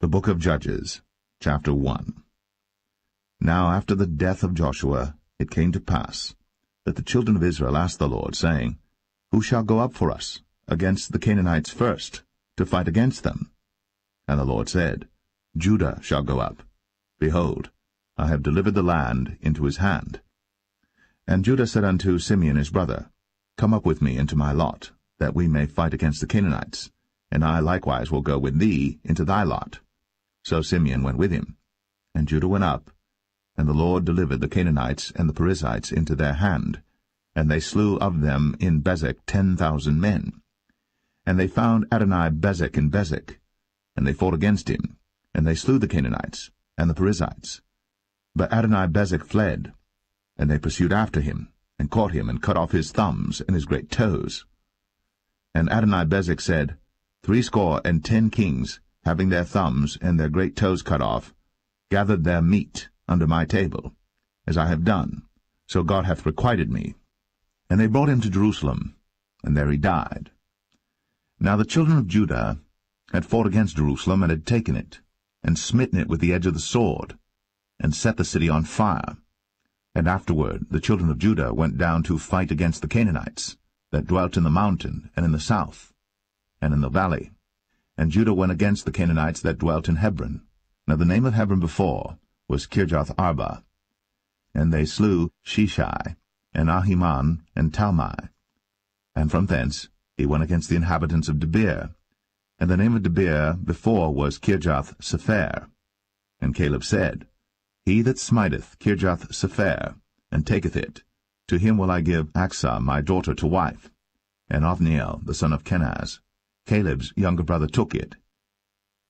The Book of Judges, chapter 1. Now after the death of Joshua it came to pass that the children of Israel asked the Lord, saying, Who shall go up for us against the Canaanites first, to fight against them? And the Lord said, Judah shall go up. Behold, I have delivered the land into his hand. And Judah said unto Simeon his brother, Come up with me into my lot, that we may fight against the Canaanites, and I likewise will go with thee into thy lot. So Simeon went with him. And Judah went up, and the Lord delivered the Canaanites and the Perizzites into their hand, and they slew of them in Bezek 10,000 men. And they found Adoni-Bezek in Bezek, and they fought against him, and they slew the Canaanites and the Perizzites. But Adoni-Bezek fled, and they pursued after him, and caught him, and cut off his thumbs and his great toes. And Adoni-Bezek said, 70 kings, having their thumbs and their great toes cut off, gathered their meat under my table, as I have done, so God hath requited me. And they brought him to Jerusalem, and there he died. Now the children of Judah had fought against Jerusalem, and had taken it, and smitten it with the edge of the sword, and set the city on fire. And afterward the children of Judah went down to fight against the Canaanites, that dwelt in the mountain, and in the south, and in the valley. And Judah went against the Canaanites that dwelt in Hebron. Now the name of Hebron before was Kirjath-Arba. And they slew Sheshai, and Ahiman, and Talmai. And from thence he went against the inhabitants of Debir. And the name of Debir before was Kirjath-Sepher. And Caleb said, He that smiteth Kirjath-Sepher, and taketh it, to him will I give Achsah my daughter to wife. And Othniel the son of Kenaz, Caleb's younger brother, took it.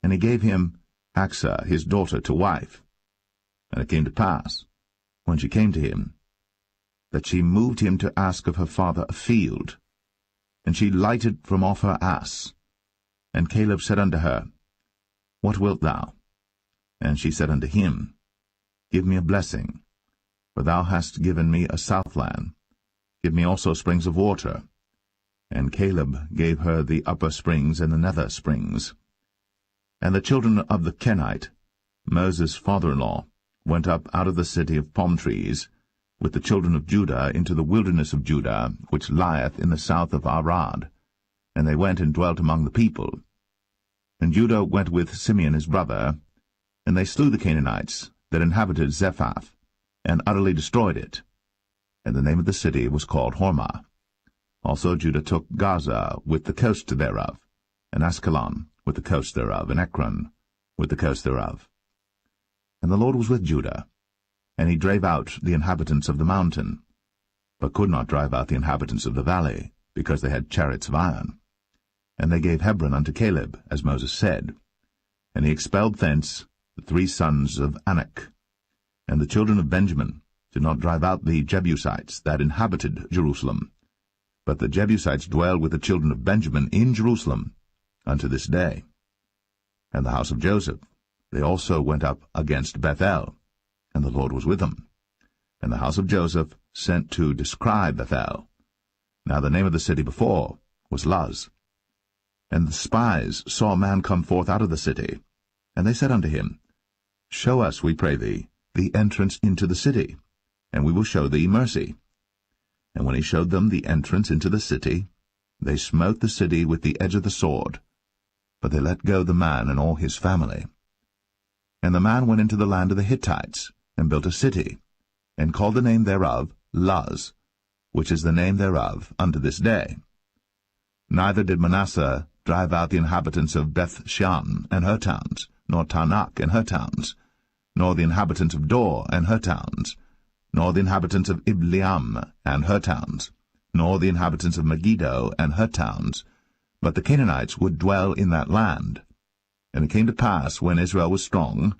And he gave him Achsah his daughter to wife. And it came to pass, when she came to him, that she moved him to ask of her father a field. And she lighted from off her ass. And Caleb said unto her, What wilt thou? And she said unto him, Give me a blessing, for thou hast given me a southland. Give me also springs of water. And Caleb gave her the upper springs and the nether springs. And the children of the Kenite, Moses' father-in-law, went up out of the city of palm trees, with the children of Judah into the wilderness of Judah, which lieth in the south of Arad. And they went and dwelt among the people. And Judah went with Simeon his brother, and they slew the Canaanites that inhabited Zephath, and utterly destroyed it. And the name of the city was called Hormah. Also Judah took Gaza with the coast thereof, and Askelon with the coast thereof, and Ekron with the coast thereof. And the Lord was with Judah, and he drave out the inhabitants of the mountain, but could not drive out the inhabitants of the valley, because they had chariots of iron. And they gave Hebron unto Caleb, as Moses said. And he expelled thence the 3 sons of Anak. And the children of Benjamin did not drive out the Jebusites that inhabited Jerusalem, but the Jebusites dwell with the children of Benjamin in Jerusalem unto this day. And the house of Joseph, they also went up against Bethel, and the Lord was with them. And the house of Joseph sent to descry Bethel. Now the name of the city before was Luz. And the spies saw a man come forth out of the city, and they said unto him, Show us, we pray thee, the entrance into the city, and we will show thee mercy. And when he showed them the entrance into the city, they smote the city with the edge of the sword, but they let go the man and all his family. And the man went into the land of the Hittites, and built a city, and called the name thereof Luz, which is the name thereof unto this day. Neither did Manasseh drive out the inhabitants of Beth-shan and her towns, nor Tanakh and her towns, nor the inhabitants of Dor and her towns, nor the inhabitants of Ibleam and her towns, nor the inhabitants of Megiddo and her towns, but the Canaanites would dwell in that land. And it came to pass, when Israel was strong,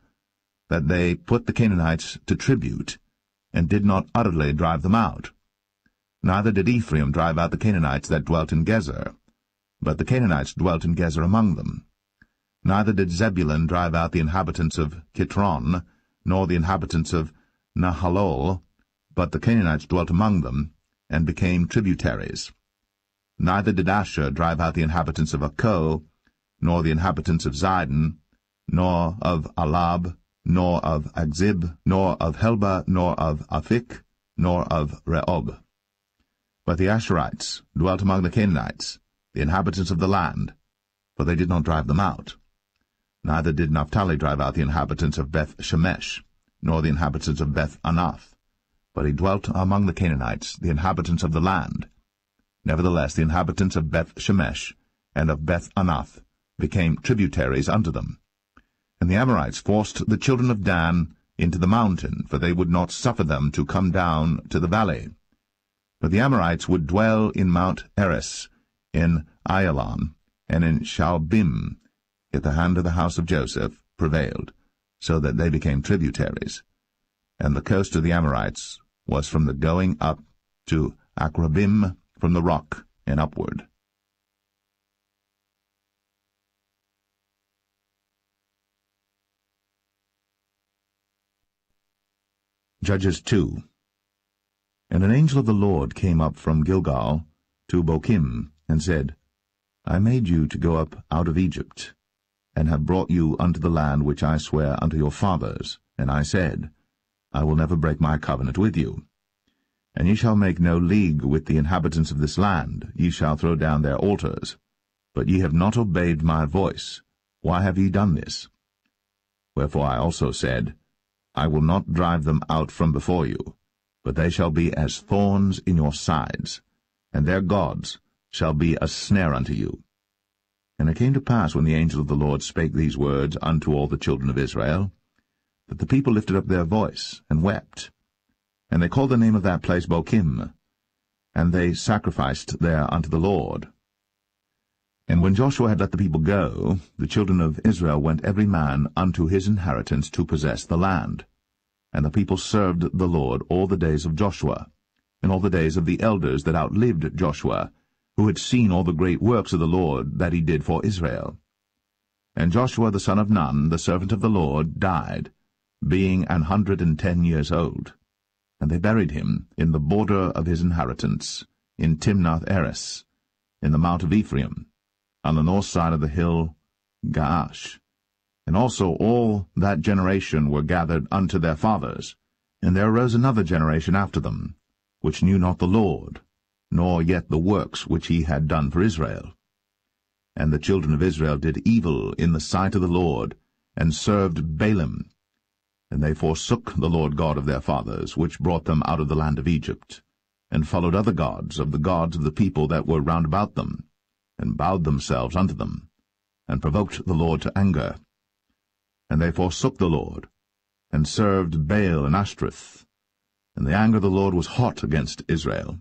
that they put the Canaanites to tribute, and did not utterly drive them out. Neither did Ephraim drive out the Canaanites that dwelt in Gezer, but the Canaanites dwelt in Gezer among them. Neither did Zebulun drive out the inhabitants of Kitron, nor the inhabitants of Nahalol, but the Canaanites dwelt among them, and became tributaries. Neither did Asher drive out the inhabitants of Akko, nor the inhabitants of Zidon, nor of Alab, nor of Agzib, nor of Helba, nor of Aphik, nor of Rehob. But the Asherites dwelt among the Canaanites, the inhabitants of the land, for they did not drive them out. Neither did Naphtali drive out the inhabitants of Beth-Shemesh, nor the inhabitants of Beth-Anath, but he dwelt among the Canaanites, the inhabitants of the land. Nevertheless the inhabitants of Beth-Shemesh and of Beth-Anath became tributaries unto them. And the Amorites forced the children of Dan into the mountain, for they would not suffer them to come down to the valley. But the Amorites would dwell in Mount Eres, in Ayalon, and in Shaalbim. Yet the hand of the house of Joseph prevailed, so that they became tributaries. And the coast of the Amorites was from the going up to Akrabim, from the rock and upward. Judges 2. And an angel of the Lord came up from Gilgal to Bochim, and said, I made you to go up out of Egypt, and have brought you unto the land which I sware unto your fathers. And I said, I will never break my covenant with you. And ye shall make no league with the inhabitants of this land, ye shall throw down their altars. But ye have not obeyed my voice. Why have ye done this? Wherefore I also said, I will not drive them out from before you, but they shall be as thorns in your sides, and their gods shall be a snare unto you. And it came to pass, when the angel of the Lord spake these words unto all the children of Israel, that the people lifted up their voice, and wept. And they called the name of that place Bochim, and they sacrificed there unto the Lord. And when Joshua had let the people go, the children of Israel went every man unto his inheritance to possess the land. And the people served the Lord all the days of Joshua, and all the days of the elders that outlived Joshua, who had seen all the great works of the Lord that he did for Israel. And Joshua the son of Nun, the servant of the Lord, died, being 110 years old. And they buried him in the border of his inheritance, in Timnath-Eres, in the mount of Ephraim, on the north side of the hill Gaash. And also all that generation were gathered unto their fathers. And there arose another generation after them, which knew not the Lord, nor yet the works which he had done for Israel. And the children of Israel did evil in the sight of the Lord, and served Baalim. And they forsook the Lord God of their fathers, which brought them out of the land of Egypt, and followed other gods of the people that were round about them, and bowed themselves unto them, and provoked the Lord to anger. And they forsook the Lord, and served Baal and Ashtoreth. And the anger of the Lord was hot against Israel,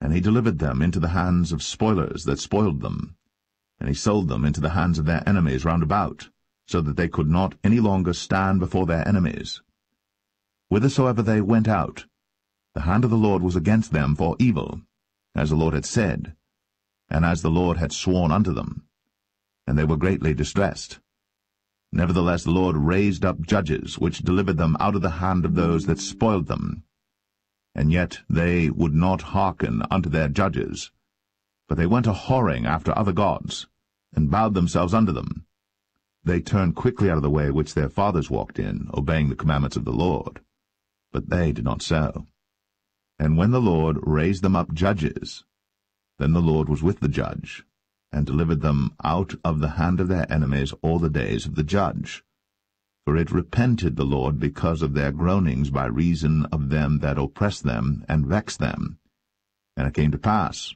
and he delivered them into the hands of spoilers that spoiled them, and he sold them into the hands of their enemies round about, so that they could not any longer stand before their enemies. Whithersoever they went out, the hand of the Lord was against them for evil, as the Lord had said, and as the Lord had sworn unto them, and they were greatly distressed. Nevertheless the Lord raised up judges, which delivered them out of the hand of those that spoiled them. And yet they would not hearken unto their judges, but they went a-whoring after other gods, and bowed themselves unto them. They turned quickly out of the way which their fathers walked in, obeying the commandments of the Lord. But they did not so. And when the Lord raised them up judges, then the Lord was with the judge, and delivered them out of the hand of their enemies all the days of the judge. For it repented the Lord because of their groanings by reason of them that oppressed them and vexed them. And it came to pass,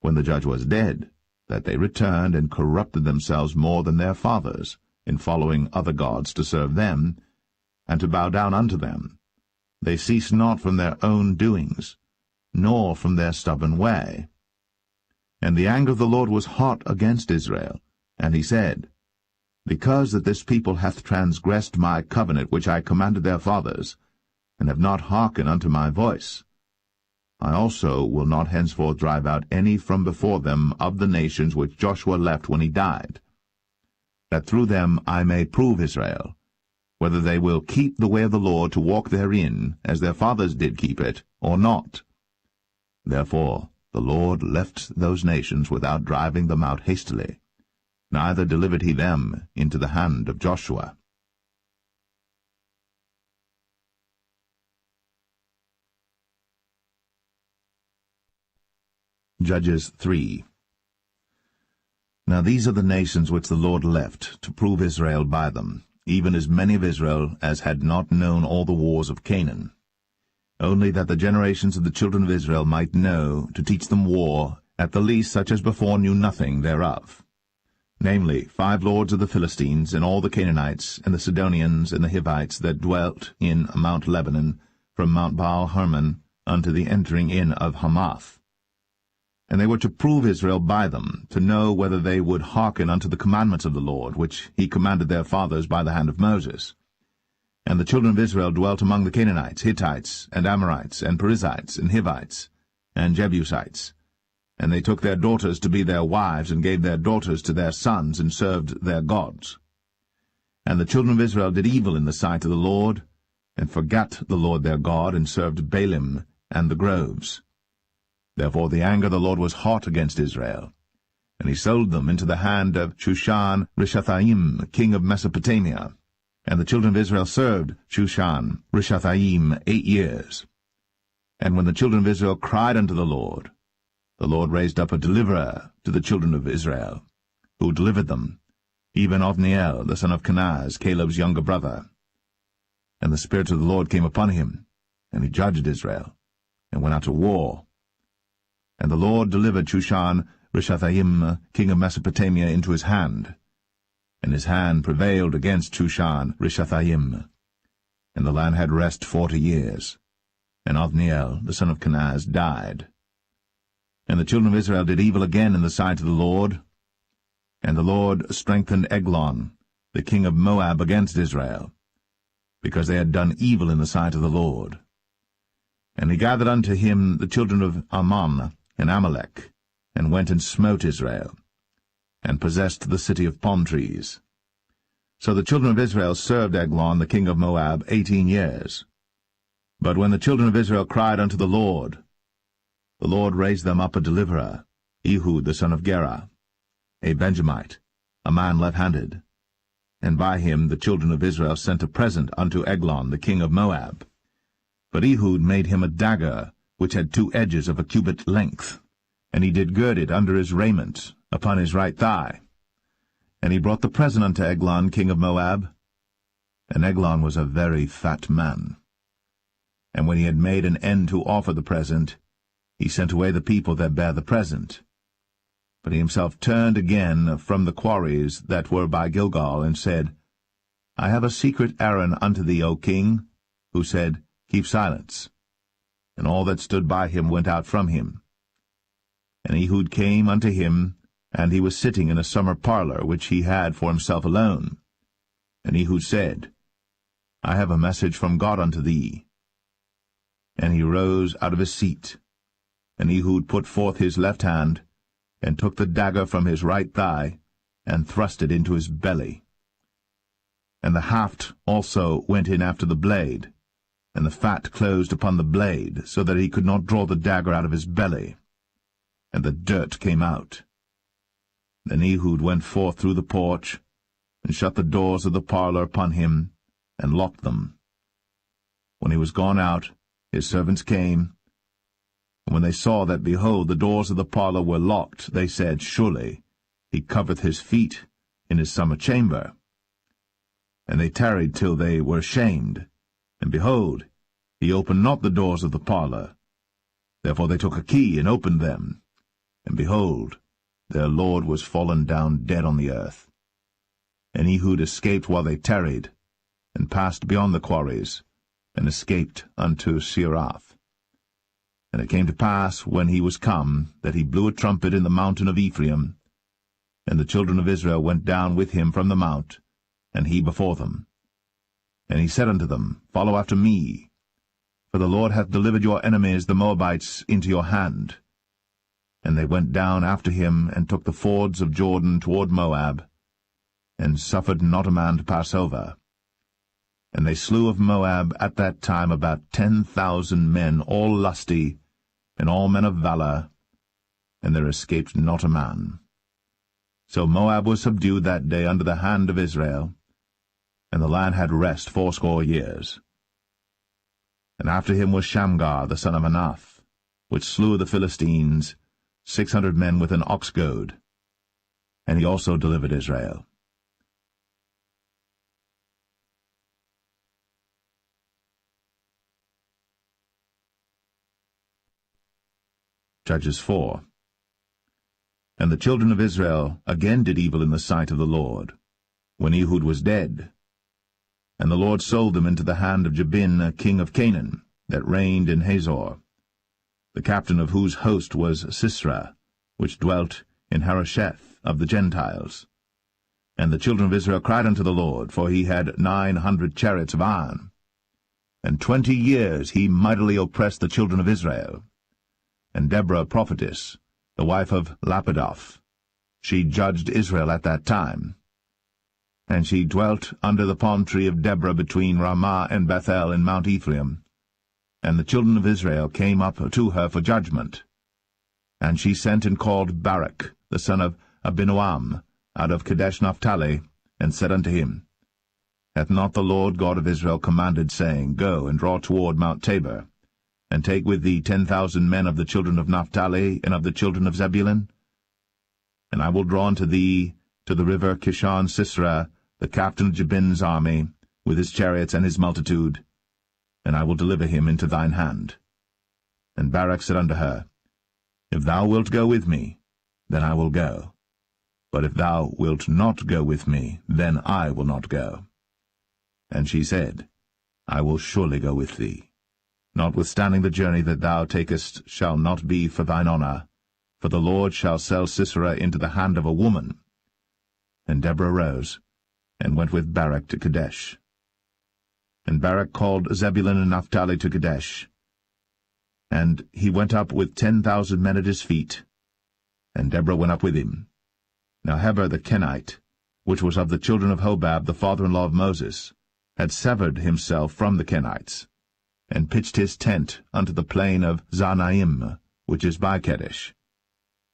when the judge was dead, that they returned and corrupted themselves more than their fathers, in following other gods to serve them, and to bow down unto them. They ceased not from their own doings, nor from their stubborn way. And the anger of the Lord was hot against Israel, and he said, Because that this people hath transgressed my covenant which I commanded their fathers, and have not hearkened unto my voice, I also will not henceforth drive out any from before them of the nations which Joshua left when he died, that through them I may prove Israel, whether they will keep the way of the Lord to walk therein, as their fathers did keep it, or not. Therefore the Lord left those nations without driving them out hastily, neither delivered he them into the hand of Joshua. Judges 3. Now these are the nations which the Lord left, to prove Israel by them, even as many of Israel as had not known all the wars of Canaan. Only that the generations of the children of Israel might know, to teach them war, at the least such as before knew nothing thereof. Namely, 5 lords of the Philistines, and all the Canaanites, and the Sidonians, and the Hivites, that dwelt in Mount Lebanon, from Mount Baal-Hermon unto the entering in of Hamath. And they were to prove Israel by them, to know whether they would hearken unto the commandments of the Lord, which he commanded their fathers by the hand of Moses. And the children of Israel dwelt among the Canaanites, Hittites, and Amorites, and Perizzites, and Hivites, and Jebusites. And they took their daughters to be their wives, and gave their daughters to their sons, and served their gods. And the children of Israel did evil in the sight of the Lord, and forgat the Lord their God, and served Baalim and the groves. Therefore the anger of the Lord was hot against Israel, and he sold them into the hand of Shushan-Rishathaim, king of Mesopotamia. And the children of Israel served Shushan-Rishathaim 8 years. And when the children of Israel cried unto the Lord raised up a deliverer to the children of Israel, who delivered them, even Othniel, the son of Kenaz, Caleb's younger brother. And the Spirit of the Lord came upon him, and he judged Israel, and went out to war. And the Lord delivered Shushan-Rishathaim, king of Mesopotamia, into his hand. And his hand prevailed against Shushan-Rishathaim. And the land had rest 40 years. And Othniel, the son of Kenaz, died. And the children of Israel did evil again in the sight of the Lord. And the Lord strengthened Eglon, the king of Moab, against Israel, because they had done evil in the sight of the Lord. And he gathered unto him the children of Ammon and Amalek, and went and smote Israel, and possessed the city of palm trees. So the children of Israel served Eglon the king of Moab 18 years. But when the children of Israel cried unto the Lord raised them up a deliverer, Ehud the son of Gera, a Benjamite, a man left-handed. And by him the children of Israel sent a present unto Eglon the king of Moab. But Ehud made him a dagger, which had 2 edges of a cubit length, and he did gird it under his raiment, upon his right thigh. And he brought the present unto Eglon king of Moab. And Eglon was a very fat man. And when he had made an end to offer the present, he sent away the people that bare the present. But he himself turned again from the quarries that were by Gilgal, and said, I have a secret errand unto thee, O king. Who said, Keep silence. And all that stood by him went out from him. And Ehud came unto him, and he was sitting in a summer parlor, which he had for himself alone. And Ehud said, I have a message from God unto thee. And he rose out of his seat. And Ehud put forth his left hand, and took the dagger from his right thigh, and thrust it into his belly. And the haft also went in after the blade, and the fat closed upon the blade, so that he could not draw the dagger out of his belly. And the dirt came out. Then Ehud went forth through the porch, and shut the doors of the parlor upon him, and locked them. When he was gone out, his servants came, and when they saw that, behold, the doors of the parlor were locked, they said, Surely he covereth his feet in his summer chamber. And they tarried till they were ashamed, and behold, he opened not the doors of the parlor. Therefore they took a key and opened them, and behold, their lord was fallen down dead on the earth. And Ehud escaped while they tarried, and passed beyond the quarries, and escaped unto Seirath. And it came to pass, when he was come, that he blew a trumpet in the mountain of Ephraim, and the children of Israel went down with him from the mount, and he before them. And he said unto them, Follow after me, for the Lord hath delivered your enemies the Moabites into your hand. And they went down after him, and took the fords of Jordan toward Moab, and suffered not a man to pass over. And they slew of Moab at that time about 10,000 men, all lusty, and all men of valor, and there escaped not a man. So Moab was subdued that day under the hand of Israel, and the land had rest 80 years. And after him was Shamgar the son of Anath, which slew the Philistines, 600 men with an ox goad, and he also delivered Israel. Judges 4. And the children of Israel again did evil in the sight of the Lord, when Ehud was dead. And the Lord sold them into the hand of Jabin, king of Canaan, that reigned in Hazor, the captain of whose host was Sisera, which dwelt in Harosheth of the Gentiles. And the children of Israel cried unto the Lord, for he had 900 chariots of iron. And 20 years he mightily oppressed the children of Israel. And Deborah prophetess, the wife of Lapidoth, she judged Israel at that time. And she dwelt under the palm tree of Deborah between Ramah and Bethel in Mount Ephraim. And the children of Israel came up to her for judgment. And she sent and called Barak, the son of Abinoam, out of Kadesh Naphtali, and said unto him, Hath not the Lord God of Israel commanded, saying, Go and draw toward Mount Tabor, and take with thee 10,000 men of the children of Naphtali and of the children of Zebulun? And I will draw unto thee to the river Kishon Sisera, the captain of Jabin's army, with his chariots and his multitude, and I will deliver him into thine hand. And Barak said unto her, If thou wilt go with me, then I will go. But if thou wilt not go with me, then I will not go. And she said, I will surely go with thee. Notwithstanding the journey that thou takest shall not be for thine honour, for the Lord shall sell Sisera into the hand of a woman. And Deborah rose, and went with Barak to Kadesh. And Barak called Zebulun and Naphtali to Kadesh. And he went up with 10,000 men at his feet, and Deborah went up with him. Now Heber the Kenite, which was of the children of Hobab, the father-in-law of Moses, had severed himself from the Kenites, and pitched his tent unto the plain of Zanaim, which is by Kadesh.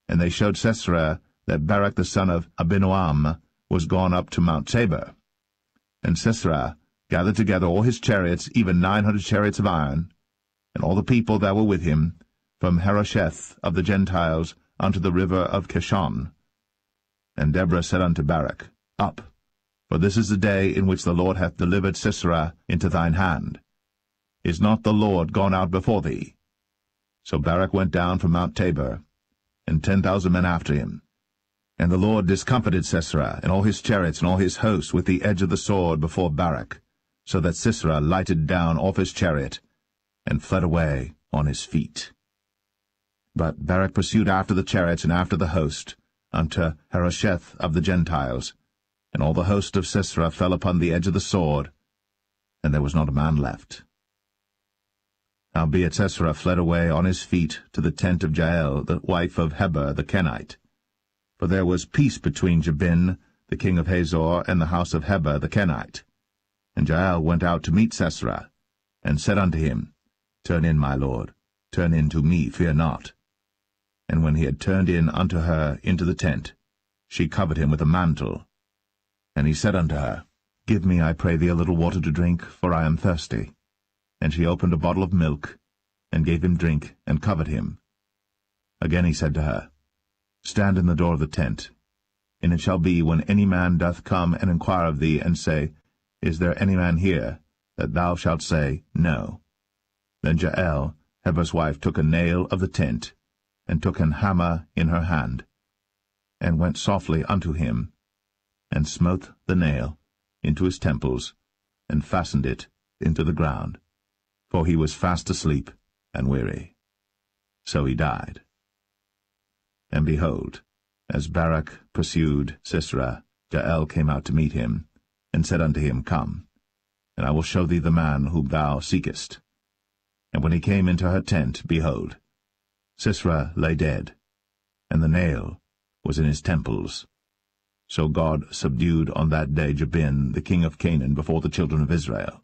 And they showed Sisera that Barak the son of Abinoam was gone up to Mount Tabor. And Sisera gathered together all his chariots, even 900 chariots of iron, and all the people that were with him, from Harosheth of the Gentiles unto the river of Kishon. And Deborah said unto Barak, Up, for this is the day in which the Lord hath delivered Sisera into thine hand. Is not the Lord gone out before thee? So Barak went down from Mount Tabor, and 10,000 men after him. And the Lord discomfited Sisera, and all his chariots and all his hosts with the edge of the sword before Barak, so that Sisera lighted down off his chariot, and fled away on his feet. But Barak pursued after the chariots and after the host, unto Harosheth of the Gentiles, and all the host of Sisera fell upon the edge of the sword, and there was not a man left. Howbeit Sisera fled away on his feet to the tent of Jael, the wife of Heber the Kenite. For there was peace between Jabin, the king of Hazor, and the house of Heber the Kenite. And Jael went out to meet Sisera, and said unto him, Turn in, my lord, turn in to me, fear not. And when he had turned in unto her into the tent, she covered him with a mantle. And he said unto her, Give me, I pray thee, a little water to drink, for I am thirsty. And she opened a bottle of milk, and gave him drink, and covered him. Again he said to her, Stand in the door of the tent. And it shall be, when any man doth come and inquire of thee, and say, Is there any man here? That thou shalt say, No. Then Jael, Heber's wife, took a nail of the tent, and took an hammer in her hand, and went softly unto him, and smote the nail into his temples, and fastened it into the ground. For he was fast asleep and weary. So he died. And behold, as Barak pursued Sisera, Jael came out to meet him, and said unto him, Come, and I will show thee the man whom thou seekest. And when he came into her tent, behold, Sisera lay dead, and the nail was in his temples. So God subdued on that day Jabin, the king of Canaan, before the children of Israel.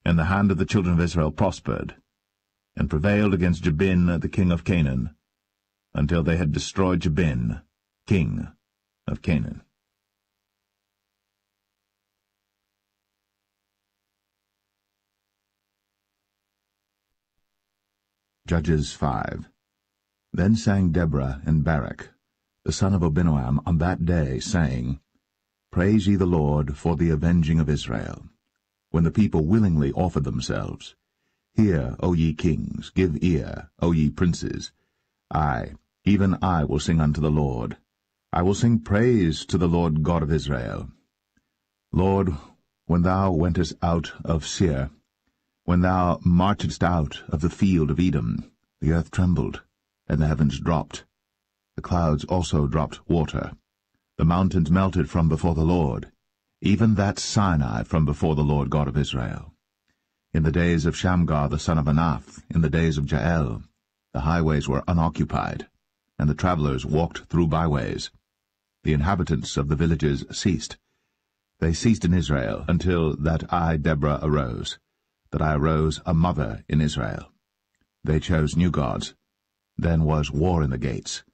And the hand of the children of Israel prospered, and prevailed against Jabin, the king of Canaan, until they had destroyed Jabin, king of Canaan. Judges 5. Then sang Deborah and Barak, the son of Abinoam, on that day, saying, Praise ye the Lord for the avenging of Israel, when the people willingly offered themselves. Hear, O ye kings, give ear, O ye princes. I, even I, will sing unto the Lord. I will sing praise to the Lord God of Israel. Lord, when thou wentest out of Seir, when thou marchedst out of the field of Edom, the earth trembled, and the heavens dropped. The clouds also dropped water. The mountains melted from before the Lord, even that Sinai from before the Lord God of Israel. In the days of Shamgar the son of Anath, in the days of Jael, the highways were unoccupied, and the travelers walked through byways. The inhabitants of the villages ceased. They ceased in Israel until that I, Deborah, arose, that I arose a mother in Israel. They chose new gods. Then was war in the gates.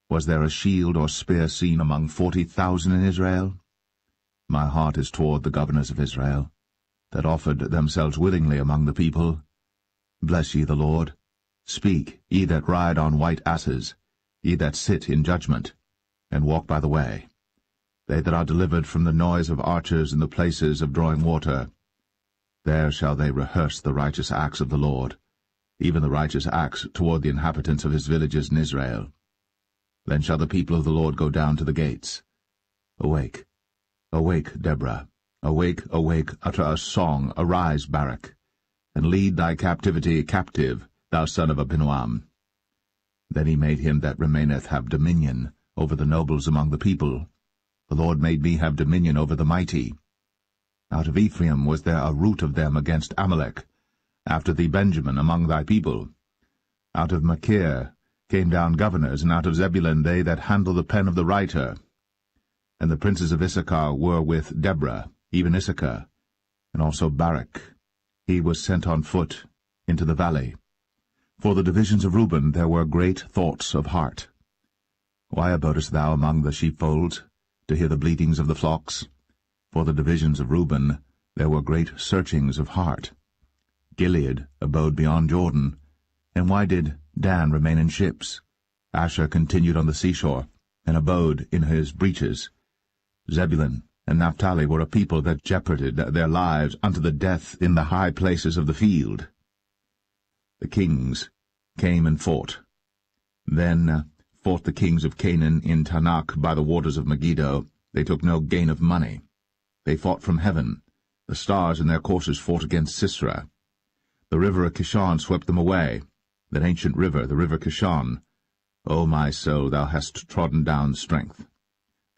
Was there a shield or spear seen among 40,000 in Israel? My heart is toward the governors of Israel, that offered themselves willingly among the people. Bless ye the Lord. Speak, ye that ride on white asses, ye that sit in judgment, and walk by the way. They that are delivered from the noise of archers in the places of drawing water. There shall they rehearse the righteous acts of the Lord, even the righteous acts toward the inhabitants of his villages in Israel. Then shall the people of the Lord go down to the gates. Awake, awake, Deborah. Awake, awake, utter a song, arise, Barak, and lead thy captivity captive, thou son of Abinoam. Then he made him that remaineth have dominion over the nobles among the people. The Lord made me have dominion over the mighty. Out of Ephraim was there a root of them against Amalek, after thee Benjamin among thy people. Out of Machir came down governors, and out of Zebulun they that handle the pen of the writer. And the princes of Issachar were with Deborah, even Issachar, and also Barak. He was sent on foot into the valley. For the divisions of Reuben there were great thoughts of heart. Why abodest thou among the sheepfolds, to hear the bleatings of the flocks? For the divisions of Reuben there were great searchings of heart. Gilead abode beyond Jordan. And why did Dan remain in ships? Asher continued on the seashore, and abode in his breaches. Zebulun and Naphtali were a people that jeoparded their lives unto the death in the high places of the field. The kings came and fought. Then fought the kings of Canaan in Tanakh by the waters of Megiddo. They took no gain of money. They fought from heaven. The stars in their courses fought against Sisera. The river of Kishon swept them away, that ancient river, the river Kishon. O my soul, thou hast trodden down strength.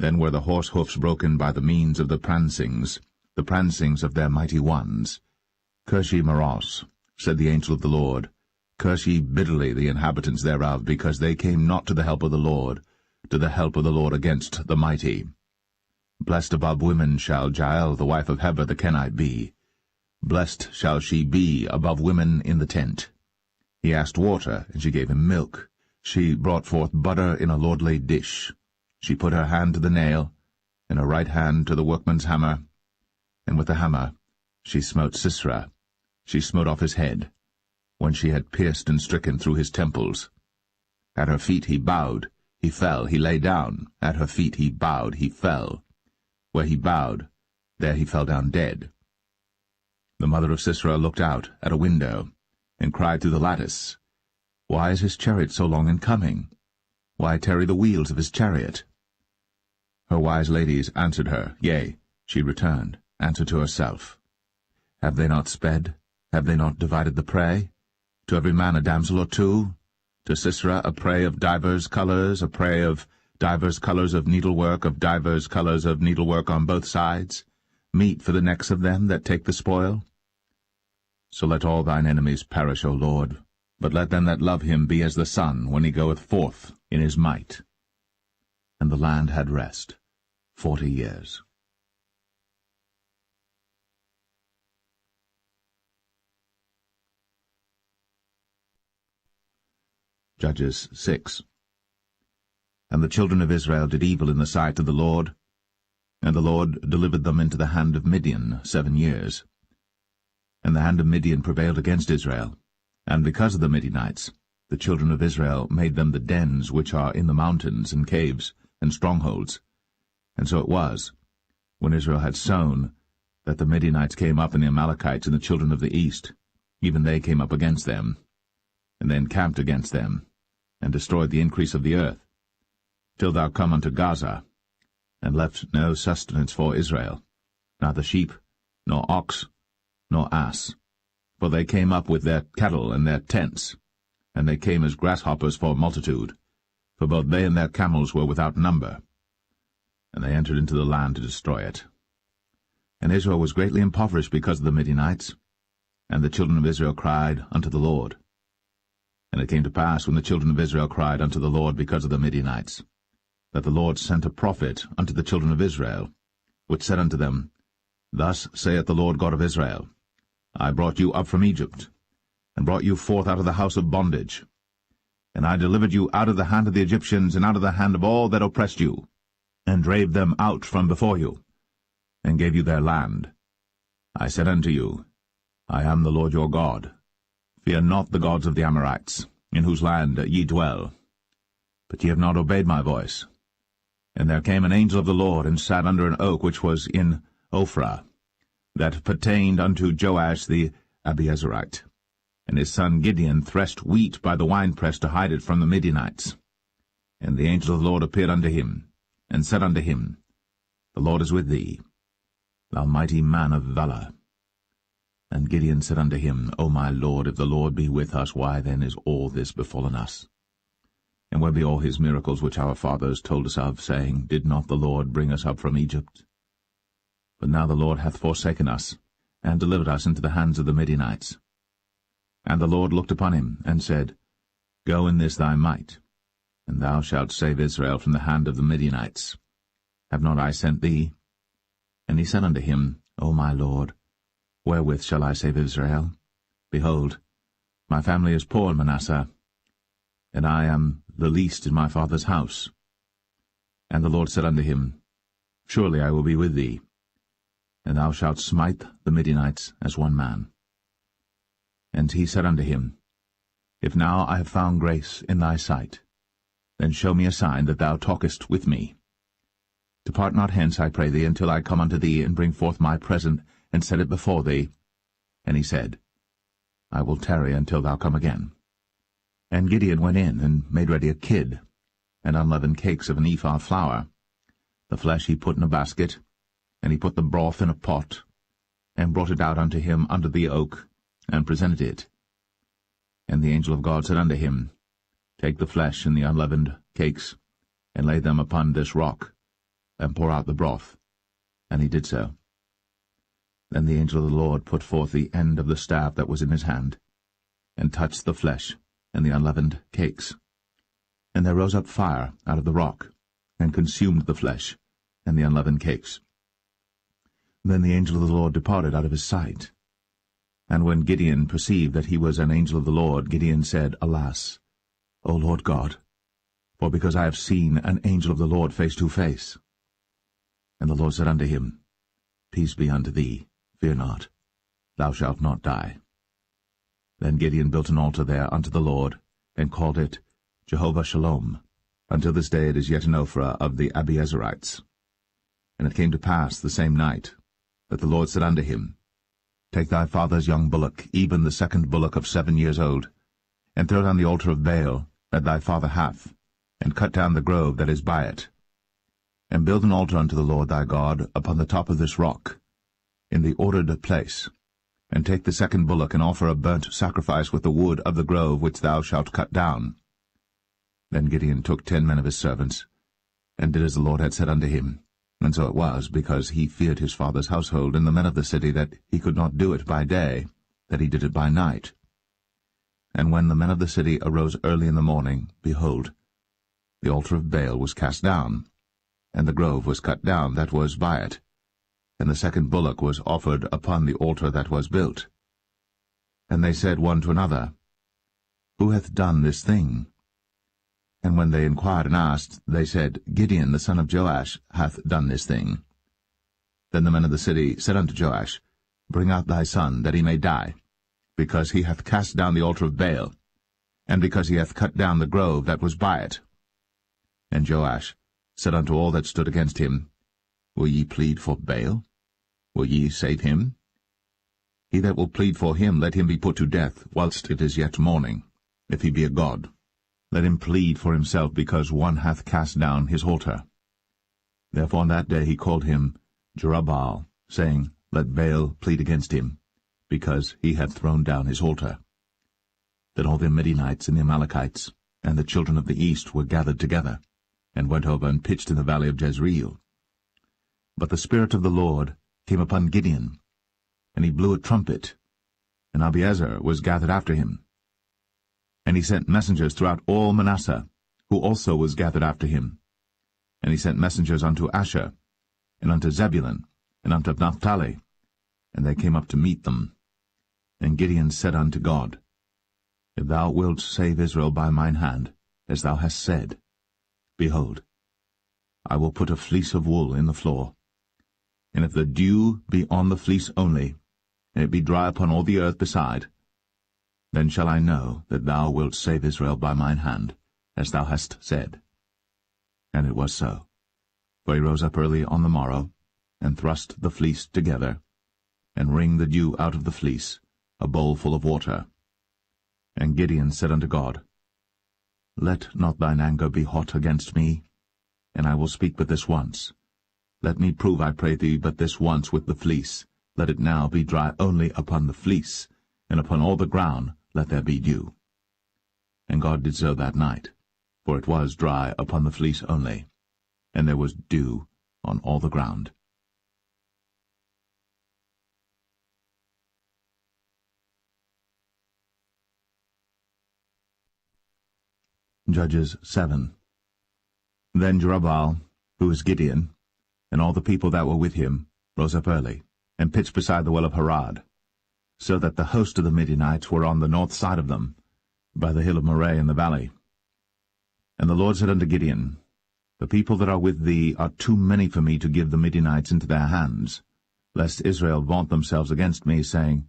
Then were the horse hoofs broken by the means of the prancings of their mighty ones. Curse ye Meroz, said the angel of the Lord. Curse ye bitterly the inhabitants thereof, because they came not to the help of the Lord, against the mighty. Blessed above women shall Jael the wife of Heber the Kenite be. Blessed shall she be above women in the tent. He asked water, and she gave him milk. She brought forth butter in a lordly dish. She put her hand to the nail, and her right hand to the workman's hammer, and with the hammer she smote Sisera. She smote off his head, when she had pierced and stricken through his temples. At her feet he bowed, he fell, he lay down. At her feet he bowed, he fell. Where he bowed, there he fell down dead. The mother of Sisera looked out at a window, and cried through the lattice, Why is his chariot so long in coming? Why tarry the wheels of his chariot? Her wise ladies answered her, yea, she returned, answered to herself. Have they not sped? Have they not divided the prey? To every man a damsel or two? To Sisera a prey of divers colours, a prey of divers colours of needlework, of divers colours of needlework on both sides, meat for the necks of them that take the spoil? So let all thine enemies perish, O Lord, but let them that love him be as the sun when he goeth forth in his might. And the land had rest 40 years. Judges 6. And the children of Israel did evil in the sight of the Lord, and the Lord delivered them into the hand of Midian 7 years. And the hand of Midian prevailed against Israel, and because of the Midianites, the children of Israel made them the dens which are in the mountains, and caves, and strongholds. And so it was, when Israel had sown, that the Midianites came up, and the Amalekites and the children of the east, even they came up against them, and they encamped against them, and destroyed the increase of the earth, till thou come unto Gaza, and left no sustenance for Israel, neither sheep, nor ox, nor ass. For they came up with their cattle and their tents, and they came as grasshoppers for multitude, for both they and their camels were without number. And they entered into the land to destroy it. And Israel was greatly impoverished because of the Midianites, and the children of Israel cried unto the Lord. And it came to pass, when the children of Israel cried unto the Lord because of the Midianites, that the Lord sent a prophet unto the children of Israel, which said unto them, Thus saith the Lord God of Israel, I brought you up from Egypt, and brought you forth out of the house of bondage. And I delivered you out of the hand of the Egyptians, and out of the hand of all that oppressed you, and drave them out from before you, and gave you their land. I said unto you, I am the Lord your God. Fear not the gods of the Amorites, in whose land ye dwell. But ye have not obeyed my voice. And there came an angel of the Lord, and sat under an oak which was in Ophrah, that pertained unto Joash the Abiezrite. And his son Gideon threshed wheat by the winepress to hide it from the Midianites. And the angel of the Lord appeared unto him, and said unto him, The Lord is with thee, thou mighty man of valour. And Gideon said unto him, O my Lord, if the Lord be with us, why then is all this befallen us? And where be all his miracles which our fathers told us of, saying, Did not the Lord bring us up from Egypt? But now the Lord hath forsaken us, and delivered us into the hands of the Midianites. And the Lord looked upon him, and said, Go in this thy might, and thou shalt save Israel from the hand of the Midianites. Have not I sent thee? And he said unto him, O my Lord, wherewith shall I save Israel? Behold, my family is poor in Manasseh, and I am the least in my father's house. And the Lord said unto him, Surely I will be with thee, and thou shalt smite the Midianites as one man. And he said unto him, If now I have found grace in thy sight, then show me a sign that thou talkest with me. Depart not hence, I pray thee, until I come unto thee, and bring forth my present, and set it before thee. And he said, I will tarry until thou come again. And Gideon went in, and made ready a kid, and unleavened cakes of an ephah of flour. The flesh he put in a basket, and he put the broth in a pot, and brought it out unto him under the oak, and presented it. And the angel of God said unto him, Take the flesh and the unleavened cakes, and lay them upon this rock, and pour out the broth. And he did so. Then the angel of the Lord put forth the end of the staff that was in his hand, and touched the flesh and the unleavened cakes. And there rose up fire out of the rock, and consumed the flesh and the unleavened cakes. Then the angel of the Lord departed out of his sight. And when Gideon perceived that he was an angel of the Lord, Gideon said, Alas, O Lord God, for because I have seen an angel of the Lord face to face. And the Lord said unto him, Peace be unto thee, fear not, thou shalt not die. Then Gideon built an altar there unto the Lord, and called it Jehovah Shalom. Until this day it is yet in Ophrah of the Abiezrites. And it came to pass the same night that the Lord said unto him, Take thy father's young bullock, even the second bullock of 7 years old, and throw down the altar of Baal that thy father hath, and cut down the grove that is by it. And build an altar unto the Lord thy God upon the top of this rock, in the ordered place, and take the second bullock, and offer a burnt sacrifice with the wood of the grove which thou shalt cut down. Then Gideon took 10 men of his servants, and did as the Lord had said unto him. And so it was, because he feared his father's household and the men of the city, that he could not do it by day, that he did it by night. And when the men of the city arose early in the morning, behold, the altar of Baal was cast down, and the grove was cut down that was by it, and the second bullock was offered upon the altar that was built. And they said one to another, Who hath done this thing? And when they inquired and asked, they said, Gideon the son of Joash hath done this thing. Then the men of the city said unto Joash, Bring out thy son, that he may die, because he hath cast down the altar of Baal, and because he hath cut down the grove that was by it. And Joash said unto all that stood against him, Will ye plead for Baal? Will ye save him? He that will plead for him, let him be put to death, whilst it is yet morning, if he be a god. Let him plead for himself, because one hath cast down his altar. Therefore on that day he called him Jerubbaal, saying, Let Baal plead against him, because he hath thrown down his altar. Then all the Midianites and the Amalekites and the children of the east were gathered together, and went over and pitched in the valley of Jezreel. But the Spirit of the Lord came upon Gideon, and he blew a trumpet, and Abiezer was gathered after him. And he sent messengers throughout all Manasseh, who also was gathered after him. And he sent messengers unto Asher, and unto Zebulun, and unto Naphtali, and they came up to meet them. And Gideon said unto God, If thou wilt save Israel by mine hand, as thou hast said, behold, I will put a fleece of wool in the floor. And if the dew be on the fleece only, and it be dry upon all the earth beside, then shall I know that thou wilt save Israel by mine hand, as thou hast said. And it was so. For he rose up early on the morrow, and thrust the fleece together, and wringed the dew out of the fleece, a bowl full of water. And Gideon said unto God, Let not thine anger be hot against me, and I will speak but this once. Let me prove, I pray thee, but this once with the fleece. Let it now be dry only upon the fleece, and upon all the ground let there be dew. And God did so that night, for it was dry upon the fleece only, and there was dew on all the ground. Judges 7. Then Jerubbaal, who is Gideon, and all the people that were with him, rose up early, and pitched beside the well of Harad, so that the host of the Midianites were on the north side of them, by the hill of Moreh in the valley. And the Lord said unto Gideon, The people that are with thee are too many for me to give the Midianites into their hands, lest Israel vaunt themselves against me, saying,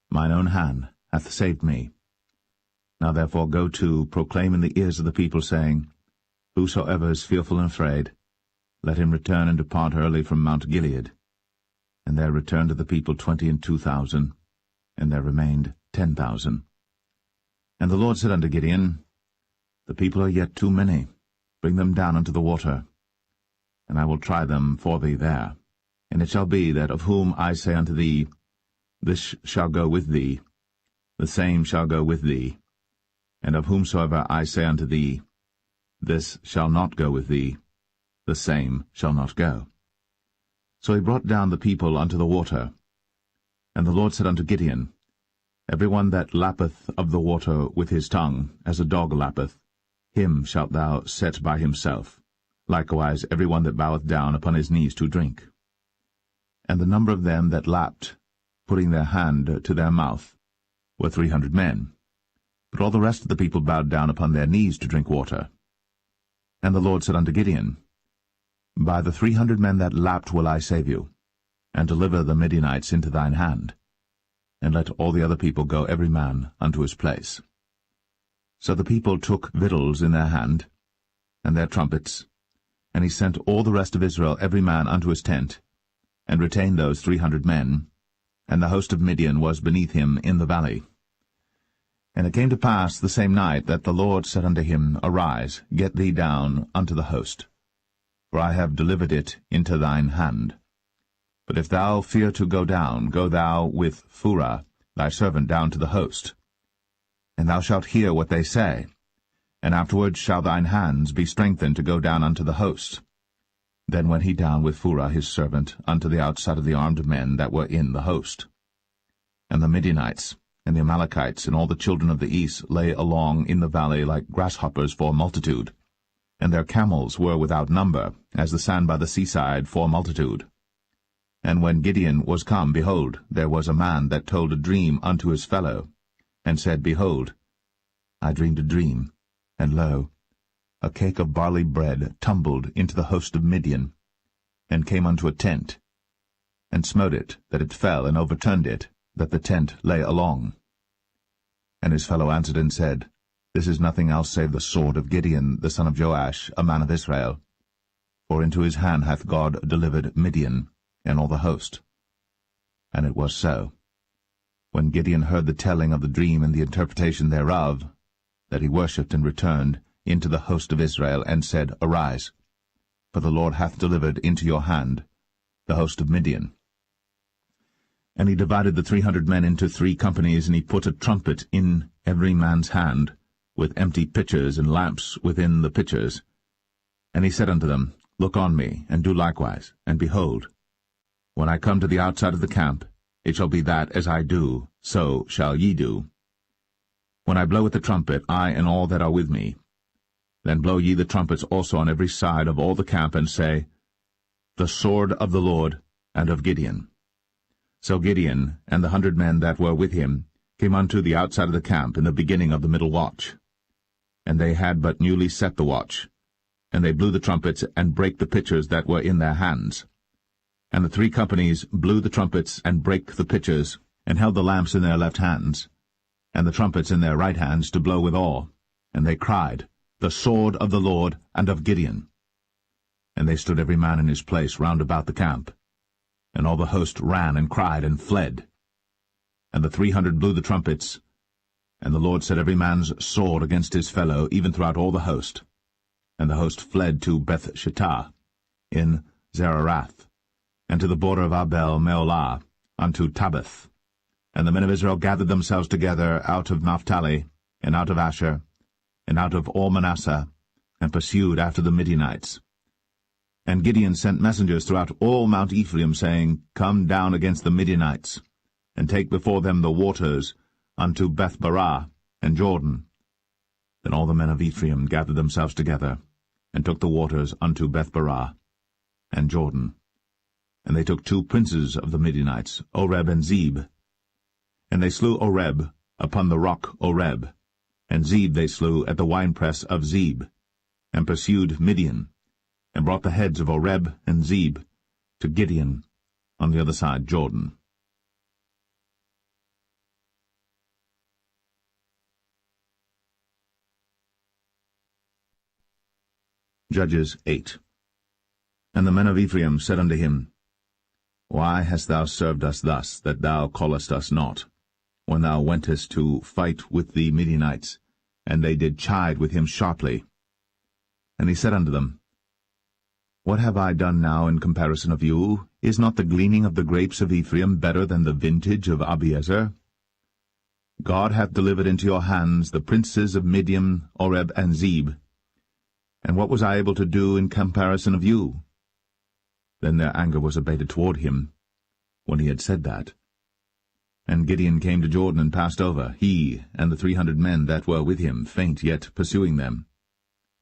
Mine own hand hath saved me. Now therefore go to, proclaim in the ears of the people, saying, Whosoever is fearful and afraid, let him return and depart early from Mount Gilead. And there returned to the people 22,000, and there remained 10,000. And the Lord said unto Gideon, The people are yet too many. Bring them down unto the water, and I will try them for thee there. And it shall be that of whom I say unto thee, This shall go with thee, the same shall go with thee. And of whomsoever I say unto thee, This shall not go with thee, the same shall not go. So he brought down the people unto the water. And the Lord said unto Gideon, Every one that lappeth of the water with his tongue, as a dog lappeth, him shalt thou set by himself. Likewise every one that boweth down upon his knees to drink. And the number of them that lapped, putting their hand to their mouth, were 300 men. But all the rest of the people bowed down upon their knees to drink water. And the Lord said unto Gideon, By the 300 men that lapped will I save you, and deliver the Midianites into thine hand. And let all the other people go every man unto his place. So the people took victuals in their hand, and their trumpets, and he sent all the rest of Israel every man unto his tent, and retained those 300 men, and the host of Midian was beneath him in the valley. And it came to pass the same night that the Lord said unto him, Arise, get thee down unto the host, for I have delivered it into thine hand. But if thou fear to go down, go thou with Phurah thy servant down to the host. And thou shalt hear what they say, and afterward shall thine hands be strengthened to go down unto the host. Then went he down with Phurah his servant unto the outside of the armed men that were in the host. And the Midianites, and the Amalekites, and all the children of the east lay along in the valley like grasshoppers for multitude, and their camels were without number, as the sand by the seaside for multitude. And when Gideon was come, behold, there was a man that told a dream unto his fellow, and said, Behold, I dreamed a dream, and lo, a cake of barley bread tumbled into the host of Midian, and came unto a tent, and smote it, that it fell, and overturned it, that the tent lay along. And his fellow answered and said, This is nothing else save the sword of Gideon, the son of Joash, a man of Israel. For into his hand hath God delivered Midian, and all the host. And it was so, when Gideon heard the telling of the dream and the interpretation thereof, that he worshipped and returned into the host of Israel, and said, Arise, for the Lord hath delivered into your hand the host of Midian. And he divided the 300 men into 3 companies, and he put a trumpet in every man's hand, with empty pitchers and lamps within the pitchers. And he said unto them, Look on me, and do likewise, and behold, when I come to the outside of the camp, it shall be that as I do, so shall ye do. When I blow with the trumpet, I and all that are with me, then blow ye the trumpets also on every side of all the camp, and say, The sword of the Lord and of Gideon. So Gideon and the 100 men that were with him came unto the outside of the camp in the beginning of the middle watch. And they had but newly set the watch, and they blew the trumpets, and brake the pitchers that were in their hands. And the 3 companies blew the trumpets, and brake the pitchers, and held the lamps in their left hands, and the trumpets in their right hands, to blow withal. And they cried, The sword of the Lord and of Gideon. And they stood every man in his place round about the camp. And all the host ran and cried and fled. And the 300 blew the trumpets, and the Lord set every man's sword against his fellow, even throughout all the host. And the host fled to Beth-shittah in Zererath, and to the border of Abel-meholah, unto Tabbath. And the men of Israel gathered themselves together out of Naphtali, and out of Asher, and out of all Manasseh, and pursued after the Midianites. And Gideon sent messengers throughout all Mount Ephraim, saying, Come down against the Midianites, and take before them the waters unto Beth-barah and Jordan. Then all the men of Ephraim gathered themselves together, and took the waters unto Beth-barah and Jordan. And they took 2 princes of the Midianites, Oreb and Zeb. And they slew Oreb upon the rock Oreb, and Zeb they slew at the winepress of Zeb, and pursued Midian, and brought the heads of Oreb and Zeb to Gideon on the other side Jordan. Judges 8. And the men of Ephraim said unto him, Why hast thou served us thus, that thou callest us not, when thou wentest to fight with the Midianites? And they did chide with him sharply. And he said unto them, What have I done now in comparison of you? Is not the gleaning of the grapes of Ephraim better than the vintage of Abiezer? God hath delivered into your hands the princes of Midian, Oreb, and Zeb. And what was I able to do in comparison of you? Then their anger was abated toward him, when he had said that. And Gideon came to Jordan and passed over, he and the 300 men that were with him, faint yet pursuing them.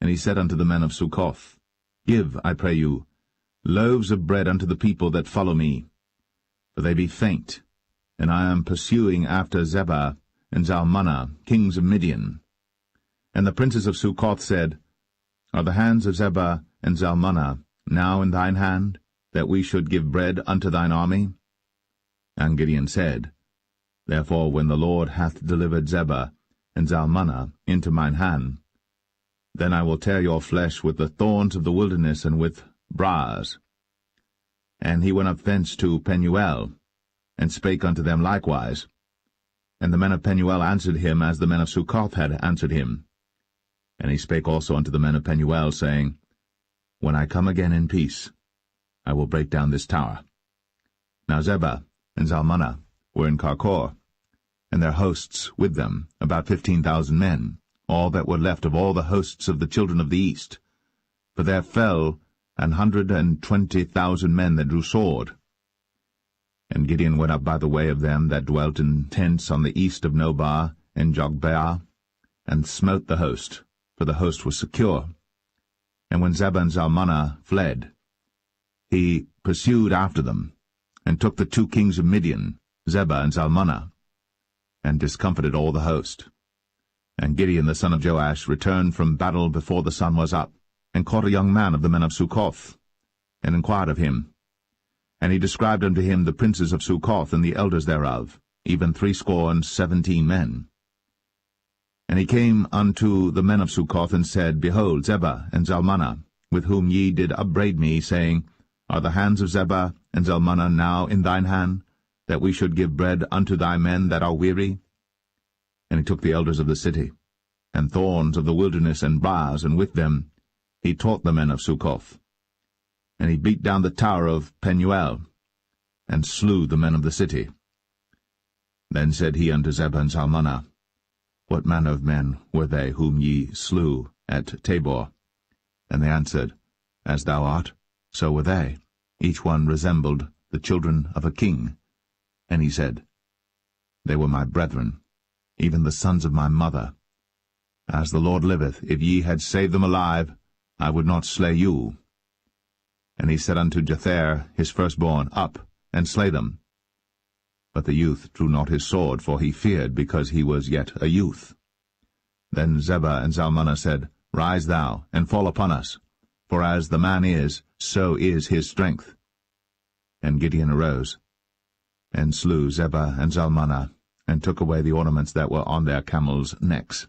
And he said unto the men of Succoth, Give, I pray you, loaves of bread unto the people that follow me, for they be faint, and I am pursuing after Zebah and Zalmunna, kings of Midian. And the princes of Succoth said, Are the hands of Zebah and Zalmunna now in thine hand, that we should give bread unto thine army? And Gideon said, Therefore when the Lord hath delivered Zebah and Zalmunna into mine hand, then I will tear your flesh with the thorns of the wilderness and with briars. And he went up thence to Penuel, and spake unto them likewise. And the men of Penuel answered him as the men of Succoth had answered him. And he spake also unto the men of Penuel, saying, When I come again in peace, I will break down this tower. Now Zebah and Zalmunna were in Karkor, and their hosts with them, about 15,000 men, all that were left of all the hosts of the children of the east. For there fell 120,000 men that drew sword. And Gideon went up by the way of them that dwelt in tents on the east of Nobah and Jogbeah, and smote the host, for the host was secure. And when Zebah and Zalmunna fled, he pursued after them, and took the 2 kings of Midian, Zebah and Zalmunna, and discomfited all the host. And Gideon the son of Joash returned from battle before the sun was up, and caught a young man of the men of Succoth, and inquired of him. And he described unto him the princes of Succoth and the elders thereof, even 70 men. And he came unto the men of Succoth, and said, Behold, Zebah and Zalmunna, with whom ye did upbraid me, saying, Are the hands of Zebah and Zalmunna now in thine hand, that we should give bread unto thy men that are weary? And he took the elders of the city, and thorns of the wilderness, and briars, and with them he taught the men of Succoth. And he beat down the tower of Penuel, and slew the men of the city. Then said he unto Zebah and Zalmunna, What manner of men were they whom ye slew at Tabor? And they answered, As thou art, so were they. Each one resembled the children of a king. And he said, They were my brethren, even the sons of my mother. As the Lord liveth, if ye had saved them alive, I would not slay you. And he said unto Jether his firstborn, Up, and slay them. But the youth drew not his sword, for he feared, because he was yet a youth. Then Zebah and Zalmunna said, Rise thou, and fall upon us, for as the man is, so is his strength. And Gideon arose, and slew Zebah and Zalmunna, and took away the ornaments that were on their camels' necks.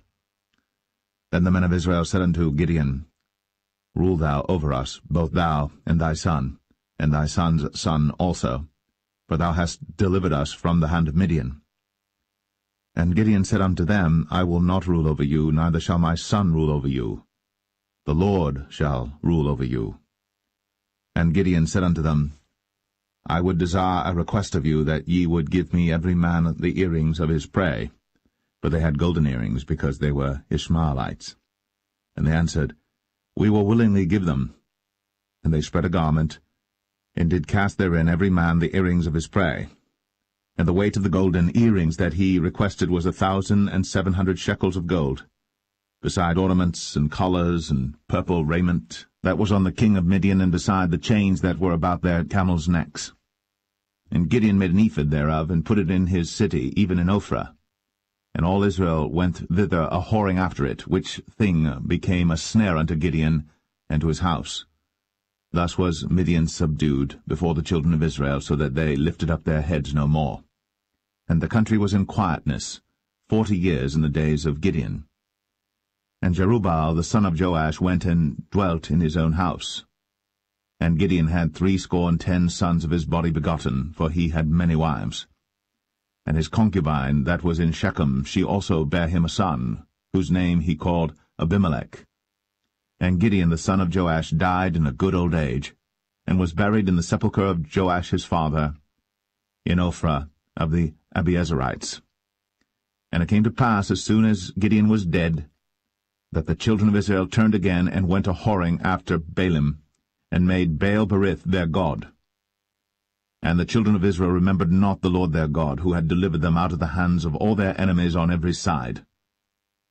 Then the men of Israel said unto Gideon, Rule thou over us, both thou and thy son, and thy son's son also, for thou hast delivered us from the hand of Midian. And Gideon said unto them, I will not rule over you, neither shall my son rule over you. The Lord shall rule over you. And Gideon said unto them, I would desire a request of you, that ye would give me every man the earrings of his prey. For they had golden earrings, because they were Ishmaelites. And they answered, We will willingly give them. And they spread a garment, and did cast therein every man the earrings of his prey. And the weight of the golden earrings that he requested was 1,700 shekels of gold, beside ornaments and collars and purple raiment that was on the king of Midian, and beside the chains that were about their camels' necks. And Gideon made an ephod thereof, and put it in his city, even in Ophrah. And all Israel went thither a-whoring after it, which thing became a snare unto Gideon and to his house. Thus was Midian subdued before the children of Israel, so that they lifted up their heads no more. And the country was in quietness 40 years in the days of Gideon. And Jerubbaal the son of Joash went and dwelt in his own house. And Gideon had 70 sons of his body begotten, for he had many wives. And his concubine that was in Shechem, she also bare him a son, whose name he called Abimelech. And Gideon the son of Joash died in a good old age, and was buried in the sepulchre of Joash his father, in Ophrah of the Abiezerites. And it came to pass, as soon as Gideon was dead, that the children of Israel turned again, and went a-whoring after Baalim, and made Baal-berith their god. And the children of Israel remembered not the Lord their God, who had delivered them out of the hands of all their enemies on every side.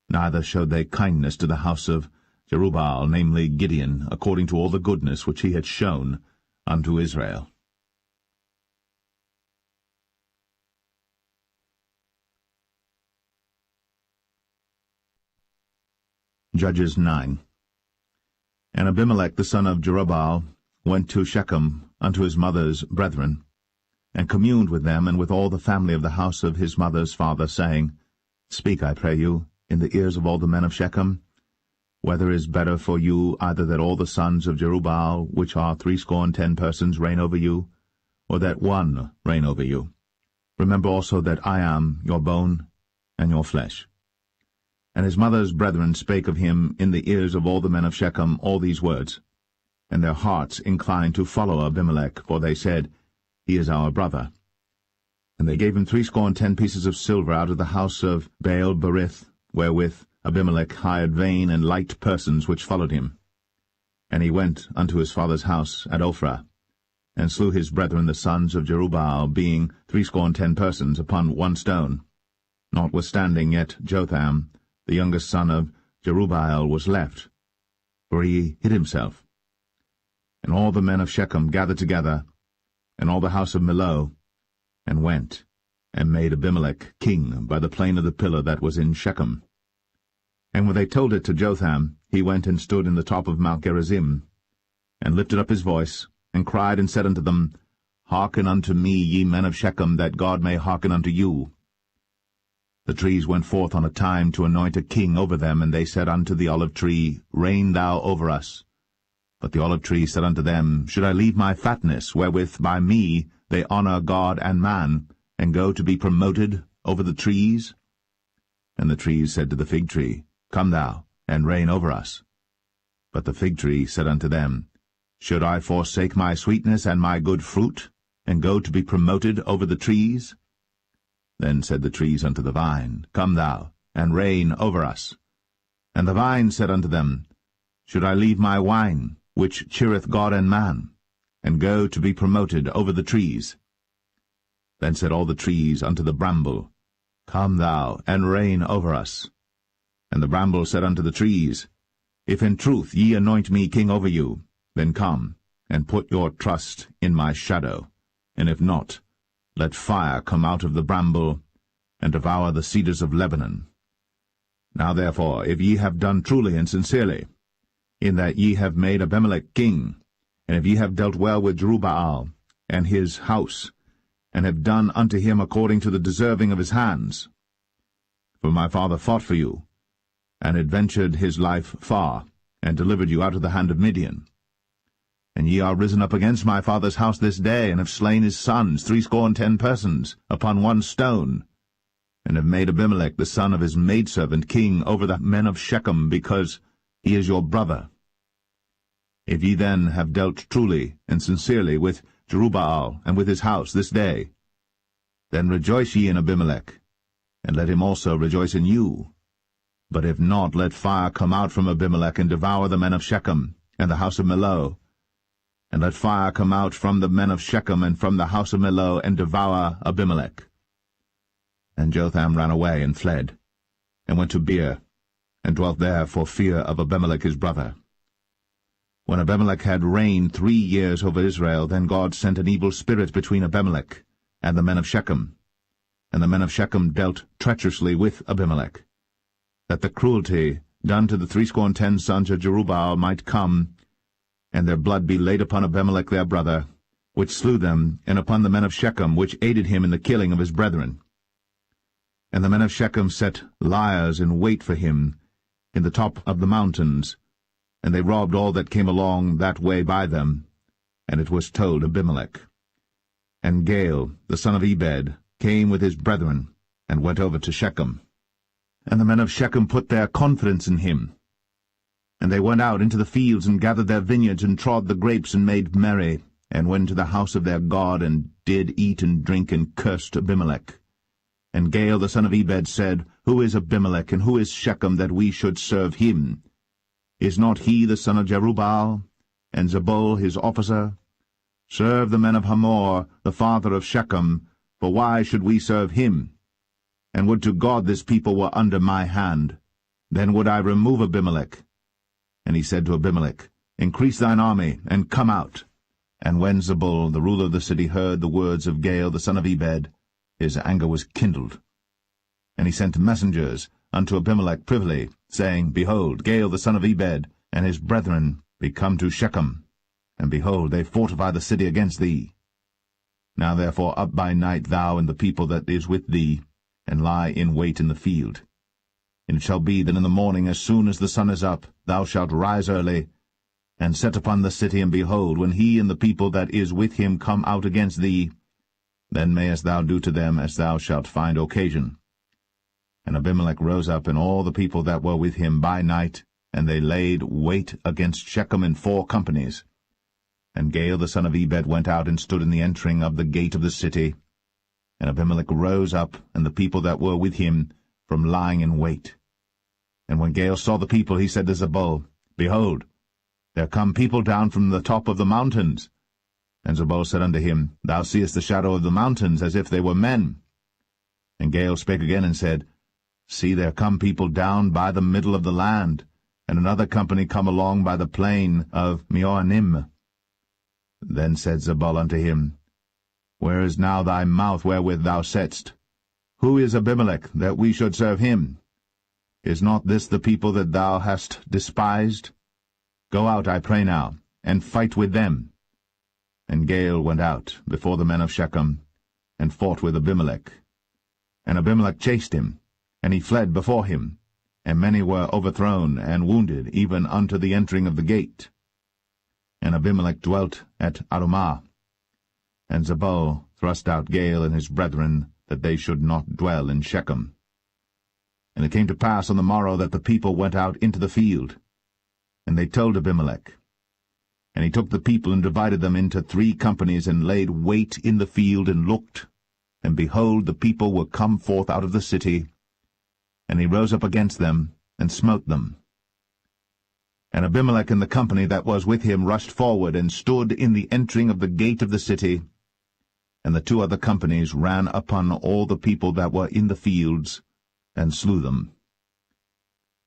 Neither showed they kindness to the house of Jerubbaal, namely Gideon, according to all the goodness which he had shown unto Israel. Judges 9. And Abimelech the son of Jerubbaal went to Shechem unto his mother's brethren, and communed with them and with all the family of the house of his mother's father, saying, Speak, I pray you, in the ears of all the men of Shechem, whether is better for you either that all the sons of Jerubbaal, which are 70 persons, reign over you, or that one reign over you? Remember also that I am your bone and your flesh. And his mother's brethren spake of him in the ears of all the men of Shechem all these words. And their hearts inclined to follow Abimelech, for they said, He is our brother. And they gave him 70 pieces of silver out of the house of Baal-berith, wherewith Abimelech hired vain and light persons which followed him. And he went unto his father's house at Ophrah, and slew his brethren the sons of Jerubbaal, being 70 persons, upon one stone. Notwithstanding yet Jotham, the youngest son of Jerubbaal, was left, for he hid himself. And all the men of Shechem gathered together, and all the house of Millo, and went, and made Abimelech king by the plain of the pillar that was in Shechem. And when they told it to Jotham, he went and stood in the top of Mount Gerizim, and lifted up his voice, and cried and said unto them, Hearken unto me, ye men of Shechem, that God may hearken unto you. The trees went forth on a time to anoint a king over them, and they said unto the olive tree, Reign thou over us. But the olive tree said unto them, Should I leave my fatness, wherewith by me they honour God and man, and go to be promoted over the trees? And the trees said to the fig tree, Come thou, and reign over us. But the fig tree said unto them, Should I forsake my sweetness and my good fruit, and go to be promoted over the trees? Then said the trees unto the vine, Come thou, and reign over us. And the vine said unto them, Should I leave my wine, which cheereth God and man, and go to be promoted over the trees? Then said all the trees unto the bramble, Come thou, and reign over us. And the bramble said unto the trees, If in truth ye anoint me king over you, then come, and put your trust in my shadow, and if not, let fire come out of the bramble, and devour the cedars of Lebanon. Now therefore, if ye have done truly and sincerely, in that ye have made Abimelech king, and if ye have dealt well with Jerubbaal and his house, and have done unto him according to the deserving of his hands, for my father fought for you, and adventured his life far, and delivered you out of the hand of Midian. And ye are risen up against my father's house this day, and have slain his sons, 70 persons, upon one stone, and have made Abimelech the son of his maidservant king over the men of Shechem, because he is your brother. If ye then have dealt truly and sincerely with Jerubbaal and with his house this day, then rejoice ye in Abimelech, and let him also rejoice in you. But if not, let fire come out from Abimelech, and devour the men of Shechem, and the house of Millo. And let fire come out from the men of Shechem, and from the house of Millo, and devour Abimelech. And Jotham ran away, and fled, and went to Beer, and dwelt there for fear of Abimelech his brother. When Abimelech had reigned 3 years over Israel, then God sent an evil spirit between Abimelech and the men of Shechem. And the men of Shechem dealt treacherously with Abimelech, that the cruelty done to the 70 sons of Jerubbaal might come, and their blood be laid upon Abimelech their brother, which slew them, and upon the men of Shechem, which aided him in the killing of his brethren. And the men of Shechem set liers in wait for him in the top of the mountains, and they robbed all that came along that way by them. And it was told Abimelech. And Gaal, the son of Ebed, came with his brethren, and went over to Shechem. And the men of Shechem put their confidence in him. And they went out into the fields, and gathered their vineyards, and trod the grapes, and made merry, and went to the house of their God, and did eat and drink, and cursed Abimelech. And Gaal the son of Ebed said, Who is Abimelech, and who is Shechem, that we should serve him? Is not he the son of Jerubbaal, and Zebul his officer? Serve the men of Hamor, the father of Shechem, for why should we serve him? And would to God this people were under my hand, then would I remove Abimelech. And he said to Abimelech, Increase thine army, and come out. And when Zebul, the ruler of the city, heard the words of Gaal the son of Ebed, his anger was kindled. And he sent messengers unto Abimelech privily, saying, Behold, Gaal the son of Ebed and his brethren be come to Shechem, and behold, they fortify the city against thee. Now therefore up by night thou and the people that is with thee, and lie in wait in the field. And it shall be that in the morning, as soon as the sun is up, thou shalt rise early, and set upon the city, and behold, when he and the people that is with him come out against thee, then mayest thou do to them as thou shalt find occasion. And Abimelech rose up, and all the people that were with him by night, and they laid wait against Shechem in 4 companies. And Gaal the son of Ebed went out and stood in the entering of the gate of the city. And Abimelech rose up, and the people that were with him, from lying in wait. And when Gaal saw the people, he said to Zebul, Behold, there come people down from the top of the mountains. And Zebul said unto him, Thou seest the shadow of the mountains, as if they were men. And Gaal spake again and said, See, there come people down by the middle of the land, and another company come along by the plain of Meonim. Then said Zebul unto him, Where is now thy mouth wherewith thou saidst, Who is Abimelech, that we should serve him? Is not this the people that thou hast despised? Go out, I pray now, and fight with them. And Gaal went out before the men of Shechem, and fought with Abimelech. And Abimelech chased him, and he fled before him, and many were overthrown and wounded, even unto the entering of the gate. And Abimelech dwelt at Arumah. And Zebul thrust out Gaal and his brethren, that they should not dwell in Shechem. And it came to pass on the morrow that the people went out into the field. And they told Abimelech. And he took the people and divided them into 3 companies, and laid wait in the field, and looked. And behold, the people were come forth out of the city. And he rose up against them, and smote them. And Abimelech and the company that was with him rushed forward, and stood in the entering of the gate of the city. And the 2 other companies ran upon all the people that were in the fields, and slew them.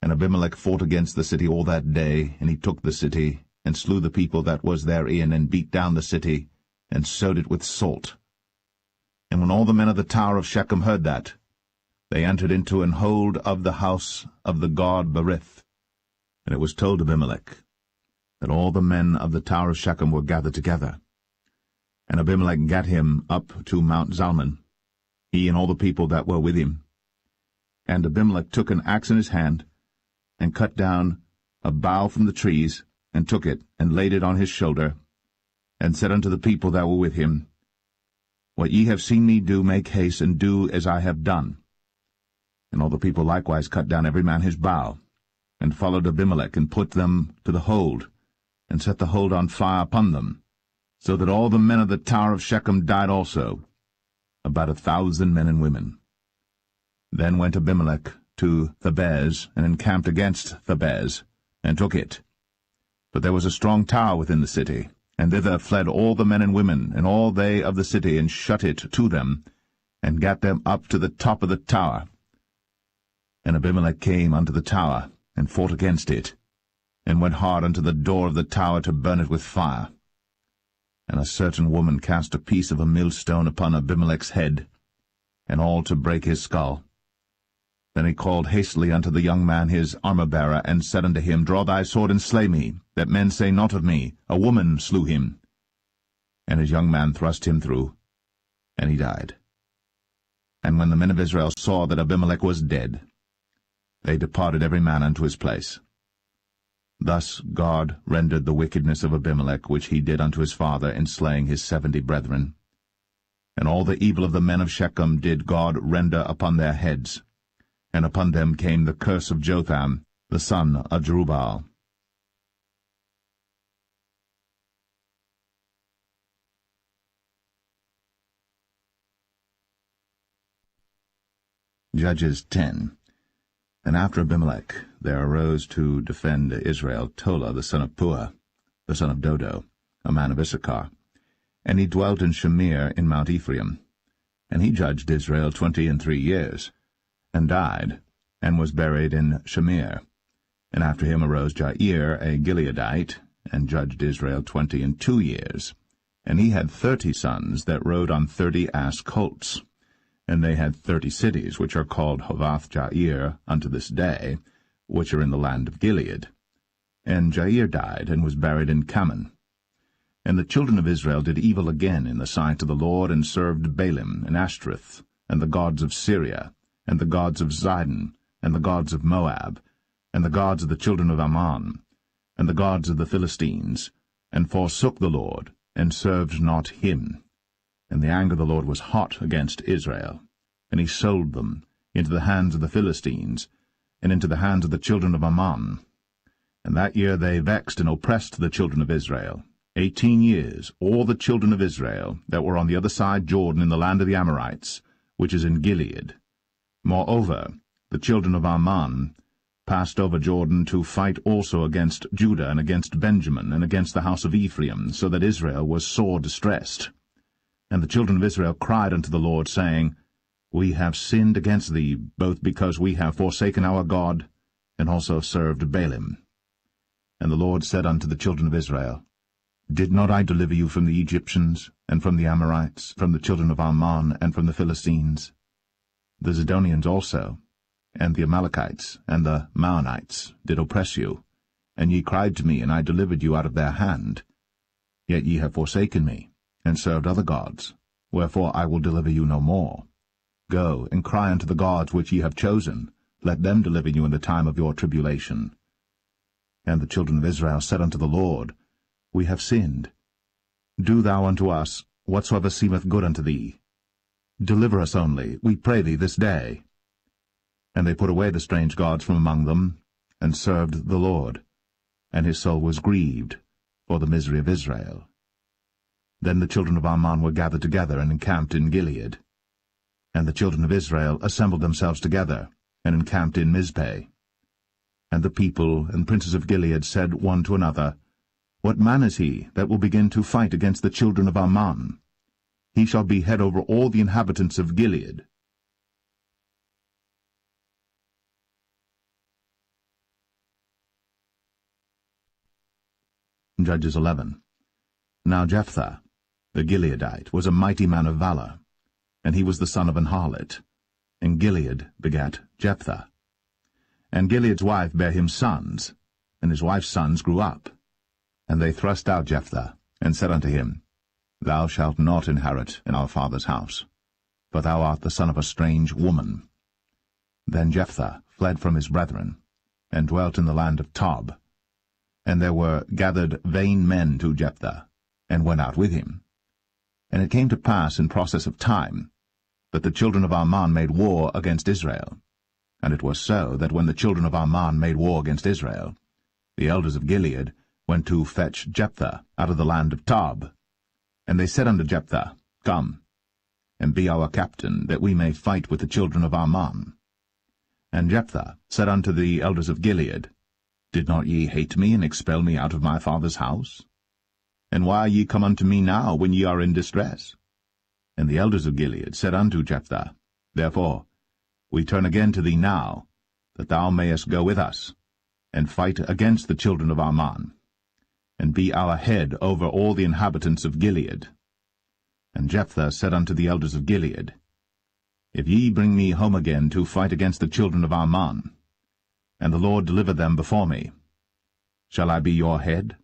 And Abimelech fought against the city all that day, and he took the city, and slew the people that was therein, and beat down the city, and sowed it with salt. And when all the men of the tower of Shechem heard that, they entered into an hold of the house of the god Berith. And it was told Abimelech that all the men of the tower of Shechem were gathered together. And Abimelech gat him up to Mount Zalmon, he and all the people that were with him. And Abimelech took an axe in his hand, and cut down a bough from the trees, and took it, and laid it on his shoulder, and said unto the people that were with him, What ye have seen me do, make haste, and do as I have done. And all the people likewise cut down every man his bough, and followed Abimelech, and put them to the hold, and set the hold on fire upon them, so that all the men of the tower of Shechem died also, about 1,000 men and women. Then went Abimelech to Thebez, and encamped against Thebez, and took it. But there was a strong tower within the city, and thither fled all the men and women, and all they of the city, and shut it to them, and gat them up to the top of the tower. And Abimelech came unto the tower, and fought against it, and went hard unto the door of the tower to burn it with fire. And a certain woman cast a piece of a millstone upon Abimelech's head, and all to break his skull. Then he called hastily unto the young man his armor-bearer, and said unto him, Draw thy sword, and slay me, that men say not of me, A woman slew him. And his young man thrust him through, and he died. And when the men of Israel saw that Abimelech was dead, they departed every man unto his place. Thus God rendered the wickedness of Abimelech, which he did unto his father, in slaying his 70 brethren. And all the evil of the men of Shechem did God render upon their heads, and upon them came the curse of Jotham, the son of Jerubbaal. Judges 10. And after Abimelech there arose to defend Israel Tola the son of Puah, the son of Dodo, a man of Issachar. And he dwelt in Shamir in Mount Ephraim. And he judged Israel 23 years, and died, and was buried in Shamir. And after him arose Jair, a Gileadite, and judged Israel 22 years. And he had 30 sons that rode on 30 ass colts. And they had 30 cities, which are called Hovath-Jair unto this day, which are in the land of Gilead. And Jair died, and was buried in Kaman. And the children of Israel did evil again in the sight of the Lord, and served Baalim, and Ashtoreth, and the gods of Syria, and the gods of Zidon, and the gods of Moab, and the gods of the children of Ammon, and the gods of the Philistines, and forsook the Lord, and served not him. And the anger of the Lord was hot against Israel, and he sold them into the hands of the Philistines, and into the hands of the children of Ammon. And that year they vexed and oppressed the children of Israel. 18 years, all the children of Israel that were on the other side Jordan in the land of the Amorites, which is in Gilead. Moreover, the children of Ammon passed over Jordan to fight also against Judah, and against Benjamin, and against the house of Ephraim, so that Israel was sore distressed. And the children of Israel cried unto the Lord, saying, We have sinned against thee, both because we have forsaken our God, and also served Baalim. And the Lord said unto the children of Israel, Did not I deliver you from the Egyptians, and from the Amorites, from the children of Ammon, and from the Philistines? The Zidonians also, and the Amalekites, and the Maonites did oppress you, and ye cried to me, and I delivered you out of their hand. Yet ye have forsaken me, and served other gods, wherefore I will deliver you no more. Go, and cry unto the gods which ye have chosen, let them deliver you in the time of your tribulation. And the children of Israel said unto the Lord, We have sinned. Do thou unto us whatsoever seemeth good unto thee. Deliver us only, we pray thee, this day. And they put away the strange gods from among them, and served the Lord. And his soul was grieved for the misery of Israel. Then the children of Ammon were gathered together, and encamped in Gilead. And the children of Israel assembled themselves together, and encamped in Mizpeh. And the people and princes of Gilead said one to another, What man is he that will begin to fight against the children of Ammon? He shall be head over all the inhabitants of Gilead. Judges 11. Now Jephthah, the Gileadite, was a mighty man of valor, and he was the son of an harlot. And Gilead begat Jephthah. And Gilead's wife bare him sons, and his wife's sons grew up. And they thrust out Jephthah, and said unto him, Thou shalt not inherit in our father's house, for thou art the son of a strange woman. Then Jephthah fled from his brethren, and dwelt in the land of Tob. And there were gathered vain men to Jephthah, and went out with him. And it came to pass in process of time, that the children of Ammon made war against Israel. And it was so, that when the children of Ammon made war against Israel, the elders of Gilead went to fetch Jephthah out of the land of Tob. And they said unto Jephthah, Come, and be our captain, that we may fight with the children of Ammon. And Jephthah said unto the elders of Gilead, Did not ye hate me, and expel me out of my father's house? And why are ye come unto me now, when ye are in distress? And the elders of Gilead said unto Jephthah, Therefore we turn again to thee now, that thou mayest go with us, and fight against the children of Ammon, and be our head over all the inhabitants of Gilead. And Jephthah said unto the elders of Gilead, If ye bring me home again to fight against the children of Ammon, and the Lord deliver them before me, shall I be your head?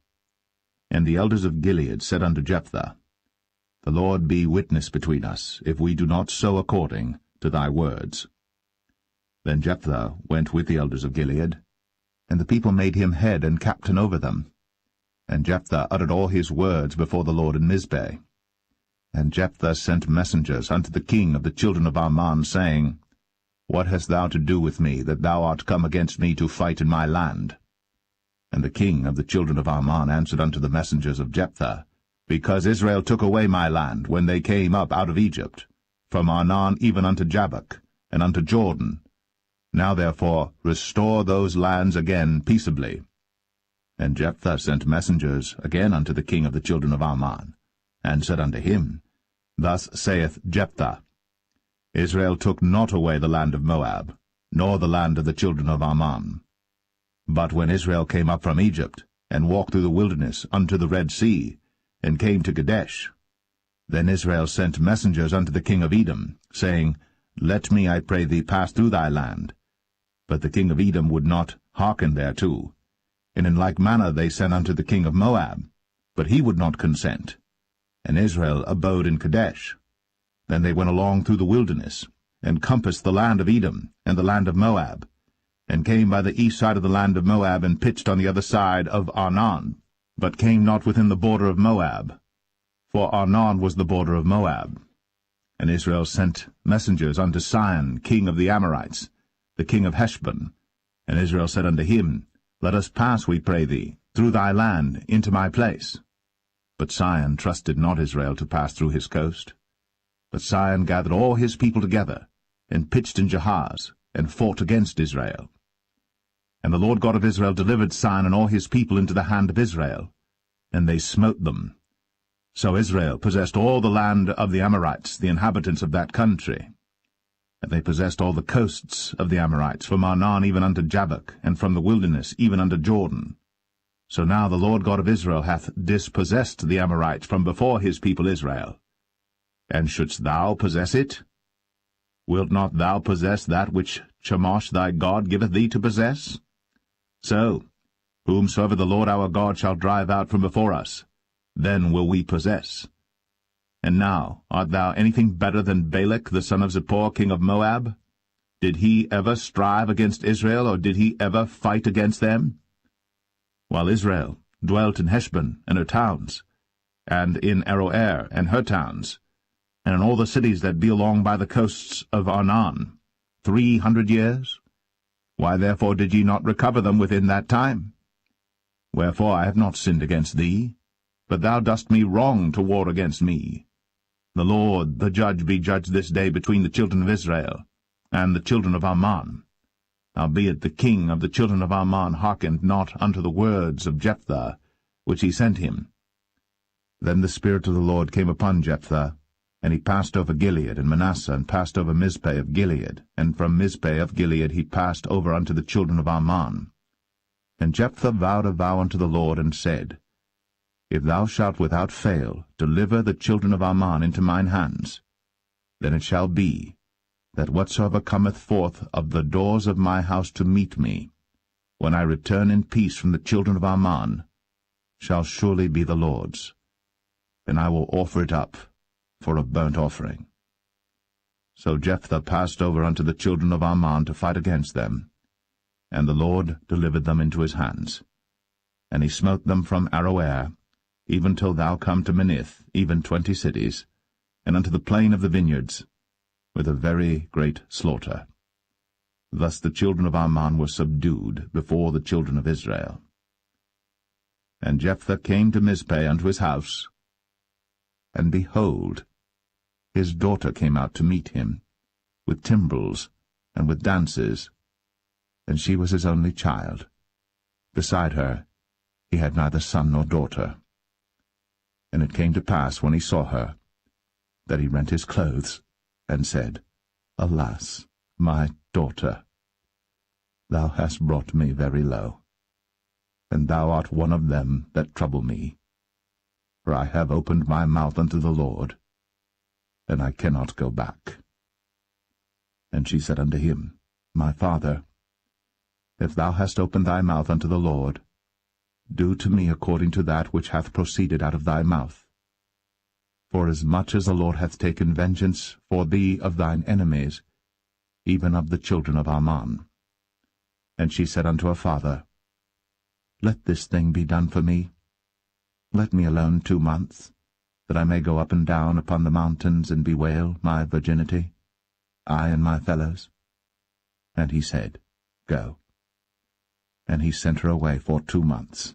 And the elders of Gilead said unto Jephthah, The Lord be witness between us, if we do not so according to thy words. Then Jephthah went with the elders of Gilead, and the people made him head and captain over them. And Jephthah uttered all his words before the Lord in Mizpeh. And Jephthah sent messengers unto the king of the children of Ammon, saying, What hast thou to do with me, that thou art come against me to fight in my land? And the king of the children of Ammon answered unto the messengers of Jephthah, Because Israel took away my land when they came up out of Egypt, from Arnon even unto Jabbok, and unto Jordan. Now therefore restore those lands again peaceably. And Jephthah sent messengers again unto the king of the children of Ammon, and said unto him, Thus saith Jephthah, Israel took not away the land of Moab, nor the land of the children of Ammon. But when Israel came up from Egypt, and walked through the wilderness unto the Red Sea, and came to Kadesh, then Israel sent messengers unto the king of Edom, saying, Let me, I pray thee, pass through thy land. But the king of Edom would not hearken thereto. And in like manner they sent unto the king of Moab, but he would not consent. And Israel abode in Kadesh. Then they went along through the wilderness, and compassed the land of Edom, and the land of Moab, and came by the east side of the land of Moab, and pitched on the other side of Arnon, but came not within the border of Moab, for Arnon was the border of Moab. And Israel sent messengers unto Sihon, king of the Amorites, the king of Heshbon. And Israel said unto him, Let us pass, we pray thee, through thy land into my place. But Sihon trusted not Israel to pass through his coast. But Sihon gathered all his people together, and pitched in Jahaz, and fought against Israel. And the Lord God of Israel delivered Sihon and all his people into the hand of Israel, and they smote them. So Israel possessed all the land of the Amorites, the inhabitants of that country. And they possessed all the coasts of the Amorites, from Arnon even unto Jabbok, and from the wilderness even unto Jordan. So now the Lord God of Israel hath dispossessed the Amorites from before his people Israel. And shouldst thou possess it? Wilt not thou possess that which Chemosh thy God giveth thee to possess? So, whomsoever the Lord our God shall drive out from before us, then will we possess. And now, art thou anything better than Balak the son of Zippor, king of Moab? Did he ever strive against Israel, or did he ever fight against them? While Israel dwelt in Heshbon and her towns, and in Aroer and her towns, and in all the cities that be along by the coasts of Arnon, 300 years? Why therefore did ye not recover them within that time? Wherefore I have not sinned against thee, but thou dost me wrong to war against me. The Lord, the judge, be judged this day between the children of Israel and the children of Ammon. Howbeit the king of the children of Ammon hearkened not unto the words of Jephthah, which he sent him. Then the Spirit of the Lord came upon Jephthah, and he passed over Gilead and Manasseh, and passed over Mizpeh of Gilead, and from Mizpeh of Gilead he passed over unto the children of Ammon. And Jephthah vowed a vow unto the Lord, and said, If thou shalt without fail deliver the children of Ammon into mine hands, then it shall be, that whatsoever cometh forth of the doors of my house to meet me, when I return in peace from the children of Ammon, shall surely be the Lord's, and I will offer it up for a burnt offering. So Jephthah passed over unto the children of Ammon to fight against them, and the Lord delivered them into his hands. And he smote them from Aroer, even till thou come to Minnith, even 20 cities, and unto the plain of the vineyards, with a very great slaughter. Thus the children of Ammon were subdued before the children of Israel. And Jephthah came to Mizpeh unto his house, and behold, his daughter came out to meet him, with timbrels and with dances, and she was his only child. Beside her he had neither son nor daughter. And it came to pass, when he saw her, that he rent his clothes, and said, Alas, my daughter, thou hast brought me very low, and thou art one of them that trouble me. For I have opened my mouth unto the Lord, and I cannot go back. And she said unto him, My father, if thou hast opened thy mouth unto the Lord, do to me according to that which hath proceeded out of thy mouth. For as much as the Lord hath taken vengeance for thee of thine enemies, even of the children of Ammon. And she said unto her father, Let this thing be done for me. Let me alone 2 months, that I may go up and down upon the mountains and bewail my virginity, I and my fellows. And he said, Go. And he sent her away for 2 months.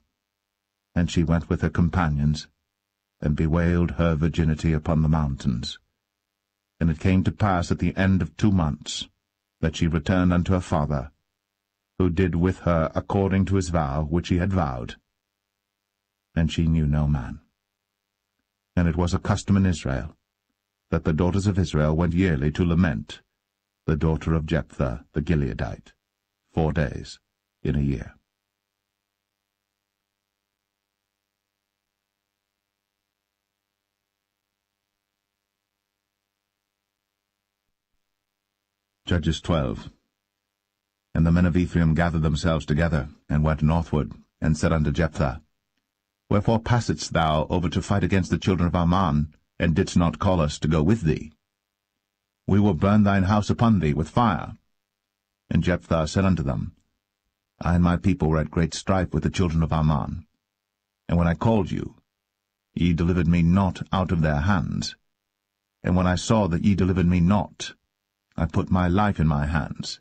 And she went with her companions, and bewailed her virginity upon the mountains. And it came to pass at the end of 2 months, that she returned unto her father, who did with her according to his vow which he had vowed. And she knew no man. And it was a custom in Israel, that the daughters of Israel went yearly to lament the daughter of Jephthah the Gileadite, 4 days in a year. Judges 12. And the men of Ephraim gathered themselves together, and went northward, and said unto Jephthah, Wherefore passedst thou over to fight against the children of Ammon, and didst not call us to go with thee? We will burn thine house upon thee with fire. And Jephthah said unto them, I and my people were at great strife with the children of Ammon. And when I called you, ye delivered me not out of their hands. And when I saw that ye delivered me not, I put my life in my hands,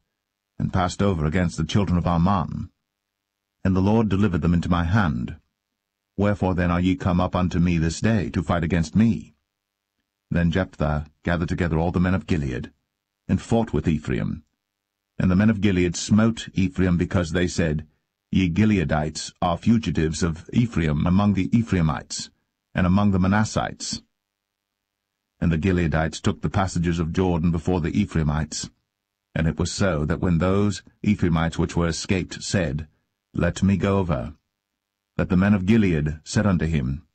and passed over against the children of Ammon. And the Lord delivered them into my hand. Wherefore then are ye come up unto me this day, to fight against me? Then Jephthah gathered together all the men of Gilead, and fought with Ephraim. And the men of Gilead smote Ephraim, because they said, Ye Gileadites are fugitives of Ephraim among the Ephraimites, and among the Manassites. And the Gileadites took the passages of Jordan before the Ephraimites. And it was so, that when those Ephraimites which were escaped said, Let me go over, that the men of Gilead said unto him,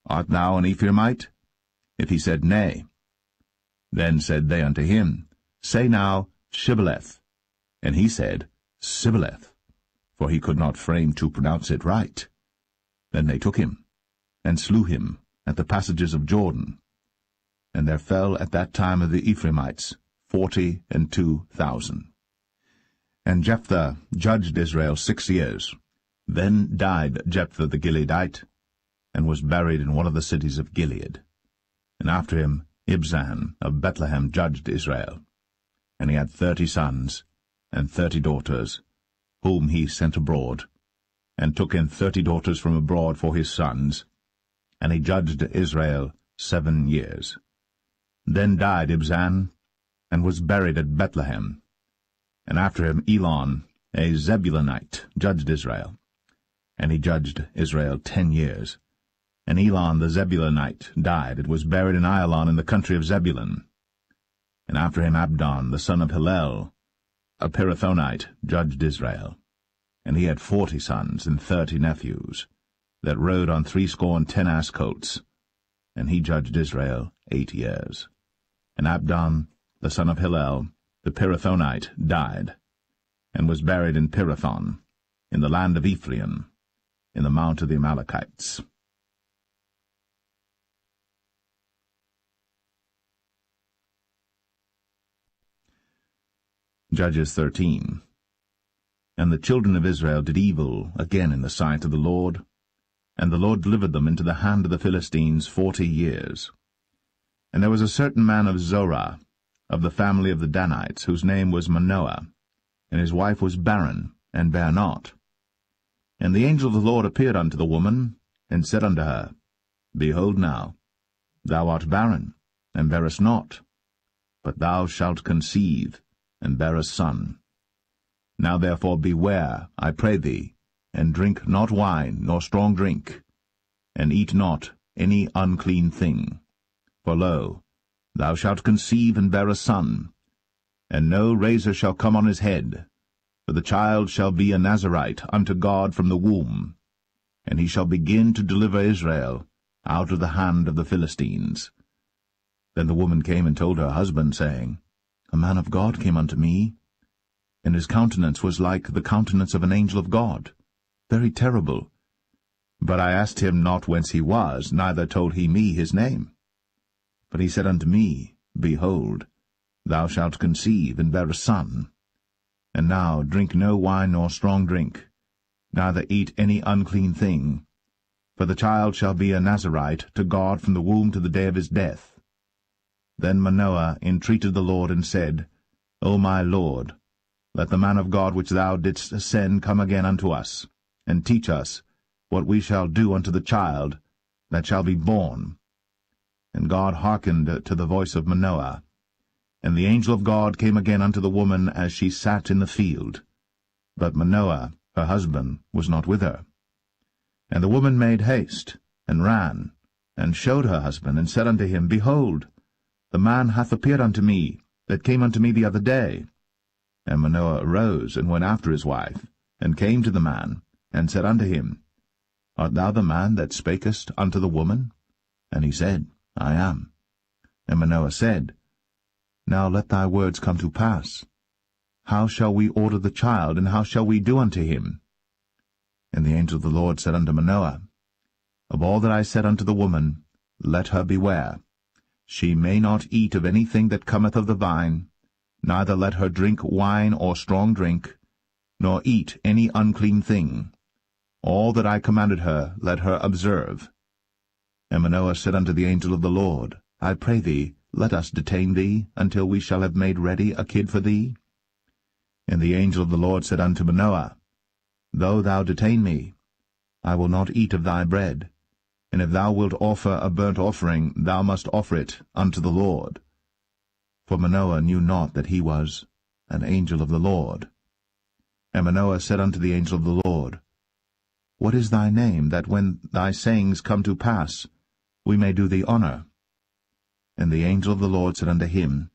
Art thou an Ephraimite? If he said, Nay, then said they unto him, Say now, Shibboleth. And he said, Sibboleth, for he could not frame to pronounce it right. Then they took him, and slew him at the passages of Jordan. And there fell at that time of the Ephraimites 42,000. And Jephthah judged Israel 6 years. Then died Jephthah the Gileadite, and was buried in one of the cities of Gilead. And after him Ibzan of Bethlehem judged Israel. And he had 30 sons, and 30 daughters, whom he sent abroad, and took in 30 daughters from abroad for his sons. And he judged Israel 7 years. Then died Ibzan, and was buried at Bethlehem. And after him Elon, a Zebulunite, judged Israel. And he judged Israel 10 years. And Elon the Zebulunite died, and was buried in Ailon in the country of Zebulun. And after him Abdon the son of Hillel, a Pirathonite, judged Israel. And he had 40 sons and 30 nephews, that rode on 60 ass colts. And he judged Israel 8 years. And Abdon the son of Hillel, the Pirathonite, died, and was buried in Pirathon, in the land of Ephraim, in the mount of the Amalekites. Judges 13. And the children of Israel did evil again in the sight of the Lord, and the Lord delivered them into the hand of the Philistines 40 years. And there was a certain man of Zorah, of the family of the Danites, whose name was Manoah, and his wife was barren, and bare not. And the angel of the Lord appeared unto the woman, and said unto her, Behold now, thou art barren, and bearest not, but thou shalt conceive, and bear a son. Now therefore beware, I pray thee, and drink not wine nor strong drink, and eat not any unclean thing. For lo, thou shalt conceive and bear a son, and no razor shall come on his head, for the child shall be a Nazarite unto God from the womb, and he shall begin to deliver Israel out of the hand of the Philistines. Then the woman came and told her husband, saying, A man of God came unto me, and his countenance was like the countenance of an angel of God, very terrible. But I asked him not whence he was, neither told he me his name. But he said unto me, Behold, thou shalt conceive, and bear a son. And now drink no wine nor strong drink, neither eat any unclean thing, for the child shall be a Nazarite to God from the womb to the day of his death. Then Manoah entreated the Lord, and said, O my Lord, let the man of God which thou didst send come again unto us, and teach us what we shall do unto the child that shall be born. And God hearkened to the voice of Manoah. And the angel of God came again unto the woman as she sat in the field. But Manoah, her husband, was not with her. And the woman made haste, and ran, and showed her husband, and said unto him, Behold, the man hath appeared unto me, that came unto me the other day. And Manoah arose, and went after his wife, and came to the man, and said unto him, Art thou the man that spakest unto the woman? And he said, I am. And Manoah said, Now let thy words come to pass. How shall we order the child, and how shall we do unto him? And the angel of the Lord said unto Manoah, Of all that I said unto the woman, let her beware. She may not eat of anything that cometh of the vine, neither let her drink wine or strong drink, nor eat any unclean thing. All that I commanded her let her observe. And Manoah said unto the angel of the Lord, I pray thee, let us detain thee, until we shall have made ready a kid for thee. And the angel of the Lord said unto Manoah, Though thou detain me, I will not eat of thy bread, and if thou wilt offer a burnt offering, thou must offer it unto the Lord. For Manoah knew not that he was an angel of the Lord. And Manoah said unto the angel of the Lord, What is thy name, that when thy sayings come to pass, we may do thee honor? And the angel of the Lord said unto him,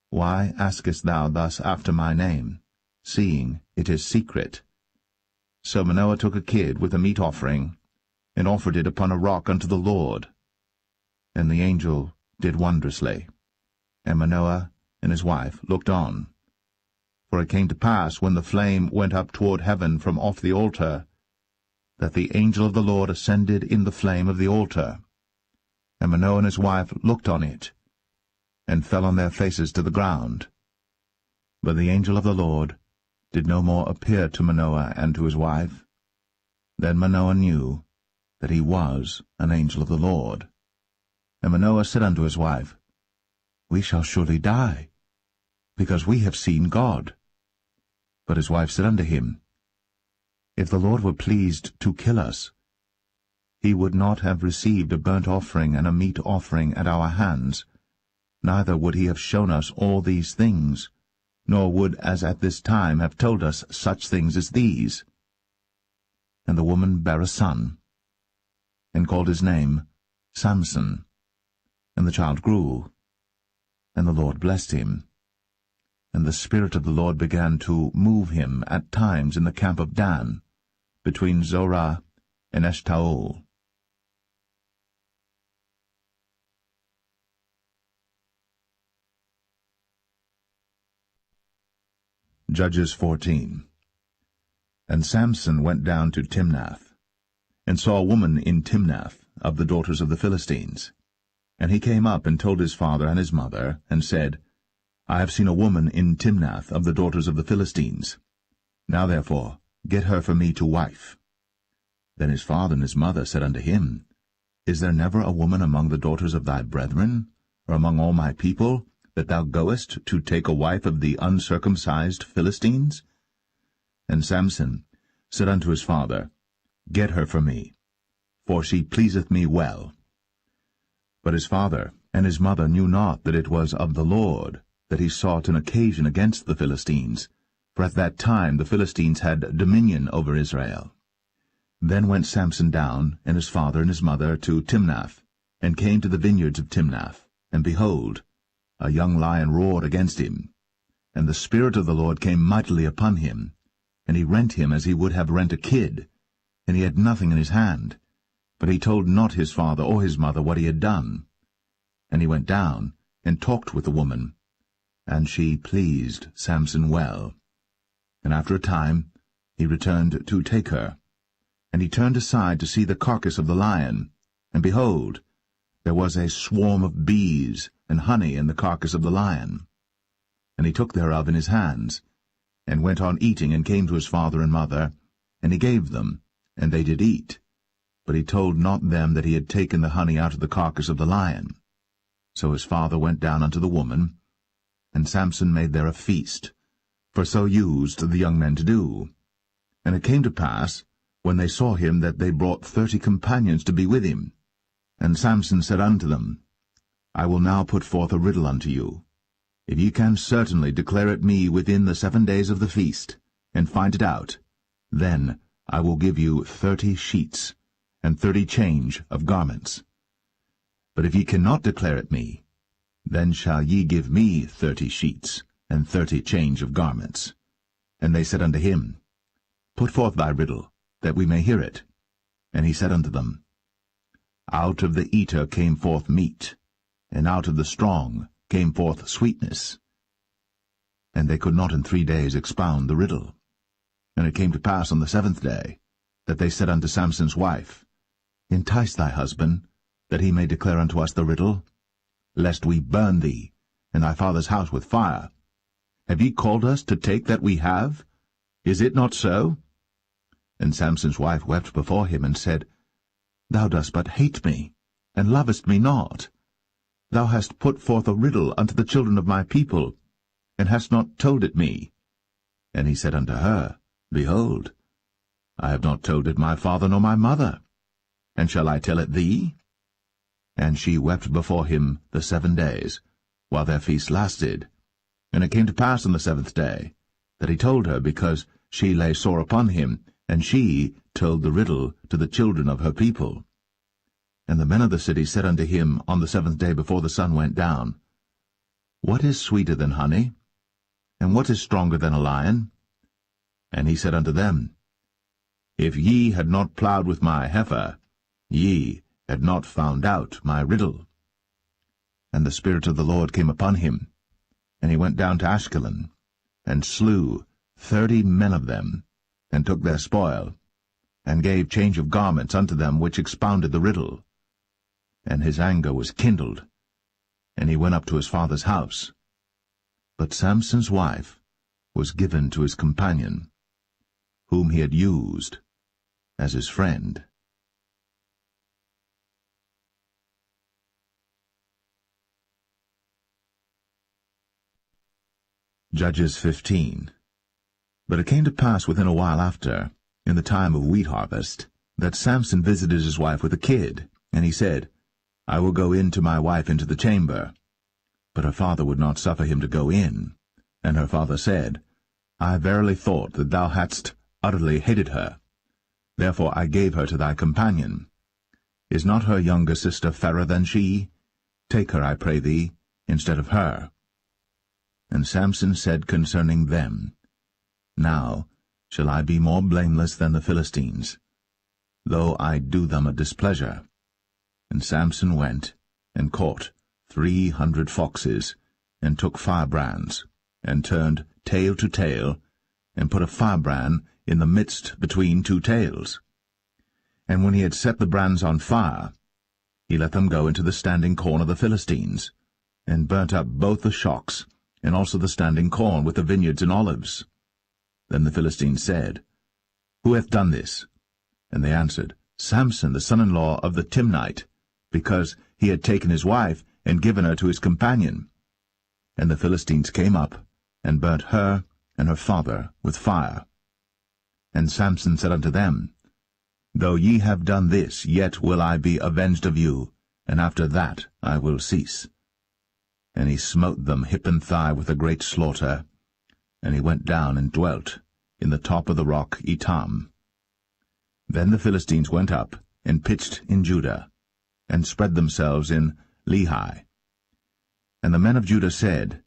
Why askest thou thus after my name, seeing it is secret? So Manoah took a kid with a meat offering, and offered it upon a rock unto the Lord. And the angel did wondrously. And Manoah and his wife looked on. For it came to pass, when the flame went up toward heaven from off the altar, that the angel of the Lord ascended in the flame of the altar. And Manoah and his wife looked on it, and fell on their faces to the ground. But the angel of the Lord did no more appear to Manoah and to his wife. Then Manoah knew that he was an angel of the Lord. And Manoah said unto his wife, We shall surely die, because we have seen God. But his wife said unto him, If the Lord were pleased to kill us, he would not have received a burnt offering and a meat offering at our hands, neither would he have shown us all these things, nor would as at this time have told us such things as these. And the woman bare a son, and called his name Samson. And the child grew, and the Lord blessed him. And the Spirit of the Lord began to move him at times in the camp of Dan, between Zorah and Eshtaol. Judges 14. And Samson went down to Timnath, and saw a woman in Timnath of the daughters of the Philistines. And he came up and told his father and his mother, and said, I have seen a woman in Timnath of the daughters of the Philistines. Now therefore get her for me to wife. Then his father and his mother said unto him, Is there never a woman among the daughters of thy brethren, or among all my people, that thou goest to take a wife of the uncircumcised Philistines? And Samson said unto his father, Get her for me, for she pleaseth me well. But his father and his mother knew not that it was of the Lord that he sought an occasion against the Philistines, for at that time the Philistines had dominion over Israel. Then went Samson down, and his father and his mother, to Timnath, and came to the vineyards of Timnath. And behold, a young lion roared against him. And the Spirit of the Lord came mightily upon him, and he rent him as he would have rent a kid, and he had nothing in his hand. But he told not his father or his mother what he had done. And he went down, and talked with the woman, and she pleased Samson well. And after a time he returned to take her. And he turned aside to see the carcass of the lion, and behold, there was a swarm of bees and honey in the carcass of the lion. And he took thereof in his hands, and went on eating, and came to his father and mother, and he gave them, and they did eat. But he told not them that he had taken the honey out of the carcass of the lion. So his father went down unto the woman, and Samson made there a feast, for so used the young men to do. And it came to pass, when they saw him, that they brought 30 companions to be with him. And Samson said unto them, I will now put forth a riddle unto you. If ye can certainly declare it me within the 7 days of the feast, and find it out, then I will give you 30 sheets, and 30 change of garments. But if ye cannot declare it me, then shall ye give me 30 sheets, and 30 change of garments. And they said unto him, Put forth thy riddle, that we may hear it. And he said unto them, Out of the eater came forth meat, and out of the strong came forth sweetness. And they could not in 3 days expound the riddle. And it came to pass on the 7th day, that they said unto Samson's wife, Entice thy husband, that he may declare unto us the riddle, lest we burn thee, and thy father's house with fire. Have ye called us to take that we have? Is it not so? And Samson's wife wept before him, and said, Thou dost but hate me, and lovest me not. Thou hast put forth a riddle unto the children of my people, and hast not told it me. And he said unto her, Behold, I have not told it my father nor my mother, and shall I tell it thee? And she wept before him the 7 days, while their feast lasted. And it came to pass on the 7th day, that he told her, because she lay sore upon him, and she told the riddle to the children of her people. And the men of the city said unto him on the 7th day before the sun went down, What is sweeter than honey? And what is stronger than a lion? And he said unto them, If ye had not plowed with my heifer, ye had not found out my riddle. And the Spirit of the Lord came upon him, And he went down to Ashkelon, and slew 30 men of them, and took their spoil, and gave change of garments unto them which expounded the riddle. And his anger was kindled, and he went up to his father's house. But Samson's wife was given to his companion, whom he had used as his friend. Judges 15. But it came to pass within a while after, in the time of wheat harvest, that Samson visited his wife with a kid, and he said, I will go in to my wife into the chamber. But her father would not suffer him to go in. And her father said, I verily thought that thou hadst utterly hated her. Therefore I gave her to thy companion. Is not her younger sister fairer than she? Take her, I pray thee, instead of her. And Samson said concerning them, Now shall I be more blameless than the Philistines, though I do them a displeasure. And Samson went, and caught 300 foxes, and took firebrands, and turned tail to tail, and put a firebrand in the midst between two tails. And when he had set the brands on fire, he let them go into the standing corn of the Philistines, and burnt up both the shocks, and also the standing corn with the vineyards and olives. Then the Philistines said, Who hath done this? And they answered, Samson, the son-in-law of the Timnite, because he had taken his wife, and given her to his companion. And the Philistines came up, and burnt her and her father with fire. And Samson said unto them, Though ye have done this, yet will I be avenged of you, and after that I will cease. And he smote them hip and thigh with a great slaughter, and he went down and dwelt in the top of the rock Etam. Then the Philistines went up, and pitched in Judah, and spread themselves in Lehi. And the men of Judah said,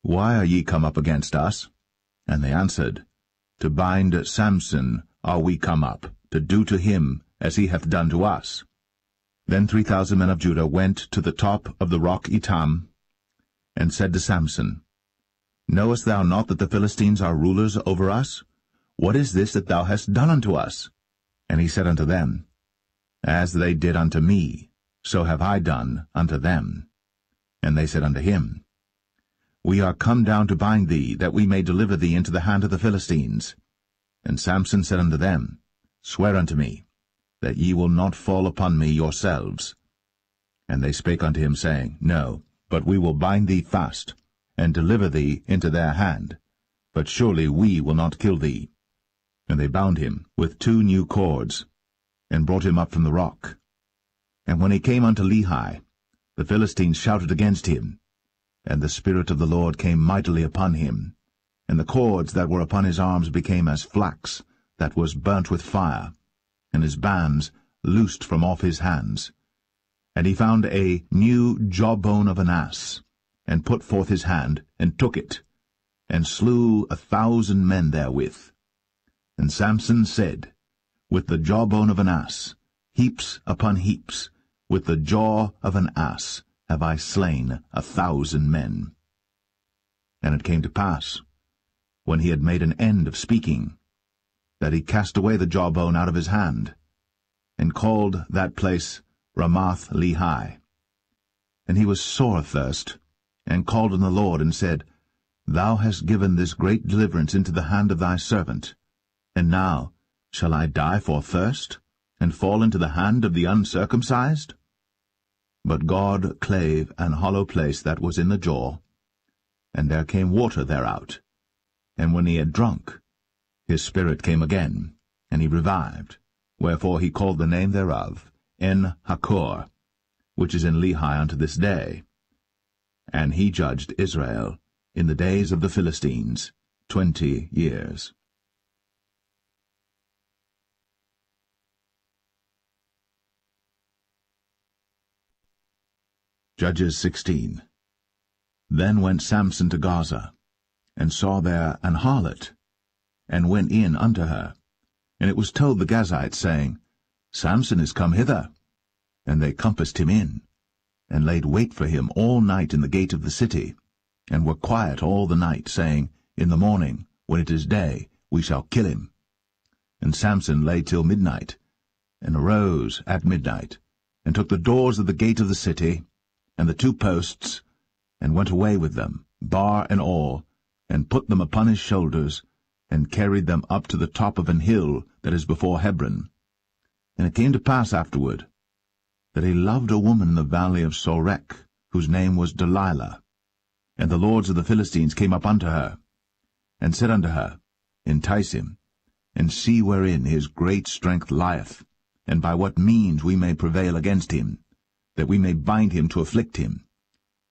Why are ye come up against us? And they answered, To bind Samson are we come up, to do to him as he hath done to us. Then 3,000 men of Judah went to the top of the rock Etam, and said to Samson, Knowest thou not that the Philistines are rulers over us? What is this that thou hast done unto us? And he said unto them, As they did unto me, so have I done unto them. And they said unto him, We are come down to bind thee, that we may deliver thee into the hand of the Philistines. And Samson said unto them, Swear unto me, that ye will not fall upon me yourselves. And they spake unto him, saying, No, but we will bind thee fast, and deliver thee into their hand. But surely we will not kill thee. And they bound him with 2 new cords, and brought him up from the rock. And when he came unto Lehi, the Philistines shouted against him, and the Spirit of the Lord came mightily upon him, and the cords that were upon his arms became as flax that was burnt with fire, and his bands loosed from off his hands. And he found a new jawbone of an ass, and put forth his hand, and took it, and slew 1,000 men therewith. And Samson said, With the jawbone of an ass, heaps upon heaps, with the jaw of an ass have I slain 1,000 men. And it came to pass, when he had made an end of speaking, that he cast away the jawbone out of his hand, and called that place Ramath Lehi. And he was sore athirst, and called on the Lord, and said, Thou hast given this great deliverance into the hand of thy servant, and now shall I die for thirst, and fall into the hand of the uncircumcised? But God clave an hollow place that was in the jaw, and there came water thereout. And when he had drunk, his spirit came again, and he revived. Wherefore he called the name thereof En-Hakkore, which is in Lehi unto this day. And he judged Israel in the days of the Philistines 20 years. Judges 16. Then went Samson to Gaza, and saw there an harlot, and went in unto her. And it was told the Gazites, saying, Samson is come hither. And they compassed him in, and laid wait for him all night in the gate of the city. and were quiet all the night, saying, In the morning, when it is day, we shall kill him. And Samson lay till midnight, and arose at midnight, and took the doors of the gate of the city, and the 2 posts, and went away with them, bar and all, and put them upon his shoulders, and carried them up to the top of an hill that is before Hebron. And it came to pass afterward, that he loved a woman in the valley of Sorek, whose name was Delilah. And the lords of the Philistines came up unto her, and said unto her, Entice him, and see wherein his great strength lieth, and by what means we may prevail against him, that we may bind him to afflict him.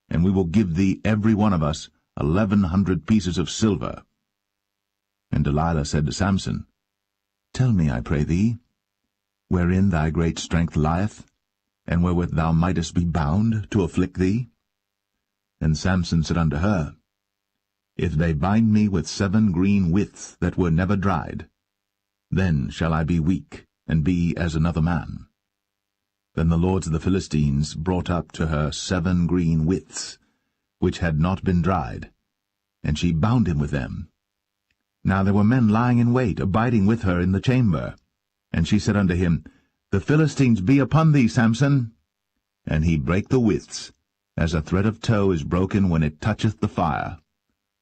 And we will give thee every one of us 1,100 pieces of silver. And Delilah said to Samson, Tell me, I pray thee, wherein thy great strength lieth, and wherewith thou mightest be bound to afflict thee? And Samson said unto her, If they bind me with 7 green withs that were never dried, then shall I be weak, and be as another man. Then the lords of the Philistines brought up to her 7 green withs, which had not been dried, and she bound him with them. Now there were men lying in wait, abiding with her in the chamber. And she said unto him, The Philistines be upon thee, Samson. And he brake the withs, as a thread of tow is broken when it toucheth the fire.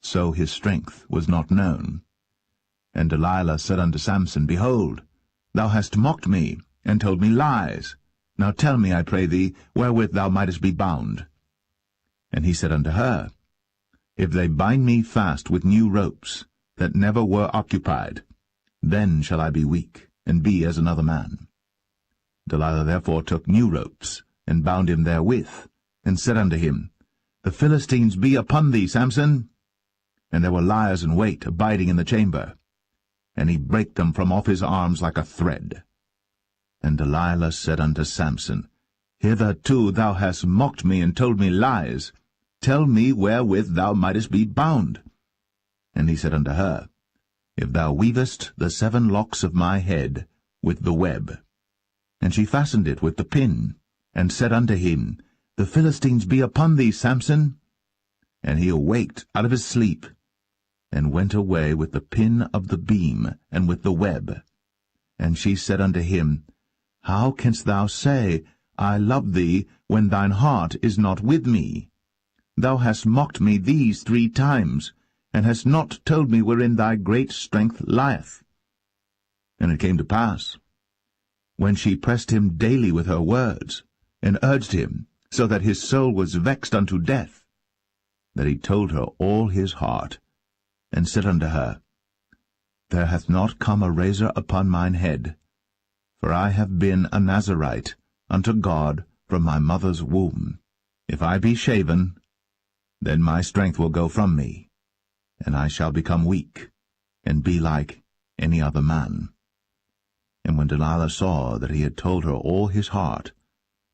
So his strength was not known. And Delilah said unto Samson, Behold, thou hast mocked me, and told me lies. Now tell me, I pray thee, wherewith thou mightest be bound. And he said unto her, If they bind me fast with new ropes, that never were occupied, then shall I be weak, and be as another man. Delilah therefore took new ropes, and bound him therewith, and said unto him, The Philistines be upon thee, Samson. And there were liers in wait, abiding in the chamber. And he brake them from off his arms like a thread. And Delilah said unto Samson, Hitherto thou hast mocked me, and told me lies. Tell me wherewith thou mightest be bound. And he said unto her, If thou weavest the 7 locks of my head with the web. And she fastened it with the pin, and said unto him, The Philistines be upon thee, Samson. And he awaked out of his sleep, and went away with the pin of the beam, and with the web. And she said unto him, How canst thou say, I love thee, when thine heart is not with me? Thou hast mocked me these 3 times, and hast not told me wherein thy great strength lieth. And it came to pass, when she pressed him daily with her words, and urged him, so that his soul was vexed unto death, that he told her all his heart, and said unto her, There hath not come a razor upon mine head, for I have been a Nazarite unto God from my mother's womb. If I be shaven, then my strength will go from me, and I shall become weak, and be like any other man. And when Delilah saw that he had told her all his heart,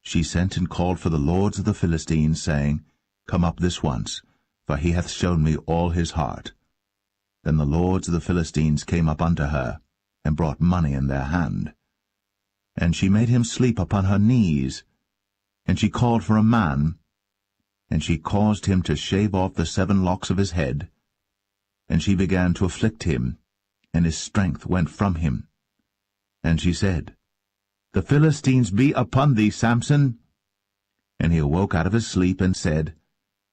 she sent and called for the lords of the Philistines, saying, Come up this once, for he hath shown me all his heart. Then the lords of the Philistines came up unto her, and brought money in their hand. And she made him sleep upon her knees, and she called for a man, and she caused him to shave off the 7 locks of his head, and she began to afflict him, and his strength went from him. And she said, The Philistines be upon thee, Samson. And he awoke out of his sleep, and said,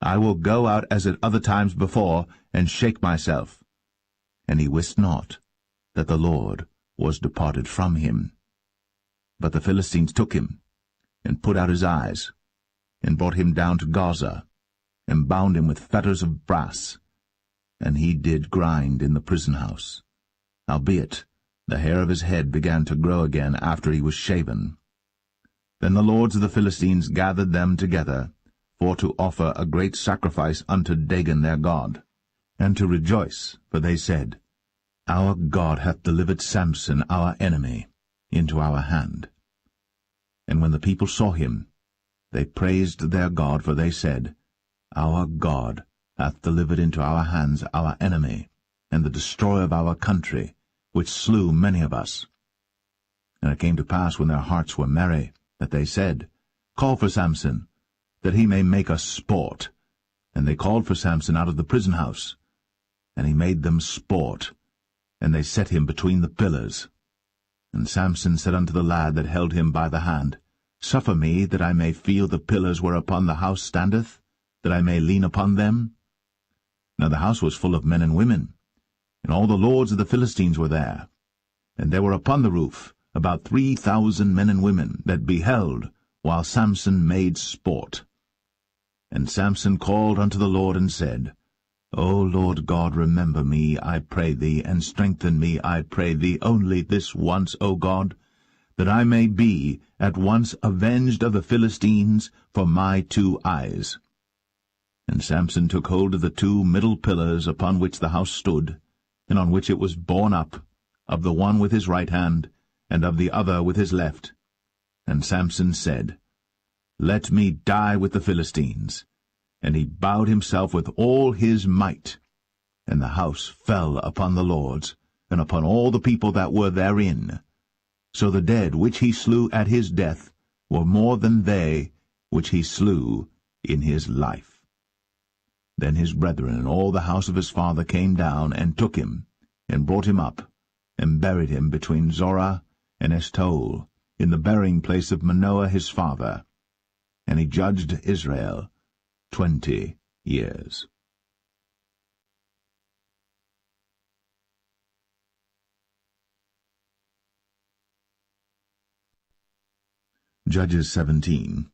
I will go out as at other times before, and shake myself. And he wist not that the Lord was departed from him. But the Philistines took him, and put out his eyes, and brought him down to Gaza, and bound him with fetters of brass, and he did grind in the prison house. Howbeit the hair of his head began to grow again after he was shaven. Then the lords of the Philistines gathered them together, for to offer a great sacrifice unto Dagon their god, and to rejoice, for they said, Our God hath delivered Samson our enemy into our hand. And when the people saw him, they praised their God, for they said, Our God hath delivered into our hands our enemy, and the destroyer of our country, which slew many of us. And it came to pass, when their hearts were merry, that they said, Call for Samson, that he may make us sport. And they called for Samson out of the prison house, and he made them sport, and they set him between the pillars. And Samson said unto the lad that held him by the hand, Suffer me, that I may feel the pillars whereupon the house standeth, that I may lean upon them. Now the house was full of men and women, and all the lords of the Philistines were there. And there were upon the roof about 3,000 men and women that beheld, while Samson made sport. And Samson called unto the Lord, and said, O Lord God, remember me, I pray thee, and strengthen me, I pray thee, only this once, O God, that I may be at once avenged of the Philistines for my 2 eyes. And Samson took hold of the 2 middle pillars upon which the house stood, and on which it was borne up, of the one with his right hand, and of the other with his left. And Samson said, Let me die with the Philistines. And he bowed himself with all his might. And the house fell upon the lords, and upon all the people that were therein. So the dead which he slew at his death were more than they which he slew in his life. Then his brethren and all the house of his father came down, and took him, and brought him up, and buried him between Zorah and Eshtaol, in the burying place of Manoah his father. And he judged Israel 20 years. Judges 17.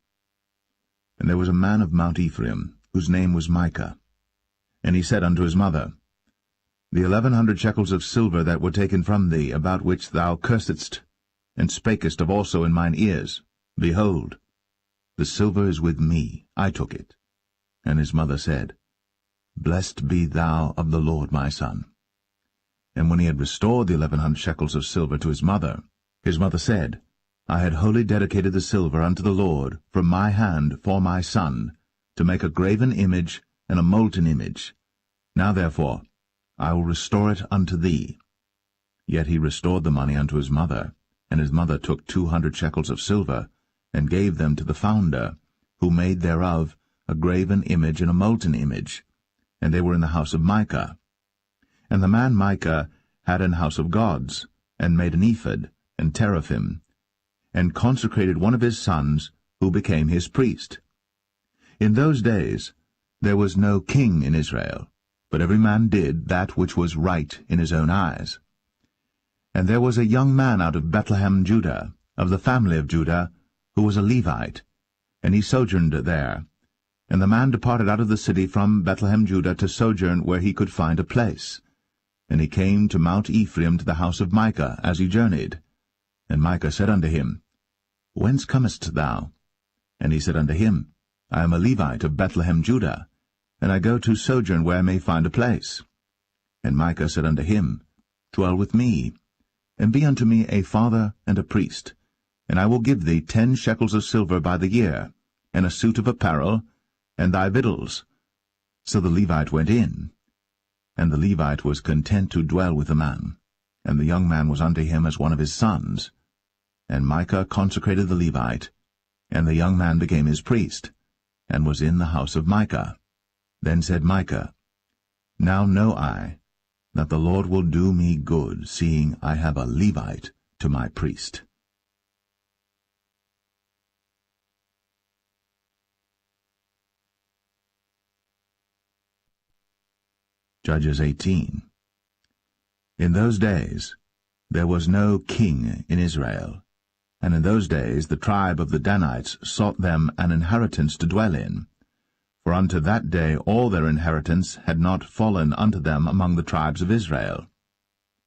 And there was a man of Mount Ephraim, whose name was Micah. And he said unto his mother, The 1,100 shekels of silver that were taken from thee, about which thou cursedst, and spakest of also in mine ears, behold, the silver is with me, I took it. And his mother said, Blessed be thou of the Lord, my son. And when he had restored the 1,100 shekels of silver to his mother said, I had wholly dedicated the silver unto the Lord from my hand for my son, to make a graven image and a molten image. Now therefore I will restore it unto thee. Yet he restored the money unto his mother, and his mother took 200 shekels of silver, and gave them to the founder, who made thereof a graven image and a molten image, and they were in the house of Micah. And the man Micah had an house of gods, and made an ephod, and teraphim, and consecrated one of his sons, who became his priest. In those days there was no king in Israel, but every man did that which was right in his own eyes. And there was a young man out of Bethlehem, Judah, of the family of Judah, who was a Levite, and he sojourned there. And the man departed out of the city from Bethlehem, Judah, to sojourn where he could find a place. And he came to Mount Ephraim, to the house of Micah, as he journeyed. And Micah said unto him, Whence comest thou? And he said unto him, I am a Levite of Bethlehem, Judah, and I go to sojourn where I may find a place. And Micah said unto him, Dwell with me, and be unto me a father and a priest, and I will give thee 10 shekels of silver by the year, and a suit of apparel, and thy victuals. So the Levite went in, and the Levite was content to dwell with the man, and the young man was unto him as one of his sons. And Micah consecrated the Levite, and the young man became his priest, and was in the house of Micah. Then said Micah, Now know I that the Lord will do me good, seeing I have a Levite to my priest. Judges 18. In those days there was no king in Israel, and in those days the tribe of the Danites sought them an inheritance to dwell in. For unto that day all their inheritance had not fallen unto them among the tribes of Israel.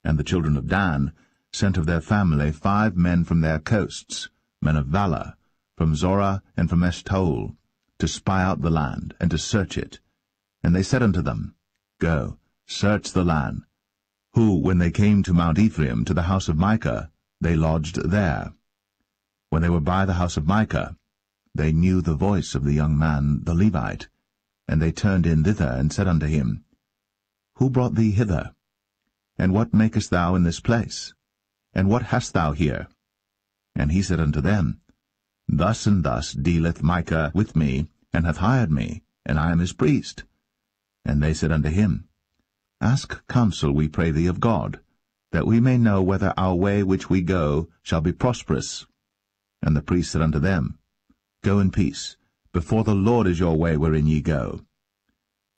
And the children of Dan sent of their family 5 men from their coasts, men of valor, from Zorah and from Eshtaol, to spy out the land, and to search it. And they said unto them, Go, search the land. Who, when they came to Mount Ephraim, to the house of Micah, they lodged there. When they were by the house of Micah, they knew the voice of the young man the Levite, and they turned in thither, and said unto him, Who brought thee hither? And what makest thou in this place? And what hast thou here? And he said unto them, Thus and thus dealeth Micah with me, and hath hired me, and I am his priest. And they said unto him, Ask counsel, we pray thee, of God, that we may know whether our way which we go shall be prosperous. And the priest said unto them, Go in peace. Before the Lord is your way wherein ye go.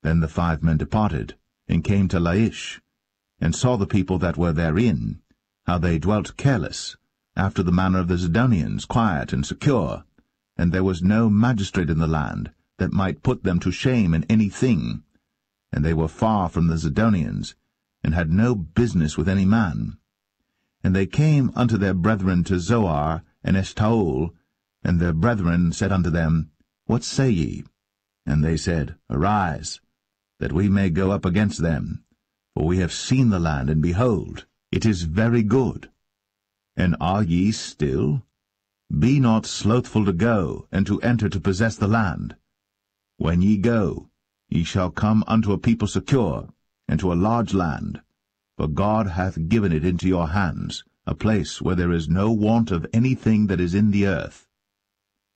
Then the 5 men departed, and came to Laish, and saw the people that were therein, how they dwelt careless, after the manner of the Zidonians, quiet and secure, and there was no magistrate in the land that might put them to shame in any thing, and they were far from the Zidonians, and had no business with any man. And they came unto their brethren to Zoar and Eshtaol, and their brethren said unto them, What say ye? And they said, Arise, that we may go up against them, for we have seen the land, and behold, it is very good. And are ye still? Be not slothful to go, and to enter to possess the land. When ye go, ye shall come unto a people secure, and to a large land, for God hath given it into your hands, a place where there is no want of anything that is in the earth.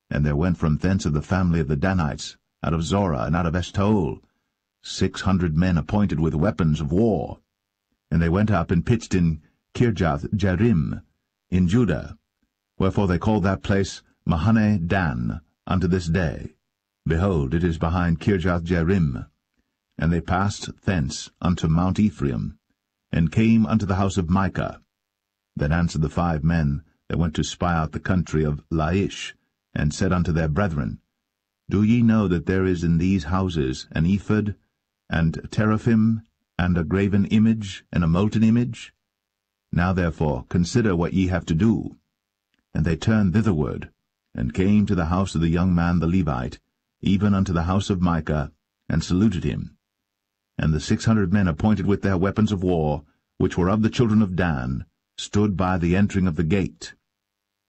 And there went from thence of the family of the Danites, out of Zorah and out of Eshtaol, 600 men appointed with weapons of war. And they went up and pitched in Kirjath-jearim, in Judah, wherefore they call that place Mahane Dan unto this day. Behold, it is behind Kirjath-jearim. And they passed thence unto Mount Ephraim, and came unto the house of Micah. Then answered the 5 men that went to spy out the country of Laish, and said unto their brethren, Do ye know that there is in these houses an ephod, and teraphim, and a graven image, and a molten image? Now therefore consider what ye have to do. And they turned thitherward, and came to the house of the young man the Levite, even unto the house of Micah, and saluted him. And the 600 men appointed with their weapons of war, which were of the children of Dan, stood by the entering of the gate.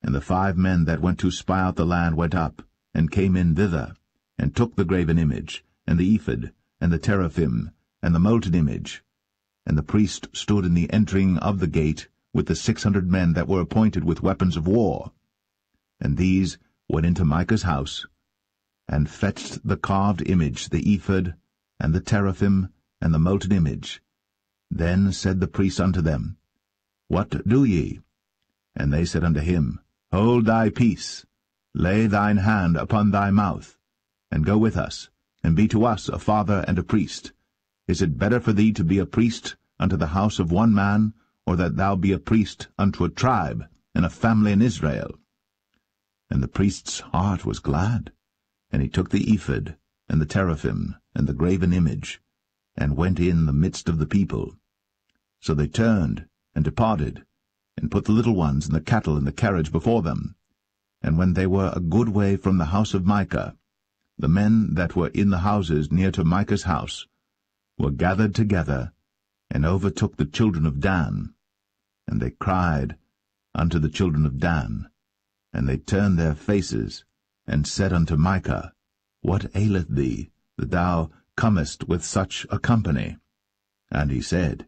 And the 5 men that went to spy out the land went up, and came in thither, and took the graven image, and the ephod, and the teraphim, and the molten image. And the priest stood in the entering of the gate with the 600 men that were appointed with weapons of war. And these went into Micah's house, and fetched the carved image, the ephod, and the teraphim, and the molten image. Then said the priest unto them, What do ye? And they said unto him, Hold thy peace, lay thine hand upon thy mouth, and go with us, and be to us a father and a priest. Is it better for thee to be a priest unto the house of one man, or that thou be a priest unto a tribe and a family in Israel? And the priest's heart was glad, and he took the ephod, and the teraphim, and the graven image, and went in the midst of the people. So they turned, and departed, and put the little ones and the cattle in the carriage before them. And when they were a good way from the house of Micah, the men that were in the houses near to Micah's house were gathered together, and overtook the children of Dan. And they cried unto the children of Dan, and they turned their faces, and said unto Micah, What aileth thee, that thou comest with such a company? And he said,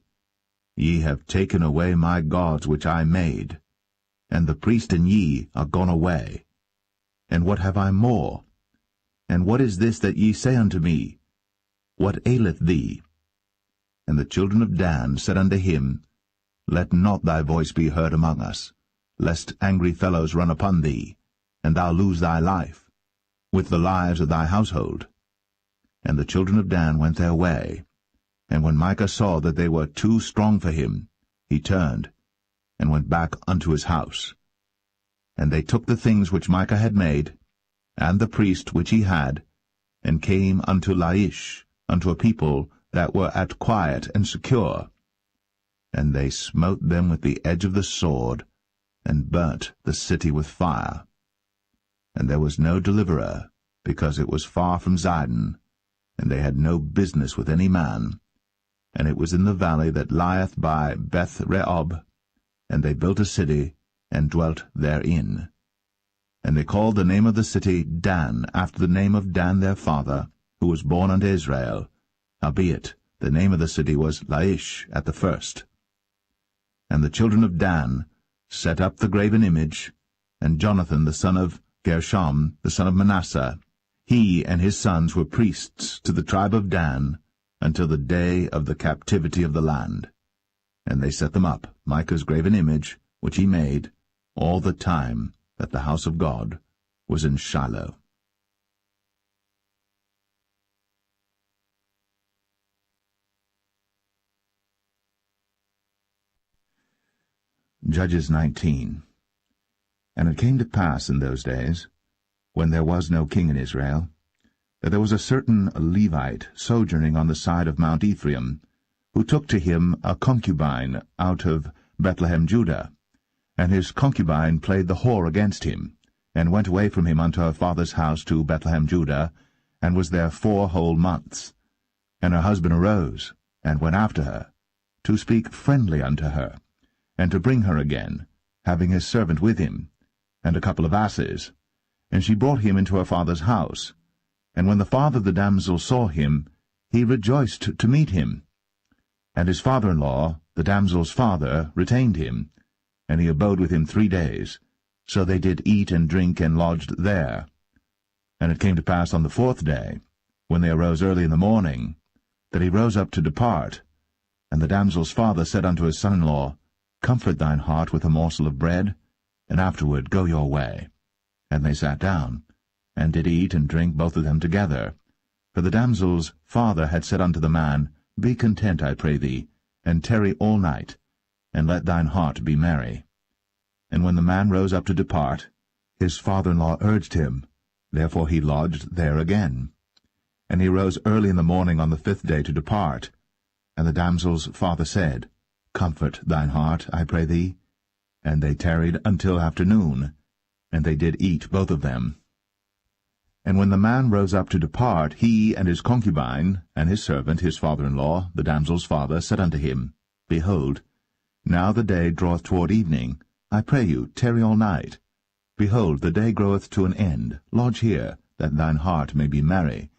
Ye have taken away my gods which I made, and the priest and ye are gone away. And what have I more? And what is this that ye say unto me? What aileth thee? And the children of Dan said unto him, Let not thy voice be heard among us, lest angry fellows run upon thee, and thou lose thy life, with the lives of thy household. And the children of Dan went their way. And when Micah saw that they were too strong for him, he turned, and went back unto his house. And they took the things which Micah had made, and the priest which he had, and came unto Laish, unto a people that were at quiet and secure. And they smote them with the edge of the sword, and burnt the city with fire. And there was no deliverer, because it was far from Zidon, and they had no business with any man. And it was in the valley that lieth by Beth-rehob, and they built a city, and dwelt therein. And they called the name of the city Dan, after the name of Dan their father, who was born unto Israel. Howbeit, the name of the city was Laish at the first. And the children of Dan set up the graven image, and Jonathan the son of Gershom, the son of Manasseh, He and his sons were priests to the tribe of Dan until the day of the captivity of the land. And they set them up, Micah's graven image, which he made, all the time that the house of God was in Shiloh. Judges 19. And it came to pass in those days, when there was no king in Israel, that there was a certain Levite sojourning on the side of Mount Ephraim, who took to him a concubine out of Bethlehem Judah. And his concubine played the whore against him, and went away from him unto her father's house to Bethlehem Judah, and was there 4 whole months. And her husband arose, and went after her, to speak friendly unto her, and to bring her again, having his servant with him, and a couple of asses. And she brought him into her father's house. And when the father of the damsel saw him, he rejoiced to meet him. And his father-in-law, the damsel's father, retained him, and he abode with him 3 days. So they did eat and drink and lodged there. And it came to pass on the 4th day, when they arose early in the morning, that he rose up to depart. And the damsel's father said unto his son-in-law, Comfort thine heart with a morsel of bread, and afterward go your way. And they sat down, and did eat and drink both of them together. For the damsel's father had said unto the man, Be content, I pray thee, and tarry all night, and let thine heart be merry. And when the man rose up to depart, his father-in-law urged him, therefore he lodged there again. And he rose early in the morning on the 5th day to depart. And the damsel's father said, Comfort thine heart, I pray thee. And they tarried until afternoon, and they did eat both of them. And when the man rose up to depart, he and his concubine, and his servant, his father-in-law, the damsel's father, said unto him, Behold, now the day draweth toward evening. I pray you, tarry all night. Behold, the day groweth to an end. Lodge here, that thine heart may be merry.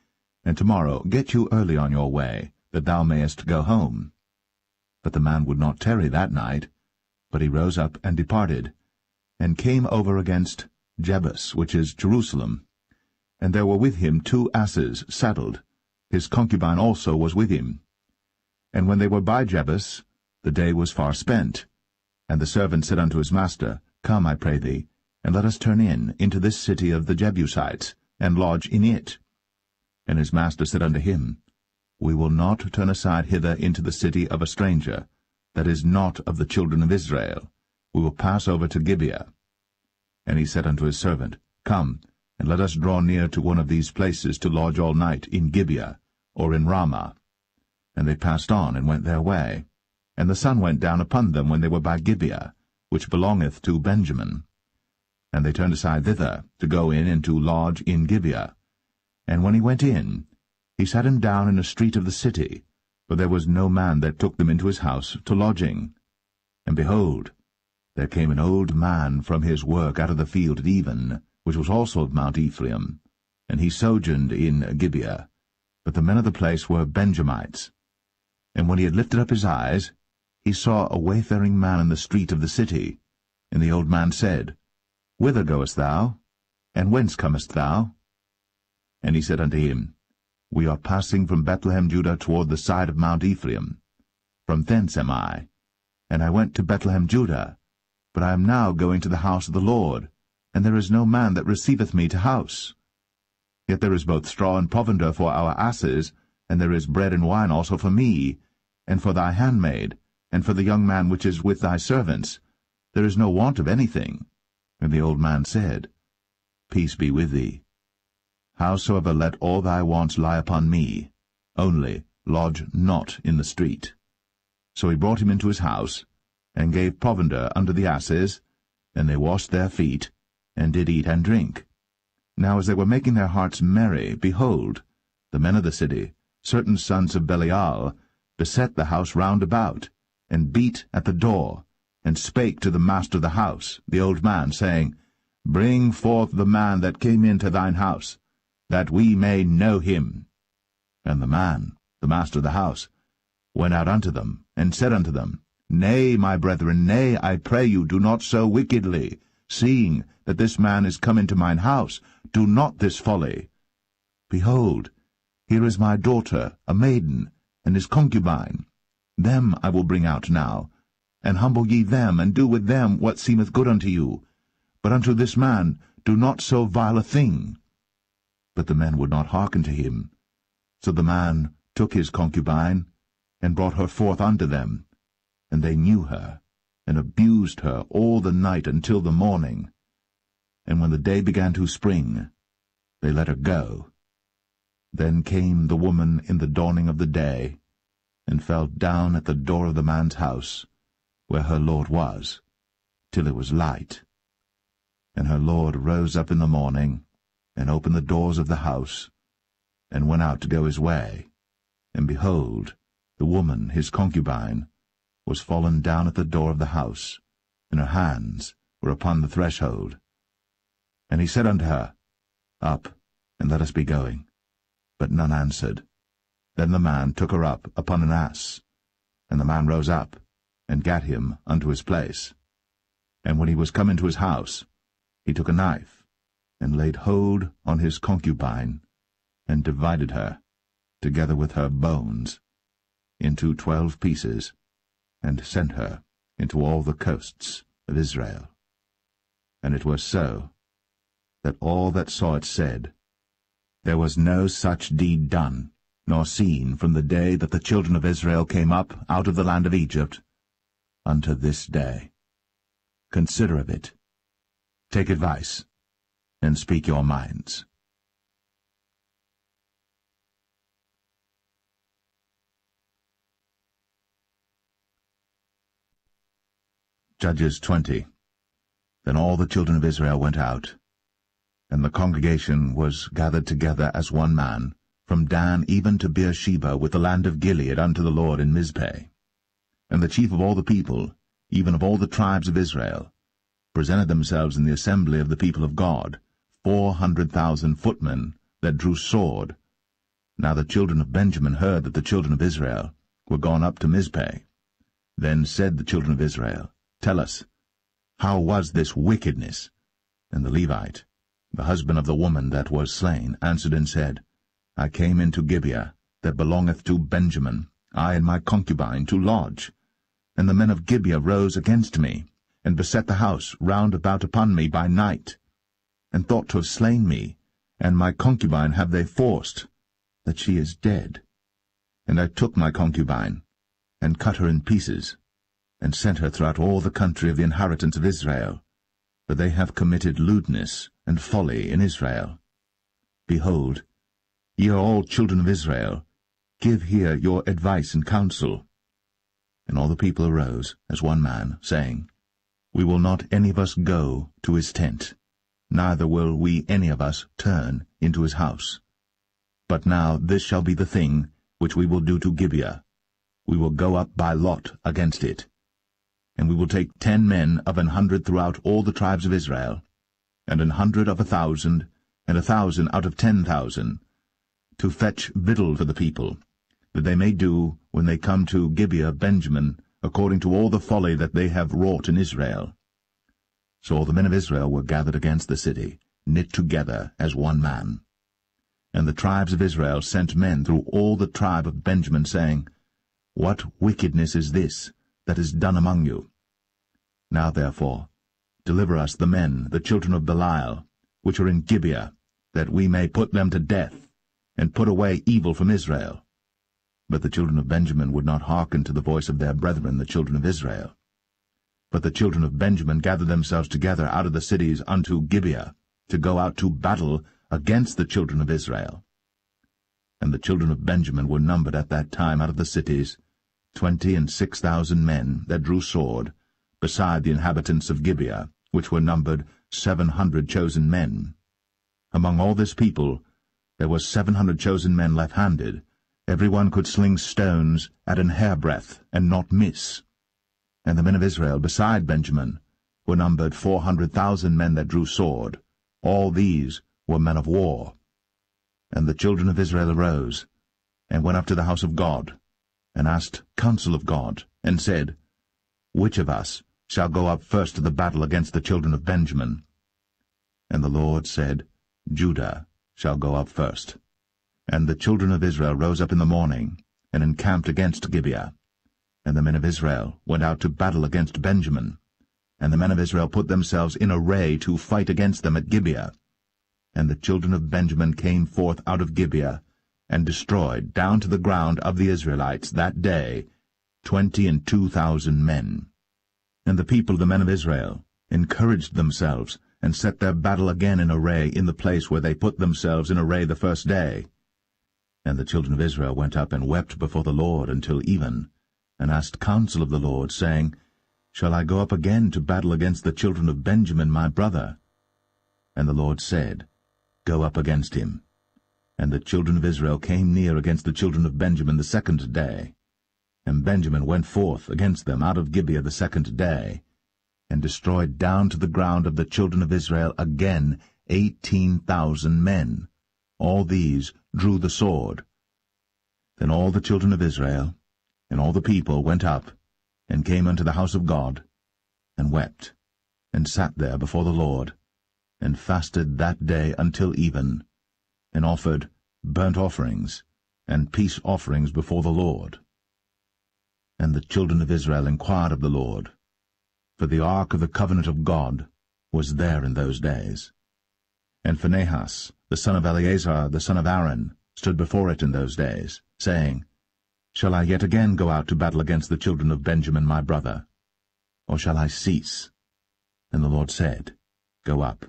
And tomorrow get you early on your way, that thou mayest go home. But the man would not tarry that night, but he rose up and departed, and came over against Jebus, which is Jerusalem. And there were with him 2 asses saddled. His concubine also was with him. And when they were by Jebus, the day was far spent. And the servant said unto his master, Come, I pray thee, and let us turn into this city of the Jebusites, and lodge in it. And his master said unto him, We will not turn aside hither into the city of a stranger, that is not of the children of Israel. We will pass over to Gibeah. And he said unto his servant, Come, and let us draw near to one of these places to lodge all night in Gibeah, or in Ramah. And they passed on, and went their way. And the sun went down upon them when they were by Gibeah, which belongeth to Benjamin. And they turned aside thither, to go in and to lodge in Gibeah. And when he went in, he sat him down in a street of the city, for there was no man that took them into his house to lodging. And behold, there came an old man from his work out of the field at even, which was also of Mount Ephraim, and he sojourned in Gibeah. But the men of the place were Benjamites. And when he had lifted up his eyes, he saw a wayfaring man in the street of the city. And the old man said, Whither goest thou? And whence comest thou? And he said unto him, We are passing from Bethlehem Judah toward the side of Mount Ephraim. From thence am I. And I went to Bethlehem Judah, but I am now going to the house of the Lord, and there is no man that receiveth me to house. Yet there is both straw and provender for our asses, and there is bread and wine also for me, and for thy handmaid, and for the young man which is with thy servants. There is no want of anything. And the old man said, Peace be with thee. Howsoever let all thy wants lie upon me, only lodge not in the street. So he brought him into his house, and gave provender unto the asses, and they washed their feet, and did eat and drink. Now as they were making their hearts merry, behold, the men of the city, certain sons of Belial, beset the house round about, and beat at the door, and spake to the master of the house, the old man, saying, Bring forth the man that came into thine house, that we may know him. And the man, the master of the house, went out unto them, and said unto them, Nay, my brethren, nay, I pray you, do not so wickedly, seeing that this man is come into mine house. Do not this folly. Behold, here is my daughter, a maiden, and his concubine. Them I will bring out now, and humble ye them, and do with them what seemeth good unto you. But unto this man do not so vile a thing. But the men would not hearken to him. So the man took his concubine, and brought her forth unto them. And they knew her, and abused her all the night until the morning. And when the day began to spring, they let her go. Then came the woman in the dawning of the day, and fell down at the door of the man's house, where her lord was, till it was light. And her lord rose up in the morning, and opened the doors of the house, and went out to go his way. And behold, the woman, his concubine, was fallen down at the door of the house, and her hands were upon the threshold. And he said unto her, Up, and let us be going. But none answered. Then the man took her up upon an ass. And the man rose up, and gat him unto his place. And when he was come into his house, he took a knife, and laid hold on his concubine, and divided her, together with her bones, into 12 pieces, and sent her into all the coasts of Israel. And it was so, that all that saw it said, There was no such deed done, nor seen from the day that the children of Israel came up out of the land of Egypt, unto this day. Consider of it, take advice, and speak your minds. Judges 20. Then all the children of Israel went out, and the congregation was gathered together as one man, from Dan even to Beersheba, with the land of Gilead, unto the Lord in Mizpeh. And the chief of all the people, even of all the tribes of Israel, presented themselves in the assembly of the people of God, 400,000 footmen that drew sword. Now the children of Benjamin heard that the children of Israel were gone up to Mizpeh. Then said the children of Israel, Tell us, how was this wickedness? And the Levite, the husband of the woman that was slain, answered and said, I came into Gibeah, that belongeth to Benjamin, I and my concubine, to lodge. And the men of Gibeah rose against me, and beset the house round about upon me by night, and thought to have slain me, and my concubine have they forced, that she is dead. And I took my concubine, and cut her in pieces, and sent her throughout all the country of the inheritance of Israel, for they have committed lewdness and folly in Israel. Behold, ye are all children of Israel, give here your advice and counsel. And all the people arose as one man, saying, We will not any of us go to his tent, neither will we any of us turn into his house. But now this shall be the thing which we will do to Gibeah. We will go up by lot against it. And we will take 10 men of 100 throughout all the tribes of Israel, and 100 of 1,000, and 1,000 out of 10,000, to fetch victual for the people, that they may do, when they come to Gibeah of Benjamin, according to all the folly that they have wrought in Israel. So all the men of Israel were gathered against the city, knit together as one man. And the tribes of Israel sent men through all the tribe of Benjamin, saying, What wickedness is this that is done among you? Now therefore deliver us the men, the children of Belial, which are in Gibeah, that we may put them to death, and put away evil from Israel. But the children of Benjamin would not hearken to the voice of their brethren, the children of Israel. But the children of Benjamin gathered themselves together out of the cities unto Gibeah, to go out to battle against the children of Israel. And the children of Benjamin were numbered at that time out of the cities 26,000 men that drew sword, beside the inhabitants of Gibeah, which were numbered 700 chosen men. Among all this people there were 700 chosen men left-handed. Every one could sling stones at an hairbreadth, and not miss. And the men of Israel beside Benjamin were numbered 400,000 men that drew sword. All these were men of war. And the children of Israel arose, and went up to the house of God, and asked counsel of God, and said, Which of us shall go up first to the battle against the children of Benjamin? And the Lord said, Judah shall go up first. And the children of Israel rose up in the morning, and encamped against Gibeah. And the men of Israel went out to battle against Benjamin. And the men of Israel put themselves in array to fight against them at Gibeah. And the children of Benjamin came forth out of Gibeah, and destroyed down to the ground of the Israelites that day 22,000 men. And the people, the men of Israel, encouraged themselves, and set their battle again in array in the place where they put themselves in array the first day. And the children of Israel went up and wept before the Lord until even, and asked counsel of the Lord, saying, Shall I go up again to battle against the children of Benjamin my brother? And the Lord said, Go up against him. And the children of Israel came near against the children of Benjamin the second day. And Benjamin went forth against them out of Gibeah the second day, and destroyed down to the ground of the children of Israel again 18,000 men. All these drew the sword. Then all the children of Israel and all the people went up, and came unto the house of God, and wept, and sat there before the Lord, and fasted that day until even, and offered burnt offerings and peace offerings before the Lord. And the children of Israel inquired of the Lord, for the ark of the covenant of God was there in those days. And Phinehas, the son of Eleazar, the son of Aaron, stood before it in those days, saying, Shall I yet again go out to battle against the children of Benjamin my brother? Or shall I cease? And the Lord said, Go up,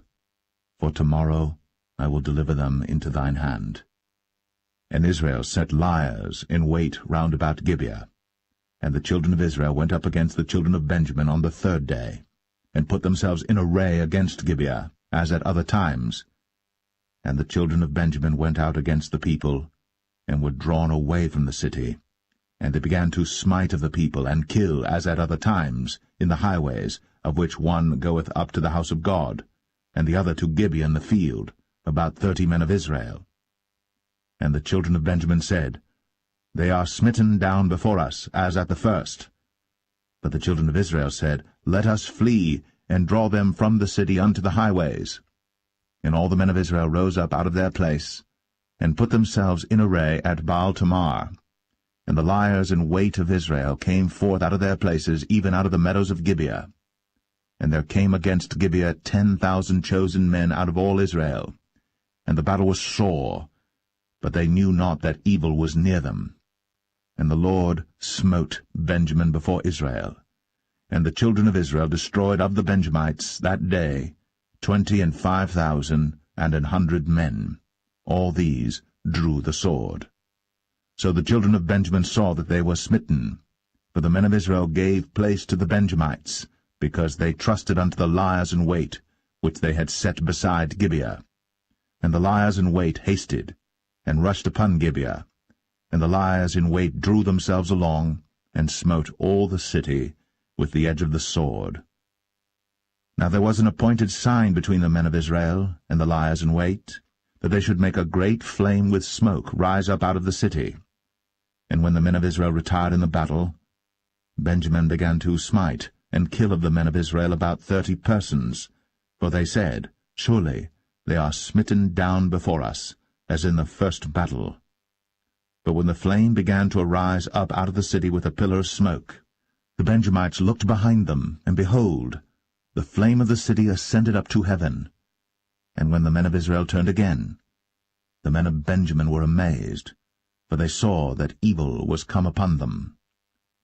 for tomorrow I will deliver them into thine hand. And Israel set liers in wait round about Gibeah. And the children of Israel went up against the children of Benjamin on the third day, and put themselves in array against Gibeah, as at other times. And the children of Benjamin went out against the people, and were drawn away from the city. And they began to smite of the people, and kill, as at other times, in the highways, of which one goeth up to the house of God, and the other to Gibeah in the field, about 30 men of Israel. And the children of Benjamin said, They are smitten down before us, as at the first. But the children of Israel said, Let us flee, and draw them from the city unto the highways. And all the men of Israel rose up out of their place, and put themselves in array at Baal-Tamar. And the liers in wait of Israel came forth out of their places, even out of the meadows of Gibeah. And there came against Gibeah 10,000 chosen men out of all Israel. And the battle was sore, but they knew not that evil was near them. And the Lord smote Benjamin before Israel. And the children of Israel destroyed of the Benjamites that day 25,100 men. All these drew the sword. So the children of Benjamin saw that they were smitten. For the men of Israel gave place to the Benjamites, because they trusted unto the liers in wait, which they had set beside Gibeah. And the liers in wait hasted, and rushed upon Gibeah. And the liers in wait drew themselves along, and smote all the city with the edge of the sword. Now there was an appointed sign between the men of Israel and the liers in wait, that they should make a great flame with smoke rise up out of the city. And when the men of Israel retired in the battle, Benjamin began to smite and kill of the men of Israel about 30 persons. For they said, Surely they are smitten down before us, as in the first battle. But when the flame began to arise up out of the city with a pillar of smoke, the Benjamites looked behind them, and behold, the flame of the city ascended up to heaven. And when the men of Israel turned again, the men of Benjamin were amazed, for they saw that evil was come upon them.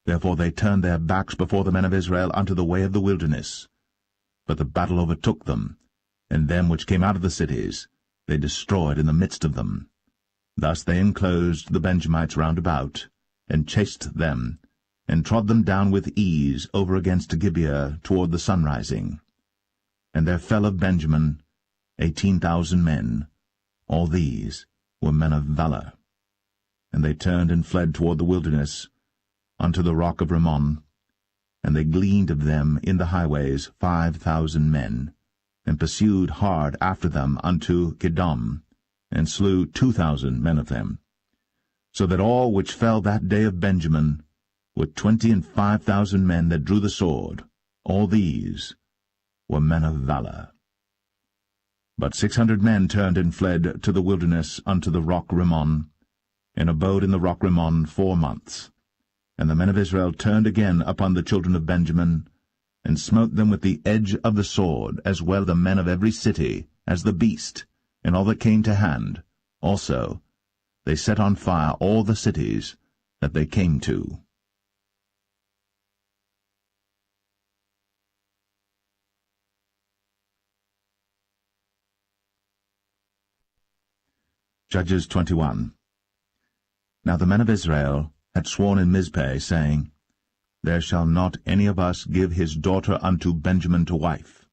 Therefore they turned their backs before the men of Israel unto the way of the wilderness. But the battle overtook them, and them which came out of the cities they destroyed in the midst of them. Thus they enclosed the Benjamites round about, and chased them, and trod them down with ease over against Gibeah toward the sunrising. And there fell of Benjamin 18,000 men. All these were men of valor. And they turned and fled toward the wilderness, unto the rock of Rimmon. And they gleaned of them in the highways 5,000 men, and pursued hard after them unto Kidom, and slew 2,000 men of them. So that all which fell that day of Benjamin were 25,000 men that drew the sword. All these were men of valor. But 600 men turned and fled to the wilderness unto the rock Rimmon, and abode in the rock Rimmon 4 months. And the men of Israel turned again upon the children of Benjamin, and smote them with the edge of the sword, as well the men of every city as the beast, and all that came to hand. Also they set on fire all the cities that they came to. Judges 21. Now the men of Israel had sworn in Mizpeh, saying, There shall not any of us give his daughter unto Benjamin to wife.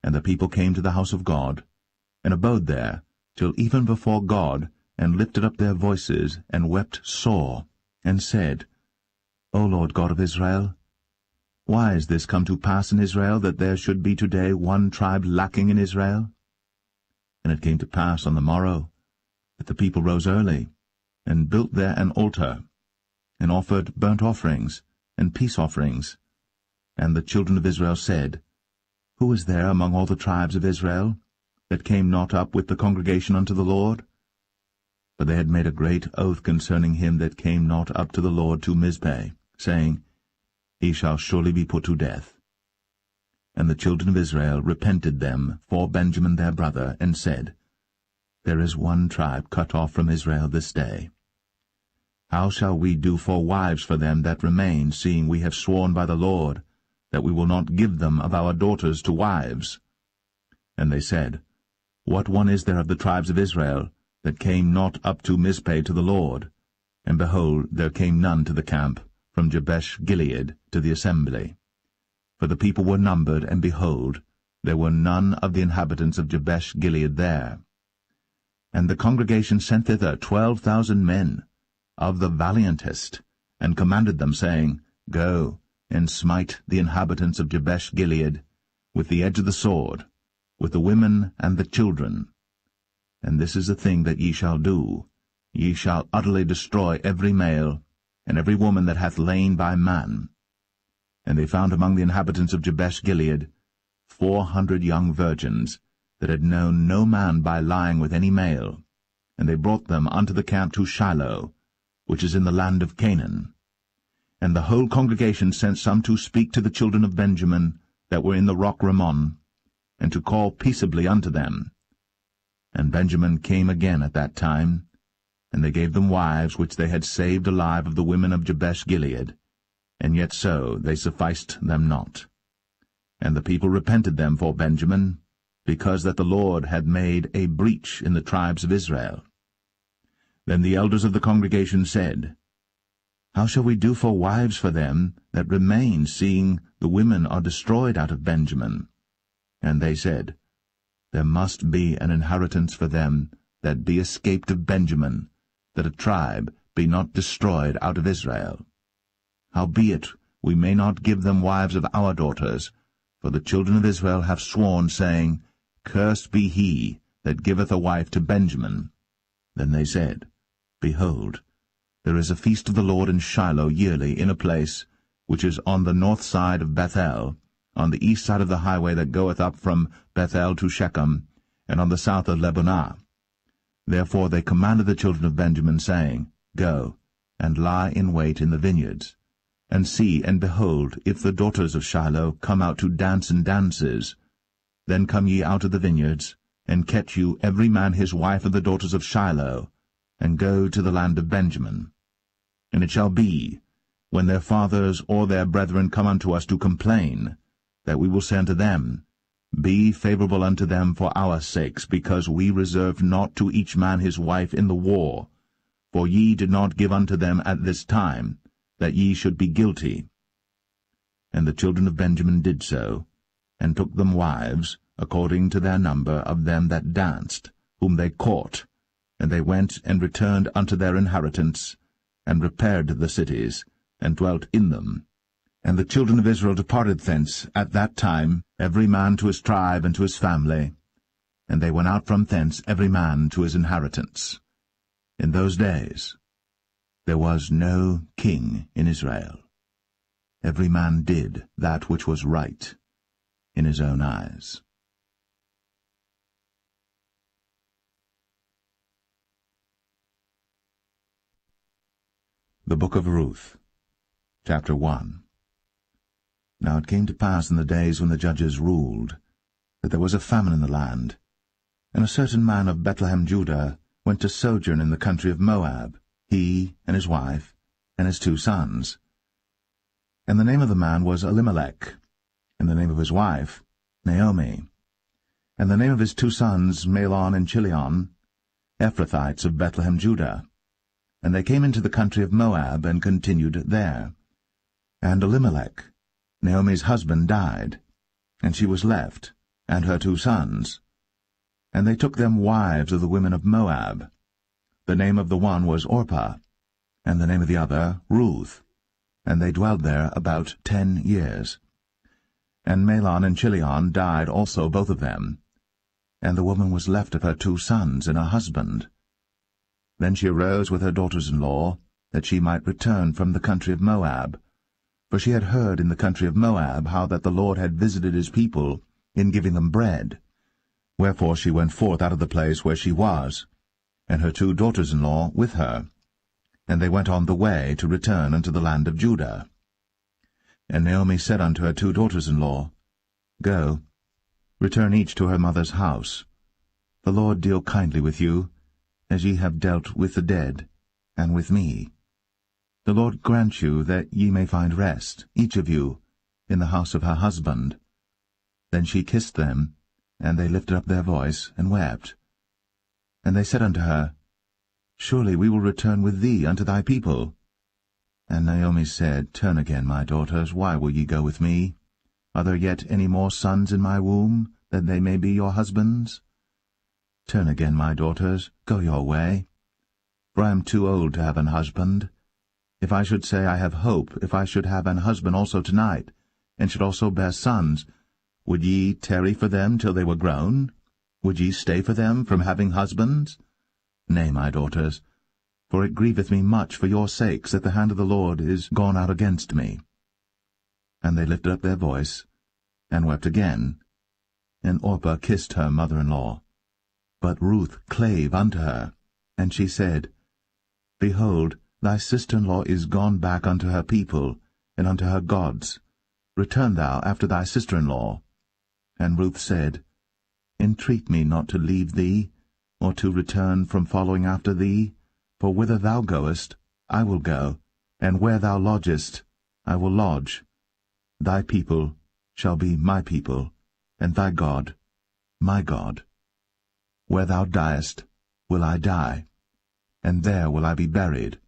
And the people came to the house of God, and abode there till even before God, and lifted up their voices, and wept sore, and said, O Lord God of Israel, why is this come to pass in Israel, that there should be today one tribe lacking in Israel? And it came to pass on the morrow, that the people rose early, and built there an altar, and offered burnt offerings and peace offerings. And the children of Israel said, Who is there among all the tribes of Israel that came not up with the congregation unto the Lord? For they had made a great oath concerning him that came not up to the Lord to Mizpeh, saying, He shall surely be put to death. And the children of Israel repented them for Benjamin their brother, and said, There is one tribe cut off from Israel this day. How shall we do for wives for them that remain, seeing we have sworn by the Lord that we will not give them of our daughters to wives? And they said, What one is there of the tribes of Israel that came not up to Mizpeh to the Lord? And behold, there came none to the camp from Jabesh-Gilead to the assembly. For the people were numbered, and behold, there were none of the inhabitants of Jabesh-Gilead there. And the congregation sent thither 12,000 men, of the valiantest, and commanded them, saying, Go, and smite the inhabitants of Jabesh-Gilead with the edge of the sword, with the women and the children. And this is the thing that ye shall do. Ye shall utterly destroy every male, and every woman that hath lain by man. And they found among the inhabitants of Jabesh-Gilead 400 young virgins, that had known no man by lying with any male. And they brought them unto the camp to Shiloh, which is in the land of Canaan. And the whole congregation sent some to speak to the children of Benjamin that were in the rock Rimmon, and to call peaceably unto them. And Benjamin came again at that time, and they gave them wives which they had saved alive of the women of Jabesh-Gilead, and yet so they sufficed them not. And the people repented them for Benjamin, because that the Lord had made a breach in the tribes of Israel. Then the elders of the congregation said, How shall we do for wives for them that remain, seeing the women are destroyed out of Benjamin? And they said, There must be an inheritance for them that be escaped of Benjamin, that a tribe be not destroyed out of Israel. Howbeit we may not give them wives of our daughters, for the children of Israel have sworn, saying, Cursed be he that giveth a wife to Benjamin. Then they said, Behold, there is a feast of the Lord in Shiloh yearly, in a place which is on the north side of Bethel, on the east side of the highway that goeth up from Bethel to Shechem, and on the south of Lebonah. Therefore they commanded the children of Benjamin, saying, Go, and lie in wait in the vineyards, and see, and behold, if the daughters of Shiloh come out to dance in dances. Then come ye out of the vineyards, and catch you every man his wife of the daughters of Shiloh, and go to the land of Benjamin. And it shall be, when their fathers or their brethren come unto us to complain, that we will say unto them, Be favorable unto them for our sakes, because we reserved not to each man his wife in the war. For ye did not give unto them at this time, that ye should be guilty. And the children of Benjamin did so, and took them wives, according to their number of them that danced, whom they caught. And they went and returned unto their inheritance, and repaired the cities, and dwelt in them. And the children of Israel departed thence at that time, every man to his tribe and to his family. And they went out from thence every man to his inheritance. In those days there was no king in Israel. Every man did that which was right in his own eyes. The Book of Ruth, Chapter 1. Now it came to pass in the days when the judges ruled, that there was a famine in the land, and a certain man of Bethlehem, Judah, went to sojourn in the country of Moab, he and his wife, and his 2 sons. And the name of the man was Elimelech, and the name of his wife Naomi, and the name of his 2 sons Mahlon and Chilion, Ephrathites of Bethlehem, Judah. And they came into the country of Moab, and continued there. And Elimelech, Naomi's husband, died, and she was left, and her 2 sons. And they took them wives of the women of Moab. The name of the one was Orpah, and the name of the other Ruth, and they dwelled there about 10 years. And Mahlon and Chilion died also, both of them, and the woman was left of her 2 sons and her husband. Then she arose with her daughters-in-law, that she might return from the country of Moab, for she had heard in the country of Moab how that the Lord had visited his people in giving them bread. Wherefore she went forth out of the place where she was, and her 2 daughters-in-law with her, and they went on the way to return unto the land of Judah. And Naomi said unto her 2 daughters-in-law, Go, return each to her mother's house. The Lord deal kindly with you, as ye have dealt with the dead, and with me. The Lord grant you that ye may find rest, each of you, in the house of her husband. Then she kissed them, and they lifted up their voice, and wept. And they said unto her, Surely we will return with thee unto thy people. And Naomi said, Turn again, my daughters, why will ye go with me? Are there yet any more sons in my womb, that they may be your husbands? Turn again, my daughters, go your way. For I am too old to have an husband. If I should say I have hope, if I should have an husband also tonight, and should also bear sons, would ye tarry for them till they were grown? Would ye stay for them from having husbands? Nay, my daughters, for it grieveth me much for your sakes that the hand of the Lord is gone out against me. And they lifted up their voice, and wept again. And Orpah kissed her mother-in-law. But Ruth clave unto her, and she said, Behold, thy sister-in-law is gone back unto her people, and unto her gods. Return thou after thy sister-in-law. And Ruth said, Entreat me not to leave thee, or to return from following after thee, for whither thou goest, I will go, and where thou lodgest, I will lodge. Thy people shall be my people, and thy God, my God. Where thou diest, will I die, and there will I be buried.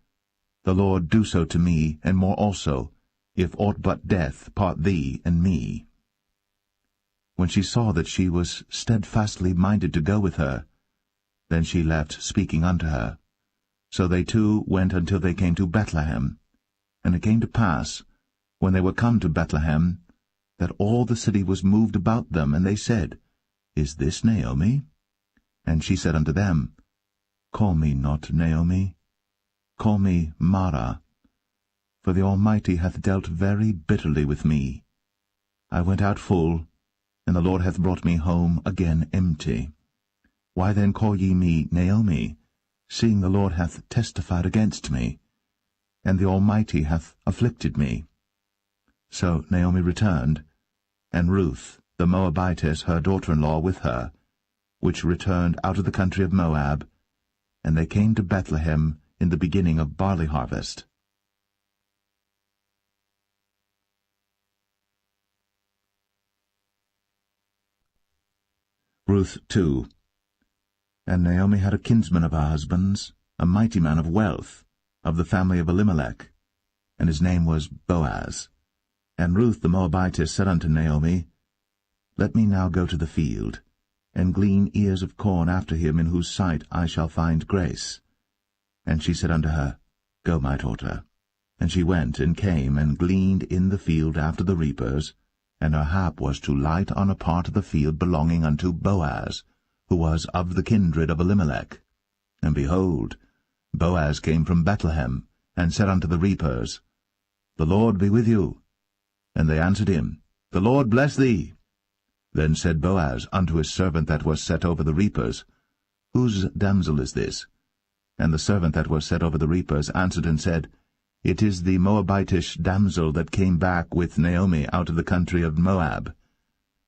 The Lord do so to me, and more also, if aught but death part thee and me. When she saw that she was steadfastly minded to go with her, then she left speaking unto her. So they 2 went until they came to Bethlehem. And it came to pass, when they were come to Bethlehem, that all the city was moved about them, and they said, Is this Naomi? And she said unto them, Call me not Naomi, call me Mara, for the Almighty hath dealt very bitterly with me. I went out full, and the Lord hath brought me home again empty. Why then call ye me Naomi, seeing the Lord hath testified against me, and the Almighty hath afflicted me? So Naomi returned, and Ruth the Moabitess her daughter-in-law with her, which returned out of the country of Moab, and they came to Bethlehem in the beginning of barley harvest. Ruth 2. And Naomi had a kinsman of her husband's, a mighty man of wealth, of the family of Elimelech, and his name was Boaz. And Ruth the Moabitess said unto Naomi, Let me now go to the field, and glean ears of corn after him in whose sight I shall find grace. And she said unto her, Go, my daughter. And she went, and came, and gleaned in the field after the reapers, and her hap was to light on a part of the field belonging unto Boaz, who was of the kindred of Elimelech. And behold, Boaz came from Bethlehem, and said unto the reapers, The Lord be with you. And they answered him, The Lord bless thee. Then said Boaz unto his servant that was set over the reapers, Whose damsel is this? And the servant that was set over the reapers answered and said, It is the Moabitish damsel that came back with Naomi out of the country of Moab.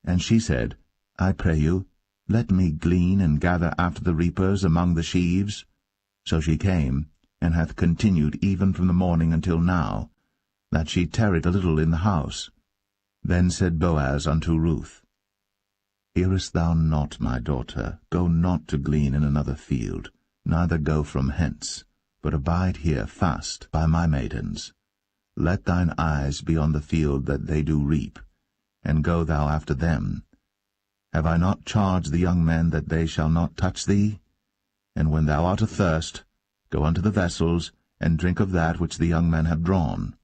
And she said, I pray you, let me glean and gather after the reapers among the sheaves. So she came, and hath continued even from the morning until now, that she tarried a little in the house. Then said Boaz unto Ruth, Hearest thou not, my daughter? Go not to glean in another field, neither go from hence, but abide here fast by my maidens. Let thine eyes be on the field that they do reap, and go thou after them. Have I not charged the young men that they shall not touch thee? And when thou art athirst, go unto the vessels, and drink of that which the young men have drawn.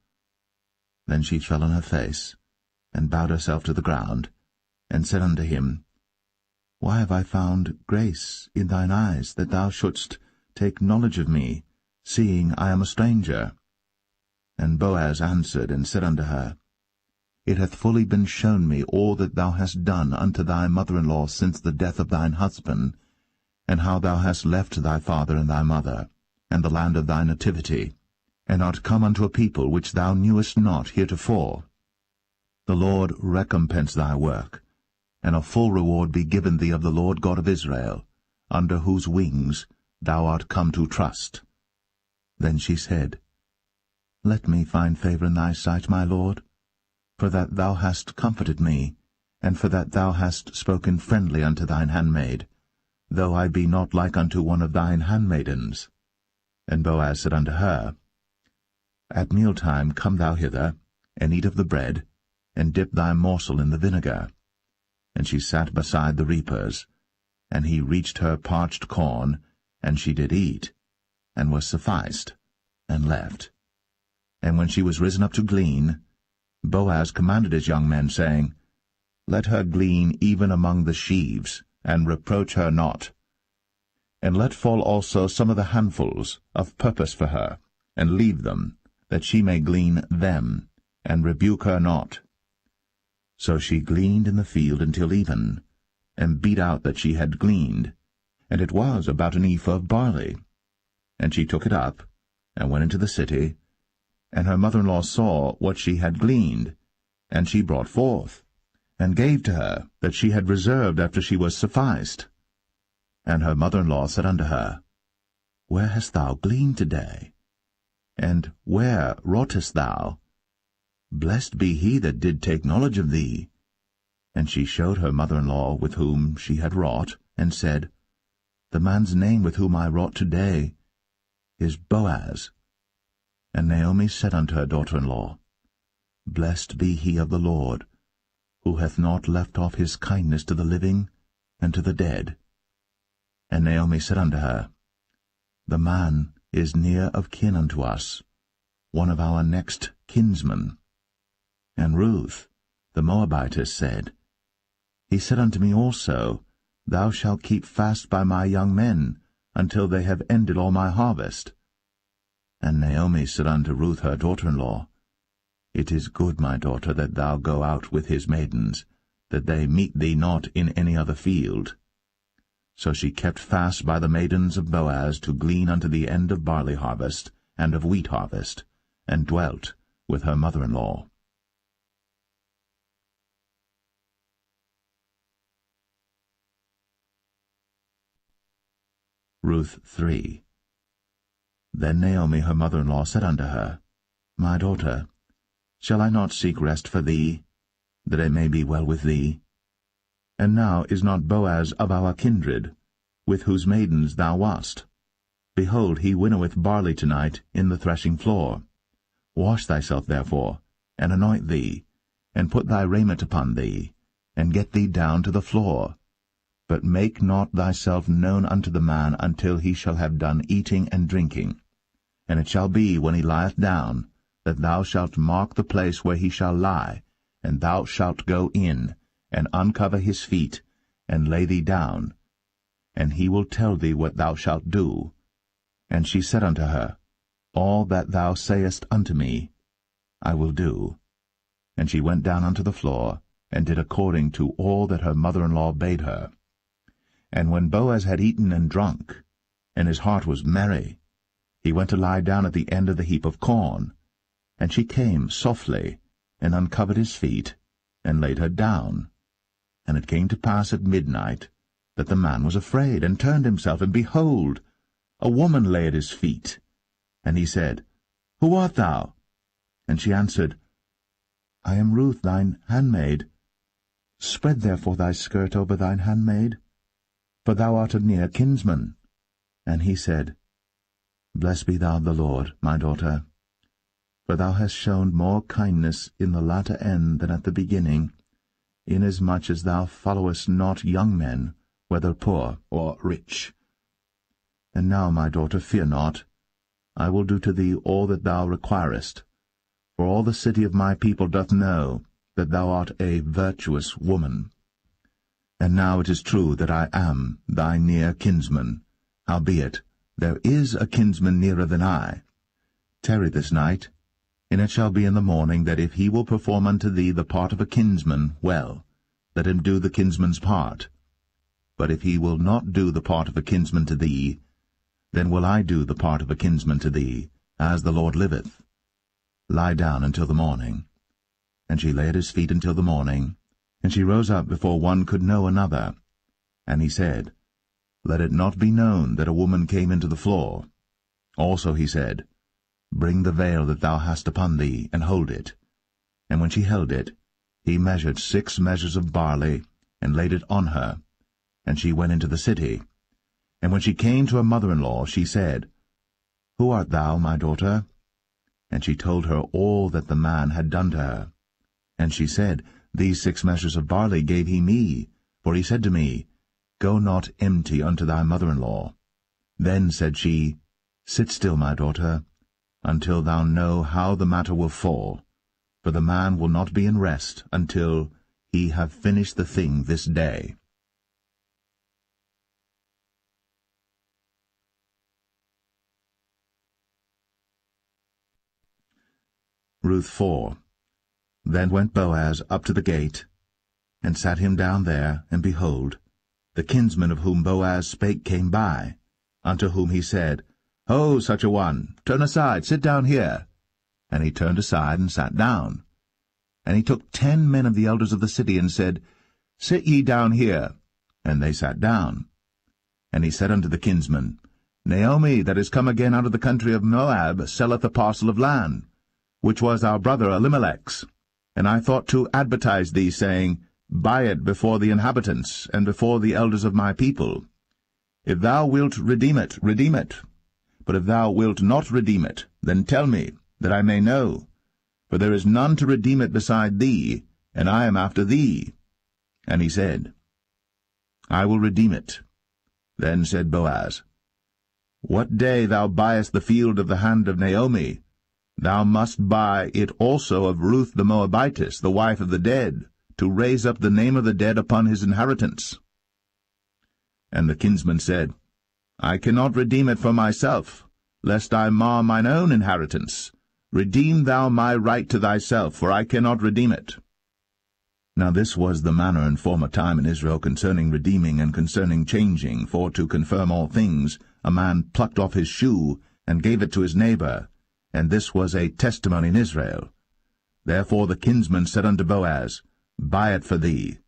Then she fell on her face, and bowed herself to the ground, and said unto him, Why have I found grace in thine eyes, that thou shouldst take knowledge of me, seeing I am a stranger? And Boaz answered and said unto her, It hath fully been shown me all that thou hast done unto thy mother-in-law since the death of thine husband, and how thou hast left thy father and thy mother, and the land of thy nativity, and art come unto a people which thou knewest not heretofore. The Lord recompense thy work, and a full reward be given thee of the Lord God of Israel, under whose wings thou art come to trust. Then she said, Let me find favour in thy sight, my Lord, for that thou hast comforted me, and for that thou hast spoken friendly unto thine handmaid, though I be not like unto one of thine handmaidens. And Boaz said unto her, At mealtime come thou hither, and eat of the bread, and dip thy morsel in the vinegar. And she sat beside the reapers, and he reached her parched corn, and she did eat, and was sufficed, and left. And when she was risen up to glean, Boaz commanded his young men, saying, Let her glean even among the sheaves, and reproach her not. And let fall also some of the handfuls of purpose for her, and leave them, that she may glean them, and rebuke her not. So she gleaned in the field until even, and beat out that she had gleaned, and it was about an ephah of barley. And she took it up, and went into the city, and her mother-in-law saw what she had gleaned, and she brought forth, and gave to her that she had reserved after she was sufficed. And her mother-in-law said unto her, Where hast thou gleaned today? And where wroughtest thou? Blessed be he that did take knowledge of thee. And she showed her mother-in-law with whom she had wrought, and said, The man's name with whom I wrought today is Boaz. And Naomi said unto her daughter-in-law, Blessed be he of the Lord, who hath not left off his kindness to the living and to the dead. And Naomi said unto her, The man is near of kin unto us, one of our next kinsmen. And Ruth, the Moabitess, said, He said unto me also, Thou shalt keep fast by my young men, until they have ended all my harvest. And Naomi said unto Ruth her daughter-in-law, It is good, my daughter, that thou go out with his maidens, that they meet thee not in any other field. So she kept fast by the maidens of Boaz to glean unto the end of barley harvest and of wheat harvest, and dwelt with her mother-in-law. Ruth 3. Then Naomi her mother-in-law said unto her, My daughter, shall I not seek rest for thee, that it may be well with thee? And now is not Boaz of our kindred, with whose maidens thou wast? Behold, he winnoweth barley tonight in the threshing floor. Wash thyself therefore, and anoint thee, and put thy raiment upon thee, and get thee down to the floor. But make not thyself known unto the man until he shall have done eating and drinking. And it shall be, when he lieth down, that thou shalt mark the place where he shall lie, and thou shalt go in, and uncover his feet, and lay thee down, and he will tell thee what thou shalt do. And she said unto her, All that thou sayest unto me, I will do. And she went down unto the floor, and did according to all that her mother-in-law bade her. And when Boaz had eaten and drunk, and his heart was merry, he went to lie down at the end of the heap of corn, And she came softly, and uncovered his feet, and laid her down. And it came to pass at midnight, that the man was afraid, and turned himself, and behold, a woman lay at his feet. And he said, Who art thou? And she answered, I am Ruth thine handmaid. Spread therefore thy skirt over thine handmaid, for thou art a near kinsman. And he said, Blessed be thou of the Lord, my daughter, for thou hast shown more kindness in the latter end than at the beginning, inasmuch as thou followest not young men, whether poor or rich. And now, my daughter, fear not. I will do to thee all that thou requirest, for all the city of my people doth know that thou art a virtuous woman. And now it is true that I am thy near kinsman, howbeit there is a kinsman nearer than I. Tarry this night, and it shall be in the morning that if he will perform unto thee the part of a kinsman, well, let him do the kinsman's part. But if he will not do the part of a kinsman to thee, then will I do the part of a kinsman to thee, as the Lord liveth. Lie down until the morning. And she lay at his feet until the morning, and she rose up before one could know another. And he said, Let it not be known that a woman came into the floor. Also he said, Bring the veil that thou hast upon thee, and hold it. And when she held it, he measured 6 measures of barley, and laid it on her. And she went into the city. And when she came to her mother-in-law, she said, Who art thou, my daughter? And she told her all that the man had done to her. And she said, These 6 measures of barley gave he me, for he said to me, Go not empty unto thy mother-in-law. Then said she, Sit still, my daughter, until thou know how the matter will fall, for the man will not be in rest until he have finished the thing this day. Ruth 4. Then went Boaz up to the gate, and sat him down there, and behold, the kinsman of whom Boaz spake came by, unto whom he said, Ho, such a one, turn aside, sit down here. And he turned aside, and sat down. And he took 10 men of the elders of the city, and said, Sit ye down here. And they sat down. And he said unto the kinsman, Naomi, that is come again out of the country of Moab, selleth a parcel of land, which was our brother Elimelech's. And I thought to advertise thee, saying, Buy it before the inhabitants, and before the elders of my people. If thou wilt redeem it, redeem it. But if thou wilt not redeem it, then tell me, that I may know. For there is none to redeem it beside thee, and I am after thee. And he said, I will redeem it. Then said Boaz, What day thou buyest the field of the hand of Naomi, thou must buy it also of Ruth the Moabitess, the wife of the dead, to raise up the name of the dead upon his inheritance. And the kinsman said, I cannot redeem it for myself, lest I mar mine own inheritance. Redeem thou my right to thyself, for I cannot redeem it. Now this was the manner in former time in Israel concerning redeeming and concerning changing, for to confirm all things a man plucked off his shoe, and gave it to his neighbor, and this was a testimony in Israel. Therefore the kinsman said unto Boaz, Buy it for thee.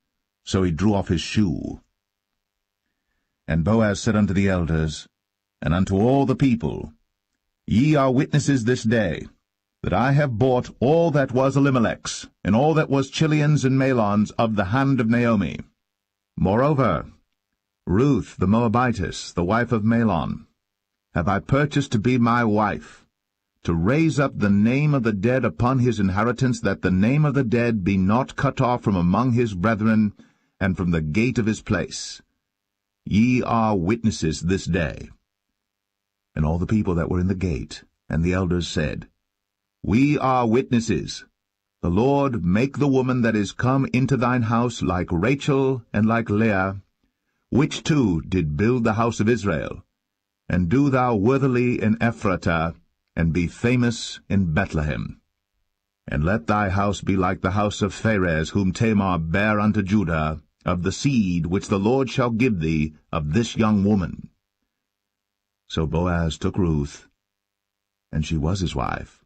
So he drew off his shoe. And Boaz said unto the elders, and unto all the people, Ye are witnesses this day, that I have bought all that was Elimelech's, and all that was Chilion's and Mahlon's of the hand of Naomi. Moreover, Ruth the Moabitess, the wife of Mahlon, have I purchased to be my wife, to raise up the name of the dead upon his inheritance, that the name of the dead be not cut off from among his brethren, and from the gate of his place. Ye are witnesses this day. And all the people that were in the gate, and the elders said, We are witnesses. The Lord make the woman that is come into thine house like Rachel and like Leah, which two did build the house of Israel. And do thou worthily in Ephratah, and be famous in Bethlehem. And let thy house be like the house of Pharez, whom Tamar bare unto Judah, of the seed which the Lord shall give thee of this young woman. So Boaz took Ruth, and she was his wife.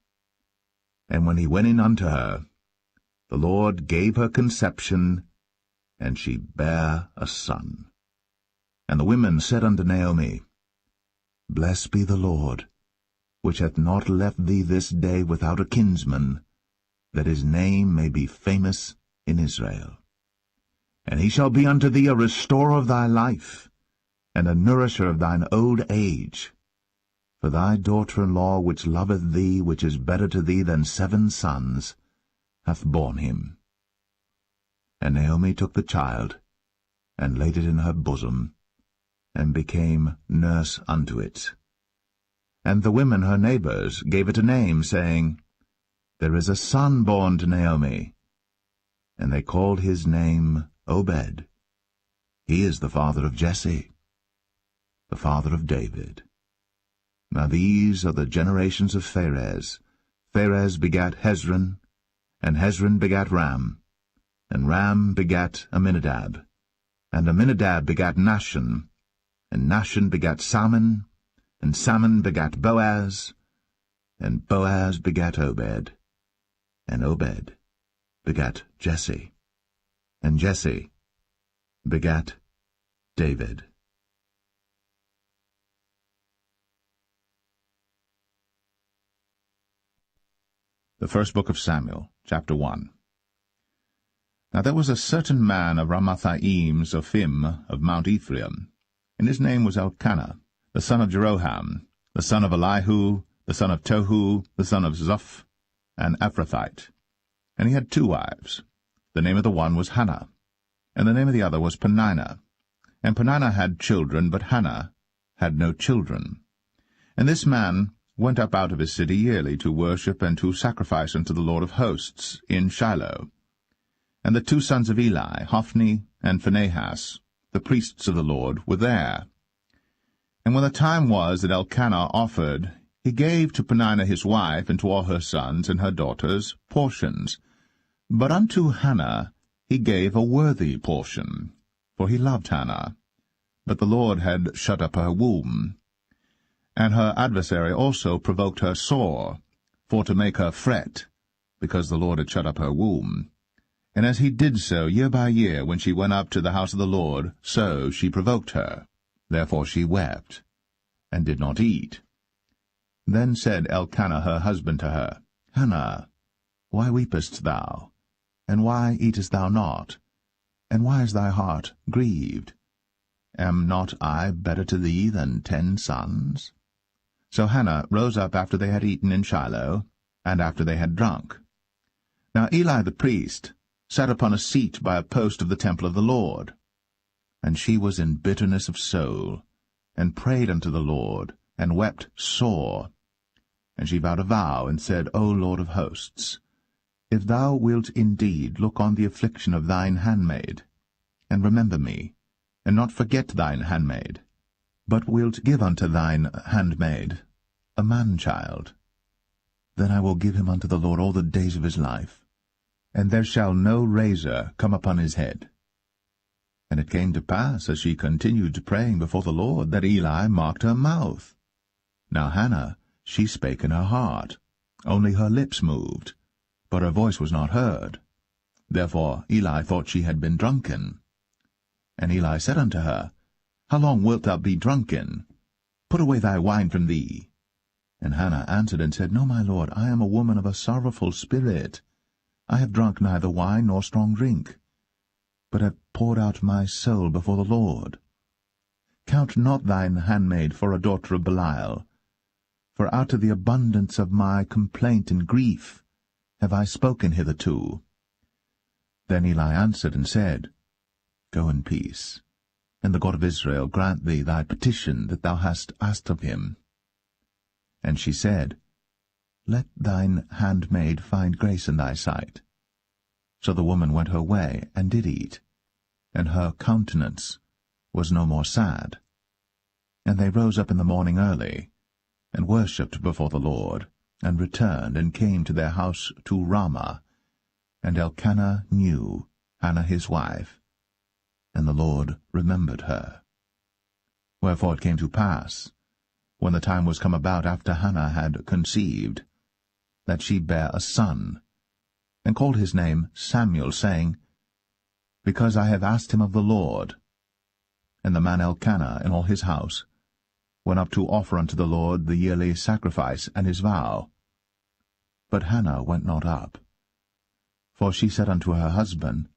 And when he went in unto her, the Lord gave her conception, and she bare a son. And the women said unto Naomi, Blessed be the Lord, which hath not left thee this day without a kinsman, that his name may be famous in Israel. And he shall be unto thee a restorer of thy life, and a nourisher of thine old age. For thy daughter-in-law, which loveth thee, which is better to thee than 7 sons, hath borne him. And Naomi took the child, and laid it in her bosom, and became nurse unto it. And the women her neighbors gave it a name, saying, There is a son born to Naomi. And they called his name Obed. He is the father of Jesse, the father of David. Now these are the generations of Pharez. Pharez begat Hezron, and Hezron begat Ram, and Ram begat Amminadab, and Amminadab begat Nahshon, and Nahshon begat Salmon, and Salmon begat Boaz, and Boaz begat Obed, and Obed begat Jesse, and Jesse begat David. The first book of Samuel, chapter 1. Now there was a certain man of Ramathaim Zophim of Mount Ephraim, and his name was Elkanah, the son of Jeroham, the son of Elihu, the son of Tohu, the son of Zoph, an Ephrathite. And he had 2 wives. The name of the one was Hannah, and the name of the other was Peninnah. And Peninnah had children, but Hannah had no children. And this man went up out of his city yearly to worship and to sacrifice unto the Lord of hosts in Shiloh. And the 2 sons of Eli, Hophni and Phinehas, the priests of the Lord, were there. And when the time was that Elkanah offered, he gave to Peninnah his wife and to all her sons and her daughters portions. But unto Hannah he gave a worthy portion, for he loved Hannah. But the Lord had shut up her womb. And her adversary also provoked her sore, for to make her fret, because the Lord had shut up her womb. And as he did so year by year, when she went up to the house of the Lord, so she provoked her. Therefore she wept, and did not eat. Then said Elkanah her husband to her, Hannah, why weepest thou? And why eatest thou not? And why is thy heart grieved? Am not I better to thee than 10 sons? So Hannah rose up after they had eaten in Shiloh, and after they had drunk. Now Eli the priest sat upon a seat by a post of the temple of the Lord. And she was in bitterness of soul, and prayed unto the Lord, and wept sore. And she vowed a vow, and said, O Lord of hosts, if thou wilt indeed look on the affliction of thine handmaid, and remember me, and not forget thine handmaid, but wilt give unto thine handmaid a man-child, then I will give him unto the Lord all the days of his life, and there shall no razor come upon his head. And it came to pass, as she continued praying before the Lord, that Eli marked her mouth. Now Hannah, she spake in her heart, only her lips moved, but her voice was not heard. Therefore Eli thought she had been drunken. And Eli said unto her, How long wilt thou be drunken? Put away thy wine from thee. And Hannah answered and said, No, my lord, I am a woman of a sorrowful spirit. I have drunk neither wine nor strong drink, but have poured out my soul before the Lord. Count not thine handmaid for a daughter of Belial, for out of the abundance of my complaint and grief have I spoken hitherto. Then Eli answered and said, Go in peace, and the God of Israel grant thee thy petition that thou hast asked of him. And she said, Let thine handmaid find grace in thy sight. So the woman went her way, and did eat, and her countenance was no more sad. And they rose up in the morning early, and worshipped before the Lord, and returned, and came to their house to Ramah. And Elkanah knew Hannah his wife, and the Lord remembered her. Wherefore it came to pass, when the time was come about after Hannah had conceived, that she bare a son, and called his name Samuel, saying, Because I have asked him of the Lord. And the man Elkanah and all his house went up to offer unto the Lord the yearly sacrifice and his vow. But Hannah went not up. For she said unto her husband,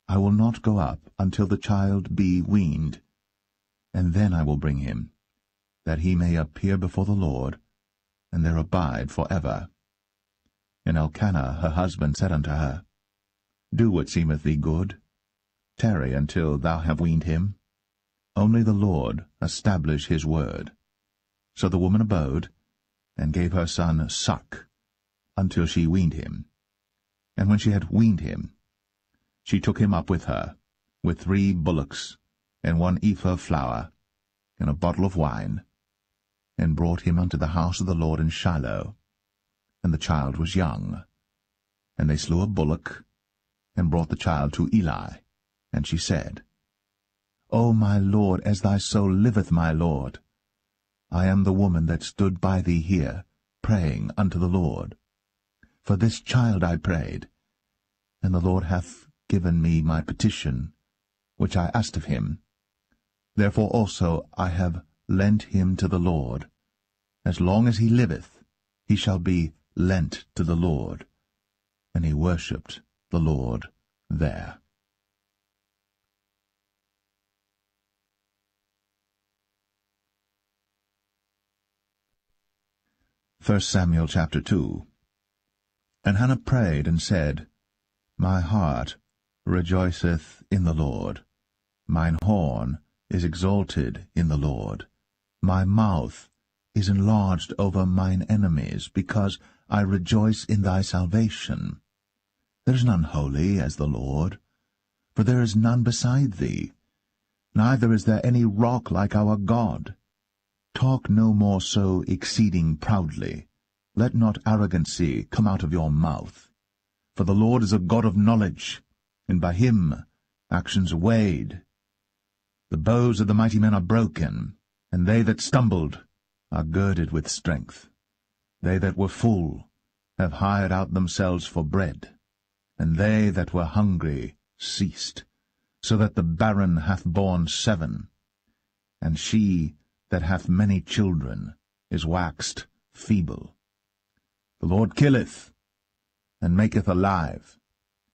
I will not go up until the child be weaned, and then I will bring him, that he may appear before the Lord, and there abide for ever. And Elkanah her husband said unto her, Do what seemeth thee good. Tarry until thou have weaned him. Only the Lord establish his word. So the woman abode, and gave her son suck, until she weaned him. And when she had weaned him, she took him up with her, with 3 bullocks, and 1 ephah of flour, and a bottle of wine, and brought him unto the house of the Lord in Shiloh. And the child was young. And they slew a bullock, and brought the child to Eli. And she said, O my Lord, as thy soul liveth, my Lord, I am the woman that stood by thee here, praying unto the Lord. For this child I prayed, and the Lord hath given me my petition, which I asked of him. Therefore also I have lent him to the Lord. As long as he liveth, he shall be lent to the Lord. And he worshipped the Lord there. 1 Samuel chapter 2. And Hannah prayed and said, My heart rejoiceth in the Lord. Mine horn is exalted in the Lord. My mouth is enlarged over mine enemies, because I rejoice in thy salvation. There is none holy as the Lord, for there is none beside thee, neither is there any rock like our God. Talk no more so exceeding proudly. Let not arrogancy come out of your mouth. For the Lord is a God of knowledge, and by him actions are weighed. The bows of the mighty men are broken, and they that stumbled are girded with strength. They that were full have hired out themselves for bread, and they that were hungry ceased, so that the barren hath borne 7, and she that hath many children is waxed feeble. The Lord killeth, and maketh alive.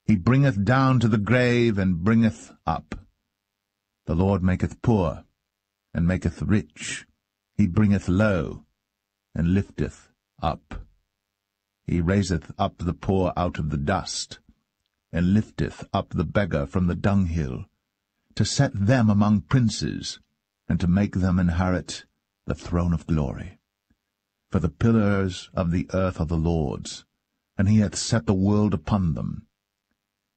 He bringeth down to the grave, and bringeth up. The Lord maketh poor, and maketh rich. He bringeth low, and lifteth up. He raiseth up the poor out of the dust, and lifteth up the beggar from the dunghill, to set them among princes, and to make them inherit the throne of glory. For the pillars of the earth are the Lord's, and he hath set the world upon them.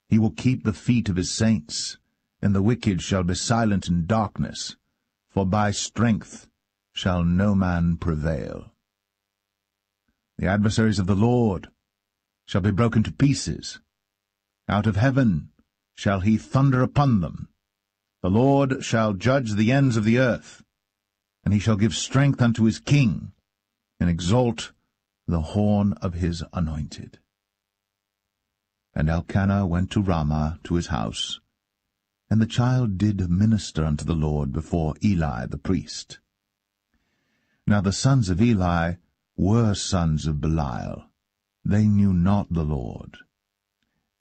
He will keep the feet of his saints, and the wicked shall be silent in darkness, for by strength shall no man prevail. The adversaries of the Lord shall be broken to pieces. Out of heaven shall he thunder upon them. The Lord shall judge the ends of the earth, and he shall give strength unto his king, and exalt the horn of his anointed. And Elkanah went to Ramah to his house, and the child did minister unto the Lord before Eli the priest. Now the sons of Eli were sons of Belial. They knew not the Lord.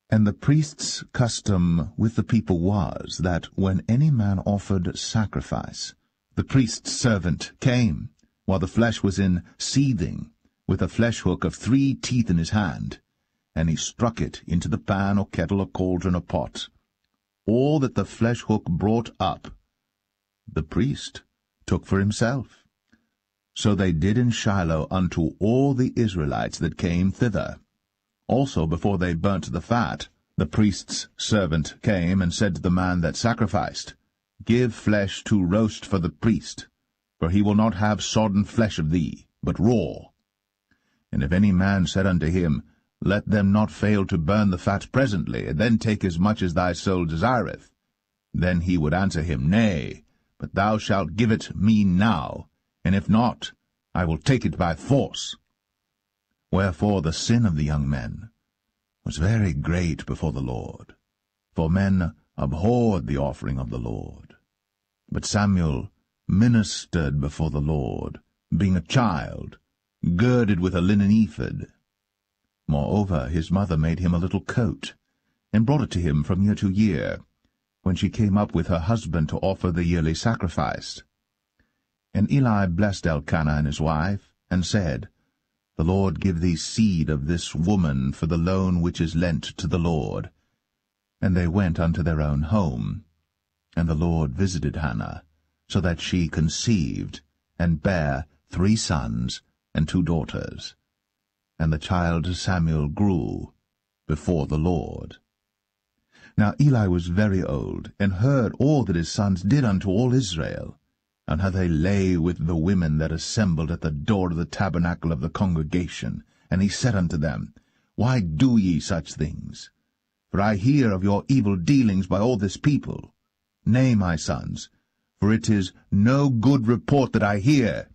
And the priest's custom with the people was, that when any man offered sacrifice, the priest's servant came, while the flesh was in seething, with a flesh-hook of 3 teeth in his hand, and he struck it into the pan or kettle or cauldron or pot. All that the flesh-hook brought up, the priest took for himself. So they did in Shiloh unto all the Israelites that came thither. Also before they burnt the fat, the priest's servant came and said to the man that sacrificed, Give flesh to roast for the priest, for he will not have sodden flesh of thee, but raw. And if any man said unto him, Let them not fail to burn the fat presently, and then take as much as thy soul desireth, then he would answer him, Nay, but thou shalt give it me now, and if not, I will take it by force. Wherefore the sin of the young men was very great before the Lord, for men abhorred the offering of the Lord. But Samuel ministered before the Lord, being a child, girded with a linen ephod. Moreover, his mother made him a little coat, and brought it to him from year to year, when she came up with her husband to offer the yearly sacrifice. And Eli blessed Elkanah and his wife, and said, The Lord give thee seed of this woman for the loan which is lent to the Lord. And they went unto their own home. And the Lord visited Hannah, so that she conceived, and bare 3 sons and 2 daughters. And the child Samuel grew before the Lord. Now Eli was very old, and heard all that his sons did unto all Israel, and how they lay with the women that assembled at the door of the tabernacle of the congregation. And he said unto them, Why do ye such things? For I hear of your evil dealings by all this people. Nay, my sons, for it is no good report that I hear.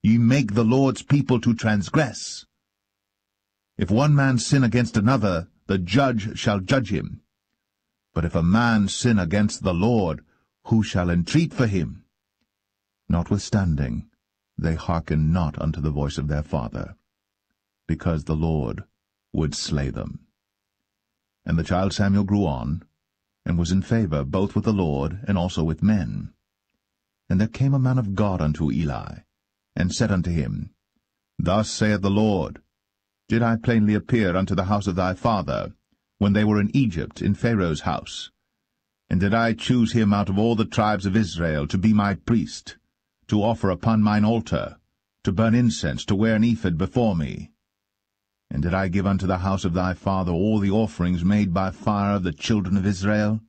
Ye make the Lord's people to transgress. If one man sin against another, the judge shall judge him. But if a man sin against the Lord, who shall entreat for him? Notwithstanding, they hearken not unto the voice of their father, because the Lord would slay them. And the child Samuel grew on, and was in favor both with the Lord and also with men. And there came a man of God unto Eli, and said unto him, Thus saith the Lord, Did I plainly appear unto the house of thy father, when they were in Egypt, in Pharaoh's house? And did I choose him out of all the tribes of Israel to be my priest, to offer upon mine altar, to burn incense, to wear an ephod before me? And did I give unto the house of thy father all the offerings made by fire of the children of Israel?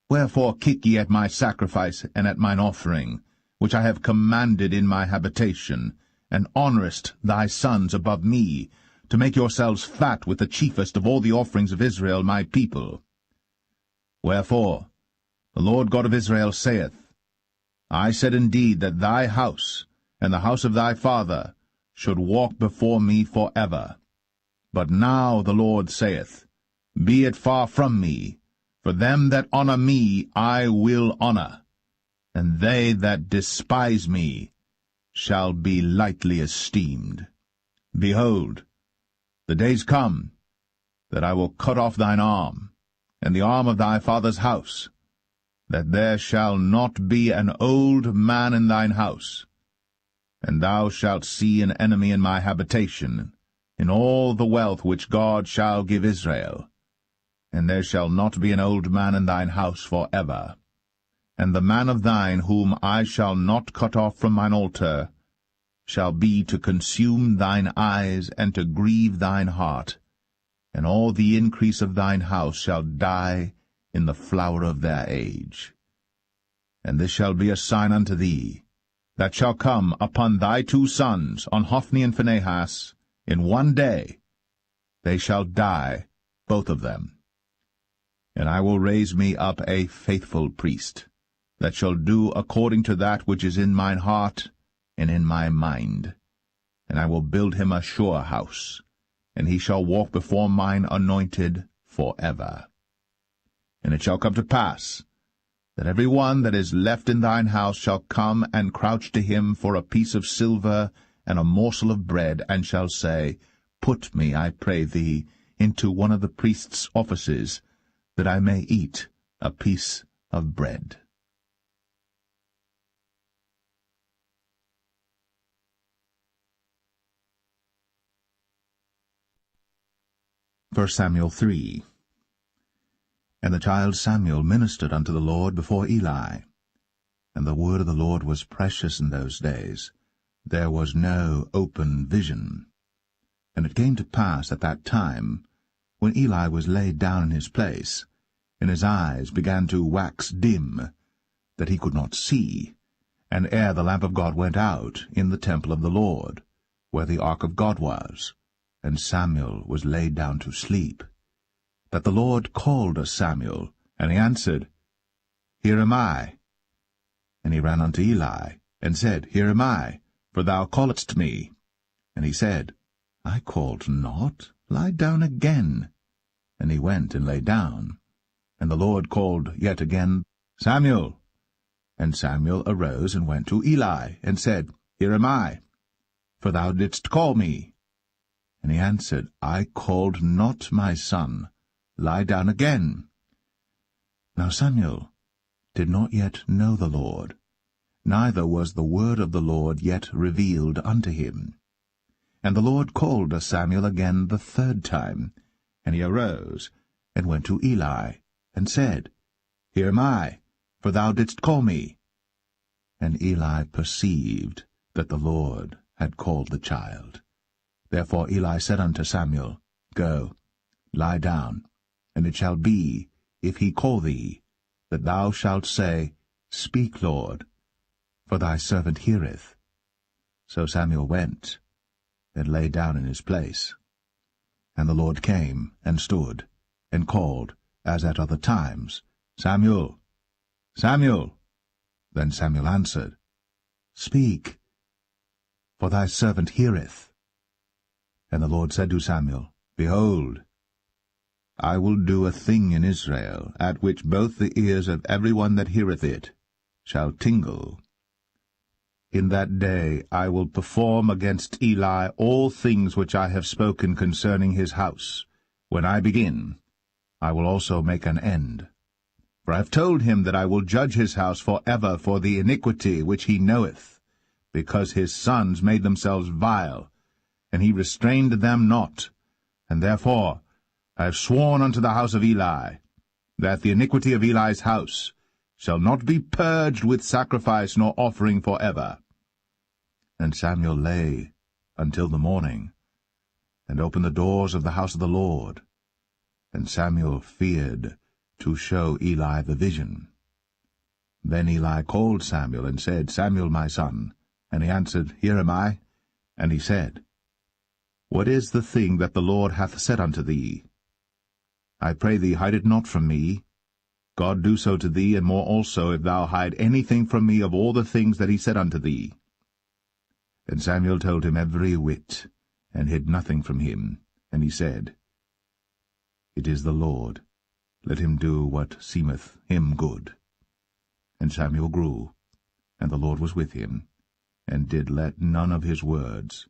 Wherefore kick ye at my sacrifice and at mine offering, which I have commanded in my habitation, and honourest thy sons above me, to make yourselves fat with the chiefest of all the offerings of Israel my people? Wherefore the Lord God of Israel saith, I said indeed that thy house and the house of thy father should walk before me for ever. But now the Lord saith, Be it far from me, for them that honour me I will honour, and they that despise me shall be lightly esteemed. Behold, the days come that I will cut off thine arm, and the arm of thy father's house, that there shall not be an old man in thine house. And thou shalt see an enemy in my habitation, in all the wealth which God shall give Israel. And there shall not be an old man in thine house for ever. And the man of thine whom I shall not cut off from mine altar shall be to consume thine eyes and to grieve thine heart, and all the increase of thine house shall die in the flower of their age. And this shall be a sign unto thee, that shall come upon thy 2 sons, on Hophni and Phinehas, in one day. They shall die, both of them. And I will raise me up a faithful priest, that shall do according to that which is in mine heart and in my mind. And I will build him a sure house, and he shall walk before mine anointed for ever. And it shall come to pass, that every one that is left in thine house shall come and crouch to him for a piece of silver and a morsel of bread, and shall say, Put me, I pray thee, into one of the priest's offices, that I may eat a piece of bread. 1 Samuel 3. And the child Samuel ministered unto the Lord before Eli. And the word of the Lord was precious in those days. There was no open vision. And it came to pass at that time, when Eli was laid down in his place, and his eyes began to wax dim, that he could not see, and ere the lamp of God went out in the temple of the Lord, where the ark of God was, and Samuel was laid down to sleep, that the Lord called Samuel, and he answered, Here am I. And he ran unto Eli, and said, Here am I, for thou calledst me. And he said, I called not, lie down again. And he went and lay down. And the Lord called yet again, Samuel. And Samuel arose and went to Eli, and said, Here am I, for thou didst call me. And he answered, I called not, my son, lie down again. Now Samuel did not yet know the Lord, neither was the word of the Lord yet revealed unto him. And the Lord called Samuel again the third time, and he arose, and went to Eli, and said, Here am I, for thou didst call me. And Eli perceived that the Lord had called the child. Therefore Eli said unto Samuel, Go, lie down, and it shall be, if he call thee, that thou shalt say, Speak, Lord, for thy servant heareth. So Samuel went, and lay down in his place. And the Lord came, and stood, and called, as at other times, Samuel, Samuel. Then Samuel answered, Speak, for thy servant heareth. And the Lord said to Samuel, Behold, I will do a thing in Israel, at which both the ears of every one that heareth it shall tingle. In that day I will perform against Eli all things which I have spoken concerning his house. When I begin, I will also make an end. For I have told him that I will judge his house for ever for the iniquity which he knoweth, because his sons made themselves vile, and he restrained them not. And therefore I have sworn unto the house of Eli, that the iniquity of Eli's house shall not be purged with sacrifice nor offering for ever. And Samuel lay until the morning, and opened the doors of the house of the Lord. And Samuel feared to show Eli the vision. Then Eli called Samuel, and said, Samuel, my son. And he answered, Here am I. And he said, What is the thing that the Lord hath said unto thee? I pray thee, hide it not from me. God do so to thee, and more also, if thou hide anything from me of all the things that he said unto thee. And Samuel told him every whit, and hid nothing from him. And he said, It is the Lord. Let him do what seemeth him good. And Samuel grew, and the Lord was with him, and did let none of his words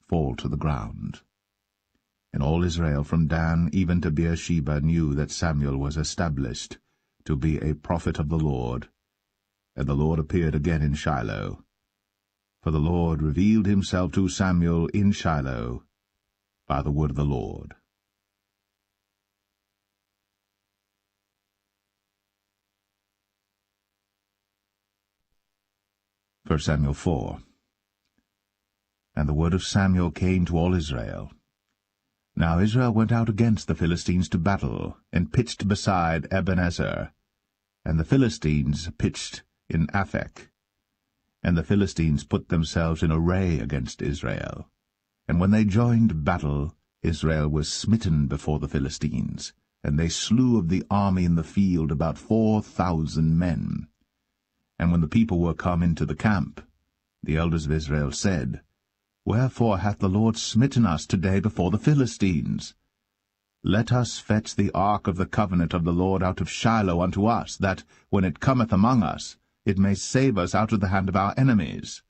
fall to the ground. And all Israel from Dan even to Beersheba knew that Samuel was established to be a prophet of the Lord. And the Lord appeared again in Shiloh. For the Lord revealed himself to Samuel in Shiloh by the word of the Lord. 1 Samuel 4. And the word of Samuel came to all Israel. Now Israel went out against the Philistines to battle, and pitched beside Ebenezer. And the Philistines pitched in Aphek. And the Philistines put themselves in array against Israel. And when they joined battle, Israel was smitten before the Philistines, and they slew of the army in the field about 4,000 men. And when the people were come into the camp, the elders of Israel said, Wherefore hath the Lord smitten us today before the Philistines? Let us fetch the ark of the covenant of the Lord out of Shiloh unto us, that, when it cometh among us, it may save us out of the hand of our enemies.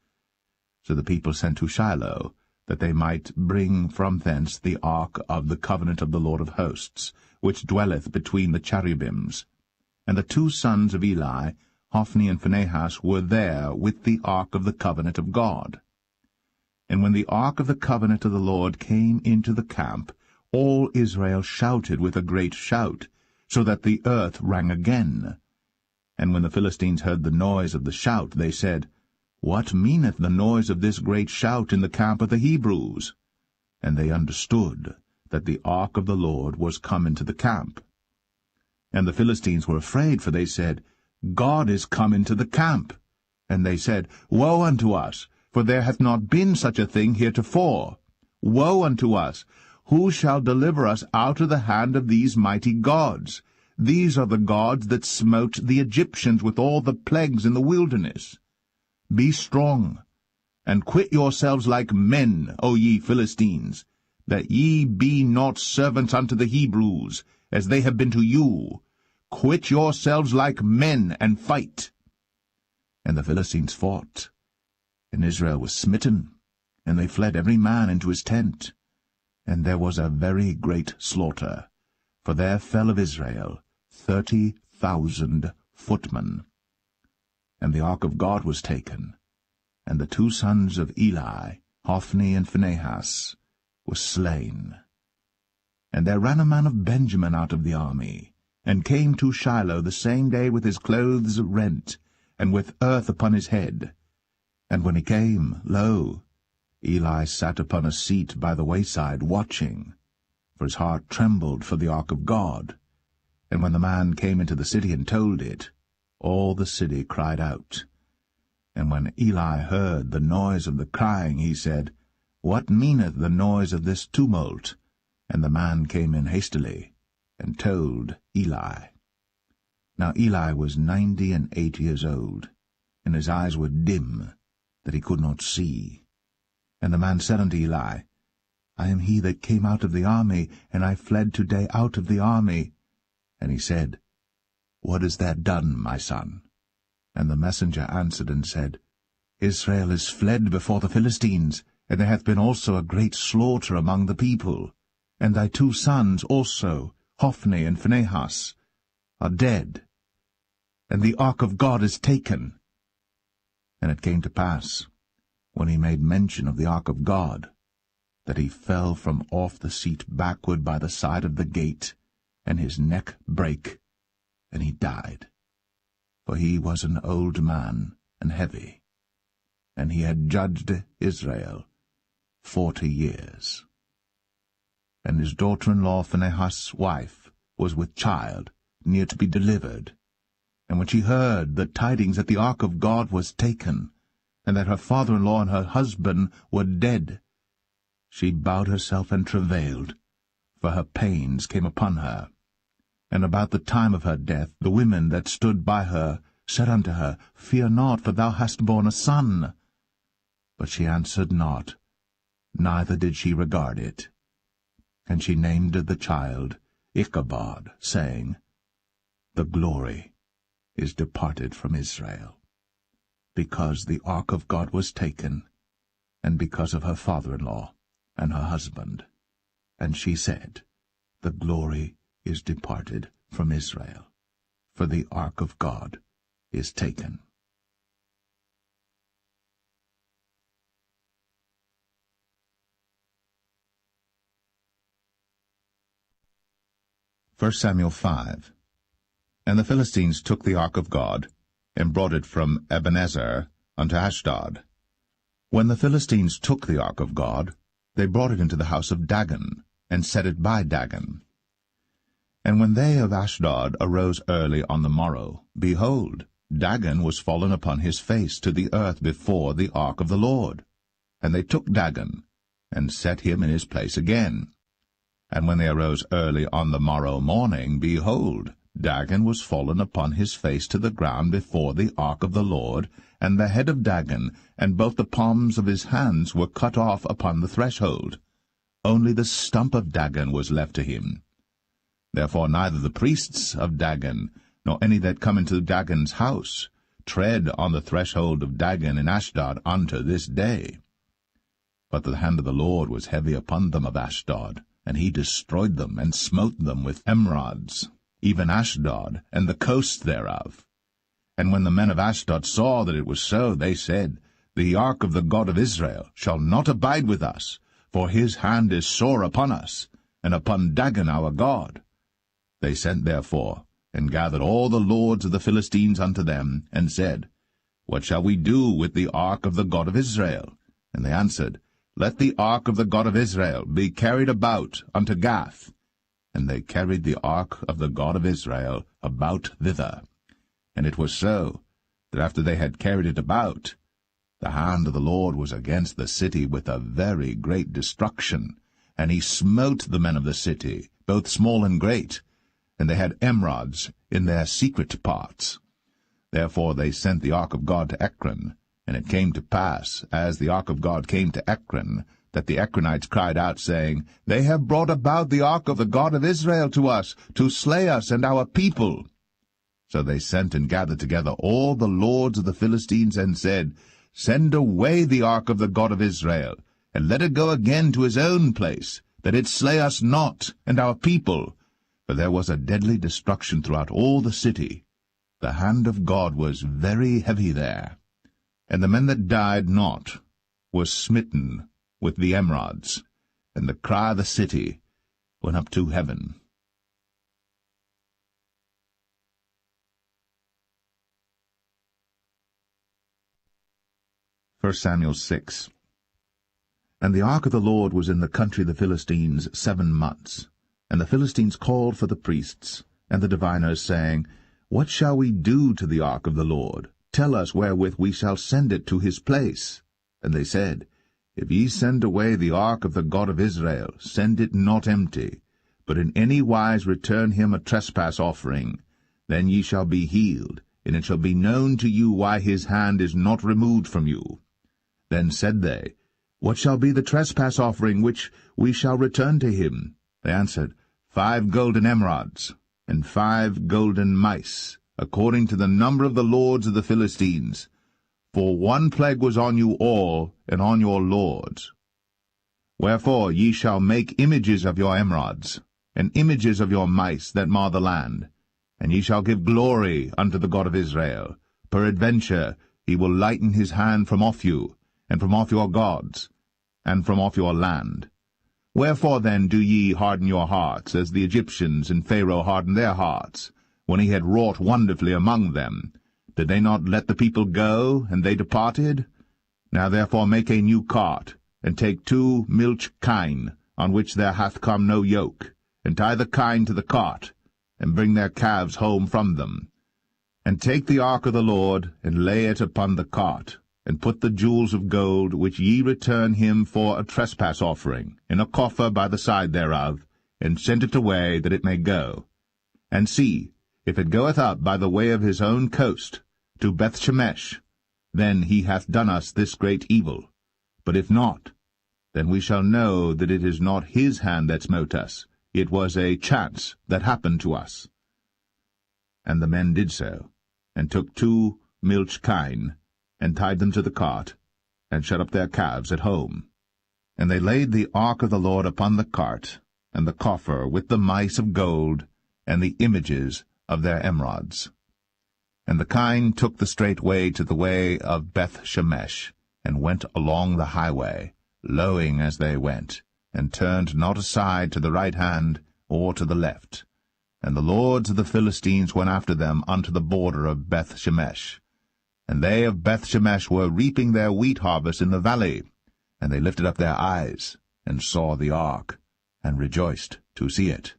So the people sent to Shiloh, that they might bring from thence the ark of the covenant of the Lord of hosts, which dwelleth between the cherubims. And the two sons of Eli, Hophni and Phinehas, were there with the ark of the covenant of God. And when the ark of the covenant of the Lord came into the camp, all Israel shouted with a great shout, so that the earth rang again. And when the Philistines heard the noise of the shout, they said, What meaneth the noise of this great shout in the camp of the Hebrews? And they understood that the ark of the Lord was come into the camp. And the Philistines were afraid, for they said, God is come into the camp. And they said, Woe unto us, for there hath not been such a thing heretofore. Woe unto us! Who shall deliver us out of the hand of these mighty gods? These are the gods that smote the Egyptians with all the plagues in the wilderness. Be strong, and quit yourselves like men, O ye Philistines, that ye be not servants unto the Hebrews, as they have been to you. Quit yourselves like men, and fight. And the Philistines fought, and Israel was smitten, and they fled every man into his tent. And there was a very great slaughter, for there fell of Israel 30,000 footmen. And the ark of God was taken, and the 2 sons of Eli, Hophni and Phinehas, were slain. And there ran a man of Benjamin out of the army, and came to Shiloh the same day with his clothes rent, and with earth upon his head. And when he came, lo, Eli sat upon a seat by the wayside, watching, for his heart trembled for the ark of God. And when the man came into the city and told it, all the city cried out. And when Eli heard the noise of the crying, he said, What meaneth the noise of this tumult? And the man came in hastily, and told Eli. Now Eli was 98 years old, and his eyes were dim, that he could not see. And the man said unto Eli, I am he that came out of the army, and I fled today out of the army. And he said, What is that done, my son? And the messenger answered and said, Israel is fled before the Philistines, and there hath been also a great slaughter among the people. And thy 2 sons also, Hophni and Phinehas, are dead, and the ark of God is taken. And it came to pass, when he made mention of the ark of God, that he fell from off the seat backward by the side of the gate, and his neck brake, and he died. For he was an old man, and heavy, and he had judged Israel 40 years. And his daughter-in-law Phinehas' wife was with child, near to be delivered. And when she heard the tidings that the ark of God was taken, and that her father-in-law and her husband were dead, she bowed herself and travailed, for her pains came upon her. And about the time of her death the women that stood by her said unto her, Fear not, for thou hast borne a son. But she answered not, neither did she regard it. And she named the child Ichabod, saying, The glory is departed from Israel, because the ark of God was taken, and because of her father-in-law and her husband. And she said, The glory is departed from Israel, for the ark of God is taken. First Samuel 5. And the Philistines took the ark of God, and brought it from Ebenezer unto Ashdod. When the Philistines took the ark of God, they brought it into the house of Dagon, and set it by Dagon. And when they of Ashdod arose early on the morrow, behold, Dagon was fallen upon his face to the earth before the ark of the Lord. And they took Dagon, and set him in his place again. And when they arose early on the morrow morning, behold, Dagon was fallen upon his face to the ground before the ark of the Lord, and the head of Dagon and both the palms of his hands were cut off upon the threshold. Only the stump of Dagon was left to him. Therefore neither the priests of Dagon, nor any that come into Dagon's house, tread on the threshold of Dagon in Ashdod unto this day. But the hand of the Lord was heavy upon them of Ashdod, and he destroyed them, and smote them with emerods, even Ashdod, and the coast thereof. And when the men of Ashdod saw that it was so, they said, The ark of the God of Israel shall not abide with us, for his hand is sore upon us, and upon Dagon our God. They sent therefore, and gathered all the lords of the Philistines unto them, and said, What shall we do with the ark of the God of Israel? And they answered, Let the ark of the God of Israel be carried about unto Gath. And they carried the ark of the God of Israel about thither. And it was so, that after they had carried it about, the hand of the Lord was against the city with a very great destruction, and he smote the men of the city, both small and great, and they had emerods in their secret parts. Therefore they sent the ark of God to Ekron, and it came to pass, as the ark of God came to Ekron, that the Ekronites cried out, saying, They have brought about the ark of the God of Israel to us, to slay us and our people. So they sent and gathered together all the lords of the Philistines, and said, Send away the ark of the God of Israel, and let it go again to his own place, that it slay us not and our people. For there was a deadly destruction throughout all the city. The hand of God was very heavy there. And the men that died not were smitten with the emerods, and the cry of the city went up to heaven. 1 Samuel 6. And the ark of the Lord was in the country of the Philistines 7 months. And the Philistines called for the priests and the diviners, saying, What shall we do to the ark of the Lord? Tell us wherewith we shall send it to his place. And they said, If ye send away the ark of the God of Israel, send it not empty, but in any wise return him a trespass offering. Then ye shall be healed, and it shall be known to you why his hand is not removed from you. Then said they, What shall be the trespass offering which we shall return to him? They answered, 5 golden emerods, and 5 golden mice, according to the number of the lords of the Philistines. For one plague was on you all, and on your lords. Wherefore ye shall make images of your emerods, and images of your mice that mar the land, and ye shall give glory unto the God of Israel. Peradventure he will lighten his hand from off you, and from off your gods, and from off your land. Wherefore then do ye harden your hearts, as the Egyptians and Pharaoh hardened their hearts, when he had wrought wonderfully among them? Did they not let the people go, and they departed? Now therefore make a new cart, and take 2 milch kine, on which there hath come no yoke, and tie the kine to the cart, and bring their calves home from them. And take the ark of the Lord, and lay it upon the cart, and put the jewels of gold, which ye return him for a trespass offering, in a coffer by the side thereof, and send it away, that it may go. And see, if it goeth up by the way of his own coast, to Bethshemesh, then he hath done us this great evil. But if not, then we shall know that it is not his hand that smote us. It was a chance that happened to us. And the men did so, and took 2 milch kine, and tied them to the cart, and shut up their calves at home. And they laid the ark of the Lord upon the cart, and the coffer with the mice of gold, and the images of their emerods. And the kine took the straight way to the way of Bethshemesh, and went along the highway, lowing as they went, and turned not aside to the right hand or to the left. And the lords of the Philistines went after them unto the border of Bethshemesh. And they of Bethshemesh were reaping their wheat harvest in the valley. And they lifted up their eyes, and saw the ark, and rejoiced to see it.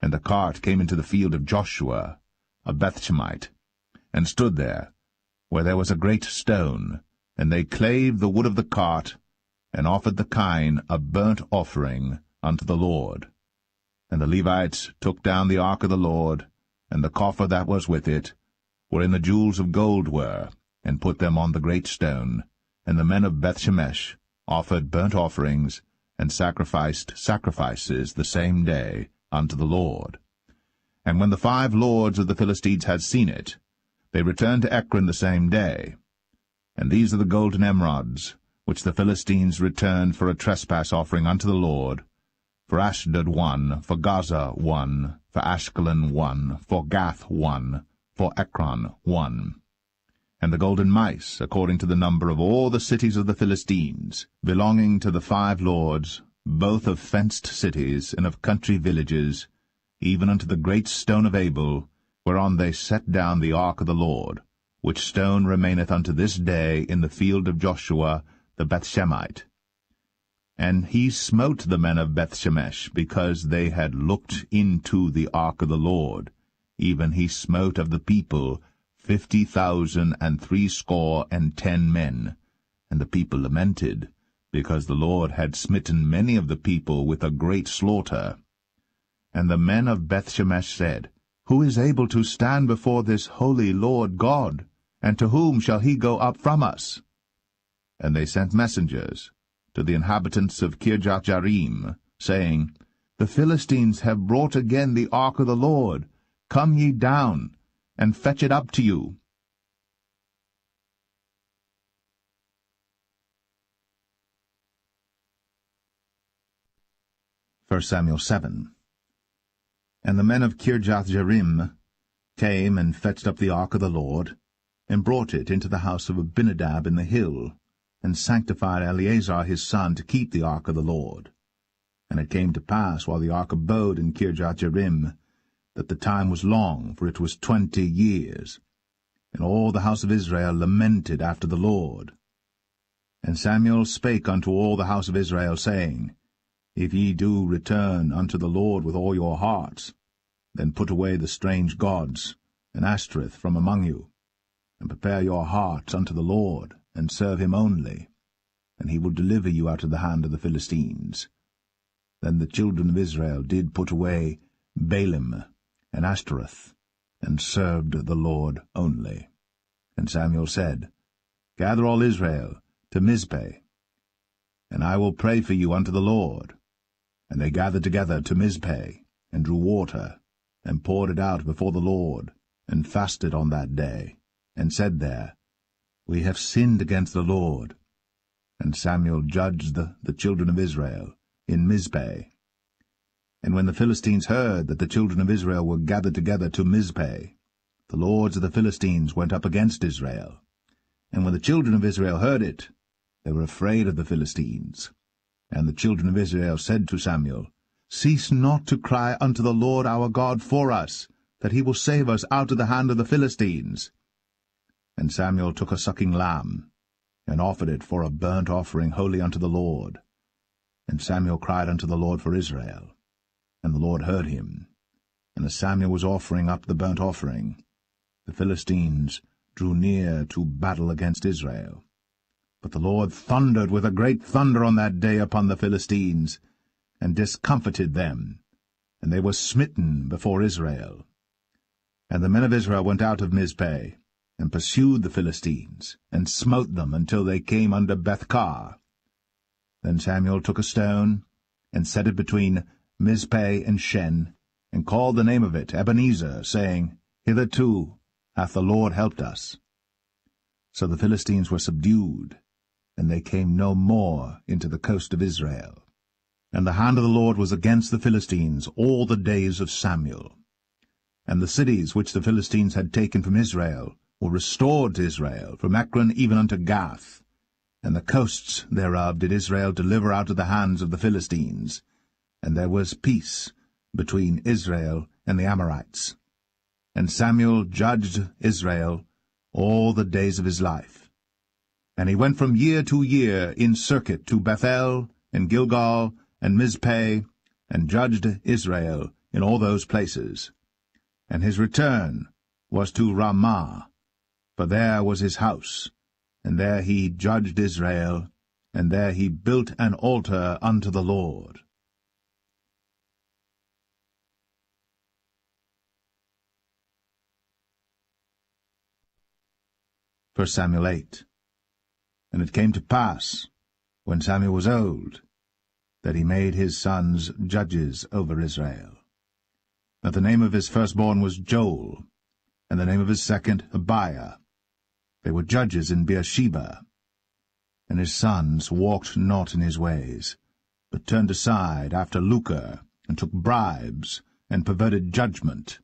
And the cart came into the field of Joshua, a Bethshemite, and stood there, where there was a great stone. And they clave the wood of the cart, and offered the kine a burnt offering unto the Lord. And the Levites took down the ark of the Lord, and the coffer that was with it, wherein the jewels of gold were, and put them on the great stone. And the men of Bethshemesh offered burnt offerings, and sacrificed sacrifices the same day unto the Lord. And when the 5 lords of the Philistines had seen it, they returned to Ekron the same day. And these are the golden emerods, which the Philistines returned for a trespass offering unto the Lord: for Ashdod 1, for Gaza 1, for Ashkelon 1, for Gath 1, for Ekron 1. And the golden mice, according to the number of all the cities of the Philistines, belonging to the 5 lords, both of fenced cities and of country villages, even unto the great stone of Abel, whereon they set down the ark of the Lord, which stone remaineth unto this day in the field of Joshua the Bethshemite. And he smote the men of Bethshemesh, because they had looked into the ark of the Lord. Even he smote of the people 50,000 and 60 men. And the people lamented, because the Lord had smitten many of the people with a great slaughter. And the men of Bethshemesh said, Who is able to stand before this holy Lord God? And to whom shall he go up from us? And they sent messengers to the inhabitants of Kirjath-jearim, saying, The Philistines have brought again the ark of the Lord. Come ye down, and fetch it up to you. First Samuel 7. And the men of Kirjath-jearim came and fetched up the ark of the Lord, and brought it into the house of Abinadab in the hill, and sanctified Eleazar his son to keep the ark of the Lord. And it came to pass, while the ark abode in Kirjath-jearim, that the time was long, for it was 20 years. And all the house of Israel lamented after the Lord. And Samuel spake unto all the house of Israel, saying, If ye do return unto the Lord with all your hearts, then put away the strange gods, and Ashtoreth from among you, and prepare your hearts unto the Lord, and serve him only, and he will deliver you out of the hand of the Philistines. Then the children of Israel did put away Baalim and Ashtoreth, and served the Lord only. And Samuel said, Gather all Israel to Mizpeh, and I will pray for you unto the Lord. And they gathered together to Mizpeh, and drew water, and poured it out before the Lord, and fasted on that day, and said there, We have sinned against the Lord. And Samuel judged the children of Israel in Mizpeh. And when the Philistines heard that the children of Israel were gathered together to Mizpeh, the lords of the Philistines went up against Israel. And when the children of Israel heard it, they were afraid of the Philistines. And the children of Israel said to Samuel, Cease not to cry unto the Lord our God for us, that he will save us out of the hand of the Philistines. And Samuel took a sucking lamb, and offered it for a burnt offering holy unto the Lord. And Samuel cried unto the Lord for Israel. And the Lord heard him. And as Samuel was offering up the burnt offering, the Philistines drew near to battle against Israel. But the Lord thundered with a great thunder on that day upon the Philistines, and discomfited them, and they were smitten before Israel. And the men of Israel went out of Mizpeh, and pursued the Philistines, and smote them until they came under Bethkar. Then Samuel took a stone, and set it between Mizpeh and Shen, and called the name of it Ebenezer, saying, Hitherto hath the Lord helped us. So the Philistines were subdued, and they came no more into the coast of Israel. And the hand of the Lord was against the Philistines all the days of Samuel. And the cities which the Philistines had taken from Israel were restored to Israel, from Ekron even unto Gath. And the coasts thereof did Israel deliver out of the hands of the Philistines. And there was peace between Israel and the Amorites. And Samuel judged Israel all the days of his life. And he went from year to year in circuit to Bethel, and Gilgal, and Mizpeh, and judged Israel in all those places. And his return was to Ramah, for there was his house, and there he judged Israel, and there he built an altar unto the Lord. First Samuel 8. And it came to pass, when Samuel was old, that he made his sons judges over Israel. That the name of his firstborn was Joel, and the name of his second Abiah. They were judges in Beersheba. And his sons walked not in his ways, but turned aside after lucre, and took bribes, and perverted judgment.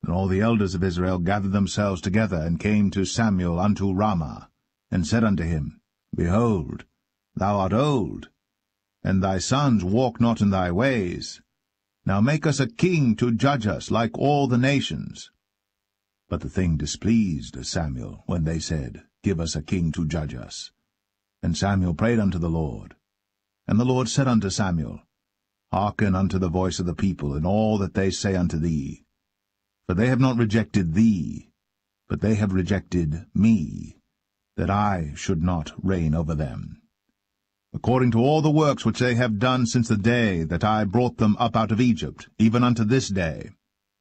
And all the elders of Israel gathered themselves together, and came to Samuel unto Ramah, and said unto him, Behold, thou art old, and thy sons walk not in thy ways. Now make us a king to judge us like all the nations. But the thing displeased Samuel, when they said, Give us a king to judge us. And Samuel prayed unto the Lord. And the Lord said unto Samuel, Hearken unto the voice of the people in all that they say unto thee. For they have not rejected thee, but they have rejected me, that I should not reign over them. According to all the works which they have done since the day that I brought them up out of Egypt, even unto this day,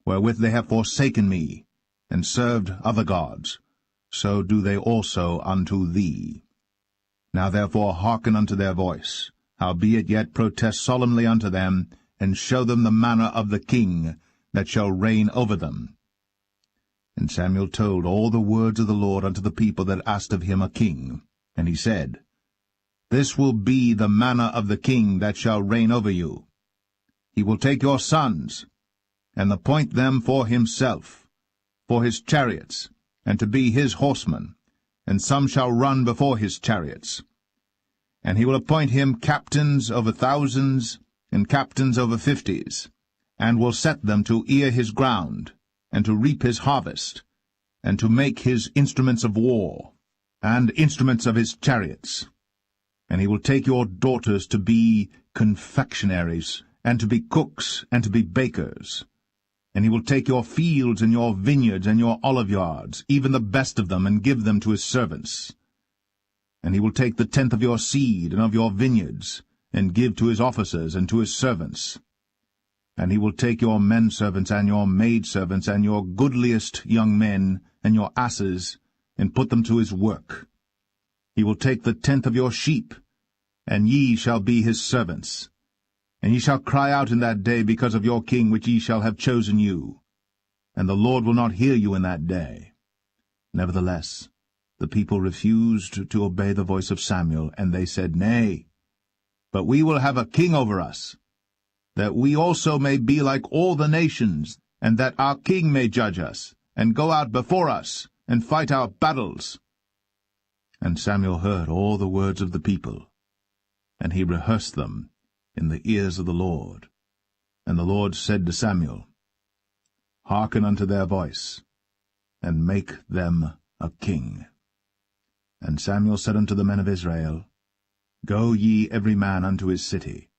wherewith they have forsaken me, and served other gods, so do they also unto thee. Now therefore hearken unto their voice, howbeit yet protest solemnly unto them, and show them the manner of the king that shall reign over them. And Samuel told all the words of the Lord unto the people that asked of him a king. And he said, This will be the manner of the king that shall reign over you. He will take your sons, and appoint them for himself, for his chariots, and to be his horsemen, and some shall run before his chariots. And he will appoint him captains over thousands, and captains over fifties, and will set them to ear his ground, and to reap his harvest, and to make his instruments of war, and instruments of his chariots. And he will take your daughters to be confectionaries, and to be cooks, and to be bakers. And he will take your fields, and your vineyards, and your oliveyards, even the best of them, and give them to his servants. And he will take the tenth of your seed, and of your vineyards, and give to his officers, and to his servants. And he will take your men-servants, and your maid-servants, and your goodliest young men, and your asses, and put them to his work. He will take the tenth of your sheep, and ye shall be his servants. And ye shall cry out in that day because of your king which ye shall have chosen you. And the Lord will not hear you in that day. Nevertheless, the people refused to obey the voice of Samuel, and they said, Nay, but we will have a king over us, that we also may be like all the nations, and that our king may judge us, and go out before us, and fight our battles. And Samuel heard all the words of the people, and he rehearsed them in the ears of the Lord. And the Lord said to Samuel, Hearken unto their voice, and make them a king. And Samuel said unto the men of Israel, Go ye every man unto his city.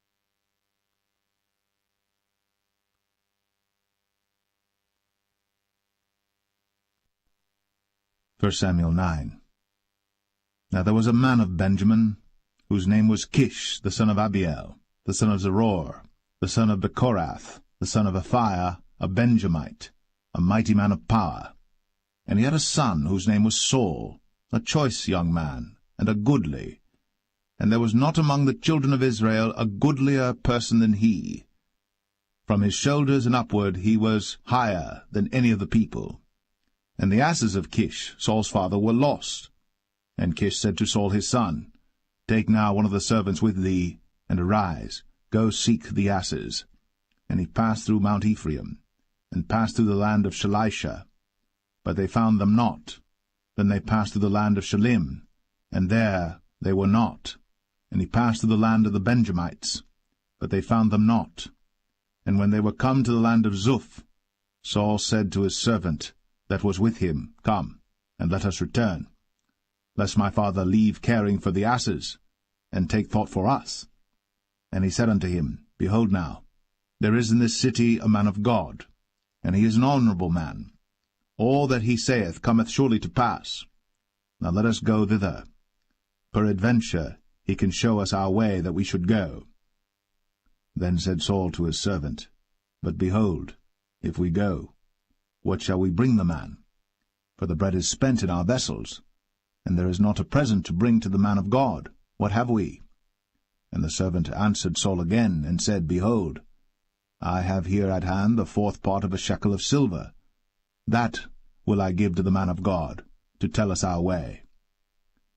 1 Samuel 9. Now there was a man of Benjamin, whose name was Kish, the son of Abiel, the son of Zeror, the son of Bechorath, the son of Aphiah, a Benjamite, a mighty man of power. And he had a son whose name was Saul, a choice young man, and a goodly. And there was not among the children of Israel a goodlier person than he. From his shoulders and upward he was higher than any of the people. And the asses of Kish, Saul's father, were lost. And Kish said to Saul his son, Take now one of the servants with thee, and arise, go seek the asses. And he passed through Mount Ephraim, and passed through the land of Shalisha. But they found them not. Then they passed through the land of Shalim, and there they were not. And he passed through the land of the Benjamites, but they found them not. And when they were come to the land of Zuph, Saul said to his servant that was with him, Come, and let us return, lest my father leave caring for the asses, and take thought for us. And he said unto him, Behold now, there is in this city a man of God, and he is an honorable man. All that he saith cometh surely to pass. Now let us go thither. Peradventure he can show us our way that we should go. Then said Saul to his servant, But behold, if we go, what shall we bring the man? For the bread is spent in our vessels, and there is not a present to bring to the man of God. What have we? And the servant answered Saul again, and said, Behold, I have here at hand the fourth part of a shekel of silver. That will I give to the man of God, to tell us our way.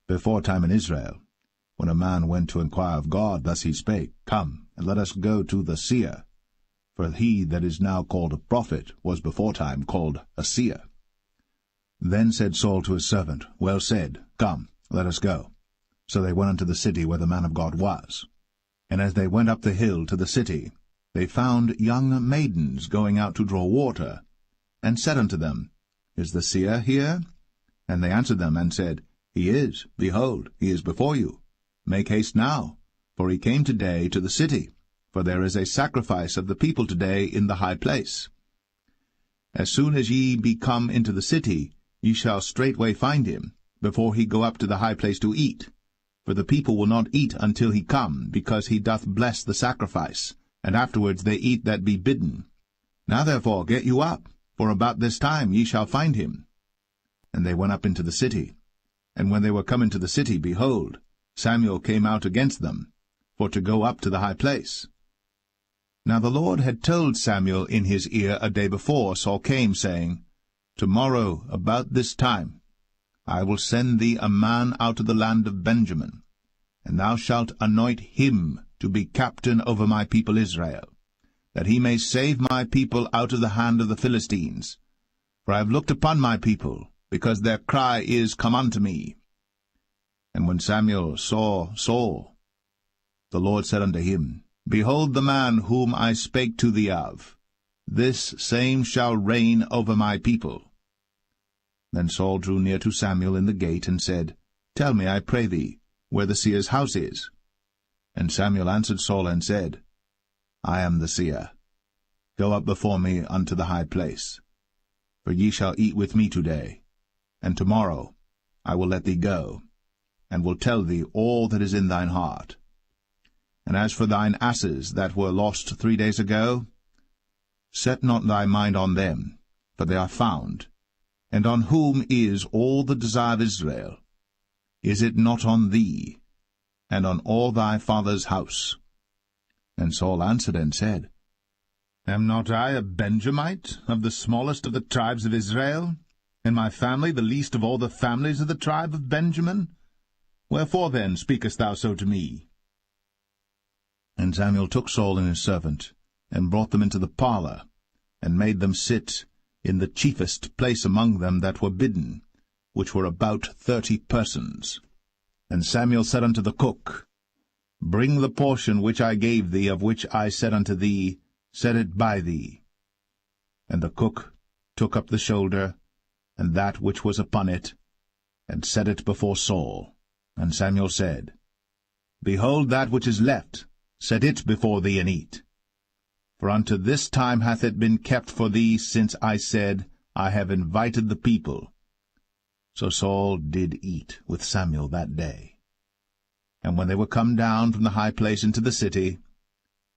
Before time in Israel, when a man went to inquire of God, thus he spake, Come, and let us go to the seer. For he that is now called a prophet was before time called a seer. Then said Saul to his servant, Well said, Come, let us go. So they went unto the city where the man of God was. And as they went up the hill to the city, they found young maidens going out to draw water, and said unto them, Is the seer here? And they answered them, and said, He is, behold, he is before you. Make haste now, for he came today to the city, for there is a sacrifice of the people today in the high place. As soon as ye be come into the city, ye shall straightway find him, before he go up to the high place to eat. For the people will not eat until he come, because he doth bless the sacrifice, and afterwards they eat that be bidden. Now therefore get you up, for about this time ye shall find him. And they went up into the city. And when they were come into the city, behold, Samuel came out against them, for to go up to the high place. Now the Lord had told Samuel in his ear a day before Saul came, saying, Tomorrow, about this time, I will send thee a man out of the land of Benjamin, and thou shalt anoint him to be captain over my people Israel, that he may save my people out of the hand of the Philistines. For I have looked upon my people, because their cry is come unto me. And when Samuel saw Saul, the Lord said unto him, Behold the man whom I spake to thee of. This same shall reign over my people. Then Saul drew near to Samuel in the gate, and said, Tell me, I pray thee, where the seer's house is. And Samuel answered Saul, and said, I am the seer. Go up before me unto the high place. For ye shall eat with me today, and tomorrow I will let thee go, and will tell thee all that is in thine heart. And as for thine asses that were lost 3 days ago, set not thy mind on them, for they are found. And on whom is all the desire of Israel? Is it not on thee, and on all thy father's house? And Saul answered and said, Am not I a Benjamite, of the smallest of the tribes of Israel, and my family the least of all the families of the tribe of Benjamin? Wherefore then speakest thou so to me? And Samuel took Saul and his servant, and brought them into the parlour, and made them sit in the chiefest place among them that were bidden, which were about 30 persons. And Samuel said unto the cook, Bring the portion which I gave thee, of which I said unto thee, Set it by thee. And the cook took up the shoulder, and that which was upon it, and set it before Saul. And Samuel said, Behold that which is left, set it before thee, and eat. For unto this time hath it been kept for thee, since I said, I have invited the people. So Saul did eat with Samuel that day. And when they were come down from the high place into the city,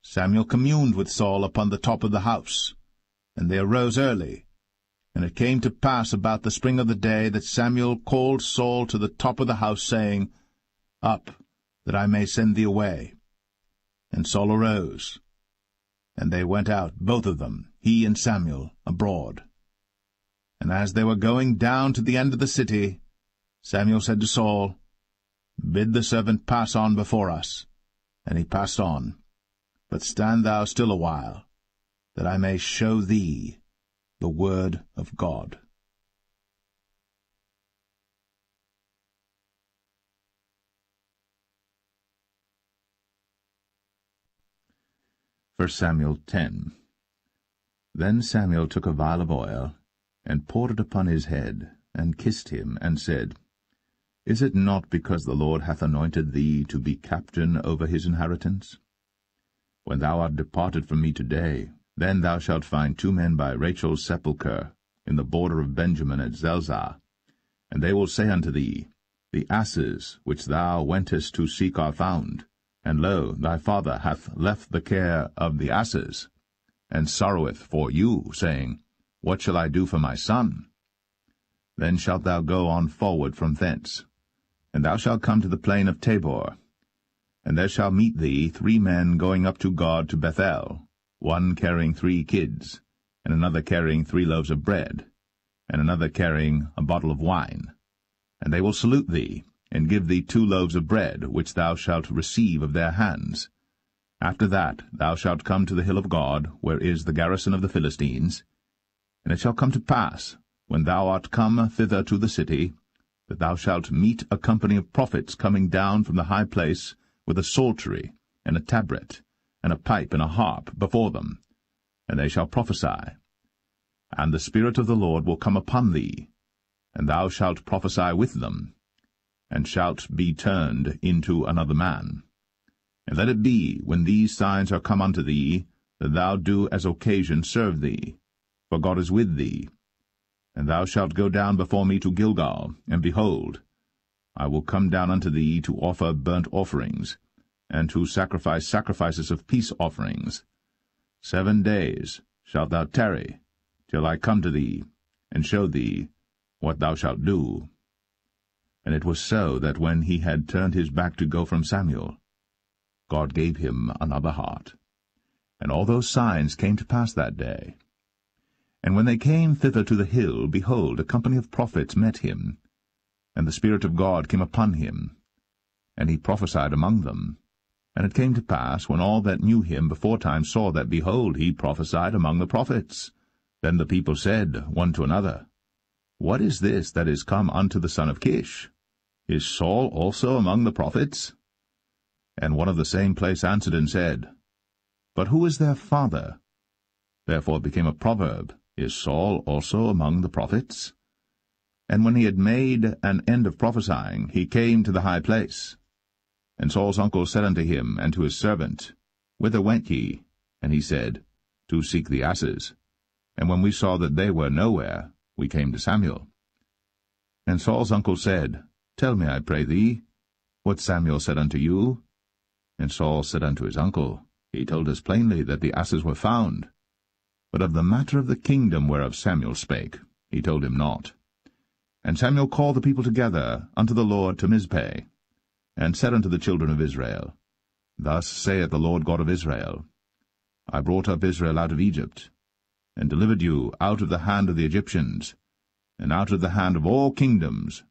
Samuel communed with Saul upon the top of the house. And they arose early. And it came to pass about the spring of the day that Samuel called Saul to the top of the house, saying, Up, that I may send thee away. And Saul arose. And they went out, both of them, he and Samuel, abroad. And as they were going down to the end of the city, Samuel said to Saul, Bid the servant pass on before us. And he passed on. But stand thou still a while, that I may show thee the word of God. 1 Samuel 10. Then Samuel took a vial of oil, and poured it upon his head, and kissed him, and said, Is it not because the Lord hath anointed thee to be captain over his inheritance? When thou art departed from me today, then thou shalt find 2 men by Rachel's sepulchre, in the border of Benjamin at Zelzah. And they will say unto thee, The asses which thou wentest to seek are found. And lo, thy father hath left the care of the asses, and sorroweth for you, saying, What shall I do for my son? Then shalt thou go on forward from thence, and thou shalt come to the plain of Tabor. And there shall meet thee 3 men going up to God to Bethel, one carrying 3 kids, and another carrying 3 loaves of bread, and another carrying a bottle of wine. And they will salute thee, and give thee 2 loaves of bread, which thou shalt receive of their hands. After that thou shalt come to the hill of God, where is the garrison of the Philistines. And it shall come to pass, when thou art come thither to the city, that thou shalt meet a company of prophets coming down from the high place, with a psaltery, and a tabret, and a pipe, and a harp before them, and they shall prophesy. And the Spirit of the Lord will come upon thee, and thou shalt prophesy with them, and shalt be turned into another man. And let it be, when these signs are come unto thee, that thou do as occasion serve thee, for God is with thee. And thou shalt go down before me to Gilgal, and behold, I will come down unto thee to offer burnt offerings, and to sacrifice sacrifices of peace offerings. 7 days shalt thou tarry, till I come to thee, and show thee what thou shalt do. And it was so that when he had turned his back to go from Samuel, God gave him another heart. And all those signs came to pass that day. And when they came thither to the hill, behold, a company of prophets met him, and the Spirit of God came upon him, and he prophesied among them. And it came to pass, when all that knew him beforetime saw that, behold, he prophesied among the prophets, then the people said one to another, What is this that is come unto the son of Kish? Is Saul also among the prophets? And one of the same place answered and said, But who is their father? Therefore it became a proverb, Is Saul also among the prophets? And when he had made an end of prophesying, he came to the high place. And Saul's uncle said unto him and to his servant, Whither went ye? And he said, To seek the asses. And when we saw that they were nowhere, we came to Samuel. And Saul's uncle said, Tell me, I pray thee, what Samuel said unto you. And Saul said unto his uncle, He told us plainly that the asses were found. But of the matter of the kingdom whereof Samuel spake, he told him not. And Samuel called the people together unto the Lord to Mizpeh, and said unto the children of Israel, Thus saith the Lord God of Israel, I brought up Israel out of Egypt, and delivered you out of the hand of the Egyptians, and out of the hand of all kingdoms,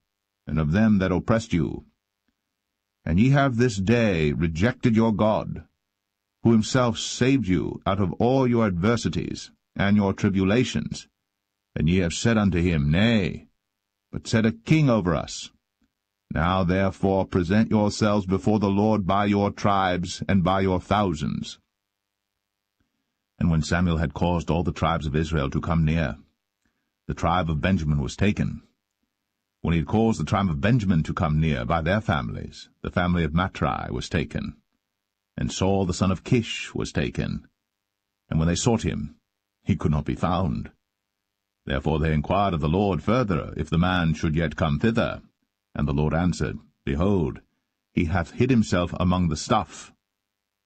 and of them that oppressed you. And ye have this day rejected your God, who himself saved you out of all your adversities and your tribulations. And ye have said unto him, Nay, but set a king over us. Now therefore present yourselves before the Lord by your tribes and by your thousands. And when Samuel had caused all the tribes of Israel to come near, the tribe of Benjamin was taken. When he had caused the tribe of Benjamin to come near by their families, the family of Matri was taken. And Saul the son of Kish was taken. And when they sought him, he could not be found. Therefore they inquired of the Lord further, if the man should yet come thither. And the Lord answered, Behold, he hath hid himself among the stuff.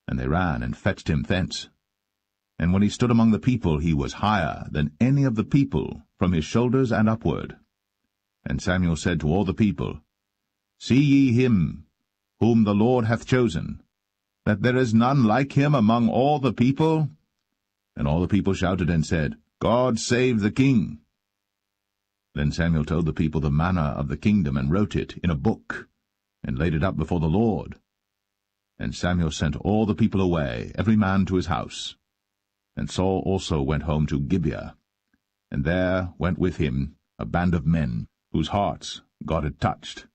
And they ran and fetched him thence. And when he stood among the people, he was higher than any of the people, from his shoulders and upward. And Samuel said to all the people, See ye him, whom the Lord hath chosen, that there is none like him among all the people? And all the people shouted and said, God save the king. Then Samuel told the people the manner of the kingdom, and wrote it in a book, and laid it up before the Lord. And Samuel sent all the people away, every man to his house. And Saul also went home to Gibeah, and there went with him a band of men, whose hearts God had touched.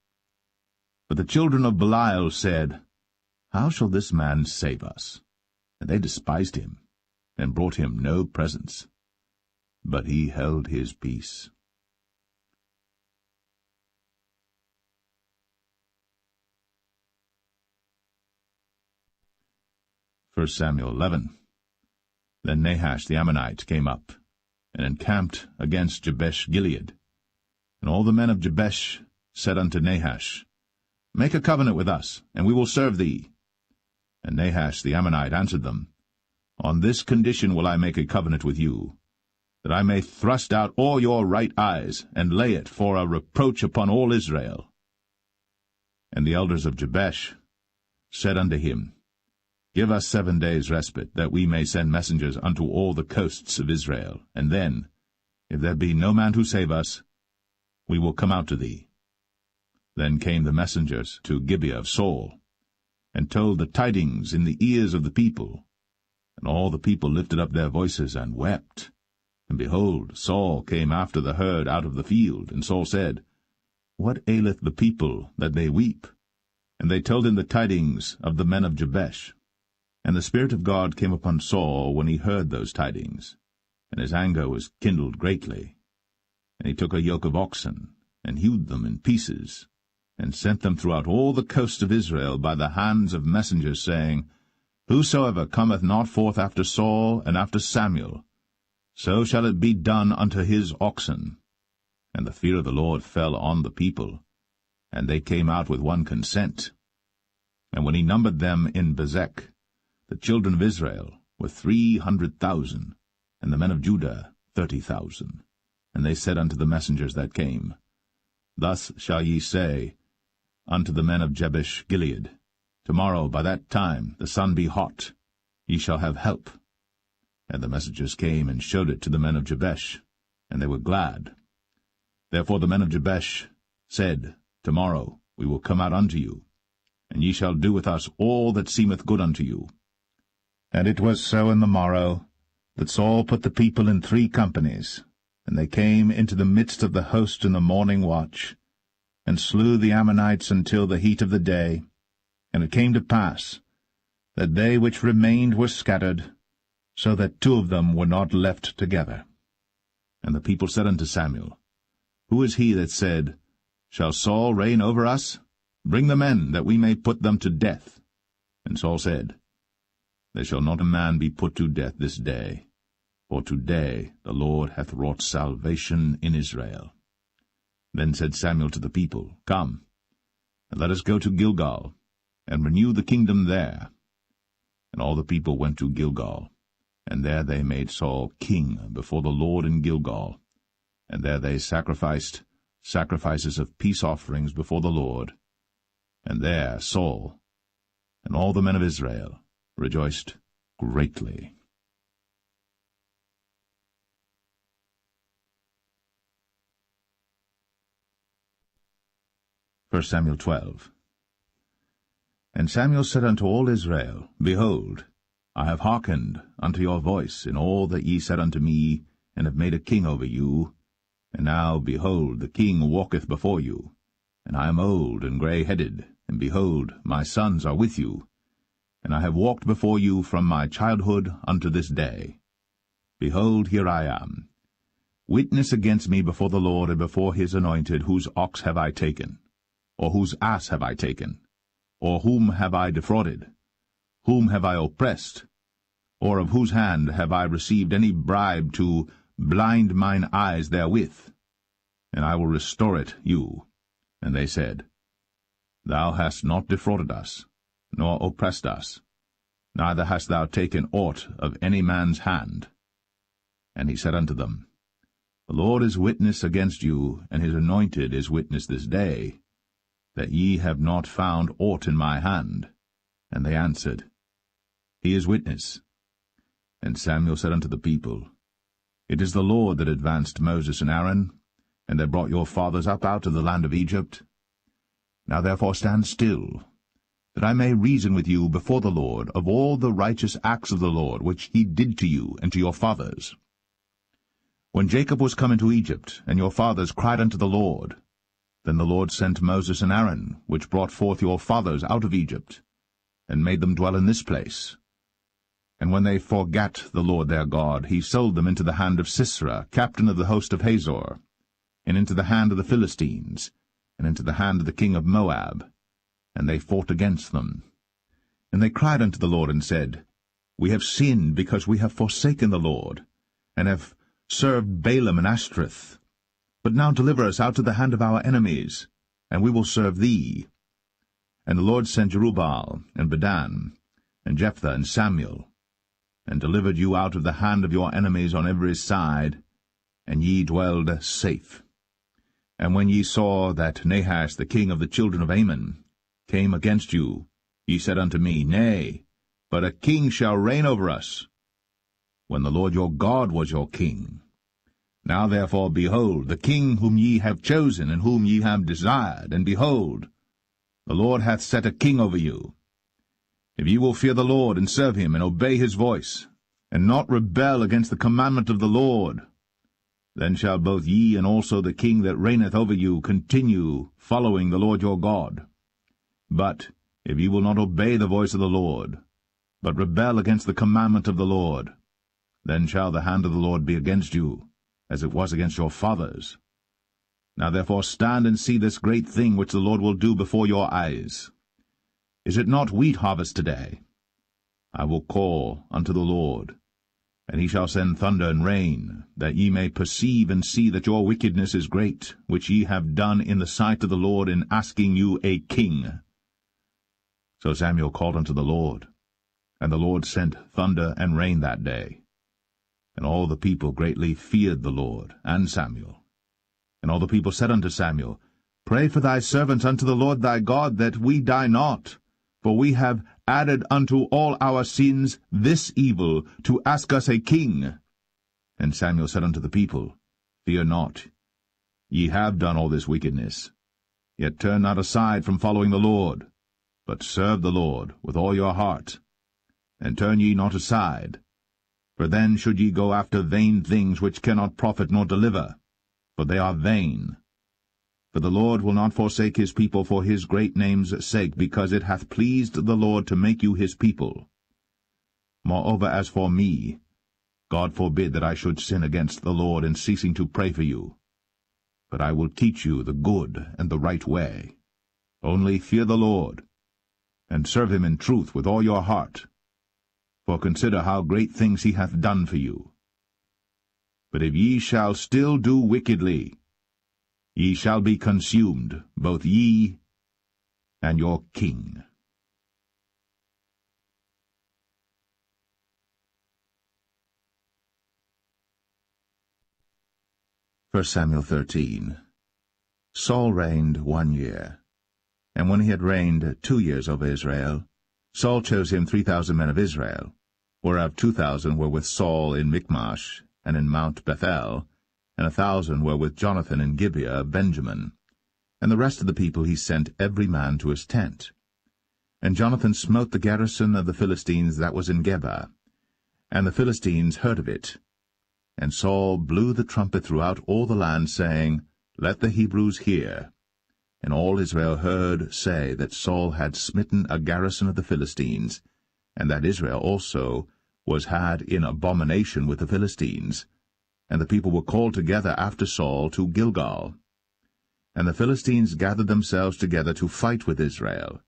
But the children of Belial said, How shall this man save us? And they despised him, and brought him no presents. But he held his peace. 1 Samuel 11. Then Nahash the Ammonite came up, and encamped against Jabesh-Gilead. And all the men of Jabesh said unto Nahash, Make a covenant with us, and we will serve thee. And Nahash the Ammonite answered them, On this condition will I make a covenant with you, that I may thrust out all your right eyes, and lay it for a reproach upon all Israel. And the elders of Jabesh said unto him, Give us 7 days' respite, that we may send messengers unto all the coasts of Israel, and then, if there be no man to save us, we will come out to thee. Then came the messengers to Gibeah of Saul, and told the tidings in the ears of the people. And all the people lifted up their voices and wept. And behold, Saul came after the herd out of the field. And Saul said, What aileth the people that they weep? And they told him the tidings of the men of Jabesh. And the Spirit of God came upon Saul when he heard those tidings, and his anger was kindled greatly. And he took a yoke of oxen, and hewed them in pieces, and sent them throughout all the coast of Israel by the hands of messengers, saying, Whosoever cometh not forth after Saul and after Samuel, so shall it be done unto his oxen. And the fear of the Lord fell on the people, and they came out with one consent. And when he numbered them in Bezek, the children of Israel were 300,000, and the men of Judah 30,000. And they said unto the messengers that came, Thus shall ye say, unto the men of Jabesh Gilead, Tomorrow by that time the sun be hot, ye shall have help. And the messengers came and showed it to the men of Jabesh, and they were glad. Therefore the men of Jabesh said, Tomorrow we will come out unto you, and ye shall do with us all that seemeth good unto you. And it was so in the morrow, that Saul put the people in 3 companies, and they came into the midst of the host in the morning watch, and slew the Ammonites until the heat of the day. And it came to pass that they which remained were scattered, so that 2 of them were not left together. And the people said unto Samuel, Who is he that said, Shall Saul reign over us? Bring the men, that we may put them to death. And Saul said, There shall not a man be put to death this day, for today the Lord hath wrought salvation in Israel. Then said Samuel to the people, Come, and let us go to Gilgal, and renew the kingdom there. And all the people went to Gilgal, and there they made Saul king before the Lord in Gilgal, and there they sacrificed sacrifices of peace offerings before the Lord. And there Saul and all the men of Israel rejoiced greatly. 1 Samuel 12. And Samuel said unto all Israel, Behold, I have hearkened unto your voice in all that ye said unto me, and have made a king over you. And now, behold, the king walketh before you, and I am old and grey-headed, and behold, my sons are with you. And I have walked before you from my childhood unto this day. Behold, here I am. Witness against me before the Lord and before his anointed, whose ox have I taken? Or whose ass have I taken? Or whom have I defrauded? Whom have I oppressed? Or of whose hand have I received any bribe to blind mine eyes therewith? And I will restore it you. And they said, Thou hast not defrauded us, nor oppressed us, neither hast thou taken aught of any man's hand. And he said unto them, The Lord is witness against you, and his anointed is witness this day, that ye have not found aught in my hand. And they answered, He is witness. And Samuel said unto the people, It is the Lord that advanced Moses and Aaron, and that brought your fathers up out of the land of Egypt. Now therefore stand still, that I may reason with you before the Lord of all the righteous acts of the Lord, which he did to you and to your fathers. When Jacob was come into Egypt, and your fathers cried unto the Lord, then the Lord sent Moses and Aaron, which brought forth your fathers out of Egypt, and made them dwell in this place. And when they forgat the Lord their God, he sold them into the hand of Sisera, captain of the host of Hazor, and into the hand of the Philistines, and into the hand of the king of Moab. And they fought against them. And they cried unto the Lord, and said, We have sinned, because we have forsaken the Lord, and have served Balaam and Ashtoreth. But now deliver us out of the hand of our enemies, and we will serve thee. And the Lord sent Jerubbaal, and Bedan, and Jephthah, and Samuel, and delivered you out of the hand of your enemies on every side, and ye dwelled safe. And when ye saw that Nahash the king of the children of Ammon came against you, ye said unto me, Nay, but a king shall reign over us, when the Lord your God was your king. Now therefore, behold, the king whom ye have chosen, and whom ye have desired, and behold, the Lord hath set a king over you. If ye will fear the Lord, and serve him, and obey his voice, and not rebel against the commandment of the Lord, then shall both ye and also the king that reigneth over you continue following the Lord your God. But if ye will not obey the voice of the Lord, but rebel against the commandment of the Lord, then shall the hand of the Lord be against you, as it was against your fathers. Now therefore stand and see this great thing which the Lord will do before your eyes. Is it not wheat harvest today? I will call unto the Lord, and he shall send thunder and rain, that ye may perceive and see that your wickedness is great, which ye have done in the sight of the Lord in asking you a king. So Samuel called unto the Lord, and the Lord sent thunder and rain that day. And all the people greatly feared the Lord and Samuel. And all the people said unto Samuel, Pray for thy servants unto the Lord thy God, that we die not. For we have added unto all our sins this evil, to ask us a king. And Samuel said unto the people, Fear not. Ye have done all this wickedness. Yet turn not aside from following the Lord, but serve the Lord with all your heart. And turn ye not aside, for then should ye go after vain things which cannot profit nor deliver, for they are vain. For the Lord will not forsake his people for his great name's sake, because it hath pleased the Lord to make you his people. Moreover, as for me, God forbid that I should sin against the Lord in ceasing to pray for you. But I will teach you the good and the right way. Only fear the Lord, and serve him in truth with all your heart. For consider how great things he hath done for you. But if ye shall still do wickedly, ye shall be consumed, both ye and your king. 1 Samuel 13. Saul reigned 1 year. And when he had reigned 2 years over Israel, Saul chose him 3,000 men of Israel, whereof 2,000 were with Saul in Michmash and in Mount Bethel, and 1,000 were with Jonathan in Gibeah of Benjamin. And the rest of the people he sent every man to his tent. And Jonathan smote the garrison of the Philistines that was in Geba. And the Philistines heard of it. And Saul blew the trumpet throughout all the land, saying, Let the Hebrews hear. And all Israel heard say that Saul had smitten a garrison of the Philistines, and that Israel also was had in abomination with the Philistines. And the people were called together after Saul to Gilgal. And the Philistines gathered themselves together to fight with Israel,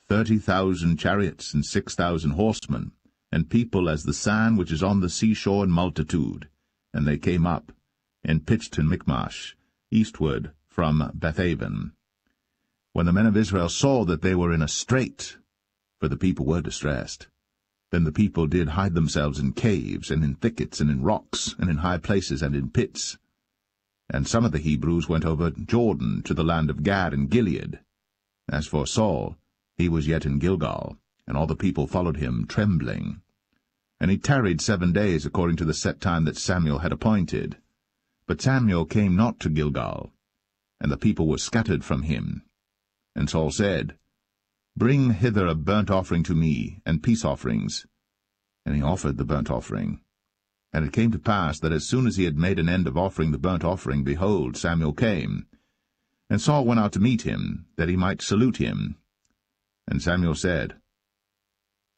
30,000 chariots and 6,000 horsemen, and people as the sand which is on the seashore in multitude. And they came up, and pitched in Michmash, eastward from Bethaven. When the men of Israel saw that they were in a strait, for the people were distressed, then the people did hide themselves in caves, and in thickets, and in rocks, and in high places, and in pits. And some of the Hebrews went over Jordan to the land of Gad and Gilead. As for Saul, he was yet in Gilgal, and all the people followed him trembling. And he tarried 7 days according to the set time that Samuel had appointed. But Samuel came not to Gilgal, and the people were scattered from him. And Saul said, Bring hither a burnt offering to me, and peace offerings. And he offered the burnt offering. And it came to pass that as soon as he had made an end of offering the burnt offering, behold, Samuel came. And Saul went out to meet him, that he might salute him. And Samuel said,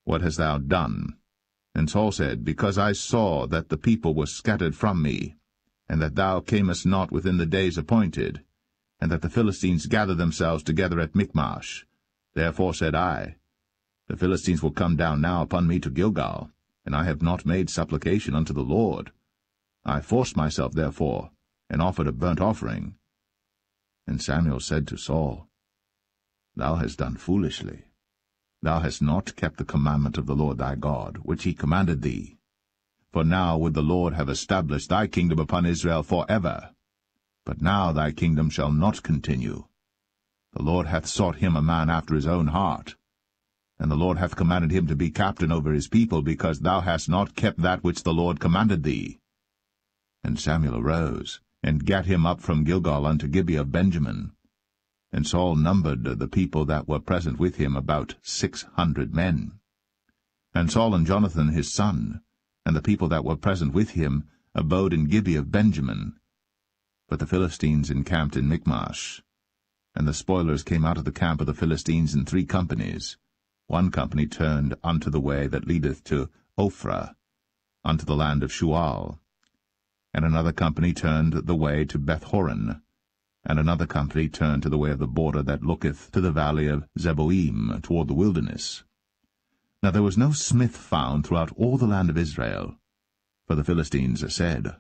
What hast thou done? And Saul said, Because I saw that the people were scattered from me, and that thou camest not within the days appointed, and that the Philistines gathered themselves together at Michmash. Therefore said I, The Philistines will come down now upon me to Gilgal, and I have not made supplication unto the Lord. I forced myself therefore, and offered a burnt offering. And Samuel said to Saul, Thou hast done foolishly. Thou hast not kept the commandment of the Lord thy God, which he commanded thee. For now would the Lord have established thy kingdom upon Israel for ever. But now thy kingdom shall not continue. The Lord hath sought him a man after his own heart. And the Lord hath commanded him to be captain over his people, because thou hast not kept that which the Lord commanded thee. And Samuel arose, and gat him up from Gilgal unto Gibeah of Benjamin. And Saul numbered the people that were present with him about 600 men. And Saul and Jonathan his son, and the people that were present with him, abode in Gibeah of Benjamin. But the Philistines encamped in Michmash. And the spoilers came out of the camp of the Philistines in 3 companies. 1 company turned unto the way that leadeth to Ophrah, unto the land of Shual. And another company turned the way to Bethhoron, and another company turned to the way of the border that looketh to the valley of Zeboim, toward the wilderness. Now there was no smith found throughout all the land of Israel. For the Philistines said,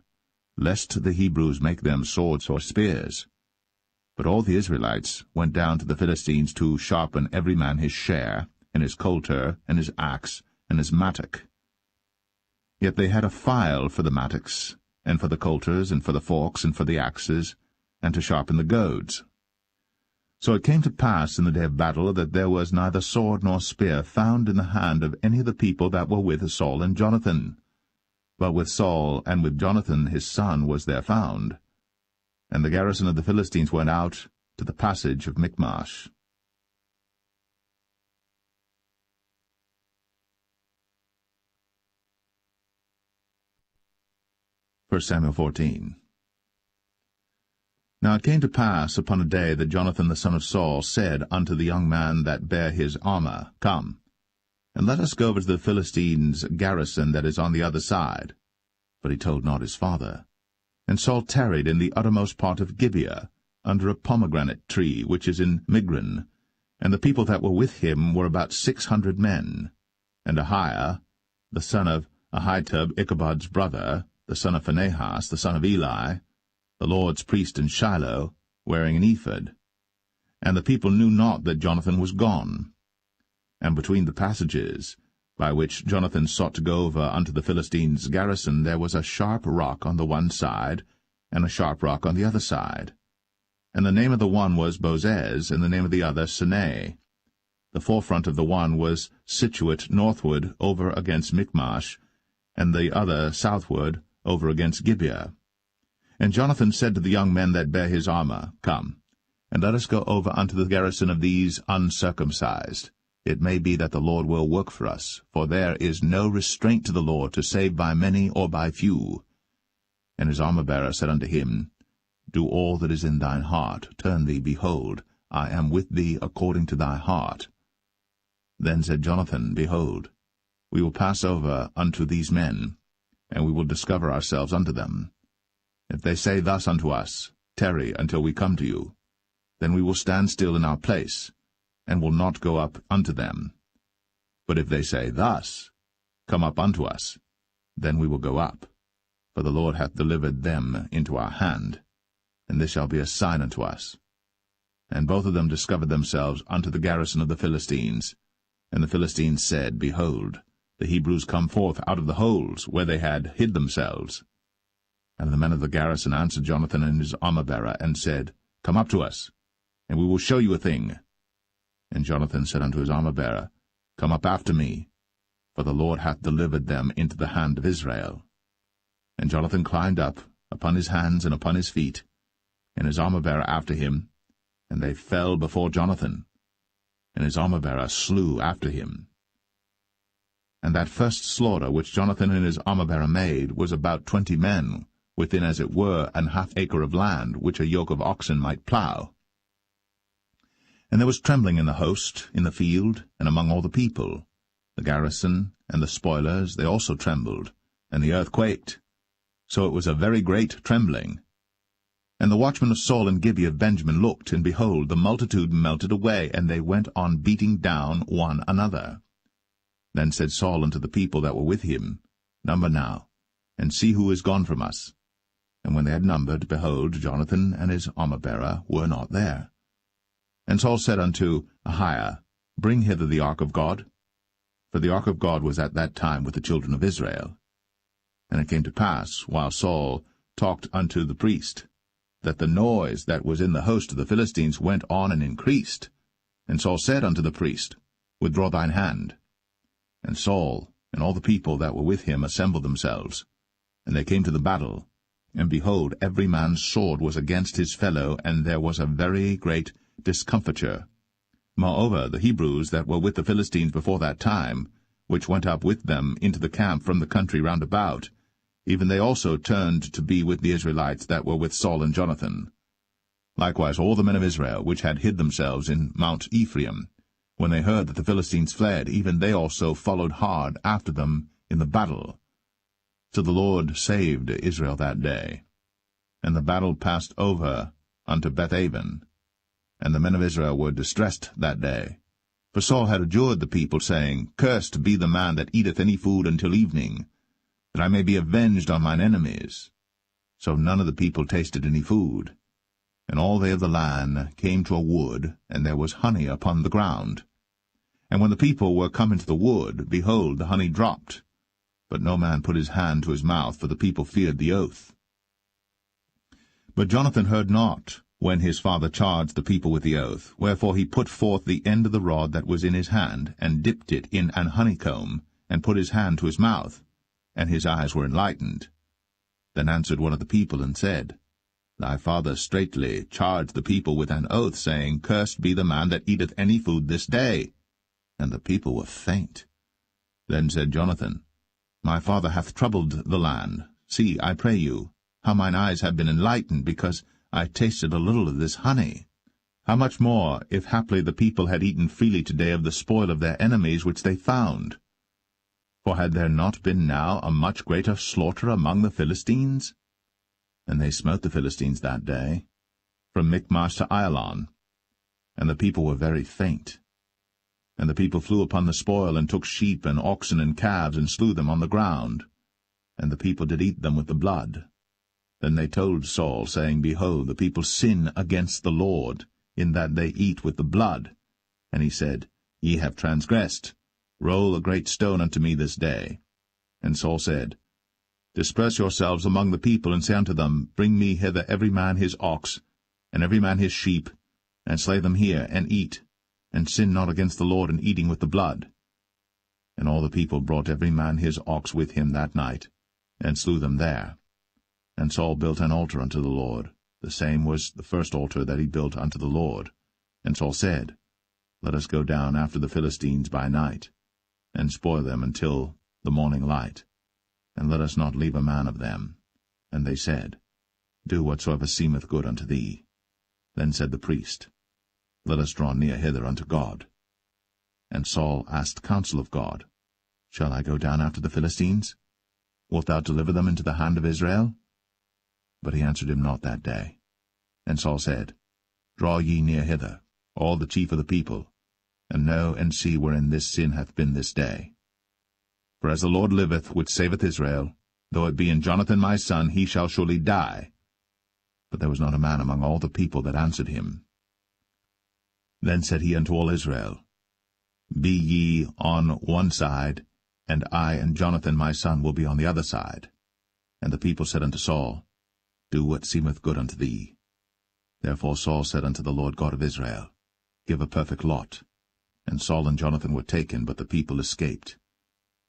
Lest the Hebrews make them swords or spears. But all the Israelites went down to the Philistines to sharpen every man his share, and his coulter, and his axe, and his mattock. Yet they had a file for the mattocks, and for the coulters, and for the forks, and for the axes, and to sharpen the goads. So it came to pass in the day of battle that there was neither sword nor spear found in the hand of any of the people that were with Saul and Jonathan. But with Saul and with Jonathan his son was there found. And the garrison of the Philistines went out to the passage of Michmash. 1 Samuel 14. Now it came to pass upon a day that Jonathan the son of Saul said unto the young man that bare his armor, Come, and let us go over to the Philistines' garrison that is on the other side. But he told not his father. And Saul tarried in the uttermost part of Gibeah, under a pomegranate tree which is in Migron. And the people that were with him were about 600 men. And Ahiah, the son of Ahitub, Ichabod's brother, the son of Phinehas, the son of Eli, the Lord's priest in Shiloh, wearing an ephod. And the people knew not that Jonathan was gone. And between the passages, by which Jonathan sought to go over unto the Philistines' garrison, there was a sharp rock on the one side, and a sharp rock on the other side. And the name of the one was Bozez, and the name of the other Sinai. The forefront of the one was situate northward over against Michmash, and the other southward over against Gibeah. And Jonathan said to the young men that bare his armor, Come, and let us go over unto the garrison of these uncircumcised. It may be that the Lord will work for us, for there is no restraint to the Lord to save by many or by few. And his armor-bearer said unto him, Do all that is in thine heart, turn thee, behold, I am with thee according to thy heart. Then said Jonathan, Behold, we will pass over unto these men, and we will discover ourselves unto them. If they say thus unto us, Tarry until we come to you, then we will stand still in our place, and will not go up unto them. But if they say thus, Come up unto us, then we will go up, for the Lord hath delivered them into our hand, and this shall be a sign unto us. And both of them discovered themselves unto the garrison of the Philistines. And the Philistines said, Behold, the Hebrews come forth out of the holes where they had hid themselves. And the men of the garrison answered Jonathan and his armor-bearer, and said, Come up to us, and we will show you a thing. And Jonathan said unto his armor-bearer, Come up after me, for the Lord hath delivered them into the hand of Israel. And Jonathan climbed up upon his hands and upon his feet, and his armor-bearer after him, and they fell before Jonathan, and his armor-bearer slew after him. And that first slaughter which Jonathan and his armor-bearer made was about 20 men, within as it were an half-acre of land, which a yoke of oxen might plough. And there was trembling in the host, in the field, and among all the people. The garrison and the spoilers, they also trembled, and the earth quaked. So it was a very great trembling. And the watchmen of Saul and Gibeah of Benjamin looked, and behold, the multitude melted away, and they went on beating down one another. Then said Saul unto the people that were with him, Number now, and see who is gone from us. And when they had numbered, behold, Jonathan and his armor-bearer were not there. And Saul said unto Ahiah, Bring hither the ark of God. For the ark of God was at that time with the children of Israel. And it came to pass, while Saul talked unto the priest, that the noise that was in the host of the Philistines went on and increased. And Saul said unto the priest, Withdraw thine hand. And Saul and all the people that were with him assembled themselves. And they came to the battle. And behold, every man's sword was against his fellow, and there was a very great discomfiture. Moreover, the Hebrews that were with the Philistines before that time, which went up with them into the camp from the country round about, even they also turned to be with the Israelites that were with Saul and Jonathan. Likewise all the men of Israel, which had hid themselves in Mount Ephraim, when they heard that the Philistines fled, even they also followed hard after them in the battle. So the Lord saved Israel that day. And the battle passed over unto Bethaven. And the men of Israel were distressed that day. For Saul had adjured the people, saying, Cursed be the man that eateth any food until evening, that I may be avenged on mine enemies. So none of the people tasted any food. And all they of the land came to a wood, and there was honey upon the ground. And when the people were come into the wood, behold, the honey dropped. But no man put his hand to his mouth, for the people feared the oath. But Jonathan heard not, when his father charged the people with the oath. Wherefore he put forth the end of the rod that was in his hand, and dipped it in an honeycomb, and put his hand to his mouth, and his eyes were enlightened. Then answered one of the people, and said, Thy father straitly charged the people with an oath, saying, Cursed be the man that eateth any food this day. And the people were faint. Then said Jonathan, My father hath troubled the land. See, I pray you, how mine eyes have been enlightened, because I tasted a little of this honey. How much more, if haply the people had eaten freely today of the spoil of their enemies which they found? For had there not been now a much greater slaughter among the Philistines? And they smote the Philistines that day, from Michmash to Ailon. And the people were very faint. And the people flew upon the spoil, and took sheep and oxen and calves, and slew them on the ground. And the people did eat them with the blood. Then they told Saul, saying, Behold, the people sin against the Lord, in that they eat with the blood. And he said, Ye have transgressed. Roll a great stone unto me this day. And Saul said, Disperse yourselves among the people, and say unto them, Bring me hither every man his ox, and every man his sheep, and slay them here, and eat, and sin not against the Lord in eating with the blood. And all the people brought every man his ox with him that night, and slew them there. And Saul built an altar unto the Lord. The same was the first altar that he built unto the Lord. And Saul said, Let us go down after the Philistines by night, and spoil them until the morning light, and let us not leave a man of them. And they said, Do whatsoever seemeth good unto thee. Then said the priest, Let us draw near hither unto God. And Saul asked counsel of God, Shall I go down after the Philistines? Wilt thou deliver them into the hand of Israel? But he answered him not that day. And Saul said, Draw ye near hither, all the chief of the people, and know and see wherein this sin hath been this day. For as the Lord liveth, which saveth Israel, though it be in Jonathan my son, he shall surely die. But there was not a man among all the people that answered him. Then said he unto all Israel, Be ye on one side, and I and Jonathan my son will be on the other side. And the people said unto Saul, Do what seemeth good unto thee. Therefore Saul said unto the Lord God of Israel, Give a perfect lot. And Saul and Jonathan were taken, but the people escaped.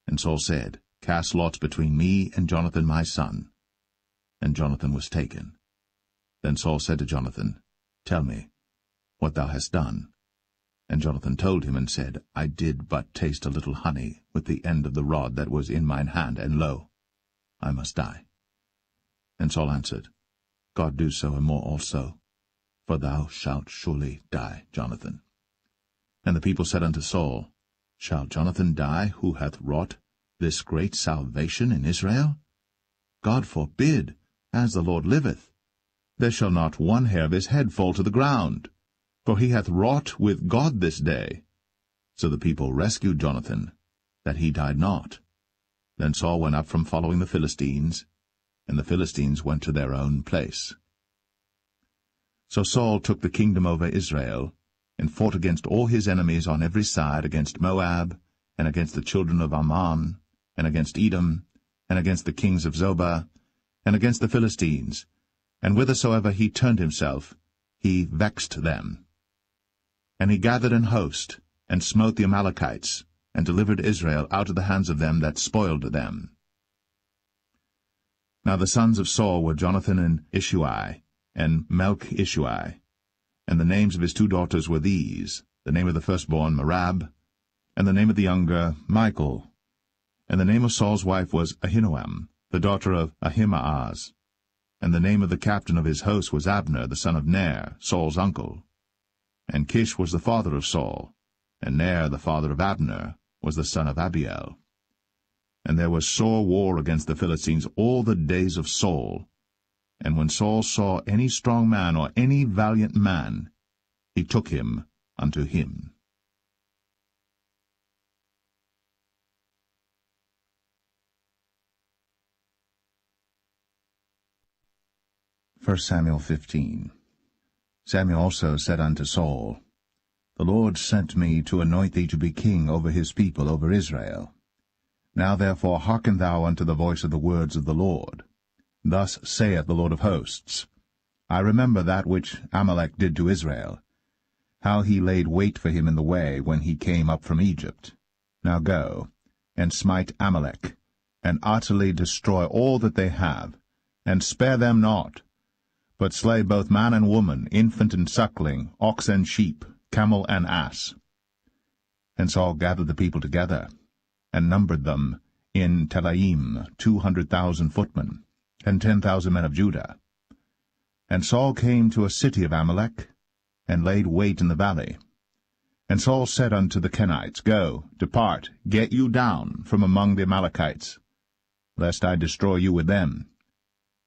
And Saul said, Cast lots between me and Jonathan my son. And Jonathan was taken. Then Saul said to Jonathan, Tell me what thou hast done. And Jonathan told him, and said, I did but taste a little honey with the end of the rod that was in mine hand, and lo, I must die. And Saul answered, God do so, and more also, for thou shalt surely die, Jonathan. And the people said unto Saul, Shall Jonathan die, who hath wrought this great salvation in Israel? God forbid, as the Lord liveth. There shall not one hair of his head fall to the ground, for he hath wrought with God this day. So the people rescued Jonathan, that he died not. Then Saul went up from following the Philistines, and the Philistines went to their own place. So Saul took the kingdom over Israel, and fought against all his enemies on every side, against Moab, and against the children of Ammon, and against Edom, and against the kings of Zobah, and against the Philistines. And whithersoever he turned himself, he vexed them. And he gathered an host, and smote the Amalekites, and delivered Israel out of the hands of them that spoiled them. Now the sons of Saul were Jonathan and Ishui, and Melch-Ishui. And the names of his two daughters were these, the name of the firstborn Merab, and the name of the younger Michal. And the name of Saul's wife was Ahinoam, the daughter of Ahimaaz. And the name of the captain of his host was Abner, the son of Ner, Saul's uncle. And Kish was the father of Saul, and Ner, the father of Abner, was the son of Abiel. And there was sore war against the Philistines all the days of Saul. And when Saul saw any strong man or any valiant man, he took him unto him. 1 Samuel 15. Samuel also said unto Saul, The Lord sent me to anoint thee to be king over his people, over Israel. Now therefore hearken thou unto the voice of the words of the Lord. Thus saith the Lord of hosts, I remember that which Amalek did to Israel, how he laid wait for him in the way when he came up from Egypt. Now go, and smite Amalek, and utterly destroy all that they have, and spare them not, but slay both man and woman, infant and suckling, ox and sheep, camel and ass. And Saul gathered the people together, and numbered them in Telaim 200,000 footmen, and 10,000 men of Judah. And Saul came to a city of Amalek, and laid wait in the valley. And Saul said unto the Kenites, Go, depart, get you down from among the Amalekites, lest I destroy you with them.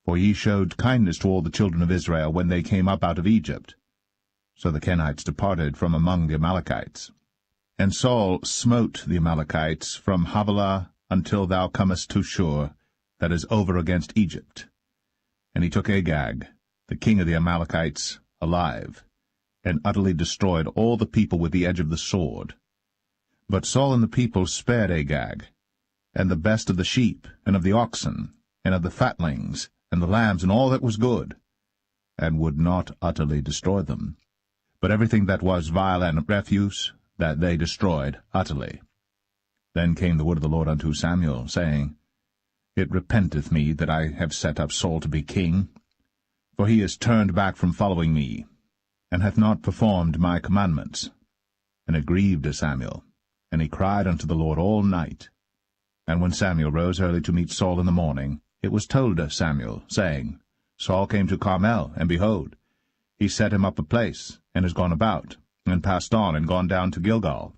For ye showed kindness to all the children of Israel when they came up out of Egypt. So the Kenites departed from among the Amalekites. And Saul smote the Amalekites from Havilah until thou comest to Shur, that is over against Egypt. And he took Agag, the king of the Amalekites, alive, and utterly destroyed all the people with the edge of the sword. But Saul and the people spared Agag, and the best of the sheep, and of the oxen, and of the fatlings, and the lambs, and all that was good, and would not utterly destroy them. But everything that was vile and refuse, that they destroyed utterly. Then came the word of the Lord unto Samuel, saying, It repenteth me that I have set up Saul to be king, for he is turned back from following me, and hath not performed my commandments. And it grieved Samuel, and he cried unto the Lord all night. And when Samuel rose early to meet Saul in the morning, it was told Samuel, saying, Saul came to Carmel, and behold, he set him up a place, and is gone about, and passed on, and gone down to Gilgal.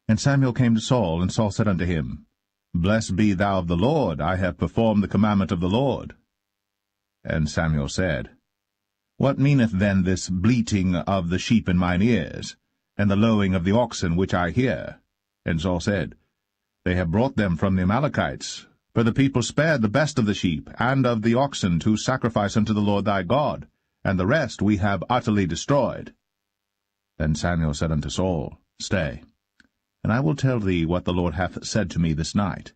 And Samuel came to Saul, and Saul said unto him, Blessed be thou of the Lord, I have performed the commandment of the Lord. And Samuel said, What meaneth then this bleating of the sheep in mine ears, and the lowing of the oxen which I hear? And Saul said, They have brought them from the Amalekites, for the people spared the best of the sheep and of the oxen to sacrifice unto the Lord thy God, and the rest we have utterly destroyed. Then Samuel said unto Saul, Stay, and I will tell thee what the Lord hath said to me this night.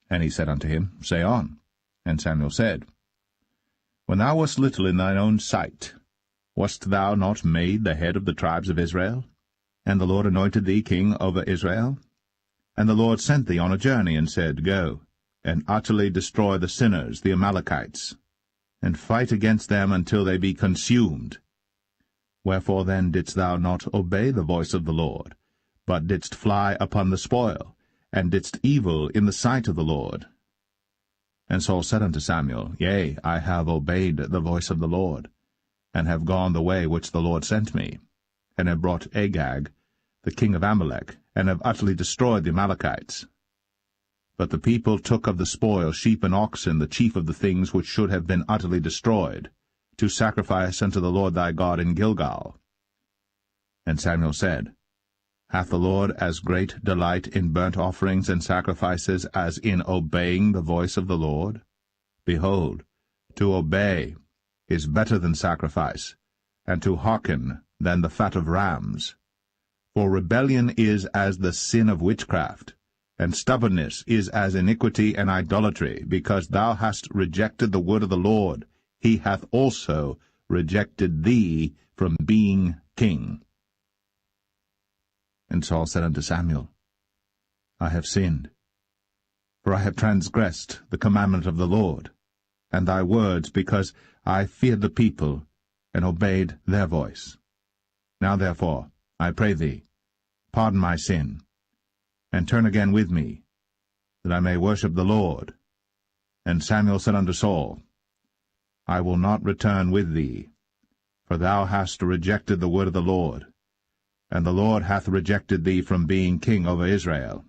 And he said unto him, Say on. And Samuel said, When thou wast little in thine own sight, wast thou not made the head of the tribes of Israel? And the Lord anointed thee king over Israel? And the Lord sent thee on a journey, and said, Go, and utterly destroy the sinners, the Amalekites, and fight against them until they be consumed. Wherefore then didst thou not obey the voice of the Lord, but didst fly upon the spoil, and didst evil in the sight of the Lord? And Saul said unto Samuel, Yea, I have obeyed the voice of the Lord, and have gone the way which the Lord sent me, and have brought Agag, the king of Amalek, and have utterly destroyed the Amalekites. But the people took of the spoil sheep and oxen, the chief of the things which should have been utterly destroyed, to sacrifice unto the Lord thy God in Gilgal. And Samuel said, Hath the Lord as great delight in burnt offerings and sacrifices as in obeying the voice of the Lord? Behold, to obey is better than sacrifice, and to hearken than the fat of rams. For rebellion is as the sin of witchcraft, and stubbornness is as iniquity and idolatry. Because thou hast rejected the word of the Lord, he hath also rejected thee from being king. And Saul said unto Samuel, I have sinned, for I have transgressed the commandment of the Lord, and thy words, because I feared the people, and obeyed their voice. Now therefore, I pray thee, pardon my sin, and turn again with me, that I may worship the Lord. And Samuel said unto Saul, I will not return with thee, for thou hast rejected the word of the Lord, and the Lord hath rejected thee from being king over Israel.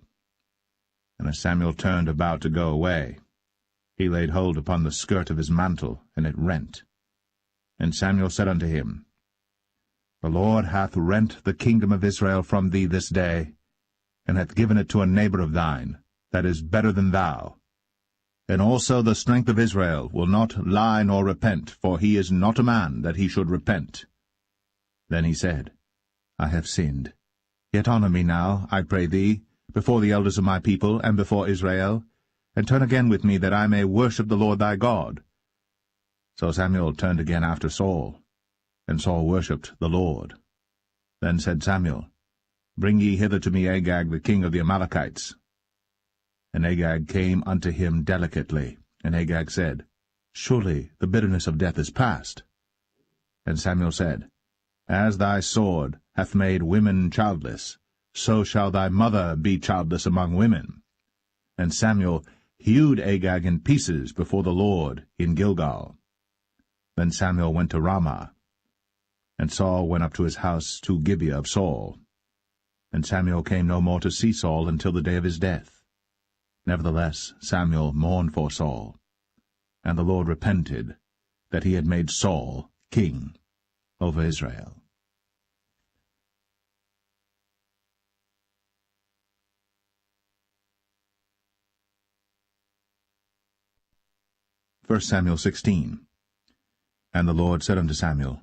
And as Samuel turned about to go away, he laid hold upon the skirt of his mantle, and it rent. And Samuel said unto him, The Lord hath rent the kingdom of Israel from thee this day, and hath given it to a neighbor of thine, that is better than thou. And also the strength of Israel will not lie nor repent, for he is not a man that he should repent. Then he said, I have sinned. Yet honor me now, I pray thee, before the elders of my people, and before Israel, and turn again with me, that I may worship the Lord thy God. So Samuel turned again after Saul, and Saul worshipped the Lord. Then said Samuel, Bring ye hither to me Agag the king of the Amalekites. And Agag came unto him delicately, and Agag said, Surely the bitterness of death is past. And Samuel said, As thy sword hath made women childless, so shall thy mother be childless among women. And Samuel hewed Agag in pieces before the Lord in Gilgal. Then Samuel went to Ramah, and Saul went up to his house to Gibeah of Saul. And Samuel came no more to see Saul until the day of his death. Nevertheless Samuel mourned for Saul, and the Lord repented that he had made Saul king over Israel. 1 Samuel 16. And the Lord said unto Samuel,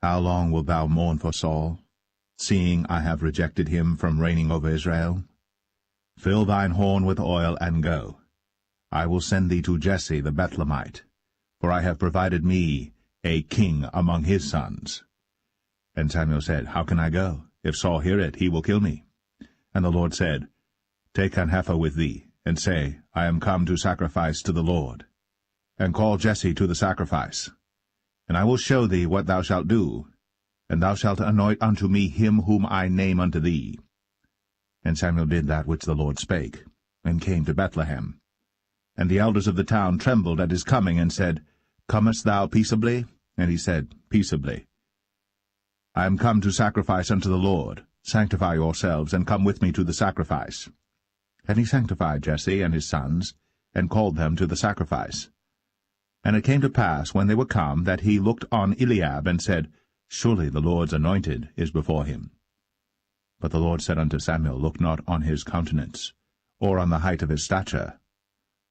How long wilt thou mourn for Saul, seeing I have rejected him from reigning over Israel? Fill thine horn with oil, and go. I will send thee to Jesse the Bethlehemite, for I have provided me a king among his sons. And Samuel said, How can I go? If Saul hear it, he will kill me. And the Lord said, Take an heifer with thee, and say, I am come to sacrifice to the Lord. And call Jesse to the sacrifice. And I will show thee what thou shalt do, and thou shalt anoint unto me him whom I name unto thee. And Samuel did that which the Lord spake, and came to Bethlehem. And the elders of the town trembled at his coming, and said, Comest thou peaceably? And he said, Peaceably. I am come to sacrifice unto the Lord. Sanctify yourselves, and come with me to the sacrifice. And he sanctified Jesse and his sons, and called them to the sacrifice. And it came to pass, when they were come, that he looked on Eliab, and said, Surely the Lord's anointed is before him. But the Lord said unto Samuel, Look not on his countenance, or on the height of his stature,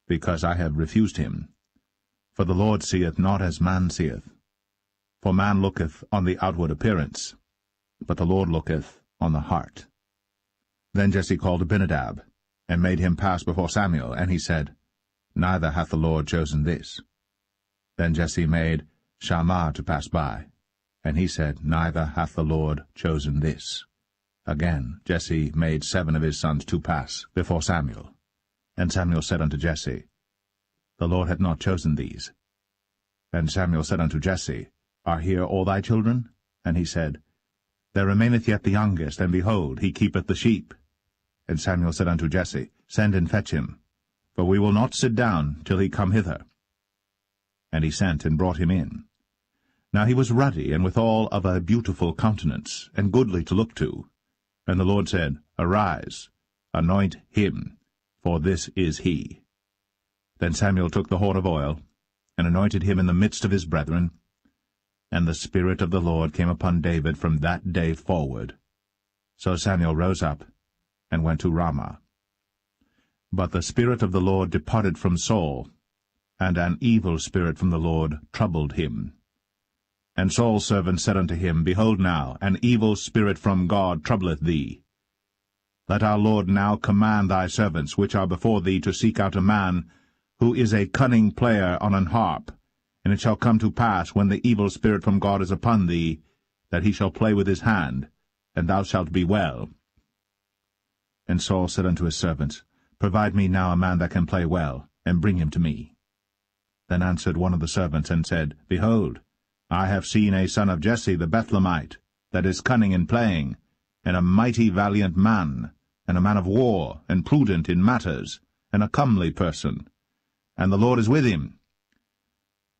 because I have refused him. For the Lord seeth not as man seeth. For man looketh on the outward appearance, but the Lord looketh on the heart. Then Jesse called Abinadab, and made him pass before Samuel, and he said, Neither hath the Lord chosen this. Then Jesse made Shammah to pass by, and he said, Neither hath the Lord chosen this. Again Jesse made 7 of his sons to pass before Samuel. And Samuel said unto Jesse, The Lord hath not chosen these. And Samuel said unto Jesse, Are here all thy children? And he said, There remaineth yet the youngest, and behold, he keepeth the sheep. And Samuel said unto Jesse, Send and fetch him, for we will not sit down till he come hither. And he sent and brought him in. Now he was ruddy, and withal of a beautiful countenance, and goodly to look to. And the Lord said, Arise, anoint him, for this is he. Then Samuel took the horn of oil, and anointed him in the midst of his brethren. And the Spirit of the Lord came upon David from that day forward. So Samuel rose up, and went to Ramah. But the Spirit of the Lord departed from Saul, and an evil spirit from the Lord troubled him. And Saul's servant said unto him, Behold now, an evil spirit from God troubleth thee. Let our Lord now command thy servants, which are before thee, to seek out a man who is a cunning player on an harp. And it shall come to pass, when the evil spirit from God is upon thee, that he shall play with his hand, and thou shalt be well. And Saul said unto his servants, Provide me now a man that can play well, and bring him to me. Then answered one of the servants, and said, Behold, I have seen a son of Jesse the Bethlehemite, that is cunning in playing, and a mighty valiant man, and a man of war, and prudent in matters, and a comely person. And the Lord is with him.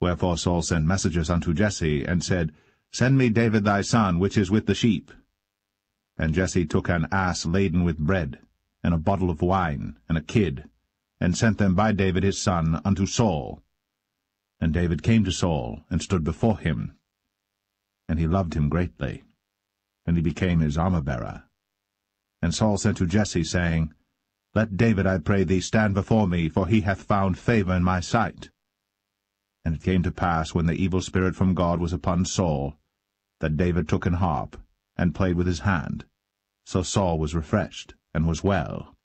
Wherefore Saul sent messengers unto Jesse, and said, Send me David thy son, which is with the sheep. And Jesse took an ass laden with bread, and a bottle of wine, and a kid, and sent them by David his son unto Saul. And David came to Saul, and stood before him. And he loved him greatly, and he became his armor-bearer. And Saul sent to Jesse, saying, Let David, I pray thee, stand before me, for he hath found favor in my sight. And it came to pass, when the evil spirit from God was upon Saul, that David took an harp, and played with his hand. So Saul was refreshed, and was well,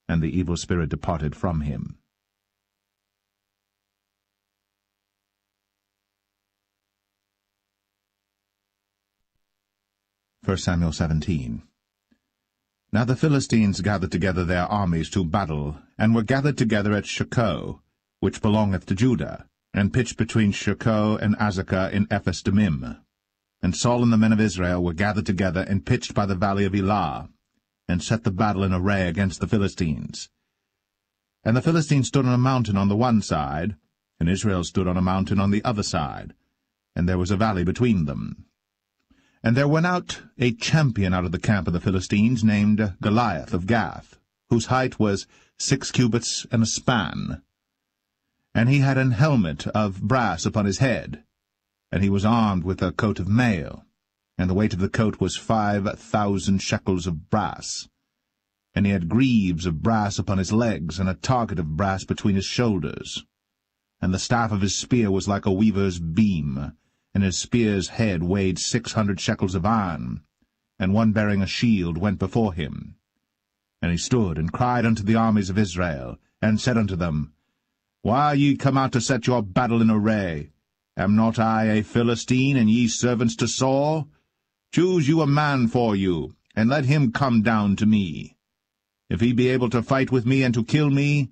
and the evil spirit departed from him. 1 Samuel 17. Now the Philistines gathered together their armies to battle, and were gathered together at Shochoh, which belongeth to Judah, and pitched between Shochoh and Azekah in Ephes-dammim. And Saul and the men of Israel were gathered together and pitched by the valley of Elah, and set the battle in array against the Philistines. And the Philistines stood on a mountain on the one side, and Israel stood on a mountain on the other side, and there was a valley between them. And there went out a champion out of the camp of the Philistines, named Goliath of Gath, whose height was 6 cubits and a span. And he had an helmet of brass upon his head, and he was armed with a coat of mail, and the weight of the coat was 5,000 shekels of brass. And he had greaves of brass upon his legs, and a target of brass between his shoulders. And the staff of his spear was like a weaver's beam, and his spear's head weighed 600 shekels of iron, and one bearing a shield went before him. And he stood and cried unto the armies of Israel, and said unto them, Why are ye come out to set your battle in array? Am not I a Philistine, and ye servants to Saul? Choose you a man for you, and let him come down to me. If he be able to fight with me and to kill me,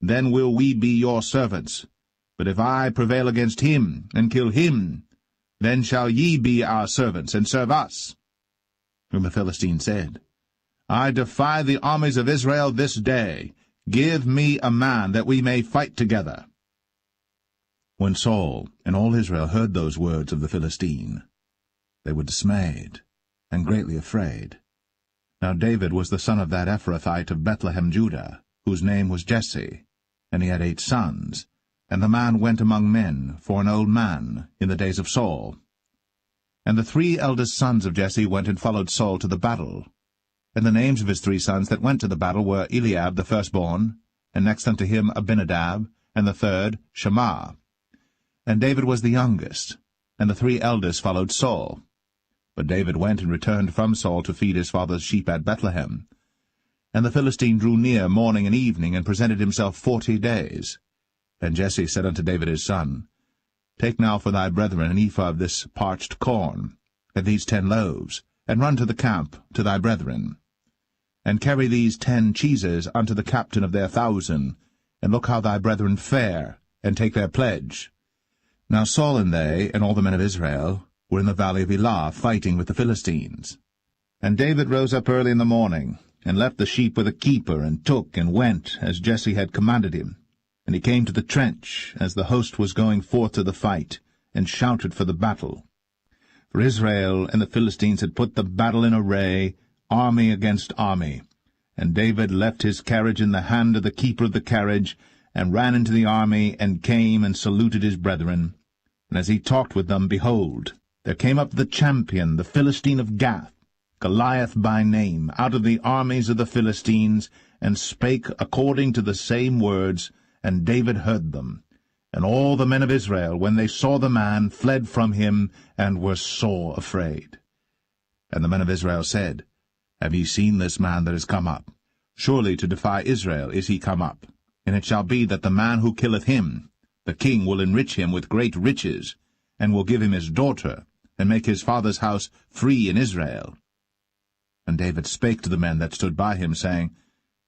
then will we be your servants. But if I prevail against him, and kill him, then shall ye be our servants, and serve us. And the Philistine said, I defy the armies of Israel this day. Give me a man, that we may fight together. When Saul and all Israel heard those words of the Philistine, they were dismayed, and greatly afraid. Now David was the son of that Ephrathite of Bethlehem, Judah, whose name was Jesse, and he had 8 sons. And the man went among men for an old man in the days of Saul. And the 3 eldest sons of Jesse went and followed Saul to the battle. And the names of his 3 sons that went to the battle were Eliab the firstborn, and next unto him Abinadab, and the third Shammah. And David was the youngest, and the 3 eldest followed Saul. But David went and returned from Saul to feed his father's sheep at Bethlehem. And the Philistine drew near morning and evening, and presented himself 40 days. And Jesse said unto David his son, Take now for thy brethren an ephah of this parched corn, and these 10 loaves, and run to the camp to thy brethren. And carry these 10 cheeses unto the captain of their 1,000, and look how thy brethren fare, and take their pledge. Now Saul and they, and all the men of Israel, were in the valley of Elah, fighting with the Philistines. And David rose up early in the morning, and left the sheep with a keeper, and took and went, as Jesse had commanded him. And he came to the trench, as the host was going forth to the fight, and shouted for the battle. For Israel and the Philistines had put the battle in array, army against army. And David left his carriage in the hand of the keeper of the carriage, and ran into the army, and came and saluted his brethren. And as he talked with them, behold, there came up the champion, the Philistine of Gath, Goliath by name, out of the armies of the Philistines, and spake according to the same words, and David heard them. And all the men of Israel, when they saw the man, fled from him, and were sore afraid. And the men of Israel said, Have ye seen this man that is come up? Surely to defy Israel is he come up. And it shall be that the man who killeth him, the king will enrich him with great riches, and will give him his daughter, and make his father's house free in Israel. And David spake to the men that stood by him, saying,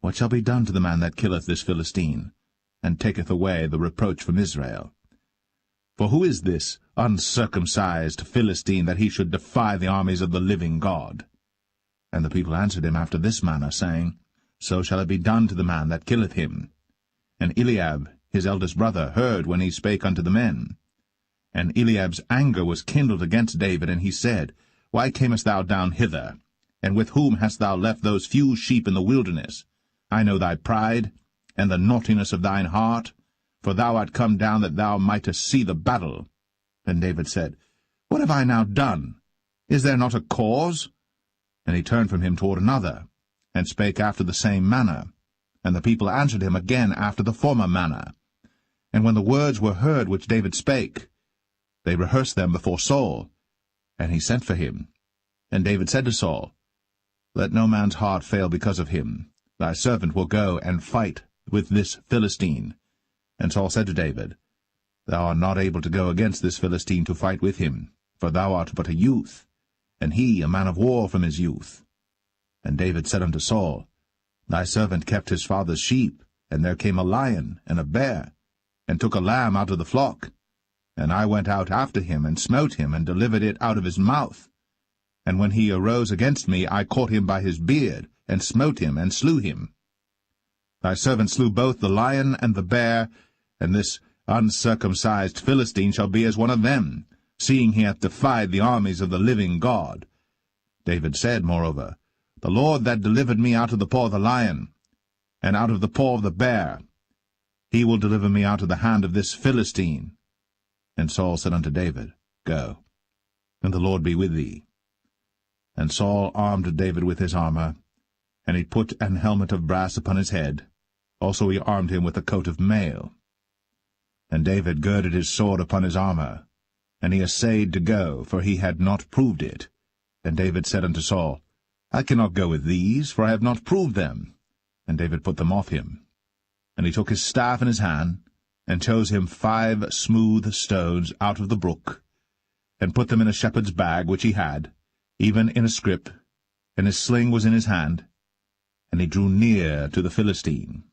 What shall be done to the man that killeth this Philistine, and taketh away the reproach from Israel? For who is this uncircumcised Philistine, that he should defy the armies of the living God? And the people answered him after this manner, saying, So shall it be done to the man that killeth him. And Eliab, his eldest brother, heard when he spake unto the men. And Eliab's anger was kindled against David, and he said, Why camest thou down hither? And with whom hast thou left those few sheep in the wilderness? I know thy pride, and the naughtiness of thine heart, for thou art come down that thou mightest see the battle. Then David said, What have I now done? Is there not a cause? And he turned from him toward another, and spake after the same manner. And the people answered him again after the former manner. And when the words were heard which David spake, they rehearsed them before Saul. And he sent for him. And David said to Saul, Let no man's heart fail because of him. Thy servant will go and fight with this Philistine. And Saul said to David, Thou art not able to go against this Philistine to fight with him, for thou art but a youth, and he a man of war from his youth. And David said unto Saul, Thy servant kept his father's sheep, and there came a lion and a bear, and took a lamb out of the flock. And I went out after him, and smote him, and delivered it out of his mouth. And when he arose against me, I caught him by his beard, and smote him, and slew him. Thy servant slew both the lion and the bear, and this uncircumcised Philistine shall be as one of them, seeing he hath defied the armies of the living God. David said, moreover, The Lord that delivered me out of the paw of the lion, and out of the paw of the bear, he will deliver me out of the hand of this Philistine. And Saul said unto David, Go, and the Lord be with thee. And Saul armed David with his armor, and he put an helmet of brass upon his head. Also he armed him with a coat of mail. And David girded his sword upon his armor, and he essayed to go, for he had not proved it. And David said unto Saul, I cannot go with these, for I have not proved them. And David put them off him. And he took his staff in his hand, and chose him 5 smooth stones out of the brook, and put them in a shepherd's bag which he had, even in a scrip, and his sling was in his hand. And he drew near to the Philistine.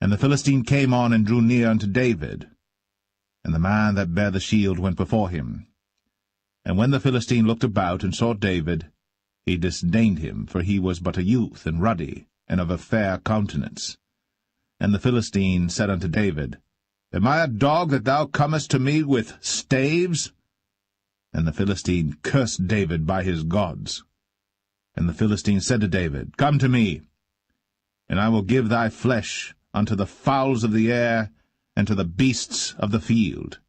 And the Philistine came on and drew near unto David, and the man that bare the shield went before him. And when the Philistine looked about and saw David, he disdained him, for he was but a youth, and ruddy, and of a fair countenance. And the Philistine said unto David, Am I a dog that thou comest to me with staves? And the Philistine cursed David by his gods. And the Philistine said to David, Come to me, and I will give thy flesh unto the fowls of the air, and to the beasts of the field.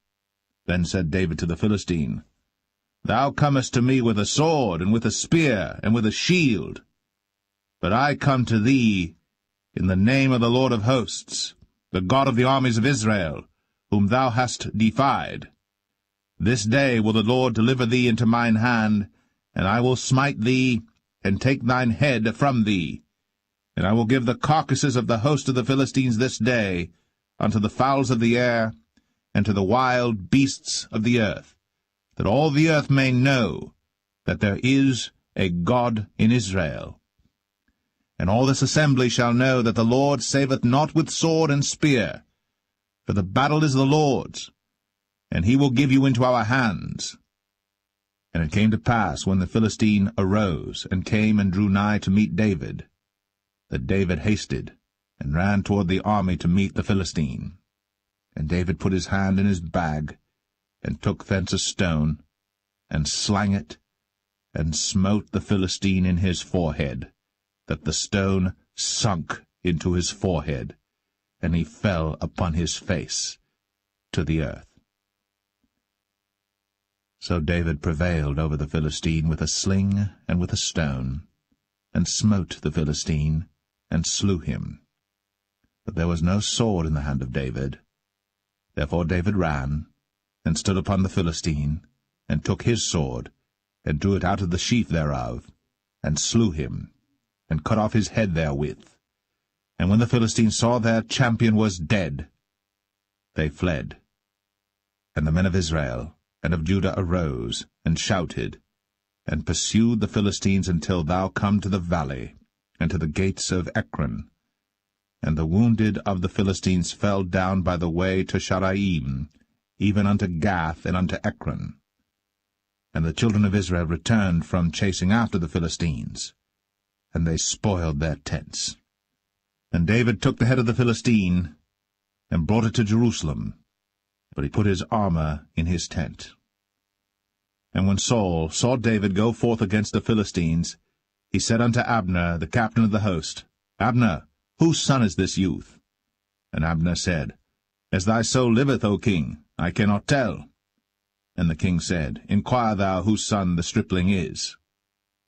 Then said David to the Philistine, Thou comest to me with a sword, and with a spear, and with a shield. But I come to thee in the name of the Lord of hosts, the God of the armies of Israel, whom thou hast defied. This day will the Lord deliver thee into mine hand, and I will smite thee, and take thine head from thee. And I will give the carcasses of the host of the Philistines this day unto the fowls of the air, and to the wild beasts of the earth, that all the earth may know that there is a God in Israel. And all this assembly shall know that the Lord saveth not with sword and spear, for the battle is the Lord's, and he will give you into our hands. And it came to pass, when the Philistine arose, and came and drew nigh to meet David, that David hasted, and ran toward the army to meet the Philistine. And David put his hand in his bag, and took thence a stone, and slang it, and smote the Philistine in his forehead, that the stone sunk into his forehead, and he fell upon his face to the earth. So David prevailed over the Philistine with a sling and with a stone, and smote the Philistine, and slew him. But there was no sword in the hand of David. Therefore David ran, and stood upon the Philistine, and took his sword, and drew it out of the sheath thereof, and slew him, and cut off his head therewith. And when the Philistines saw their champion was dead, they fled. And the men of Israel and of Judah arose, and shouted, and pursued the Philistines until thou come to the valley, and to the gates of Ekron. And the wounded of the Philistines fell down by the way to Sharaim, even unto Gath and unto Ekron. And the children of Israel returned from chasing after the Philistines, and they spoiled their tents. And David took the head of the Philistine, and brought it to Jerusalem, but he put his armor in his tent. And when Saul saw David go forth against the Philistines, he said unto Abner, the captain of the host, Abner, whose son is this youth? And Abner said, As thy soul liveth, O king, I cannot tell. And the king said, Inquire thou whose son the stripling is.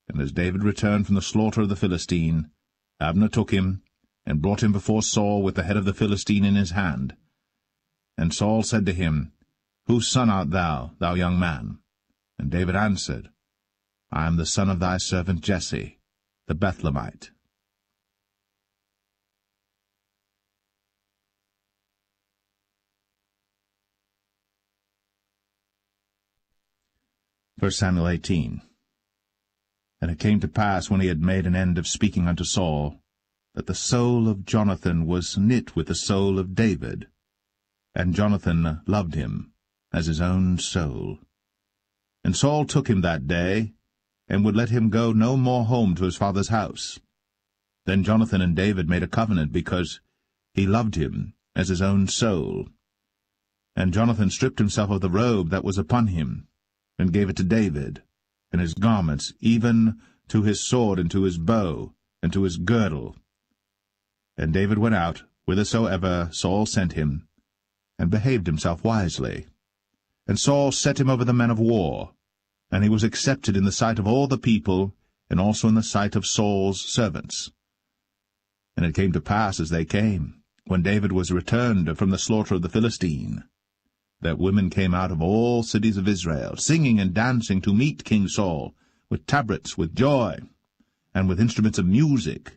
And as David returned from the slaughter of the Philistine, Abner took him, and brought him before Saul with the head of the Philistine in his hand. And Saul said to him, Whose son art thou, thou young man? And David answered, I am the son of thy servant Jesse, the Bethlehemite. 1 Samuel 18. And it came to pass, when he had made an end of speaking unto Saul, that the soul of Jonathan was knit with the soul of David, and Jonathan loved him as his own soul. And Saul took him that day, and would let him go no more home to his father's house. Then Jonathan and David made a covenant, because he loved him as his own soul. And Jonathan stripped himself of the robe that was upon him, and gave it to David, and his garments, even to his sword, and to his bow, and to his girdle. And David went out whithersoever Saul sent him, and behaved himself wisely. And Saul set him over the men of war, and he was accepted in the sight of all the people, and also in the sight of Saul's servants. And it came to pass, as they came, when David was returned from the slaughter of the Philistine, that women came out of all cities of Israel, singing and dancing to meet King Saul, with tabrets, with joy, and with instruments of music.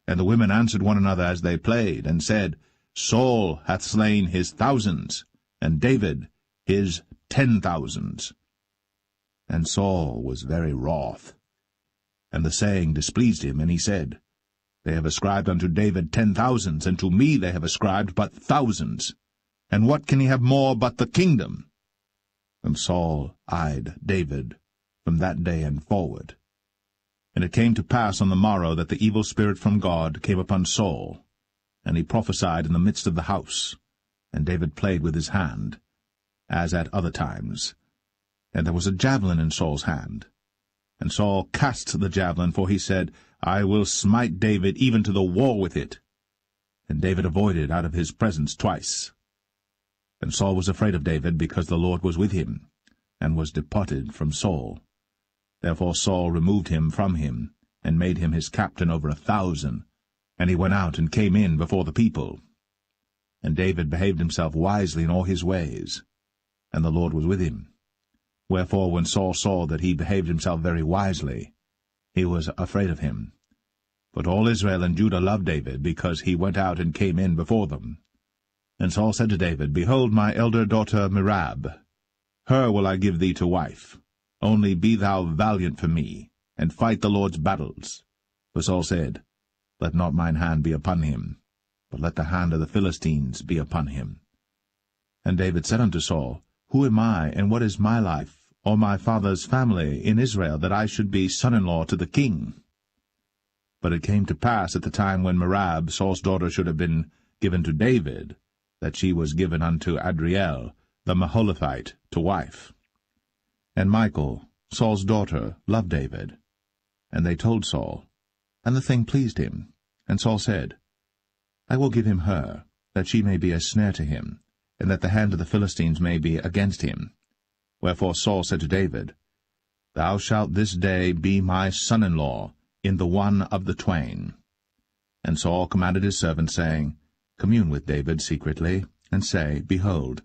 And the women answered one another as they played, and said, Saul hath slain his thousands, and David his 10,000s. And Saul was very wroth. And the saying displeased him, and he said, They have ascribed unto David 10,000s, and to me they have ascribed but thousands. And what can he have more but the kingdom? And Saul eyed David from that day and forward. And it came to pass on the morrow that the evil spirit from God came upon Saul, and he prophesied in the midst of the house. And David played with his hand, as at other times. And there was a javelin in Saul's hand. And Saul cast the javelin, for he said, I will smite David even to the wall with it. And David avoided out of his presence twice. And Saul was afraid of David, because the Lord was with him, and was departed from Saul. Therefore Saul removed him from him, and made him his captain over 1,000. And he went out and came in before the people. And David behaved himself wisely in all his ways, and the Lord was with him. Wherefore when Saul saw that he behaved himself very wisely, he was afraid of him. But all Israel and Judah loved David, because he went out and came in before them. And Saul said to David, Behold my elder daughter Merab. Her will I give thee to wife. Only be thou valiant for me, and fight the Lord's battles. For Saul said, Let not mine hand be upon him, but let the hand of the Philistines be upon him. And David said unto Saul, Who am I, and what is my life, or my father's family in Israel, that I should be son-in-law to the king? But it came to pass at the time when Merab, Saul's daughter, should have been given to David, that she was given unto Adriel, the Maholathite, to wife. And Michal, Saul's daughter, loved David. And they told Saul, and the thing pleased him. And Saul said, I will give him her, that she may be a snare to him, and that the hand of the Philistines may be against him. Wherefore Saul said to David, Thou shalt this day be my son-in-law in the one of the twain. And Saul commanded his servants, saying, Commune with David secretly, and say, Behold,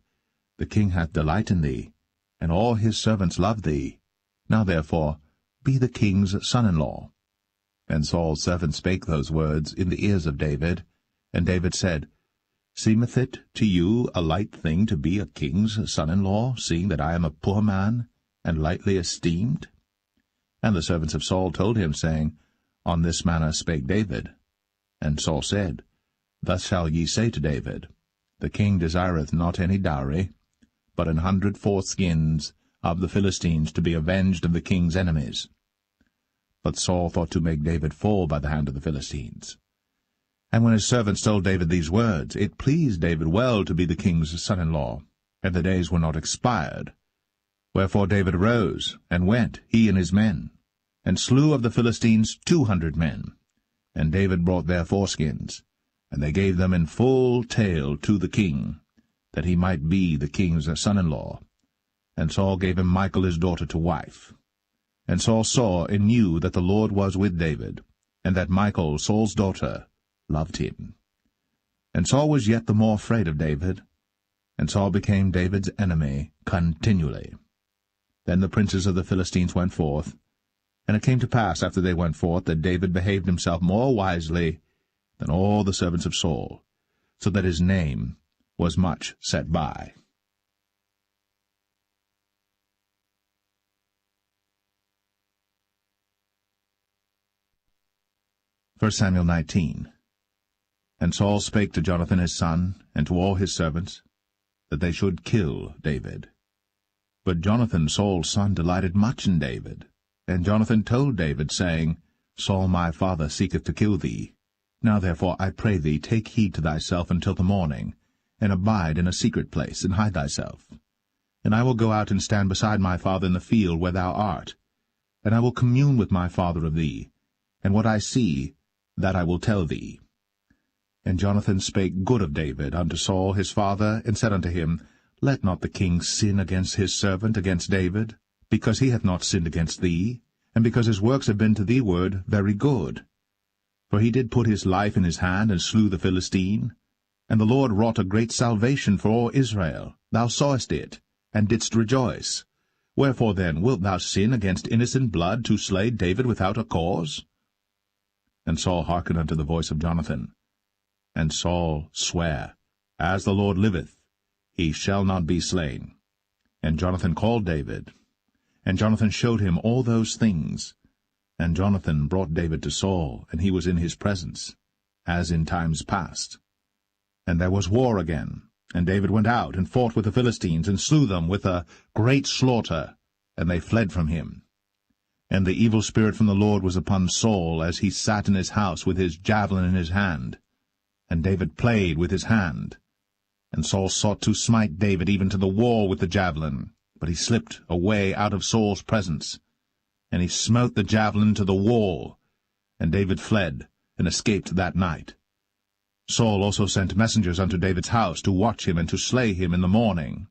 the king hath delight in thee, and all his servants love thee. Now therefore be the king's son-in-law. And Saul's servants spake those words in the ears of David. And David said, Seemeth it to you a light thing to be a king's son-in-law, seeing that I am a poor man, and lightly esteemed? And the servants of Saul told him, saying, On this manner spake David. And Saul said, Thus shall ye say to David, The king desireth not any dowry, but 100 foreskins of the Philistines to be avenged of the king's enemies. But Saul thought to make David fall by the hand of the Philistines. And when his servants told David these words, it pleased David well to be the king's son-in-law, and the days were not expired. Wherefore David arose, and went, he and his men, and slew of the Philistines 200 men. And David brought their foreskins, and they gave them in full tale to the king, that he might be the king's son-in-law. And Saul gave him Michal his daughter to wife. And Saul saw and knew that the Lord was with David, and that Michal, Saul's daughter, loved him. And Saul was yet the more afraid of David, and Saul became David's enemy continually. Then the princes of the Philistines went forth, and it came to pass after they went forth that David behaved himself more wisely than all the servants of Saul, so that his name was much set by. 1 Samuel 19. And Saul spake to Jonathan his son, and to all his servants, that they should kill David. But Jonathan Saul's son delighted much in David. And Jonathan told David, saying, Saul my father seeketh to kill thee. Now therefore I pray thee, take heed to thyself until the morning, and abide in a secret place, and hide thyself. And I will go out and stand beside my father in the field where thou art. And I will commune with my father of thee, and what I see, that I will tell thee. And Jonathan spake good of David unto Saul his father, and said unto him, Let not the king sin against his servant, against David, because he hath not sinned against thee, and because his works have been to thee ward very good. For he did put his life in his hand, and slew the Philistine. And the Lord wrought a great salvation for all Israel. Thou sawest it, and didst rejoice. Wherefore then wilt thou sin against innocent blood, to slay David without a cause? And Saul hearkened unto the voice of Jonathan. And Saul sware, As the Lord liveth, he shall not be slain. And Jonathan called David. And Jonathan showed him all those things. And Jonathan brought David to Saul, and he was in his presence, as in times past. And there was war again. And David went out, and fought with the Philistines, and slew them with a great slaughter, and they fled from him. And the evil spirit from the Lord was upon Saul, as he sat in his house with his javelin in his hand. And David played with his hand. And Saul sought to smite David even to the wall with the javelin, but he slipped away out of Saul's presence. And he smote the javelin to the wall, and David fled, and escaped that night. Saul also sent messengers unto David's house, to watch him and to slay him in the morning.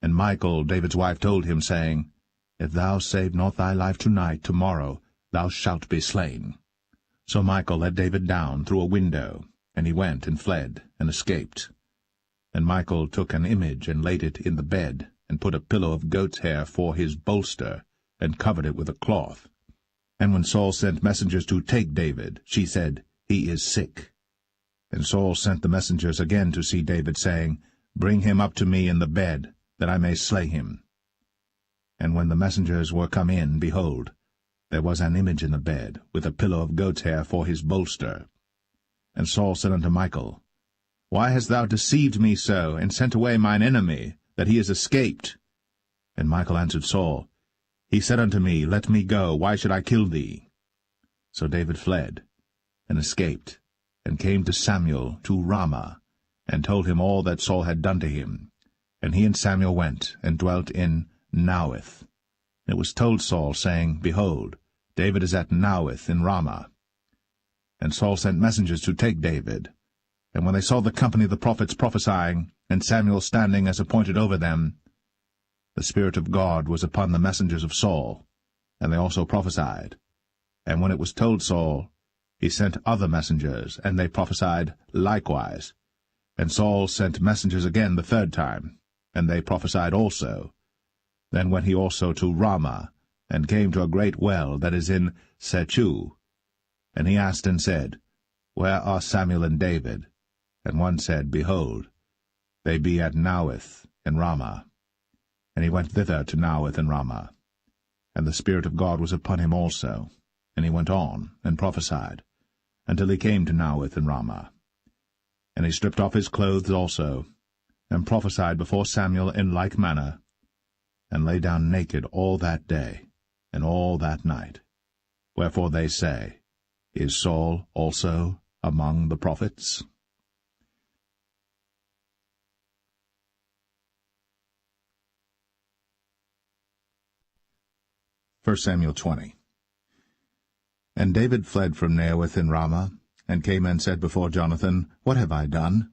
And Michal, David's wife, told him, saying, If thou save not thy life tonight, tomorrow thou shalt be slain. So Michal let David down through a window, and he went and fled, and escaped. And Michal took an image, and laid it in the bed, and put a pillow of goat's hair for his bolster, and covered it with a cloth. And when Saul sent messengers to take David, she said, He is sick. And Saul sent the messengers again to see David, saying, Bring him up to me in the bed, that I may slay him. And when the messengers were come in, behold, there was an image in the bed, with a pillow of goat's hair for his bolster. And Saul said unto Michal, Why hast thou deceived me so, and sent away mine enemy, that he is escaped? And Michal answered Saul, He said unto me, Let me go, why should I kill thee? So David fled, and escaped, and came to Samuel to Ramah, and told him all that Saul had done to him. And he and Samuel went, and dwelt in Naueth. It was told Saul, saying, Behold, David is at Naueth in Ramah. And Saul sent messengers to take David. And when they saw the company of the prophets prophesying, and Samuel standing as appointed over them, the Spirit of God was upon the messengers of Saul, and they also prophesied. And when it was told Saul, he sent other messengers, and they prophesied likewise. And Saul sent messengers again the third time, and they prophesied also. Then went he also to Ramah, and came to a great well that is in Sechu. And he asked and said, Where are Samuel and David? And one said, Behold, they be at Naueth in Ramah. And he went thither to Naueth in Ramah. And the Spirit of God was upon him also. And he went on, and prophesied, until he came to Naueth in Ramah. And he stripped off his clothes also, and prophesied before Samuel in like manner, and lay down naked all that day, and all that night. Wherefore they say, Is Saul also among the prophets? First Samuel 20. And David fled from Naueth in Ramah, and came and said before Jonathan, What have I done?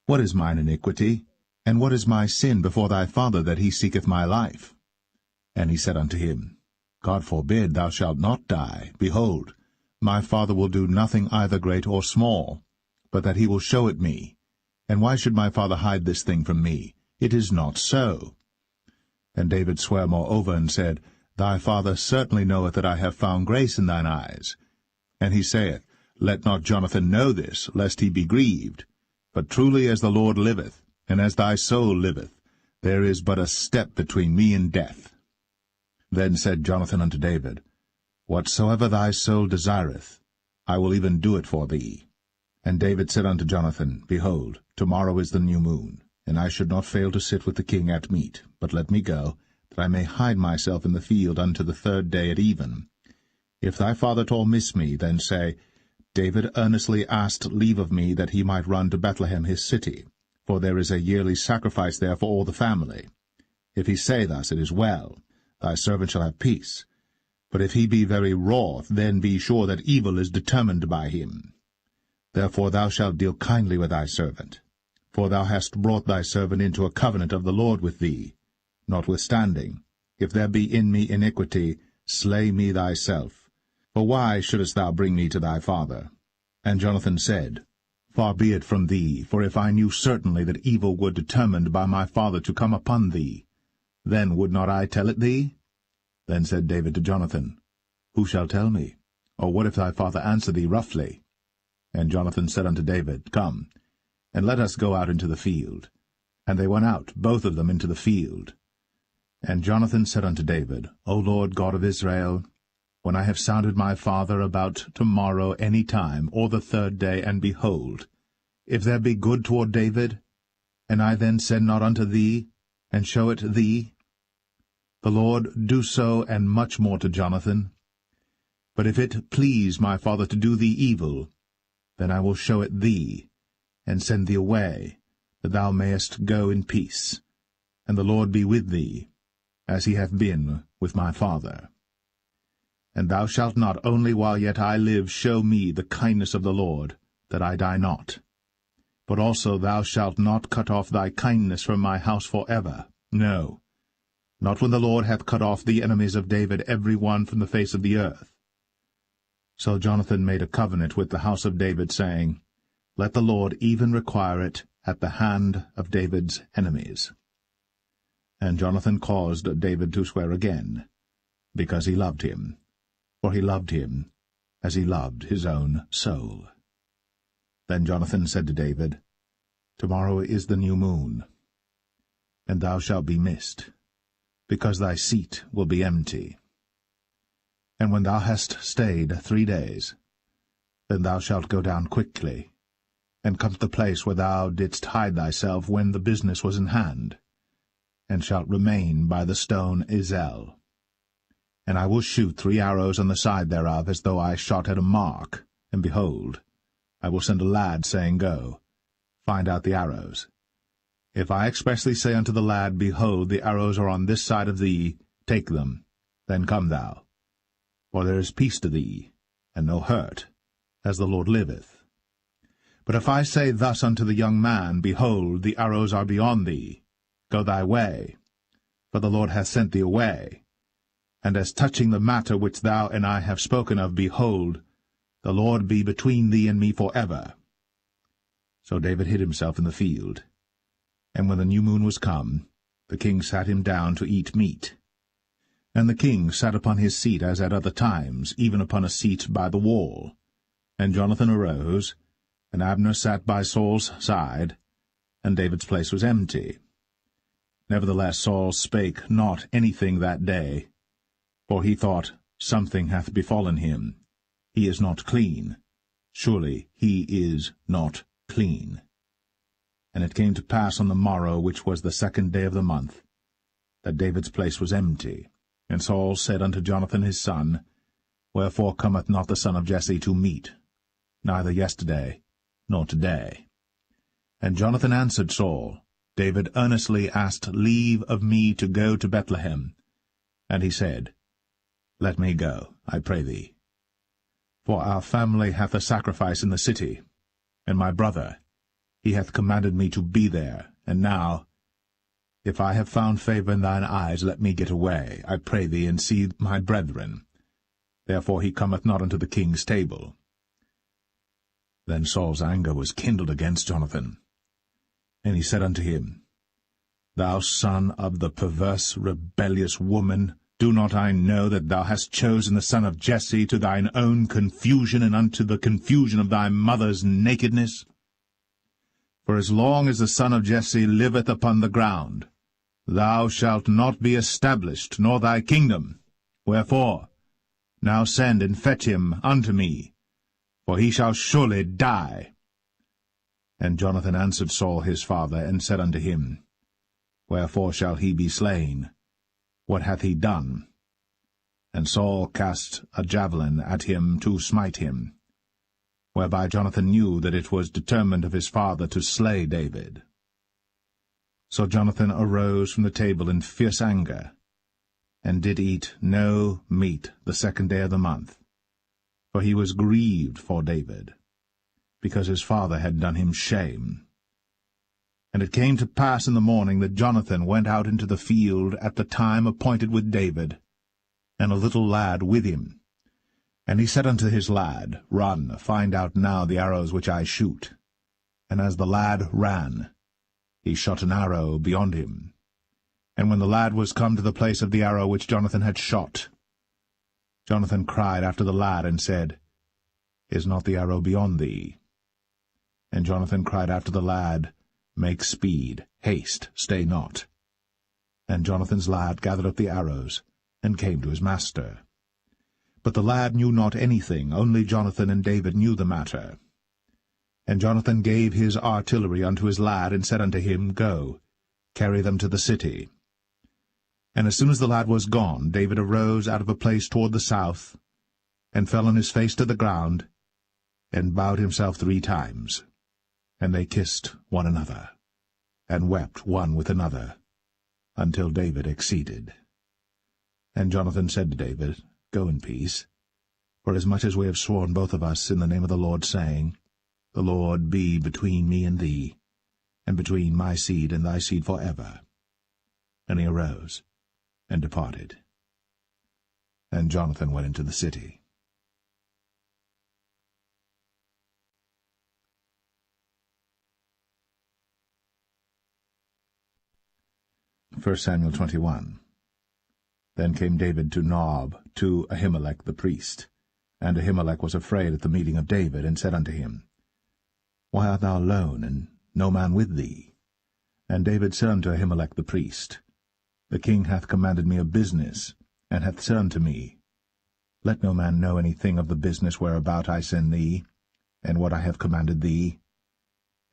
What is mine iniquity? And what is my sin before thy father, that he seeketh my life? And he said unto him, God forbid, thou shalt not die. Behold, my father will do nothing either great or small, but that he will show it me. And why should my father hide this thing from me? It is not so. And David sware moreover, and said, Thy father certainly knoweth that I have found grace in thine eyes. And he saith, Let not Jonathan know this, lest he be grieved. But truly as the Lord liveth, and as thy soul liveth, there is but a step between me and death. Then said Jonathan unto David, Whatsoever thy soul desireth, I will even do it for thee. And David said unto Jonathan, Behold, tomorrow is the new moon, and I should not fail to sit with the king at meat, but let me go, that I may hide myself in the field unto the 3rd day at even. If thy father at all miss me, then say, David earnestly asked leave of me that he might run to Bethlehem his city, for there is a yearly sacrifice there for all the family. If he say thus, it is well, thy servant shall have peace. But if he be very wroth, then be sure that evil is determined by him. Therefore thou shalt deal kindly with thy servant, for thou hast brought thy servant into a covenant of the Lord with thee. Notwithstanding, if there be in me iniquity, slay me thyself. For why shouldest thou bring me to thy father? And Jonathan said, Far be it from thee, for if I knew certainly that evil were determined by my father to come upon thee, then would not I tell it thee? Then said David to Jonathan, Who shall tell me? Or what if thy father answer thee roughly? And Jonathan said unto David, Come, and let us go out into the field. And they went out, both of them, into the field. And Jonathan said unto David, O Lord God of Israel, when I have sounded my father about tomorrow any time, or the 3rd day, and behold, if there be good toward David, and I then send not unto thee, and show it thee, the Lord do so, and much more to Jonathan. But if it please my father to do thee evil, then I will show it thee, and send thee away, that thou mayest go in peace, and the Lord be with thee, as he hath been with my father. And thou shalt not only while yet I live show me the kindness of the Lord, that I die not, but also thou shalt not cut off thy kindness from my house for ever, no, not when the Lord hath cut off the enemies of David every one from the face of the earth. So Jonathan made a covenant with the house of David, saying, Let the Lord even require it at the hand of David's enemies. And Jonathan caused David to swear again, because he loved him, for he loved him as he loved his own soul. Then Jonathan said to David, Tomorrow is the new moon, and thou shalt be missed, because thy seat will be empty. And when thou hast stayed 3 days, then thou shalt go down quickly, and come to the place where thou didst hide thyself when the business was in hand, and shalt remain by the stone Ezel. And I will shoot 3 arrows on the side thereof, as though I shot at a mark, and behold, I will send a lad, saying, Go, find out the arrows. If I expressly say unto the lad, Behold, the arrows are on this side of thee, take them, then come thou. For there is peace to thee, and no hurt, as the Lord liveth. But if I say thus unto the young man, Behold, the arrows are beyond thee, go thy way, for the Lord hath sent thee away. And as touching the matter which thou and I have spoken of, behold, the Lord be between thee and me for ever. So David hid himself in the field. And when the new moon was come, the king sat him down to eat meat. And the king sat upon his seat as at other times, even upon a seat by the wall. And Jonathan arose, and Abner sat by Saul's side, and David's place was empty. Nevertheless Saul spake not anything that day, for he thought, Something hath befallen him. He is not clean. Surely he is not clean. And it came to pass on the morrow, which was the 2nd day of the month, that David's place was empty. And Saul said unto Jonathan his son, Wherefore cometh not the son of Jesse to meat, neither yesterday nor today? And Jonathan answered Saul, David earnestly asked leave of me to go to Bethlehem. And he said, Let me go, I pray thee. For our family hath a sacrifice in the city, and my brother, he hath commanded me to be there. And now, if I have found favor in thine eyes, let me get away, I pray thee, and see my brethren. Therefore he cometh not unto the king's table. Then Saul's anger was kindled against Jonathan. And he said unto him, Thou son of the perverse, rebellious woman, do not I know that thou hast chosen the son of Jesse to thine own confusion, and unto the confusion of thy mother's nakedness? For as long as the son of Jesse liveth upon the ground, thou shalt not be established, nor thy kingdom. Wherefore, now send and fetch him unto me, for he shall surely die. And Jonathan answered Saul his father, and said unto him, Wherefore shall he be slain? What hath he done? And Saul cast a javelin at him to smite him, whereby Jonathan knew that it was determined of his father to slay David. So Jonathan arose from the table in fierce anger, and did eat no meat the 2nd day of the month, for he was grieved for David, because his father had done him shame. And it came to pass in the morning that Jonathan went out into the field at the time appointed with David, and a little lad with him. And he said unto his lad, Run, find out now the arrows which I shoot. And as the lad ran, he shot an arrow beyond him. And when the lad was come to the place of the arrow which Jonathan had shot, Jonathan cried after the lad, and said, Is not the arrow beyond thee? And Jonathan cried after the lad, Make speed, haste, stay not. And Jonathan's lad gathered up the arrows, and came to his master. But the lad knew not anything, only Jonathan and David knew the matter. And Jonathan gave his artillery unto his lad, and said unto him, Go, carry them to the city. And as soon as the lad was gone, David arose out of a place toward the south, and fell on his face to the ground, and bowed himself 3 times. And they kissed one another, and wept one with another, until David exceeded. And Jonathan said to David, Go in peace, forasmuch as we have sworn both of us in the name of the Lord, saying, The Lord be between me and thee, and between my seed and thy seed forever. And he arose, and departed. And Jonathan went into the city. 1 Samuel 21. Then came David to Nob, to Ahimelech the priest. And Ahimelech was afraid at the meeting of David, and said unto him, Why art thou alone, and no man with thee? And David said unto Ahimelech the priest, The king hath commanded me a business, and hath said unto me, Let no man know anything of the business whereabout I send thee, and what I have commanded thee.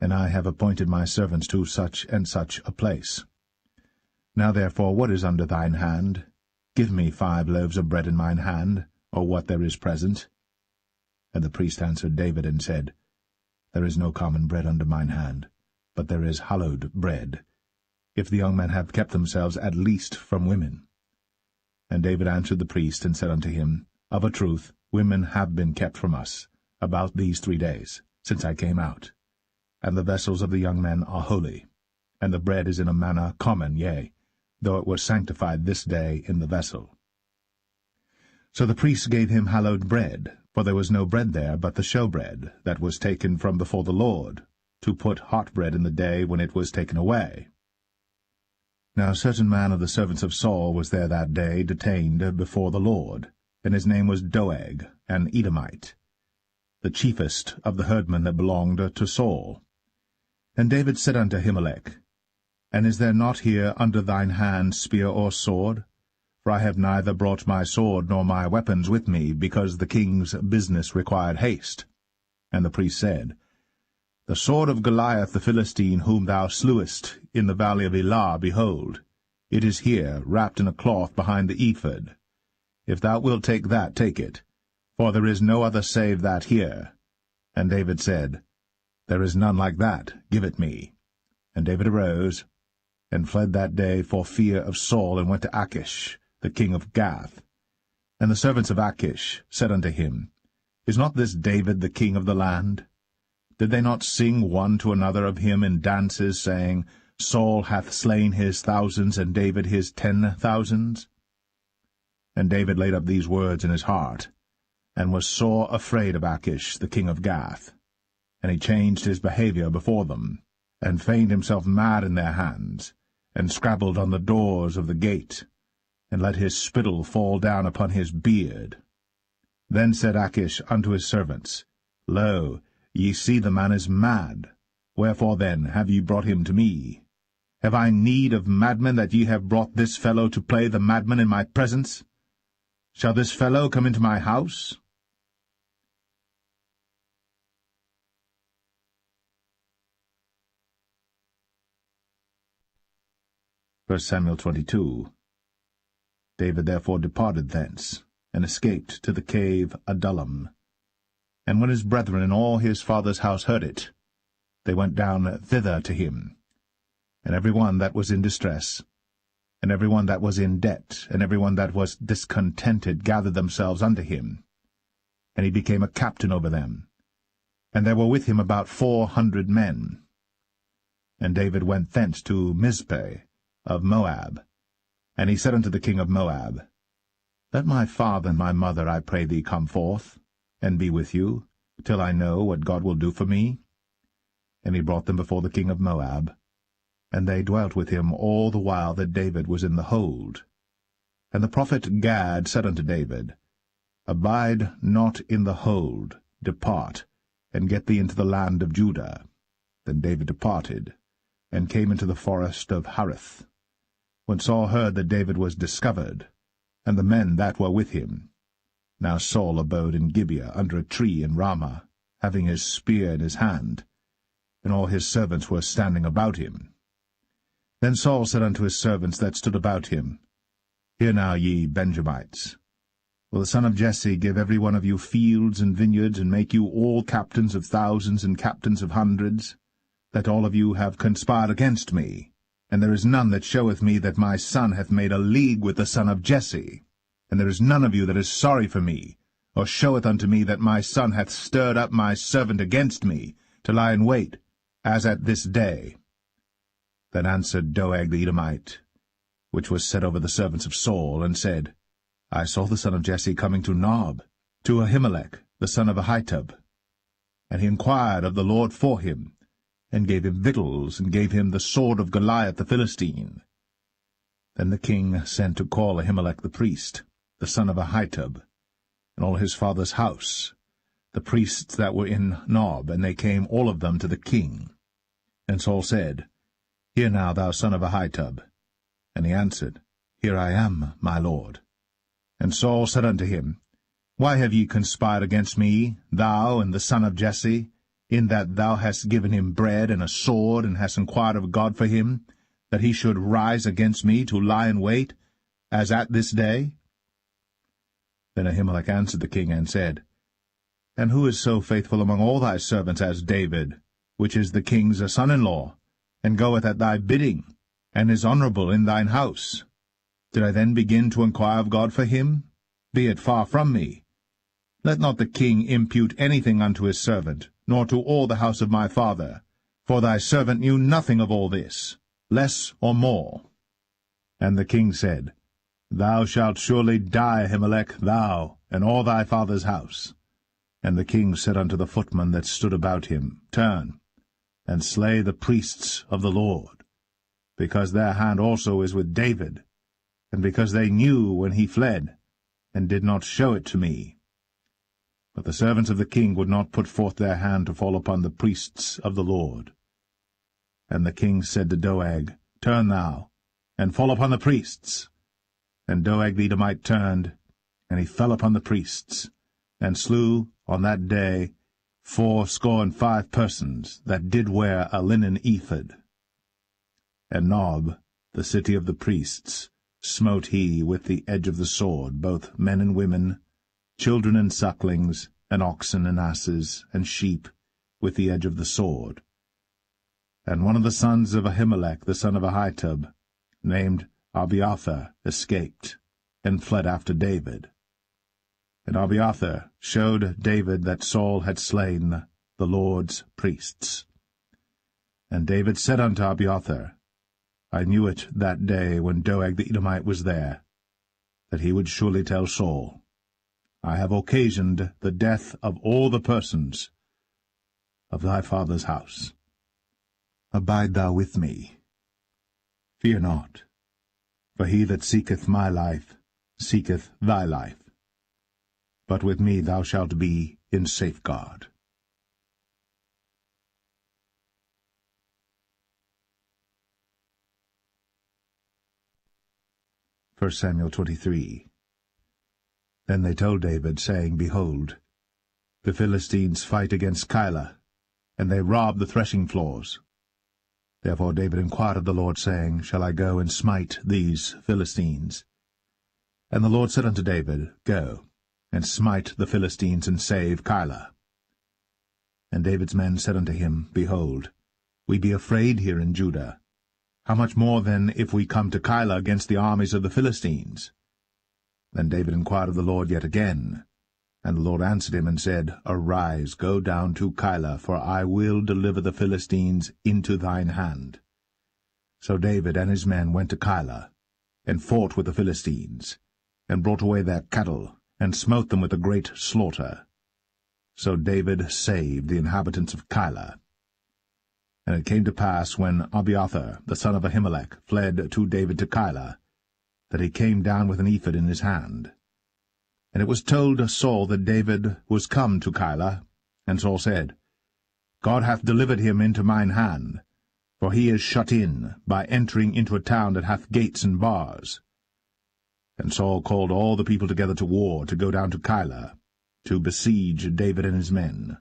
And I have appointed my servants to such and such a place. Now therefore, what is under thine hand? Give me 5 loaves of bread in mine hand, or what there is present. And the priest answered David, and said, There is no common bread under mine hand, but there is hallowed bread, if the young men have kept themselves at least from women. And David answered the priest, and said unto him, Of a truth, women have been kept from us, about these 3 days, since I came out. And the vessels of the young men are holy, and the bread is in a manner common, yea, though it was sanctified this day in the vessel. So the priests gave him hallowed bread, for there was no bread there but the showbread, that was taken from before the Lord, to put hot bread in the day when it was taken away. Now a certain man of the servants of Saul was there that day, detained before the Lord, and his name was Doeg, an Edomite, the chiefest of the herdmen that belonged to Saul. And David said unto Ahimelech, And is there not here under thine hand spear or sword? For I have neither brought my sword nor my weapons with me, because the king's business required haste. And the priest said, The sword of Goliath the Philistine, whom thou slewest in the valley of Elah, behold, it is here, wrapped in a cloth behind the ephod. If thou wilt take that, take it, for there is no other save that here. And David said, There is none like that, give it me. And David arose, and fled that day for fear of Saul, and went to Achish, the king of Gath. And the servants of Achish said unto him, Is not this David the king of the land? Did they not sing one to another of him in dances, saying, Saul hath slain his thousands, and David his 10,000s? And David laid up these words in his heart, and was sore afraid of Achish, the king of Gath. And he changed his behavior before them, and feigned himself mad in their hands, and scrabbled on the doors of the gate, and let his spittle fall down upon his beard. Then said Achish unto his servants, Lo, ye see the man is mad. Wherefore then have ye brought him to me? Have I need of madmen, that ye have brought this fellow to play the madman in my presence? Shall this fellow come into my house? 1 Samuel 22. David therefore departed thence, and escaped to the cave Adullam. And when his brethren and all his father's house heard it, they went down thither to him. And every one that was in distress, and every one that was in debt, and every one that was discontented gathered themselves unto him. And he became a captain over them. And there were with him about 400 men. And David went thence to Mizpeh of Moab. And he said unto the king of Moab, Let my father and my mother, I pray thee, come forth, and be with you, till I know what God will do for me. And he brought them before the king of Moab, and they dwelt with him all the while that David was in the hold. And the prophet Gad said unto David, Abide not in the hold, depart, and get thee into the land of Judah. Then David departed, and came into the forest of Hareth. When Saul heard that David was discovered, and the men that were with him. Now Saul abode in Gibeah under a tree in Ramah, having his spear in his hand, and all his servants were standing about him. Then Saul said unto his servants that stood about him, Hear now, ye Benjamites, will the son of Jesse give every one of you fields and vineyards, and make you all captains of thousands and captains of hundreds, that all of you have conspired against me? And there is none that showeth me that my son hath made a league with the son of Jesse. And there is none of you that is sorry for me, or showeth unto me that my son hath stirred up my servant against me, to lie in wait, as at this day. Then answered Doeg the Edomite, which was set over the servants of Saul, and said, I saw the son of Jesse coming to Nob, to Ahimelech, the son of Ahitub. And he inquired of the Lord for him, and gave him victuals, and gave him the sword of Goliath the Philistine. Then the king sent to call Ahimelech the priest, the son of Ahitub, and all his father's house, the priests that were in Nob, and they came all of them to the king. And Saul said, Hear now, thou son of Ahitub. And he answered, Here I am, my lord. And Saul said unto him, Why have ye conspired against me, thou and the son of Jesse, in that thou hast given him bread and a sword, and hast inquired of God for him, that he should rise against me to lie in wait, as at this day? Then Ahimelech answered the king, and said, And who is so faithful among all thy servants as David, which is the king's son-in-law, and goeth at thy bidding, and is honourable in thine house? Did I then begin to inquire of God for him? Be it far from me. Let not the king impute anything unto his servant, nor to all the house of my father, for thy servant knew nothing of all this, less or more. And the king said, Thou shalt surely die, Ahimelech, thou, and all thy father's house. And the king said unto the footmen that stood about him, Turn, and slay the priests of the Lord, because their hand also is with David, and because they knew when he fled, and did not show it to me. But the servants of the king would not put forth their hand to fall upon the priests of the Lord. And the king said to Doeg, Turn thou, and fall upon the priests. And Doeg the Edomite turned, and he fell upon the priests, and slew on that day 75 persons that did wear a linen ephod. And Nob, the city of the priests, smote he with the edge of the sword both men and women, children and sucklings, and oxen and asses, and sheep, with the edge of the sword. And one of the sons of Ahimelech, the son of Ahitub, named Abiathar, escaped, and fled after David. And Abiathar showed David that Saul had slain the Lord's priests. And David said unto Abiathar, I knew it that day when Doeg the Edomite was there, that he would surely tell Saul, I have occasioned the death of all the persons of thy father's house. Abide thou with me. Fear not, for he that seeketh my life seeketh thy life. But with me thou shalt be in safeguard. 1 Samuel 23. Then they told David, saying, Behold, the Philistines fight against Keilah, and they rob the threshing floors. Therefore David inquired of the Lord, saying, Shall I go and smite these Philistines? And the Lord said unto David, Go, and smite the Philistines, and save Keilah. And David's men said unto him, Behold, we be afraid here in Judah. How much more then if we come to Keilah against the armies of the Philistines? Then David inquired of the Lord yet again. And the Lord answered him and said, Arise, go down to Keilah, for I will deliver the Philistines into thine hand. So David and his men went to Keilah, and fought with the Philistines, and brought away their cattle, and smote them with a great slaughter. So David saved the inhabitants of Keilah. And it came to pass, when Abiathar the son of Ahimelech fled to David to Keilah, that he came down with an ephod in his hand. And it was told Saul that David was come to Keilah, and Saul said, God hath delivered him into mine hand, for he is shut in, by entering into a town that hath gates and bars. And Saul called all the people together to war, to go down to Keilah, to besiege David and his men.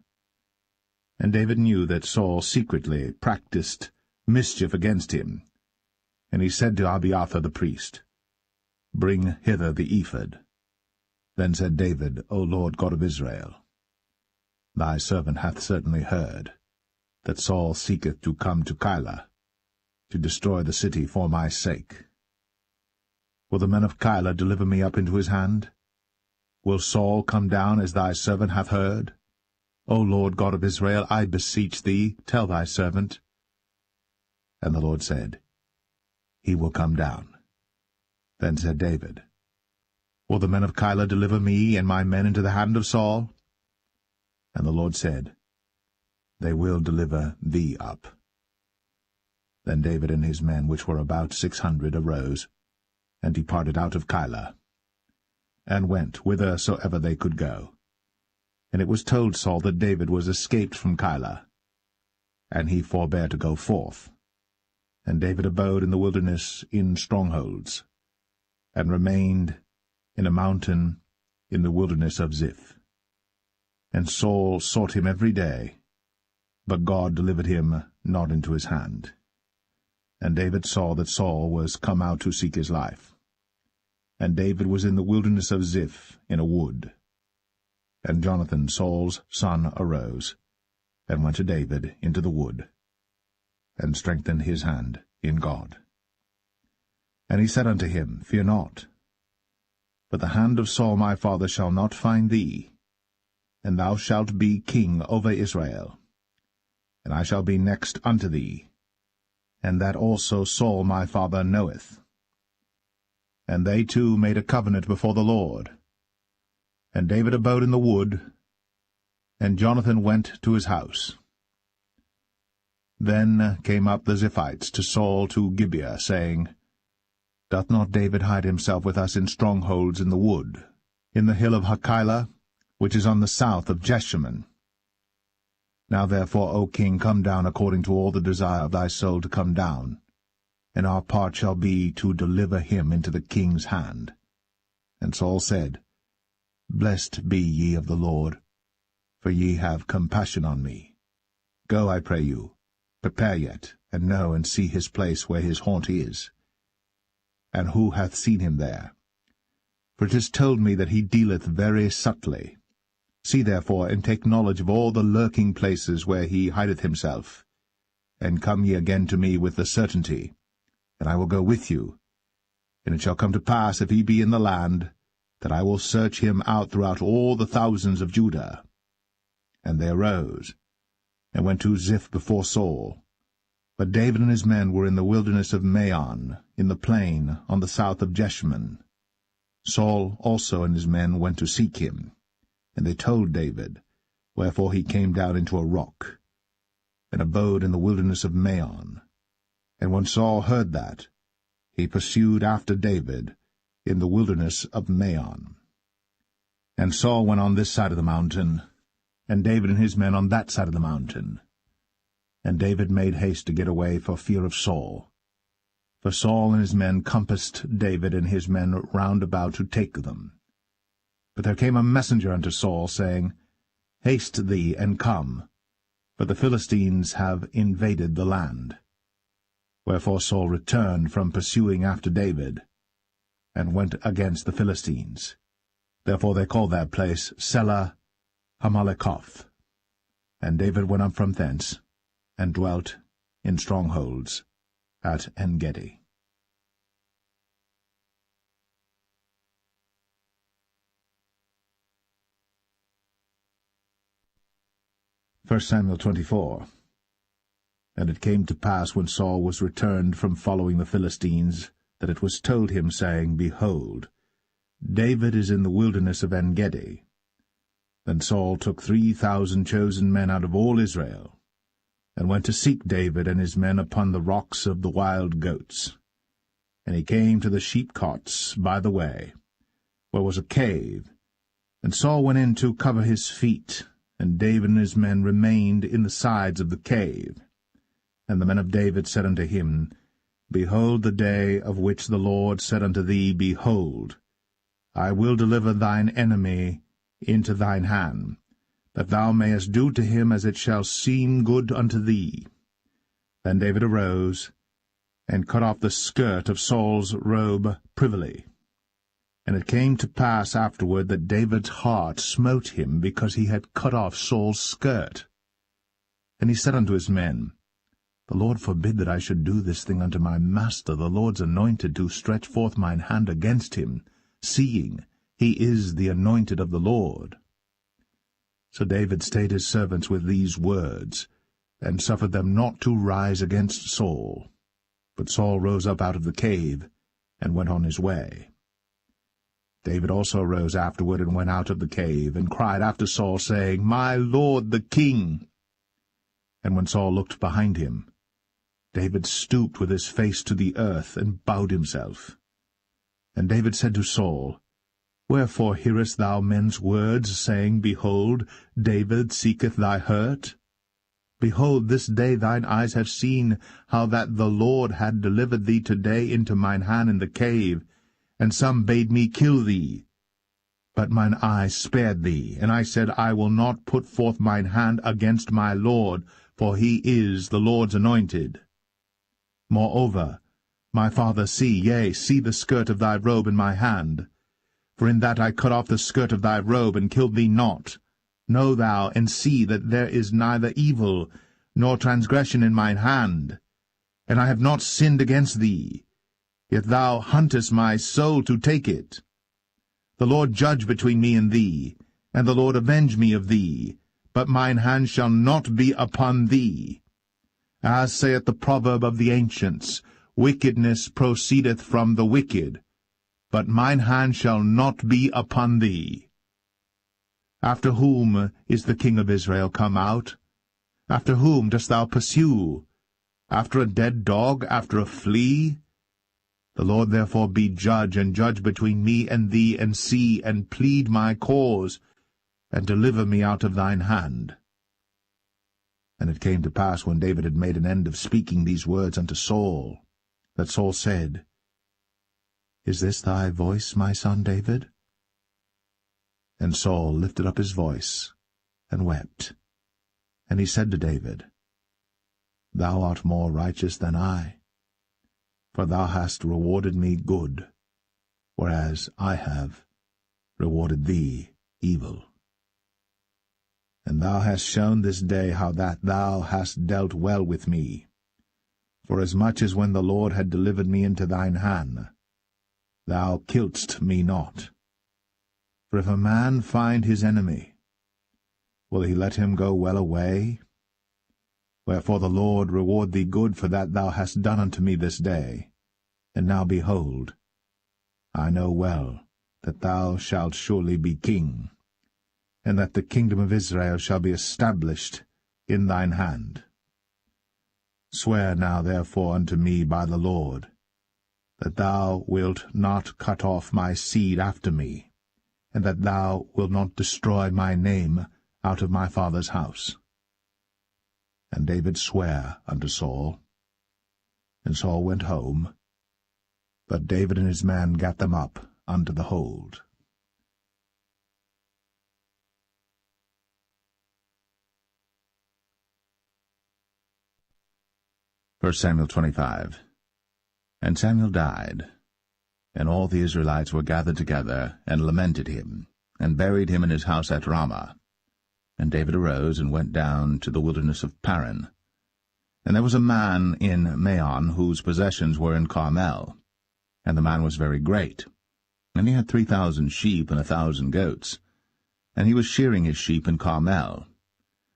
And David knew that Saul secretly practiced mischief against him. And he said to Abiathar the priest, Bring hither the ephod. Then said David, O Lord God of Israel, Thy servant hath certainly heard that Saul seeketh to come to Keilah, to destroy the city for my sake. Will the men of Keilah deliver me up into his hand? Will Saul come down as thy servant hath heard? O Lord God of Israel, I beseech thee, tell thy servant. And the Lord said, He will come down. Then said David, Will the men of Keilah deliver me and my men into the hand of Saul? And the Lord said, They will deliver thee up. Then David and his men, which were about 600, arose, and departed out of Keilah, and went whithersoever they could go. And it was told Saul that David was escaped from Keilah, and he forbare to go forth. And David abode in the wilderness in strongholds, and remained in a mountain in the wilderness of Ziph. And Saul sought him every day, but God delivered him not into his hand. And David saw that Saul was come out to seek his life. And David was in the wilderness of Ziph in a wood. And Jonathan, Saul's son, arose, and went to David into the wood, and strengthened his hand in God. And he said unto him, Fear not, but the hand of Saul my father shall not find thee, and thou shalt be king over Israel, and I shall be next unto thee, and that also Saul my father knoweth. And they two made a covenant before the Lord. And David abode in the wood, and Jonathan went to his house. Then came up the Ziphites to Saul to Gibeah, saying, Doth not David hide himself with us in strongholds in the wood, in the hill of Hachilah, which is on the south of Jeshimon? Now therefore, O king, come down according to all the desire of thy soul to come down, and our part shall be to deliver him into the king's hand. And Saul said, Blessed be ye of the Lord, for ye have compassion on me. Go, I pray you, prepare yet, and know and see his place where his haunt is, and who hath seen him there? For it is told me that he dealeth very subtly. See therefore, and take knowledge of all the lurking places where he hideth himself, and come ye again to me with the certainty, and I will go with you. And it shall come to pass, if he be in the land, that I will search him out throughout all the thousands of Judah. And they arose, and went to Ziph before Saul. But David and his men were in the wilderness of Maon, in the plain on the south of Jeshimon. Saul also and his men went to seek him, and they told David, wherefore he came down into a rock, and abode in the wilderness of Maon. And when Saul heard that, he pursued after David in the wilderness of Maon. And Saul went on this side of the mountain, and David and his men on that side of the mountain. And David made haste to get away for fear of Saul. For Saul and his men compassed David and his men round about to take them. But there came a messenger unto Saul, saying, Haste thee, and come, for the Philistines have invaded the land. Wherefore Saul returned from pursuing after David, and went against the Philistines. Therefore they called that place Selah Hamaleketh. And David went up from thence, and dwelt in strongholds at En-gedi. 1 Samuel 24. And it came to pass, when Saul was returned from following the Philistines, that it was told him, saying, Behold, David is in the wilderness of En-gedi. Then Saul took 3,000 chosen men out of all Israel, and went to seek David and his men upon the rocks of the wild goats. And he came to the sheepcotes by the way, where was a cave, and Saul went in to cover his feet, and David and his men remained in the sides of the cave. And the men of David said unto him, Behold the day of which the Lord said unto thee, Behold, I will deliver thine enemy into thine hand, that thou mayest do to him as it shall seem good unto thee. Then David arose, and cut off the skirt of Saul's robe privily. And it came to pass afterward that David's heart smote him, because he had cut off Saul's skirt. And he said unto his men, The Lord forbid that I should do this thing unto my master, the Lord's anointed, to stretch forth mine hand against him, seeing he is the anointed of the Lord. So David stayed his servants with these words, and suffered them not to rise against Saul. But Saul rose up out of the cave, and went on his way. David also rose afterward, and went out of the cave, and cried after Saul, saying, My lord the king. And when Saul looked behind him, David stooped with his face to the earth, and bowed himself. And David said to Saul, Wherefore hearest thou men's words, saying, Behold, David seeketh thy hurt? Behold, this day thine eyes have seen how that the Lord had delivered thee today into mine hand in the cave, and some bade me kill thee. But mine eye spared thee, and I said, I will not put forth mine hand against my Lord, for he is the Lord's anointed. Moreover, my father, see the skirt of thy robe in my hand. For in that I cut off the skirt of thy robe, and killed thee not. Know thou, and see that there is neither evil nor transgression in mine hand, and I have not sinned against thee. Yet thou huntest my soul to take it. The Lord judge between me and thee, and the Lord avenge me of thee, but mine hand shall not be upon thee. As saith the proverb of the ancients, Wickedness proceedeth from the wicked, but mine hand shall not be upon thee. After whom is the king of Israel come out? After whom dost thou pursue? After a dead dog, after a flea? The Lord therefore be judge, and judge between me and thee, and see, and plead my cause, and deliver me out of thine hand. And it came to pass, when David had made an end of speaking these words unto Saul, that Saul said, Is this thy voice, my son David? And Saul lifted up his voice, and wept. And he said to David, Thou art more righteous than I, for thou hast rewarded me good, whereas I have rewarded thee evil. And thou hast shown this day how that thou hast dealt well with me, forasmuch as when the Lord had delivered me into thine hand, thou killedst me not. For if a man find his enemy, will he let him go well away? Wherefore the Lord reward thee good for that thou hast done unto me this day. And now behold, I know well that thou shalt surely be king, and that the kingdom of Israel shall be established in thine hand. Swear now therefore unto me by the Lord, that thou wilt not cut off my seed after me, and that thou wilt not destroy my name out of my father's house. And David sware unto Saul. And Saul went home, but David and his men gat them up unto the hold. 1 1 Samuel 25. And Samuel died, and all the Israelites were gathered together, and lamented him, and buried him in his house at Ramah. And David arose, and went down to the wilderness of Paran. And there was a man in Maon, whose possessions were in Carmel. And the man was very great, and he had 3,000 sheep and 1,000 goats, and he was shearing his sheep in Carmel.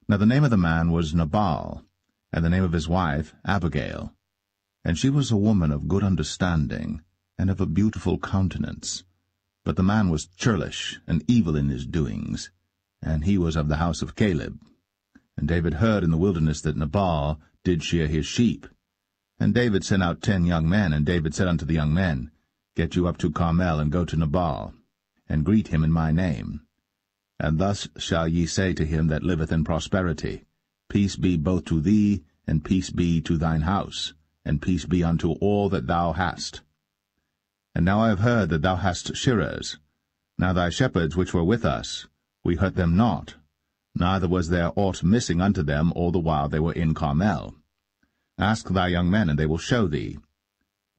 Now the name of the man was Nabal, and the name of his wife Abigail. And she was a woman of good understanding, and of a beautiful countenance. But the man was churlish and evil in his doings, and he was of the house of Caleb. And David heard in the wilderness that Nabal did shear his sheep. And David sent out 10 young men, and David said unto the young men, Get you up to Carmel, and go to Nabal, and greet him in my name. And thus shall ye say to him that liveth in prosperity, Peace be both to thee, and peace be to thine house, and peace be unto all that thou hast. And now I have heard that thou hast shearers. Now thy shepherds which were with us, we hurt them not, neither was there aught missing unto them all the while they were in Carmel. Ask thy young men, and they will show thee.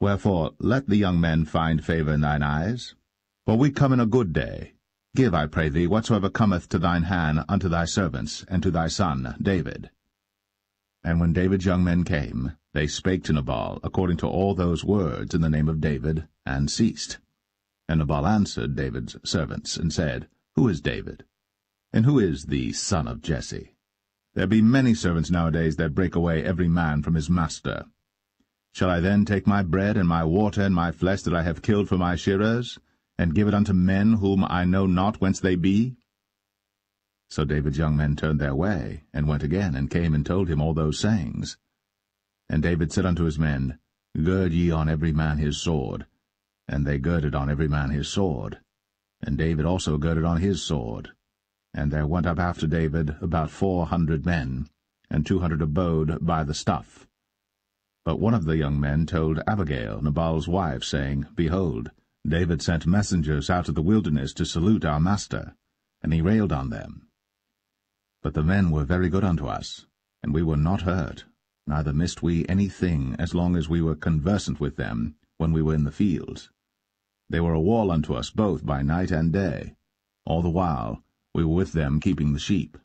Wherefore let the young men find favor in thine eyes. For we come in a good day. Give, I pray thee, whatsoever cometh to thine hand unto thy servants, and to thy son David. And when David's young men came, they spake to Nabal according to all those words in the name of David, and ceased. And Nabal answered David's servants, and said, Who is David? And who is the son of Jesse? There be many servants nowadays that break away every man from his master. Shall I then take my bread and my water and my flesh that I have killed for my shearers, and give it unto men whom I know not whence they be? So David's young men turned their way, and went again, and came and told him all those sayings. And David said unto his men, Gird ye on every man his sword. And they girded on every man his sword. And David also girded on his sword. And there went up after David about 400 men, and 200 abode by the stuff. But one of the young men told Abigail, Nabal's wife, saying, Behold, David sent messengers out of the wilderness to salute our master, and he railed on them. But the men were very good unto us, and we were not hurt, neither missed we any thing as long as we were conversant with them when we were in the fields. They were a wall unto us both by night and day. All the while we were with them keeping the sheep.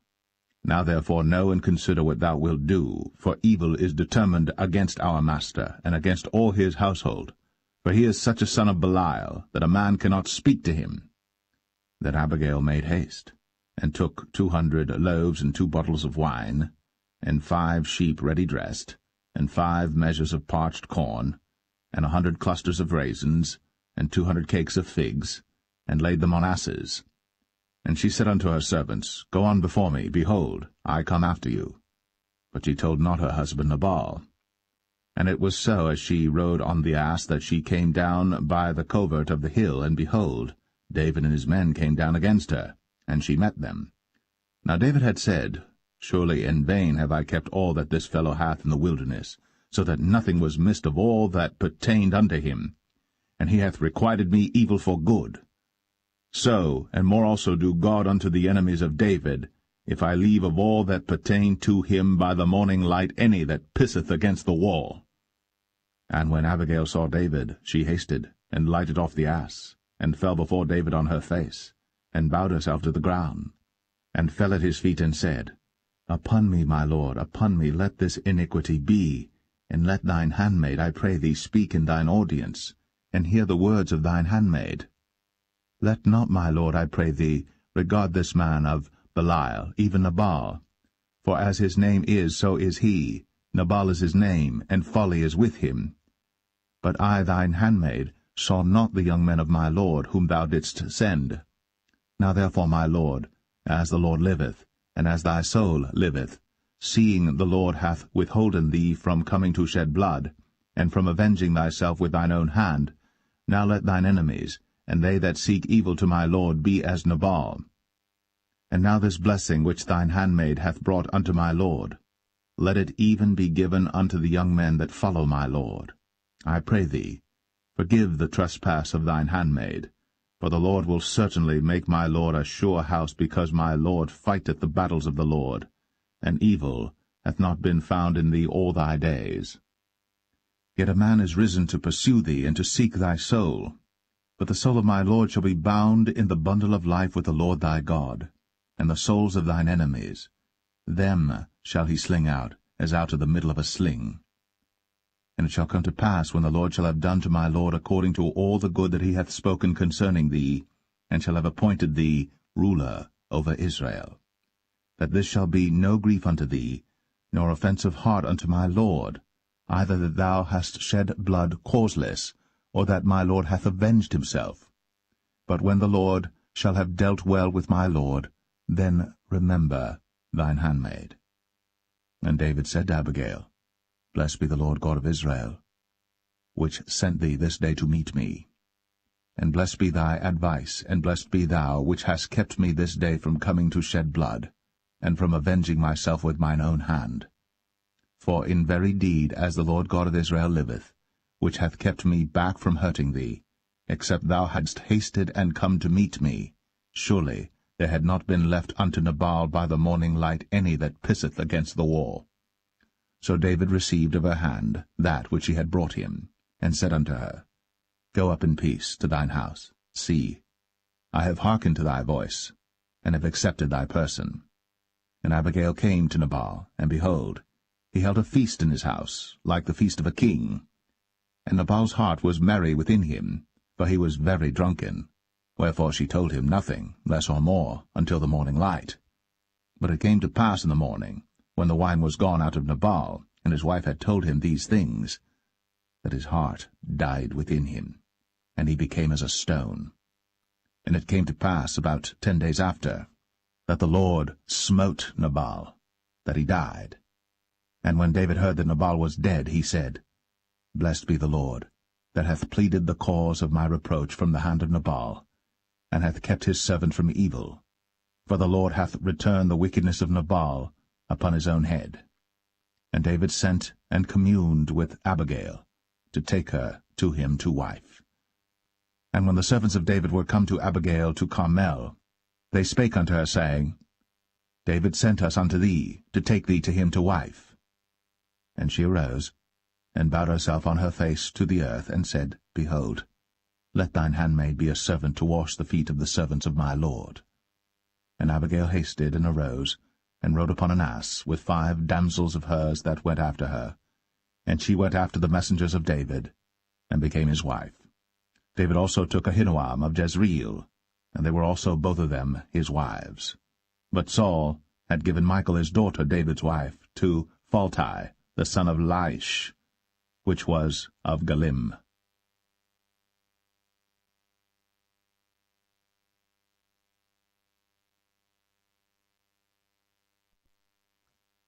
Now therefore know and consider what thou wilt do, for evil is determined against our master, and against all his household. For he is such a son of Belial, that a man cannot speak to him. Then Abigail made haste, and took 200 loaves and 2 bottles of wine, and 5 sheep ready dressed, and 5 measures of parched corn, and 100 clusters of raisins, and 200 cakes of figs, and laid them on asses. And she said unto her servants, Go on before me, behold, I come after you. But she told not her husband Nabal. And it was so, as she rode on the ass, that she came down by the covert of the hill, and behold, David and his men came down against her, and she met them. Now David had said, Surely in vain have I kept all that this fellow hath in the wilderness, so that nothing was missed of all that pertained unto him, and he hath requited me evil for good. So, and more also do God unto the enemies of David, if I leave of all that pertain to him by the morning light any that pisseth against the wall. And when Abigail saw David, she hasted, and lighted off the ass, and fell before David on her face, and bowed herself to the ground, and fell at his feet, and said, Upon me, my lord, upon me let this iniquity be, and let thine handmaid, I pray thee, speak in thine audience, and hear the words of thine handmaid. Let not, my lord, I pray thee, regard this man of Belial, even Nabal. For as his name is, so is he. Nabal is his name, and folly is with him. But I, thine handmaid, saw not the young men of my lord, whom thou didst send. Now therefore, my lord, as the Lord liveth, and as thy soul liveth, seeing the Lord hath withholden thee from coming to shed blood, and from avenging thyself with thine own hand, now let thine enemies, and they that seek evil to my lord, be as Nabal. And now this blessing which thine handmaid hath brought unto my lord, let it even be given unto the young men that follow my lord. I pray thee, forgive the trespass of thine handmaid, for the Lord will certainly make my lord a sure house, because my lord fighteth the battles of the Lord, and evil hath not been found in thee all thy days. Yet a man is risen to pursue thee, and to seek thy soul. But the soul of my Lord shall be bound in the bundle of life with the Lord thy God, and the souls of thine enemies. Them shall he sling out, as out of the middle of a sling. And it shall come to pass, when the Lord shall have done to my Lord according to all the good that he hath spoken concerning thee, and shall have appointed thee ruler over Israel, that this shall be no grief unto thee, nor offense of heart unto my Lord, either that thou hast shed blood causeless, or that my Lord hath avenged himself. But when the Lord shall have dealt well with my Lord, then remember thine handmaid. And David said to Abigail, Blessed be the Lord God of Israel, which sent thee this day to meet me. And blessed be thy advice, and blessed be thou, which hast kept me this day from coming to shed blood, and from avenging myself with mine own hand. For in very deed, as the Lord God of Israel liveth, which hath kept me back from hurting thee, except thou hadst hasted and come to meet me, surely there had not been left unto Nabal by the morning light any that pisseth against the wall. So David received of her hand that which she had brought him, and said unto her, Go up in peace to thine house. See, I have hearkened to thy voice, and have accepted thy person. And Abigail came to Nabal, and behold, he held a feast in his house, like the feast of a king. And Nabal's heart was merry within him, for he was very drunken. Wherefore she told him nothing, less or more, until the morning light. But it came to pass in the morning, when the wine was gone out of Nabal, and his wife had told him these things, that his heart died within him, and he became as a stone. And it came to pass about 10 days after, that the Lord smote Nabal, that he died. And when David heard that Nabal was dead, he said, Blessed be the Lord, that hath pleaded the cause of my reproach from the hand of Nabal, and hath kept his servant from evil. For the Lord hath returned the wickedness of Nabal upon his own head. And David sent and communed with Abigail, to take her to him to wife. And when the servants of David were come to Abigail to Carmel, they spake unto her, saying, David sent us unto thee, to take thee to him to wife. And she arose, and bowed herself on her face to the earth, and said, Behold, let thine handmaid be a servant to wash the feet of the servants of my Lord. And Abigail hasted, and arose, and rode upon an ass, with 5 damsels of hers that went after her. And she went after the messengers of David, and became his wife. David also took Ahinoam of Jezreel, and they were also both of them his wives. But Saul had given Michal his daughter, David's wife, to Phalti, the son of Laish, which was of Galim.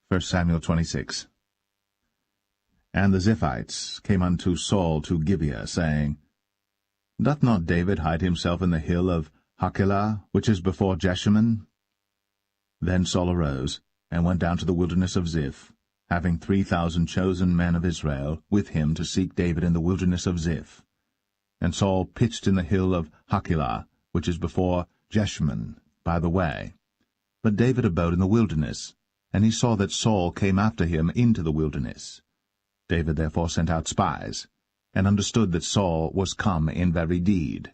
1 Samuel 26. And the Ziphites came unto Saul to Gibeah, saying, Doth not David hide himself in the hill of Hachilah, which is before Jeshimon? Then Saul arose, and went down to the wilderness of Ziph, having 3,000 chosen men of Israel with him to seek David in the wilderness of Ziph. And Saul pitched in the hill of Hachilah, which is before Jeshimon, by the way. But David abode in the wilderness, and he saw that Saul came after him into the wilderness. David therefore sent out spies, and understood that Saul was come in very deed.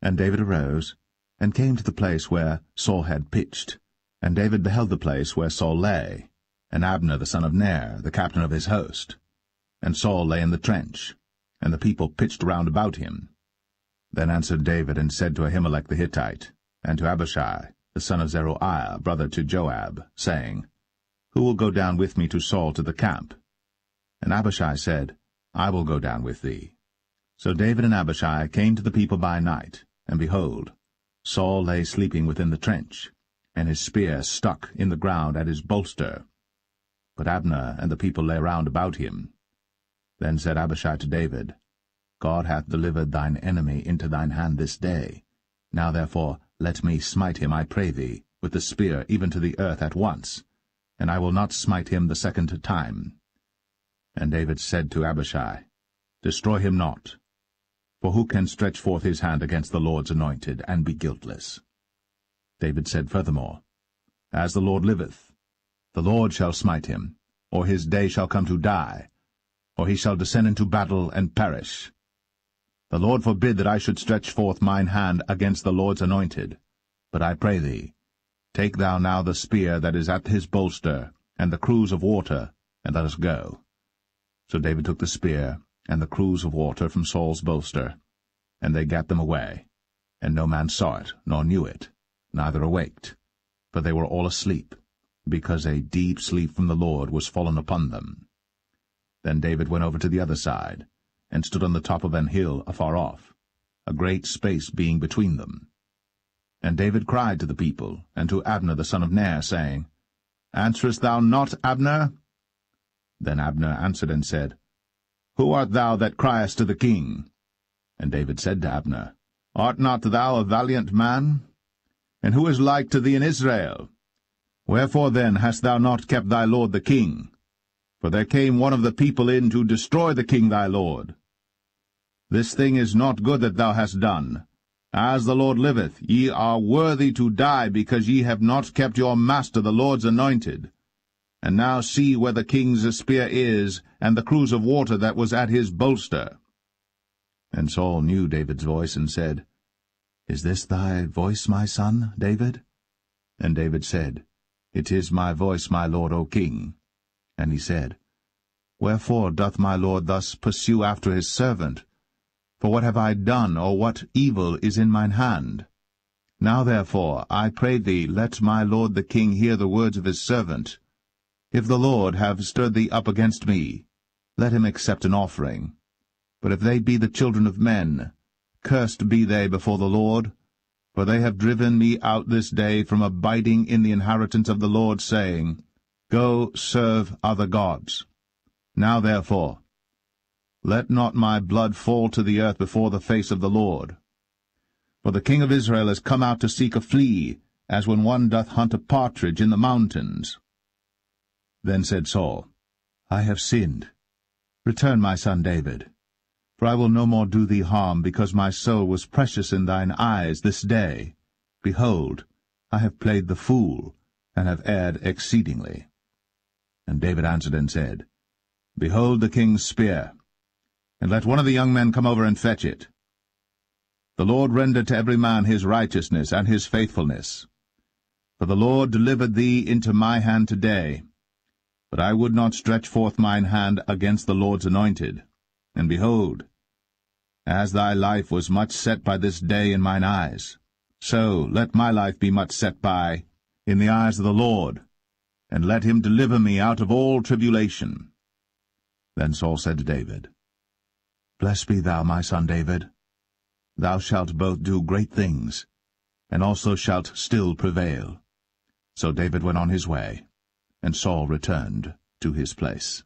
And David arose, and came to the place where Saul had pitched. And David beheld the place where Saul lay, and Abner the son of Ner, the captain of his host. And Saul lay in the trench, and the people pitched round about him. Then answered David, and said to Ahimelech the Hittite, and to Abishai, the son of Zeruiah, brother to Joab, saying, Who will go down with me to Saul to the camp? And Abishai said, I will go down with thee. So David and Abishai came to the people by night, and behold, Saul lay sleeping within the trench, and his spear stuck in the ground at his bolster. But Abner and the people lay round about him. Then said Abishai to David, God hath delivered thine enemy into thine hand this day. Now therefore let me smite him, I pray thee, with the spear even to the earth at once, and I will not smite him the second time. And David said to Abishai, Destroy him not, for who can stretch forth his hand against the Lord's anointed, and be guiltless? David said furthermore, As the Lord liveth, the Lord shall smite him, or his day shall come to die. or he shall descend into battle and perish. The Lord forbid that I should stretch forth mine hand against the Lord's anointed. But I pray thee, take thou now the spear that is at his bolster, and the cruse of water, and let us go. So David took the spear and the cruse of water from Saul's bolster, and they gat them away. And no man saw it, nor knew it, neither awaked, for they were all asleep, because a deep sleep from the Lord was fallen upon them. Then David went over to the other side, and stood on the top of an hill afar off, a great space being between them. And David cried to the people, and to Abner the son of Ner, saying, Answerest thou not, Abner? Then Abner answered and said, Who art thou that criest to the king? And David said to Abner, Art not thou a valiant man? And who is like to thee in Israel? Wherefore then hast thou not kept thy lord the king? For there came one of the people in to destroy the king thy lord. This thing is not good that thou hast done. As the Lord liveth, ye are worthy to die, because ye have not kept your master the Lord's anointed. And now see where the king's spear is, and the cruse of water that was at his bolster. And Saul knew David's voice, and said, Is this thy voice, my son, David? And David said, It is my voice, my lord, O king. And he said, Wherefore doth my lord thus pursue after his servant? For what have I done, or what evil is in mine hand? Now therefore, I pray thee, let my lord the king hear the words of his servant. If the Lord have stirred thee up against me, let him accept an offering. But if they be the children of men, cursed be they before the Lord, for they have driven me out this day from abiding in the inheritance of the Lord, saying, Go serve other gods. Now therefore, let not my blood fall to the earth before the face of the Lord. For the king of Israel is come out to seek a flea, as when one doth hunt a partridge in the mountains. Then said Saul, I have sinned. Return, my son David. For I will no more do thee harm, because my soul was precious in thine eyes this day. Behold, I have played the fool, and have erred exceedingly. And David answered and said, Behold the king's spear, and let one of the young men come over and fetch it. The Lord render to every man his righteousness and his faithfulness. For the Lord delivered thee into my hand today. But I would not stretch forth mine hand against the Lord's anointed. And behold, as thy life was much set by this day in mine eyes, so let my life be much set by in the eyes of the Lord, and let him deliver me out of all tribulation. Then Saul said to David, Blessed be thou, my son David. Thou shalt both do great things, and also shalt still prevail. So David went on his way, and Saul returned to his place.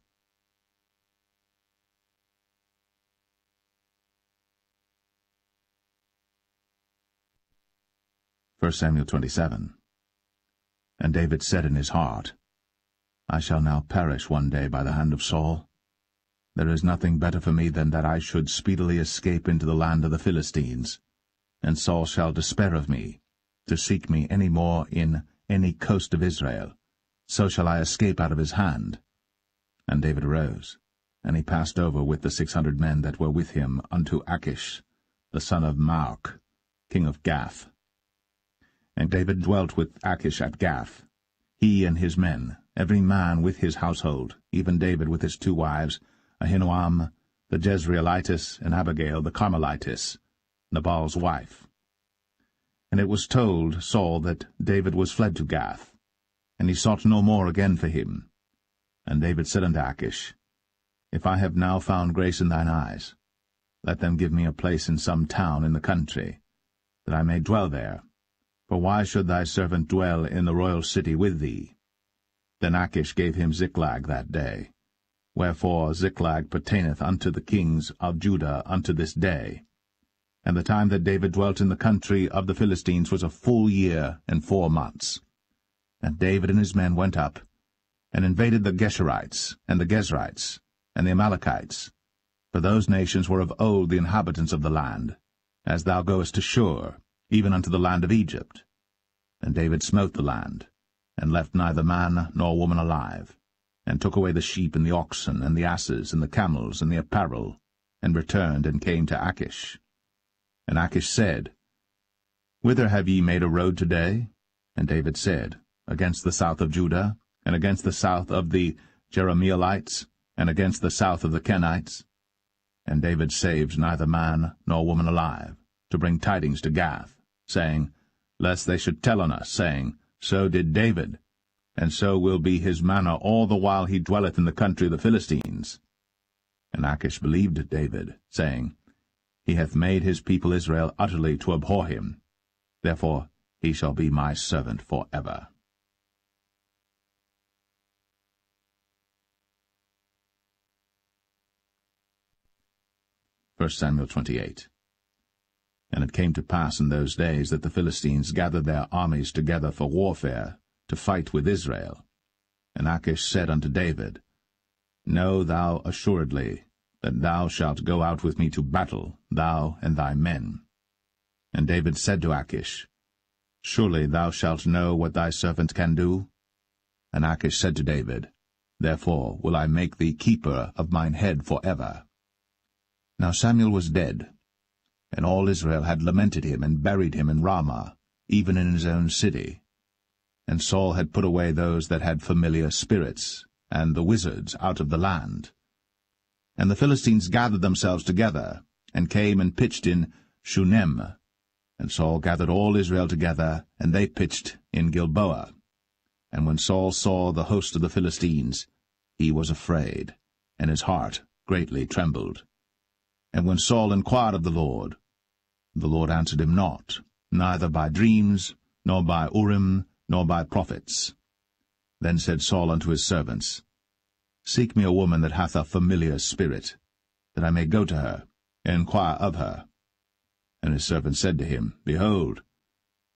1 Samuel 27. And David said in his heart, I shall now perish one day by the hand of Saul. There is nothing better for me than that I should speedily escape into the land of the Philistines, and Saul shall despair of me, to seek me any more in any coast of Israel. So shall I escape out of his hand. And David arose, and he passed over with the 600 men that were with him unto Achish, the son of Maoch, king of Gath. And David dwelt with Achish at Gath, he and his men, every man with his household, even David with his 2 wives, Ahinoam the Jezreelitess, and Abigail the Carmelitess, Nabal's wife. And it was told Saul that David was fled to Gath, and he sought no more again for him. And David said unto Achish, If I have now found grace in thine eyes, let them give me a place in some town in the country, that I may dwell there. For why should thy servant dwell in the royal city with thee? Then Achish gave him Ziklag that day. Wherefore Ziklag pertaineth unto the kings of Judah unto this day. And the time that David dwelt in the country of the Philistines was a full year and 4 months. And David and his men went up, and invaded the Geshurites, and the Gezrites, and the Amalekites. For those nations were of old the inhabitants of the land, as thou goest to Shur, even unto the land of Egypt. And David smote the land, and left neither man nor woman alive. and took away the sheep and the oxen and the asses and the camels and the apparel, and returned and came to Achish. And Achish said, Whither have ye made a road today? And David said, Against the south of Judah, and against the south of the Jerahmeelites, and against the south of the Kenites. And David saved neither man nor woman alive, to bring tidings to Gath, saying, Lest they should tell on us, saying, So did David, and so will be his manner all the while he dwelleth in the country of the Philistines. And Achish believed David, saying, He hath made his people Israel utterly to abhor him. Therefore he shall be my servant for ever. 1 Samuel 28. And it came to pass in those days that the Philistines gathered their armies together for warfare, to fight with Israel. And Achish said unto David, Know thou assuredly that thou shalt go out with me to battle, thou and thy men. And David said to Achish, Surely thou shalt know what thy servant can do? And Achish said to David, Therefore will I make thee keeper of mine head for ever. Now Samuel was dead, and all Israel had lamented him and buried him in Ramah, even in his own city. And Saul had put away those that had familiar spirits, and the wizards out of the land. And the Philistines gathered themselves together, and came and pitched in Shunem. And Saul gathered all Israel together, and they pitched in Gilboa. And when Saul saw the host of the Philistines, he was afraid, and his heart greatly trembled. And when Saul inquired of the Lord answered him not, neither by dreams, nor by Urim, nor by prophets. Then said Saul unto his servants, Seek me a woman that hath a familiar spirit, that I may go to her, and inquire of her. And his servants said to him, Behold,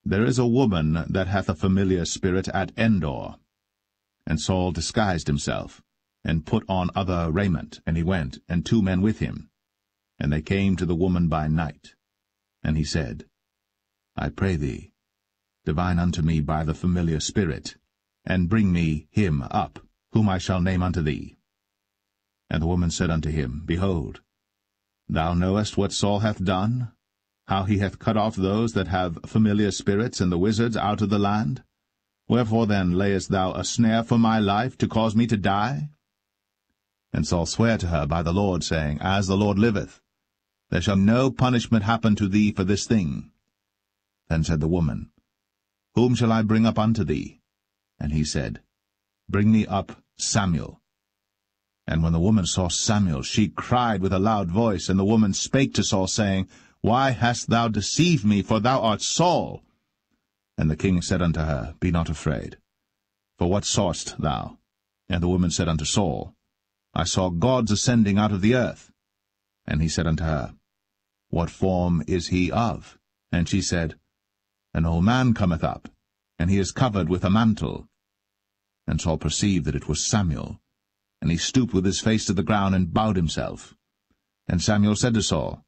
there is a woman that hath a familiar spirit at Endor. And Saul disguised himself, and put on other raiment, and he went, and 2 men with him. And they came to the woman by night. And he said, I pray thee, divine unto me by the familiar spirit, and bring me him up, whom I shall name unto thee. And the woman said unto him, Behold, thou knowest what Saul hath done, how he hath cut off those that have familiar spirits and the wizards out of the land? Wherefore then layest thou a snare for my life, to cause me to die? And Saul sware to her by the Lord, saying, As the Lord liveth, there shall no punishment happen to thee for this thing. Then said the woman, Whom shall I bring up unto thee? And he said, Bring me up Samuel. And when the woman saw Samuel, she cried with a loud voice, and the woman spake to Saul, saying, Why hast thou deceived me? For thou art Saul. And the king said unto her, Be not afraid. For what sawest thou? And the woman said unto Saul, I saw gods ascending out of the earth. And he said unto her, What form is he of? And she said, An old man cometh up, and he is covered with a mantle. And Saul perceived that it was Samuel, and he stooped with his face to the ground, and bowed himself. And Samuel said to Saul,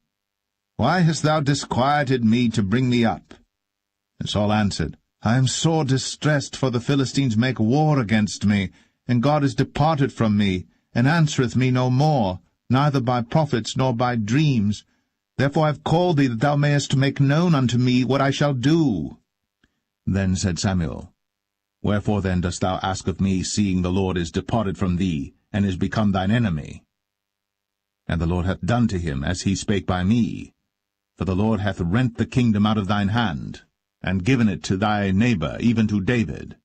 Why hast thou disquieted me to bring me up? And Saul answered, I am sore distressed, for the Philistines make war against me, and God is departed from me, and answereth me no more, neither by prophets nor by dreams. Therefore I have called thee, that thou mayest make known unto me what I shall do. Then said Samuel, Wherefore then dost thou ask of me, seeing the Lord is departed from thee, and is become thine enemy? And the Lord hath done to him as he spake by me. For the Lord hath rent the kingdom out of thine hand, and given it to thy neighbor, even to David,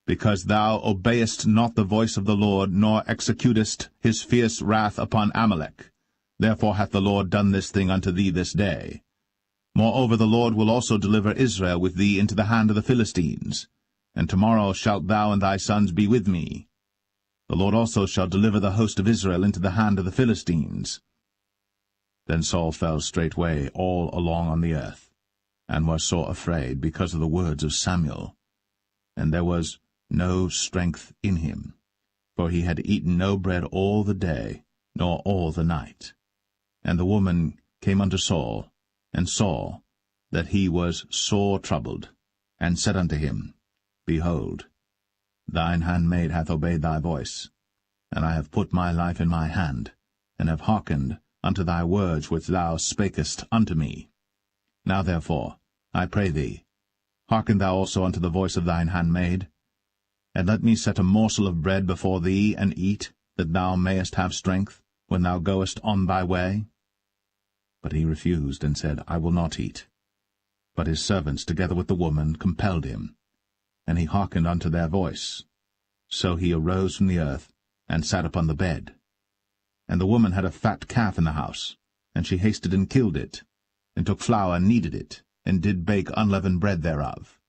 because thou obeyest not the voice of the Lord, nor executest his fierce wrath upon Amalek. Therefore hath the Lord done this thing unto thee this day. Moreover the Lord will also deliver Israel with thee into the hand of the Philistines, and tomorrow shalt thou and thy sons be with me. The Lord also shall deliver the host of Israel into the hand of the Philistines. Then Saul fell straightway all along on the earth, and was sore afraid because of the words of Samuel. And there was no strength in him, for he had eaten no bread all the day, nor all the night. And the woman came unto Saul, and saw that he was sore troubled, and said unto him, Behold, thine handmaid hath obeyed thy voice. and I have put my life in my hand, and have hearkened unto thy words which thou spakest unto me. Now therefore, I pray thee, hearken thou also unto the voice of thine handmaid, and let me set a morsel of bread before thee, and eat, that thou mayest have strength, when thou goest on thy way. But he refused, and said, I will not eat. But his servants, together with the woman, compelled him, and he hearkened unto their voice. So he arose from the earth, and sat upon the bed. And the woman had a fat calf in the house, and she hasted and killed it, and took flour and kneaded it, and did bake unleavened bread thereof.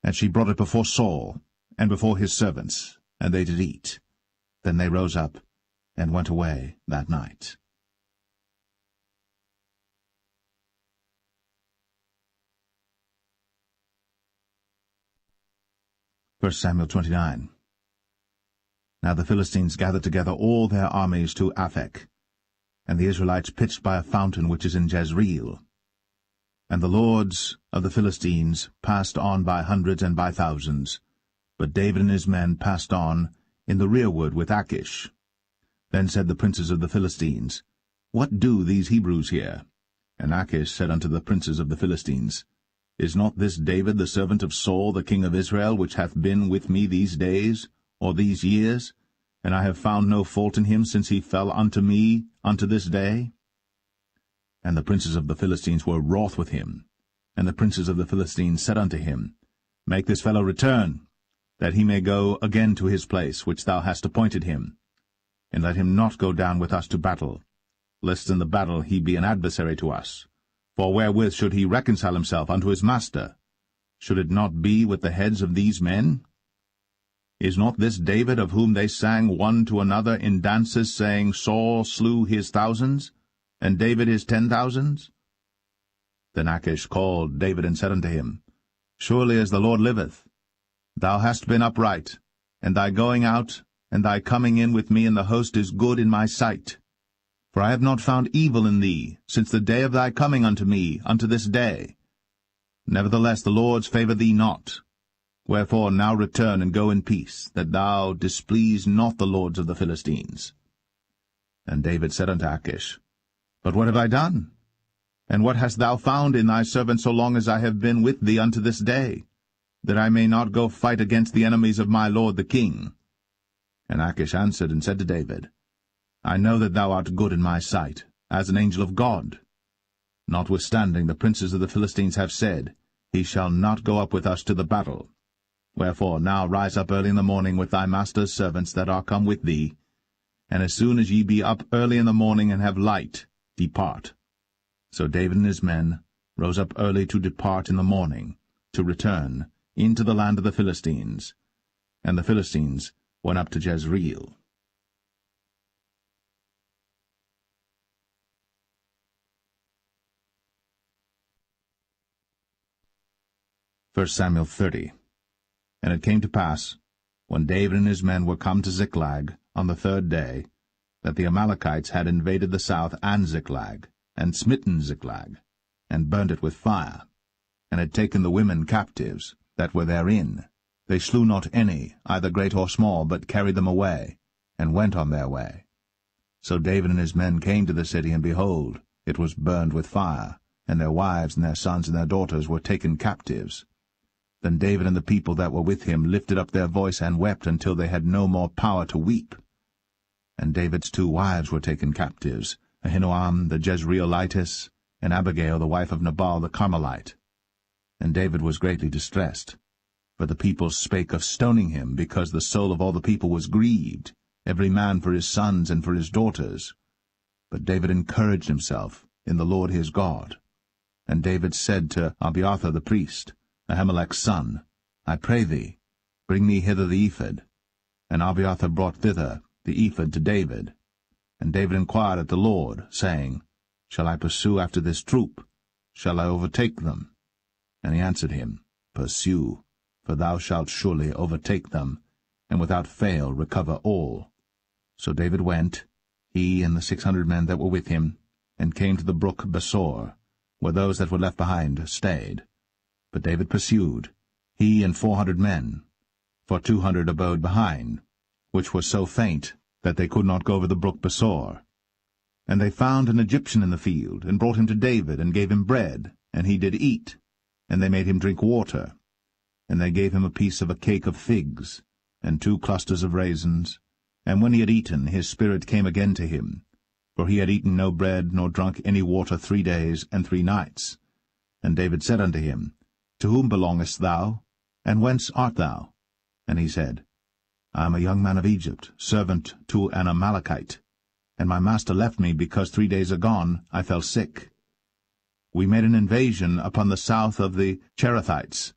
And she brought it before Saul, and before his servants, and they did eat. Then they rose up, and went away that night. 1 Samuel 29. Now the Philistines gathered together all their armies to Aphek, and the Israelites pitched by a fountain which is in Jezreel. And the lords of the Philistines passed on by hundreds and by thousands, but David and his men passed on in the rearward with Achish. Then said the princes of the Philistines, What do these Hebrews here? And Achish said unto the princes of the Philistines, Is not this David the servant of Saul the king of Israel, which hath been with me these days, or these years? And I have found no fault in him since he fell unto me unto this day. And the princes of the Philistines were wroth with him. And the princes of the Philistines said unto him, Make this fellow return, that he may go again to his place which thou hast appointed him. And let him not go down with us to battle, lest in the battle he be an adversary to us. For wherewith should he reconcile himself unto his master? Should it not be with the heads of these men? Is not this David, of whom they sang one to another in dances, saying, Saul slew his thousands, and David his 10,000s? Then Achish called David and said unto him, Surely as the Lord liveth, thou hast been upright, and thy going out and thy coming in with me in the host is good in my sight. For I have not found evil in thee since the day of thy coming unto me unto this day. Nevertheless the Lord's favour thee not. Wherefore now return and go in peace, that thou displease not the lords of the Philistines. And David said unto Achish, But what have I done? And what hast thou found in thy servant so long as I have been with thee unto this day, that I may not go fight against the enemies of my lord the king? And Achish answered and said to David, I know that thou art good in my sight, as an angel of God. Notwithstanding the princes of the Philistines have said, He shall not go up with us to the battle. Wherefore now rise up early in the morning with thy master's servants that are come with thee, and as soon as ye be up early in the morning and have light, depart. So David and his men rose up early to depart in the morning, to return into the land of the Philistines. And the Philistines went up to Jezreel. 1 Samuel 30. And it came to pass, when David and his men were come to Ziklag on the 3rd day, that the Amalekites had invaded the south and Ziklag, and smitten Ziklag, and burnt it with fire, and had taken the women captives that were therein. They slew not any, either great or small, but carried them away, and went on their way. So David and his men came to the city, and behold, it was burned with fire, and their wives and their sons and their daughters were taken captives. Then David and the people that were with him lifted up their voice and wept until they had no more power to weep. And David's 2 wives were taken captives, Ahinoam the Jezreelitess, and Abigail the wife of Nabal the Carmelite. And David was greatly distressed, for the people spake of stoning him, because the soul of all the people was grieved, every man for his sons and for his daughters. But David encouraged himself in the Lord his God. And David said to Abiathar the priest, Ahimelech's son, I pray thee, bring me hither the ephod. And Abiathar brought thither the ephod to David. And David inquired at the Lord, saying, Shall I pursue after this troop? Shall I overtake them? And he answered him, Pursue, for thou shalt surely overtake them, and without fail recover all. So David went, he and the 600 men that were with him, and came to the brook Besor, where those that were left behind stayed. But David pursued, he and 400 men, for 200 abode behind, which were so faint that they could not go over the brook Besor. And they found an Egyptian in the field, and brought him to David, and gave him bread, and he did eat. And they made him drink water. And they gave him a piece of a cake of figs, and 2 clusters of raisins. And when he had eaten, his spirit came again to him. For he had eaten no bread, nor drunk any water 3 days and 3 nights. And David said unto him, To whom belongest thou? And whence art thou? And he said, I am a young man of Egypt, servant to an Amalekite. And my master left me, because 3 days agone I fell sick. We made an invasion upon the south of the Cherethites,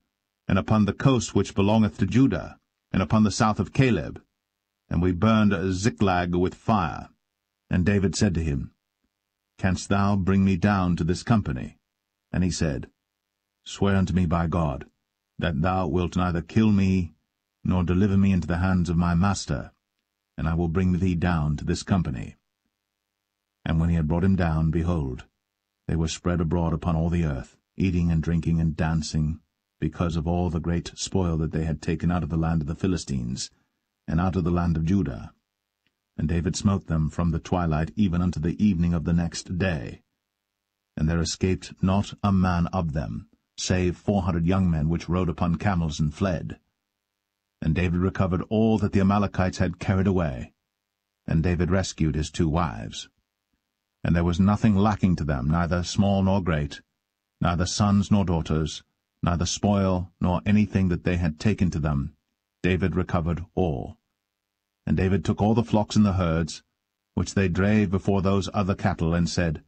and upon the coast which belongeth to Judah, and upon the south of Caleb. And we burned Ziklag with fire. And David said to him, Canst thou bring me down to this company? And he said, Swear unto me by God, that thou wilt neither kill me, nor deliver me into the hands of my master, and I will bring thee down to this company. And when he had brought him down, behold, they were spread abroad upon all the earth, eating and drinking and dancing, because of all the great spoil that they had taken out of the land of the Philistines, and out of the land of Judah. And David smote them from the twilight even unto the evening of the next day. And there escaped not a man of them, save 400 young men which rode upon camels and fled. And David recovered all that the Amalekites had carried away. And David rescued his 2 wives. And there was nothing lacking to them, neither small nor great, neither sons nor daughters, neither spoil nor anything that they had taken to them. David recovered all. And David took all the flocks and the herds, which they drave before those other cattle, and said,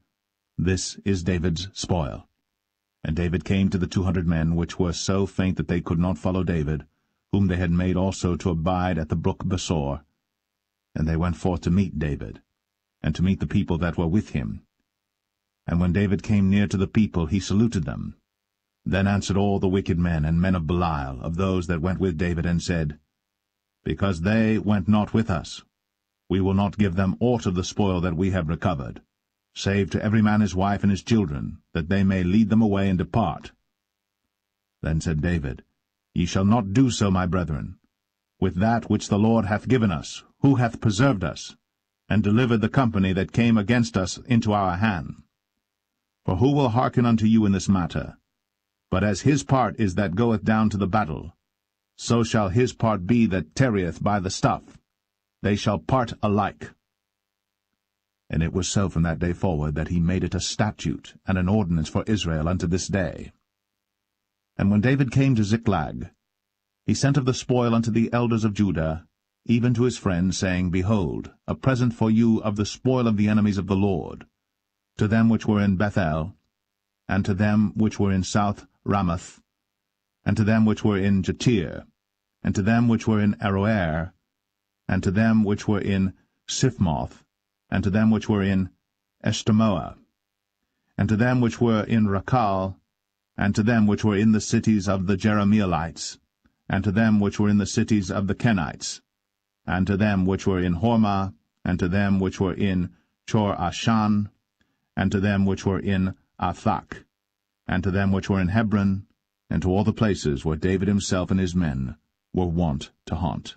This is David's spoil. And David came to the 200 men, which were so faint that they could not follow David, whom they had made also to abide at the brook Besor. And they went forth to meet David, and to meet the people that were with him. And when David came near to the people, he saluted them. Then answered all the wicked men and men of Belial, of those that went with David, and said, Because they went not with us, we will not give them aught of the spoil that we have recovered, save to every man his wife and his children, that they may lead them away and depart. Then said David, Ye shall not do so, my brethren. With that which the Lord hath given us, who hath preserved us, and delivered the company that came against us into our hand. For who will hearken unto you in this matter? But as his part is that goeth down to the battle, so shall his part be that tarrieth by the stuff. They shall part alike. And it was so from that day forward that he made it a statute and an ordinance for Israel unto this day. And when David came to Ziklag, he sent of the spoil unto the elders of Judah, even to his friends, saying, Behold, a present for you of the spoil of the enemies of the Lord, to them which were in Bethel, and to them which were in South Ramoth, and to them which were in Jatir, and to them which were in Aroer, and to them which were in Siphmoth, and to them which were in Eshtemoa, and to them which were in Rakal, and to them which were in the cities of the Jerahmeelites, and to them which were in the cities of the Kenites, and to them which were in Hormah, and to them which were in Chor-Ashan, and to them which were in Athak, and to them which were in Hebron, and to all the places where David himself and his men were wont to haunt.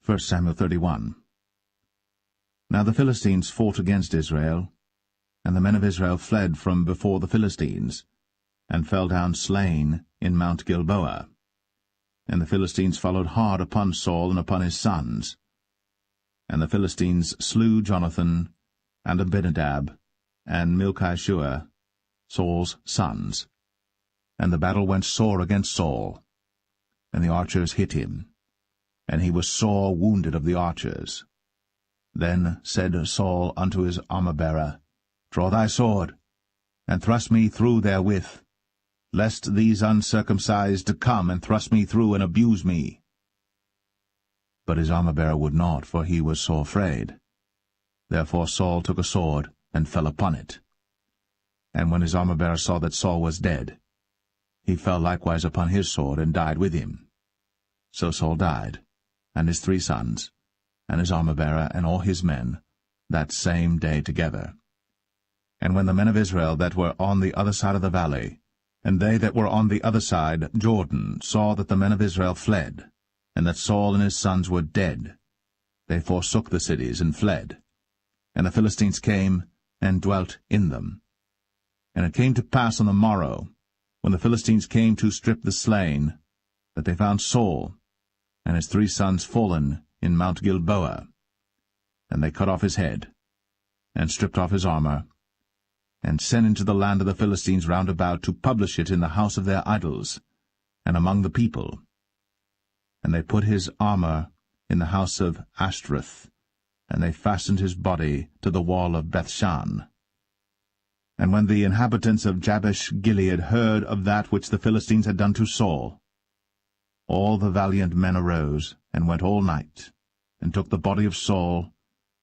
1 Samuel 31. Now the Philistines fought against Israel, and the men of Israel fled from before the Philistines, and fell down slain in Mount Gilboa. And the Philistines followed hard upon Saul and upon his sons. And the Philistines slew Jonathan, and Abinadab, and Malchishua, Saul's sons. And the battle went sore against Saul, and the archers hit him, and he was sore wounded of the archers. Then said Saul unto his armor-bearer, Draw thy sword, and thrust me through therewith, lest these uncircumcised come and thrust me through and abuse me. But his armor-bearer would not, for he was sore afraid. Therefore Saul took a sword, and fell upon it. And when his armor-bearer saw that Saul was dead, he fell likewise upon his sword, and died with him. So Saul died, and his 3 sons, and his armor-bearer, and all his men, that same day together. And when the men of Israel that were on the other side of the valley, and they that were on the other side, Jordan, saw that the men of Israel fled, and that Saul and his sons were dead, they forsook the cities and fled. And the Philistines came and dwelt in them. And it came to pass on the morrow, when the Philistines came to strip the slain, that they found Saul and his 3 sons fallen in Mount Gilboa. And they cut off his head, and stripped off his armor, and sent into the land of the Philistines round about to publish it in the house of their idols, and among the people. And they put his armor in the house of Ashtoreth, and they fastened his body to the wall of Bethshan. And when the inhabitants of Jabesh-Gilead heard of that which the Philistines had done to Saul, all the valiant men arose, and went all night, and took the body of Saul,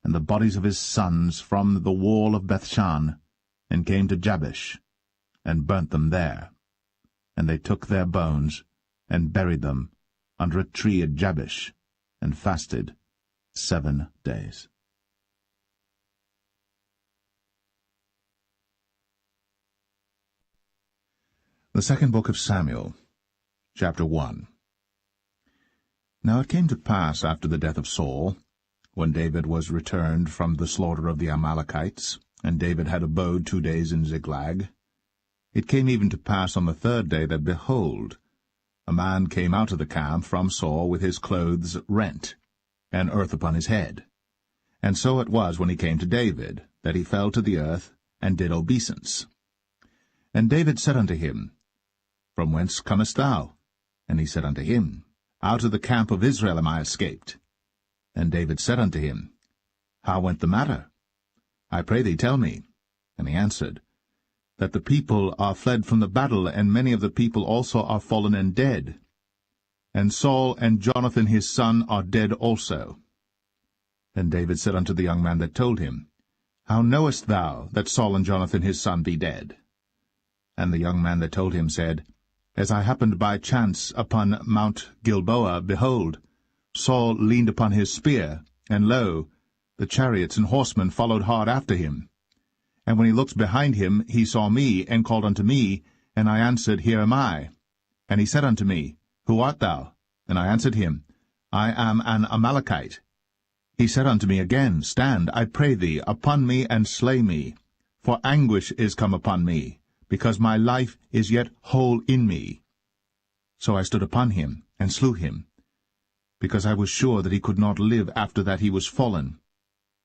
and the bodies of his sons from the wall of Bethshan, and came to Jabesh, and burnt them there. And they took their bones, and buried them under a tree at Jabesh, and fasted 7 days. The second book of Samuel, chapter 1. Now it came to pass after the death of Saul, when David was returned from the slaughter of the Amalekites, and David had abode 2 days in Ziklag, it came even to pass on the 3rd day that, behold, a man came out of the camp from Saul with his clothes rent, and earth upon his head. And so it was when he came to David, that he fell to the earth, and did obeisance. And David said unto him, From whence comest thou? And he said unto him, Out of the camp of Israel am I escaped. And David said unto him, How went the matter? I pray thee, tell me. And he answered, That the people are fled from the battle, and many of the people also are fallen and dead. And Saul and Jonathan his son are dead also. Then David said unto the young man that told him, How knowest thou that Saul and Jonathan his son be dead? And the young man that told him said, As I happened by chance upon Mount Gilboa, behold, Saul leaned upon his spear, and lo, the chariots and horsemen followed hard after him. And when he looked behind him, he saw me, and called unto me, and I answered, Here am I. And he said unto me, Who art thou? And I answered him, I am an Amalekite. He said unto me again, Stand, I pray thee, upon me, and slay me, for anguish is come upon me, because my life is yet whole in me. So I stood upon him, and slew him, because I was sure that he could not live after that he was fallen.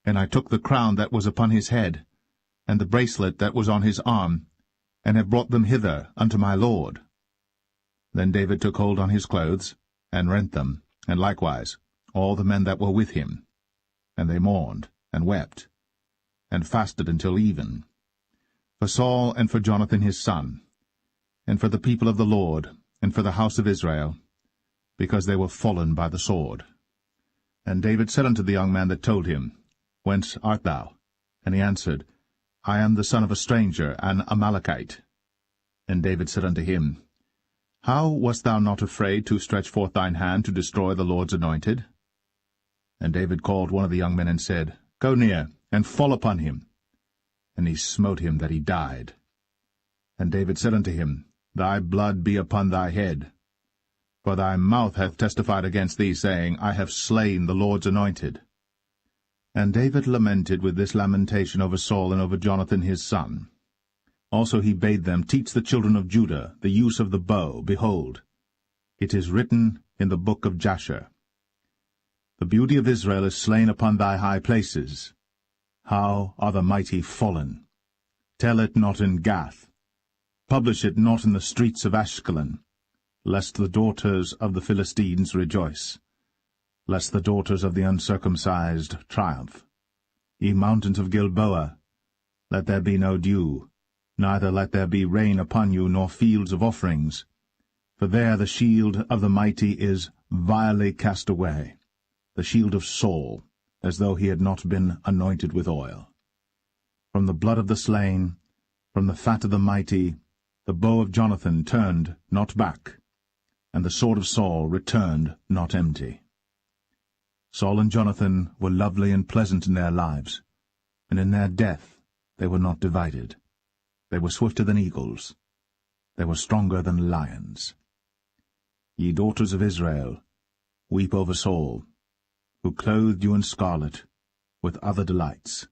And I took the crown that was upon his head, and the bracelet that was on his arm, and have brought them hither unto my lord. Then David took hold on his clothes, and rent them, and likewise all the men that were with him. And they mourned, and wept, and fasted until even, for Saul and for Jonathan his son, and for the people of the Lord, and for the house of Israel, because they were fallen by the sword. And David said unto the young man that told him, Whence art thou? And he answered, I am the son of a stranger, an Amalekite. And David said unto him, How wast thou not afraid to stretch forth thine hand to destroy the Lord's anointed? And David called one of the young men, and said, Go near, and fall upon him. And he smote him that he died. And David said unto him, Thy blood be upon thy head. For thy mouth hath testified against thee, saying, I have slain the Lord's anointed. And David lamented with this lamentation over Saul and over Jonathan his son. Also he bade them teach the children of Judah the use of the bow. Behold, it is written in the book of Jasher, The beauty of Israel is slain upon thy high places. How are the mighty fallen! Tell it not in Gath. Publish it not in the streets of Ashkelon, lest the daughters of the Philistines rejoice, lest the daughters of the uncircumcised triumph. Ye mountains of Gilboa, let there be no dew, neither let there be rain upon you, nor fields of offerings. For there the shield of the mighty is vilely cast away, the shield of Saul, as though he had not been anointed with oil. From the blood of the slain, from the fat of the mighty, the bow of Jonathan turned not back, and the sword of Saul returned not empty. Saul and Jonathan were lovely and pleasant in their lives, and in their death They were not divided. They were swifter than eagles. They were stronger than lions. Ye daughters of Israel, weep over Saul, who clothed you in scarlet, with other delights,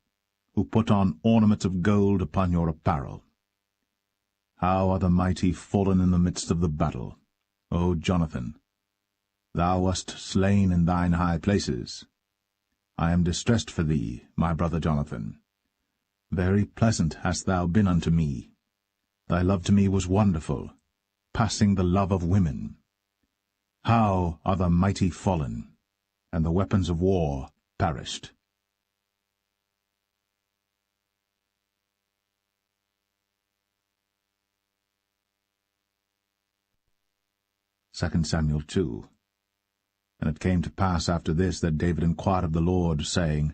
who put on ornaments of gold upon your apparel. How are the mighty fallen in the midst of the battle, O Jonathan! Thou wast slain in thine high places. I am distressed for thee, my brother Jonathan. Very pleasant hast thou been unto me. Thy love to me was wonderful, passing the love of women. How are the mighty fallen, and the weapons of war perished. 2 Samuel 2. And it came to pass after this that David inquired of the Lord, saying,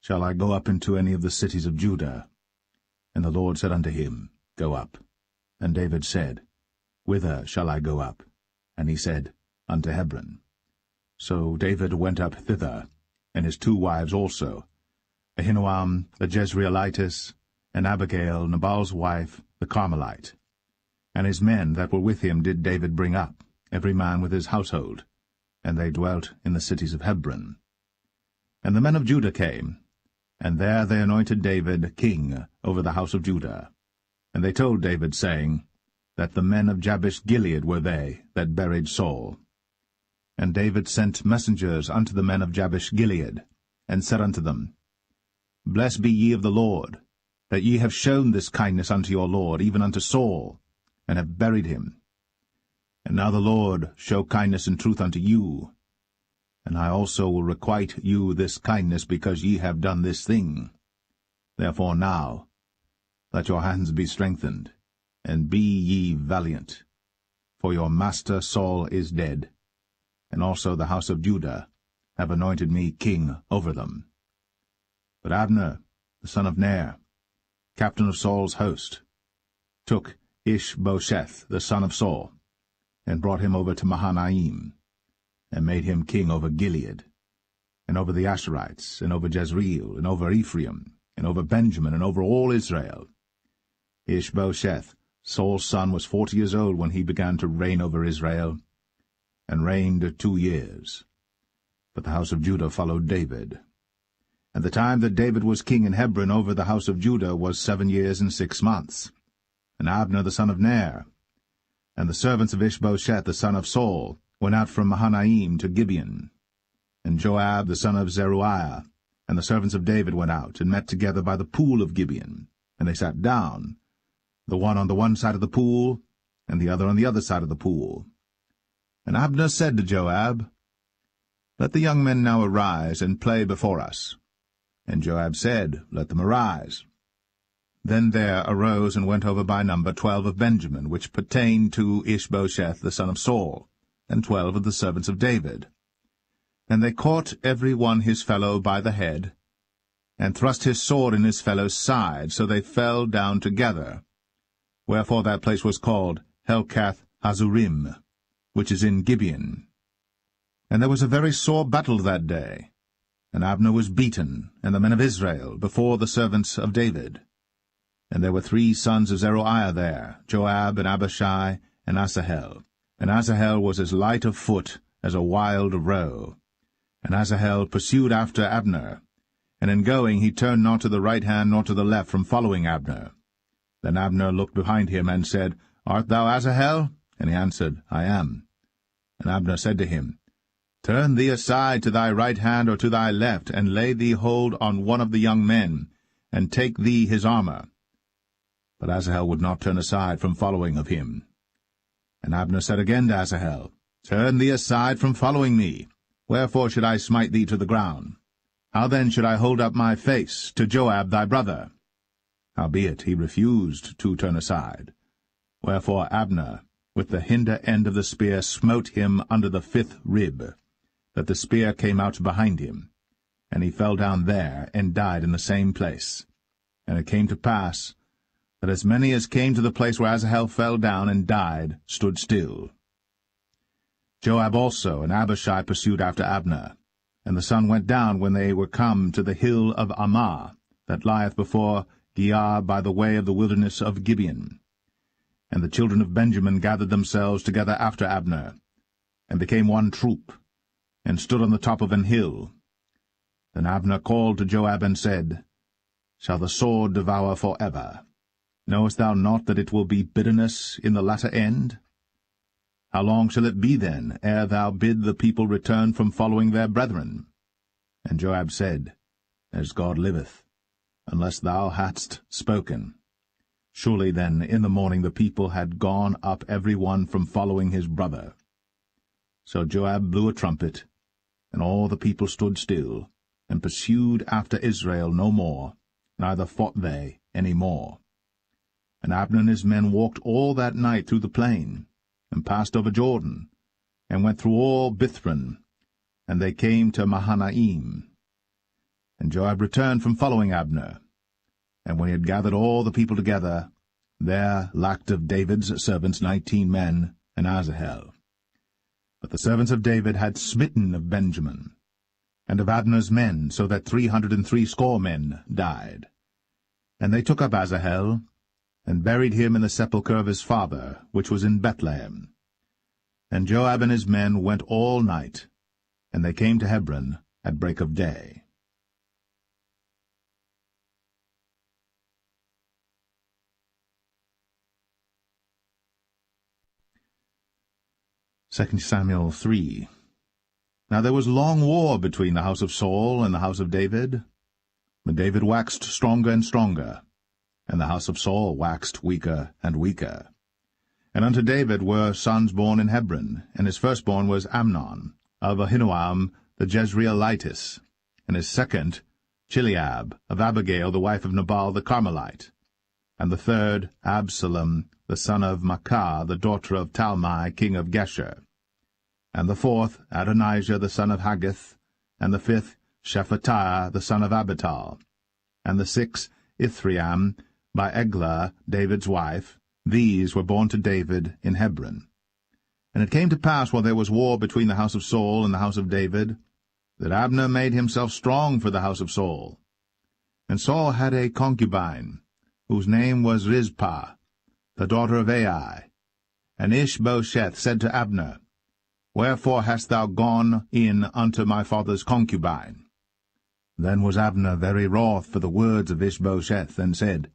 Shall I go up into any of the cities of Judah? And the Lord said unto him, Go up. And David said, Whither shall I go up? And he said, Unto Hebron. So David went up thither, and his 2 wives also, Ahinoam the Jezreelitess, and Abigail Nabal's wife, the Carmelite. And his men that were with him did David bring up, every man with his household, and they dwelt in the cities of Hebron. And the men of Judah came, and there they anointed David king over the house of Judah. And they told David, saying, that the men of Jabesh-Gilead were they that buried Saul. And David sent messengers unto the men of Jabesh-Gilead, and said unto them, Blessed be ye of the Lord, that ye have shown this kindness unto your Lord, even unto Saul, and have buried him. And now the Lord show kindness and truth unto you, and I also will requite you this kindness, because ye have done this thing. Therefore now let your hands be strengthened, and be ye valiant, for your master Saul is dead, and also the house of Judah have anointed me king over them. But Abner, the son of Ner, captain of Saul's host, took Ishbosheth, the son of Saul, and brought him over to Mahanaim, and made him king over Gilead, and over the Asherites, and over Jezreel, and over Ephraim, and over Benjamin, and over all Israel. Ishbosheth, Saul's son, was 40 years old when he began to reign over Israel, and reigned 2 years. But the house of Judah followed David. And the time that David was king in Hebron over the house of Judah was 7 years and 6 months. And Abner the son of Ner, and the servants of Ishbosheth the son of Saul, went out from Mahanaim to Gibeon. And Joab the son of Zeruiah, and the servants of David went out, and met together by the pool of Gibeon. And they sat down, the one on the one side of the pool, and the other on the other side of the pool. And Abner said to Joab, Let the young men now arise, and play before us. And Joab said, Let them arise. Then there arose and went over by number 12 of Benjamin, which pertained to Ishbosheth the son of Saul, and 12 of the servants of David. And they caught every one his fellow by the head, and thrust his sword in his fellow's side, so they fell down together. Wherefore that place was called Helkath Hazurim, which is in Gibeon. And there was a very sore battle that day, and Abner was beaten, and the men of Israel, before the servants of David. And there were 3 sons of Zeruiah there, Joab, and Abishai, and Asahel. And Asahel was as light of foot as a wild roe. And Asahel pursued after Abner, and in going he turned not to the right hand nor to the left from following Abner. Then Abner looked behind him, and said, Art thou Asahel? And he answered, I am. And Abner said to him, Turn thee aside to thy right hand or to thy left, and lay thee hold on one of the young men, and take thee his armor. But Asahel would not turn aside from following of him. And Abner said again to Asahel, Turn thee aside from following me. Wherefore should I smite thee to the ground? How then should I hold up my face to Joab thy brother? Howbeit he refused to turn aside. Wherefore Abner with the hinder end of the spear smote him under the 5th rib, that the spear came out behind him, and he fell down there, and died in the same place. And it came to pass that as many as came to the place where Asahel fell down and died stood still. Joab also and Abishai pursued after Abner, and the sun went down when they were come to the hill of Ammah, that lieth before Giah by the way of the wilderness of Gibeon. And the children of Benjamin gathered themselves together after Abner, and became one troop, and stood on the top of an hill. Then Abner called to Joab and said, Shall the sword devour for ever? Knowest thou not that it will be bitterness in the latter end? How long shall it be then, ere thou bid the people return from following their brethren? And Joab said, As God liveth, unless thou hadst spoken. Surely then in the morning the people had gone up every one from following his brother. So Joab blew a trumpet, and all the people stood still, and pursued after Israel no more, neither fought they any more. And Abner and his men walked all that night through the plain, and passed over Jordan, and went through all Bithron, and they came to Mahanaim. And Joab returned from following Abner. And when he had gathered all the people together, there lacked of David's servants 19 men, and Asahel. But the servants of David had smitten of Benjamin, and of Abner's men, so that 360 men died. And they took up Asahel, and buried him in the sepulchre of his father, which was in Bethlehem. And Joab and his men went all night, and they came to Hebron at break of day. 2 Samuel 3. Now there was long war between the house of Saul and the house of David. But David waxed stronger and stronger, and the house of Saul waxed weaker and weaker. And unto David were sons born in Hebron, and his firstborn was Amnon, of Ahinoam the Jezreelitess, and his second Chileab, of Abigail the wife of Nabal the Carmelite, and the third Absalom the son of Maacah the daughter of Talmai king of Geshur, and the fourth Adonijah the son of Haggith, and the fifth Shephatiah the son of Abital, and the sixth Ithream by Eglah David's wife. These were born to David in Hebron. And it came to pass, while there was war between the house of Saul and the house of David, that Abner made himself strong for the house of Saul. And Saul had a concubine, whose name was Rizpah, the daughter of Ai. And Ishbosheth said to Abner, Wherefore hast thou gone in unto my father's concubine? Then was Abner very wroth for the words of Ishbosheth, and said,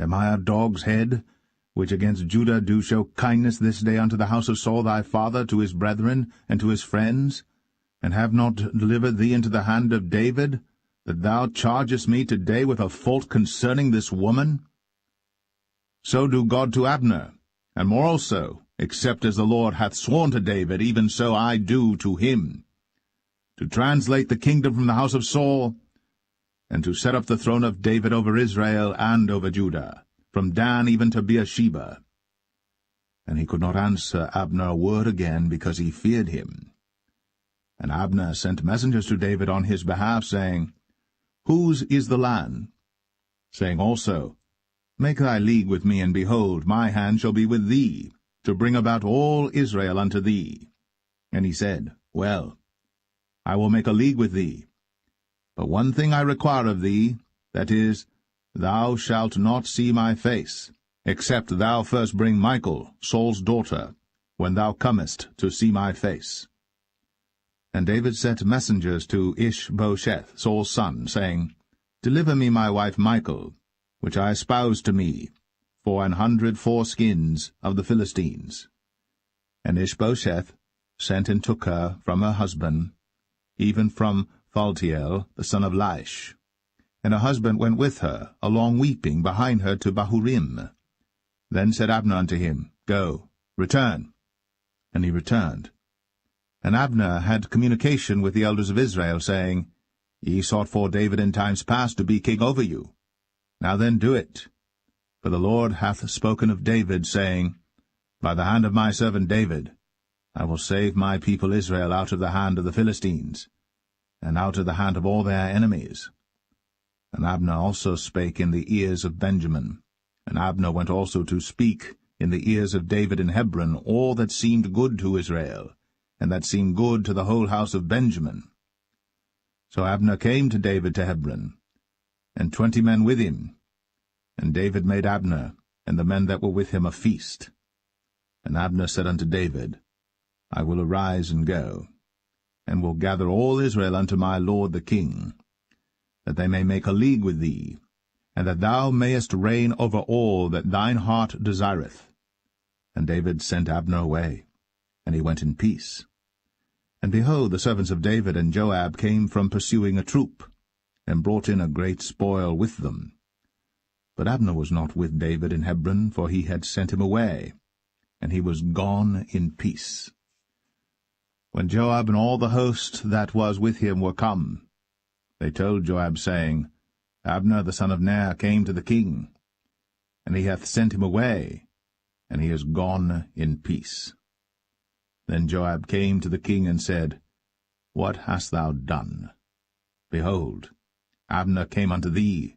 Am I a dog's head, which against Judah do show kindness this day unto the house of Saul thy father, to his brethren, and to his friends, and have not delivered thee into the hand of David, that thou chargest me today with a fault concerning this woman? So do God to Abner, and more also, except as the Lord hath sworn to David, even so I do to him, to translate the kingdom from the house of Saul, and to set up the throne of David over Israel and over Judah, from Dan even to Beersheba. And he could not answer Abner a word again, because he feared him. And Abner sent messengers to David on his behalf, saying, Whose is the land? Saying also, Make thy league with me, and behold, my hand shall be with thee, to bring about all Israel unto thee. And he said, Well, I will make a league with thee. But one thing I require of thee, that is, thou shalt not see my face, except thou first bring Michal, Saul's daughter, when thou comest to see my face. And David sent messengers to Ishbosheth, Saul's son, saying, Deliver me my wife Michal, which I espoused to me, for 100 foreskins of the Philistines. And Ishbosheth sent and took her from her husband, even from Phaltiel, the son of Laish. And her husband went with her, along weeping, behind her to Bahurim. Then said Abner unto him, Go, return. And he returned. And Abner had communication with the elders of Israel, saying, Ye sought for David in times past to be king over you. Now then do it. For the Lord hath spoken of David, saying, By the hand of my servant David I will save my people Israel out of the hand of the Philistines, and out of the hand of all their enemies. And Abner also spake in the ears of Benjamin. And Abner went also to speak in the ears of David in Hebron all that seemed good to Israel, and that seemed good to the whole house of Benjamin. So Abner came to David to Hebron, and 20 men with him. And David made Abner and the men that were with him a feast. And Abner said unto David, I will arise and go, and will gather all Israel unto my lord the king, that they may make a league with thee, and that thou mayest reign over all that thine heart desireth. And David sent Abner away, and he went in peace. And behold, the servants of David and Joab came from pursuing a troop, and brought in a great spoil with them. But Abner was not with David in Hebron, for he had sent him away, and he was gone in peace. When Joab and all the host that was with him were come, they told Joab, saying, Abner the son of Ner came to the king, and he hath sent him away, and he is gone in peace. Then Joab came to the king and said, What hast thou done? Behold, Abner came unto thee.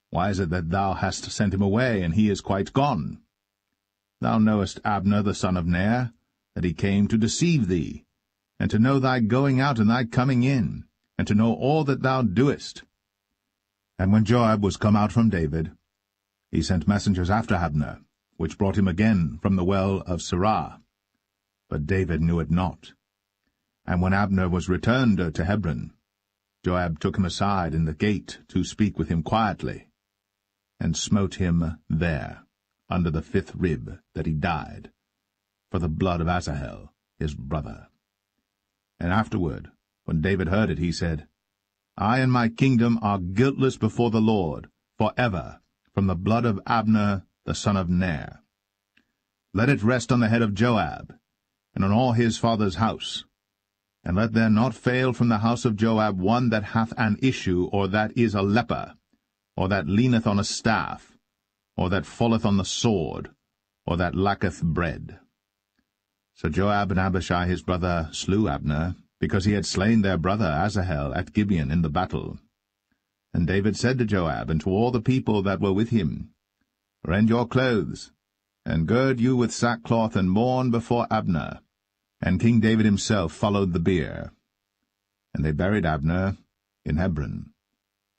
Why is it that thou hast sent him away, and he is quite gone? Thou knowest Abner the son of Ner, that he came to deceive thee, and to know thy going out and thy coming in, and to know all that thou doest. And when Joab was come out from David, he sent messengers after Abner, which brought him again from the well of Sirah. But David knew it not. And when Abner was returned to Hebron, Joab took him aside in the gate to speak with him quietly, and smote him there, under the 5th rib, that he died, for the blood of Asahel his brother. And afterward, when David heard it, he said, I and my kingdom are guiltless before the Lord, for ever, from the blood of Abner the son of Ner. Let it rest on the head of Joab, and on all his father's house. And let there not fail from the house of Joab one that hath an issue, or that is a leper, or that leaneth on a staff, or that falleth on the sword, or that lacketh bread. So Joab and Abishai his brother slew Abner, because he had slain their brother Asahel at Gibeon in the battle. And David said to Joab and to all the people that were with him, Rend your clothes, and gird you with sackcloth, and mourn before Abner. And King David himself followed the bier. And they buried Abner in Hebron.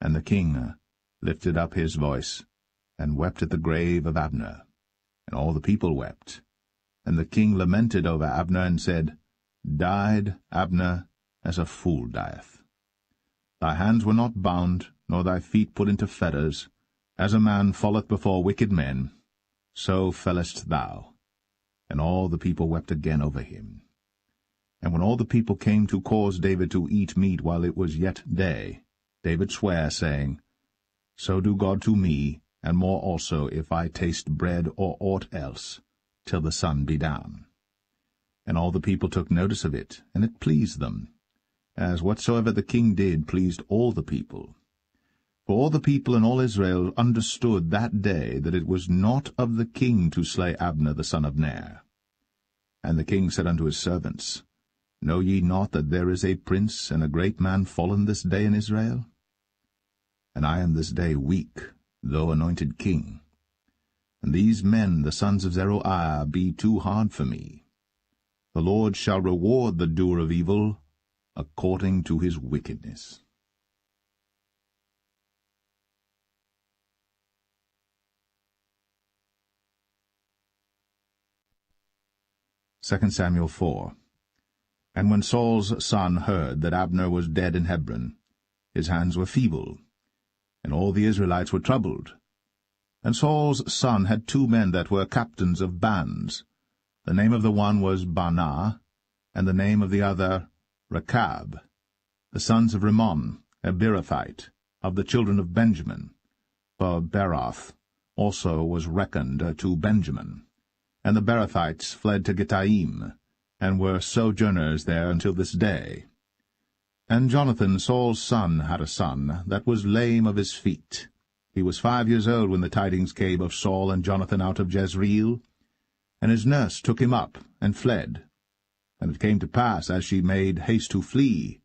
And the king lifted up his voice, and wept at the grave of Abner. And all the people wept. And the king lamented over Abner, and said, Died Abner as a fool dieth. Thy hands were not bound, nor thy feet put into fetters. As a man falleth before wicked men, so fellest thou. And all the people wept again over him. And when all the people came to cause David to eat meat while it was yet day, David sware, saying, So do God to me, and more also, if I taste bread or aught else, till the sun be down. And all the people took notice of it, and it pleased them, as whatsoever the king did pleased all the people. For all the people and all Israel understood that day that it was not of the king to slay Abner the son of Ner. And the king said unto his servants, Know ye not that there is a prince and a great man fallen this day in Israel? And I am this day weak, though anointed king. And these men, the sons of Zeruiah, be too hard for me. The Lord shall reward the doer of evil according to his wickedness. 2 Samuel 4. And when Saul's son heard that Abner was dead in Hebron, his hands were feeble, and all the Israelites were troubled. And Saul's son had 2 men that were captains of bands. The name of the one was Baanah, and the name of the other Rechab, the sons of Rimmon, a Beerothite, of the children of Benjamin. For Beeroth also was reckoned to Benjamin. And the Beerothites fled to Gittaim, and were sojourners there until this day. And Jonathan, Saul's son, had a son that was lame of his feet. He was 5 years old when the tidings came of Saul and Jonathan out of Jezreel. And his nurse took him up, and fled. And it came to pass, as she made haste to flee,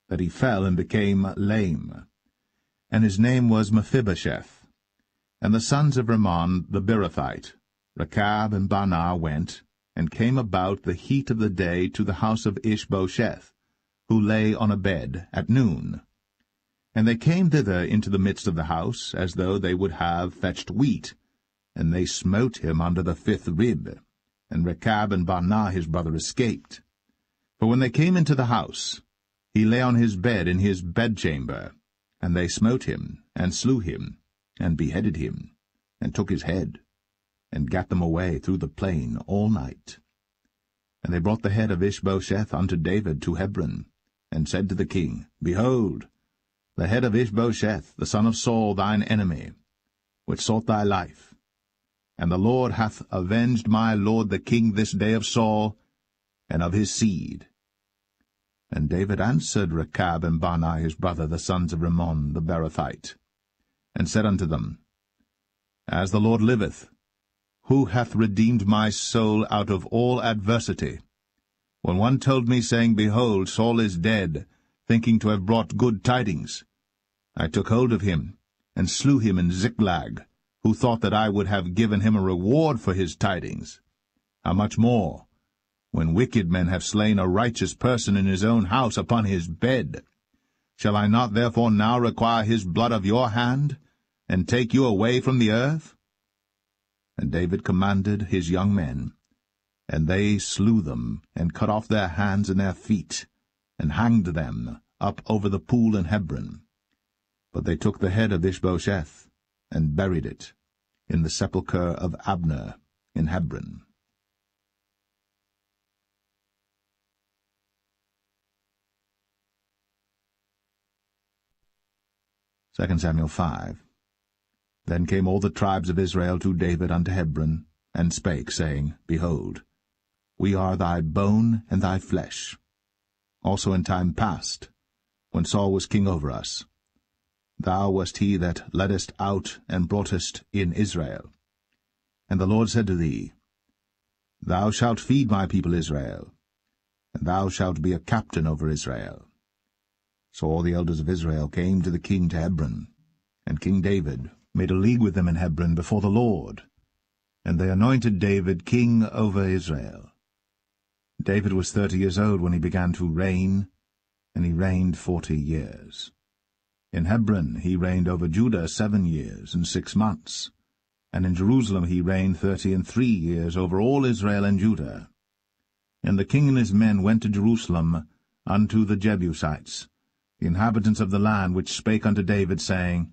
that he fell and became lame. And his name was Mephibosheth. And the sons of Rimmon the Beerothite, Rechab and Baanah, went, and came about the heat of the day to the house of Ishbosheth, who lay on a bed at noon. And they came thither into the midst of the house, as though they would have fetched wheat. And they smote him under the 5th rib. And Rechab and Baanah his brother escaped. For when they came into the house, he lay on his bed in his bedchamber. And they smote him, and slew him, and beheaded him, and took his head, and gat them away through the plain all night. And they brought the head of Ishbosheth unto David to Hebron, and said to the king, Behold, the head of Ishbosheth, the son of Saul, thine enemy, which sought thy life. And the Lord hath avenged my lord the king this day of Saul, and of his seed. And David answered Rechab and Baanah his brother, the sons of Rimmon the Beerothite, and said unto them, As the Lord liveth, who hath redeemed my soul out of all adversity? When one told me, saying, Behold, Saul is dead, thinking to have brought good tidings, I took hold of him, and slew him in Ziklag, who thought that I would have given him a reward for his tidings. How much more, when wicked men have slain a righteous person in his own house upon his bed? Shall I not therefore now require his blood of your hand, and take you away from the earth? And David commanded his young men, and they slew them, and cut off their hands and their feet, and hanged them up over the pool in Hebron. But they took the head of Ishbosheth, and buried it in the sepulchre of Abner in Hebron. 2 Samuel 5. Then came all the tribes of Israel to David unto Hebron, and spake, saying, Behold, we are thy bone and thy flesh. Also in time past, when Saul was king over us, thou wast he that leddest out and broughtest in Israel. And the Lord said to thee, Thou shalt feed my people Israel, and thou shalt be a captain over Israel. So all the elders of Israel came to the king to Hebron, and King David made a league with them in Hebron before the Lord, and they anointed David king over Israel. David was 30 years old when he began to reign, and he reigned 40 years. In Hebron he reigned over Judah 7 years and 6 months, and in Jerusalem he reigned 33 years over all Israel and Judah. And the king and his men went to Jerusalem unto the Jebusites, the inhabitants of the land, which spake unto David, saying,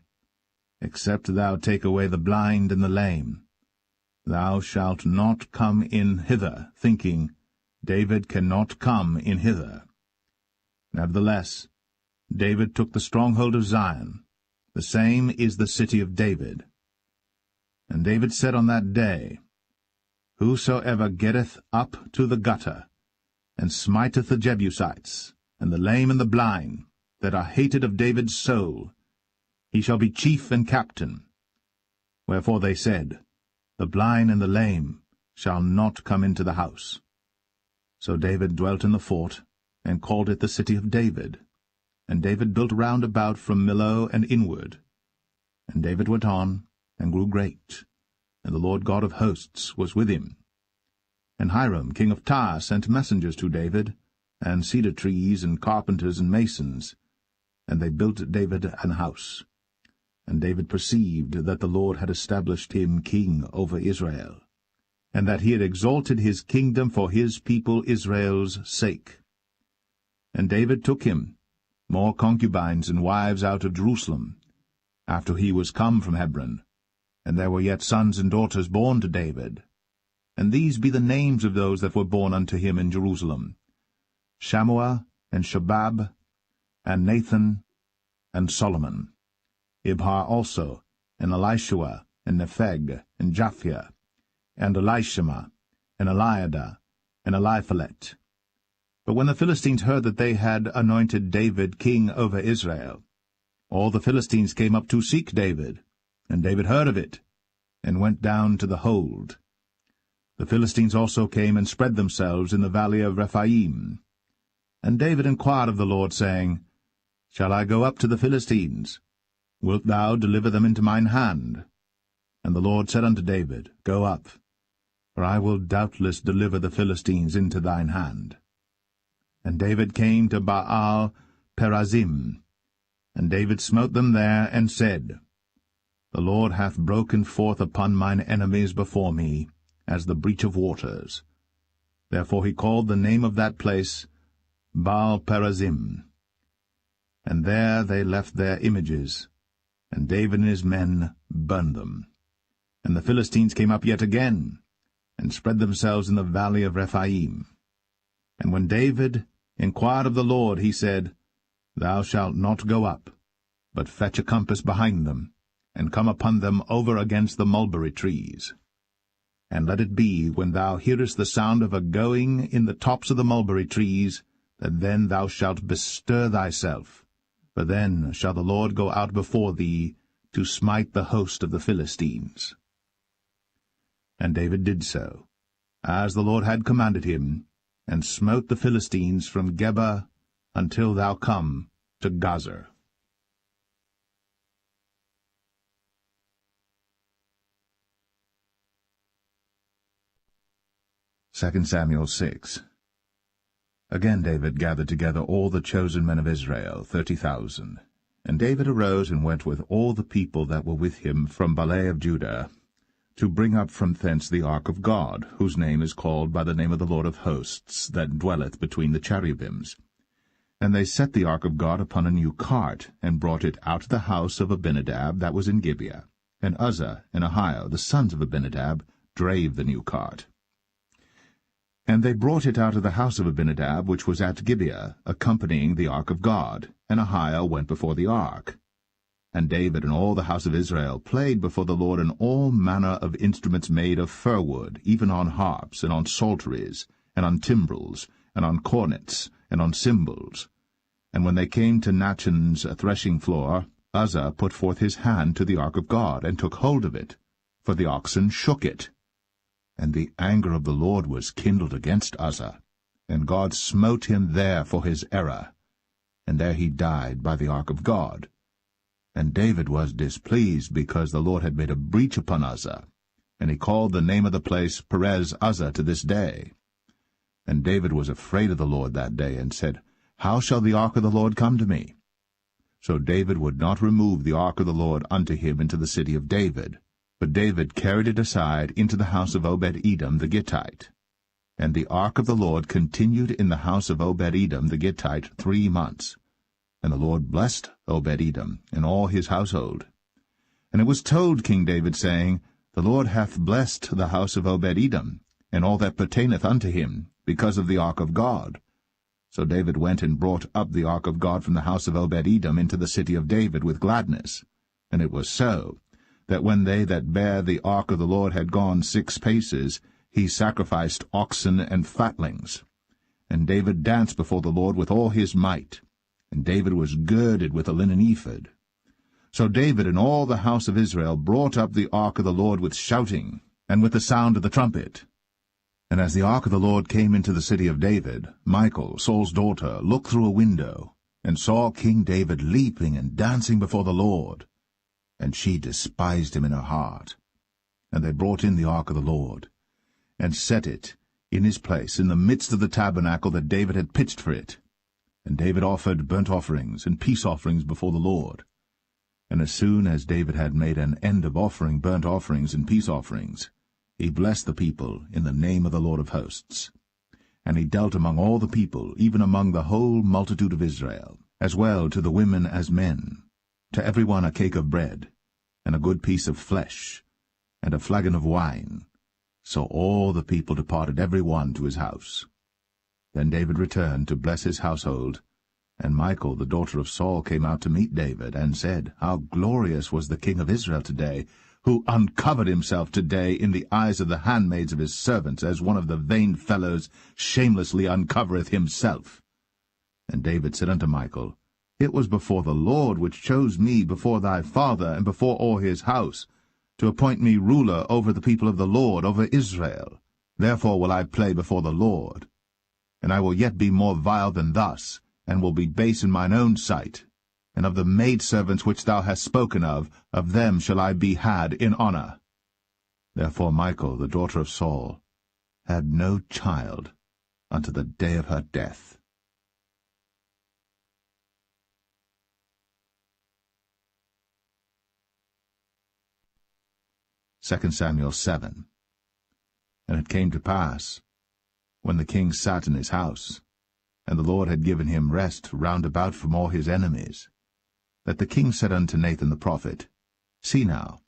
Except thou take away the blind and the lame, thou shalt not come in hither, thinking, David cannot come in hither. Nevertheless, David took the stronghold of Zion, the same is the city of David. And David said on that day, Whosoever getteth up to the gutter, and smiteth the Jebusites, and the lame and the blind, that are hated of David's soul, he shall be chief and captain. Wherefore they said, The blind and the lame shall not come into the house. So David dwelt in the fort, and called it the city of David. And David built round about from Millo and inward. And David went on, and grew great, and the Lord God of hosts was with him. And Hiram king of Tyre sent messengers to David, and cedar trees, and carpenters, and masons, and they built David an house. And David perceived that the Lord had established him king over Israel, and that he had exalted his kingdom for his people Israel's sake. And David took him more concubines and wives out of Jerusalem, after he was come from Hebron, and there were yet sons and daughters born to David. And these be the names of those that were born unto him in Jerusalem, Shammua, and Shobab, and Nathan, and Solomon, Ibhar also, and Elishua, and Nepheg, and Japhia, and Elishama, and Eliada, and Eliphalet. But when the Philistines heard that they had anointed David king over Israel, all the Philistines came up to seek David, and David heard of it, and went down to the hold. The Philistines also came and spread themselves in the valley of Rephaim. And David inquired of the Lord, saying, Shall I go up to the Philistines? Wilt thou deliver them into mine hand? And the Lord said unto David, Go up, for I will doubtless deliver the Philistines into thine hand. And David came to Baal Perazim, And David smote them there, and said, The Lord hath broken forth upon mine enemies before me, as the breach of waters. Therefore he called the name of that place Baal-perazim. And there they left their images, and David and his men burned them. And the Philistines came up yet again, and spread themselves in the valley of Rephaim. And when David inquired of the Lord, he said, Thou shalt not go up, but fetch a compass behind them, and come upon them over against the mulberry trees. And let it be, when thou hearest the sound of a going in the tops of the mulberry trees, that then thou shalt bestir thyself, for then shall the Lord go out before thee to smite the host of the Philistines. And David did so, as the Lord had commanded him, and smote the Philistines from Geba until thou come to Gazer. 2 Samuel 6. Again David gathered together all the chosen men of Israel, 30,000. And David arose and went with all the people that were with him from Baalah of Judah, to bring up from thence the ark of God, whose name is called by the name of the Lord of hosts, that dwelleth between the cherubims. And they set the ark of God upon a new cart, and brought it out of the house of Abinadab that was in Gibeah. And Uzzah and Ahio, the sons of Abinadab, drave the new cart. And they brought it out of the house of Abinadab, which was at Gibeah, accompanying the ark of God, and Ahio went before the ark. And David and all the house of Israel played before the Lord in all manner of instruments made of fir wood, even on harps, and on psalteries, and on timbrels, and on cornets, and on cymbals. And when they came to Nachon's threshing floor, Uzzah put forth his hand to the ark of God, and took hold of it, for the oxen shook it. And the anger of the Lord was kindled against Uzzah, and God smote him there for his error. And there he died by the ark of God. And David was displeased, because the Lord had made a breach upon Uzzah, and he called the name of the place Perez Uzzah to this day. And David was afraid of the Lord that day, and said, How shall the ark of the Lord come to me? So David would not remove the ark of the Lord unto him into the city of David, but David carried it aside into the house of Obed-Edom the Gittite. And the ark of the Lord continued in the house of Obed-Edom the Gittite 3 months. And the Lord blessed Obed-Edom and all his household. And it was told King David, saying, The Lord hath blessed the house of Obed-Edom, and all that pertaineth unto him, because of the ark of God. So David went and brought up the ark of God from the house of Obed-Edom into the city of David with gladness. And it was so, that when they that bare the ark of the Lord had gone 6 paces, he sacrificed oxen and fatlings. And David danced before the Lord with all his might. And David was girded with a linen ephod. So David and all the house of Israel brought up the ark of the Lord with shouting, and with the sound of the trumpet. And as the ark of the Lord came into the city of David, Michal, Saul's daughter, looked through a window, and saw King David leaping and dancing before the Lord. And she despised him in her heart. And they brought in the ark of the Lord, and set it in his place in the midst of the tabernacle that David had pitched for it. And David offered burnt offerings and peace offerings before the Lord. And as soon as David had made an end of offering burnt offerings and peace offerings, he blessed the people in the name of the Lord of hosts. And he dealt among all the people, even among the whole multitude of Israel, as well to the women as men, to every one a cake of bread, and a good piece of flesh, and a flagon of wine. So all the people departed every one to his house. Then David returned to bless his household, and Michal the daughter of Saul came out to meet David, and said, How glorious was the king of Israel today, who uncovered himself today in the eyes of the handmaids of his servants, as one of the vain fellows shamelessly uncovereth himself. And David said unto Michal, It was before the Lord which chose me before thy father and before all his house, to appoint me ruler over the people of the Lord, over Israel. Therefore will I play before the Lord. And I will yet be more vile than thus, and will be base in mine own sight. And of the maidservants which thou hast spoken of them shall I be had in honor. Therefore Michal, the daughter of Saul, had no child unto the day of her death. 2 Samuel 7. And it came to pass, when the king sat in his house, and the Lord had given him rest round about from all his enemies, that the king said unto Nathan the prophet, See now,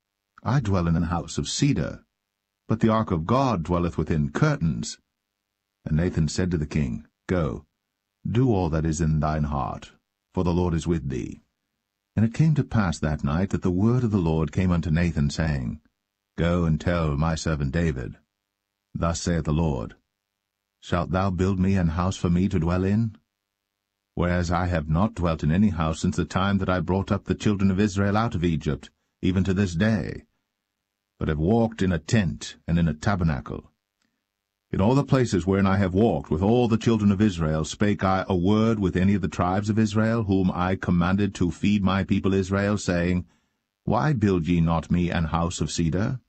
I dwell in an house of cedar, but the ark of God dwelleth within curtains. And Nathan said to the king, Go, do all that is in thine heart, for the Lord is with thee. And it came to pass that night that the word of the Lord came unto Nathan, saying, Go and tell my servant David, Thus saith the Lord, Shalt thou build me an house for me to dwell in? Whereas I have not dwelt in any house since the time that I brought up the children of Israel out of Egypt, even to this day, but have walked in a tent and in a tabernacle. In all the places wherein I have walked with all the children of Israel spake I a word with any of the tribes of Israel, whom I commanded to feed my people Israel, saying, Why build ye not me an house of cedar?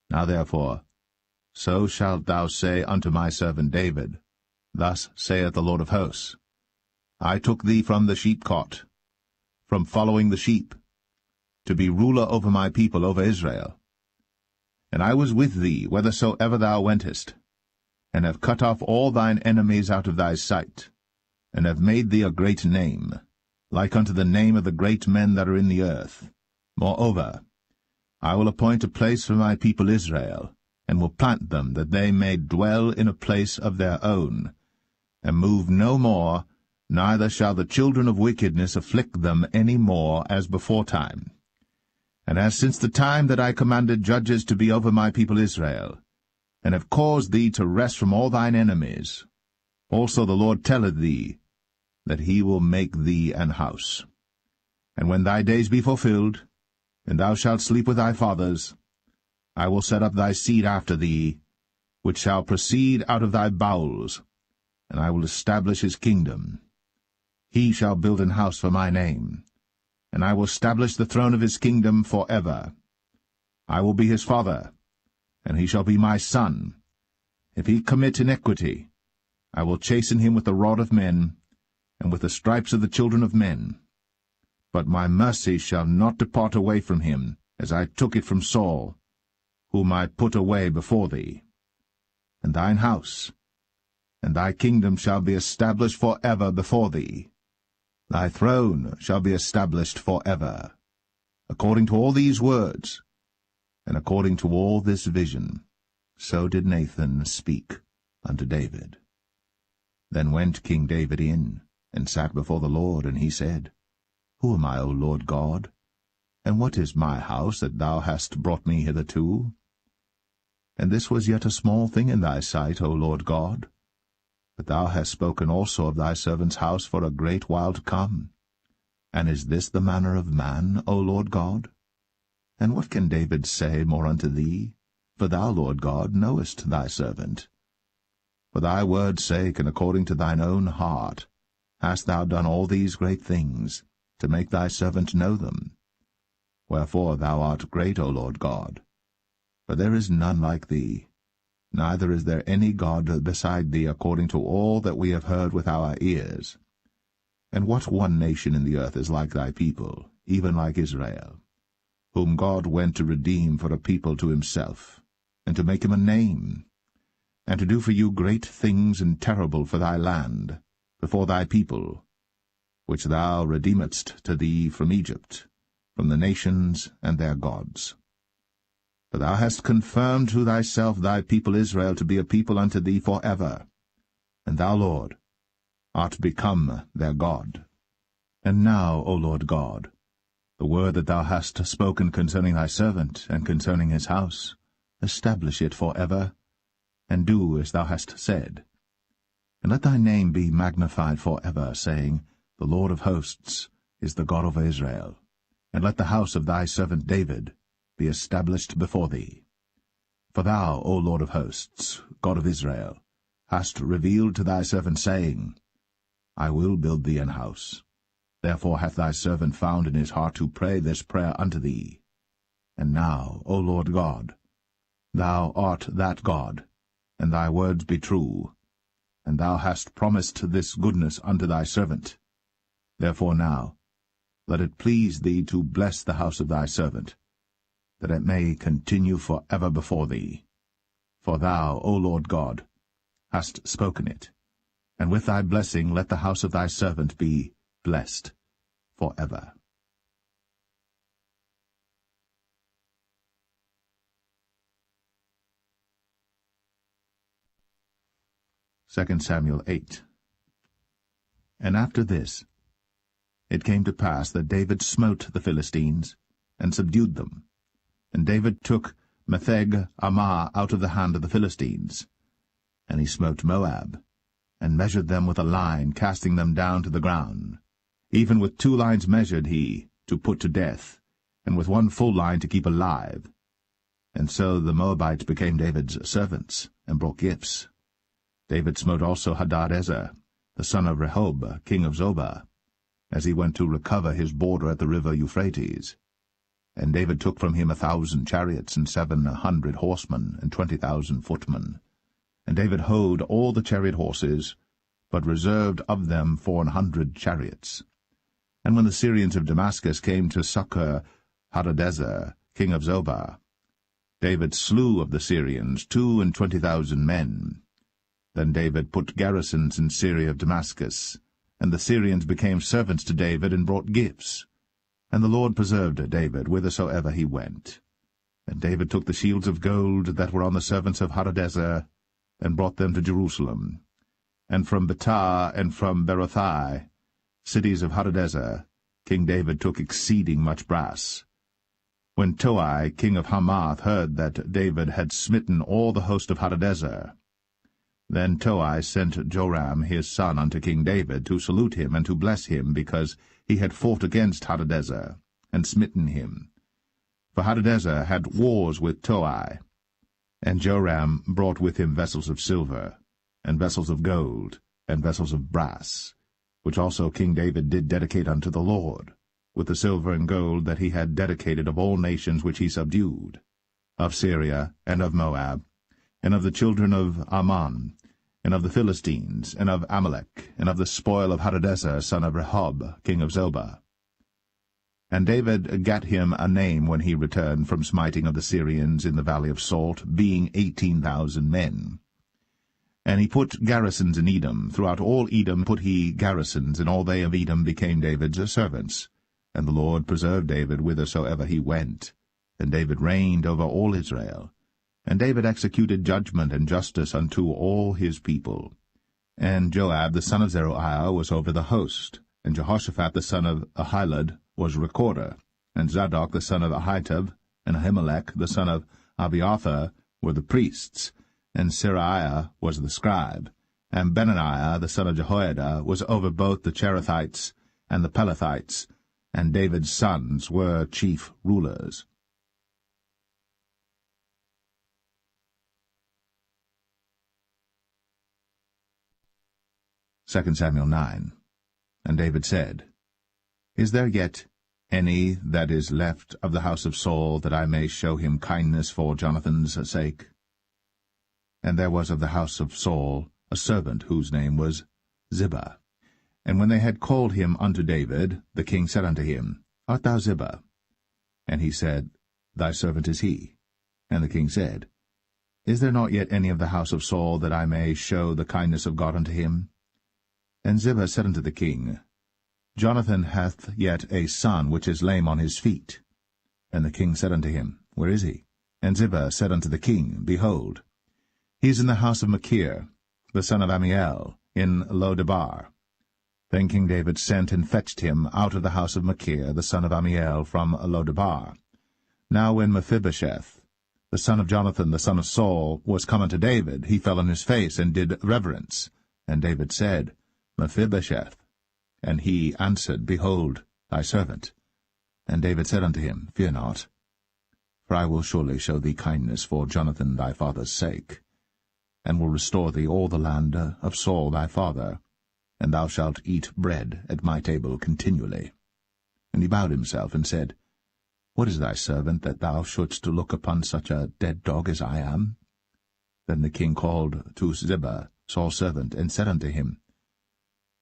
Now therefore, so shalt thou say unto my servant David, Thus saith the Lord of hosts, I took thee from the sheepcot, from following the sheep, to be ruler over my people, over Israel. And I was with thee whithersoever thou wentest, and have cut off all thine enemies out of thy sight, and have made thee a great name, like unto the name of the great men that are in the earth. Moreover, I will appoint a place for my people Israel, and will plant them, that they may dwell in a place of their own, and move no more, neither shall the children of wickedness afflict them any more as beforetime. And as since the time that I commanded judges to be over my people Israel, and have caused thee to rest from all thine enemies, also the Lord telleth thee that he will make thee an house. And when thy days be fulfilled, and thou shalt sleep with thy fathers, I will set up thy seed after thee, which shall proceed out of thy bowels, and I will establish his kingdom. He shall build an house for my name, and I will establish the throne of his kingdom for ever. I will be his father, and he shall be my son. If he commit iniquity, I will chasten him with the rod of men, and with the stripes of the children of men. But my mercy shall not depart away from him, as I took it from Saul, whom I put away before thee. And thine house, and thy kingdom shall be established for ever before thee. Thy throne shall be established for ever. According to all these words, and according to all this vision, so did Nathan speak unto David. Then went King David in, and sat before the Lord, and he said, Who am I, O Lord God? And what is my house that thou hast brought me hitherto? And this was yet a small thing in thy sight, O Lord God. But thou hast spoken also of thy servant's house for a great while to come. And is this the manner of man, O Lord God? And what can David say more unto thee? For thou, Lord God, knowest thy servant. For thy word's sake, and according to thine own heart, hast thou done all these great things, to make thy servant know them. Wherefore thou art great, O Lord God. For there is none like thee, neither is there any God beside thee, according to all that we have heard with our ears. And what one nation in the earth is like thy people, even like Israel, whom God went to redeem for a people to himself, and to make him a name, and to do for you great things and terrible for thy land, before thy people, which thou redeemedst to thee from Egypt, from the nations and their gods. For thou hast confirmed to thyself thy people Israel to be a people unto thee for ever, and thou, Lord, art become their God. And now, O Lord God, the word that thou hast spoken concerning thy servant, and concerning his house, establish it for ever, and do as thou hast said. And let thy name be magnified for ever, saying, The Lord of hosts is the God of Israel. And let the house of thy servant David be established before thee. For thou, O Lord of hosts, God of Israel, hast revealed to thy servant, saying, I will build thee an house. Therefore hath thy servant found in his heart to pray this prayer unto thee. And now, O Lord God, thou art that God, and thy words be true, and thou hast promised this goodness unto thy servant. Therefore now, let it please thee to bless the house of thy servant, that it may continue for ever before thee. For thou, O Lord God, hast spoken it, and with thy blessing let the house of thy servant be blessed for ever. Second Samuel 8. And after this, it came to pass that David smote the Philistines, and subdued them. And David took Metheg-Ammah out of the hand of the Philistines. And he smote Moab, and measured them with a line, casting them down to the ground. Even with 2 lines measured he, to put to death, and with 1 full line to keep alive. And so the Moabites became David's servants, and brought gifts. David smote also Hadadezer, the son of Rehob, king of Zobah, as he went to recover his border at the river Euphrates. And David took from him 1,000 chariots, and 700 horsemen, and 20,000 footmen. And David houghed all the chariot horses, but reserved of them 400 chariots. And when the Syrians of Damascus came to succor Hadadezer, king of Zobah, David slew of the Syrians 22,000 men. Then David put garrisons in Syria of Damascus, and the Syrians became servants to David and brought gifts. And the Lord preserved David whithersoever he went. And David took the shields of gold that were on the servants of Hadadezer, and brought them to Jerusalem. And from Betah and from Berothai, cities of Hadadezer, King David took exceeding much brass. When Toi, king of Hamath, heard that David had smitten all the host of Hadadezer, then Toi sent Joram his son unto King David to salute him and to bless him, because he had fought against Hadadezer, and smitten him. For Hadadezer had wars with Toi. And Joram brought with him vessels of silver, and vessels of gold, and vessels of brass, which also King David did dedicate unto the Lord, with the silver and gold that he had dedicated of all nations which he subdued, of Syria, and of Moab, and of the children of Ammon, and of the Philistines, and of Amalek, and of the spoil of Hadadezer, son of Rehob, king of Zobah. And David gat him a name when he returned from smiting of the Syrians in the valley of Salt, being 18,000 men. And he put garrisons in Edom. Throughout all Edom put he garrisons, and all they of Edom became David's servants. And the Lord preserved David whithersoever he went. And David reigned over all Israel. And David executed judgment and justice unto all his people. And Joab the son of Zeruiah was over the host, and Jehoshaphat the son of Ahilud was recorder, and Zadok the son of Ahitub, and Ahimelech the son of Abiathar were the priests, and Seraiah was the scribe, and Benaniah the son of Jehoiada was over both the Cherethites and the Pelethites, and David's sons were chief rulers. Second Samuel 9. And David said, Is there yet any that is left of the house of Saul, that I may show him kindness for Jonathan's sake? And there was of the house of Saul a servant whose name was Ziba. And when they had called him unto David, the king said unto him, Art thou Ziba? And he said, Thy servant is he. And the king said, Is there not yet any of the house of Saul, that I may show the kindness of God unto him? And Ziba said unto the king, Jonathan hath yet a son which is lame on his feet. And the king said unto him, Where is he? And Ziba said unto the king, Behold, he is in the house of Machir, the son of Ammiel, in Lo-debar. Then King David sent and fetched him out of the house of Machir, the son of Ammiel, from Lo-debar. Now when Mephibosheth, the son of Jonathan, the son of Saul, was come unto David, he fell on his face, and did reverence. And David said, Mephibosheth. And he answered, Behold, thy servant. And David said unto him, Fear not, for I will surely show thee kindness for Jonathan thy father's sake, and will restore thee all the land of Saul thy father, and thou shalt eat bread at my table continually. And he bowed himself, and said, What is thy servant, that thou shouldst look upon such a dead dog as I am? Then the king called to Ziba, Saul's servant, and said unto him,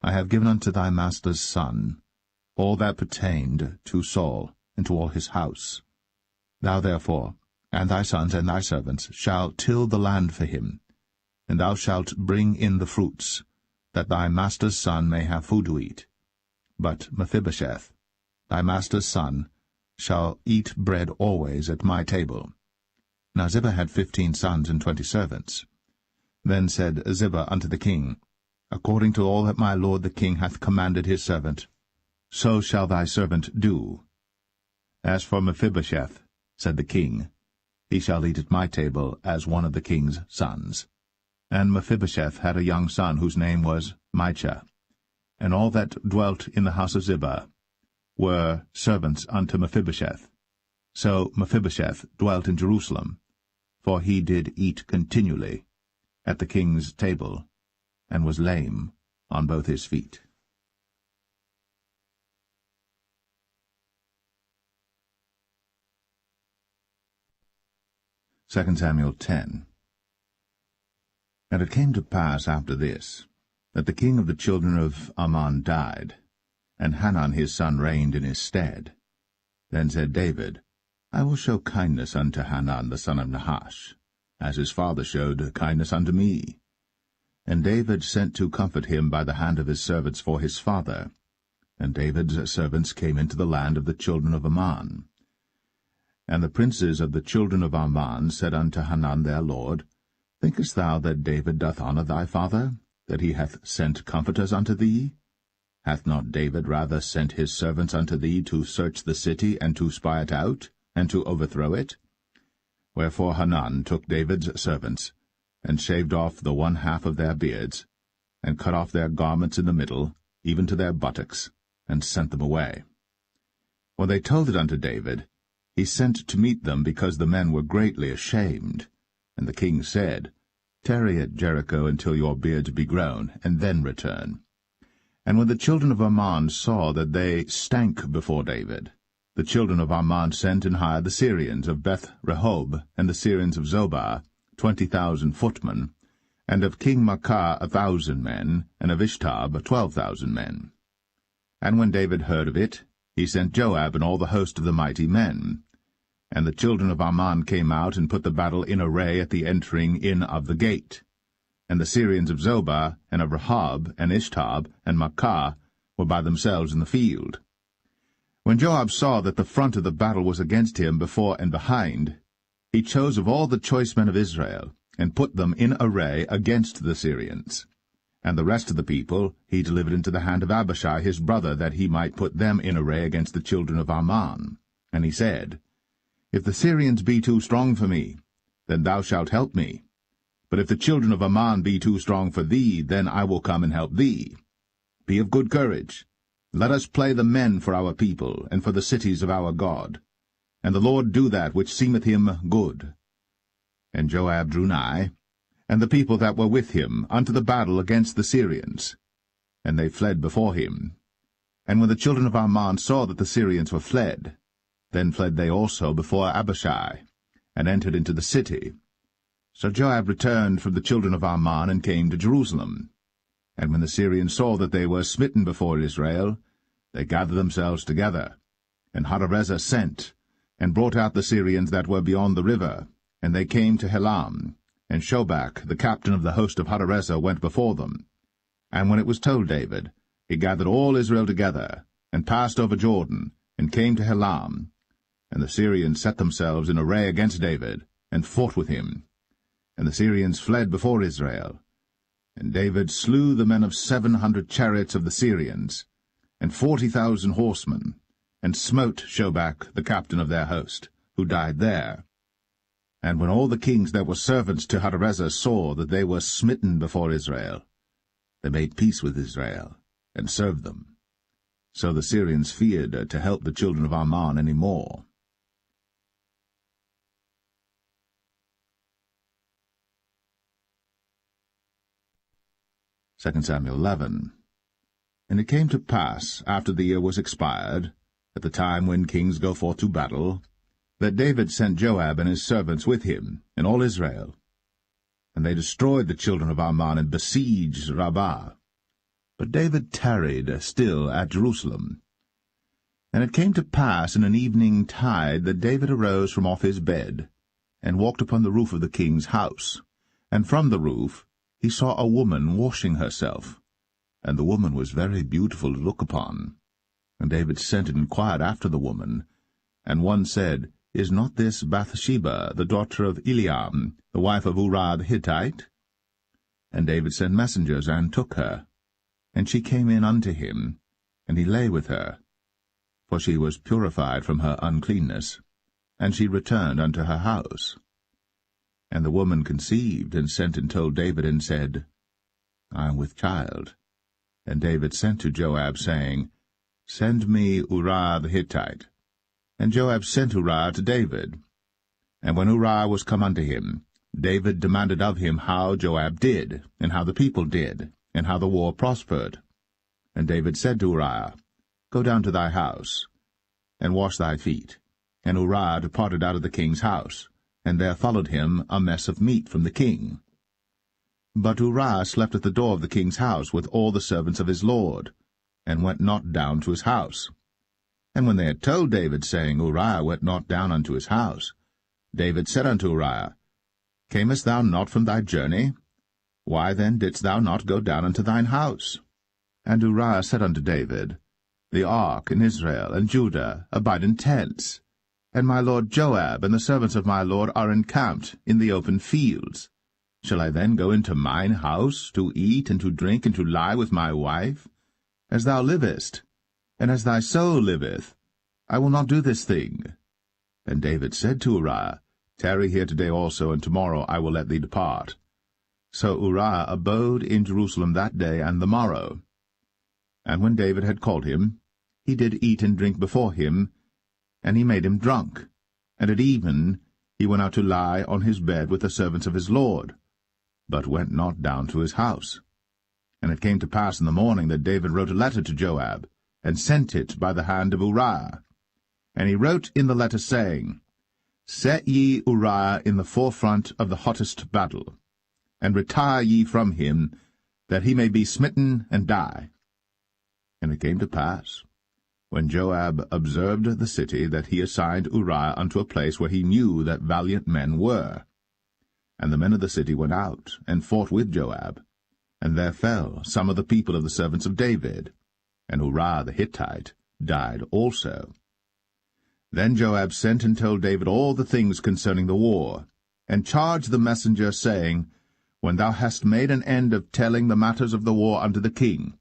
I have given unto thy master's son all that pertained to Saul and to all his house. Thou therefore, and thy sons and thy servants, shall till the land for him, and thou shalt bring in the fruits, that thy master's son may have food to eat. But Mephibosheth, thy master's son, shall eat bread always at my table. Now Ziba had 15 sons and 20 servants. Then said Ziba unto the king, According to all that my lord the king hath commanded his servant, so shall thy servant do. As for Mephibosheth, said the king, he shall eat at my table as one of the king's sons. And Mephibosheth had a young son whose name was Micah. And all that dwelt in the house of Ziba were servants unto Mephibosheth. So Mephibosheth dwelt in Jerusalem, for he did eat continually at the king's table, and was lame on both his feet. Second Samuel 10. And it came to pass after this, that the king of the children of Ammon died, and Hanan his son reigned in his stead. Then said David, I will show kindness unto Hanan the son of Nahash, as his father showed kindness unto me. And David sent to comfort him by the hand of his servants for his father. And David's servants came into the land of the children of Ammon. And the princes of the children of Ammon said unto Hanan their lord, Thinkest thou that David doth honour thy father, that he hath sent comforters unto thee? Hath not David rather sent his servants unto thee to search the city, and to spy it out, and to overthrow it? Wherefore Hanan took David's servants, and shaved off the one half of their beards, and cut off their garments in the middle, even to their buttocks, and sent them away. When they told it unto David, he sent to meet them, because the men were greatly ashamed. And the king said, Tarry at Jericho until your beards be grown, and then return. And when the children of Ammon saw that they stank before David, the children of Ammon sent and hired the Syrians of Beth-rehob, and the Syrians of Zobah, 20,000 footmen, and of King Maacah 1,000 men, and of Ishtab 12,000 men. And when David heard of it, he sent Joab and all the host of the mighty men. And the children of Ammon came out and put the battle in array at the entering in of the gate. And the Syrians of Zobah, and of Rehob, and Ishtab, and Maacah were by themselves in the field. When Joab saw that the front of the battle was against him before and behind, he chose of all the choice men of Israel, and put them in array against the Syrians. And the rest of the people he delivered into the hand of Abishai his brother, that he might put them in array against the children of Ammon. And he said, If the Syrians be too strong for me, then thou shalt help me. But if the children of Ammon be too strong for thee, then I will come and help thee. Be of good courage. Let us play the men for our people, and for the cities of our God. And the Lord do that which seemeth him good. And Joab drew nigh, and the people that were with him, unto the battle against the Syrians. And they fled before him. And when the children of Ammon saw that the Syrians were fled, then fled they also before Abishai, and entered into the city. So Joab returned from the children of Ammon, and came to Jerusalem. And when the Syrians saw that they were smitten before Israel, they gathered themselves together. And Hadarezer sent, and brought out the Syrians that were beyond the river. And they came to Helam, and Shobach, the captain of the host of Hadarezer, went before them. And when it was told David, he gathered all Israel together, and passed over Jordan, and came to Helam. And the Syrians set themselves in array against David, and fought with him. And the Syrians fled before Israel. And David slew the men of 700 chariots of the Syrians, and 40,000 horsemen, and smote Shobach, the captain of their host, who died there. And when all the kings that were servants to Hadarezer saw that they were smitten before Israel, they made peace with Israel, and served them. So the Syrians feared to help the children of Ammon any more. Second Samuel 11. And it came to pass, after the year was expired, at the time when kings go forth to battle, that David sent Joab and his servants with him, and all Israel. And they destroyed the children of Ammon, and besieged Rabbah. But David tarried still at Jerusalem. And it came to pass in an evening tide that David arose from off his bed, and walked upon the roof of the king's house. And from the roof he saw a woman washing herself, and the woman was very beautiful to look upon. And David sent and inquired after the woman. And one said, Is not this Bathsheba, the daughter of Eliam, the wife of Uriah the Hittite? And David sent messengers, and took her. And she came in unto him, and he lay with her, for she was purified from her uncleanness, and she returned unto her house. And the woman conceived, and sent and told David, and said, I am with child. And David sent to Joab, saying, Send me Uriah the Hittite. And Joab sent Uriah to David. And when Uriah was come unto him, David demanded of him how Joab did, and how the people did, and how the war prospered. And David said to Uriah, Go down to thy house, and wash thy feet. And Uriah departed out of the king's house, and there followed him a mess of meat from the king. But Uriah slept at the door of the king's house with all the servants of his lord, and went not down to his house. And when they had told David, saying, Uriah went not down unto his house, David said unto Uriah, Camest thou not from thy journey? Why then didst thou not go down unto thine house? And Uriah said unto David, The ark and Israel and Judah abide in tents, and my lord Joab and the servants of my lord are encamped in the open fields. Shall I then go into mine house to eat and to drink and to lie with my wife? As thou livest, and as thy soul liveth, I will not do this thing. And David said to Uriah, Tarry here today also, and tomorrow I will let thee depart. So Uriah abode in Jerusalem that day and the morrow. And when David had called him, he did eat and drink before him, and he made him drunk. And at even he went out to lie on his bed with the servants of his lord, but went not down to his house. And it came to pass in the morning that David wrote a letter to Joab, and sent it by the hand of Uriah. And he wrote in the letter, saying, Set ye Uriah in the forefront of the hottest battle, and retire ye from him, that he may be smitten and die. And it came to pass, when Joab observed the city, that he assigned Uriah unto a place where he knew that valiant men were. And the men of the city went out, and fought with Joab, and there fell some of the people of the servants of David, and Uriah the Hittite died also. Then Joab sent and told David all the things concerning the war, and charged the messenger, saying, When thou hast made an end of telling the matters of the war unto the king,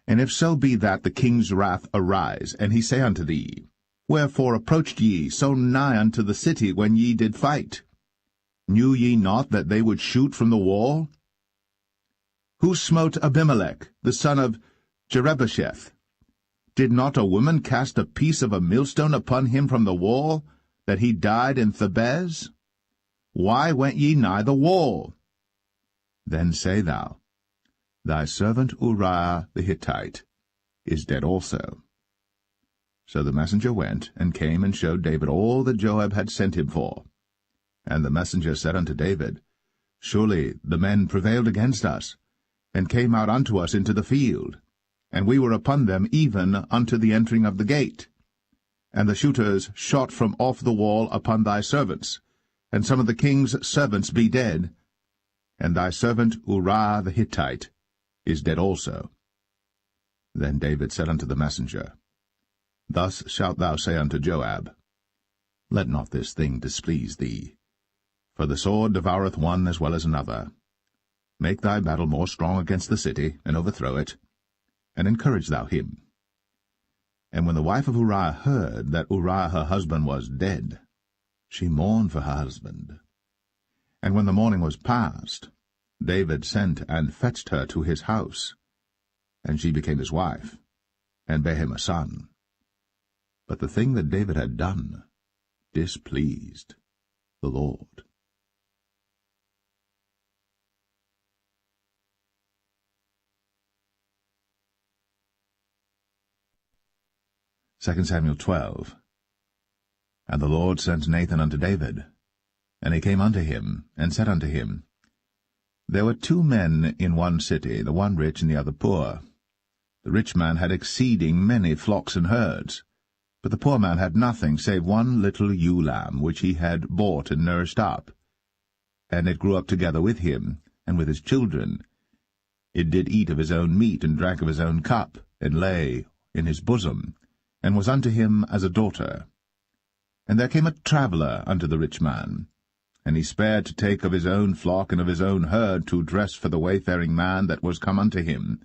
and if so be that the king's wrath arise, and he say unto thee, Wherefore approached ye so nigh unto the city when ye did fight? Knew ye not that they would shoot from the wall? Who smote Abimelech, the son of Jerubbesheth? Did not a woman cast a piece of a millstone upon him from the wall, that he died in Thebez? Why went ye nigh the wall? Then say thou, Thy servant Uriah the Hittite is dead also. So the messenger went, and came and showed David all that Joab had sent him for. And the messenger said unto David, Surely the men prevailed against us, and came out unto us into the field, and we were upon them even unto the entering of the gate. And the shooters shot from off the wall upon thy servants, and some of the king's servants be dead, and thy servant Uriah the Hittite is dead also. Then David said unto the messenger, Thus shalt thou say unto Joab, Let not this thing displease thee, for the sword devoureth one as well as another. Make thy battle more strong against the city, and overthrow it, and encourage thou him. And when the wife of Uriah heard that Uriah her husband was dead, she mourned for her husband. And when the morning was past, David sent and fetched her to his house, and she became his wife, and bare him a son. But the thing that David had done displeased the Lord. 2 Samuel 12. And the Lord sent Nathan unto David. And he came unto him, and said unto him, There were 2 men in one city, the one rich and the other poor. The rich man had exceeding many flocks and herds, But the poor man had nothing save one little ewe lamb, which he had bought and nursed up. And it grew up together with him, and with his children. It did eat of his own meat, and drank of his own cup, and lay in his bosom, and was unto him as a daughter. And there came a traveller unto the rich man, and he spared to take of his own flock and of his own herd to dress for the wayfaring man that was come unto him,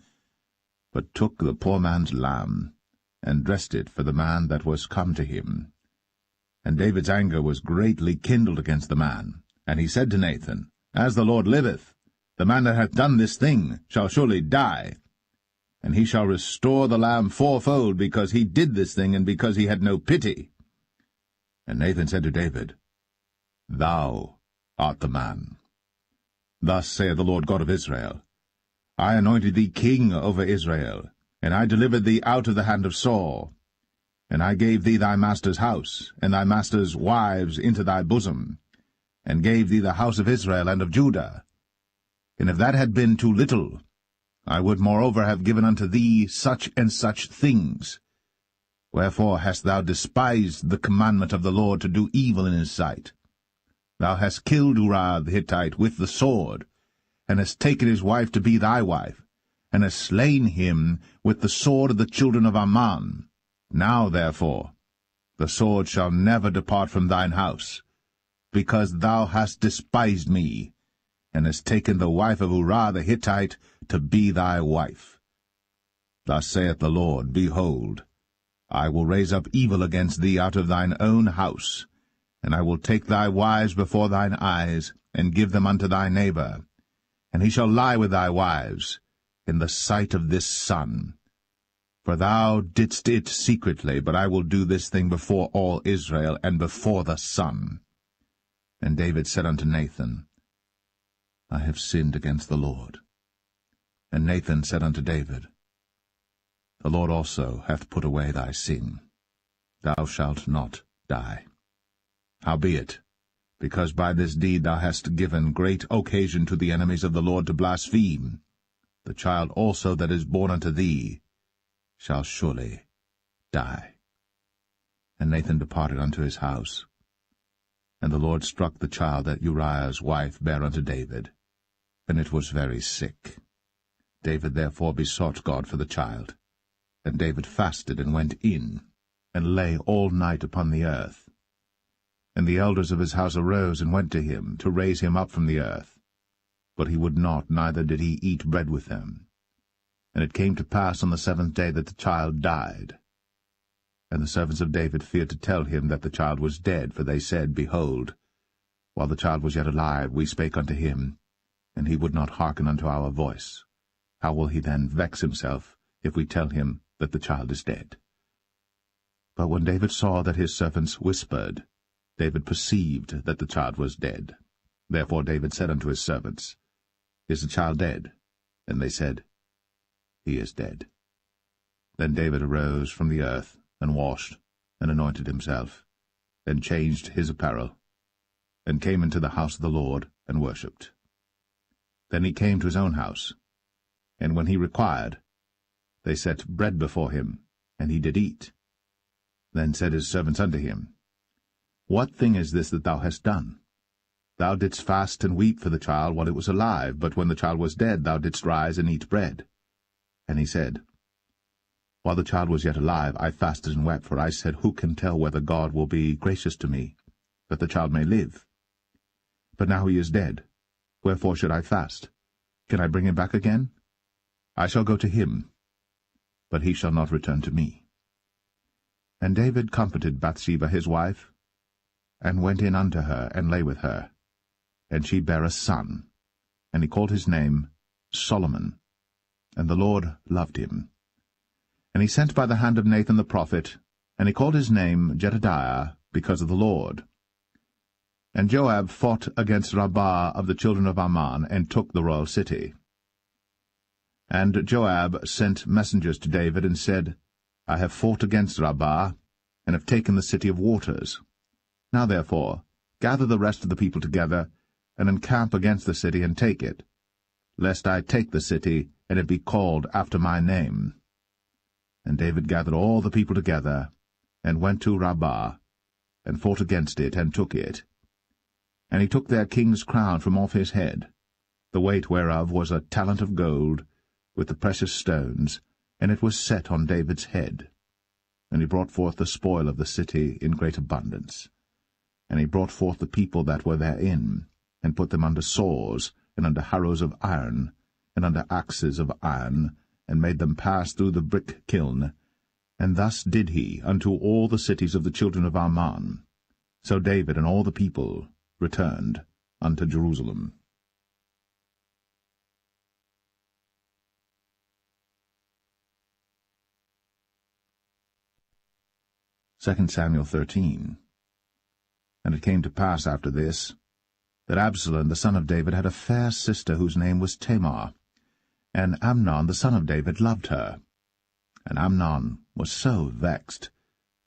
but took the poor man's lamb, and dressed it for the man that was come to him. And David's anger was greatly kindled against the man, and he said to Nathan, As the Lord liveth, the man that hath done this thing shall surely die, and he shall restore the lamb fourfold, because he did this thing, and because he had no pity. And Nathan said to David, Thou art the man. Thus saith the Lord God of Israel, I anointed thee king over Israel, and I delivered thee out of the hand of Saul. And I gave thee thy master's house, and thy master's wives into thy bosom, and gave thee the house of Israel and of Judah. And if that had been too little, I would moreover have given unto thee such and such things. Wherefore hast thou despised the commandment of the Lord to do evil in his sight? Thou hast killed Uriah the Hittite with the sword, and hast taken his wife to be thy wife, and hast slain him with the sword of the children of Ammon. Now, therefore, the sword shall never depart from thine house, because thou hast despised me, and hast taken the wife of Uriah the Hittite to be thy wife. Thus saith the Lord, Behold, I will raise up evil against thee out of thine own house, and I will take thy wives before thine eyes, and give them unto thy neighbor, and he shall lie with thy wives in the sight of this sun. For thou didst it secretly, but I will do this thing before all Israel, and before the sun. And David said unto Nathan, I have sinned against the Lord. And Nathan said unto David, The Lord also hath put away thy sin. Thou shalt not die. Howbeit, because by this deed thou hast given great occasion to the enemies of the Lord to blaspheme, the child also that is born unto thee shall surely die. And Nathan departed unto his house. And the Lord struck the child that Uriah's wife bare unto David, and it was very sick. David therefore besought God for the child. And David fasted, and went in, and lay all night upon the earth. And the elders of his house arose, and went to him, to raise him up from the earth. But he would not, neither did he eat bread with them. And it came to pass on the 7th day that the child died. And the servants of David feared to tell him that the child was dead, for they said, Behold, while the child was yet alive, we spake unto him, and he would not hearken unto our voice. How will he then vex himself, if we tell him that the child is dead? But when David saw that his servants whispered, David perceived that the child was dead. Therefore David said unto his servants, Is the child dead? And they said, He is dead. Then David arose from the earth, and washed, and anointed himself, and changed his apparel, and came into the house of the Lord, and worshipped. Then he came to his own house, and when he required, they set bread before him, and he did eat. Then said his servants unto him, What thing is this that thou hast done? Thou didst fast and weep for the child while it was alive, but when the child was dead thou didst rise and eat bread. And he said, While the child was yet alive, I fasted and wept, for I said, Who can tell whether God will be gracious to me, that the child may live? But now he is dead. Wherefore should I fast? Can I bring him back again? I shall go to him, but he shall not return to me. And David comforted Bathsheba his wife, and went in unto her, and lay with her. And she bare a son, and he called his name Solomon. And the Lord loved him. And he sent by the hand of Nathan the prophet, and he called his name Jedediah, because of the Lord. And Joab fought against Rabbah of the children of Ammon, and took the royal city. And Joab sent messengers to David, and said, I have fought against Rabbah, and have taken the city of waters. Now therefore gather the rest of the people together, and encamp against the city, and take it, lest I take the city, and it be called after my name. And David gathered all the people together, and went to Rabbah, and fought against it, and took it. And he took their king's crown from off his head, the weight whereof was a talent of gold, with the precious stones, and it was set on David's head. And he brought forth the spoil of the city in great abundance. And he brought forth the people that were therein, and put them under saws, and under harrows of iron, and under axes of iron, and made them pass through the brick kiln. And thus did he unto all the cities of the children of Ammon. So David and all the people returned unto Jerusalem. 2 Samuel 13. And it came to pass after this, that Absalom the son of David had a fair sister whose name was Tamar, and Amnon the son of David loved her. And Amnon was so vexed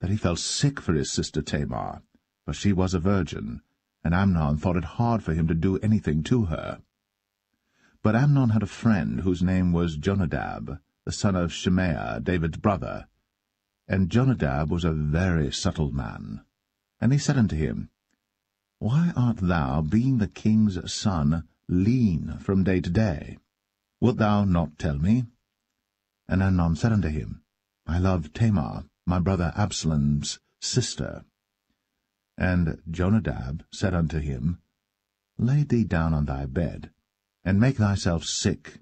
that he felt sick for his sister Tamar, for she was a virgin, and Amnon thought it hard for him to do anything to her. But Amnon had a friend whose name was Jonadab, the son of Shimea, David's brother. And Jonadab was a very subtle man. And he said unto him, Why art thou, being the king's son, lean from day to day? Wilt thou not tell me? And Amnon said unto him, I love Tamar, my brother Absalom's sister. And Jonadab said unto him, Lay thee down on thy bed, and make thyself sick.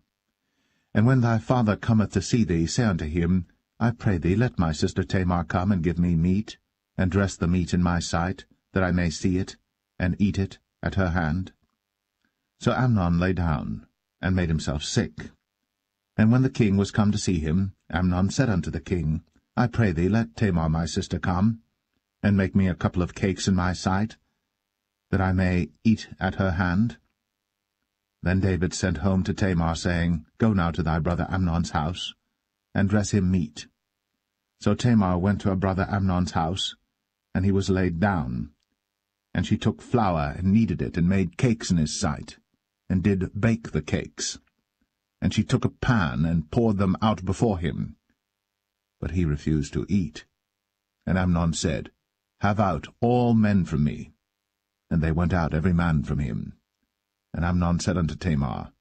And when thy father cometh to see thee, say unto him, I pray thee, let my sister Tamar come and give me meat, and dress the meat in my sight, that I may see it, and eat it at her hand. So Amnon lay down, and made himself sick. And when the king was come to see him, Amnon said unto the king, I pray thee, let Tamar my sister come, and make me a couple of cakes in my sight, that I may eat at her hand. Then David sent home to Tamar, saying, Go now to thy brother Amnon's house, and dress him meat. So Tamar went to her brother Amnon's house, and he was laid down. And she took flour, and kneaded it, and made cakes in his sight, and did bake the cakes. And she took a pan, and poured them out before him. But he refused to eat. And Amnon said, Have out all men from me. And they went out every man from him. And Amnon said unto Tamar,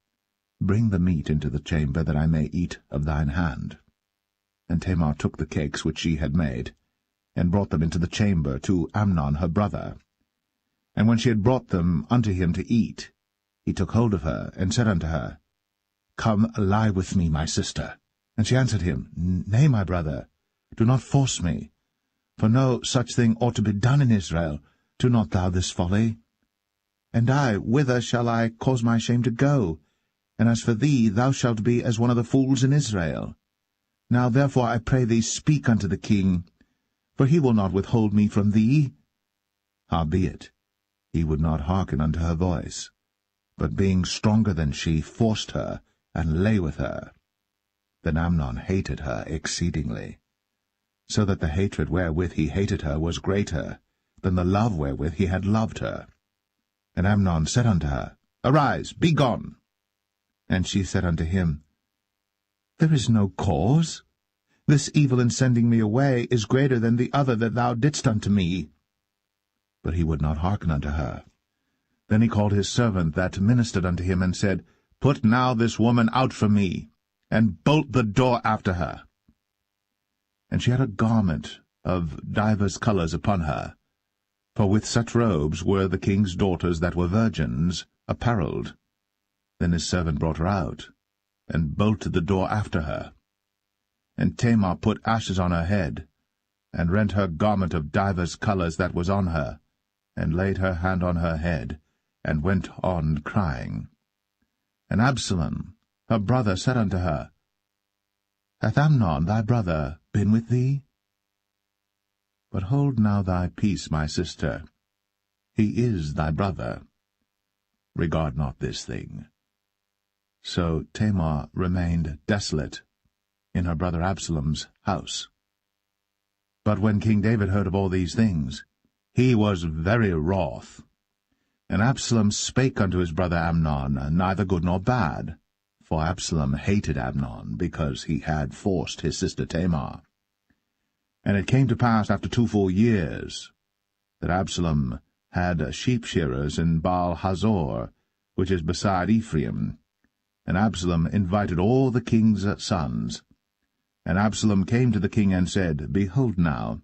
Bring the meat into the chamber, that I may eat of thine hand. And Tamar took the cakes which she had made, and brought them into the chamber to Amnon her brother. And when she had brought them unto him to eat, he took hold of her, and said unto her, Come, lie with me, my sister. And she answered him, Nay, my brother, do not force me. For no such thing ought to be done in Israel. Do not thou this folly. And I, whither shall I cause my shame to go? And as for thee, thou shalt be as one of the fools in Israel. Now therefore I pray thee, speak unto the king, for he will not withhold me from thee. Howbeit, he would not hearken unto her voice, but being stronger than she, forced her, and lay with her. Then Amnon hated her exceedingly, so that the hatred wherewith he hated her was greater than the love wherewith he had loved her. And Amnon said unto her, Arise, be gone. And she said unto him, There is no cause. This evil in sending me away is greater than the other that thou didst unto me. But he would not hearken unto her. Then he called his servant that ministered unto him, and said, Put now this woman out from me, and bolt the door after her. And she had a garment of divers colours upon her, for with such robes were the king's daughters that were virgins apparelled. Then his servant brought her out, and bolted the door after her. And Tamar put ashes on her head, and rent her garment of divers colours that was on her, and laid her hand on her head, and went on crying. And Absalom, her brother, said unto her, Hath Amnon thy brother been with thee? But hold now thy peace, my sister. He is thy brother. Regard not this thing. So Tamar remained desolate in her brother Absalom's house. But when King David heard of all these things, he was very wroth. And Absalom spake unto his brother Amnon, neither good nor bad, for Absalom hated Amnon, because he had forced his sister Tamar. And it came to pass after 2 full years that Absalom had sheep-shearers in Baal-Hazor, which is beside Ephraim. And Absalom invited all the king's sons. And Absalom came to the king and said, Behold now,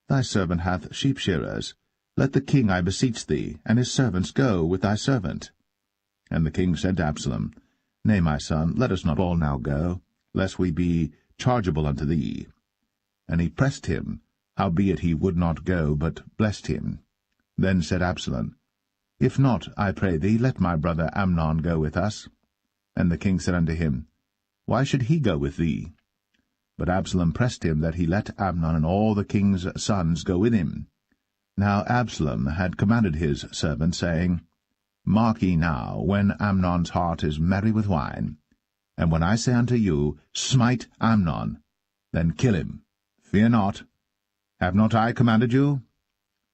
thy servant hath sheep-shearers. Let the king, I beseech thee, and his servants go with thy servant. And the king said to Absalom, Nay, my son, let us not all now go, lest we be chargeable unto thee. And he pressed him, howbeit he would not go, but blessed him. Then said Absalom, If not, I pray thee, let my brother Amnon go with us. And the king said unto him, Why should he go with thee? But Absalom pressed him that he let Amnon and all the king's sons go with him. Now Absalom had commanded his servant, saying, Mark ye now, when Amnon's heart is merry with wine, and when I say unto you, Smite Amnon, then kill him. Fear not. Have not I commanded you?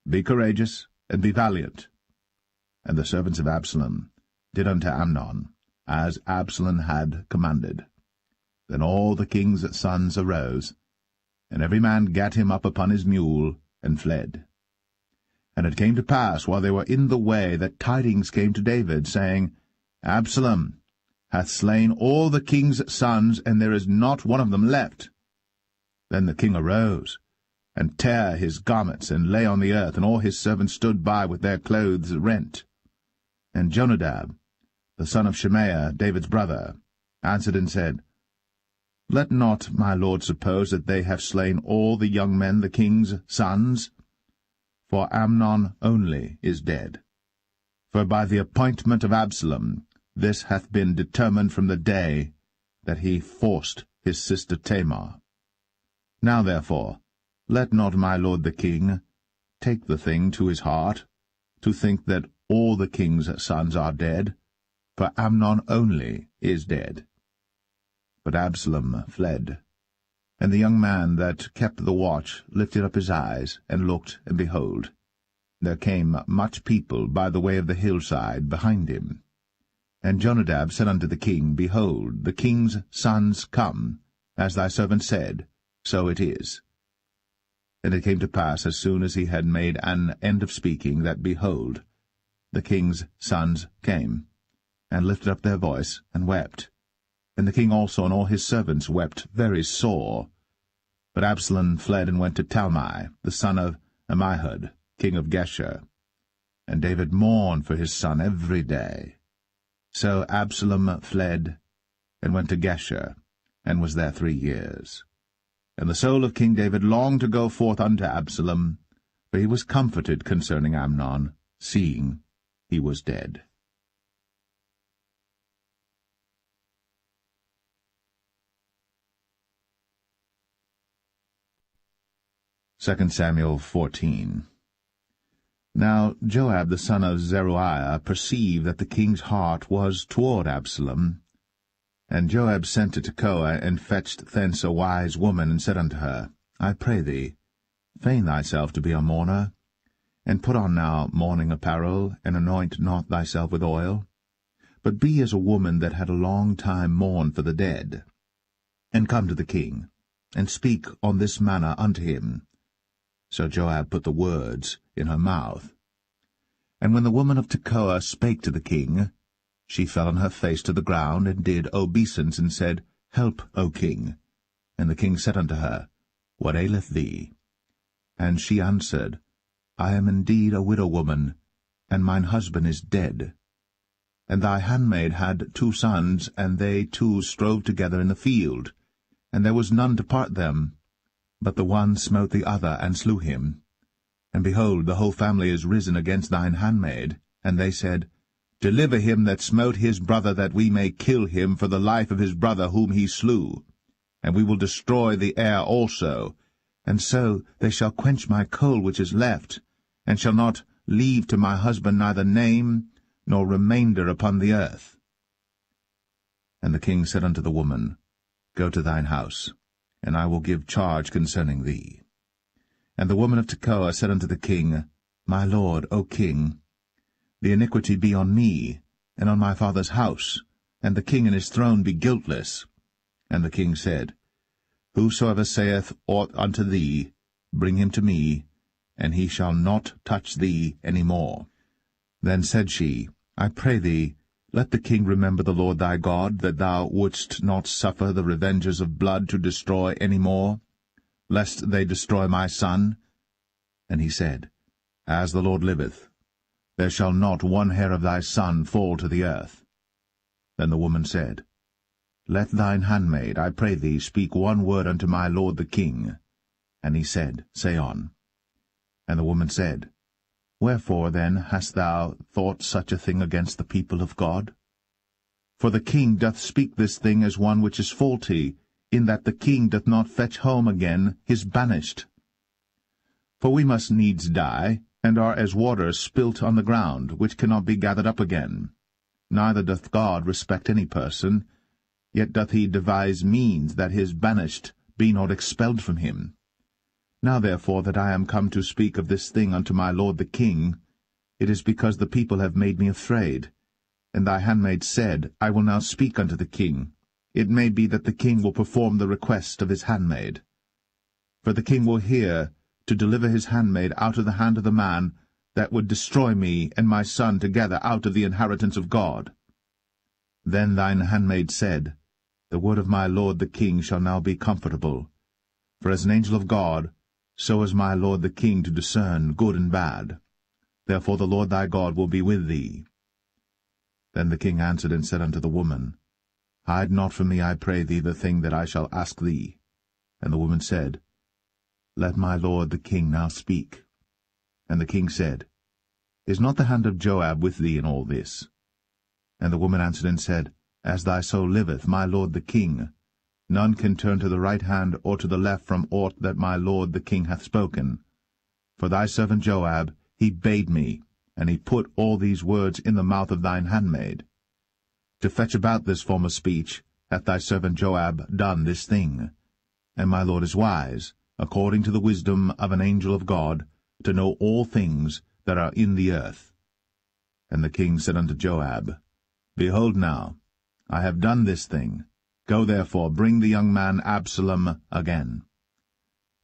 Be courageous, and be valiant. And the servants of Absalom did unto Amnon, as Absalom had commanded. Then all the king's sons arose, and every man gat him up upon his mule, and fled. And it came to pass, while they were in the way, that tidings came to David, saying, Absalom hath slain all the king's sons, and there is not one of them left. Then the king arose, and tare his garments, and lay on the earth, and all his servants stood by with their clothes rent. And Jonadab, the son of Shemaiah, David's brother, answered and said, Let not my lord suppose that they have slain all the young men, the king's sons, for Amnon only is dead. For by the appointment of Absalom this hath been determined from the day that he forced his sister Tamar. Now therefore, let not my lord the king take the thing to his heart, to think that all the king's sons are dead, for Amnon only is dead. But Absalom fled. And the young man that kept the watch lifted up his eyes, and looked, and behold, there came much people by the way of the hillside behind him. And Jonadab said unto the king, Behold, the king's sons come, as thy servant said, so it is. And it came to pass, as soon as he had made an end of speaking, that, behold, the king's sons came, and lifted up their voice, and wept. And the king also and all his servants wept very sore. But Absalom fled and went to Talmai, the son of Ammihud, king of Geshur. And David mourned for his son every day. So Absalom fled, and went to Geshur, and was there 3 years. And the soul of King David longed to go forth unto Absalom, for he was comforted concerning Amnon, seeing he was dead. 2 Samuel 14. Now Joab the son of Zeruiah perceived that the king's heart was toward Absalom. And Joab sent to Tekoa, and fetched thence a wise woman, and said unto her, I pray thee, feign thyself to be a mourner, and put on now mourning apparel, and anoint not thyself with oil, but be as a woman that had a long time mourned for the dead. And come to the king, and speak on this manner unto him. So Joab put the words in her mouth. And when the woman of Tekoa spake to the king, she fell on her face to the ground, and did obeisance, and said, Help, O king. And the king said unto her, What aileth thee? And she answered, I am indeed a widow woman, and mine husband is dead. And thy handmaid had 2 sons, and they 2 strove together in the field, and there was none to part them. But the one smote the other, and slew him. And behold, the whole family is risen against thine handmaid. And they said, Deliver him that smote his brother, that we may kill him for the life of his brother whom he slew. And we will destroy the heir also. And so they shall quench my coal which is left, and shall not leave to my husband neither name nor remainder upon the earth. And the king said unto the woman, Go to thine house, and I will give charge concerning thee. And the woman of Tekoa said unto the king, My lord, O king, the iniquity be on me, and on my father's house, and the king and his throne be guiltless. And the king said, Whosoever saith aught unto thee, bring him to me, and he shall not touch thee any more. Then said she, I pray thee, let the king remember the Lord thy God, that thou wouldst not suffer the revengers of blood to destroy any more, lest they destroy my son. And he said, As the Lord liveth, there shall not one hair of thy son fall to the earth. Then the woman said, Let thine handmaid, I pray thee, speak one word unto my lord the king. And he said, Say on. And the woman said, Wherefore then hast thou thought such a thing against the people of God? For the king doth speak this thing as one which is faulty, in that the king doth not fetch home again his banished. For we must needs die, and are as water spilt on the ground, which cannot be gathered up again. Neither doth God respect any person, yet doth he devise means that his banished be not expelled from him. Now therefore that I am come to speak of this thing unto my lord the king, it is because the people have made me afraid. And thy handmaid said, I will now speak unto the king. It may be that the king will perform the request of his handmaid. For the king will hear to deliver his handmaid out of the hand of the man that would destroy me and my son together out of the inheritance of God. Then thine handmaid said, The word of my lord the king shall now be comfortable. For as an angel of God, so is my lord the king to discern good and bad. Therefore the Lord thy God will be with thee. Then the king answered and said unto the woman, Hide not from me, I pray thee, the thing that I shall ask thee. And the woman said, Let my lord the king now speak. And the king said, Is not the hand of Joab with thee in all this? And the woman answered and said, As thy soul liveth, my lord the king, none can turn to the right hand or to the left from aught that my lord the king hath spoken. For thy servant Joab, he bade me, and he put all these words in the mouth of thine handmaid. To fetch about this form of speech hath thy servant Joab done this thing. And my lord is wise, according to the wisdom of an angel of God, to know all things that are in the earth. And the king said unto Joab, Behold now, I have done this thing. Go therefore, bring the young man Absalom again.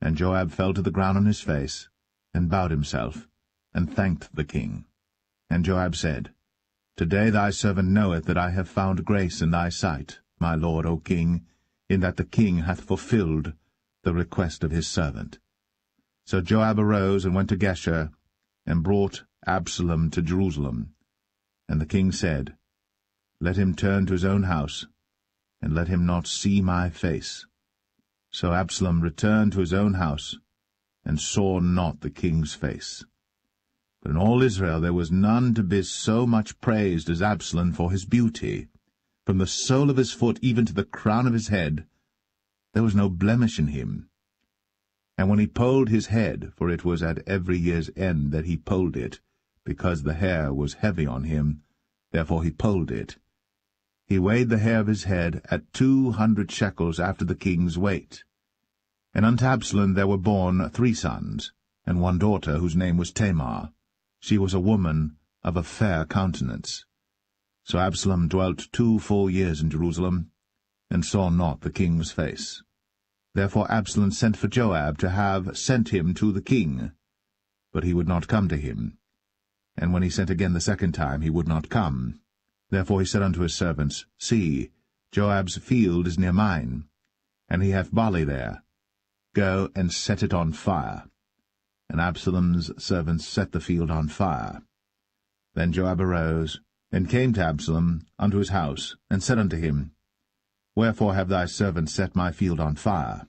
And Joab fell to the ground on his face, and bowed himself, and thanked the king. And Joab said, Today thy servant knoweth that I have found grace in thy sight, my lord, O king, in that the king hath fulfilled the request of his servant. So Joab arose and went to Geshur, and brought Absalom to Jerusalem. And the king said, Let him turn to his own house, and let him not see my face. So Absalom returned to his own house, and saw not the king's face. But in all Israel there was none to be so much praised as Absalom for his beauty. From the sole of his foot even to the crown of his head, there was no blemish in him. And when he polled his head, for it was at every year's end that he polled it, because the hair was heavy on him, therefore he polled it, he weighed the hair of his head at 200 shekels after the king's weight. And unto Absalom there were born 3 sons, and 1 daughter, whose name was Tamar. She was a woman of a fair countenance. So Absalom dwelt 2 full years in Jerusalem, and saw not the king's face. Therefore Absalom sent for Joab to have sent him to the king. But he would not come to him. And when he sent again the 2nd time, he would not come. Therefore he said unto his servants, See, Joab's field is near mine, and he hath barley there. Go and set it on fire. And Absalom's servants set the field on fire. Then Joab arose, and came to Absalom unto his house, and said unto him, Wherefore have thy servants set my field on fire?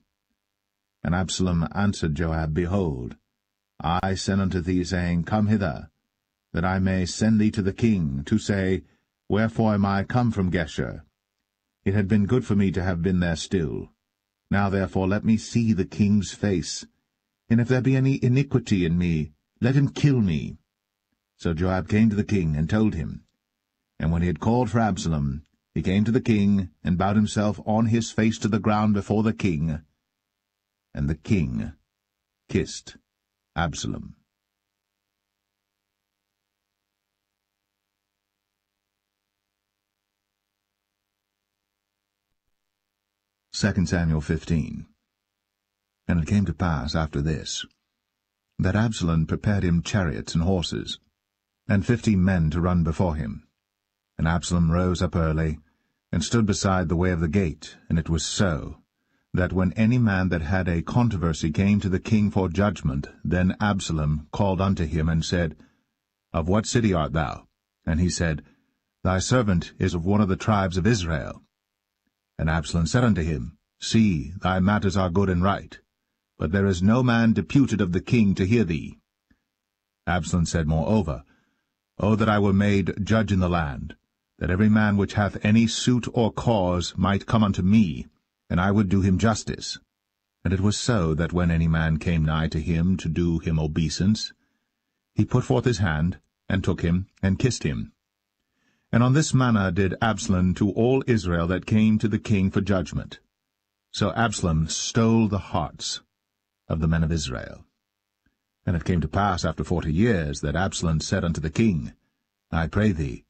And Absalom answered Joab, Behold, I sent unto thee, saying, Come hither, that I may send thee to the king, to say, Wherefore am I come from Geshur? It had been good for me to have been there still. Now therefore let me see the king's face, and if there be any iniquity in me, let him kill me. So Joab came to the king, and told him. And when he had called for Absalom, he came to the king, and bowed himself on his face to the ground before the king. And the king kissed Absalom. 2 Samuel 15. And it came to pass after this, that Absalom prepared him chariots and horses, and 50 men to run before him. And Absalom rose up early, and stood beside the way of the gate. And it was so, that when any man that had a controversy came to the king for judgment, then Absalom called unto him, and said, Of what city art thou? And he said, Thy servant is of one of the tribes of Israel. And Absalom said unto him, See, thy matters are good and right, but there is no man deputed of the king to hear thee. Absalom said moreover, O that I were made judge in the land, that every man which hath any suit or cause might come unto me, and I would do him justice. And it was so, that when any man came nigh to him to do him obeisance, he put forth his hand, and took him, and kissed him. And on this manner did Absalom to all Israel that came to the king for judgment. So Absalom stole the hearts of the men of Israel. And it came to pass after 40 years, that Absalom said unto the king, I pray thee,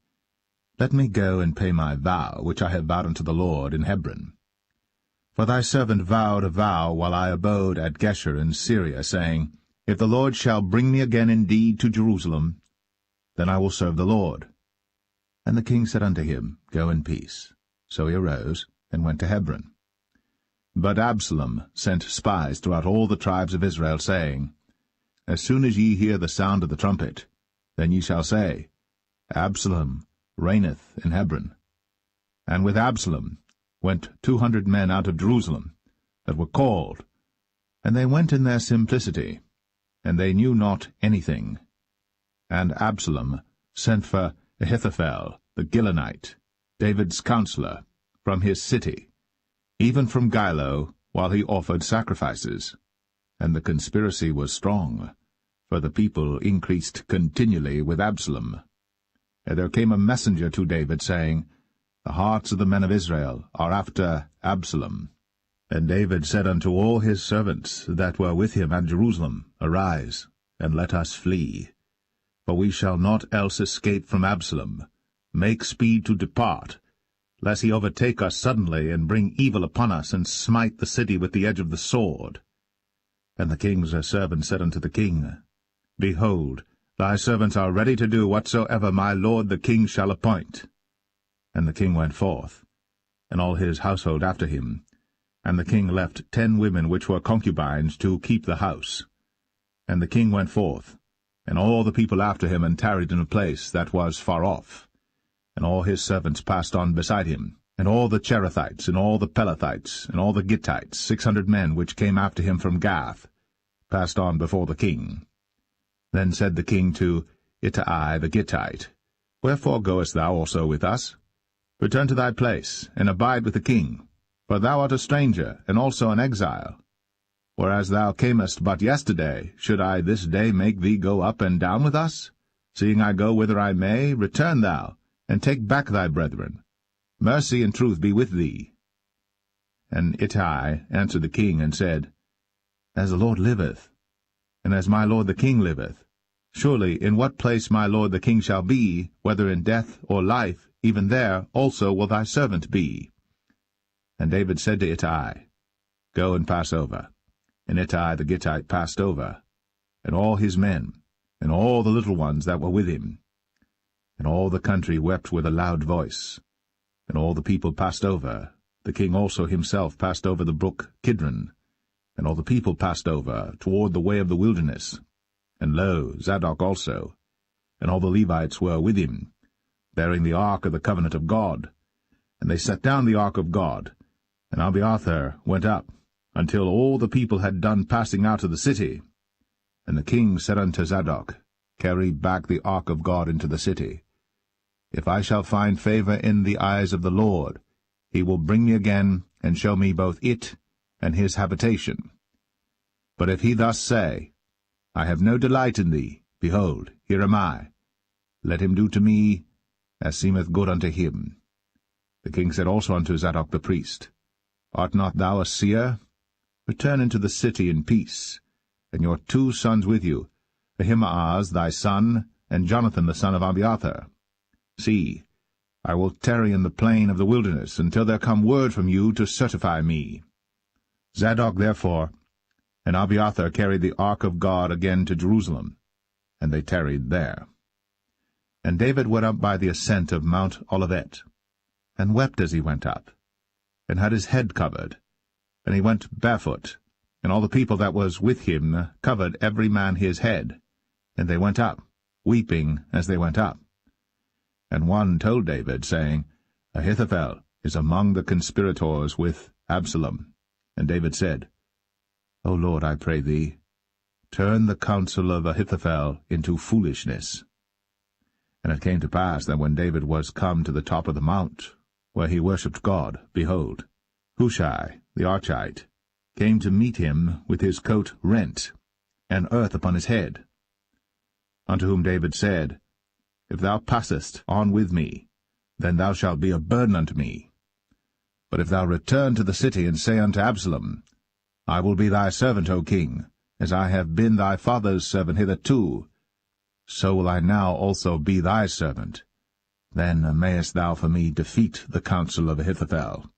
let me go and pay my vow, which I have vowed unto the Lord in Hebron. For thy servant vowed a vow while I abode at Geshur in Syria, saying, If the Lord shall bring me again indeed to Jerusalem, then I will serve the Lord. And the king said unto him, Go in peace. So he arose, and went to Hebron. But Absalom sent spies throughout all the tribes of Israel, saying, As soon as ye hear the sound of the trumpet, then ye shall say, Absalom reigneth in Hebron. And with Absalom went 200 men out of Jerusalem, that were called, and they went in their simplicity, and they knew not anything. And Absalom sent for Ahithophel the Gilonite, David's counselor, from his city, even from Gilo, while he offered sacrifices. And the conspiracy was strong, for the people increased continually with Absalom. And there came a messenger to David, saying, The hearts of the men of Israel are after Absalom. And David said unto all his servants that were with him at Jerusalem, Arise, and let us flee. For we shall not else escape from Absalom. Make speed to depart, lest he overtake us suddenly, and bring evil upon us, and smite the city with the edge of the sword. And the king's servant said unto the king, Behold, thy servants are ready to do whatsoever my lord the king shall appoint. And the king went forth, and all his household after him. And the king left 10 women which were concubines to keep the house. And the king went forth, and all the people after him, and tarried in a place that was far off. And all his servants passed on beside him, and all the Cherethites, and all the Pelethites, and all the Gittites, 600 men which came after him from Gath, passed on before the king. Then said the king to Ittai the Gittite, Wherefore goest thou also with us? Return to thy place, and abide with the king, for thou art a stranger, and also an exile. Whereas thou camest but yesterday, should I this day make thee go up and down with us? Seeing I go whither I may, return thou, and take back thy brethren. Mercy and truth be with thee. And Ittai answered the king, and said, As the Lord liveth, and as my lord the king liveth, surely in what place my lord the king shall be, whether in death or life, even there also will thy servant be. And David said to Ittai, Go and pass over. And Ittai the Gittite passed over, and all his men, and all the little ones that were with him. And all the country wept with a loud voice. And all the people passed over. The king also himself passed over the brook Kidron. And all the people passed over toward the way of the wilderness. And lo, Zadok also, and all the Levites were with him, bearing the ark of the covenant of God. And they set down the ark of God, and Abiathar went up, until all the people had done passing out of the city. And the king said unto Zadok, Carry back the ark of God into the city. If I shall find favor in the eyes of the Lord, he will bring me again, and show me both it and his habitation. But if he thus say, I have no delight in thee, behold, here am I. Let him do to me as seemeth good unto him. The king said also unto Zadok the priest, Art not thou a seer? Return into the city in peace, and your 2 sons with you, Ahimaaz thy son, and Jonathan the son of Abiathar. See, I will tarry in the plain of the wilderness, until there come word from you to certify me. Zadok therefore And Abiathar carried the ark of God again to Jerusalem, and they tarried there. And David went up by the ascent of Mount Olivet, and wept as he went up, and had his head covered, and he went barefoot, and all the people that was with him covered every man his head, and they went up, weeping as they went up. And one told David, saying, Ahithophel is among the conspirators with Absalom. And David said, O Lord, I pray thee, turn the counsel of Ahithophel into foolishness. And it came to pass that when David was come to the top of the mount, where he worshipped God, behold, Hushai the Archite came to meet him with his coat rent, and earth upon his head. Unto whom David said, If thou passest on with me, then thou shalt be a burden unto me. But if thou return to the city, and say unto Absalom, I will be thy servant, O king, as I have been thy father's servant hitherto, so will I now also be thy servant. Then mayest thou for me defeat the counsel of Ahithophel.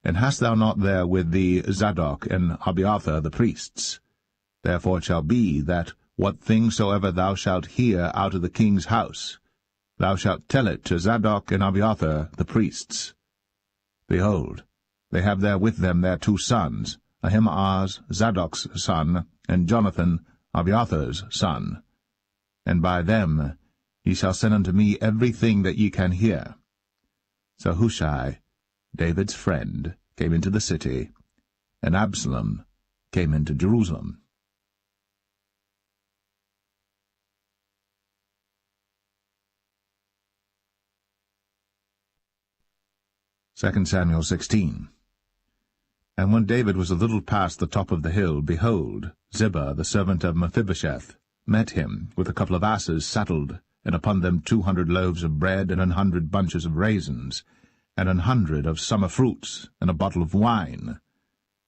And hast thou not there with thee Zadok and Abiathar the priests? Therefore it shall be that what thing soever thou shalt hear out of the king's house, thou shalt tell it to Zadok and Abiathar the priests. Behold, they have there with them their 2 sons, Ahimaaz Zadok's son, and Jonathan Abiathar's son. And by them ye shall send unto me everything that ye can hear. So Hushai, David's friend, came into the city, and Absalom came into Jerusalem. 2 Samuel 16. And when David was a little past the top of the hill, behold, Ziba, the servant of Mephibosheth, met him with a couple of asses saddled, and upon them 200 loaves of bread, and 100 bunches of raisins, and 100 of summer fruits, and a bottle of wine.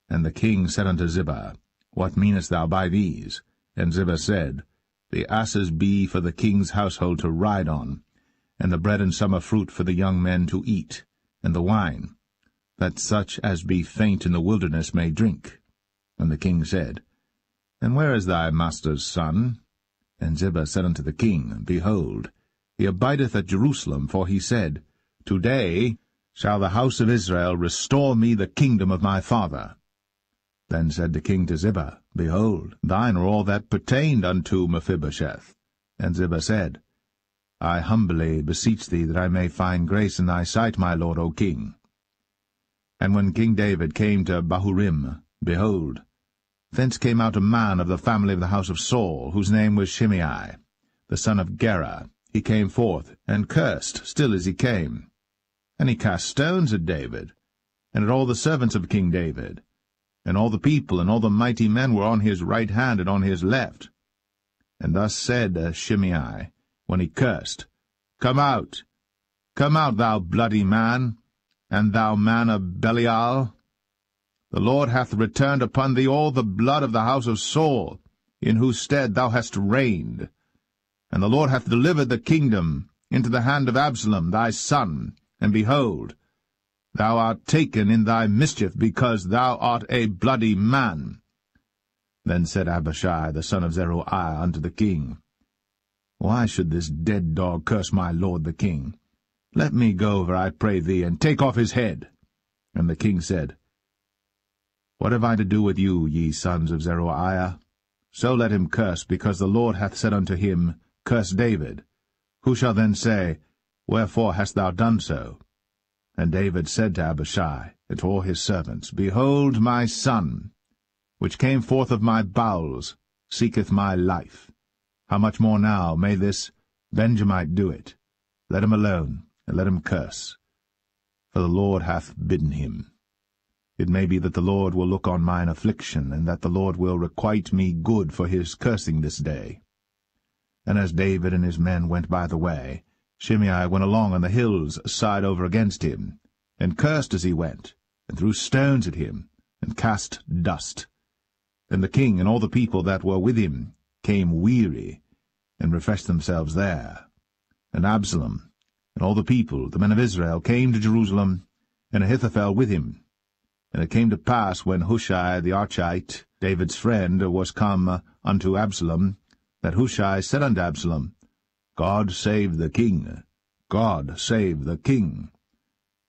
And the king said unto Ziba, What meanest thou by these? And Ziba said, The asses be for the king's household to ride on, and the bread and summer fruit for the young men to eat, and the wine, that such as be faint in the wilderness may drink. And the king said, And where is thy master's son? And Ziba said unto the king, Behold, he abideth at Jerusalem, for he said, Today shall the house of Israel restore me the kingdom of my father. Then said the king to Ziba, Behold, thine are all that pertained unto Mephibosheth. And Ziba said, I humbly beseech thee that I may find grace in thy sight, my lord, O king. And when King David came to Bahurim, behold, thence came out a man of the family of the house of Saul, whose name was Shimei, the son of Gera. He came forth, and cursed still as he came. And he cast stones at David, and at all the servants of King David. And all the people and all the mighty men were on his right hand and on his left. And thus said Shimei, when he cursed, Come out, thou bloody man, and thou man of Belial. The Lord hath returned upon thee all the blood of the house of Saul, in whose stead thou hast reigned. And the Lord hath delivered the kingdom into the hand of Absalom thy son, and behold, thou art taken in thy mischief, because thou art a bloody man. Then said Abishai the son of Zeruiah unto the king, Why should this dead dog curse my lord the king? Let me go over, I pray thee, and take off his head. And the king said, What have I to do with you, ye sons of Zeruiah? So let him curse, because the Lord hath said unto him, Curse David. Who shall then say, Wherefore hast thou done so? And David said to Abishai and to all his servants, Behold, my son, which came forth of my bowels, seeketh my life. How much more now may this Benjamite do it? Let him alone, and let him curse. For the Lord hath bidden him. It may be that the Lord will look on mine affliction, and that the Lord will requite me good for his cursing this day. And as David and his men went by the way, Shimei went along on the hills side over against him, and cursed as he went, and threw stones at him, and cast dust. And the king and all the people that were with him came weary, and refreshed themselves there. And Absalom and all the people, the men of Israel, came to Jerusalem, and Ahithophel with him. And it came to pass, when Hushai the Archite David's friend, was come unto Absalom, that Hushai said unto Absalom, God save the king! God save the king!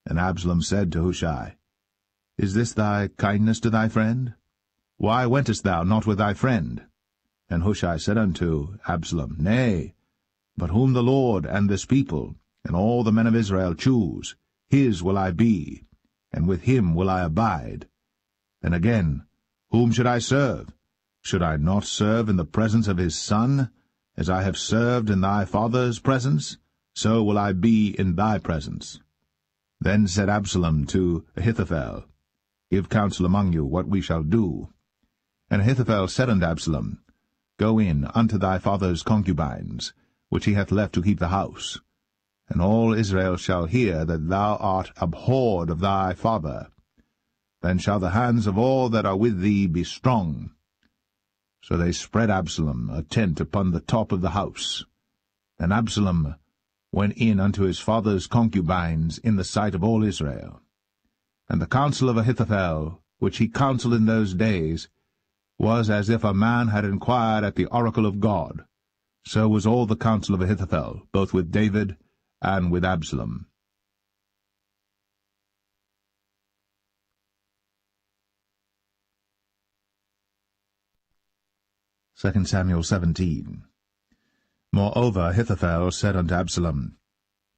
And Absalom said to Hushai, Is this thy kindness to thy friend? Why wentest thou not with thy friend? And Hushai said unto Absalom, Nay, but whom the Lord and this people, and all the men of Israel choose, his will I be, and with him will I abide. And again, whom should I serve? Should I not serve in the presence of his son? As I have served in thy father's presence, so will I be in thy presence. Then said Absalom to Ahithophel, Give counsel among you what we shall do. And Ahithophel said unto Absalom, Go in unto thy father's concubines, which he hath left to keep the house. And all Israel shall hear that thou art abhorred of thy father. Then shall the hands of all that are with thee be strong. So they spread Absalom a tent upon the top of the house. And Absalom went in unto his father's concubines in the sight of all Israel. And the counsel of Ahithophel, which he counselled in those days, was as if a man had inquired at the oracle of God. So was all the counsel of Ahithophel, both with David and with Absalom. 2 Samuel 17. Moreover Ahithophel said unto Absalom,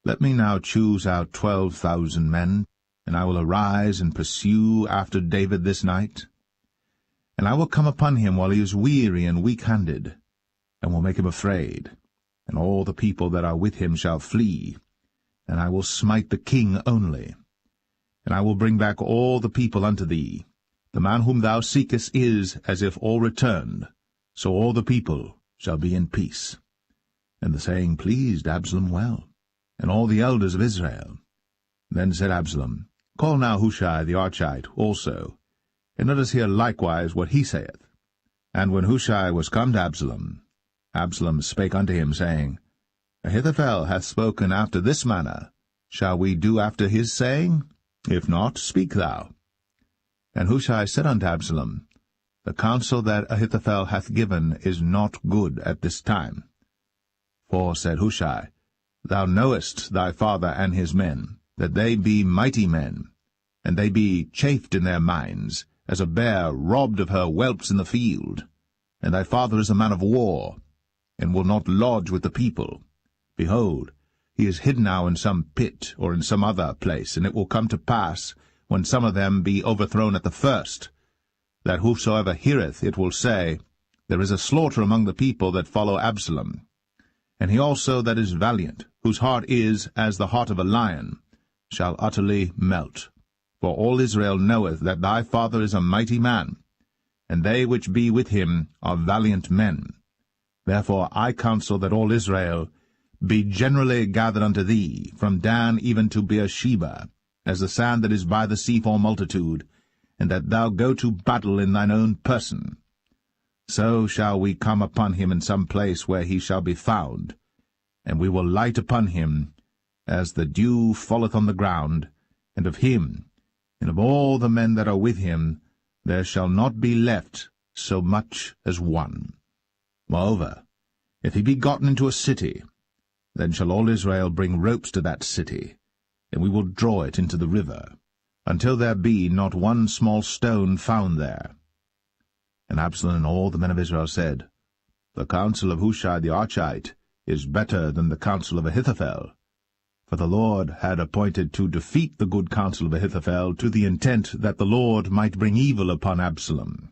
Let me now choose out 12,000 men, and I will arise and pursue after David this night. And I will come upon him while he is weary and weak-handed, and will make him afraid, and all the people that are with him shall flee, and I will smite the king only. And I will bring back all the people unto thee. The man whom thou seekest is as if all returned, so all the people shall be in peace. And the saying pleased Absalom well, and all the elders of Israel. Then said Absalom, Call now Hushai the Archite also, and let us hear likewise what he saith. And when Hushai was come to Absalom, Absalom spake unto him, saying, Ahithophel hath spoken after this manner. Shall we do after his saying? If not, speak thou. And Hushai said unto Absalom, The counsel that Ahithophel hath given is not good at this time. For, said Hushai, Thou knowest thy father and his men, that they be mighty men, and they be chafed in their minds, as a bear robbed of her whelps in the field. And thy father is a man of war, and will not lodge with the people. Behold, he is hid now in some pit, or in some other place, and it will come to pass, when some of them be overthrown at the first, that whosoever heareth it will say, There is a slaughter among the people that follow Absalom. And he also that is valiant, whose heart is as the heart of a lion, shall utterly melt. For all Israel knoweth that thy father is a mighty man, and they which be with him are valiant men. Therefore I counsel that all Israel be generally gathered unto thee, from Dan even to Beersheba, as the sand that is by the sea for multitude, and that thou go to battle in thine own person. So shall we come upon him in some place where he shall be found, and we will light upon him, as the dew falleth on the ground, and of him, and of all the men that are with him, there shall not be left so much as one. Moreover, if he be gotten into a city, then shall all Israel bring ropes to that city, and we will draw it into the river, until there be not one small stone found there. And Absalom and all the men of Israel said, The counsel of Hushai the Archite is better than the counsel of Ahithophel. For the Lord had appointed to defeat the good counsel of Ahithophel, to the intent that the Lord might bring evil upon Absalom.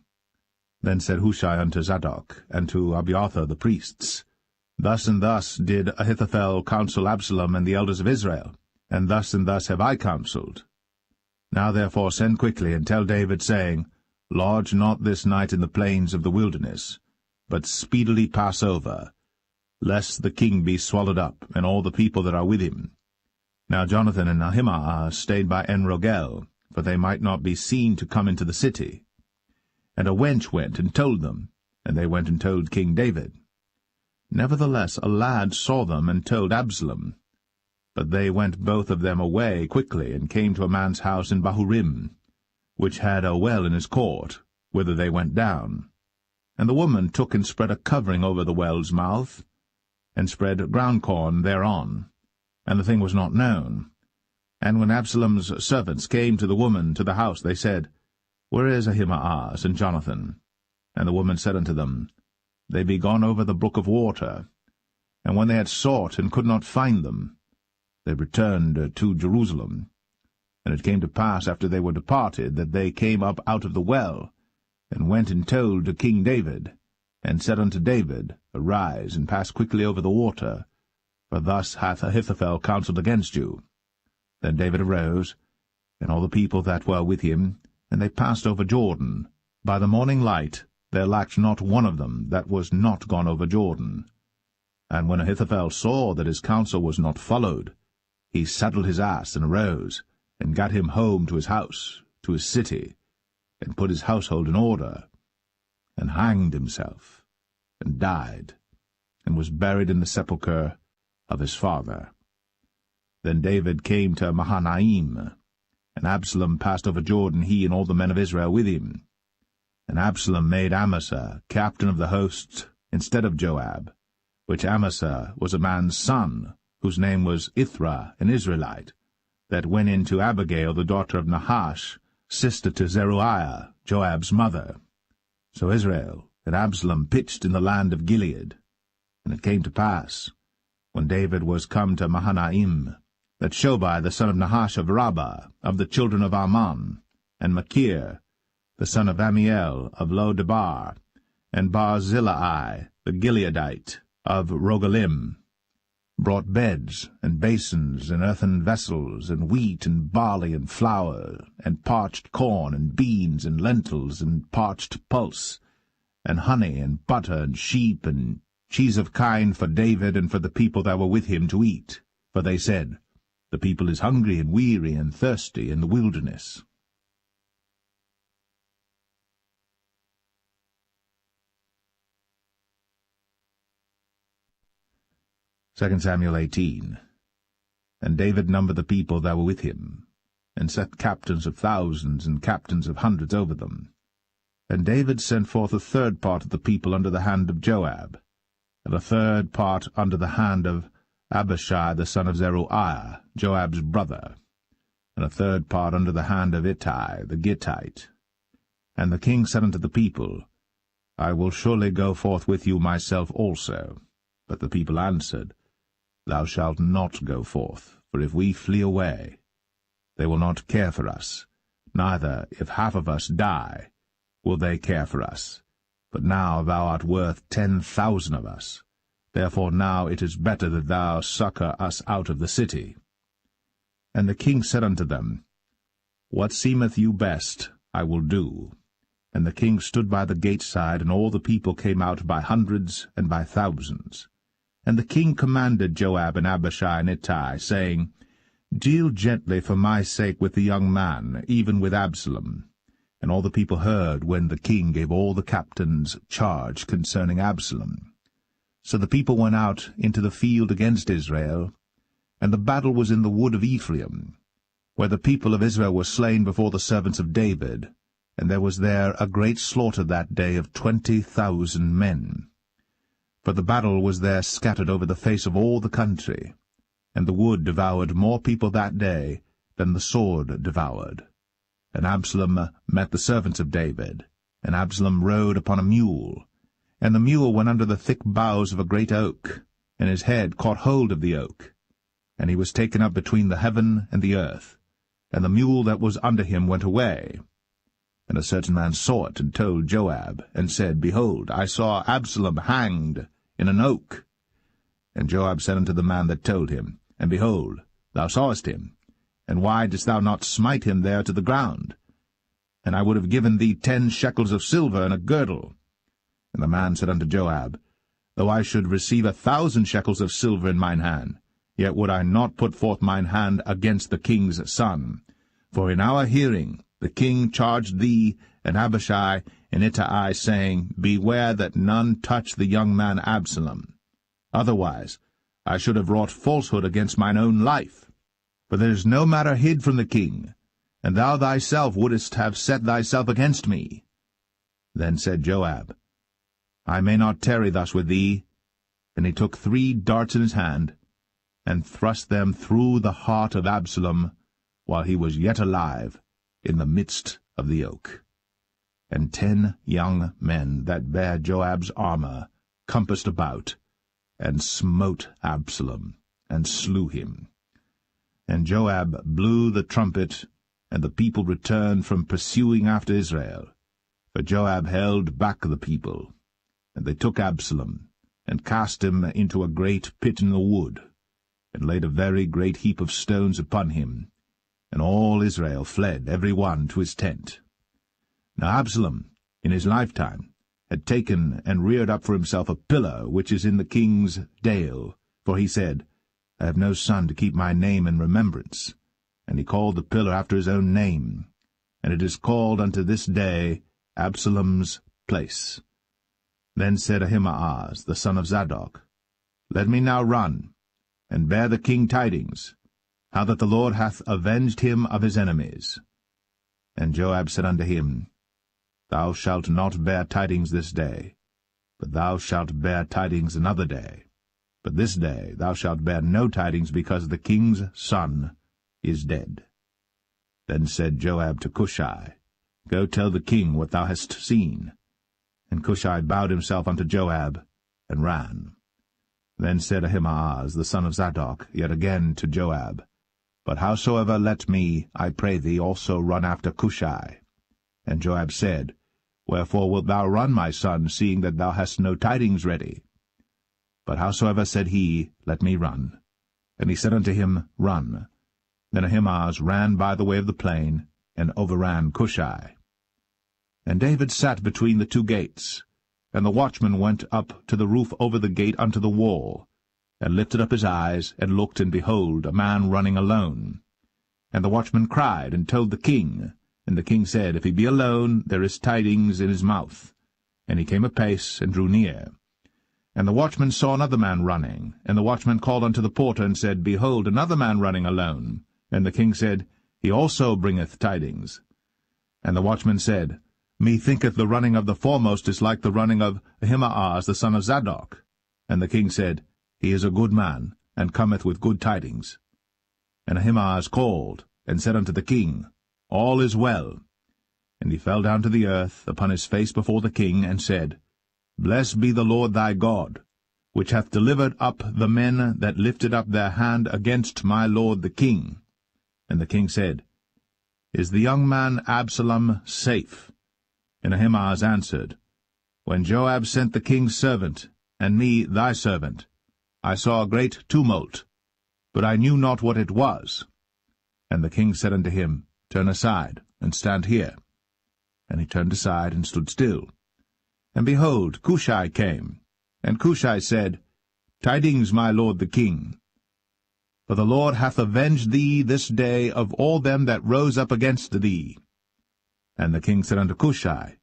Then said Hushai unto Zadok, and to Abiathar the priests, Thus and thus did Ahithophel counsel Absalom and the elders of Israel, and thus have I counselled. Now therefore send quickly, and tell David, saying, Lodge not this night in the plains of the wilderness, but speedily pass over, lest the king be swallowed up, and all the people that are with him. Now Jonathan and Ahimaaz stayed by En-rogel, for they might not be seen to come into the city. And a wench went and told them, and they went and told King David. Nevertheless a lad saw them and told Absalom. But they went both of them away quickly, and came to a man's house in Bahurim, which had a well in his court, whither they went down. And the woman took and spread a covering over the well's mouth, and spread ground corn thereon, and the thing was not known. And when Absalom's servants came to the woman to the house, they said, Where is Ahimaaz and Jonathan? And the woman said unto them, They be gone over the brook of water. And when they had sought and could not find them, they returned to Jerusalem. And it came to pass, after they were departed, that they came up out of the well, and went and told to King David, and said unto David, Arise, and pass quickly over the water, for thus hath Ahithophel counselled against you. Then David arose, and all the people that were with him, and they passed over Jordan. By the morning light there lacked not one of them that was not gone over Jordan. And when Ahithophel saw that his counsel was not followed, he saddled his ass, and arose, and gat him home to his house, to his city, and put his household in order, and hanged himself, and died, and was buried in the sepulchre of his father. Then David came to Mahanaim, and Absalom passed over Jordan, he and all the men of Israel with him. And Absalom made Amasa captain of the host instead of Joab, which Amasa was a man's son, whose name was Ithra, an Israelite, that went in to Abigail, the daughter of Nahash, sister to Zeruiah, Joab's mother. So Israel and Absalom pitched in the land of Gilead. And it came to pass, when David was come to Mahanaim, that Shobai the son of Nahash of Rabbah, of the children of Ammon, and Machir the son of Amiel of Lo-debar, and Barzillai the Gileadite of Rogelim, brought beds, and basins, and earthen vessels, and wheat, and barley, and flour, and parched corn, and beans, and lentils, and parched pulse, and honey, and butter, and sheep, and cheese of kine for David and for the people that were with him to eat. For they said, The people is hungry, and weary, and thirsty in the wilderness. 2 Samuel 18. And David numbered the people that were with him, and set captains of thousands and captains of hundreds over them. And David sent forth a third part of the people under the hand of Joab, and a third part under the hand of Abishai the son of Zeruiah, Joab's brother, and a third part under the hand of Ittai the Gittite. And the king said unto the people, I will surely go forth with you myself also. But the people answered, Thou shalt not go forth, for if we flee away, they will not care for us, neither, if half of us die, will they care for us. But now thou art worth 10,000 of us. Therefore now it is better that thou succour us out of the city. And the king said unto them, What seemeth you best, I will do. And the king stood by the gate side, and all the people came out by hundreds and by thousands. And the king commanded Joab and Abishai and Ittai, saying, Deal gently for my sake with the young man, even with Absalom. And all the people heard when the king gave all the captains charge concerning Absalom. So the people went out into the field against Israel, and the battle was in the wood of Ephraim, where the people of Israel were slain before the servants of David, and there was there a great slaughter that day of 20,000 men. For the battle was there scattered over the face of all the country, and the wood devoured more people that day than the sword devoured. And Absalom met the servants of David, and Absalom rode upon a mule, and the mule went under the thick boughs of a great oak, and his head caught hold of the oak, and he was taken up between the heaven and the earth, and the mule that was under him went away. And a certain man saw it, and told Joab, and said, Behold, I saw Absalom hanged in an oak. And Joab said unto the man that told him, And behold, thou sawest him, and why didst thou not smite him there to the ground? And I would have given thee 10 shekels of silver and a girdle. And the man said unto Joab, Though I should receive 1,000 shekels of silver in mine hand, yet would I not put forth mine hand against the king's son. For in our hearing the king charged thee and Abishai and Ittai, saying, Beware that none touch the young man Absalom. Otherwise I should have wrought falsehood against mine own life. For there is no matter hid from the king, and thou thyself wouldest have set thyself against me. Then said Joab, I may not tarry thus with thee. And he took 3 darts in his hand, and thrust them through the heart of Absalom, while he was yet alive, in the midst of the oak. And 10 young men that bare Joab's armour compassed about, and smote Absalom, and slew him. And Joab blew the trumpet, and the people returned from pursuing after Israel. For Joab held back the people. And they took Absalom, and cast him into a great pit in the wood, and laid a very great heap of stones upon him. And all Israel fled every one to his tent. Now Absalom, in his lifetime, had taken and reared up for himself a pillar which is in the king's dale, for he said, I have no son to keep my name in remembrance. And he called the pillar after his own name, and it is called unto this day Absalom's place. Then said Ahimaaz, the son of Zadok, Let me now run, and bear the king tidings, how that the Lord hath avenged him of his enemies. And Joab said unto him, Thou shalt not bear tidings this day, but thou shalt bear tidings another day. But this day thou shalt bear no tidings, because the king's son is dead. Then said Joab to Cushai, Go tell the king what thou hast seen. And Cushai bowed himself unto Joab, and ran. Then said Ahimaaz the son of Zadok yet again to Joab, But howsoever let me, I pray thee, also run after Cushai. And Joab said, Wherefore wilt thou run, my son, seeing that thou hast no tidings ready? But howsoever said he, Let me run. And he said unto him, Run. Then Ahimaaz ran by the way of the plain, and overran Cushai. And David sat between the 2 gates, and the watchman went up to the roof over the gate unto the wall, and lifted up his eyes, and looked, and behold, a man running alone. And the watchman cried, and told the king. And the king said, If he be alone, there is tidings in his mouth. And he came apace, and drew near. And the watchman saw another man running. And the watchman called unto the porter, and said, Behold, another man running alone. And the king said, He also bringeth tidings. And the watchman said, Methinketh the running of the foremost is like the running of Ahimaaz the son of Zadok. And the king said, He is a good man, and cometh with good tidings. And Ahimaaz called, and said unto the king, All is well. And he fell down to the earth upon his face before the king, and said, Blessed be the Lord thy God, which hath delivered up the men that lifted up their hand against my lord the king. And the king said, Is the young man Absalom safe? And Ahimaaz answered, When Joab sent the king's servant, and me thy servant, I saw a great tumult, but I knew not what it was. And the king said unto him, Turn aside, and stand here. And he turned aside, and stood still. And behold, Cushai came. And Cushai said, Tidings, my lord the king. For the Lord hath avenged thee this day of all them that rose up against thee. And the king said unto Cushai,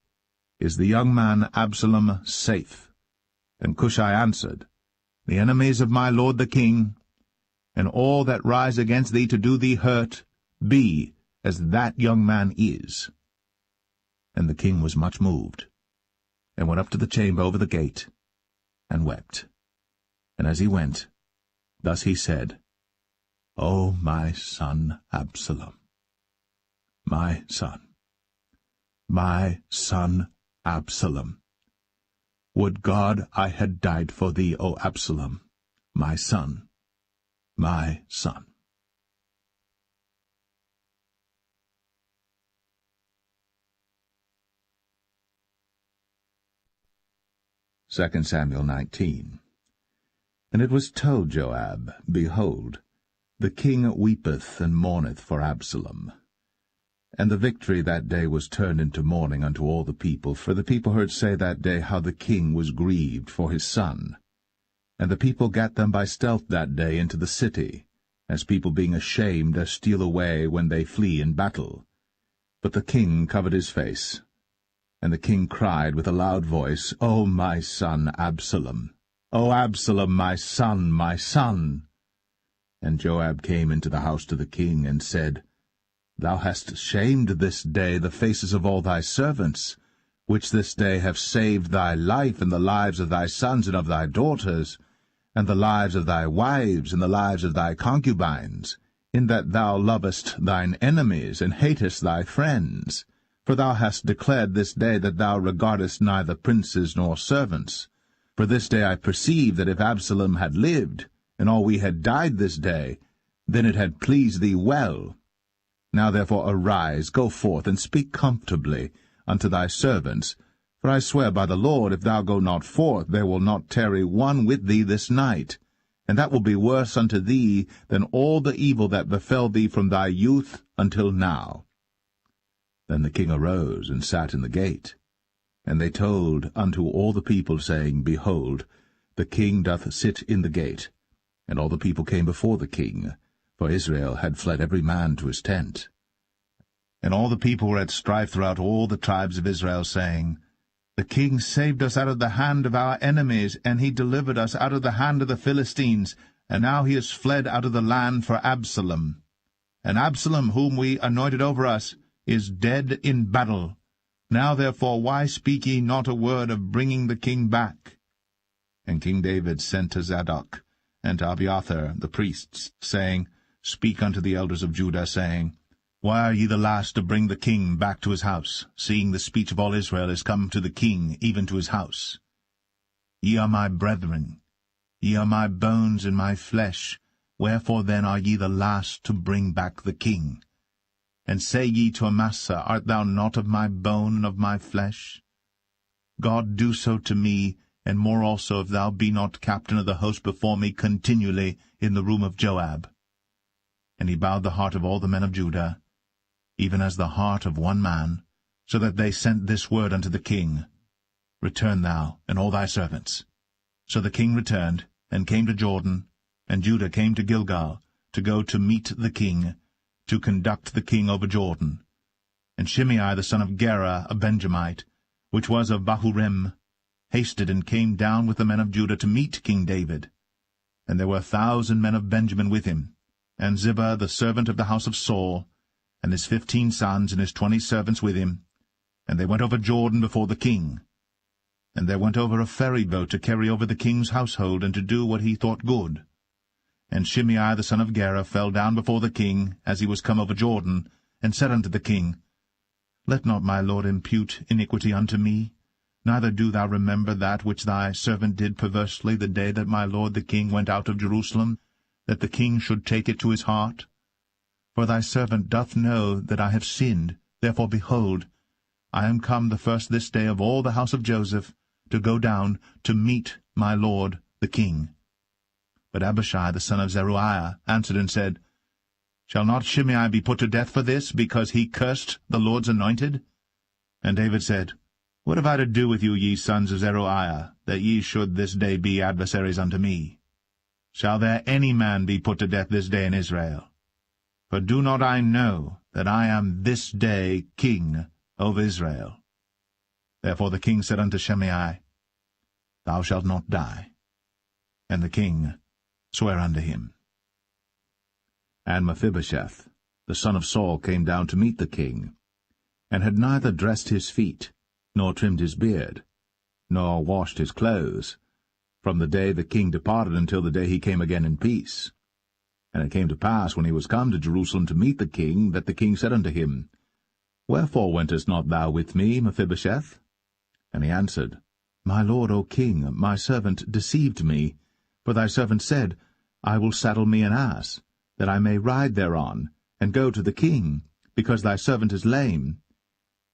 Is the young man Absalom safe? And Cushai answered, The enemies of my lord the king, and all that rise against thee to do thee hurt, be as that young man is. And the king was much moved, and went up to the chamber over the gate, and wept. And as he went, thus he said, O my son Absalom, my son Absalom, would God I had died for thee, O Absalom, my son, my son. 2 Samuel 19. And it was told Joab, Behold, the king weepeth and mourneth for Absalom. And the victory that day was turned into mourning unto all the people, for the people heard say that day how the king was grieved for his son. And the people gat them by stealth that day into the city, as people being ashamed steal away when they flee in battle. But the king covered his face. And the king cried with a loud voice, O my son Absalom! O Absalom, my son, my son! And Joab came into the house to the king, and said, Thou hast shamed this day the faces of all thy servants, which this day have saved thy life and the lives of thy sons and of thy daughters, and the lives of thy wives and the lives of thy concubines, in that thou lovest thine enemies and hatest thy friends. For thou hast declared this day that thou regardest neither princes nor servants. For this day I perceive that if Absalom had lived, and all we had died this day, then it had pleased thee well. Now therefore arise, go forth, and speak comfortably unto thy servants. For I swear by the Lord, if thou go not forth, there will not tarry one with thee this night. And that will be worse unto thee than all the evil that befell thee from thy youth until now. Then the king arose and sat in the gate. And they told unto all the people, saying, Behold, the king doth sit in the gate. And all the people came before the king, for Israel had fled every man to his tent. And all the people were at strife throughout all the tribes of Israel, saying, The king saved us out of the hand of our enemies, and he delivered us out of the hand of the Philistines, and now he is fled out of the land for Absalom. And Absalom, whom we anointed over us, is dead in battle. Now therefore why speak ye not a word of bringing the king back? And King David sent to Zadok and to Abiathar the priests, saying, Speak unto the elders of Judah, saying, Why are ye the last to bring the king back to his house, seeing the speech of all Israel is come to the king, even to his house? Ye are my brethren, ye are my bones and my flesh, wherefore then are ye the last to bring back the king? And say ye to Amasa, Art thou not of my bone and of my flesh? God do so to me, and more also, if thou be not captain of the host before me continually in the room of Joab. And he bowed the heart of all the men of Judah, even as the heart of one man, so that they sent this word unto the king, Return thou, and all thy servants. So the king returned, and came to Jordan, and Judah came to Gilgal, to go to meet the king, to conduct the king over Jordan. And Shimei the son of Gera, a Benjamite, which was of Bahurim, hasted and came down with the men of Judah to meet King David. And there were 1,000 men of Benjamin with him, and Ziba the servant of the house of Saul, and his 15 sons and his 20 servants with him. And they went over Jordan before the king. And there went over a ferry boat to carry over the king's household, and to do what he thought good. And Shimei the son of Gera fell down before the king, as he was come over Jordan, and said unto the king, Let not my lord impute iniquity unto me, neither do thou remember that which thy servant did perversely the day that my lord the king went out of Jerusalem, that the king should take it to his heart. For thy servant doth know that I have sinned. Therefore, behold, I am come the first this day of all the house of Joseph, to go down to meet my lord the king. But Abishai the son of Zeruiah answered and said, Shall not Shimei be put to death for this, because he cursed the Lord's anointed? And David said, What have I to do with you, ye sons of Zeruiah, that ye should this day be adversaries unto me? Shall there any man be put to death this day in Israel? For do not I know that I am this day king over Israel? Therefore the king said unto Shimei, Thou shalt not die. And the king sware unto him. And Mephibosheth, the son of Saul, came down to meet the king, and had neither dressed his feet, nor trimmed his beard, nor washed his clothes, from the day the king departed until the day he came again in peace. And it came to pass, when he was come to Jerusalem to meet the king, that the king said unto him, Wherefore wentest not thou with me, Mephibosheth? And he answered, My lord, O king, my servant deceived me. For thy servant said, I will saddle me an ass, that I may ride thereon, and go to the king, because thy servant is lame.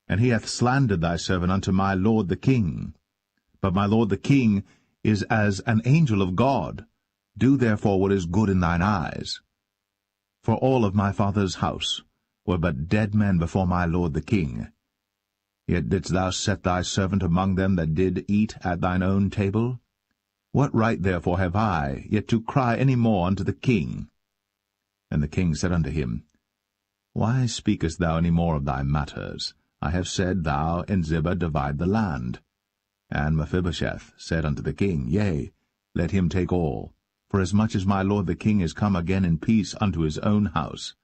And he hath slandered thy servant unto my lord the king. But my lord the king is as an angel of God. Do therefore what is good in thine eyes. For all of my father's house were but dead men before my lord the king. Yet didst thou set thy servant among them that did eat at thine own table? What right therefore have I yet to cry any more unto the king? And the king said unto him, Why speakest thou any more of thy matters? I have said, Thou and Ziba divide the land. And Mephibosheth said unto the king, Yea, let him take all, for as much as my lord the king is come again in peace unto his own house.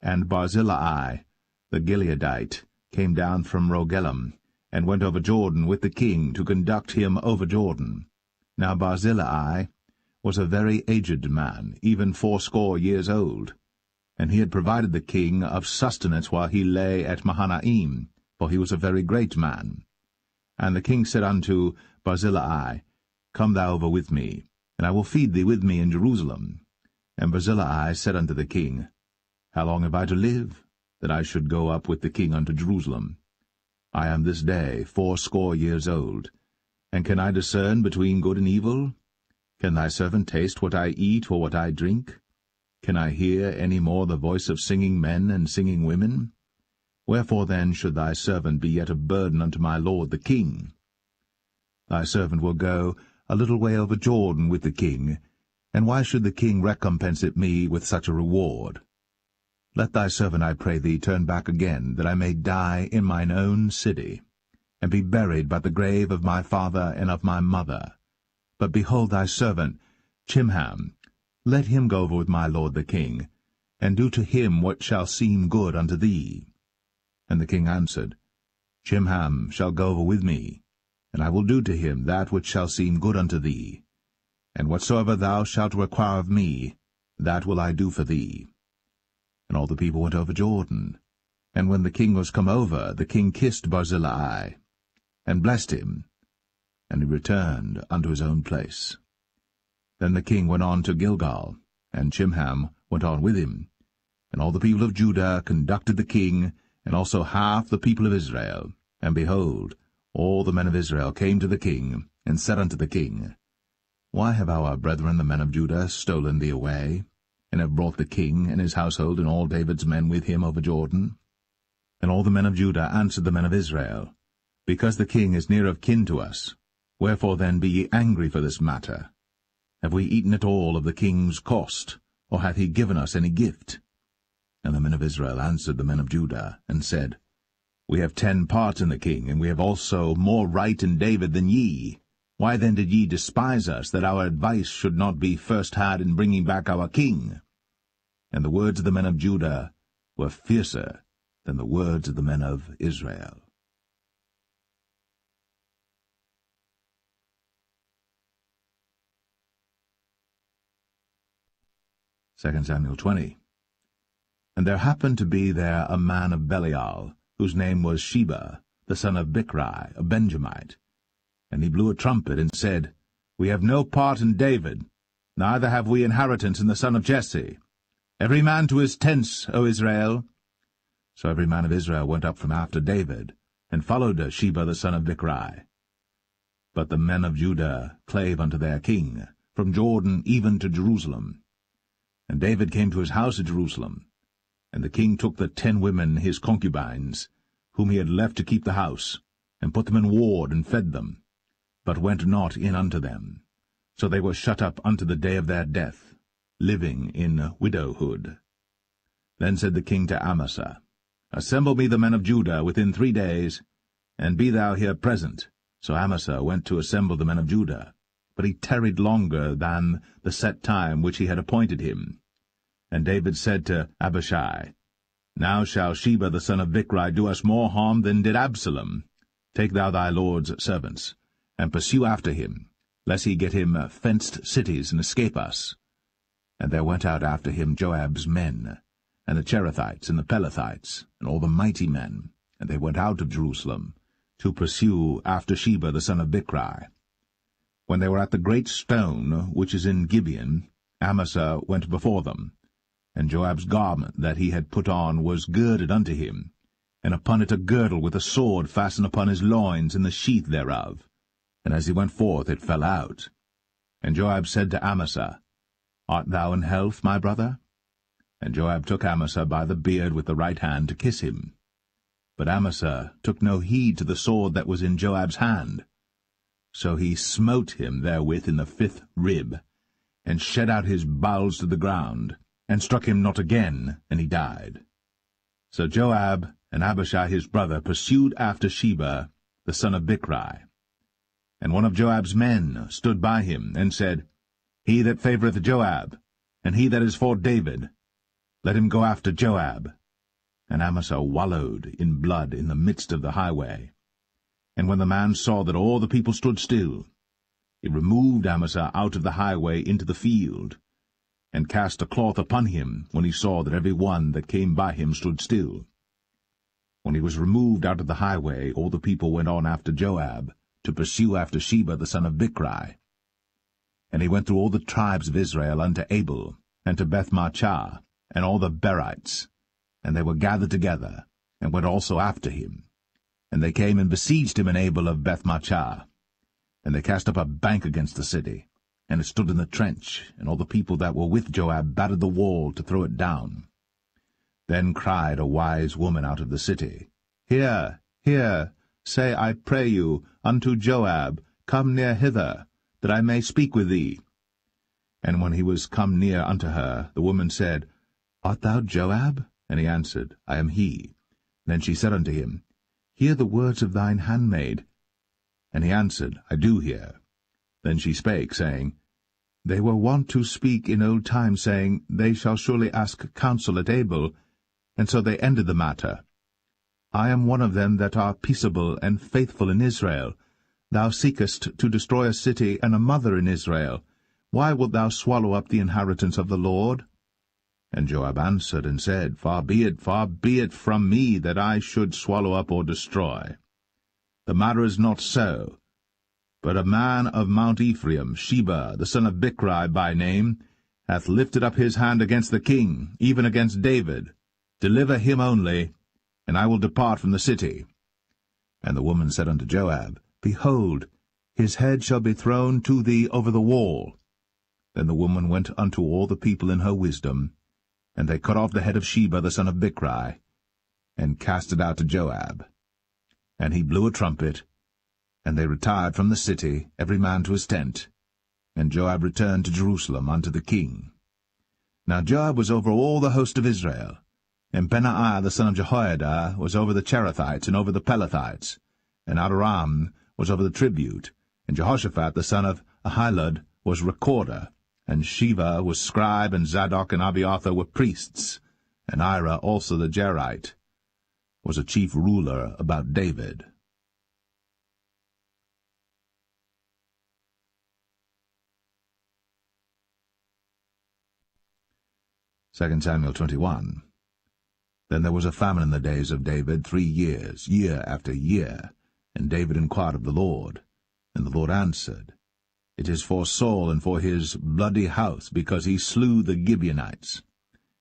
And Barzillai the Gileadite came down from Rogelim, and went over Jordan with the king to conduct him over Jordan. Now Barzillai was a very aged man, even 80 years old, and he had provided the king of sustenance while he lay at Mahanaim, for he was a very great man. And the king said unto Barzillai, Come thou over with me, and I will feed thee with me in Jerusalem. And Barzillai said unto the king, How long have I to live, that I should go up with the king unto Jerusalem? I am this day 80 years old, and can I discern between good and evil? Can thy servant taste what I eat or what I drink? Can I hear any more the voice of singing men and singing women? Wherefore then should thy servant be yet a burden unto my lord the king? Thy servant will go a little way over Jordan with the king, and why should the king recompense it me with such a reward? Let thy servant, I pray thee, turn back again, that I may die in mine own city, and be buried by the grave of my father and of my mother. But behold thy servant, Chimham, let him go over with my lord the king, and do to him what shall seem good unto thee. And the king answered, Chimham shall go over with me, and I will do to him that which shall seem good unto thee. And whatsoever thou shalt require of me, that will I do for thee. And all the people went over Jordan. And when the king was come over, the king kissed Barzillai, and blessed him, and he returned unto his own place. Then the king went on to Gilgal, and Chimham went on with him. And all the people of Judah conducted the king, and also half the people of Israel. And behold, all the men of Israel came to the king, and said unto the king, Why have our brethren the men of Judah stolen thee away, and have brought the king and his household and all David's men with him over Jordan? And all the men of Judah answered the men of Israel, Because the king is near of kin to us. Wherefore then be ye angry for this matter? Have we eaten at all of the king's cost, or hath he given us any gift? And the men of Israel answered the men of Judah, and said, We have 10 parts in the king, and we have also more right in David than ye. Why then did ye despise us, that our advice should not be first had in bringing back our king? And the words of the men of Judah were fiercer than the words of the men of Israel. Second Samuel 20. And there happened to be there a man of Belial, whose name was Sheba, the son of Bichri, a Benjamite. And he blew a trumpet, and said, We have no part in David, neither have we inheritance in the son of Jesse. Every man to his tents, O Israel. So every man of Israel went up from after David, and followed Sheba the son of Bichri. But the men of Judah clave unto their king, from Jordan even to Jerusalem. And David came to his house at Jerusalem. And the king took the 10 women his concubines, whom he had left to keep the house, and put them in ward, and fed them, but went not in unto them. So they were shut up unto the day of their death, living in widowhood. Then said the king to Amasa, Assemble me the men of Judah within 3 days, and be thou here present. So Amasa went to assemble the men of Judah, but he tarried longer than the set time which he had appointed him. And David said to Abishai, Now shall Sheba the son of Bichri do us more harm than did Absalom. Take thou thy lord's servants, and pursue after him, lest he get him fenced cities and escape us. And there went out after him Joab's men, and the Cherethites and the Pelethites, and all the mighty men, and they went out of Jerusalem, to pursue after Sheba the son of Bichri. When they were at the great stone which is in Gibeon, Amasa went before them, and Joab's garment that he had put on was girded unto him, and upon it a girdle with a sword fastened upon his loins in the sheath thereof. And as he went forth it fell out. And Joab said to Amasa, Art thou in health, my brother? And Joab took Amasa by the beard with the right hand to kiss him. But Amasa took no heed to the sword that was in Joab's hand. So he smote him therewith in the 5th rib, and shed out his bowels to the ground, and struck him not again, and he died. So Joab and Abishai his brother pursued after Sheba the son of Bichri. And one of Joab's men stood by him, and said, He that favoureth Joab, and he that is for David, let him go after Joab. And Amasa wallowed in blood in the midst of the highway. And when the man saw that all the people stood still, he removed Amasa out of the highway into the field, and cast a cloth upon him when he saw that every one that came by him stood still. When he was removed out of the highway, all the people went on after Joab, to pursue after Sheba the son of Bichri. And he went through all the tribes of Israel unto Abel, and to Bethmachah, and all the Berites, and they were gathered together, and went also after him. And they came and besieged him in Abel of Bethmachah. And they cast up a bank against the city, and it stood in the trench, and all the people that were with Joab battered the wall to throw it down. Then cried a wise woman out of the city, Hear, hear, say, I pray you, unto Joab, Come near hither, that I may speak with thee. And when he was come near unto her, the woman said, Art thou Joab? And he answered, I am he. Then she said unto him, Hear the words of thine handmaid. And he answered, I do hear. Then she spake, saying, They were wont to speak in old time, saying, They shall surely ask counsel at Abel. And so they ended the matter. I am one of them that are peaceable and faithful in Israel. Thou seekest to destroy a city and a mother in Israel. Why wilt thou swallow up the inheritance of the Lord? And Joab answered and said, far be it from me that I should swallow up or destroy. The matter is not so. But a man of Mount Ephraim, Sheba, the son of Bichri by name, hath lifted up his hand against the king, even against David. Deliver him only, and I will depart from the city. And the woman said unto Joab, Behold, his head shall be thrown to thee over the wall. Then the woman went unto all the people in her wisdom, and they cut off the head of Sheba the son of Bichri, and cast it out to Joab. And he blew a trumpet, and they retired from the city, every man to his tent. And Joab returned to Jerusalem unto the king. Now Joab was over all the host of Israel, and Benaiah the son of Jehoiada was over the Cherethites and over the Pelethites, and Adoram was over the tribute, and Jehoshaphat the son of Ahilud was recorder, and Sheva was scribe, and Zadok and Abiathar were priests, and Ira also the Jerite was a chief ruler about David. Second Samuel 21. Then there was a famine in the days of David 3 years, year after year. And David inquired of the Lord. And the Lord answered, It is for Saul and for his bloody house, because he slew the Gibeonites.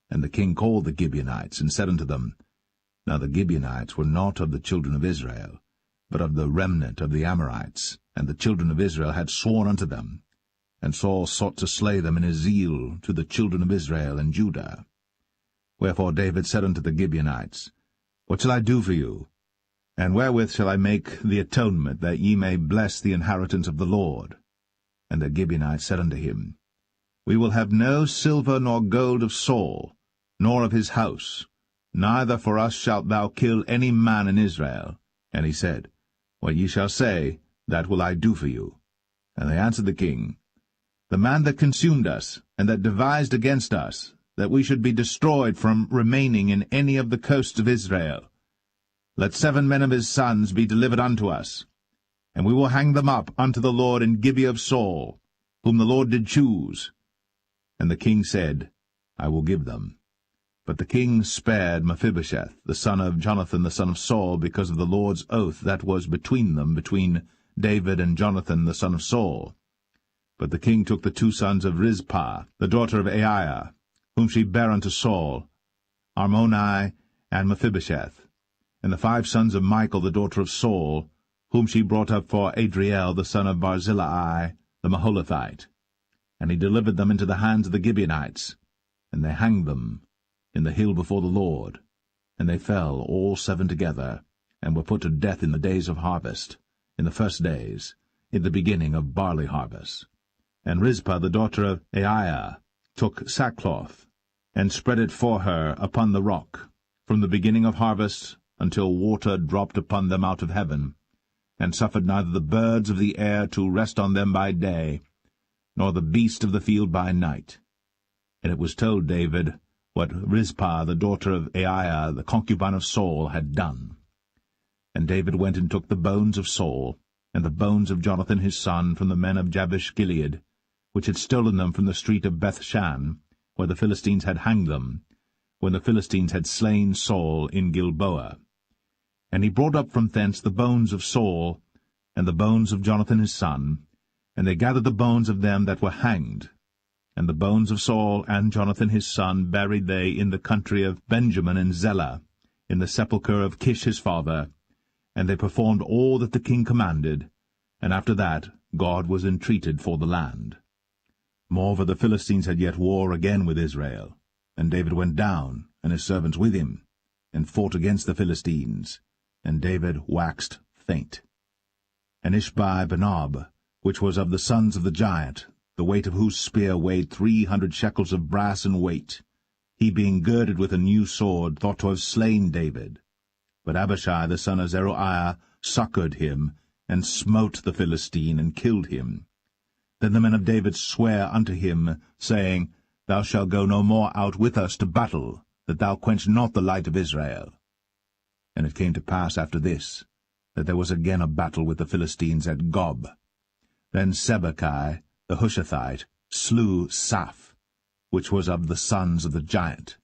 And the king called the Gibeonites, and said unto them, Now the Gibeonites were not of the children of Israel, but of the remnant of the Amorites, and the children of Israel had sworn unto them. And Saul sought to slay them in his zeal to the children of Israel and Judah. Wherefore David said unto the Gibeonites, What shall I do for you? And wherewith shall I make the atonement, that ye may bless the inheritance of the Lord? And the Gibeonites said unto him, We will have no silver nor gold of Saul, nor of his house, neither for us shalt thou kill any man in Israel. And he said, What ye shall say, that will I do for you. And they answered the king, The man that consumed us, and that devised against us, that we should be destroyed from remaining in any of the coasts of Israel. Let 7 men of his sons be delivered unto us, and we will hang them up unto the Lord in Gibeah of Saul, whom the Lord did choose. And the king said, I will give them. But the king spared Mephibosheth, the son of Jonathan the son of Saul, because of the Lord's oath that was between them, between David and Jonathan the son of Saul. But the king took the 2 sons of Rizpah, the daughter of Aiah, whom she bare unto Saul, Armoni and Mephibosheth, and the 5 sons of Michal the daughter of Saul, whom she brought up for Adriel the son of Barzillai the Maholathite. And he delivered them into the hands of the Gibeonites, and they hanged them in the hill before the Lord. And they fell all 7 together, and were put to death in the days of harvest, in the first days, in the beginning of barley harvest. And Rizpah the daughter of Aiah took sackcloth, and spread it for her upon the rock, from the beginning of harvest until water dropped upon them out of heaven, and suffered neither the birds of the air to rest on them by day, nor the beast of the field by night. And it was told David what Rizpah the daughter of Aiah, the concubine of Saul, had done. And David went and took the bones of Saul, and the bones of Jonathan his son, from the men of Jabesh-Gilead, which had stolen them from the street of Bethshan, where the Philistines had hanged them, when the Philistines had slain Saul in Gilboa. And he brought up from thence the bones of Saul, and the bones of Jonathan his son, and they gathered the bones of them that were hanged. And the bones of Saul and Jonathan his son buried they in the country of Benjamin in Zelah, in the sepulchre of Kish his father, and they performed all that the king commanded, and after that God was entreated for the land. Moreover, the Philistines had yet war again with Israel, and David went down, and his servants with him, and fought against the Philistines, and David waxed faint. And Ishbi-Benob, which was of the sons of the giant, the weight of whose spear weighed 300 shekels of brass in weight, he being girded with a new sword, thought to have slain David. But Abishai the son of Zeruiah succoured him, and smote the Philistine, and killed him. Then the men of David sware unto him, saying, Thou shalt go no more out with us to battle, that thou quench not the light of Israel. And it came to pass after this, that there was again a battle with the Philistines at Gob. Then Sibbechai the Hushathite slew Saph, which was of the sons of the giant.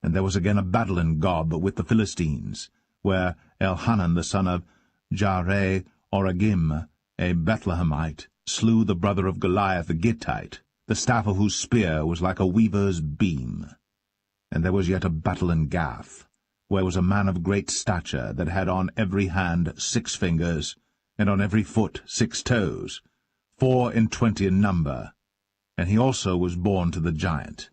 And there was again a battle in Gob with the Philistines, where Elhanan the son of Jaare-Oregim, a Bethlehemite, slew the brother of Goliath the Gittite, the staff of whose spear was like a weaver's beam. And there was yet a battle in Gath, where was a man of great stature, that had on every hand 6 fingers, and on every foot 6 toes, 24 in number, and he also was born to the giant.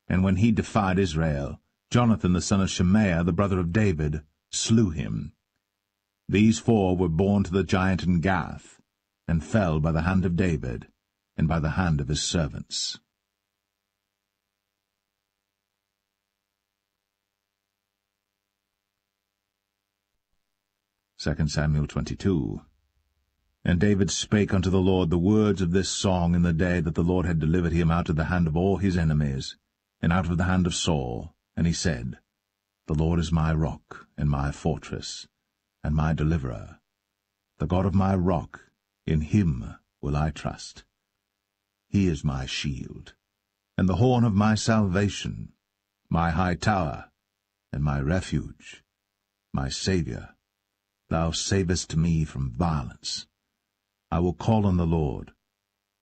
And when he defied Israel, Jonathan the son of Shemaiah, the brother of David, slew him. These 4 were born to the giant in Gath, and fell by the hand of David, and by the hand of his servants. Second Samuel 22. And David spake unto the Lord the words of this song in the day that the Lord had delivered him out of the hand of all his enemies, and out of the hand of Saul. And he said, The Lord is my rock, and my fortress, and my deliverer. The God of my rock, in him will I trust. He is my shield, and the horn of my salvation, my high tower, and my refuge, my Saviour. Thou savest me from violence. I will call on the Lord,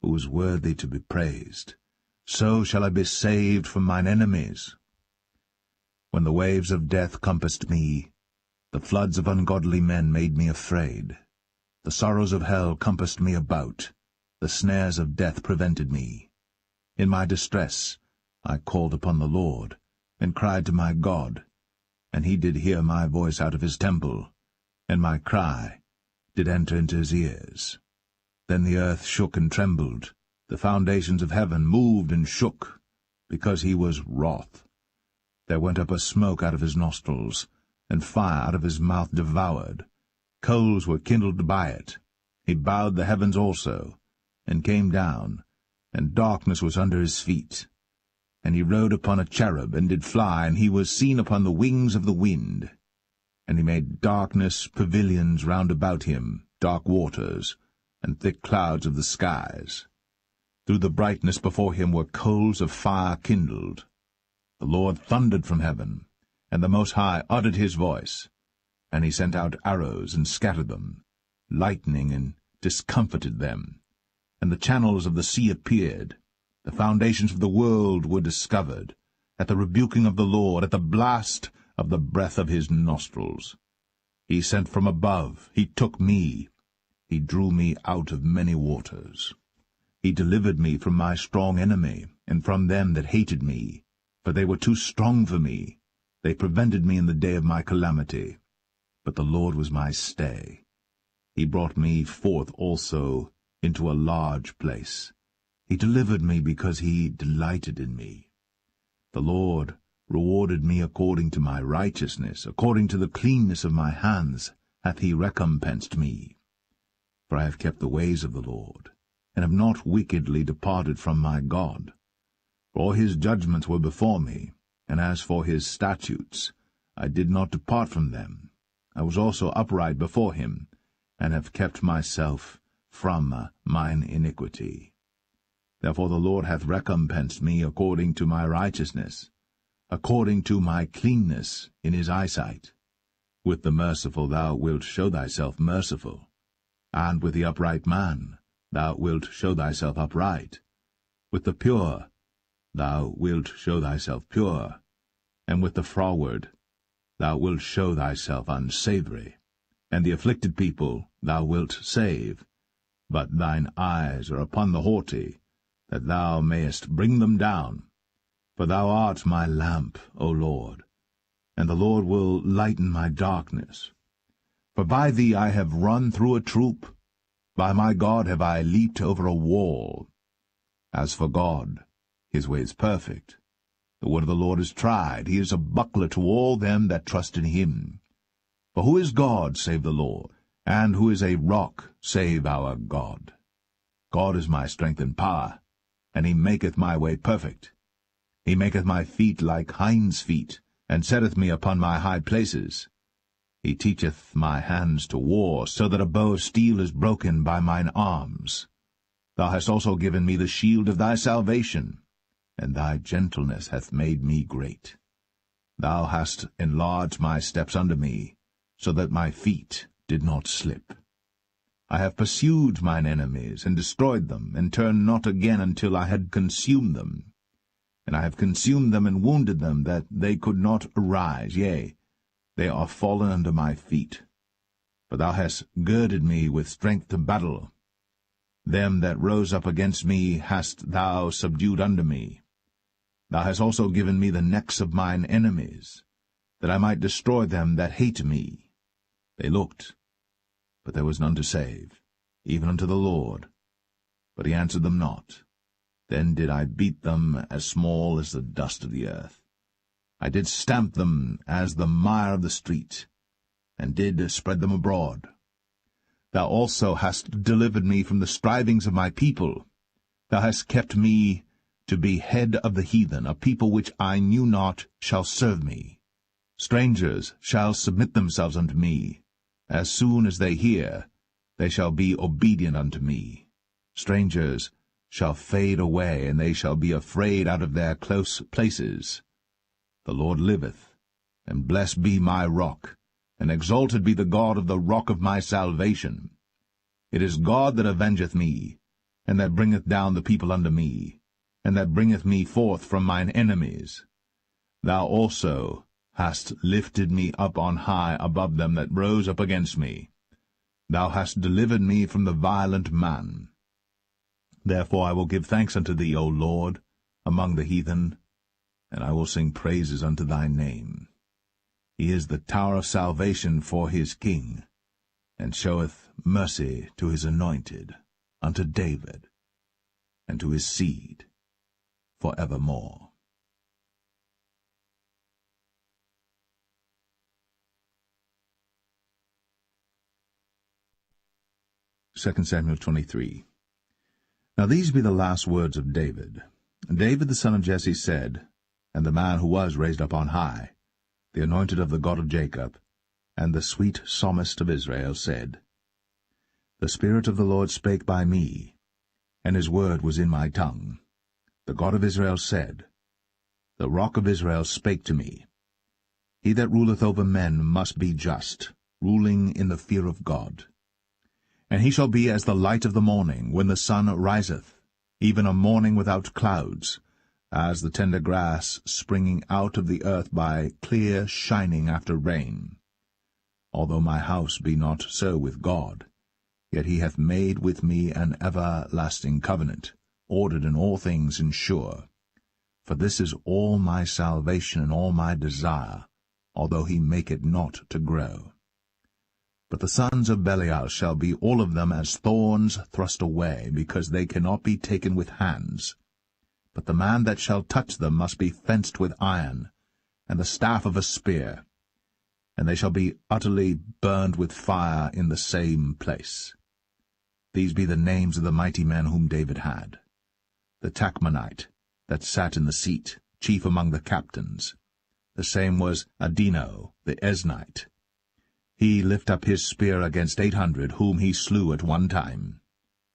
who is worthy to be praised. So shall I be saved from mine enemies. When the waves of death compassed me, the floods of ungodly men made me afraid. The sorrows of hell compassed me about, the snares of death prevented me. In my distress I called upon the Lord, and cried to my God, and he did hear my voice out of his temple, and my cry did enter into his ears. Then the earth shook and trembled, the foundations of heaven moved and shook, because he was wroth. There went up a smoke out of his nostrils, and fire out of his mouth devoured. Coals were kindled by it. He bowed the heavens also, and came down, and darkness was under his feet. And he rode upon a cherub, and did fly, and he was seen upon the wings of the wind. And he made darkness pavilions round about him, dark waters, and thick clouds of the skies. Through the brightness before him were coals of fire kindled. The Lord thundered from heaven, and the Most High uttered his voice, and he sent out arrows and scattered them, lightning and discomfited them. And the channels of the sea appeared, the foundations of the world were discovered, at the rebuking of the Lord, at the blast of the breath of his nostrils. He sent from above, he took me, he drew me out of many waters. He delivered me from my strong enemy, and from them that hated me, for they were too strong for me. They prevented me in the day of my calamity. But the Lord was my stay. He brought me forth also into a large place. He delivered me because he delighted in me. The Lord rewarded me according to my righteousness, according to the cleanness of my hands hath he recompensed me. For I have kept the ways of the Lord, and have not wickedly departed from my God. For all his judgments were before me, and as for his statutes, I did not depart from them. I was also upright before him, and have kept myself from mine iniquity. Therefore the Lord hath recompensed me according to my righteousness, according to my cleanness in his eyesight. With the merciful thou wilt show thyself merciful, and with the upright man thou wilt show thyself upright. With the pure thou wilt show thyself pure, and with the froward thou wilt show thyself unsavoury. And the afflicted people thou wilt save, but thine eyes are upon the haughty, that thou mayest bring them down. For thou art my lamp, O Lord, and the Lord will lighten my darkness. For by thee I have run through a troop, by my God have I leaped over a wall. As for God, his way is perfect. The word of the Lord is tried. He is a buckler to all them that trust in him. For who is God save the Lord? And who is a rock save our God? God is my strength and power, and he maketh my way perfect. He maketh my feet like hinds' feet, and setteth me upon my high places. He teacheth my hands to war, so that a bow of steel is broken by mine arms. Thou hast also given me the shield of thy salvation, and thy gentleness hath made me great. Thou hast enlarged my steps under me, so that my feet did not slip. I have pursued mine enemies, and destroyed them, and turned not again until I had consumed them. And I have consumed them and wounded them, that they could not arise, yea, they are fallen under my feet. For thou hast girded me with strength to battle. Them that rose up against me hast thou subdued under me. Thou hast also given me the necks of mine enemies, that I might destroy them that hate me. They looked, but there was none to save, even unto the Lord. But he answered them not. Then did I beat them as small as the dust of the earth. I did stamp them as the mire of the street, and did spread them abroad. Thou also hast delivered me from the strivings of my people. Thou hast kept me to be head of the heathen. A people which I knew not shall serve me. Strangers shall submit themselves unto me. As soon as they hear, they shall be obedient unto me. Strangers shall fade away, and they shall be afraid out of their close places. The Lord liveth, and blessed be my rock, and exalted be the God of the rock of my salvation. It is God that avengeth me, and that bringeth down the people unto me, and that bringeth me forth from mine enemies. Thou also hast lifted me up on high above them that rose up against me. Thou hast delivered me from the violent man. Therefore I will give thanks unto thee, O Lord, among the heathen, and I will sing praises unto thy name. He is the tower of salvation for his king, and showeth mercy to his anointed, unto David, and to his seed for evermore. 2 Samuel 23. Now these be the last words of David. David the son of Jesse said, and the man who was raised up on high, the anointed of the God of Jacob, and the sweet psalmist of Israel, said, The Spirit of the Lord spake by me, and his word was in my tongue. The God of Israel said, The rock of Israel spake to me. He that ruleth over men must be just, ruling in the fear of God. And he shall be as the light of the morning, when the sun riseth, even a morning without clouds, as the tender grass springing out of the earth by clear shining after rain. Although my house be not so with God, yet he hath made with me an everlasting covenant, ordered in all things and sure. For this is all my salvation and all my desire, although he make it not to grow. But the sons of Belial shall be all of them as thorns thrust away, because they cannot be taken with hands. But the man that shall touch them must be fenced with iron, and the staff of a spear, and they shall be utterly burned with fire in the same place. These be the names of the mighty men whom David had. The Tachmonite, that sat in the seat, chief among the captains. The same was Adino, the Eznite. he lift up his spear against 800, whom he slew at one time.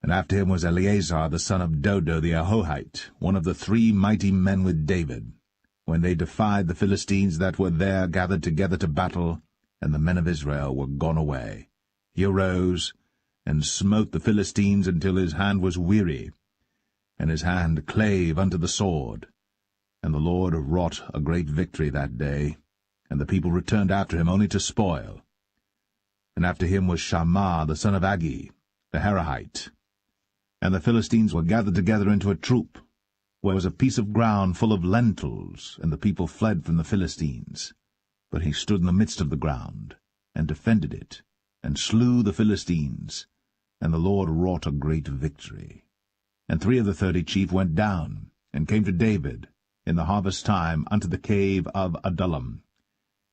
And after him was Eleazar the son of Dodo the Ahohite, one of the 3 mighty men with David, when they defied the Philistines that were there gathered together to battle, and the men of Israel were gone away. He arose, and smote the Philistines until his hand was weary, and his hand clave unto the sword. And the Lord wrought a great victory that day, and the people returned after him only to spoil. And after him was Shammah the son of Agi, the Harahite. And the Philistines were gathered together into a troop, where was a piece of ground full of lentils, and the people fled from the Philistines. But he stood in the midst of the ground, and defended it, and slew the Philistines, and the Lord wrought a great victory. And 3 of the 30 chief went down, and came to David, in the harvest time, unto the cave of Adullam.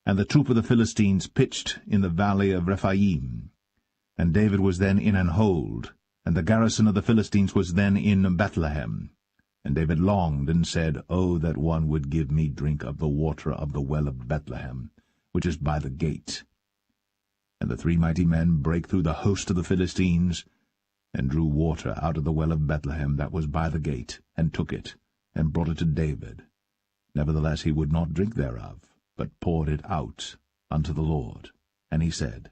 And the troop of the Philistines pitched in the valley of Rephaim. And David was then in an hold, and the garrison of the Philistines was then in Bethlehem. And David longed, and said, O that one would give me drink of the water of the well of Bethlehem, which is by the gate. And the 3 mighty men brake through the host of the Philistines, and drew water out of the well of Bethlehem that was by the gate, and took it, and brought it to David. Nevertheless he would not drink thereof, but poured it out unto the Lord. And he said,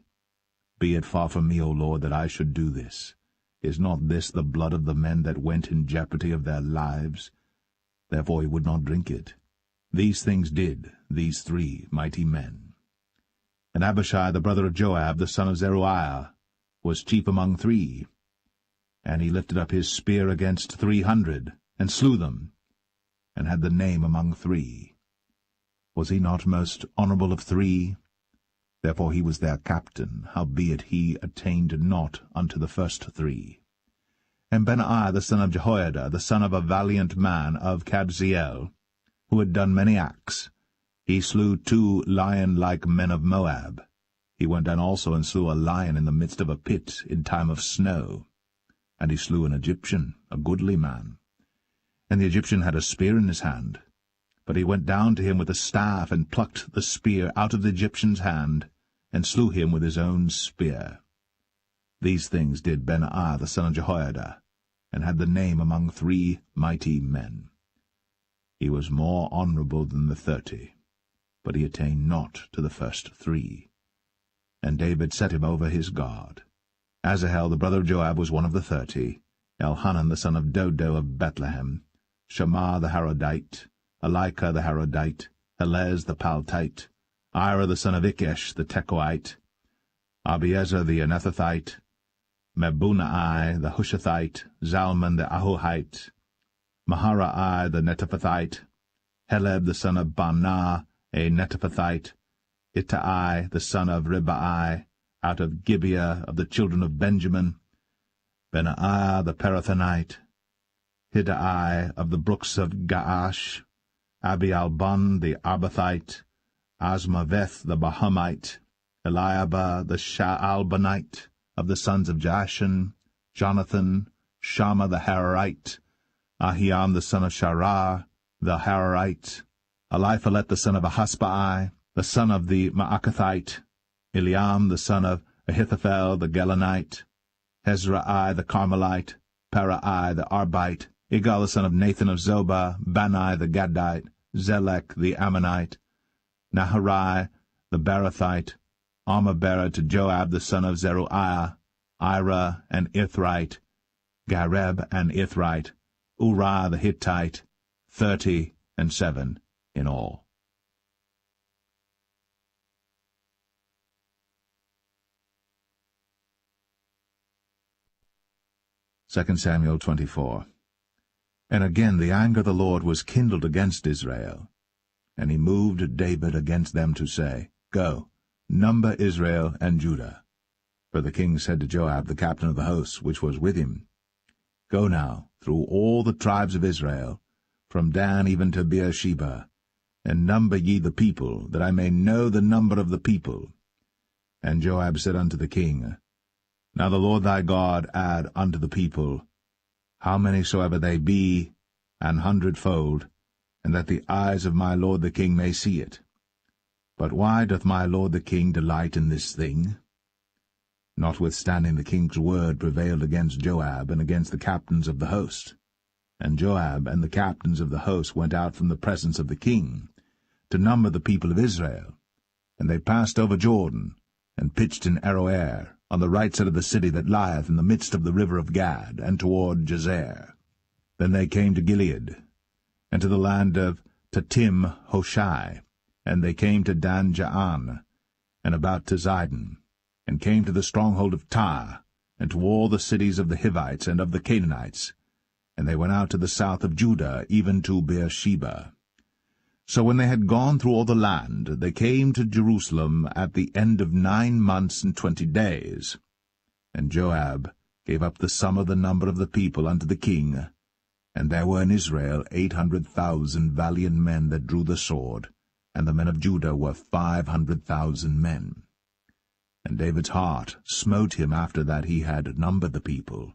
Be it far from me, O Lord, that I should do this. Is not this the blood of the men that went in jeopardy of their lives? Therefore he would not drink it. These things did these 3 mighty men. And Abishai the brother of Joab, the son of Zeruiah, was chief among 3. And he lifted up his spear against 300, and slew them, and had the name among 3. Was he not most honourable of 3? Therefore he was their captain, howbeit he attained not unto the first 3. And Benaiah the son of Jehoiada, the son of a valiant man of Kabzeel, who had done many acts, he slew 2 lion-like men of Moab. He went down also and slew a lion in the midst of a pit in time of snow. And he slew an Egyptian, a goodly man. And the Egyptian had a spear in his hand. But he went down to him with a staff, and plucked the spear out of the Egyptian's hand, and slew him with his own spear. These things did Benaiah the son of Jehoiada, and had the name among 3 mighty men. He was more honourable than the 30, but he attained not to the first 3. And David set him over his guard. Asahel the brother of Joab was one of the 30, Elhanan the son of Dodo of Bethlehem, Shammah the Harodite, Elika the Harodite, Helez the Paltite, Ira the son of Ikesh the Tekoite, Abiezer the Anethathite, Mebunai the Hushathite, Zalman the Ahohite, Maharai the Netophathite, Heleb the son of Baanah a Netophathite, Ittai the son of Ribai, out of Gibeah of the children of Benjamin, Benaiah the Parathonite, Hiddai of the brooks of Gaash, Abialbon the Arbathite, Asmaveth the Bahumite, Eliabah the Shaalbanite, of the sons of Jashan, Jonathan, Shammah the Hararite, Ahiam the son of Sharah, the Hararite, Eliphalet the son of Ahasbai, the son of the Maacathite, Eliam the son of Ahithophel the Gelonite, Hezrai the Carmelite, Parai the Arbite, Igal the son of Nathan of Zobah, Bani the Gadite, Zelek the Ammonite, Naharai the Barathite, Armabera to Joab the son of Zeruiah, Ira and Ithrite, Gareb and Ithrite, Uriah the Hittite, 37 in all. 2 Samuel 24. And again the anger of the Lord was kindled against Israel. And he moved David against them to say, Go, number Israel and Judah. For the king said to Joab, the captain of the host, which was with him, Go now through all the tribes of Israel, from Dan even to Beersheba, and number ye the people, that I may know the number of the people. And Joab said unto the king, Now the Lord thy God add unto the people, how many soever they be, 100-fold, and that the eyes of my lord the king may see it. But why doth my lord the king delight in this thing? Notwithstanding the king's word prevailed against Joab and against the captains of the host. And Joab and the captains of the host went out from the presence of the king, to number the people of Israel. And they passed over Jordan, and pitched in Aroer, on the right side of the city that lieth in the midst of the river of Gad, and toward Jazer. Then they came to Gilead, and to the land of Tatim Hoshai, and they came to Dan Jaan, and about to Zidon, and came to the stronghold of Tyre, and to all the cities of the Hivites and of the Canaanites, and they went out to the south of Judah, even to Beersheba. So when they had gone through all the land, they came to Jerusalem at the end of 9 months and 20 days. And Joab gave up the sum of the number of the people unto the king, and there were in Israel 800,000 valiant men that drew the sword, and the men of Judah were 500,000 men. And David's heart smote him after that he had numbered the people.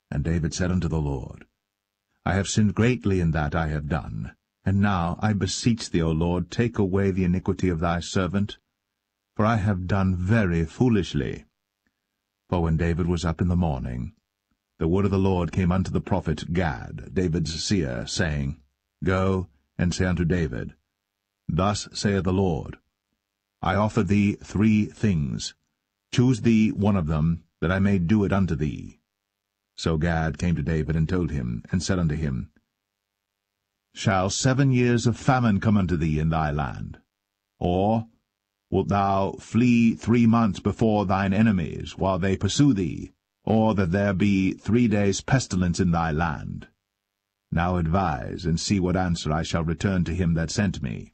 And David said unto the Lord, I have sinned greatly in that I have done. And now, I beseech thee, O Lord, take away the iniquity of thy servant, for I have done very foolishly. For when David was up in the morning, the word of the Lord came unto the prophet Gad, David's seer, saying, Go, and say unto David, Thus saith the Lord, I offer thee 3 things. Choose thee one of them, that I may do it unto thee. So Gad came to David, and told him, and said unto him, Shall 7 years of famine come unto thee in thy land? Or wilt thou flee 3 months before thine enemies, while they pursue thee? Or that there be 3 days' pestilence in thy land? Now advise, and see what answer I shall return to him that sent me.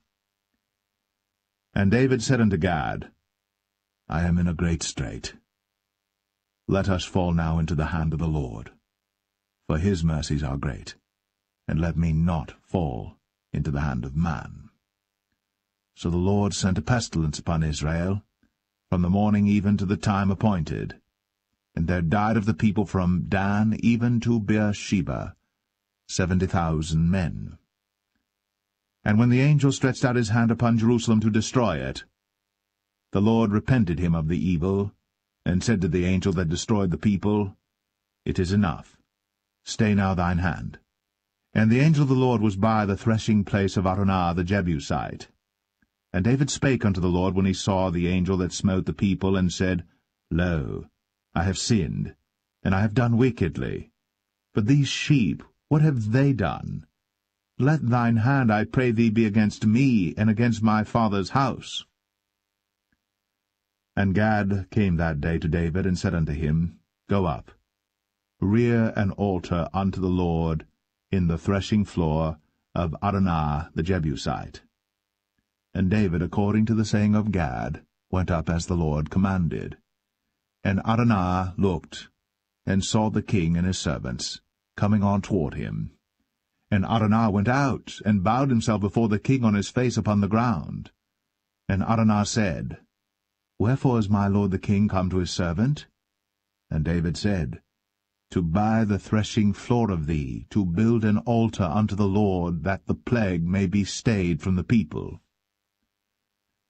And David said unto Gad, I am in a great strait. Let us fall now into the hand of the Lord, for his mercies are great, and let me not fall into the hand of man. So the Lord sent a pestilence upon Israel, from the morning even to the time appointed. And there died of the people from Dan even to Beersheba 70,000 men. And when the angel stretched out his hand upon Jerusalem to destroy it, the Lord repented him of the evil, and said to the angel that destroyed the people, It is enough. Stay now thine hand. And the angel of the Lord was by the threshing place of Araunah the Jebusite. And David spake unto the Lord when he saw the angel that smote the people, and said, Lo, I have sinned, and I have done wickedly. But these sheep, what have they done? Let thine hand, I pray thee, be against me, and against my father's house. And Gad came that day to David, and said unto him, Go up, rear an altar unto the Lord in the threshing floor of Araunah the Jebusite. And David, according to the saying of Gad, went up as the Lord commanded. And Araunah looked, and saw the king and his servants coming on toward him. And Araunah went out, and bowed himself before the king on his face upon the ground. And Araunah said, Wherefore is my lord the king come to his servant? And David said, To buy the threshing floor of thee, to build an altar unto the Lord, that the plague may be stayed from the people.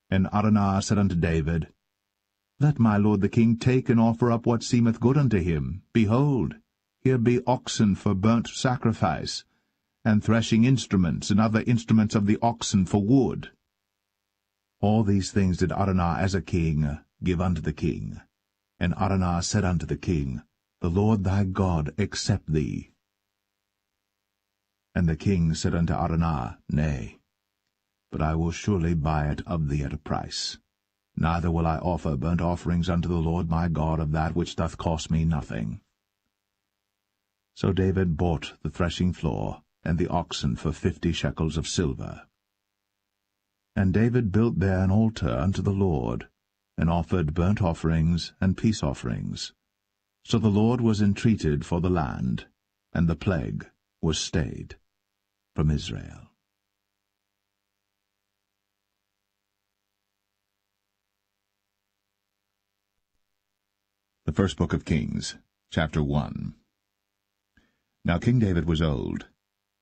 And Araunah said unto David, Let my lord the king take and offer up what seemeth good unto him. Behold, here be oxen for burnt sacrifice, and threshing instruments, and other instruments of the oxen for wood. All these things did Araunah as a king give unto the king. And Araunah said unto the king, The Lord thy God accept thee. And the king said unto Araunah, Nay, but I will surely buy it of thee at a price. Neither will I offer burnt offerings unto the Lord my God of that which doth cost me nothing. So David bought the threshing floor and the oxen for 50 shekels of silver. And David built there an altar unto the Lord, and offered burnt offerings and peace offerings. So the Lord was entreated for the land, and the plague was stayed from Israel. The first book of Kings, chapter 1. Now King David was old,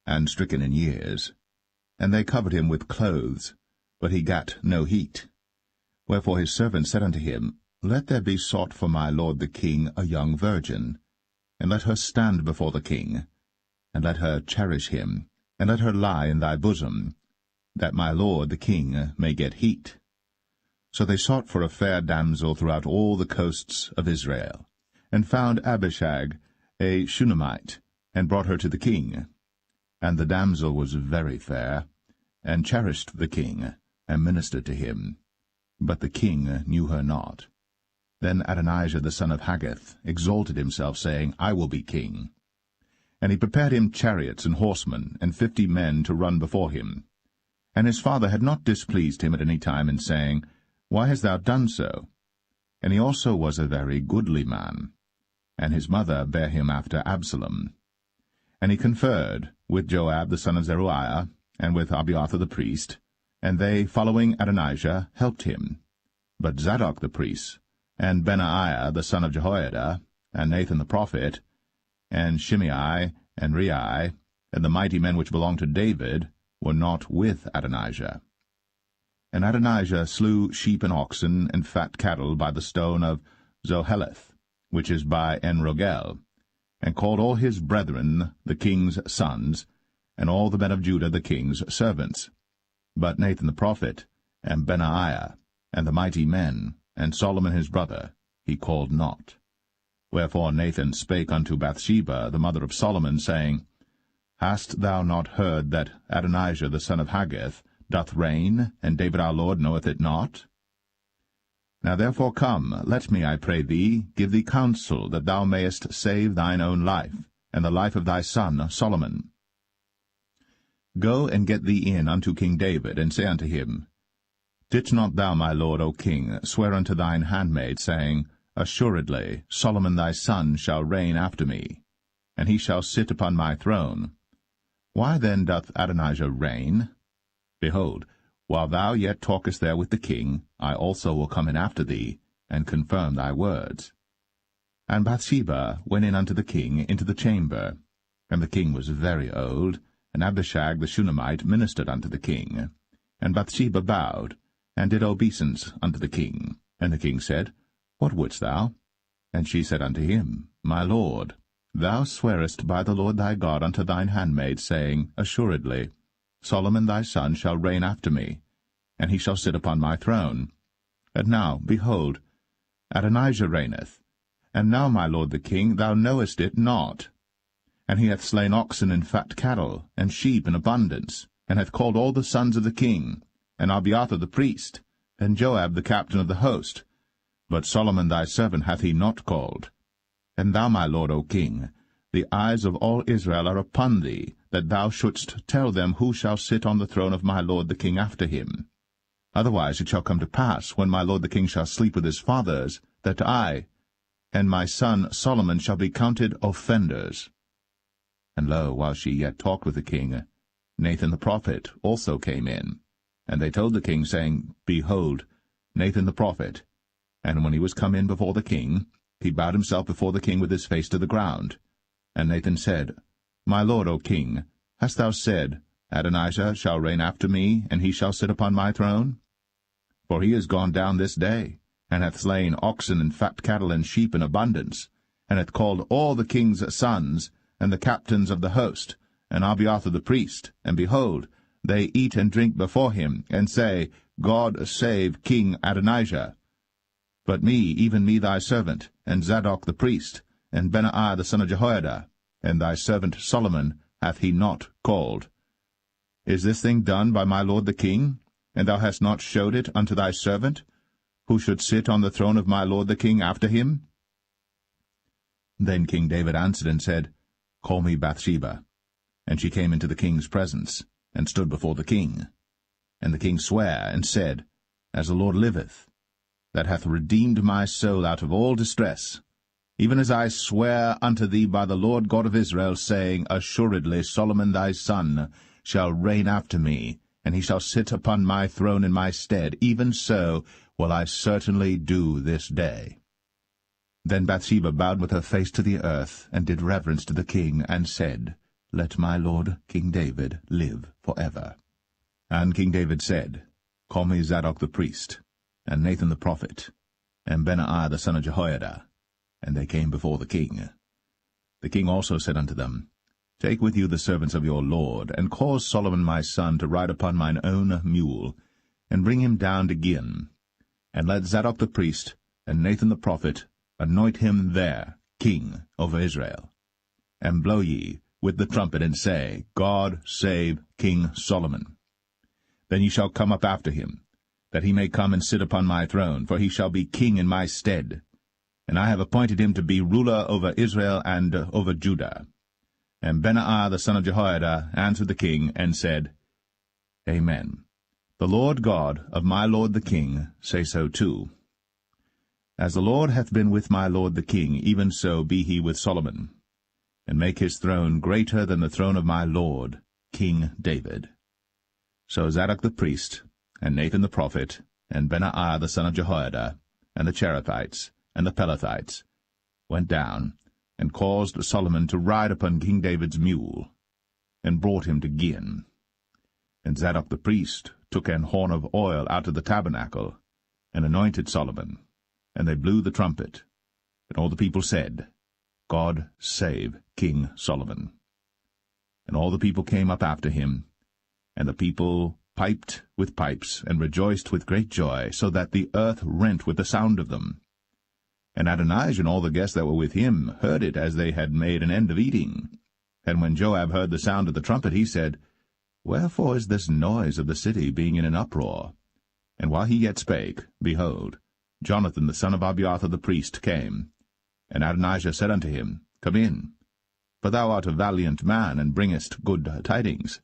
and stricken in years, and they covered him with clothes, but he gat no heat. Wherefore his servant said unto him, Let there be sought for my lord the king a young virgin, and let her stand before the king, and let her cherish him, and let her lie in thy bosom, that my lord the king may get heat. So they sought for a fair damsel throughout all the coasts of Israel, and found Abishag, a Shunammite, and brought her to the king. And the damsel was very fair, and cherished the king, and ministered to him. But the king knew her not. Then Adonijah the son of Haggith exalted himself, saying, I will be king. And he prepared him chariots and horsemen, and 50 men to run before him. And his father had not displeased him at any time in saying, Why hast thou done so? And he also was a very goodly man. And his mother bare him after Absalom. And he conferred with Joab the son of Zeruiah, and with Abiathar the priest, and they, following Adonijah, helped him. But Zadok the priest, and Benaiah the son of Jehoiada, and Nathan the prophet, and Shimei, and Rei, and the mighty men which belonged to David, were not with Adonijah. And Adonijah slew sheep and oxen and fat cattle by the stone of Zoheleth, which is by En-Rogel, and called all his brethren the king's sons, and all the men of Judah the king's servants. But Nathan the prophet, and Benaiah, and the mighty men, and Solomon his brother, he called not. Wherefore Nathan spake unto Bathsheba, the mother of Solomon, saying, Hast thou not heard that Adonijah the son of Haggith doth reign, and David our Lord knoweth it not? Now therefore come, let me, I pray thee, give thee counsel, that thou mayest save thine own life, and the life of thy son Solomon. Go and get thee in unto King David, and say unto him, Didst not thou, my lord, O king, swear unto thine handmaid, saying, Assuredly Solomon thy son shall reign after me, and he shall sit upon my throne. Why then doth Adonijah reign? Behold, while thou yet talkest there with the king, I also will come in after thee, and confirm thy words. And Bathsheba went in unto the king into the chamber. And the king was very old, and Abishag the Shunammite ministered unto the king. And Bathsheba bowed, and did obeisance unto the king. And the king said, What wouldst thou? And she said unto him, My lord, thou swearest by the Lord thy God unto thine handmaid, saying, Assuredly Solomon thy son shall reign after me, and he shall sit upon my throne. And now, behold, Adonijah reigneth. And now, my lord the king, thou knowest it not. And he hath slain oxen and fat cattle, and sheep in abundance, and hath called all the sons of the king, and Abiathar the priest, and Joab the captain of the host. But Solomon thy servant hath he not called. And thou, my lord, O king, the eyes of all Israel are upon thee, that thou shouldst tell them who shall sit on the throne of my lord the king after him. Otherwise it shall come to pass, when my lord the king shall sleep with his fathers, that I and my son Solomon shall be counted offenders. And lo, while she yet talked with the king, Nathan the prophet also came in. And they told the king, saying, Behold, Nathan the prophet. And when he was come in before the king, he bowed himself before the king with his face to the ground. And Nathan said, My lord, O king, hast thou said, Adonijah shall reign after me, and he shall sit upon my throne? For he is gone down this day, and hath slain oxen and fat cattle and sheep in abundance, and hath called all the king's sons, and the captains of the host, and Abiathar the priest, and behold, they eat and drink before him, and say, God save King Adonijah. But me, even me thy servant, and Zadok the priest, and Benaiah the son of Jehoiada, and thy servant Solomon hath he not called. Is this thing done by my lord the king, and thou hast not showed it unto thy servant, who should sit on the throne of my lord the king after him? Then King David answered and said, Call me Bathsheba. And she came into the king's presence, and stood before the king. And the king sware, and said, As the Lord liveth, that hath redeemed my soul out of all distress, even as I swear unto thee by the Lord God of Israel, saying, Assuredly Solomon thy son shall reign after me, and he shall sit upon my throne in my stead, even so will I certainly do this day. Then Bathsheba bowed with her face to the earth, and did reverence to the king, and said, Let my lord King David live for ever. And King David said, Call me Zadok the priest, and Nathan the prophet, and Benaiah the son of Jehoiada. And they came before the king. The king also said unto them, Take with you the servants of your lord, and cause Solomon my son to ride upon mine own mule, and bring him down to Gihon. And let Zadok the priest and Nathan the prophet anoint him there king over Israel. And blow ye with the trumpet, and say, God save King Solomon. Then ye shall come up after him, that he may come and sit upon my throne, for he shall be king in my stead. And I have appointed him to be ruler over Israel and over Judah. And Benaiah the son of Jehoiada answered the king, and said, Amen. The Lord God of my lord the king say so too. As the Lord hath been with my lord the king, even so be he with Solomon, and make his throne greater than the throne of my lord, King David. So Zadok the priest, and Nathan the prophet, and Benaiah the son of Jehoiada, and the Cherethites, and the Pelethites, went down, and caused Solomon to ride upon King David's mule, and brought him to Gihon. And Zadok the priest took an horn of oil out of the tabernacle, and anointed Solomon. And they blew the trumpet. And all the people said, God save King Solomon. And all the people came up after him, and the people piped with pipes, and rejoiced with great joy, so that the earth rent with the sound of them. And Adonijah and all the guests that were with him heard it as they had made an end of eating. And when Joab heard the sound of the trumpet, he said, Wherefore is this noise of the city being in an uproar? And while he yet spake, behold, Jonathan the son of Abiathar the priest came. And Adonijah said unto him, Come in, for thou art a valiant man, and bringest good tidings.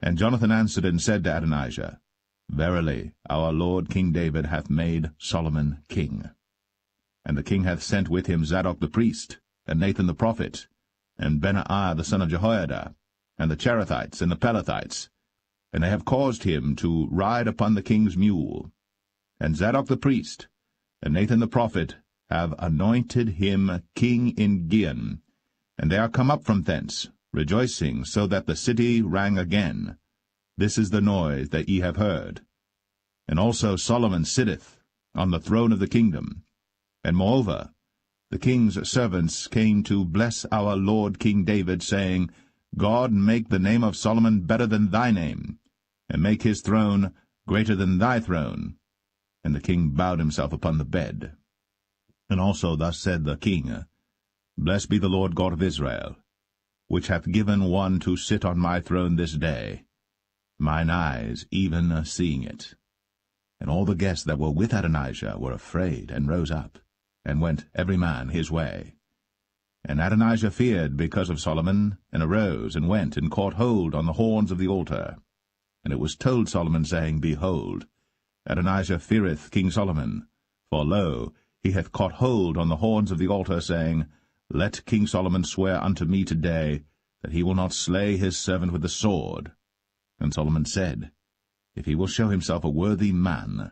And Jonathan answered and said to Adonijah, Verily, our lord King David hath made Solomon king. And the king hath sent with him Zadok the priest, and Nathan the prophet, and Benaiah the son of Jehoiada, and the Cherethites and the Pelethites, and they have caused him to ride upon the king's mule. And Zadok the priest, and Nathan the prophet, have anointed him king in Gihon, and they are come up from thence, rejoicing, so that the city rang again. This is the noise that ye have heard. And also Solomon sitteth on the throne of the kingdom. And moreover, the king's servants came to bless our lord King David, saying, God make the name of Solomon better than thy name, and make his throne greater than thy throne. And the king bowed himself upon the bed. And also thus said the king, Blessed be the Lord God of Israel, which hath given one to sit on my throne this day, mine eyes even seeing it. And all the guests that were with Adonijah were afraid, and rose up, and went every man his way. And Adonijah feared because of Solomon, and arose, and went, and caught hold on the horns of the altar. And it was told Solomon, saying, Behold, Adonijah feareth King Solomon, for lo, he hath caught hold on the horns of the altar, saying, Let King Solomon swear unto me today, that he will not slay his servant with the sword. And Solomon said, If he will show himself a worthy man,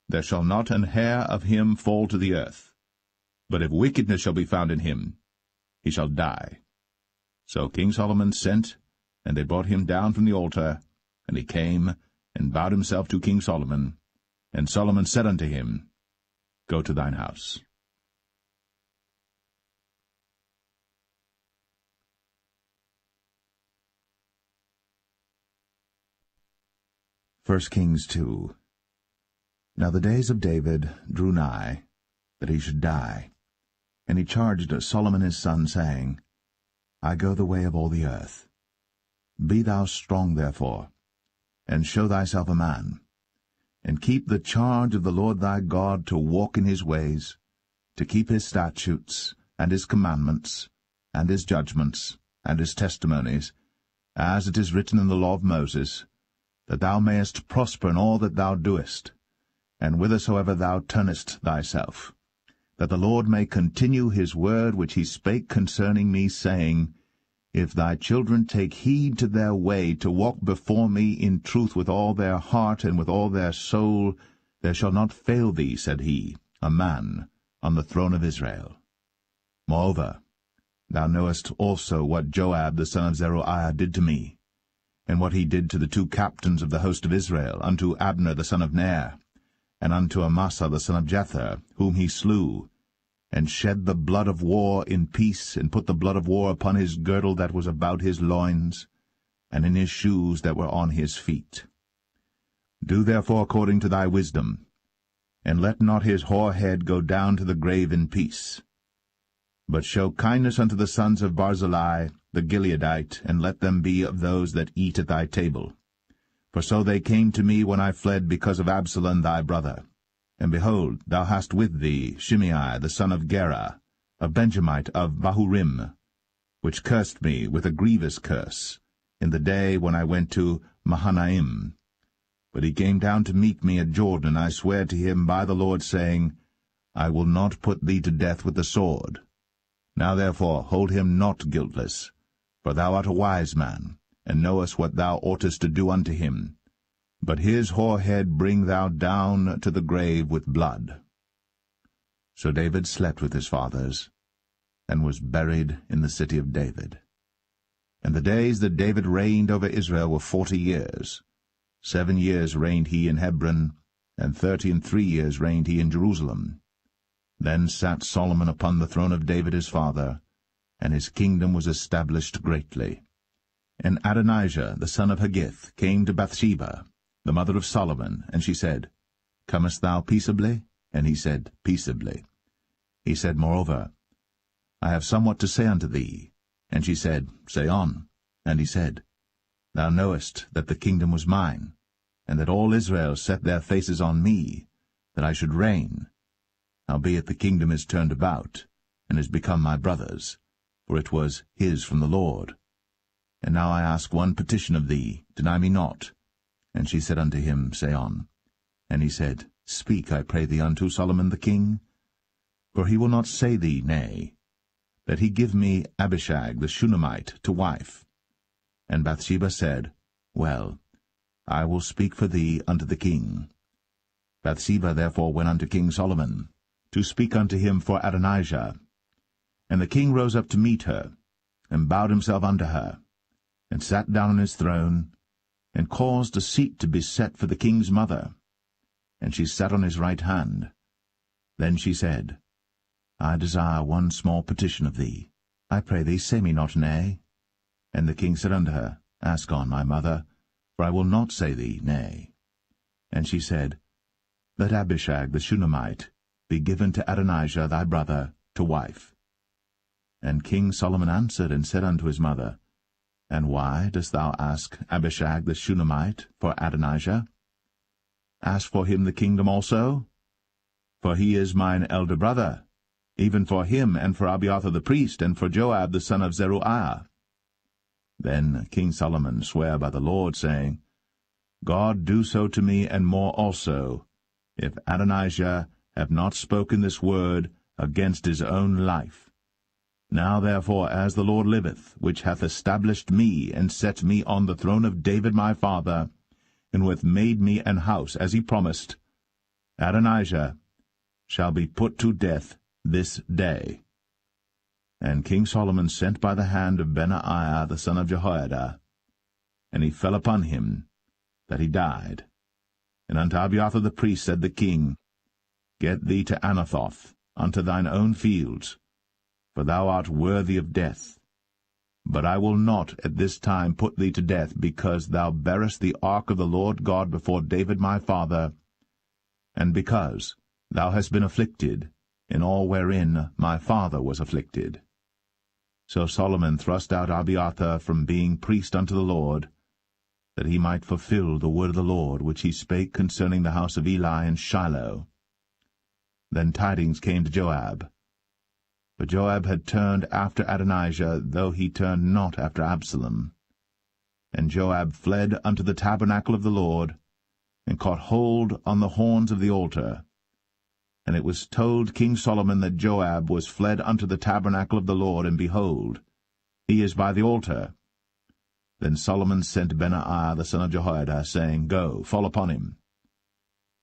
there shall not an hair of him fall to the earth. But if wickedness shall be found in him, he shall die. So King Solomon sent, and they brought him down from the altar, and he came, and bowed himself to King Solomon. And Solomon said unto him, Go to thine house. 1 Kings 2. Now the days of David drew nigh, that he should die. And he charged Solomon his son, saying, I go the way of all the earth. Be thou strong therefore, and show thyself a man, and keep the charge of the Lord thy God, to walk in his ways, to keep his statutes, and his commandments, and his judgments, and his testimonies, as it is written in the law of Moses, that thou mayest prosper in all that thou doest, and whithersoever thou turnest thyself, that the Lord may continue his word which he spake concerning me, saying, If thy children take heed to their way, to walk before me in truth with all their heart and with all their soul, there shall not fail thee, said he, a man on the throne of Israel. Moreover, thou knowest also what Joab the son of Zeruiah did to me, and what he did to the two captains of the host of Israel, unto Abner the son of Ner, and unto Amasa the son of Jether, whom he slew, and shed the blood of war in peace, and put the blood of war upon his girdle that was about his loins, and in his shoes that were on his feet. Do therefore according to thy wisdom, and let not his hoar head go down to the grave in peace. But show kindness unto the sons of Barzillai the Gileadite, and let them be of those that eat at thy table. For so they came to me when I fled because of Absalom thy brother. And behold, thou hast with thee Shimei the son of Gera, a Benjamite of Bahurim, which cursed me with a grievous curse, in the day when I went to Mahanaim. But he came down to meet me at Jordan, and I sware to him by the Lord, saying, I will not put thee to death with the sword. Now therefore hold him not guiltless, for thou art a wise man, and knowest what thou oughtest to do unto him. But his hoar head bring thou down to the grave with blood. So David slept with his fathers, and was buried in the city of David. And the days that David reigned over Israel were 40 years. 7 years reigned he in Hebron, and 33 years reigned he in Jerusalem. Then sat Solomon upon the throne of David his father, and his kingdom was established greatly. And Adonijah the son of Haggith came to Bathsheba, the mother of Solomon, and she said, Comest thou peaceably? And he said, Peaceably. He said, Moreover, I have somewhat to say unto thee. And she said, Say on. And he said, Thou knowest that the kingdom was mine, and that all Israel set their faces on me, that I should reign. Howbeit the kingdom is turned about, and is become my brother's, for it was his from the Lord. And now I ask one petition of thee, deny me not. And she said unto him, Say on. And he said, Speak, I pray thee, unto Solomon the king. For he will not say thee nay, that he give me Abishag the Shunammite to wife. And Bathsheba said, Well, I will speak for thee unto the king. Bathsheba therefore went unto King Solomon, to speak unto him for Adonijah. And the king rose up to meet her, and bowed himself unto her, and sat down on his throne, and caused a seat to be set for the king's mother. And she sat on his right hand. Then she said, I desire one small petition of thee. I pray thee, say me not nay. And the king said unto her, Ask on, my mother, for I will not say thee nay. And she said, Let Abishag the Shunammite be given to Adonijah thy brother to wife. And King Solomon answered and said unto his mother, And why dost thou ask Abishag the Shunammite for Adonijah? Ask for him the kingdom also? For he is mine elder brother, even for him, and for Abiathar the priest, and for Joab the son of Zeruiah. Then King Solomon sware by the Lord, saying, God do so to me, and more also, if Adonijah have not spoken this word against his own life. Now therefore, as the Lord liveth, which hath established me, and set me on the throne of David my father, and who hath made me an house, as he promised, Adonijah shall be put to death this day. And King Solomon sent by the hand of Benaiah the son of Jehoiada, and he fell upon him, that he died. And unto Abiathar the priest said the king, Get thee to Anathoth, unto thine own fields, for thou art worthy of death. But I will not at this time put thee to death, because thou bearest the ark of the Lord God before David my father, and because thou hast been afflicted in all wherein my father was afflicted. So Solomon thrust out Abiathar from being priest unto the Lord, that he might fulfill the word of the Lord, which he spake concerning the house of Eli in Shiloh. Then tidings came to Joab. But Joab had turned after Adonijah, though he turned not after Absalom. And Joab fled unto the tabernacle of the Lord, and caught hold on the horns of the altar. And it was told King Solomon that Joab was fled unto the tabernacle of the Lord, and behold, he is by the altar. Then Solomon sent Benaiah the son of Jehoiada, saying, Go, fall upon him.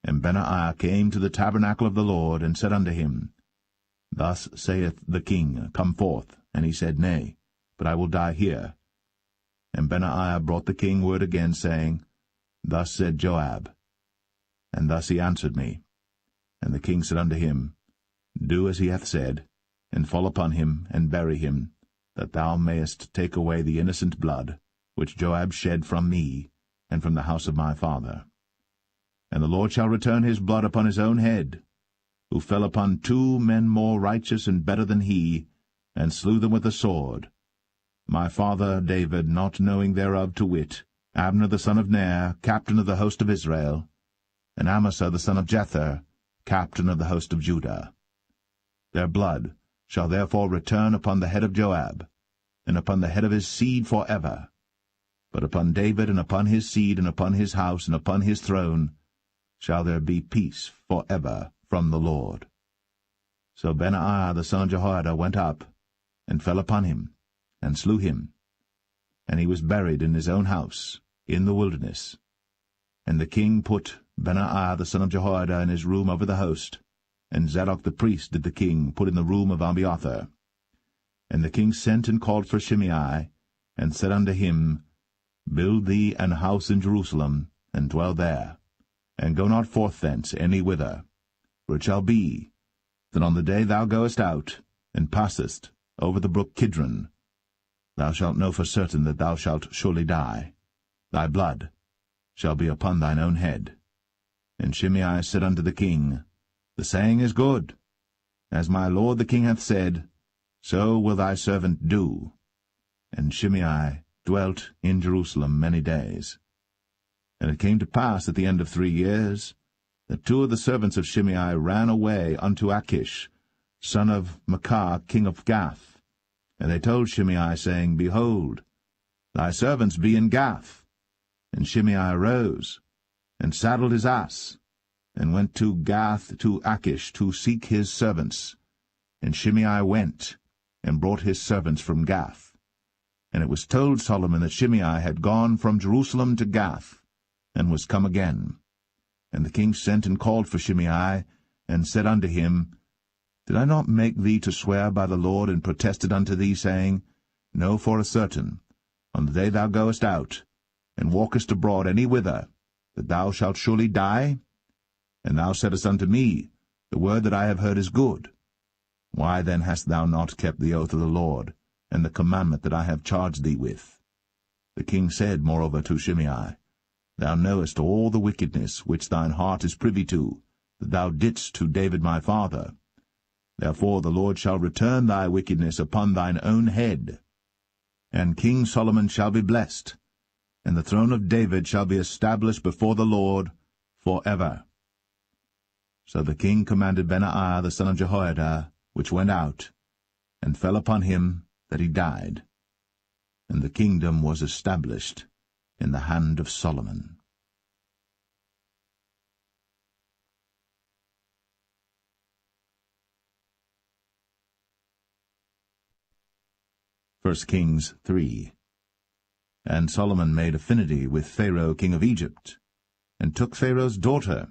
And Benaiah came to the tabernacle of the Lord, and said unto him, Thus saith the king, Come forth. And he said, Nay, but I will die here. And Benaiah brought the king word again, saying, Thus said Joab. And thus he answered me. And the king said unto him, Do as he hath said, and fall upon him, and bury him, that thou mayest take away the innocent blood, which Joab shed from me, and from the house of my father. And the Lord shall return his blood upon his own head, who fell upon 2 men more righteous and better than he, and slew them with the sword. My father David, not knowing thereof, to wit, Abner the son of Ner, captain of the host of Israel, and Amasa the son of Jether, captain of the host of Judah. Their blood shall therefore return upon the head of Joab, and upon the head of his seed for ever. But upon David, and upon his seed, and upon his house, and upon his throne, shall there be peace for ever from the Lord. So Benaiah the son of Jehoiada went up, and fell upon him, and slew him. And he was buried in his own house, in the wilderness. And the king put Benaiah the son of Jehoiada in his room over the host, and Zadok the priest did the king put in the room of Abiathar. And the king sent and called for Shimei, and said unto him, Build thee an house in Jerusalem, and dwell there, and go not forth thence any whither. For it shall be, that on the day thou goest out, and passest over the brook Kidron, thou shalt know for certain that thou shalt surely die. Thy blood shall be upon thine own head. And Shimei said unto the king, The saying is good. As my lord the king hath said, so will thy servant do. And Shimei dwelt in Jerusalem many days. And it came to pass at the end of 3 years, that 2 of the servants of Shimei ran away unto Achish, son of Maachah, king of Gath. And they told Shimei, saying, Behold, thy servants be in Gath. And Shimei arose, and saddled his ass, and went to Gath to Achish to seek his servants. And Shimei went, and brought his servants from Gath. And it was told Solomon that Shimei had gone from Jerusalem to Gath, and was come again. And the king sent and called for Shimei, and said unto him, Did I not make thee to swear by the Lord, and protested unto thee, saying, Know for a certain, on the day thou goest out, and walkest abroad any whither, that thou shalt surely die? And thou saidst unto me, The word that I have heard is good. Why then hast thou not kept the oath of the Lord, and the commandment that I have charged thee with? The king said moreover to Shimei, Thou knowest all the wickedness which thine heart is privy to, that thou didst to David my father. Therefore the Lord shall return thy wickedness upon thine own head. And King Solomon shall be blessed, and the throne of David shall be established before the Lord for ever. So the king commanded Benaiah the son of Jehoiada, which went out, and fell upon him that he died. And the kingdom was established in the hand of Solomon. 1 Kings 3. And Solomon made affinity with Pharaoh king of Egypt, and took Pharaoh's daughter,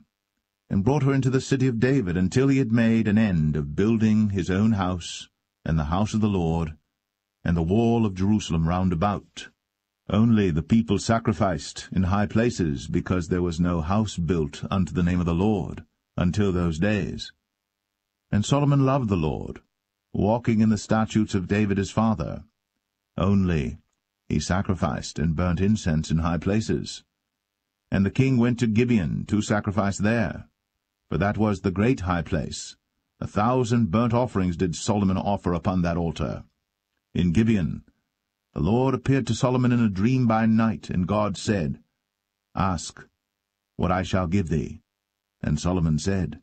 and brought her into the city of David, until he had made an end of building his own house, and the house of the Lord, and the wall of Jerusalem round about. Only the people sacrificed in high places, because there was no house built unto the name of the Lord, until those days. And Solomon loved the Lord, walking in the statutes of David his father. Only he sacrificed and burnt incense in high places. And the king went to Gibeon to sacrifice there, for that was the great high place. 1,000 burnt offerings did Solomon offer upon that altar. In Gibeon the Lord appeared to Solomon in a dream by night, and God said, Ask what I shall give thee. And Solomon said,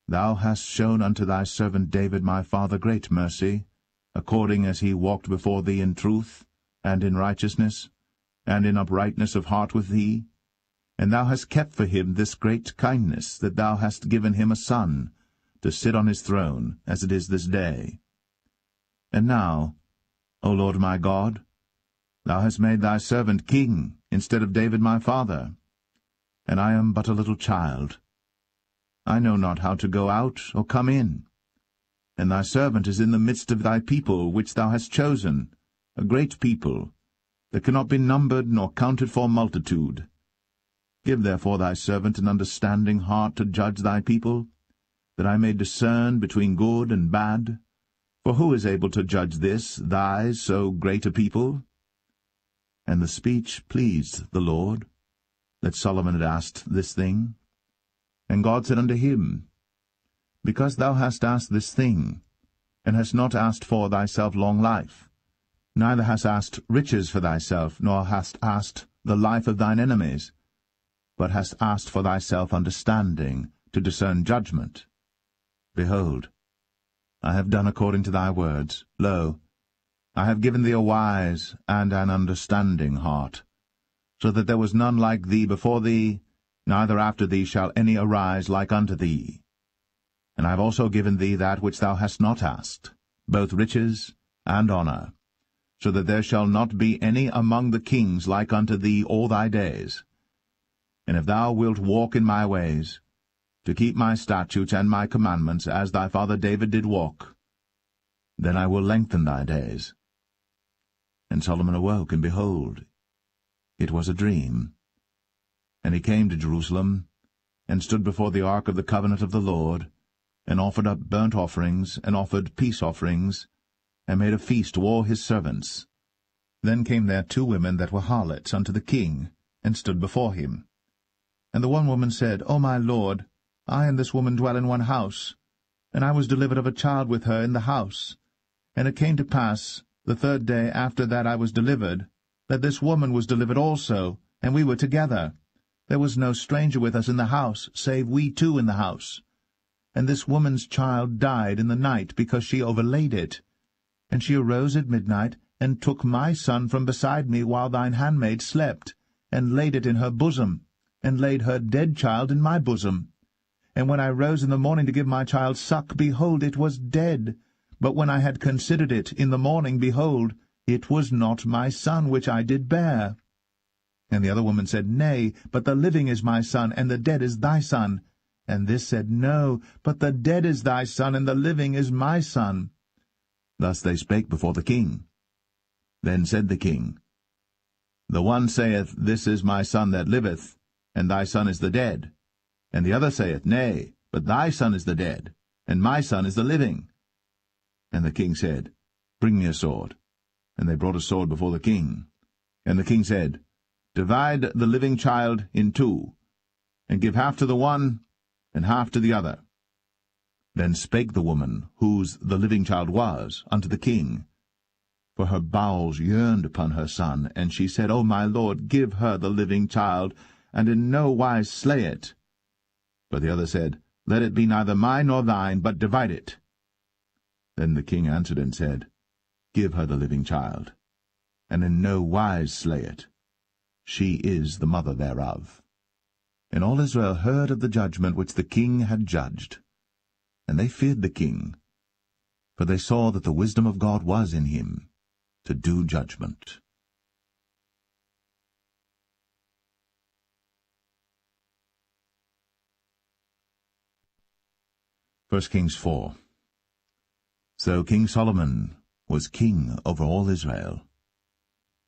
Thou hast shown unto thy servant David my father great mercy, according as he walked before thee in truth, and in righteousness, and in uprightness of heart with thee. And thou hast kept for him this great kindness, that thou hast given him a son, to sit on his throne, as it is this day. And now, O Lord my God, thou hast made thy servant king, instead of David my father. And I am but a little child. I know not how to go out or come in. And thy servant is in the midst of thy people, which thou hast chosen, a great people, that cannot be numbered nor counted for multitude. Give therefore thy servant an understanding heart to judge thy people, that I may discern between good and bad. For who is able to judge this, thy so great a people? And the speech pleased the Lord, that Solomon had asked this thing. And God said unto him, Because thou hast asked this thing, and hast not asked for thyself long life, neither hast asked riches for thyself, nor hast asked the life of thine enemies, but hast asked for thyself understanding, to discern judgment. Behold, I have done according to thy words. Lo, I have given thee a wise and an understanding heart, so that there was none like thee before thee, neither after thee shall any arise like unto thee. And I have also given thee that which thou hast not asked, both riches and honour, so that there shall not be any among the kings like unto thee all thy days. And if thou wilt walk in my ways, to keep my statutes and my commandments, as thy father David did walk, then I will lengthen thy days. And Solomon awoke, and behold, it was a dream. And he came to Jerusalem, and stood before the ark of the covenant of the Lord, and offered up burnt offerings, and offered peace offerings, and made a feast to all his servants. Then came there 2 women that were harlots unto the king, and stood before him. And the one woman said, O my lord, I and this woman dwell in one house, and I was delivered of a child with her in the house. And it came to pass, the 3rd day after that I was delivered, that this woman was delivered also, and we were together. There was no stranger with us in the house, save we 2 in the house. And this woman's child died in the night, because she overlaid it. And she arose at midnight, and took my son from beside me while thine handmaid slept, and laid it in her bosom, and laid her dead child in my bosom. And when I rose in the morning to give my child suck, behold, it was dead. But when I had considered it in the morning, behold, it was not my son which I did bear. And the other woman said, Nay, but the living is my son, and the dead is thy son. And this said, No, but the dead is thy son, and the living is my son. Thus they spake before the king. Then said the king, The one saith, This is my son that liveth, and thy son is the dead. And the other saith, Nay, but thy son is the dead, and my son is the living. And the king said, Bring me a sword. And they brought a sword before the king. And the king said, Divide the living child in 2, and give half to the one, and half to the other. Then spake the woman, whose the living child was, unto the king. For her bowels yearned upon her son, and she said, O my lord, give her the living child, and in no wise slay it. But the other said, Let it be neither mine nor thine, but divide it. Then the king answered and said, Give her the living child, and in no wise slay it. She is the mother thereof. And all Israel heard of the judgment which the king had judged. And they feared the king, for they saw that the wisdom of God was in him, to do judgment. 1 Kings 4. So King Solomon was king over all Israel.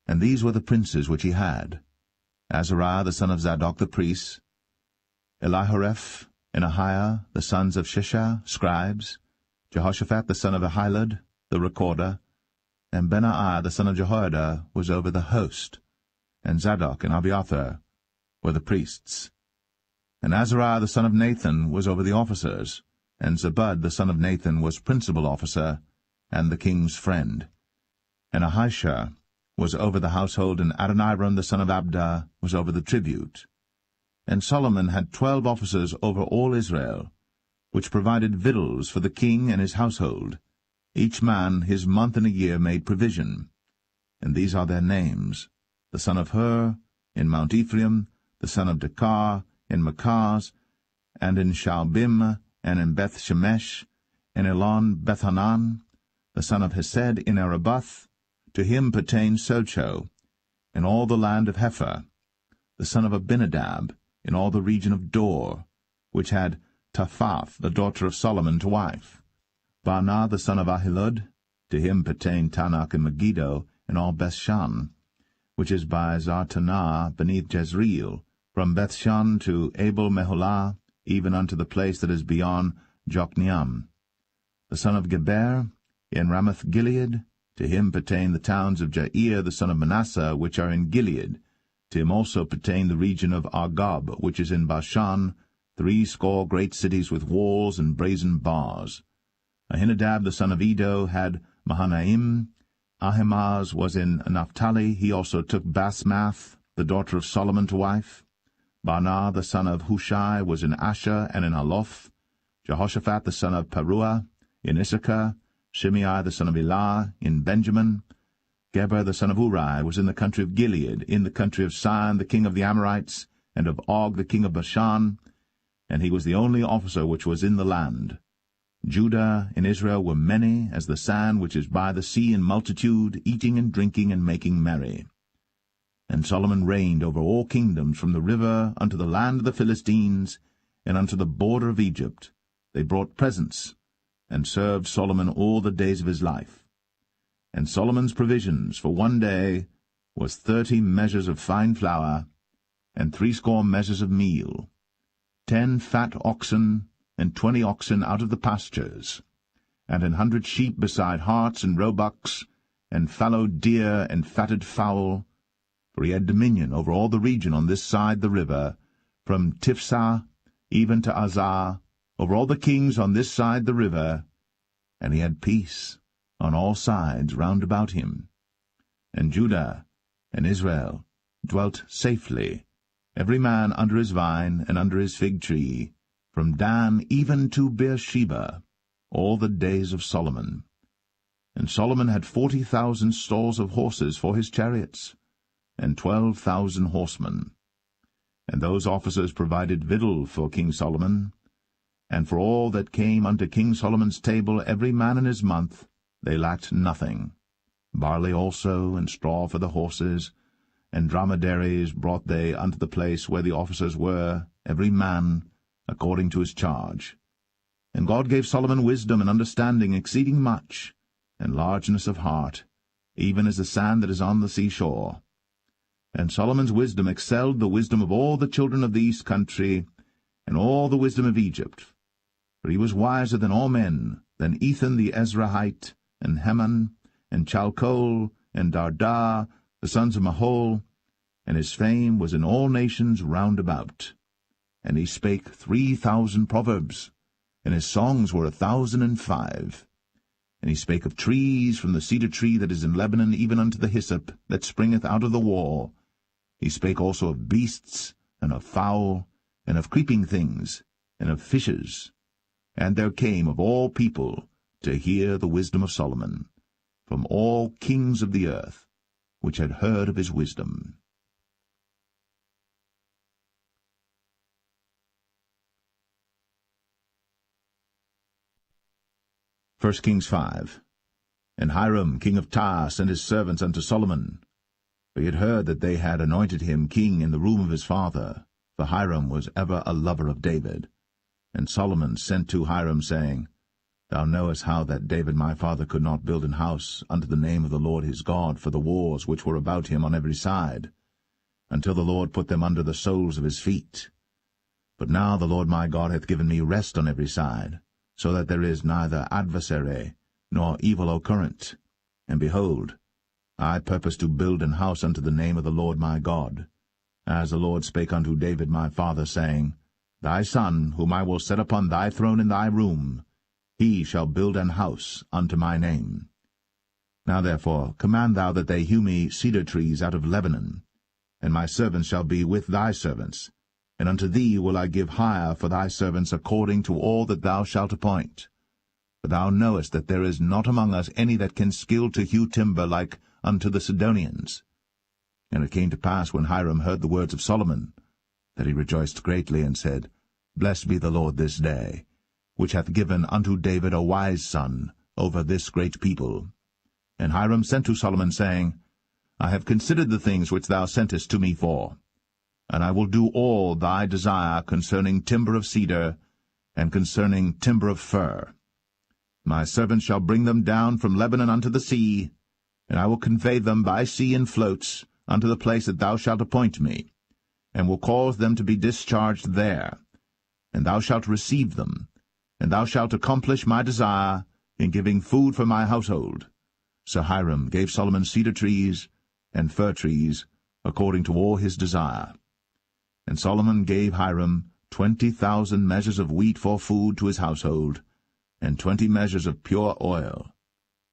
And these were the princes which he had: Azariah the son of Zadok the priest, Elihoreph and Ahiah the sons of Shishah, scribes, Jehoshaphat the son of Ahilud, the recorder, and Benaiah the son of Jehoiada was over the host, and Zadok and Abiathar were the priests. And Azariah the son of Nathan was over the officers, and Zabud the son of Nathan was principal officer, and the king's friend. And Ahishah was over the household, and Adoniram the son of Abda was over the tribute. And Solomon had 12 officers over all Israel, which provided victuals for the king and his household. Each man his month in a year made provision. And these are their names: the son of Hur, in Mount Ephraim, the son of Dekar, in Makaz, and in Shaalbim, and in Beth-Shemesh, and Elon Bethanan, the son of Hesed in Arabath. To him pertained Socho, in all the land of Hepher, the son of Abinadab, in all the region of Dor, which had Taphath, the daughter of Solomon, to wife. Baanah, the son of Ahilud, to him pertained Tanakh and Megiddo, and all Bethshan, which is by Zartanah beneath Jezreel, from Bethshan to Abel-Meholah, even unto the place that is beyond Jokneam. The son of Geber, in Ramoth-Gilead, to him pertain the towns of Jair the son of Manasseh, which are in Gilead. To him also pertain the region of Argob, which is in Bashan, 80 great cities with walls and brazen bars. Ahinadab the son of Edo had Mahanaim. Ahimaaz was in Naphtali. He also took Basmath, the daughter of Solomon, to wife. Baanah the son of Hushai was in Asher and in Aloth. Jehoshaphat the son of Paruah in Issachar. Shimei the son of Elah in Benjamin. Geber the son of Uri was in the country of Gilead, in the country of Sihon the king of the Amorites, and of Og the king of Bashan, and he was the only officer which was in the land. Judah and Israel were many, as the sand which is by the sea in multitude, eating and drinking and making merry. And Solomon reigned over all kingdoms, from the river unto the land of the Philistines, and unto the border of Egypt. They brought presents, and served Solomon all the days of his life. And Solomon's provisions for one day was 30 measures of fine flour, and 80 measures of meal, 10 fat oxen, and 20 oxen out of the pastures, and 100 sheep beside harts and roebucks, and fallow deer and fatted fowl, for he had dominion over all the region on this side the river, from Tiphsah even to Azar, over all the kings on this side the river, and he had peace on all sides round about him. And Judah and Israel dwelt safely, every man under his vine and under his fig tree, from Dan even to Beersheba, all the days of Solomon. And Solomon had 40,000 stalls of horses for his chariots, and 12,000 horsemen. And those officers provided victual for King Solomon, and for all that came unto King Solomon's table, every man in his month, they lacked nothing. Barley also, and straw for the horses, and dromedaries brought they unto the place where the officers were, every man according to his charge. And God gave Solomon wisdom and understanding exceeding much, and largeness of heart, even as the sand that is on the seashore. And Solomon's wisdom excelled the wisdom of all the children of the east country, and all the wisdom of Egypt. For he was wiser than all men, than Ethan the Ezrahite, and Heman, and Chalcol, and Darda, the sons of Mahol, and his fame was in all nations round about. And he spake 3,000 proverbs, and his songs were 1,005. And he spake of trees, from the cedar tree that is in Lebanon even unto the hyssop that springeth out of the wall. He spake also of beasts, and of fowl, and of creeping things, and of fishes. And there came of all people to hear the wisdom of Solomon, from all kings of the earth, which had heard of his wisdom. 1 Kings 5. And Hiram king of Tyre sent his servants unto Solomon, for he had heard that they had anointed him king in the room of his father, for Hiram was ever a lover of David. And Solomon sent to Hiram, saying, Thou knowest how that David my father could not build an house unto the name of the Lord his God for the wars which were about him on every side, until the Lord put them under the soles of his feet. But now the Lord my God hath given me rest on every side, so that there is neither adversary nor evil occurrent. And behold, I purpose to build an house unto the name of the Lord my God, as the Lord spake unto David my father, saying, Thy son, whom I will set upon thy throne in thy room, he shall build an house unto my name. Now therefore command thou that they hew me cedar trees out of Lebanon, and my servants shall be with thy servants, and unto thee will I give hire for thy servants according to all that thou shalt appoint. For thou knowest that there is not among us any that can skill to hew timber like unto the Sidonians. And it came to pass, when Hiram heard the words of Solomon, that he rejoiced greatly, and said, Blessed be the Lord this day, which hath given unto David a wise son over this great people. And Hiram sent to Solomon, saying, I have considered the things which thou sentest to me for, and I will do all thy desire concerning timber of cedar, and concerning timber of fir. My servants shall bring them down from Lebanon unto the sea, and I will convey them by sea in floats unto the place that thou shalt appoint me, and will cause them to be discharged there. And thou shalt receive them, and thou shalt accomplish my desire in giving food for my household. So Hiram gave Solomon cedar trees and fir trees, according to all his desire. And Solomon gave Hiram 20,000 measures of wheat for food to his household, and 20 measures of pure oil.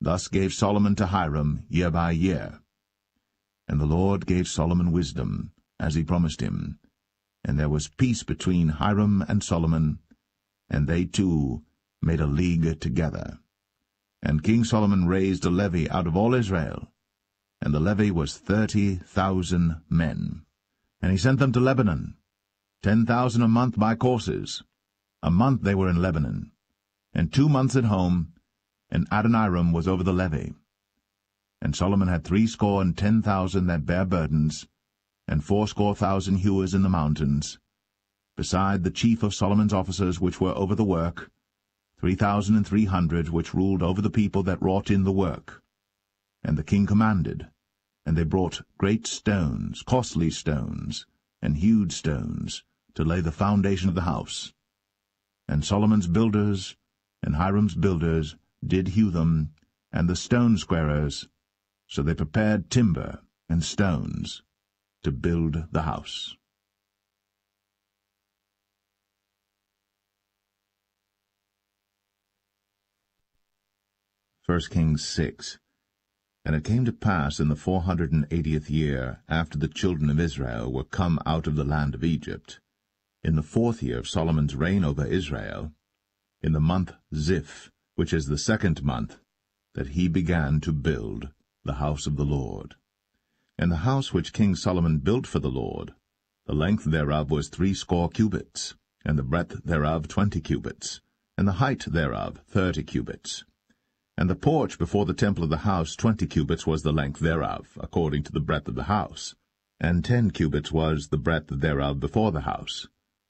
Thus gave Solomon to Hiram year by year. And the Lord gave Solomon wisdom, as he promised him. And there was peace between Hiram and Solomon, and they two made a league together. And King Solomon raised a levy out of all Israel, and the levy was 30,000 men. And he sent them to Lebanon, 10,000 a month by courses. A month they were in Lebanon, and 2 months at home, and Adoniram was over the levy. And Solomon had 70,000 that bare burdens, and 80,000 hewers in the mountains, beside the chief of Solomon's officers which were over the work, 3,300 which ruled over the people that wrought in the work. And the king commanded, and they brought great stones, costly stones, and hewed stones, to lay the foundation of the house. And Solomon's builders and Hiram's builders did hew them, and the stone squarers, so they prepared timber and stones to build the house. 1 Kings 6. And it came to pass in the 480th year, after the children of Israel were come out of the land of Egypt, in the 4th year of Solomon's reign over Israel, in the month Ziph, which is the 2nd month, that he began to build the house of the Lord. And the house which King Solomon built for the Lord, the length thereof was 80 cubits, and the breadth thereof 20 cubits, and the height thereof 30 cubits. And the porch before the temple of the house 20 cubits was the length thereof, according to the breadth of the house, and 10 cubits was the breadth thereof before the house.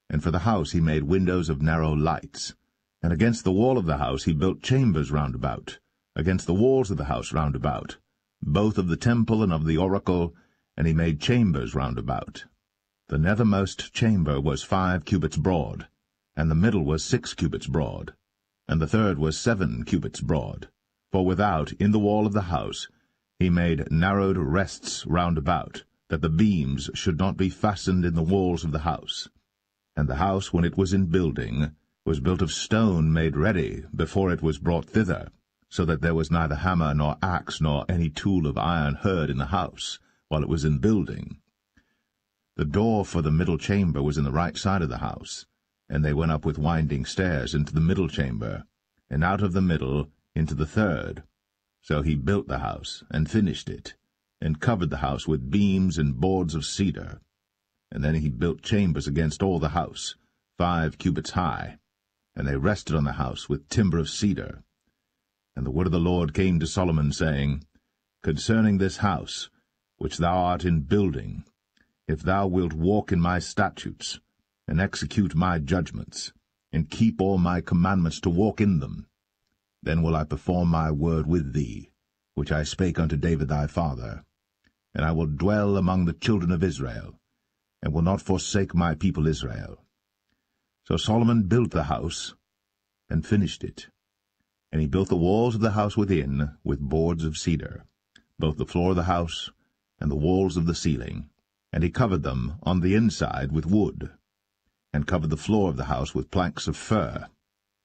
And for the house he made windows of narrow lights. And against the wall of the house he built chambers round about, against the walls of the house round about, both of the temple and of the oracle, and he made chambers round about. The nethermost chamber was 5 cubits broad, and the middle was 6 cubits broad, and the third was 7 cubits broad. For without, in the wall of the house, he made narrowed rests round about, that the beams should not be fastened in the walls of the house. And the house, when it was in building, was built of stone made ready before it was brought thither, so that there was neither hammer nor axe nor any tool of iron heard in the house, while it was in building. The door for the middle chamber was in the right side of the house, and they went up with winding stairs into the middle chamber, and out of the middle into the third. So he built the house, and finished it, and covered the house with beams and boards of cedar. And then he built chambers against all the house, 5 cubits high, and they rested on the house with timber of cedar. And the word of the Lord came to Solomon, saying, Concerning this house, which thou art in building, if thou wilt walk in my statutes, and execute my judgments, and keep all my commandments to walk in them, then will I perform my word with thee, which I spake unto David thy father. And I will dwell among the children of Israel, and will not forsake my people Israel. So Solomon built the house, and finished it. And he built the walls of the house within with boards of cedar, both the floor of the house and the walls of the ceiling. And he covered them on the inside with wood, and covered the floor of the house with planks of fir.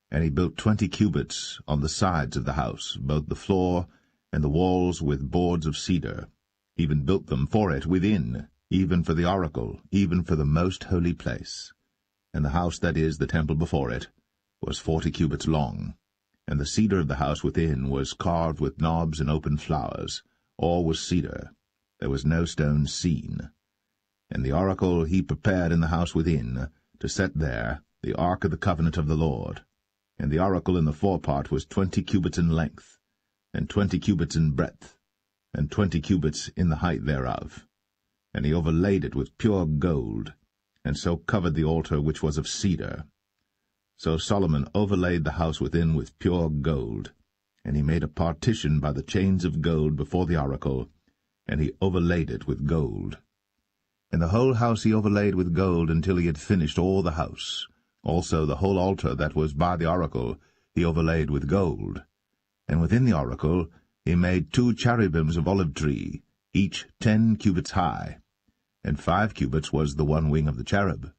And he built 20 cubits on the sides of the house, both the floor and the walls with boards of cedar, even built them for it within, even for the oracle, even for the most holy place. And the house, that is, the temple before it, was 40 cubits long. And the cedar of the house within was carved with knobs and open flowers. All was cedar. There was no stone seen. And the oracle he prepared in the house within, to set there the ark of the covenant of the Lord. And the oracle in the forepart was 20 cubits in length, and 20 cubits in breadth, and 20 cubits in the height thereof. And he overlaid it with pure gold, and so covered the altar which was of cedar. So Solomon overlaid the house within with pure gold, and he made a partition by the chains of gold before the oracle, and he overlaid it with gold. And the whole house he overlaid with gold until he had finished all the house. Also the whole altar that was by the oracle he overlaid with gold. And within the oracle he made 2 cherubims of olive tree, each 10 cubits high. And 5 cubits was the one wing of the cherub,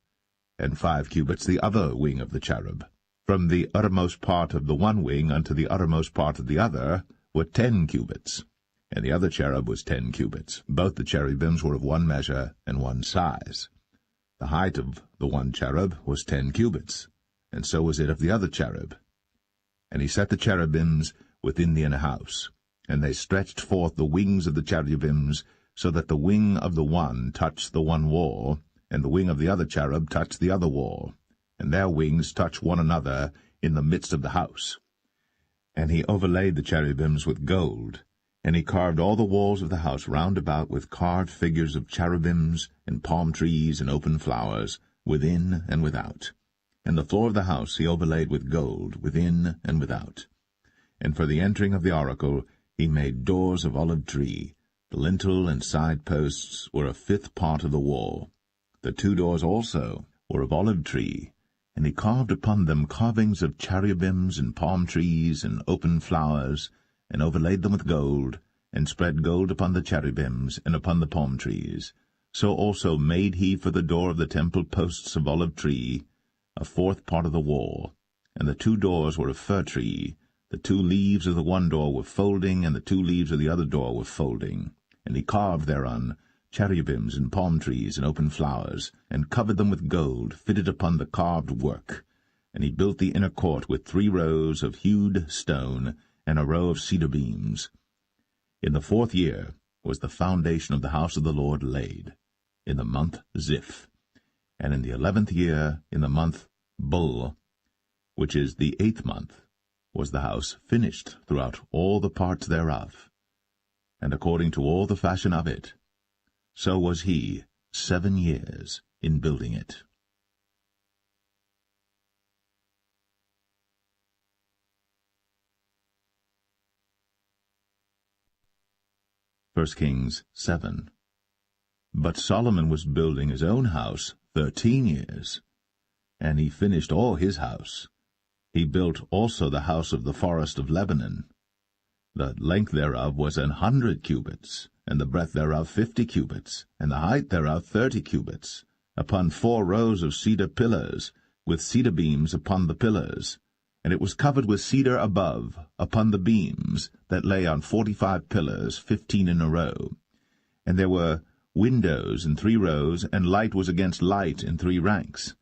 and 5 cubits the other wing of the cherub. From the uttermost part of the one wing unto the uttermost part of the other were 10 cubits, and the other cherub was 10 cubits. Both the cherubims were of one measure and one size. The height of the one cherub was 10 cubits, and so was it of the other cherub. And he set the cherubims within the inner house, and they stretched forth the wings of the cherubims, so that the wing of the one touched the one wall, and the wing of the other cherub touched the other wall, and their wings touched one another in the midst of the house. And he overlaid the cherubims with gold, and he carved all the walls of the house round about with carved figures of cherubims, and palm trees, and open flowers, within and without. And the floor of the house he overlaid with gold, within and without. And for the entering of the oracle he made doors of olive tree. The lintel and side posts were a 5th part of the wall. The 2 doors also were of olive tree, and he carved upon them carvings of cherubims and palm trees and open flowers, and overlaid them with gold, and spread gold upon the cherubims and upon the palm trees. So also made he for the door of the temple posts of olive tree, a 4th part of the wall. And the 2 doors were of fir tree. The 2 leaves of the one door were folding, and the 2 leaves of the other door were folding. And he carved thereon cherubims and palm trees and open flowers, and covered them with gold, fitted upon the carved work. And he built the inner court with 3 rows of hewed stone, and a row of cedar beams. In the 4th year was the foundation of the house of the Lord laid, in the month Ziph. And in the 11th year, in the month Bul, which is the 8th month, was the house finished throughout all the parts thereof. And according to all the fashion of it, so was he 7 years in building it. 1 Kings 7. But Solomon was building his own house 13 years, and he finished all his house. He built also the house of the forest of Lebanon. The length thereof was 100 cubits, and the breadth thereof 50 cubits, and the height thereof 30 cubits, upon 4 rows of cedar pillars, with cedar beams upon the pillars. And it was covered with cedar above, upon the beams, that lay on 45 pillars, 15 in a row. And there were windows in 3 rows, and light was against light in 3 ranks.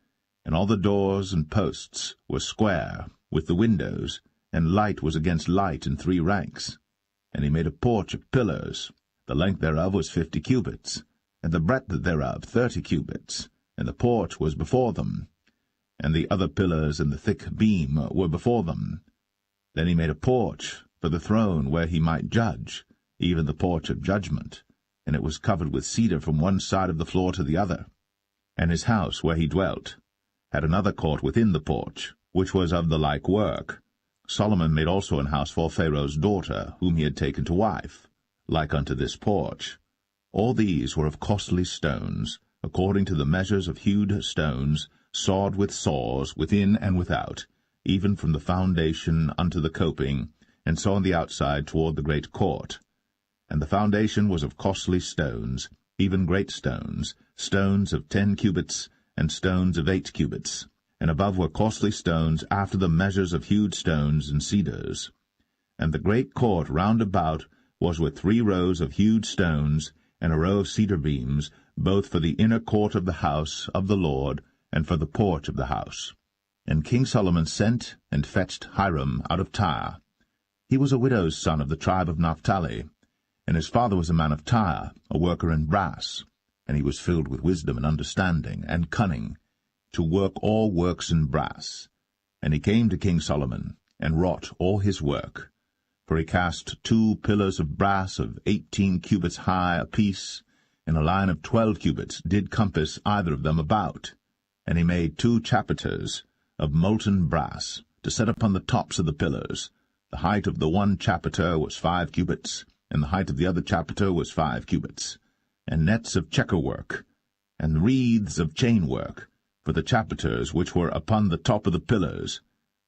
And all the doors and posts were square, with the windows, and light was against light in 3 ranks. And he made a porch of pillars. The length thereof was 50 cubits, and the breadth thereof 30 cubits, and the porch was before them. And the other pillars and the thick beam were before them. Then he made a porch for the throne where he might judge, even the porch of judgment, and it was covered with cedar from one side of the floor to the other. And his house where he dwelt had another court within the porch, which was of the like work. Solomon made also an house for Pharaoh's daughter, whom he had taken to wife, like unto this porch. All these were of costly stones, according to the measures of hewed stones, sawed with saws within and without, even from the foundation unto the coping, and so on the outside toward the great court. And the foundation was of costly stones, even great stones, stones of 10 cubits, and stones of 8 cubits. And above were costly stones after the measures of hewed stones and cedars. And the great court round about was with 3 rows of hewed stones, and a row of cedar beams, both for the inner court of the house of the Lord, and for the porch of the house. And King Solomon sent and fetched Hiram out of Tyre. He was a widow's son of the tribe of Naphtali, and his father was a man of Tyre, a worker in brass, and he was filled with wisdom and understanding and cunning, to work all works in brass. And he came to King Solomon, and wrought all his work. For he cast 2 pillars of brass of 18 cubits high apiece, and a line of 12 cubits did compass either of them about. And he made 2 chapiters of molten brass, to set upon the tops of the pillars. The height of the one chapiter was 5 cubits, and the height of the other chapiter was 5 cubits, and nets of checker work, and wreaths of chain work, for the chapiters which were upon the top of the pillars,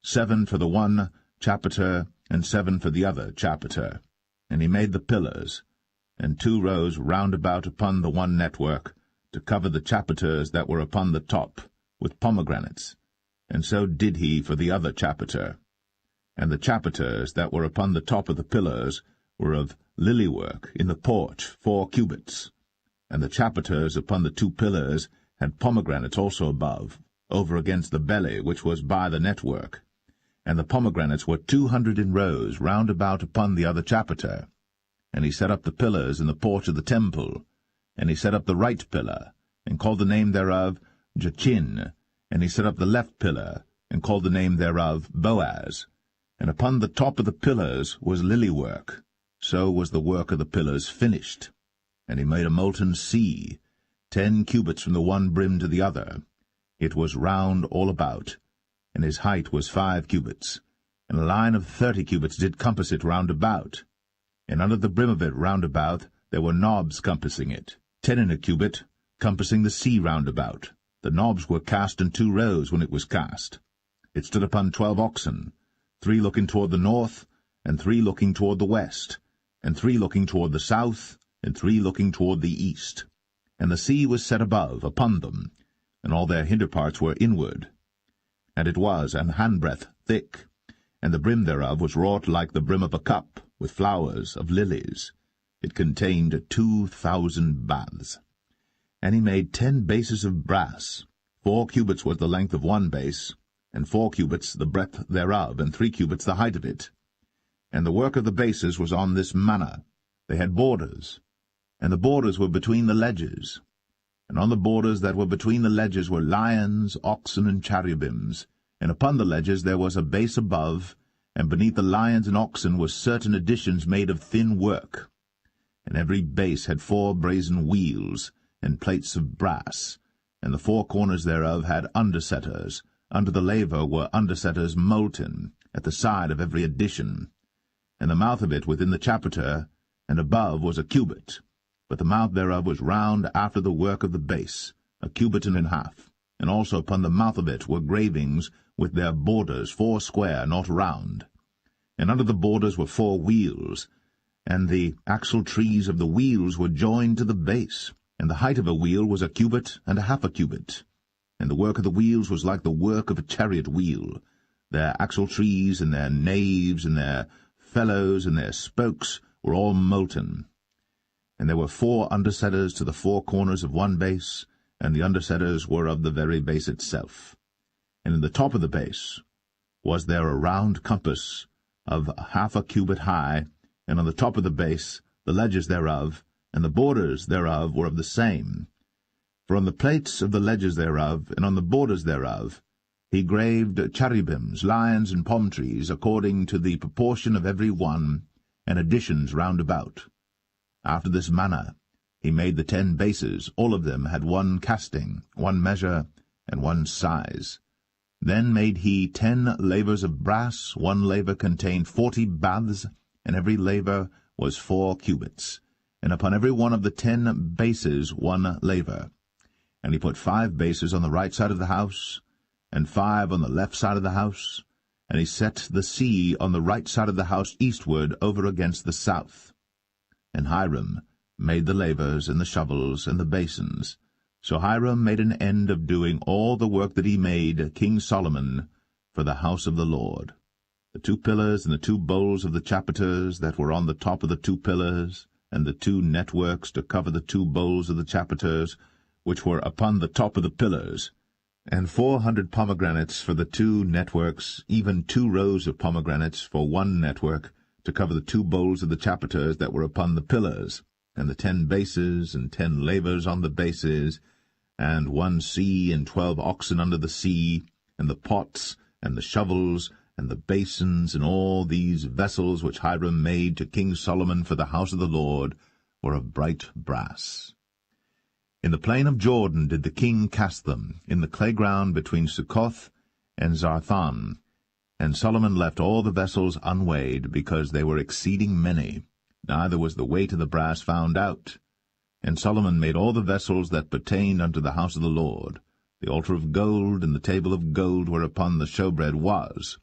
7 for the one chapiter, and 7 for the other chapiter. And he made the pillars, and 2 rows round about upon the one network, to cover the chapiters that were upon the top, with pomegranates, and so did he for the other chapiter. And the chapiters that were upon the top of the pillars were of lily work in the porch 4 cubits, and the chapiters upon the 2 pillars had pomegranates also above, over against the belly which was by the network. And the pomegranates were 200 in rows round about upon the other chapiter. And he set up the pillars in the porch of the temple, and he set up the right pillar, and called the name thereof Jachin, and he set up the left pillar, and called the name thereof Boaz. And upon the top of the pillars was lily work. So was the work of the pillars finished. And he made a molten sea, 10 cubits from the one brim to the other. It was round all about, and his height was 5 cubits, and a line of 30 cubits did compass it round about. And under the brim of it round about there were knobs compassing it, 10 in a cubit, compassing the sea round about. The knobs were cast in 2 rows when it was cast. It stood upon 12 oxen, 3 looking toward the north, and 3 looking toward the west, and 3 looking toward the south, and 3 looking toward the east. And the sea was set above upon them, and all their hinder parts were inward. And it was an handbreadth thick, and the brim thereof was wrought like the brim of a cup, with flowers of lilies. It contained 2,000 baths. And he made 10 bases of brass. 4 cubits was the length of one base, and 4 cubits the breadth thereof, and 3 cubits the height of it. And the work of the bases was on this manner. They had borders, and the borders were between the ledges. And on the borders that were between the ledges were lions, oxen, and cherubims. And upon the ledges there was a base above, and beneath the lions and oxen were certain additions made of thin work. And every base had 4 brazen wheels, and plates of brass, and the 4 corners thereof had undersetters. Under the laver were undersetters molten, at the side of every addition. And the mouth of it within the chapiter, and above was a cubit, but the mouth thereof was round after the work of the base, a cubit and an half. And also upon the mouth of it were gravings with their borders 4 square, not round. And under the borders were 4 wheels, and the axle trees of the wheels were joined to the base, and the height of a wheel was a cubit and a half a cubit. And the work of the wheels was like the work of a chariot wheel. Their axle trees and their naves and their felloes and their spokes were all molten. And there were 4 undersetters to the 4 corners of one base, and the undersetters were of the very base itself. And in the top of the base was there a round compass of half a cubit high, and on the top of the base the ledges thereof, and the borders thereof were of the same. For on the plates of the ledges thereof, and on the borders thereof, he graved cherubims, lions, and palm trees, according to the proportion of every one, and additions round about. After this manner he made the 10 bases. All of them had 1 casting, 1 measure, and 1 size. Then made he 10 lavers of brass. 1 laver contained 40 baths, and every laver was 4 cubits, and upon every one of the 10 bases 1 laver. And he put 5 bases on the right side of the house, and 5 on the left side of the house, and he set the sea on the right side of the house eastward over against the south. And Hiram made the lavers, and the shovels, and the basins. So Hiram made an end of doing all the work that he made King Solomon for the house of the Lord. The 2 pillars and the 2 bowls of the chapiters that were on the top of the 2 pillars, and the 2 networks to cover the 2 bowls of the chapiters, which were upon the top of the pillars, and 400 pomegranates for the 2 networks, even 2 rows of pomegranates for 1 network, to cover the 2 bowls of the chapiters that were upon the pillars, and the 10 bases, and 10 lavers on the bases, and 1 sea, and 12 oxen under the sea, and the pots, and the shovels, and the basins, and all these vessels which Hiram made to King Solomon for the house of the Lord, were of bright brass. In the plain of Jordan did the king cast them, in the clay ground between Succoth and Zarthan. And Solomon left all the vessels unweighed, because they were exceeding many. neither was the weight of the brass found out. And Solomon made all the vessels that pertained unto the house of the Lord, the altar of gold, and the table of gold whereupon the showbread was,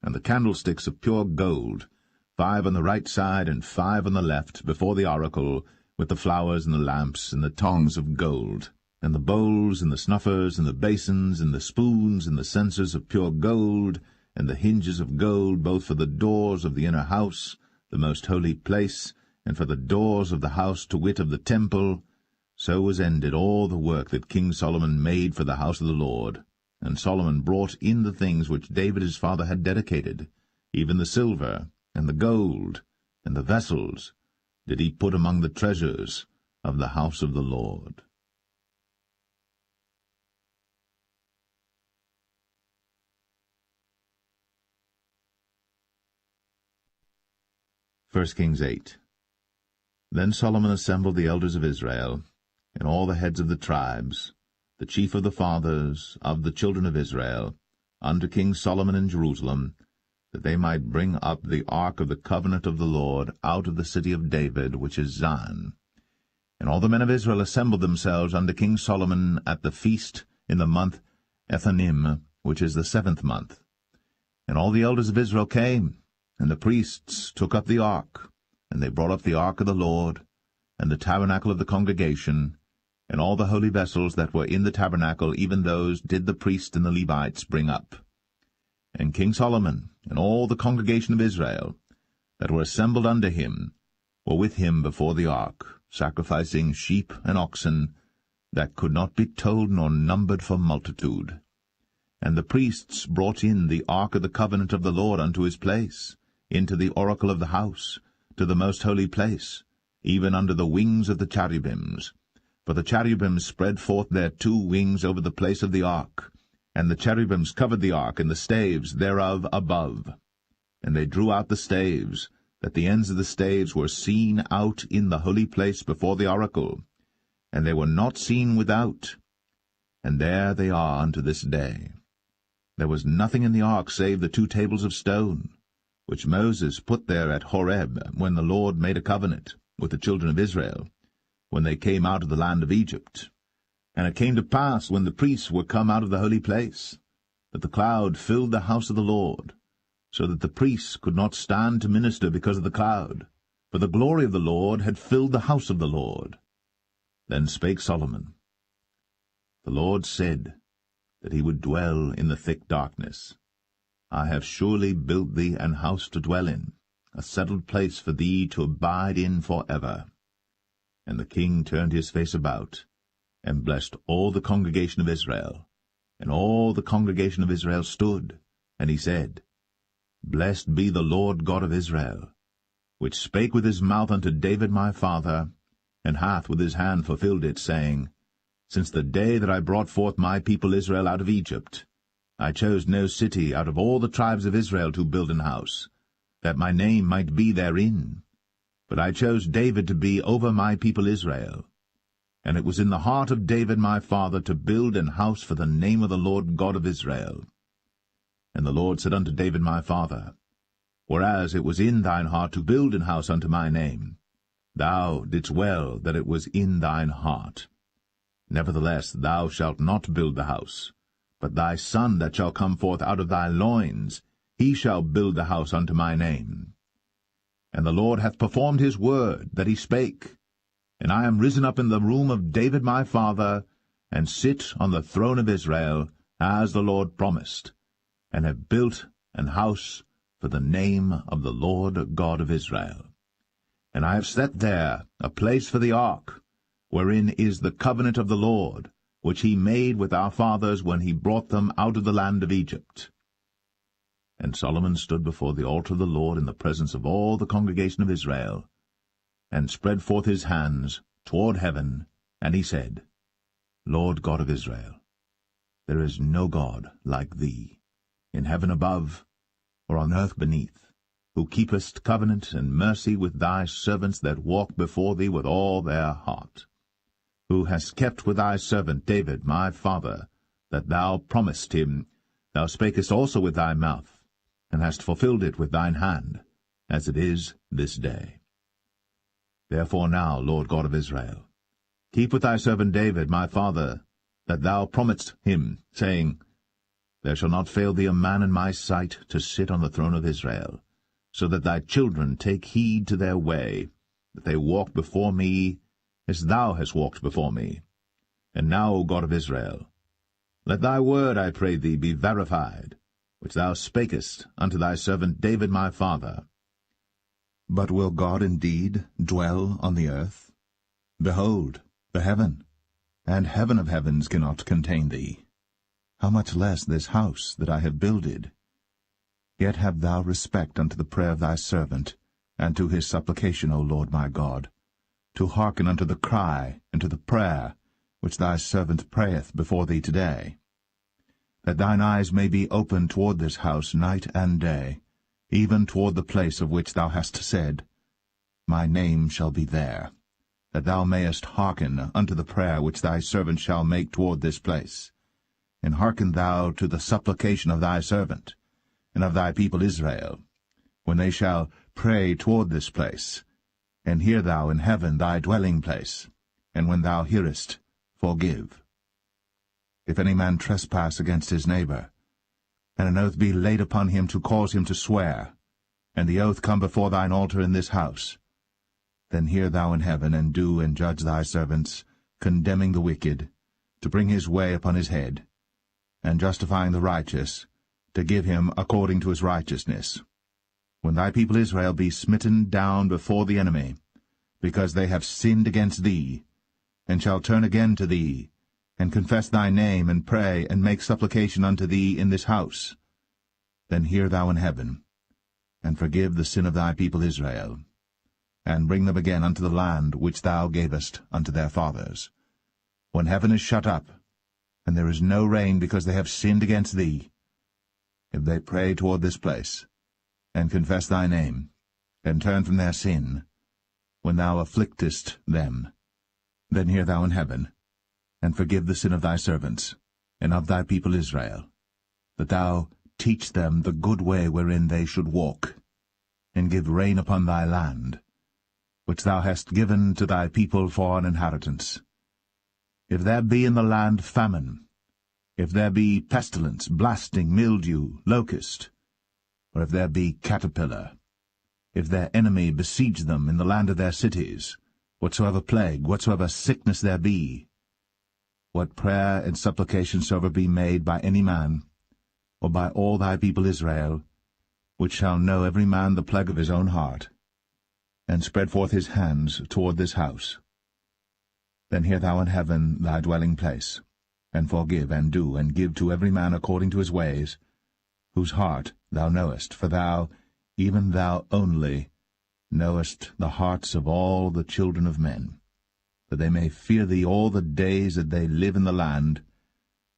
and the candlesticks of pure gold, 5 on the right side and 5 on the left, before the oracle, with the flowers and the lamps and the tongs of gold, and the bowls and the snuffers and the basins and the spoons and the censers of pure gold, and the hinges of gold, both for the doors of the inner house, the most holy place, and for the doors of the house, to wit, of the temple. So was ended all the work that King Solomon made for the house of the Lord. And Solomon brought in the things which David his father had dedicated, even the silver, and the gold, and the vessels, did he put among the treasures of the house of the Lord. 1 Kings 8. Then Solomon assembled the elders of Israel, and all the heads of the tribes, the chief of the fathers of the children of Israel, unto King Solomon in Jerusalem, that they might bring up the ark of the covenant of the Lord out of the city of David, which is Zion. And all the men of Israel assembled themselves unto King Solomon at the feast in the month Ethanim, which is the 7th month. And all the elders of Israel came, and the priests took up the ark, and they brought up the ark of the Lord, and the tabernacle of the congregation, and all the holy vessels that were in the tabernacle, even those did the priests and the Levites bring up. And King Solomon, and all the congregation of Israel, that were assembled unto him, were with him before the ark, sacrificing sheep and oxen, that could not be told nor numbered for multitude. And the priests brought in the ark of the covenant of the Lord unto his place, into the oracle of the house, to the most holy place, even under the wings of the cherubims. For the cherubims spread forth their 2 wings over the place of the ark, and the cherubims covered the ark and the staves thereof above. And they drew out the staves, that the ends of the staves were seen out in the holy place before the oracle, and they were not seen without. And there they are unto this day. There was nothing in the ark save the 2 tables of stone, which Moses put there at Horeb, when the Lord made a covenant with the children of Israel, when they came out of the land of Egypt. And it came to pass, when the priests were come out of the holy place, that the cloud filled the house of the Lord, so that the priests could not stand to minister because of the cloud, for the glory of the Lord had filled the house of the Lord. Then spake Solomon, The Lord said that he would dwell in the thick darkness. I have surely built thee an house to dwell in, a settled place for thee to abide in for ever. And the king turned his face about, and blessed all the congregation of Israel. And all the congregation of Israel stood, and he said, Blessed be the Lord God of Israel, which spake with his mouth unto David my father, and hath with his hand fulfilled it, saying, Since the day that I brought forth my people Israel out of Egypt, I chose no city out of all the tribes of Israel to build an house, that my name might be therein. But I chose David to be over my people Israel. And it was in the heart of David my father to build an house for the name of the Lord God of Israel. And the Lord said unto David my father, Whereas it was in thine heart to build an house unto my name, thou didst well that it was in thine heart. Nevertheless thou shalt not build the house, but thy son that shall come forth out of thy loins, he shall build the house unto my name. And the Lord hath performed his word that he spake, and I am risen up in the room of David my father, and sit on the throne of Israel, as the Lord promised, and have built an house for the name of the Lord God of Israel. And I have set there a place for the ark, wherein is the covenant of the Lord, which he made with our fathers when he brought them out of the land of Egypt. And Solomon stood before the altar of the Lord in the presence of all the congregation of Israel, and spread forth his hands toward heaven, and he said, Lord God of Israel, there is no God like thee, in heaven above, or on earth beneath, who keepest covenant and mercy with thy servants that walk before thee with all their heart, who hast kept with thy servant David my father, that thou promised him, thou spakest also with thy mouth, and hast fulfilled it with thine hand, as it is this day. Therefore now, Lord God of Israel, keep with thy servant David my father, that thou promisedst him, saying, There shall not fail thee a man in my sight to sit on the throne of Israel, so that thy children take heed to their way, that they walk before me as thou hast walked before me. And now, O God of Israel, let thy word, I pray thee, be verified, which thou spakest unto thy servant David my father. But will God indeed dwell on the earth? Behold, the heaven, and heaven of heavens cannot contain thee. How much less this house that I have builded? Yet have thou respect unto the prayer of thy servant, and to his supplication, O Lord my God, to hearken unto the cry and to the prayer which thy servant prayeth before thee today, that thine eyes may be open toward this house night and day, even toward the place of which thou hast said, My name shall be there, that thou mayest hearken unto the prayer which thy servant shall make toward this place. And hearken thou to the supplication of thy servant, and of thy people Israel, when they shall pray toward this place. And hear thou in heaven thy dwelling place, and when thou hearest, forgive. If any man trespass against his neighbor, and an oath be laid upon him to cause him to swear, and the oath come before thine altar in this house, then hear thou in heaven, and do and judge thy servants, condemning the wicked, to bring his way upon his head, and justifying the righteous, to give him according to his righteousness. When thy people Israel be smitten down before the enemy, because they have sinned against thee, and shall turn again to thee, and confess thy name, and pray, and make supplication unto thee in this house, then hear thou in heaven, and forgive the sin of thy people Israel, and bring them again unto the land which thou gavest unto their fathers. When heaven is shut up, and there is no rain because they have sinned against thee, if they pray toward this place, and confess thy name, and turn from their sin, when thou afflictest them, then hear thou in heaven, and forgive the sin of thy servants, and of thy people Israel, that thou teach them the good way wherein they should walk, and give rain upon thy land, which thou hast given to thy people for an inheritance. If there be in the land famine, if there be pestilence, blasting, mildew, locust, or if there be caterpillar, if their enemy besiege them in the land of their cities, whatsoever plague, whatsoever sickness there be, what prayer and supplication soever be made by any man, or by all thy people Israel, which shall know every man the plague of his own heart, and spread forth his hands toward this house, then hear thou in heaven thy dwelling place, and forgive, and do, and give to every man according to his ways, whose heart thou knowest, for thou, even thou only, knowest the hearts of all the children of men, that they may fear thee all the days that they live in the land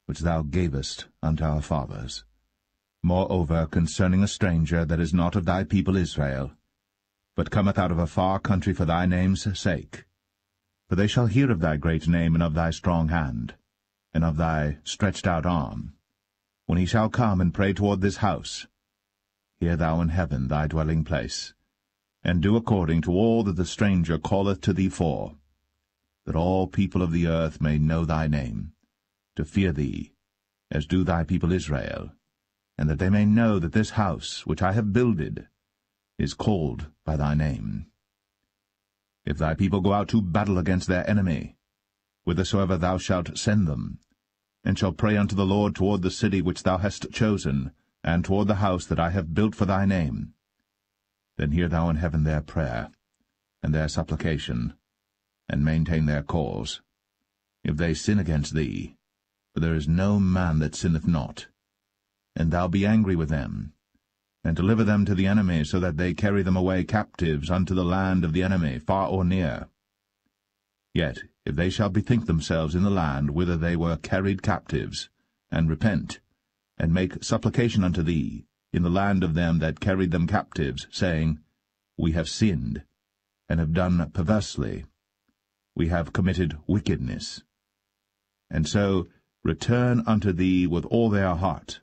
which thou gavest unto our fathers. Moreover, concerning a stranger that is not of thy people Israel, but cometh out of a far country for thy name's sake, for they shall hear of thy great name, and of thy strong hand, and of thy stretched out arm, when he shall come and pray toward this house, hear thou in heaven thy dwelling place, and do according to all that the stranger calleth to thee for, that all people of the earth may know thy name, to fear thee, as do thy people Israel, and that they may know that this house which I have builded is called by thy name. If thy people go out to battle against their enemy, whithersoever thou shalt send them, and shall pray unto the Lord toward the city which thou hast chosen, and toward the house that I have built for thy name, then hear thou in heaven their prayer, and their supplication, and maintain their cause. If they sin against thee, for there is no man that sinneth not, and thou be angry with them, and deliver them to the enemy, so that they carry them away captives unto the land of the enemy, far or near. Yet if they shall bethink themselves in the land whither they were carried captives, and repent, and make supplication unto thee in the land of them that carried them captives, saying, We have sinned, and have done perversely, we have committed wickedness, and so return unto thee with all their heart,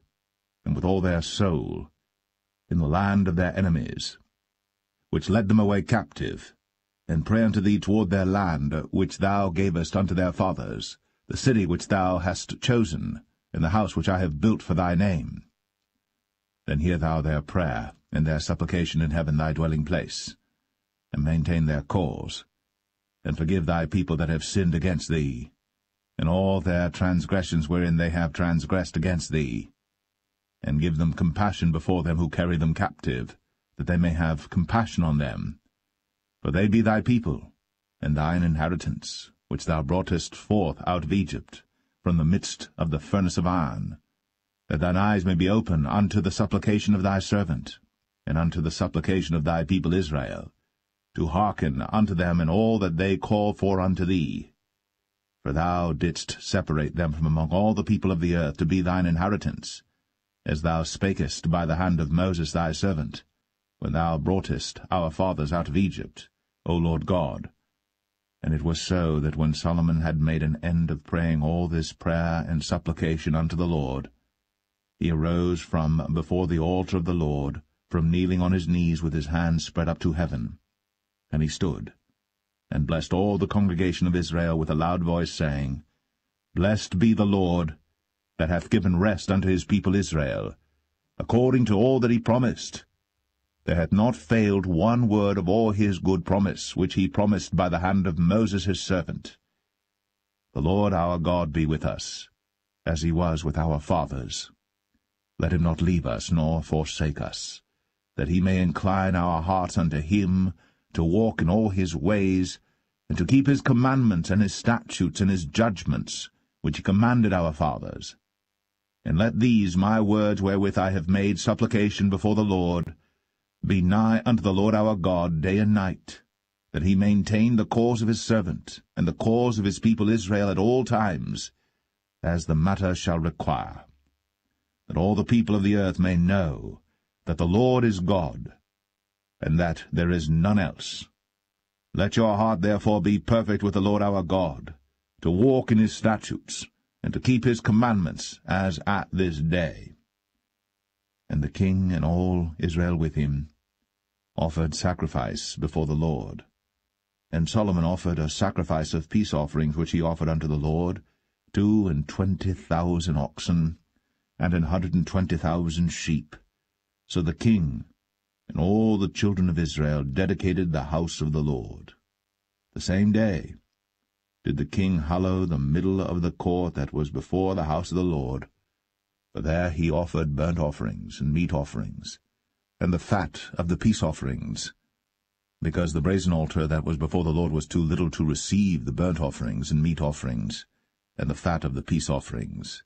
and with all their soul, in the land of their enemies, which led them away captive, and pray unto thee toward their land, which thou gavest unto their fathers, the city which thou hast chosen, and the house which I have built for thy name. Then hear thou their prayer, and their supplication in heaven thy dwelling place, and maintain their cause, and forgive thy people that have sinned against thee, and all their transgressions wherein they have transgressed against thee, and give them compassion before them who carry them captive, that they may have compassion on them. For they be thy people, and thine inheritance, which thou broughtest forth out of Egypt, from the midst of the furnace of iron, that thine eyes may be open unto the supplication of thy servant, and unto the supplication of thy people Israel, to hearken unto them in all that they call for unto thee. For thou didst separate them from among all the people of the earth to be thine inheritance, as thou spakest by the hand of Moses thy servant, when thou broughtest our fathers out of Egypt, O Lord God. And it was so that when Solomon had made an end of praying all this prayer and supplication unto the Lord, he arose from before the altar of the Lord, from kneeling on his knees with his hands spread up to heaven. And he stood, and blessed all the congregation of Israel with a loud voice, saying, Blessed be the Lord, that hath given rest unto his people Israel, according to all that he promised. There hath not failed one word of all his good promise, which he promised by the hand of Moses his servant. The Lord our God be with us, as he was with our fathers. Let him not leave us, nor forsake us, that he may incline our hearts unto him, to walk in all his ways, and to keep his commandments and his statutes and his judgments, which he commanded our fathers. And let these my words wherewith I have made supplication before the Lord be nigh unto the Lord our God day and night, that he maintain the cause of his servant, and the cause of his people Israel at all times, as the matter shall require, that all the people of the earth may know that the Lord is God, and that there is none else. Let your heart therefore be perfect with the Lord our God, to walk in his statutes, and to keep his commandments, as at this day. And the king and all Israel with him offered sacrifice before the Lord. And Solomon offered a sacrifice of peace offerings which he offered unto the Lord, 22,000 oxen, and 120,000 sheep. So the king and all the children of Israel dedicated the house of the Lord. The same day did the king hallow the middle of the court that was before the house of the Lord, for there he offered burnt offerings and meat offerings, and the fat of the peace offerings, because the brazen altar that was before the Lord was too little to receive the burnt offerings and meat offerings, and the fat of the peace offerings.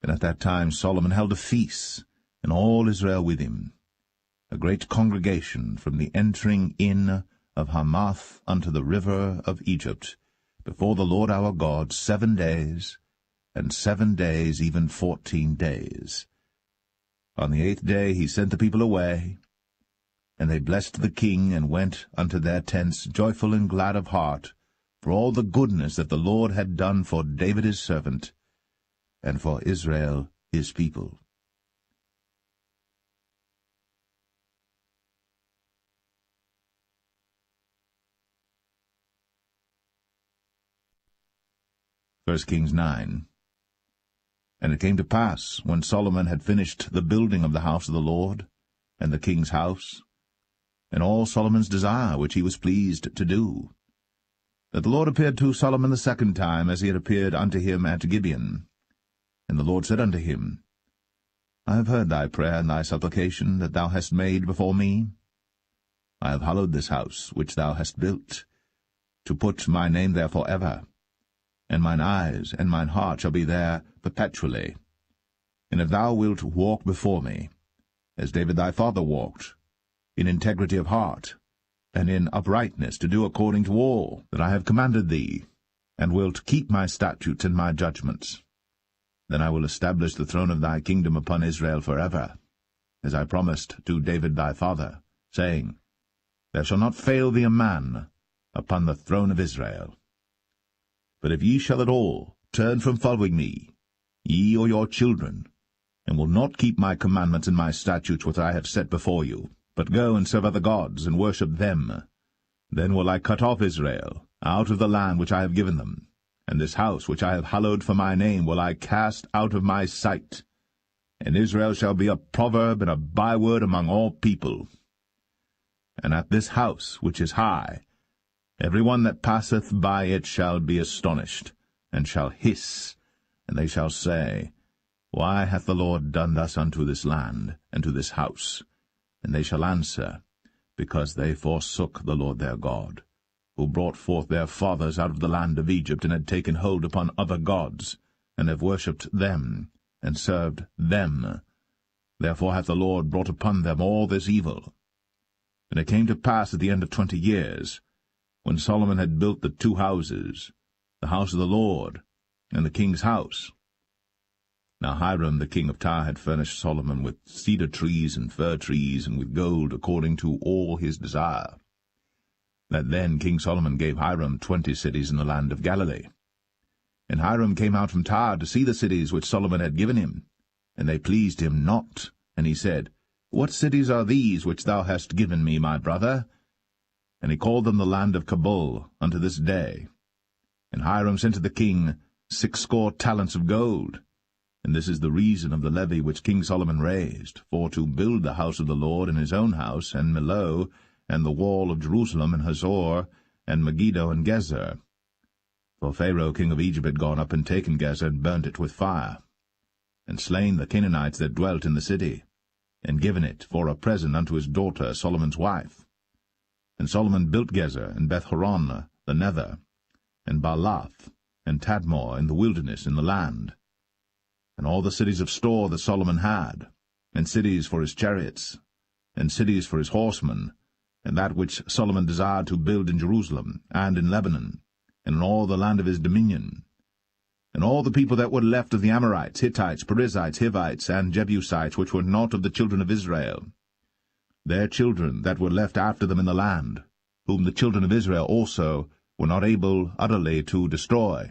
And at that time Solomon held a feast, and all Israel with him, a great congregation from the entering in of Hamath unto the river of Egypt, before the Lord our God 7 days, and 7 days, even 14 days. On the 8th day he sent the people away, and they blessed the king, and went unto their tents joyful and glad of heart, for all the goodness that the Lord had done for David his servant, and for Israel his people. First Kings 9. And it came to pass, when Solomon had finished the building of the house of the Lord, and the king's house, and all Solomon's desire which he was pleased to do, that the Lord appeared to Solomon the second time, as he had appeared unto him at Gibeon. And the Lord said unto him, I have heard thy prayer and thy supplication that thou hast made before me. I have hallowed this house which thou hast built, to put my name there for ever, and mine eyes and mine heart shall be there perpetually. And if thou wilt walk before me, as David thy father walked, in integrity of heart, and in uprightness, to do according to all that I have commanded thee, and wilt keep my statutes and my judgments, then I will establish the throne of thy kingdom upon Israel forever, as I promised to David thy father, saying, There shall not fail thee a man upon the throne of Israel. But if ye shall at all turn from following me, ye or your children, and will not keep my commandments and my statutes which I have set before you, but go and serve other gods, and worship them, Then will I cut off Israel out of the land which I have given them, and this house which I have hallowed for my name will I cast out of my sight. And Israel shall be a proverb and a byword among all people. And at this house which is high, every one that passeth by it shall be astonished, and shall hiss, and they shall say, Why hath the Lord done thus unto this land, and to this house? And they shall answer, Because they forsook the Lord their God, who brought forth their fathers out of the land of Egypt, and had taken hold upon other gods, and have worshipped them, and served them. Therefore hath the Lord brought upon them all this evil. And it came to pass at the end of 20 years, when Solomon had built the 2 houses, the house of the Lord, and the king's house. Now Hiram the king of Tyre had furnished Solomon with cedar trees and fir trees, and with gold according to all his desire. That then King Solomon gave Hiram 20 cities in the land of Galilee. And Hiram came out from Tyre to see the cities which Solomon had given him, and they pleased him not. And he said, What cities are these which thou hast given me, my brother? And he called them the land of Cabul unto this day. And Hiram sent to the king 60 talents of gold. And this is the reason of the levy which King Solomon raised, for to build the house of the Lord and his own house, and Millo, and the wall of Jerusalem, and Hazor, and Megiddo, and Gezer. For Pharaoh king of Egypt had gone up and taken Gezer, and burnt it with fire, and slain the Canaanites that dwelt in the city, and given it for a present unto his daughter Solomon's wife. And Solomon built Gezer, and Beth-horon the nether, and Baalath, and Tadmor in the wilderness in the land, and all the cities of store that Solomon had, and cities for his chariots, and cities for his horsemen, and that which Solomon desired to build in Jerusalem, and in Lebanon, and in all the land of his dominion. And all the people that were left of the Amorites, Hittites, Perizzites, Hivites, and Jebusites, which were not of the children of Israel, their children that were left after them in the land, whom the children of Israel also were not able utterly to destroy,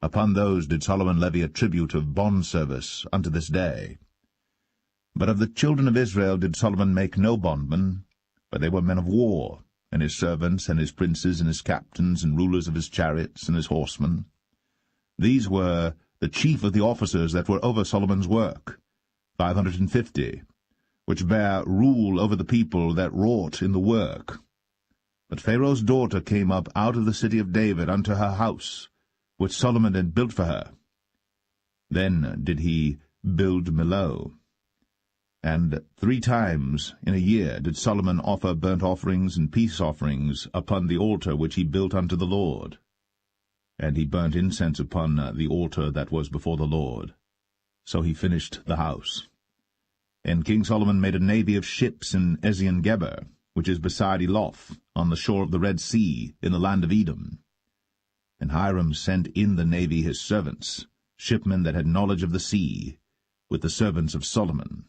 upon those did Solomon levy a tribute of bondservice unto this day. But of the children of Israel did Solomon make no bondmen, but they were men of war, and his servants, and his princes, and his captains, and rulers of his chariots, and his horsemen. These were the chief of the officers that were over Solomon's work, 550, which bare rule over the people that wrought in the work. But Pharaoh's daughter came up out of the city of David unto her house, which Solomon had built for her. Then did he build Millo. And 3 times in a year did Solomon offer burnt offerings and peace offerings upon the altar which he built unto the Lord. And he burnt incense upon the altar that was before the Lord. So he finished the house. And King Solomon made a navy of ships in Ezion-Geber, which is beside Eloth, on the shore of the Red Sea, in the land of Edom. And Hiram sent in the navy his servants, shipmen that had knowledge of the sea, with the servants of Solomon.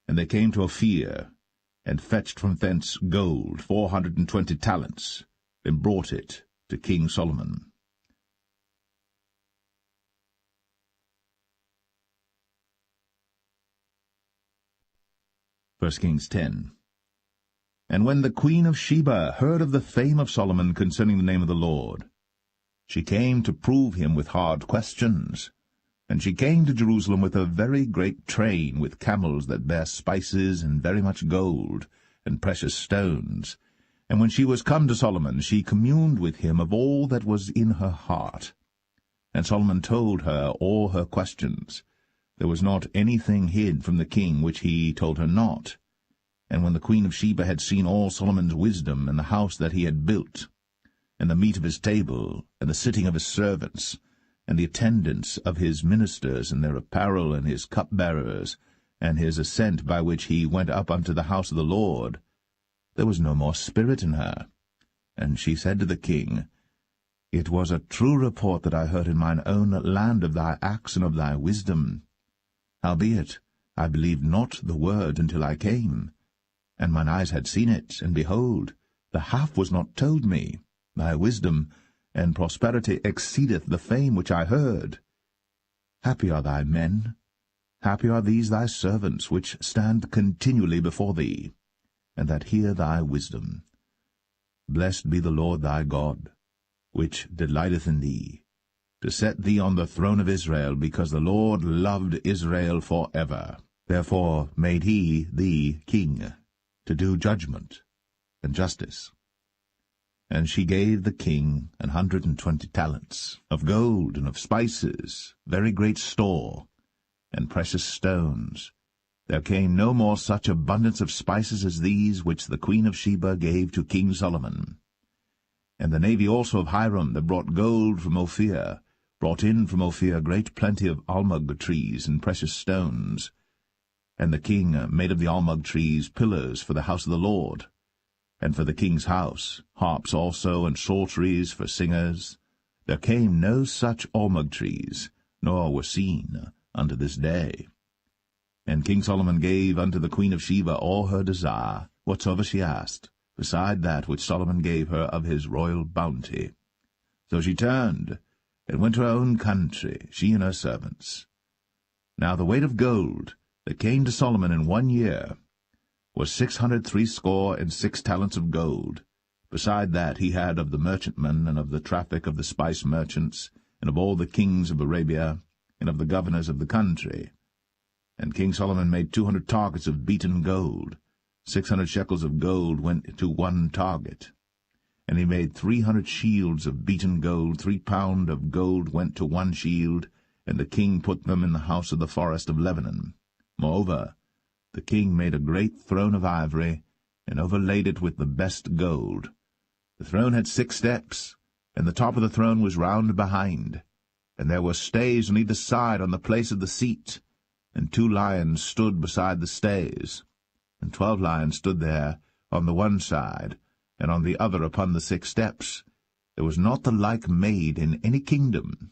And they came to Ophir, and fetched from thence gold 420 talents, and brought it to King Solomon. 1 Kings 10. And when the queen of Sheba heard of the fame of Solomon concerning the name of the Lord, she came to prove him with hard questions. And she came to Jerusalem with a very great train, with camels that bare spices, and very much gold, and precious stones. And when she was come to Solomon, she communed with him of all that was in her heart. And Solomon told her all her questions. There was not anything hid from the king which he told her not. And when the queen of Sheba had seen all Solomon's wisdom, and the house that he had built, and the meat of his table, and the sitting of his servants, and the attendance of his ministers, and their apparel, and his cupbearers, and his ascent by which he went up unto the house of the Lord, there was no more spirit in her. And she said to the king, It was a true report that I heard in mine own land of thy acts and of thy wisdom. Howbeit, I believed not the word until I came. And mine eyes had seen it, and behold, the half was not told me. Thy wisdom and prosperity exceedeth the fame which I heard. Happy are thy men, happy are these thy servants, which stand continually before thee, and that hear thy wisdom. Blessed be the Lord thy God, which delighteth in thee, to set thee on the throne of Israel, because the Lord loved Israel for ever. Therefore made he thee king, to do judgment and justice. And she gave the king 120 talents of gold, and of spices, very great store, and precious stones. There came no more such abundance of spices as these which the queen of Sheba gave to King Solomon. And the navy also of Hiram, that brought gold from Ophir, brought in from Ophir great plenty of almug trees and precious stones. And the king made of the almug trees pillars for the house of the Lord, and for the king's house, harps also, and psalteries for singers. There came no such almug trees, nor were seen unto this day. And King Solomon gave unto the queen of Sheba all her desire, whatsoever she asked, beside that which Solomon gave her of his royal bounty. So she turned, and went to her own country, she and her servants. Now the weight of gold that came to Solomon in 1 year was 666 talents of gold. Beside that he had of the merchantmen, and of the traffic of the spice merchants, and of all the kings of Arabia, and of the governors of the country. And King Solomon made 200 targets of beaten gold. 600 shekels of gold went to 1 target. And he made 300 shields of beaten gold. 3 pound of gold went to 1 shield, and the king put them in the house of the forest of Lebanon. Moreover, the king made a great throne of ivory, and overlaid it with the best gold. The throne had 6 steps, and the top of the throne was round behind, and there were stays on either side on the place of the seat, and 2 lions stood beside the stays, and 12 lions stood there on the one side, and on the other upon the 6 steps. There was not the like made in any kingdom.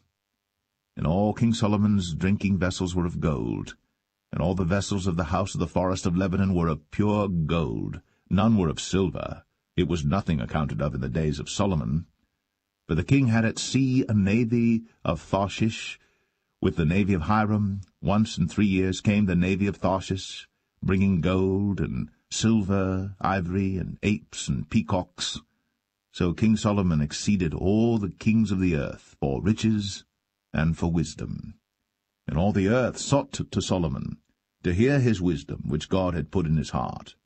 And all King Solomon's drinking vessels were of gold, and all the vessels of the house of the forest of Lebanon were of pure gold. None were of silver. It was nothing accounted of in the days of Solomon. For the king had at sea a navy of Tarshish, with the navy of Hiram. Once in 3 years came the navy of Tarshish, bringing gold and silver, ivory, and apes and peacocks. So King Solomon exceeded all the kings of the earth for riches and for wisdom. And all the earth sought to Solomon, to hear his wisdom, which God had put in his heart.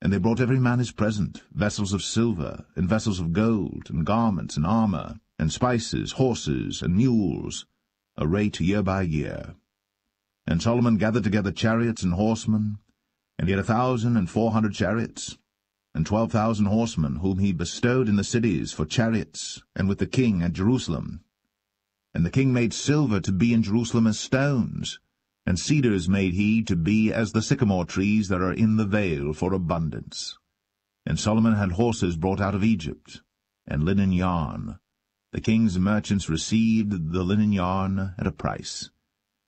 And they brought every man his present, vessels of silver, and vessels of gold, and garments, and armor, and spices, horses, and mules, a rate year by year. And Solomon gathered together chariots and horsemen, and he had 1,400 chariots, and 12,000 horsemen, whom he bestowed in the cities for chariots, and with the king at Jerusalem. And the king made silver to be in Jerusalem as stones, and cedars made he to be as the sycamore trees that are in the vale for abundance. And Solomon had horses brought out of Egypt, and linen yarn. The king's merchants received the linen yarn at a price.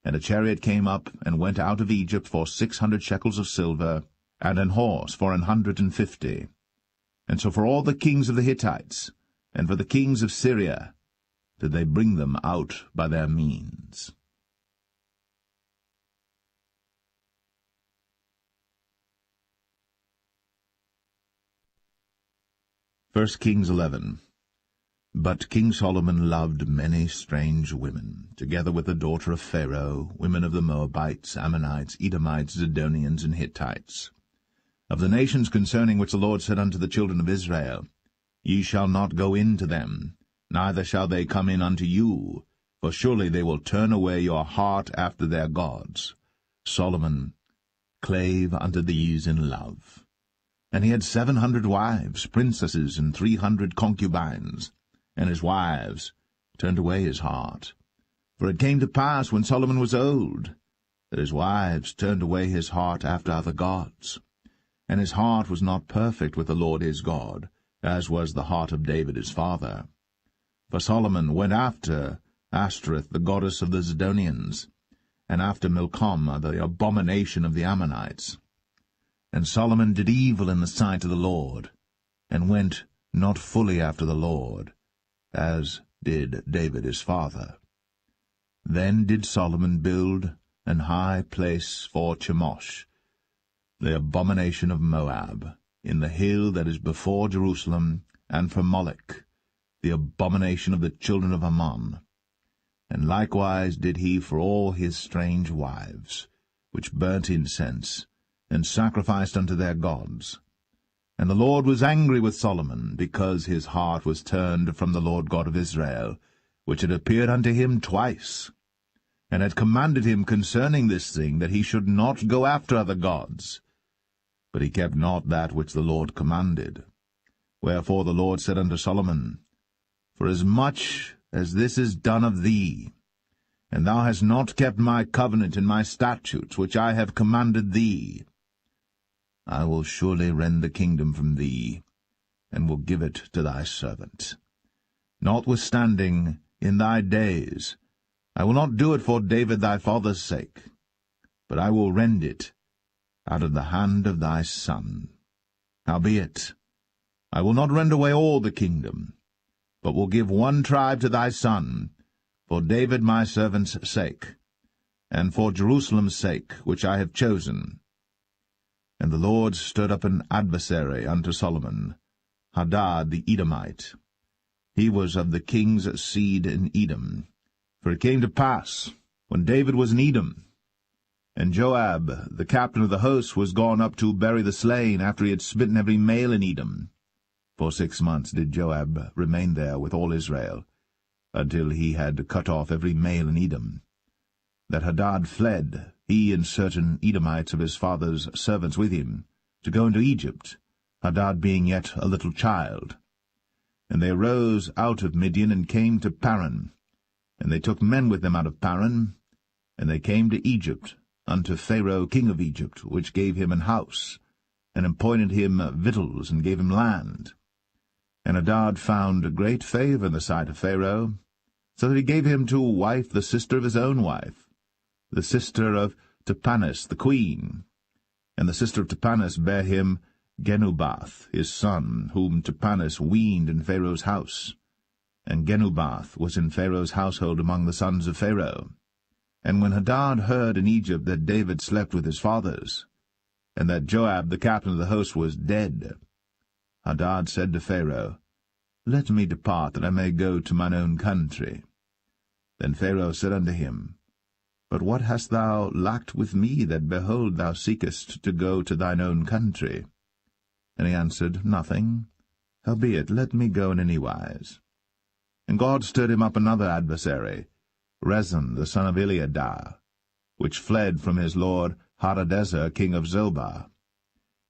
And a chariot came up and went out of Egypt for 600 shekels of silver, and an horse for 150. And so for all the kings of the Hittites, and for the kings of Syria, did they bring them out by their means. 1 Kings 11. But King Solomon loved many strange women, together with the daughter of Pharaoh, women of the Moabites, Ammonites, Edomites, Zidonians, and Hittites, of the nations concerning which the Lord said unto the children of Israel, Ye shall not go in to them, neither shall they come in unto you, for surely they will turn away your heart after their gods. Solomon clave unto these in love. And he had 700 wives, princesses, and 300 concubines, and his wives turned away his heart. For it came to pass, when Solomon was old, that his wives turned away his heart after other gods. And his heart was not perfect with the Lord his God, as was the heart of David his father. For Solomon went after Ashtoreth, the goddess of the Zidonians, and after Milcom, the abomination of the Ammonites. And Solomon did evil in the sight of the Lord, and went not fully after the Lord, as did David his father. Then did Solomon build an high place for Chemosh, the abomination of Moab, in the hill that is before Jerusalem, and for Moloch, the abomination of the children of Ammon. And likewise did he for all his strange wives, which burnt incense, and sacrificed unto their gods. And the Lord was angry with Solomon, because his heart was turned from the Lord God of Israel, which had appeared unto him twice, and had commanded him concerning this thing, that he should not go after other gods. But he kept not that which the Lord commanded. Wherefore the Lord said unto Solomon, Forasmuch as this is done of thee, and thou hast not kept my covenant and my statutes which I have commanded thee, I will surely rend the kingdom from thee, and will give it to thy servant. Notwithstanding, in thy days, I will not do it for David thy father's sake, but I will rend it out of the hand of thy son. Howbeit, I will not rend away all the kingdom, but will give one tribe to thy son, for David my servant's sake, and for Jerusalem's sake, which I have chosen. And the Lord stirred up an adversary unto Solomon, Hadad the Edomite. He was of the king's seed in Edom. For it came to pass, when David was in Edom, and Joab, the captain of the host, was gone up to bury the slain, after he had smitten every male in Edom. For 6 months did Joab remain there with all Israel, until he had cut off every male in Edom. That Hadad fled, he and certain Edomites of his father's servants with him, to go into Egypt, Hadad being yet a little child. And they arose out of Midian, and came to Paran. And they took men with them out of Paran, and they came to Egypt, unto Pharaoh king of Egypt, which gave him an house, and appointed him victuals, and gave him land. And Hadad found great favour in the sight of Pharaoh, so that he gave him to wife the sister of his own wife, the sister of Tahpenes the queen. And the sister of Tahpenes bare him Genubath his son, whom Tahpenes weaned in Pharaoh's house. And Genubath was in Pharaoh's household among the sons of Pharaoh. And when Hadad heard in Egypt that David slept with his fathers, and that Joab the captain of the host was dead, Hadad said to Pharaoh, Let me depart, that I may go to mine own country. Then Pharaoh said unto him, But what hast thou lacked with me, that, behold, thou seekest to go to thine own country? And he answered, Nothing. Howbeit, let me go in any wise. And God stirred him up another adversary, Rezon the son of Eliadah, which fled from his lord Hadadezer king of Zobah.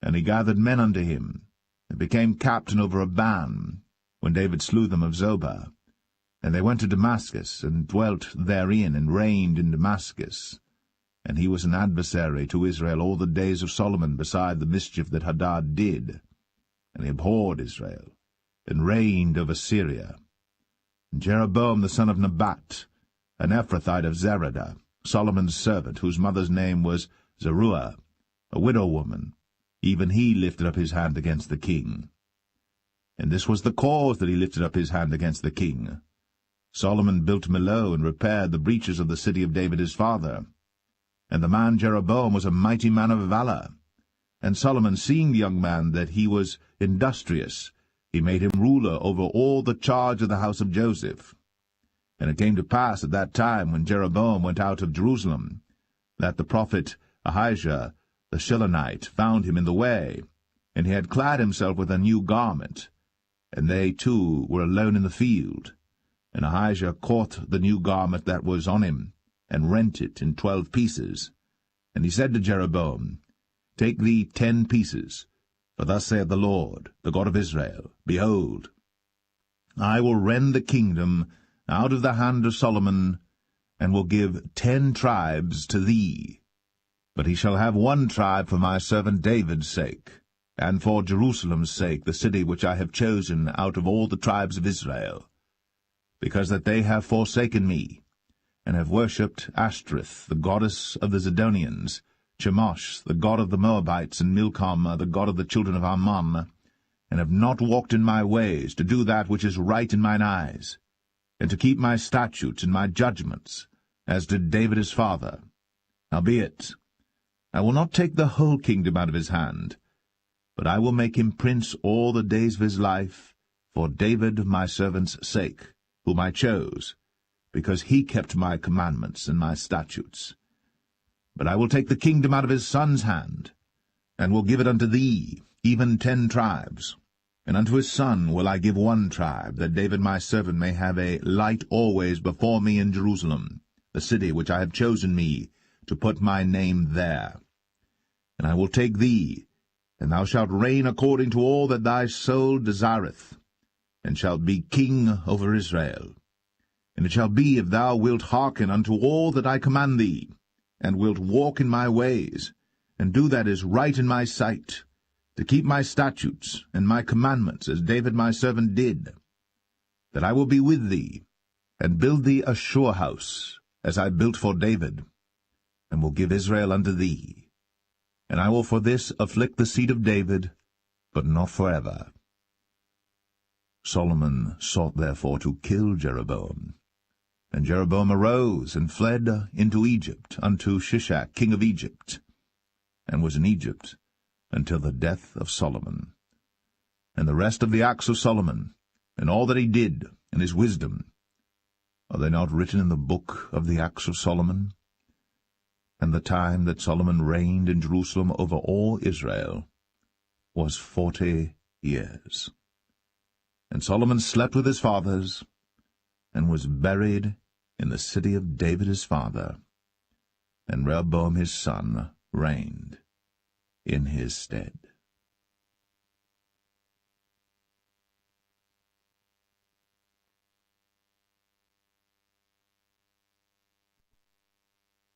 And he gathered men unto him, and became captain over a band, when David slew them of Zobah. And they went to Damascus, and dwelt therein, and reigned in Damascus. And he was an adversary to Israel all the days of Solomon, beside the mischief that Hadad did. And he abhorred Israel, and reigned over Syria. And Jeroboam the son of Nebat, an Ephrathite of Zeradah, Solomon's servant, whose mother's name was Zeruiah, a widow woman, even he lifted up his hand against the king. And this was the cause that he lifted up his hand against the king. Solomon built Millo, and repaired the breaches of the city of David his father. And the man Jeroboam was a mighty man of valour. And Solomon, seeing the young man that he was industrious, he made him ruler over all the charge of the house of Joseph. And it came to pass at that time, when Jeroboam went out of Jerusalem, that the prophet Ahijah the Shilonite found him in the way, and he had clad himself with a new garment. And they two were alone in the field. And Ahijah caught the new garment that was on him, and rent it in 12 pieces. And he said to Jeroboam, Take thee 10 pieces, for thus saith the Lord, the God of Israel, Behold, I will rend the kingdom out of the hand of Solomon, and will give 10 tribes to thee. But he shall have 1 tribe for my servant David's sake, and for Jerusalem's sake, the city which I have chosen out of all the tribes of Israel, because that they have forsaken me, and have worshipped Ashtoreth, the goddess of the Zidonians, Chemosh, the god of the Moabites, and Milcom, the god of the children of Ammon, and have not walked in my ways, to do that which is right in mine eyes, and to keep my statutes and my judgments, as did David his father. Howbeit, I will not take the whole kingdom out of his hand, but I will make him prince all the days of his life for David my servant's sake, whom I chose, because he kept my commandments and my statutes. But I will take the kingdom out of his son's hand, and will give it unto thee, even 10 tribes. And unto his son will I give 1 tribe, that David my servant may have a light always before me in Jerusalem, the city which I have chosen me, to put my name there. And I will take thee, and thou shalt reign according to all that thy soul desireth, and shalt be king over Israel. And it shall be, if thou wilt hearken unto all that I command thee, and wilt walk in my ways, and do that is right in my sight, to keep my statutes and my commandments, as David my servant did, that I will be with thee, and build thee a sure house, as I built for David, and will give Israel unto thee. And I will for this afflict the seed of David, but not forever. Solomon sought therefore to kill Jeroboam. And Jeroboam arose and fled into Egypt, unto Shishak king of Egypt, and was in Egypt until the death of Solomon. And the rest of the acts of Solomon, and all that he did, and his wisdom, are they not written in the book of the acts of Solomon? And the time that Solomon reigned in Jerusalem over all Israel was 40 years. And Solomon slept with his fathers, and was buried in the city of David his father, and Rehoboam his son reigned in his stead.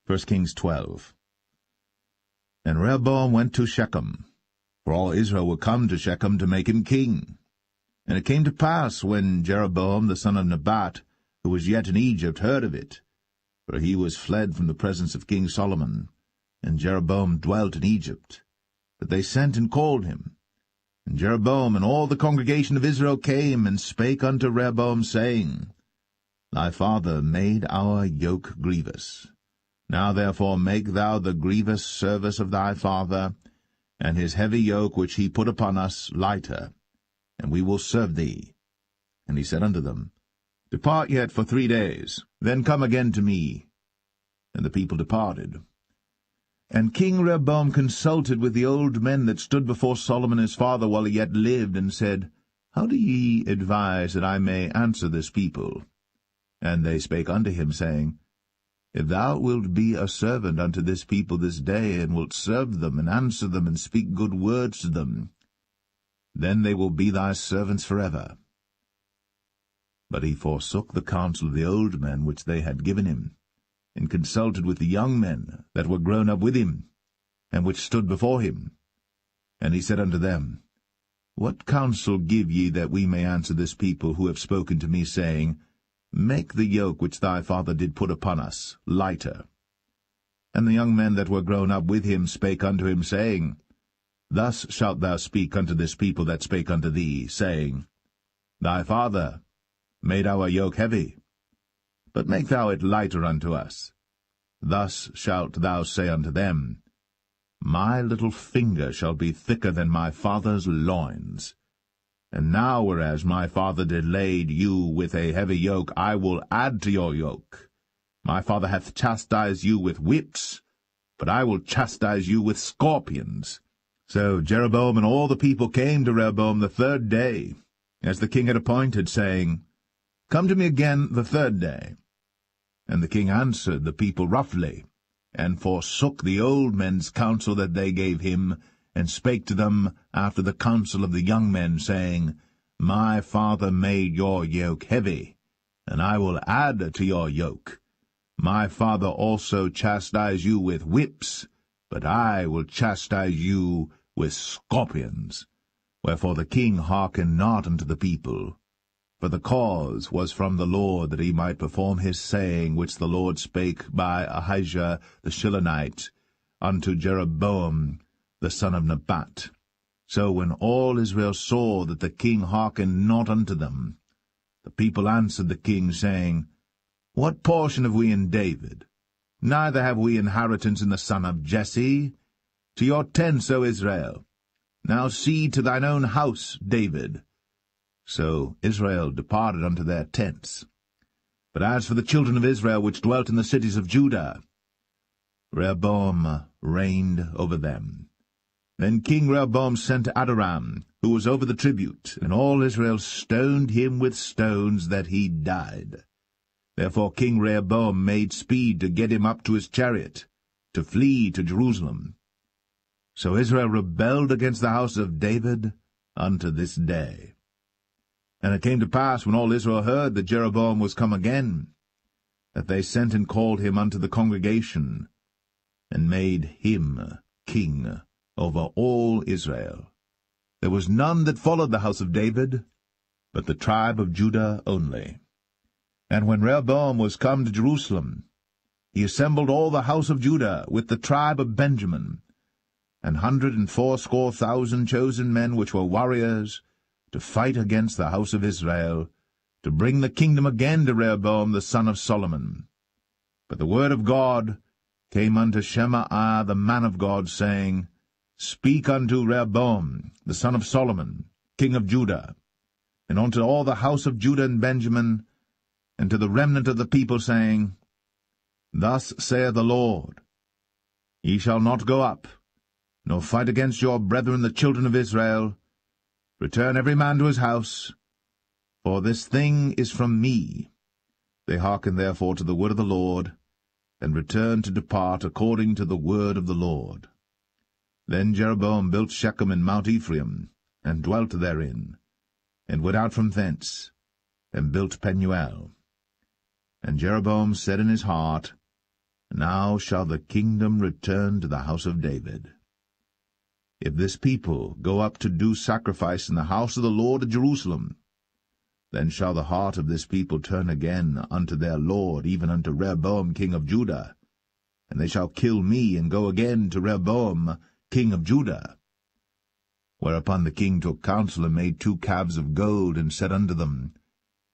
First Kings 12. And Rehoboam went to Shechem, for all Israel were come to Shechem to make him king. And it came to pass, when Jeroboam the son of Nebat, who was yet in Egypt, heard of it, for he was fled from the presence of King Solomon, and Jeroboam dwelt in Egypt, that they sent and called him. And Jeroboam and all the congregation of Israel came and spake unto Rehoboam, saying, Thy father made our yoke grievous. Now therefore make thou the grievous service of thy father, and his heavy yoke which he put upon us lighter, and we will serve thee. And he said unto them, Depart yet for 3 days, then come again to me. And the people departed. And King Rehoboam consulted with the old men that stood before Solomon his father while he yet lived, and said, How do ye advise that I may answer this people? And they spake unto him, saying, If thou wilt be a servant unto this people this day, and wilt serve them, and answer them, and speak good words to them, then they will be thy servants forever. But he forsook the counsel of the old men which they had given him, and consulted with the young men that were grown up with him, and which stood before him. And he said unto them, What counsel give ye that we may answer this people who have spoken to me, saying, Make the yoke which thy father did put upon us lighter? And the young men that were grown up with him spake unto him, saying, Thus shalt thou speak unto this people that spake unto thee, saying, Thy father made our yoke heavy, but make thou it lighter unto us. Thus shalt thou say unto them, My little finger shall be thicker than my father's loins. And now, whereas my father did lade you with a heavy yoke, I will add to your yoke. My father hath chastised you with whips, but I will chastise you with scorpions. So Jeroboam and all the people came to Rehoboam the 3rd day, as the king had appointed, saying, Come to me again the 3rd day. And the king answered the people roughly, and forsook the old men's counsel that they gave him, and spake to them after the counsel of the young men, saying, My father made your yoke heavy, and I will add to your yoke. My father also chastised you with whips, but I will chastise you with scorpions. Wherefore the king hearkened not unto the people. For the cause was from the Lord, that he might perform his saying, which the Lord spake by Ahijah the Shilonite unto Jeroboam the son of Nebat. So when all Israel saw that the king hearkened not unto them, the people answered the king, saying, What portion have we in David? Neither have we inheritance in the son of Jesse. To your tents, O Israel. Now see to thine own house, David. So Israel departed unto their tents. But as for the children of Israel which dwelt in the cities of Judah, Rehoboam reigned over them. Then King Rehoboam sent Adoram, who was over the tribute, and all Israel stoned him with stones that he died. Therefore King Rehoboam made speed to get him up to his chariot, to flee to Jerusalem. So Israel rebelled against the house of David unto this day. And it came to pass, when all Israel heard that Jeroboam was come again, that they sent and called him unto the congregation, and made him king over all Israel. There was none that followed the house of David, but the tribe of Judah only. And when Rehoboam was come to Jerusalem, he assembled all the house of Judah with the tribe of Benjamin, 180,000 chosen men which were warriors, to fight against the house of Israel, to bring the kingdom again to Rehoboam the son of Solomon. But the word of God came unto Shemaiah the man of God, saying, Speak unto Rehoboam the son of Solomon, king of Judah, and unto all the house of Judah and Benjamin, and to the remnant of the people, saying, Thus saith the Lord, Ye shall not go up, nor fight against your brethren the children of Israel. Return every man to his house, for this thing is from me. They hearkened therefore to the word of the Lord, and returned to depart according to the word of the Lord. Then Jeroboam built Shechem in Mount Ephraim, and dwelt therein, and went out from thence, and built Penuel. And Jeroboam said in his heart, Now shall the kingdom return to the house of David. If this people go up to do sacrifice in the house of the Lord at Jerusalem, then shall the heart of this people turn again unto their Lord, even unto Rehoboam king of Judah, and they shall kill me, and go again to Rehoboam king of Judah. Whereupon the king took counsel, and made 2 calves of gold, and said unto them,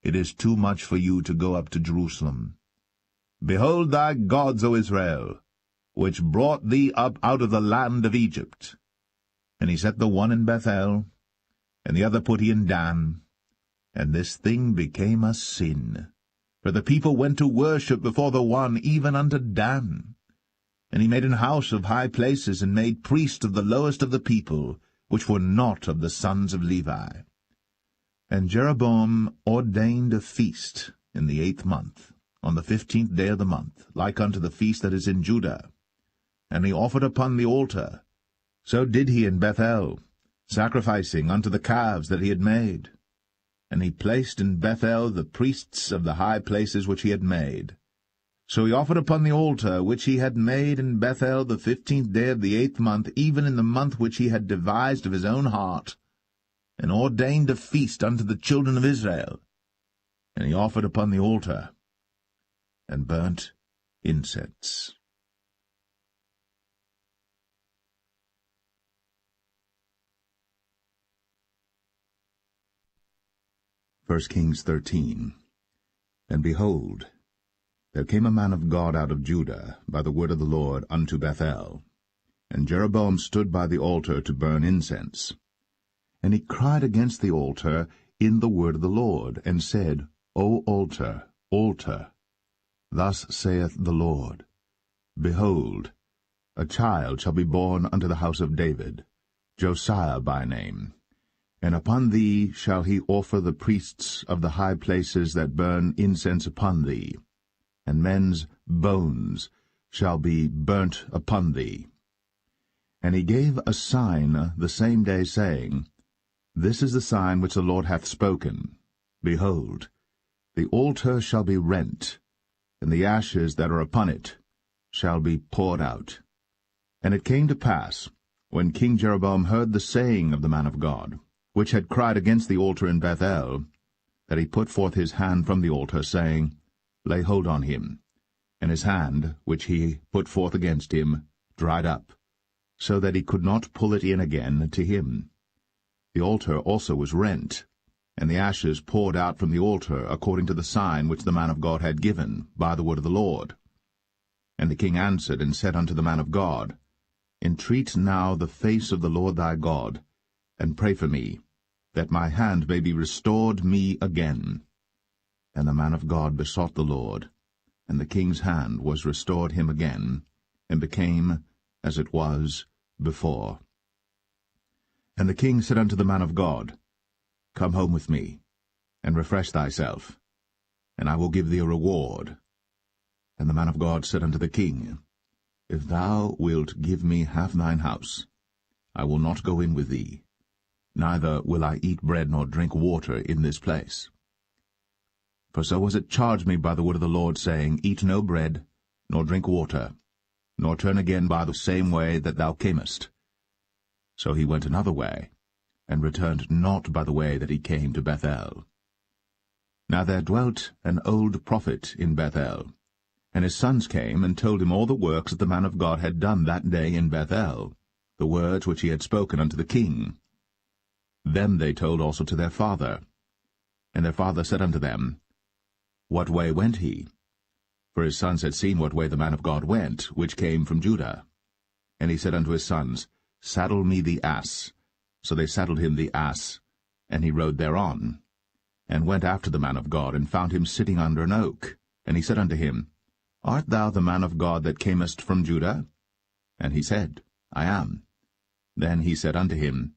It is too much for you to go up to Jerusalem. Behold thy gods, O Israel, which brought thee up out of the land of Egypt. And he set the one in Bethel, and the other put he in Dan. And this thing became a sin. For the people went to worship before the one, even unto Dan. And he made an house of high places, and made priests of the lowest of the people, which were not of the sons of Levi. And Jeroboam ordained a feast in the 8th month, on the 15th day of the month, like unto the feast that is in Judah. And he offered upon the altar. So did he in Bethel, sacrificing unto the calves that he had made. And he placed in Bethel the priests of the high places which he had made. So he offered upon the altar which he had made in Bethel the 15th day of the 8th month, even in the month which he had devised of his own heart, and ordained a feast unto the children of Israel. And he offered upon the altar, and burnt incense. 1 Kings 13. And behold, there came a man of God out of Judah by the word of the Lord unto Bethel. And Jeroboam stood by the altar to burn incense. And he cried against the altar in the word of the Lord, and said, O altar, altar, thus saith the Lord, Behold, a child shall be born unto the house of David, Josiah by name. And upon thee shall he offer the priests of the high places that burn incense upon thee, and men's bones shall be burnt upon thee. And he gave a sign the same day, saying, This is the sign which the Lord hath spoken. Behold, the altar shall be rent, and the ashes that are upon it shall be poured out. And it came to pass, when King Jeroboam heard the saying of the man of God, which had cried against the altar in Bethel, that he put forth his hand from the altar, saying, Lay hold on him. And his hand, which he put forth against him, dried up, so that he could not pull it in again to him. The altar also was rent, and the ashes poured out from the altar, according to the sign which the man of God had given, by the word of the Lord. And the king answered and said unto the man of God, Entreat now the face of the Lord thy God, and pray for me, that my hand may be restored me again. And the man of God besought the Lord, and the king's hand was restored him again, and became as it was before. And the king said unto the man of God, Come home with me, and refresh thyself, and I will give thee a reward. And the man of God said unto the king, If thou wilt give me half thine house, I will not go in with thee, neither will I eat bread nor drink water in this place. For so was it charged me by the word of the Lord, saying, Eat no bread, nor drink water, nor turn again by the same way that thou camest. So he went another way, and returned not by the way that he came to Bethel. Now there dwelt an old prophet in Bethel, and his sons came and told him all the works that the man of God had done that day in Bethel, the words which he had spoken unto the king. Them they told also to their father. And their father said unto them, What way went he? For his sons had seen what way the man of God went, which came from Judah. And he said unto his sons, Saddle me the ass. So they saddled him the ass, and he rode thereon, and went after the man of God, and found him sitting under an oak. And he said unto him, Art thou the man of God that camest from Judah? And he said, I am. Then he said unto him,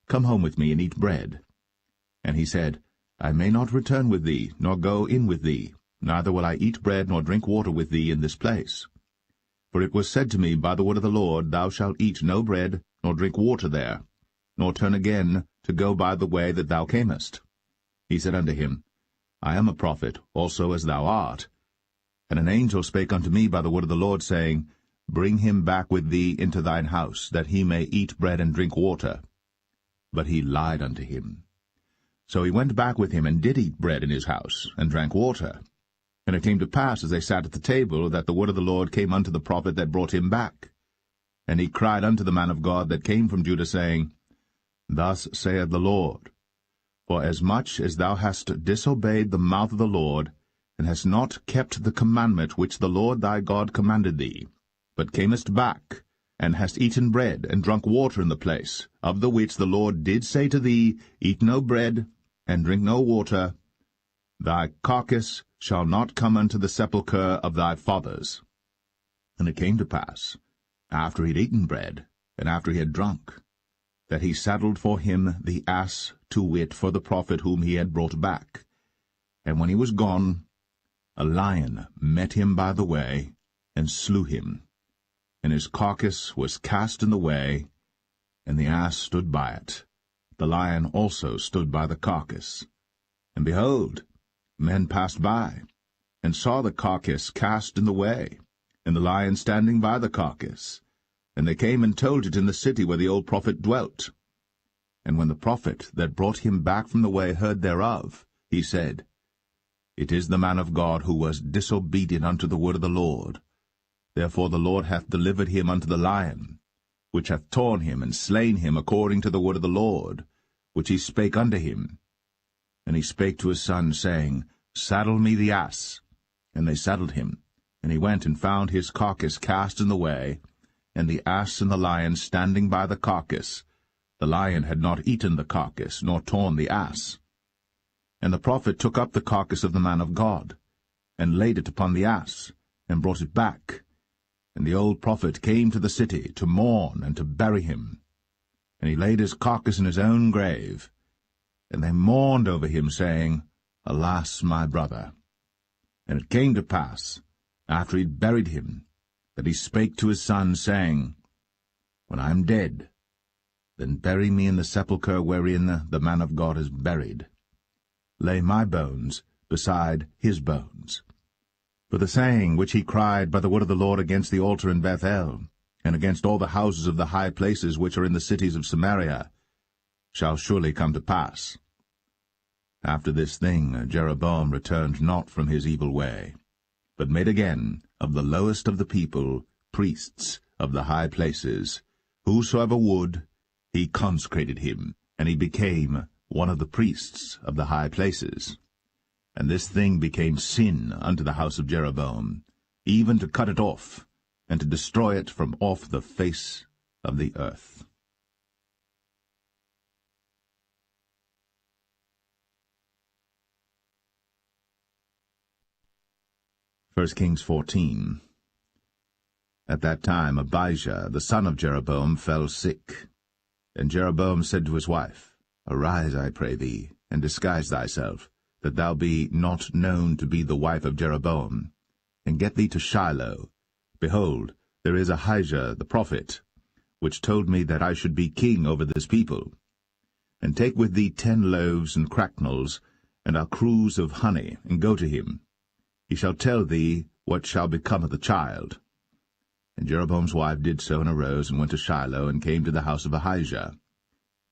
Come home with me, and eat bread. And he said, I may not return with thee, nor go in with thee, neither will I eat bread nor drink water with thee in this place. For it was said to me by the word of the Lord, Thou shalt eat no bread, nor drink water there, nor turn again to go by the way that thou camest. He said unto him, I am a prophet, also as thou art. And an angel spake unto me by the word of the Lord, saying, Bring him back with thee into thine house, that he may eat bread and drink water. But he lied unto him. So he went back with him, and did eat bread in his house, and drank water. And it came to pass, as they sat at the table, that the word of the Lord came unto the prophet that brought him back. And he cried unto the man of God that came from Judah, saying, Thus saith the Lord, For as much as thou hast disobeyed the mouth of the Lord, and hast not kept the commandment which the Lord thy God commanded thee, but camest back, and hast eaten bread, and drunk water in the place, of the which the Lord did say to thee, Eat no bread, and drink no water, thy carcass shall not come unto the sepulchre of thy fathers. And it came to pass, after he had eaten bread, and after he had drunk, that he saddled for him the ass, to wit, for the prophet whom he had brought back. And when he was gone, a lion met him by the way, and slew him. And his carcass was cast in the way, and the ass stood by it. The lion also stood by the carcass. And behold, men passed by, and saw the carcass cast in the way, and the lion standing by the carcass. And they came and told it in the city where the old prophet dwelt. And when the prophet that brought him back from the way heard thereof, he said, It is the man of God who was disobedient unto the word of the Lord. Therefore the Lord hath delivered him unto the lion, which hath torn him and slain him according to the word of the Lord, which he spake unto him. And he spake to his son, saying, Saddle me the ass. And they saddled him. And he went and found his carcass cast in the way, and the ass and the lion standing by the carcass. The lion had not eaten the carcass, nor torn the ass. And the prophet took up the carcass of the man of God, and laid it upon the ass, and brought it back. And the old prophet came to the city to mourn and to bury him. And he laid his carcass in his own grave. And they mourned over him, saying, Alas, my brother! And it came to pass, after he had buried him, that he spake to his son, saying, When I am dead, then bury me in the sepulchre wherein the man of God is buried. Lay my bones beside his bones. For the saying which he cried by the word of the Lord against the altar in Bethel, and against all the houses of the high places which are in the cities of Samaria, shall surely come to pass. After this thing Jeroboam returned not from his evil way, but made again of the lowest of the people priests of the high places. Whosoever would, he consecrated him, and he became one of the priests of the high places. And this thing became sin unto the house of Jeroboam, even to cut it off, and to destroy it from off the face of the earth. 1 Kings 14. At that time Abijah, the son of Jeroboam, fell sick. And Jeroboam said to his wife, Arise, I pray thee, and disguise thyself, that thou be not known to be the wife of Jeroboam, and get thee to Shiloh. Behold, there is Ahijah the prophet, which told me that I should be king over this people. And take with thee 10 loaves and cracknels, and a cruse of honey, and go to him. He shall tell thee what shall become of the child. And Jeroboam's wife did so, and arose, and went to Shiloh, and came to the house of Ahijah.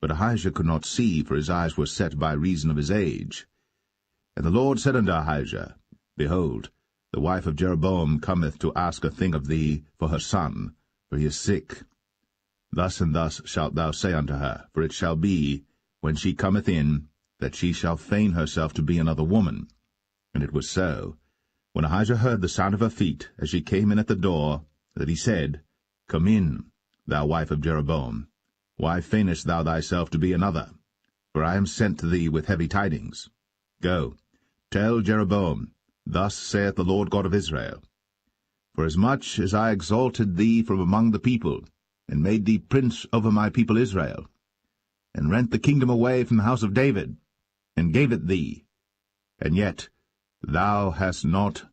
But Ahijah could not see, for his eyes were set by reason of his age. And the Lord said unto Ahijah, Behold, the wife of Jeroboam cometh to ask a thing of thee for her son, for he is sick. Thus and thus shalt thou say unto her, for it shall be, when she cometh in, that she shall feign herself to be another woman. And it was so, when Ahijah heard the sound of her feet, as she came in at the door, that he said, Come in, thou wife of Jeroboam. Why feignest thou thyself to be another? For I am sent to thee with heavy tidings. Go, tell Jeroboam, Thus saith the Lord God of Israel, Forasmuch as I exalted thee from among the people, and made thee prince over my people Israel, and rent the kingdom away from the house of David, and gave it thee, and yet thou hast not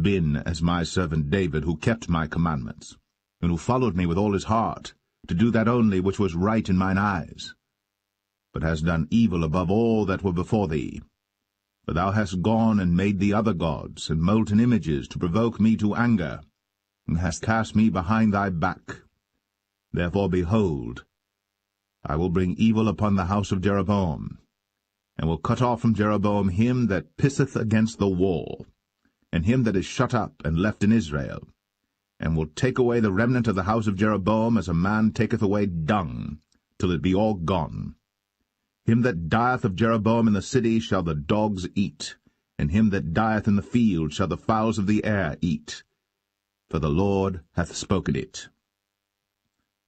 been as my servant David, who kept my commandments, and who followed me with all his heart, to do that only which was right in mine eyes, but hast done evil above all that were before thee. For thou hast gone and made thee other gods, and molten images, to provoke me to anger, and hast cast me behind thy back. Therefore, behold, I will bring evil upon the house of Jeroboam, and will cut off from Jeroboam him that pisseth against the wall, and him that is shut up and left in Israel, and will take away the remnant of the house of Jeroboam as a man taketh away dung, till it be all gone. Him that dieth of Jeroboam in the city shall the dogs eat, and him that dieth in the field shall the fowls of the air eat. For the Lord hath spoken it.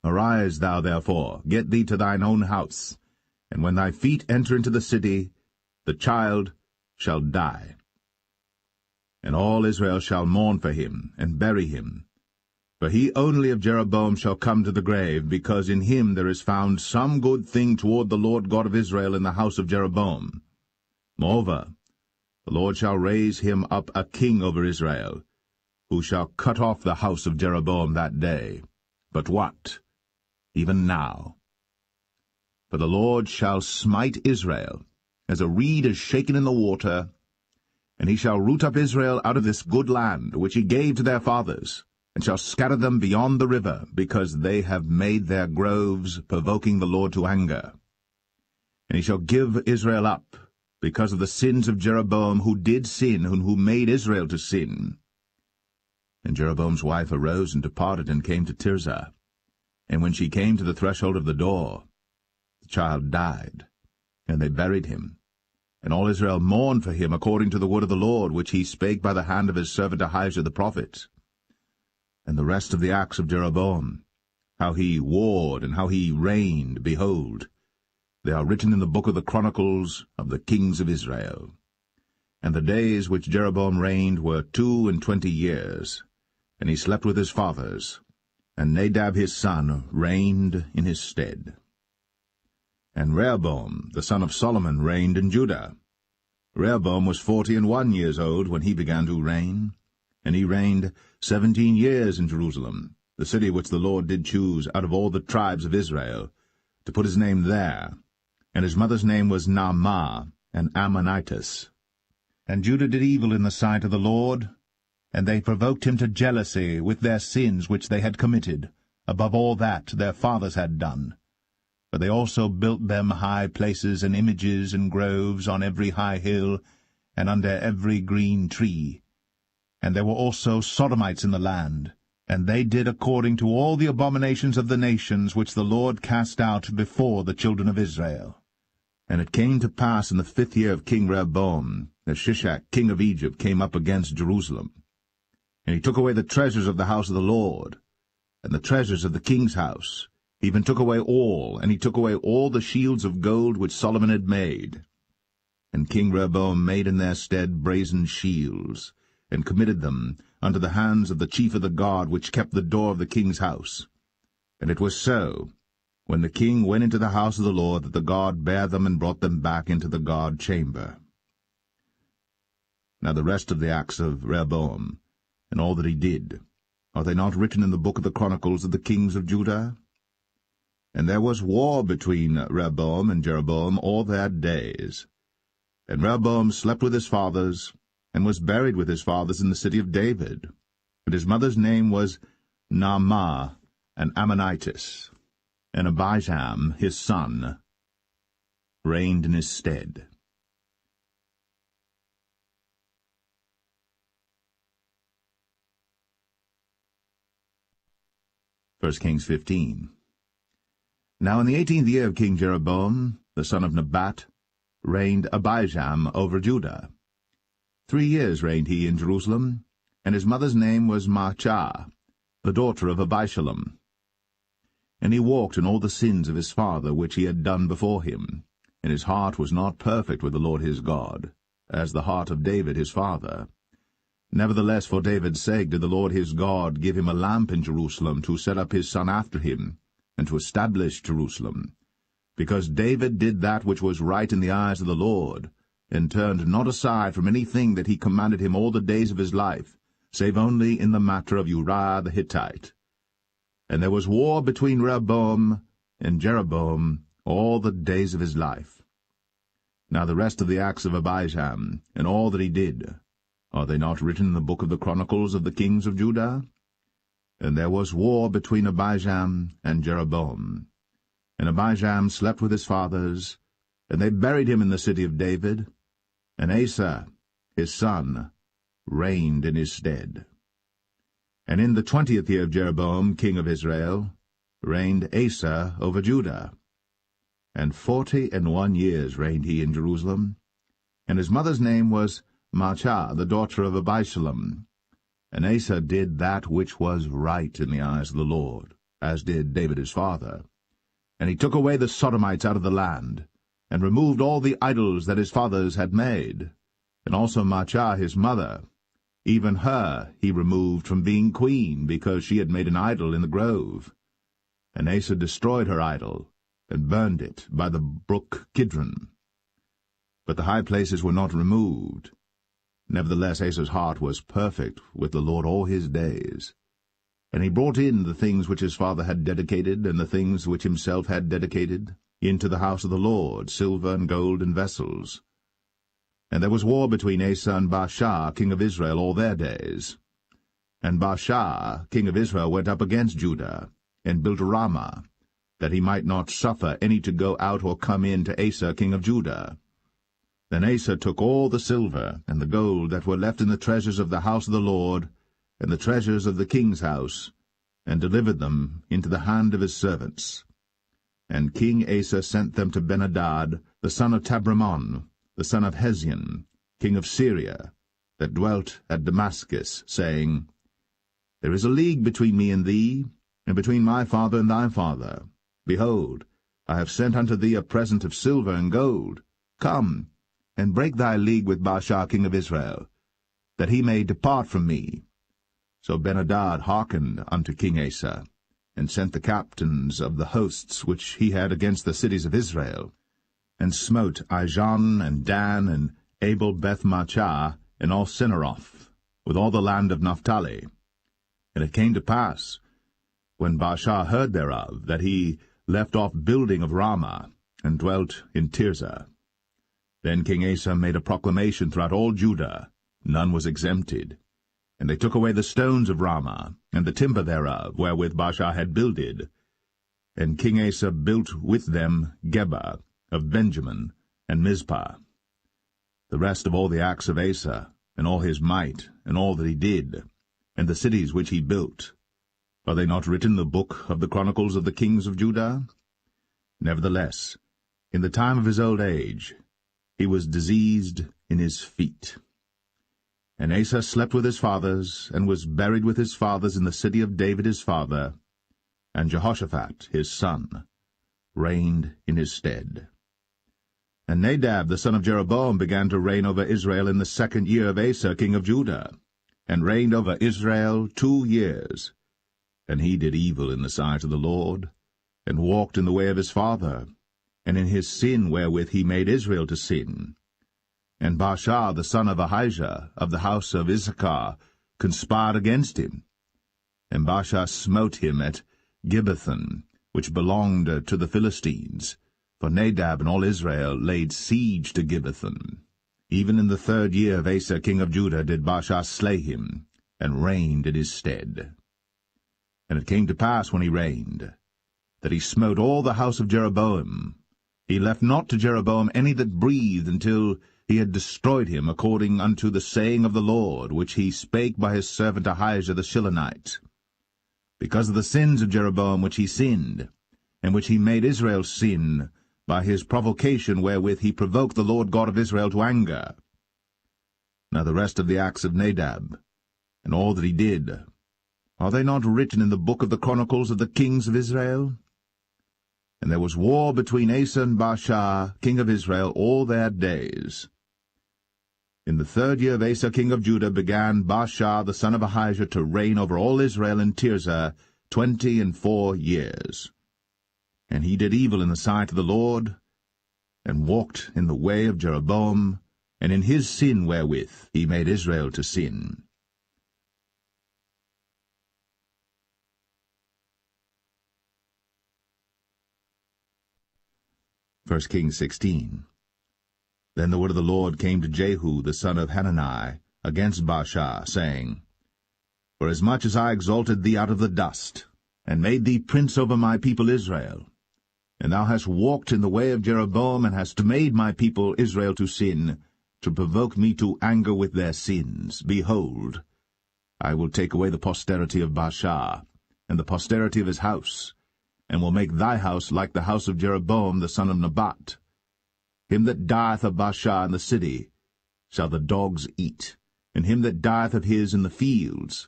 Arise thou therefore, get thee to thine own house, and when thy feet enter into the city, the child shall die. And all Israel shall mourn for him, and bury him. For he only of Jeroboam shall come to the grave, because in him there is found some good thing toward the Lord God of Israel in the house of Jeroboam. Moreover, the Lord shall raise him up a king over Israel, who shall cut off the house of Jeroboam that day. But what? Even now. For the Lord shall smite Israel, as a reed is shaken in the water, and he shall root up Israel out of this good land, which he gave to their fathers, and shall scatter them beyond the river, because they have made their groves, provoking the Lord to anger. And he shall give Israel up, because of the sins of Jeroboam, who did sin, and who made Israel to sin. And Jeroboam's wife arose and departed, and came to Tirzah. And when she came to the threshold of the door, the child died, and they buried him. And all Israel mourned for him according to the word of the Lord, which he spake by the hand of his servant Ahijah the prophet. And the rest of the acts of Jeroboam, how he warred and how he reigned, behold, they are written in the book of the Chronicles of the kings of Israel. And the days which Jeroboam reigned were 22 years, and he slept with his fathers, and Nadab his son reigned in his stead. And Rehoboam the son of Solomon reigned in Judah. Rehoboam was 41 years old when he began to reign, and he reigned 17 years in Jerusalem, the city which the Lord did choose out of all the tribes of Israel, to put his name there. And his mother's name was Naamah, an Ammonitess. And Judah did evil in the sight of the Lord, and they provoked him to jealousy with their sins which they had committed, above all that their fathers had done. For they also built them high places and images and groves on every high hill, and under every green tree. And there were also Sodomites in the land, and they did according to all the abominations of the nations which the Lord cast out before the children of Israel. And it came to pass in the 5th year of King Rehoboam that Shishak king of Egypt came up against Jerusalem. And he took away the treasures of the house of the Lord, and the treasures of the king's house, he even took away all, and he took away all the shields of gold which Solomon had made. And King Rehoboam made in their stead brazen shields, and committed them unto the hands of the chief of the guard which kept the door of the king's house. And it was so, when the king went into the house of the Lord, that the guard bare them and brought them back into the guard chamber. Now the rest of the acts of Rehoboam, and all that he did, are they not written in the book of the Chronicles of the kings of Judah? And there was war between Rehoboam and Jeroboam all their days. And Rehoboam slept with his fathers, and was buried with his fathers in the city of David. And his mother's name was Naamah, an Ammonitess. And Abijam, his son, reigned in his stead. First Kings 15. Now in the 18th year of King Jeroboam, the son of Nebat, reigned Abijam over Judah. 3 years reigned he in Jerusalem, and his mother's name was Maachah, the daughter of Abishalom. And he walked in all the sins of his father which he had done before him, and his heart was not perfect with the Lord his God, as the heart of David his father. Nevertheless, for David's sake did the Lord his God give him a lamp in Jerusalem to set up his son after him, and to establish Jerusalem, because David did that which was right in the eyes of the Lord, and turned not aside from anything that he commanded him all the days of his life, save only in the matter of Uriah the Hittite. And there was war between Rehoboam and Jeroboam all the days of his life. Now the rest of the acts of Abijam, and all that he did, are they not written in the book of the Chronicles of the kings of Judah? And there was war between Abijam and Jeroboam. And Abijam slept with his fathers, and they buried him in the city of David, and Asa, his son, reigned in his stead. And in the 20th year of Jeroboam, king of Israel, reigned Asa over Judah. And 41 years reigned he in Jerusalem. And his mother's name was Maachah, the daughter of Abishalom. And Asa did that which was right in the eyes of the Lord, as did David his father. And he took away the Sodomites out of the land, and removed all the idols that his fathers had made. And also Maachah his mother, even her he removed from being queen, because she had made an idol in the grove. And Asa destroyed her idol, and burned it by the brook Kidron. But the high places were not removed. Nevertheless Asa's heart was perfect with the Lord all his days. And he brought in the things which his father had dedicated, and the things which himself had dedicated, into the house of the Lord, silver and gold and vessels. And there was war between Asa and Baasha, king of Israel, all their days. And Baasha, king of Israel, went up against Judah, and built Ramah, that he might not suffer any to go out or come in to Asa, king of Judah. Then Asa took all the silver and the gold that were left in the treasures of the house of the Lord, and the treasures of the king's house, and delivered them into the hand of his servants. And King Asa sent them to Ben-Hadad, the son of Tabrimon, the son of Hezion, king of Syria, that dwelt at Damascus, saying, There is a league between me and thee, and between my father and thy father. Behold, I have sent unto thee a present of silver and gold. Come, and break thy league with Baasha king of Israel, that he may depart from me. So Ben-Hadad hearkened unto King Asa, and sent the captains of the hosts which he had against the cities of Israel, and smote Ijon and Dan and Abel-Beth-Maachah and all Cinneroth, with all the land of Naphtali. And it came to pass, when Baasha heard thereof, that he left off building of Ramah, and dwelt in Tirzah. Then King Asa made a proclamation throughout all Judah, none was exempted. And they took away the stones of Ramah, and the timber thereof, wherewith Baasha had builded. And King Asa built with them Geba of Benjamin, and Mizpah. The rest of all the acts of Asa, and all his might, and all that he did, and the cities which he built, are they not written in the book of the Chronicles of the kings of Judah? Nevertheless, in the time of his old age, he was diseased in his feet. And Asa slept with his fathers, and was buried with his fathers in the city of David his father, and Jehoshaphat his son reigned in his stead. And Nadab the son of Jeroboam began to reign over Israel in the 2nd year of Asa king of Judah. and reigned over Israel 2 years. And he did evil in the sight of the Lord, and walked in the way of his father, and in his sin wherewith he made Israel to sin. And Baasha the son of Ahijah of the house of Issachar conspired against him. And Baasha smote him at Gibbethon, which belonged to the Philistines, for Nadab and all Israel laid siege to Gibbethon. Even in the 3rd year of Asa king of Judah did Baasha slay him, and reigned in his stead. And it came to pass when he reigned, that he smote all the house of Jeroboam. He left not to Jeroboam any that breathed, until he had destroyed him, according unto the saying of the Lord, which he spake by his servant Ahijah the Shilonite. Because of the sins of Jeroboam which he sinned, and which he made Israel sin, by his provocation wherewith he provoked the Lord God of Israel to anger. Now the rest of the acts of Nadab, and all that he did, are they not written in the book of the chronicles of the kings of Israel? And there was war between Asa and Baasha, king of Israel, all their days. In the 3rd year of Asa king of Judah began Baasha the son of Ahijah to reign over all Israel in Tirzah 24 years. And he did evil in the sight of the Lord, and walked in the way of Jeroboam, and in his sin wherewith he made Israel to sin. First Kings 16. Then the word of the Lord came to Jehu the son of Hanani against Baasha, saying, Forasmuch as I exalted thee out of the dust, and made thee prince over my people Israel, and thou hast walked in the way of Jeroboam, and hast made my people Israel to sin, to provoke me to anger with their sins, behold, I will take away the posterity of Baasha, and the posterity of his house, and will make thy house like the house of Jeroboam the son of Nebat. Him that dieth of Baasha in the city shall the dogs eat, and him that dieth of his in the fields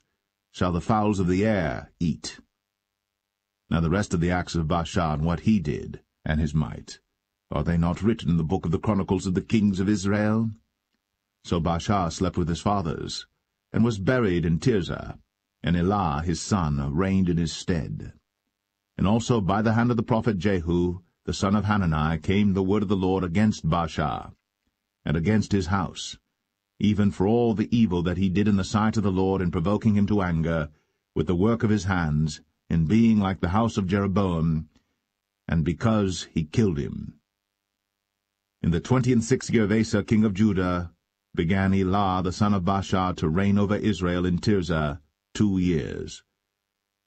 shall the fowls of the air eat. Now the rest of the acts of Baasha, and what he did, and his might, are they not written in the book of the chronicles of the kings of Israel? So Baasha slept with his fathers, and was buried in Tirzah, and Elah his son reigned in his stead. And also by the hand of the prophet Jehu, the son of Hanani, came the word of the Lord against Baasha, and against his house, even for all the evil that he did in the sight of the Lord, in provoking him to anger, with the work of his hands, in being like the house of Jeroboam, and because he killed him. In the 26th year of Asa king of Judah began Elah the son of Baasha to reign over Israel in Tirzah 2 years.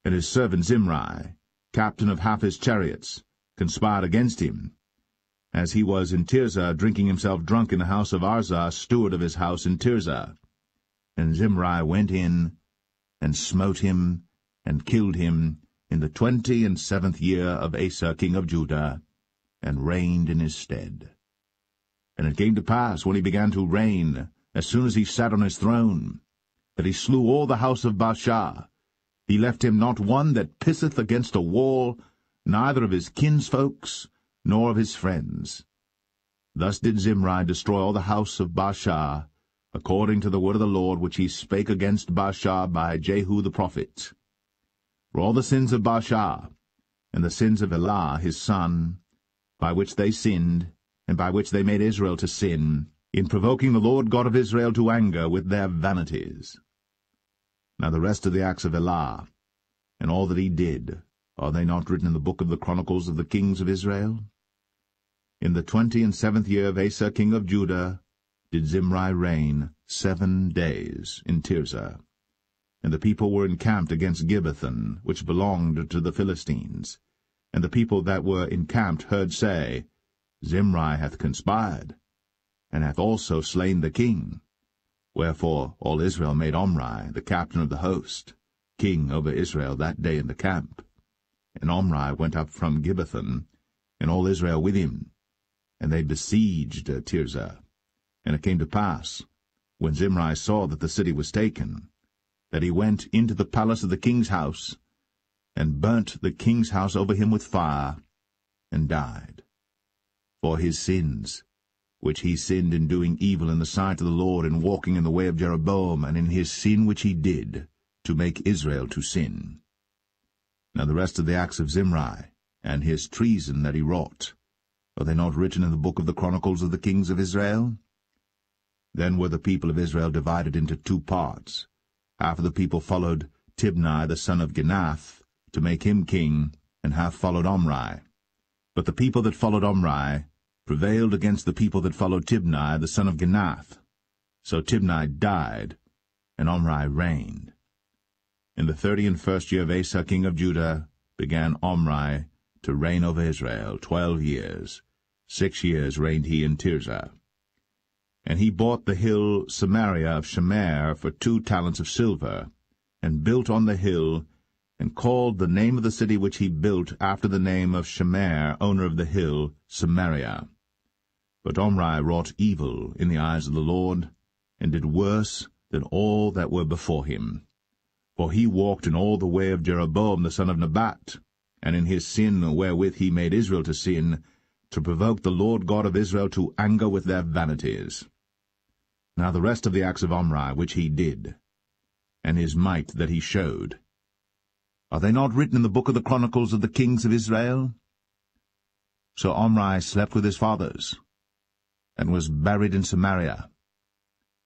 And his servant Zimri, captain of half his chariots, conspired against him, as he was in Tirzah drinking himself drunk in the house of Arzah, steward of his house in Tirzah. And Zimri went in, and smote him, and killed him, in the 27th year of Asa king of Judah, and reigned in his stead. And it came to pass, when he began to reign, as soon as he sat on his throne, that he slew all the house of Baasha. He left him not one that pisseth against a wall, neither of his kinsfolks, nor of his friends. Thus did Zimri destroy all the house of Baasha, according to the word of the Lord which he spake against Baasha by Jehu the prophet. For all the sins of Baasha, and the sins of Elah his son, by which they sinned, and by which they made Israel to sin, in provoking the Lord God of Israel to anger with their vanities. Now the rest of the acts of Elah, and all that he did, are they not written in the book of the chronicles of the kings of Israel? In the 27th year of Asa king of Judah did Zimri reign 7 days in Tirzah. And the people were encamped against Gibbethon, which belonged to the Philistines. And the people that were encamped heard say, Zimri hath conspired, and hath also slain the king. Wherefore all Israel made Omri, the captain of the host, king over Israel that day in the camp. And Omri went up from Gibbethon, and all Israel with him, and they besieged Tirzah. And it came to pass, when Zimri saw that the city was taken, that he went into the palace of the king's house, and burnt the king's house over him with fire, and died. For his sins, which he sinned in doing evil in the sight of the Lord, in walking in the way of Jeroboam, and in his sin which he did, to make Israel to sin. Now the rest of the acts of Zimri, and his treason that he wrought, are they not written in the book of the Chronicles of the kings of Israel? Then were the people of Israel divided into two parts. Half of the people followed Tibni the son of Ginath, to make him king, and half followed Omri. But the people that followed Omri prevailed against the people that followed Tibni the son of Ginath. So Tibni died, and Omri reigned. In the 31st year of Asa king of Judah began Omri to reign over Israel 12 years. 6 years reigned he in Tirzah. And he bought the hill Samaria of Shemer for 2 talents of silver, and built on the hill, and called the name of the city which he built after the name of Shemer, owner of the hill, Samaria. But Omri wrought evil in the eyes of the Lord, and did worse than all that were before him. For he walked in all the way of Jeroboam the son of Nebat, and in his sin wherewith he made Israel to sin, to provoke the Lord God of Israel to anger with their vanities. Now the rest of the acts of Omri which he did, and his might that he showed, are they not written in the book of the Chronicles of the kings of Israel? So Omri slept with his fathers, and was buried in Samaria,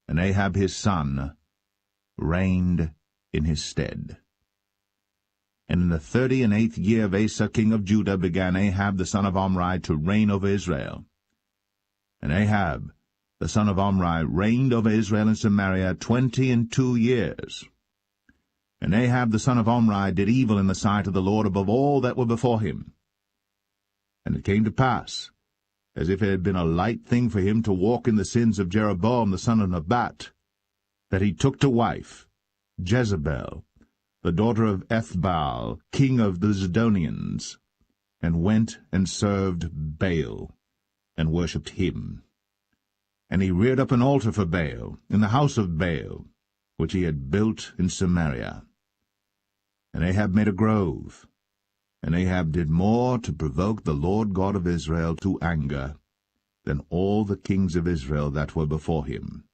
and Ahab his son reigned in his stead. And in the 38th year of Asa king of Judah began Ahab the son of Omri to reign over Israel. And Ahab the son of Omri reigned over Israel in Samaria 22 years. And Ahab the son of Omri did evil in the sight of the Lord above all that were before him. And it came to pass, as if it had been a light thing for him to walk in the sins of Jeroboam the son of Nebat, that he took to wife Jezebel, the daughter of Ethbaal, king of the Zidonians, and went and served Baal, and worshipped him. And he reared up an altar for Baal in the house of Baal, which he had built in Samaria. And Ahab made a grove, and Ahab did more to provoke the Lord God of Israel to anger than all the kings of Israel that were before him.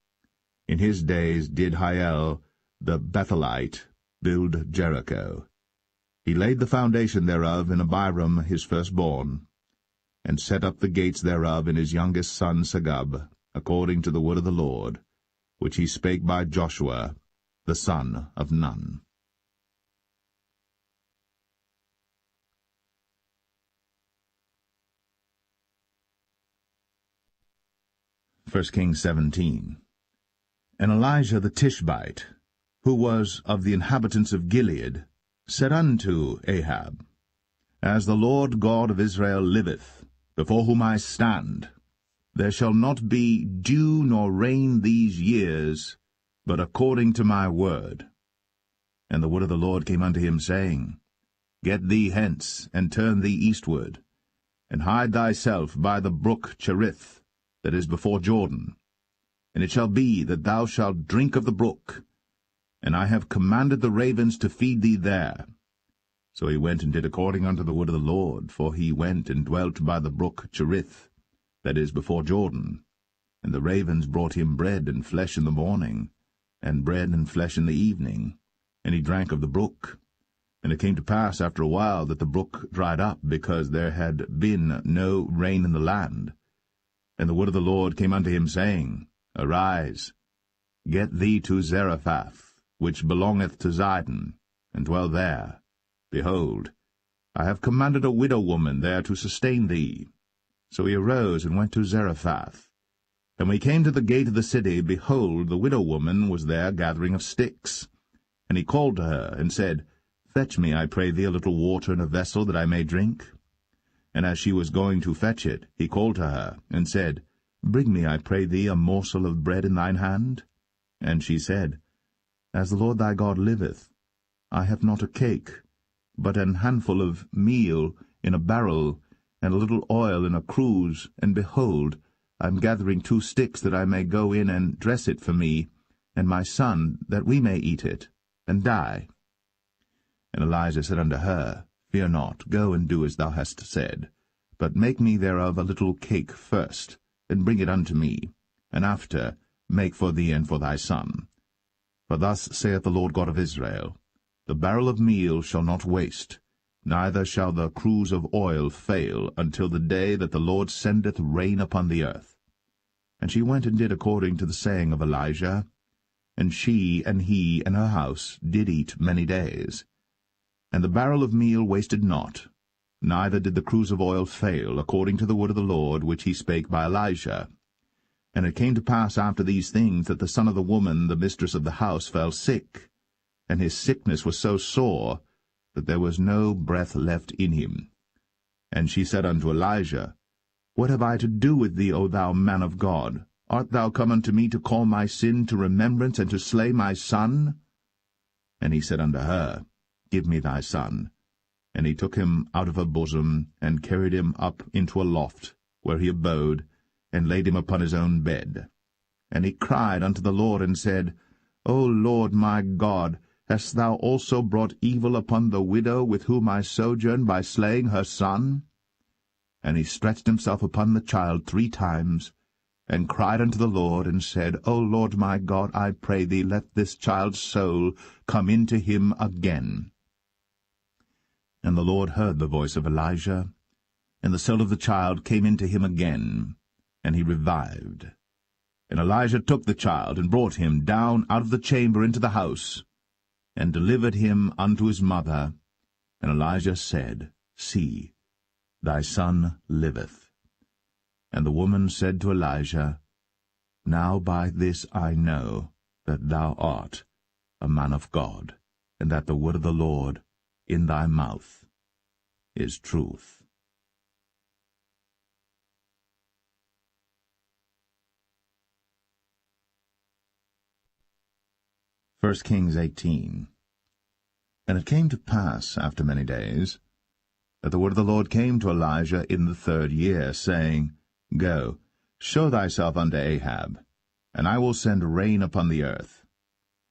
In his days did Hiel the Bethelite build Jericho. He laid the foundation thereof in Abiram his firstborn, and set up the gates thereof in his youngest son Segub, according to the word of the Lord, which he spake by Joshua the son of Nun. 1 Kings 17. And Elijah the Tishbite, who was of the inhabitants of Gilead, said unto Ahab, As the Lord God of Israel liveth, before whom I stand, there shall not be dew nor rain these years, but according to my word. And the word of the Lord came unto him, saying, Get thee hence, and turn thee eastward, and hide thyself by the brook Cherith, that is before Jordan. And it shall be that thou shalt drink of the brook, and I have commanded the ravens to feed thee there. So he went and did according unto the word of the Lord, for he went and dwelt by the brook Cherith, that is before Jordan. And the ravens brought him bread and flesh in the morning, and bread and flesh in the evening, and he drank of the brook. And it came to pass after a while that the brook dried up, because there had been no rain in the land. And the word of the Lord came unto him, saying, Arise, get thee to Zarephath, which belongeth to Zidon, and dwell there. Behold, I have commanded a widow woman there to sustain thee. So he arose and went to Zarephath. And when he came to the gate of the city, behold, the widow woman was there gathering of sticks. And he called to her, and said, Fetch me, I pray thee, a little water in a vessel, that I may drink. And as she was going to fetch it, he called to her, and said, Bring me, I pray thee, a morsel of bread in thine hand. And she said, As the Lord thy God liveth, I have not a cake, but an handful of meal in a barrel, and a little oil in a cruse, and behold, I am gathering 2 sticks, that I may go in and dress it for me, and my son, that we may eat it, and die. And Elijah said unto her, Fear not, go and do as thou hast said, but make me thereof a little cake first, and bring it unto me, and after make for thee and for thy son. For thus saith the Lord God of Israel, The barrel of meal shall not waste, neither shall the cruse of oil fail, until the day that the Lord sendeth rain upon the earth. And she went and did according to the saying of Elijah, and she and he and her house did eat many days. And the barrel of meal wasted not, neither did the cruse of oil fail, according to the word of the Lord which he spake by Elijah. And it came to pass after these things that the son of the woman, the mistress of the house, fell sick, and his sickness was so sore that there was no breath left in him. And she said unto Elijah, What have I to do with thee, O thou man of God? Art thou come unto me to call my sin to remembrance, and to slay my son? And he said unto her, Give me thy son. And he took him out of her bosom, and carried him up into a loft, where he abode, and laid him upon his own bed. And he cried unto the Lord, and said, O Lord my God, hast thou also brought evil upon the widow with whom I sojourn by slaying her son? And he stretched himself upon the child 3 times, and cried unto the Lord, and said, O Lord my God, I pray thee, let this child's soul come into him again. And the Lord heard the voice of Elijah, and the soul of the child came into him again, and he revived. And Elijah took the child, and brought him down out of the chamber into the house, and delivered him unto his mother. And Elijah said, See, thy son liveth. And the woman said to Elijah, Now by this I know that thou art a man of God, and that the word of the Lord in thy mouth is truth. 1 Kings 18. And it came to pass, after many days, that the word of the Lord came to Elijah in the 3rd year, saying, Go, show thyself unto Ahab, and I will send rain upon the earth.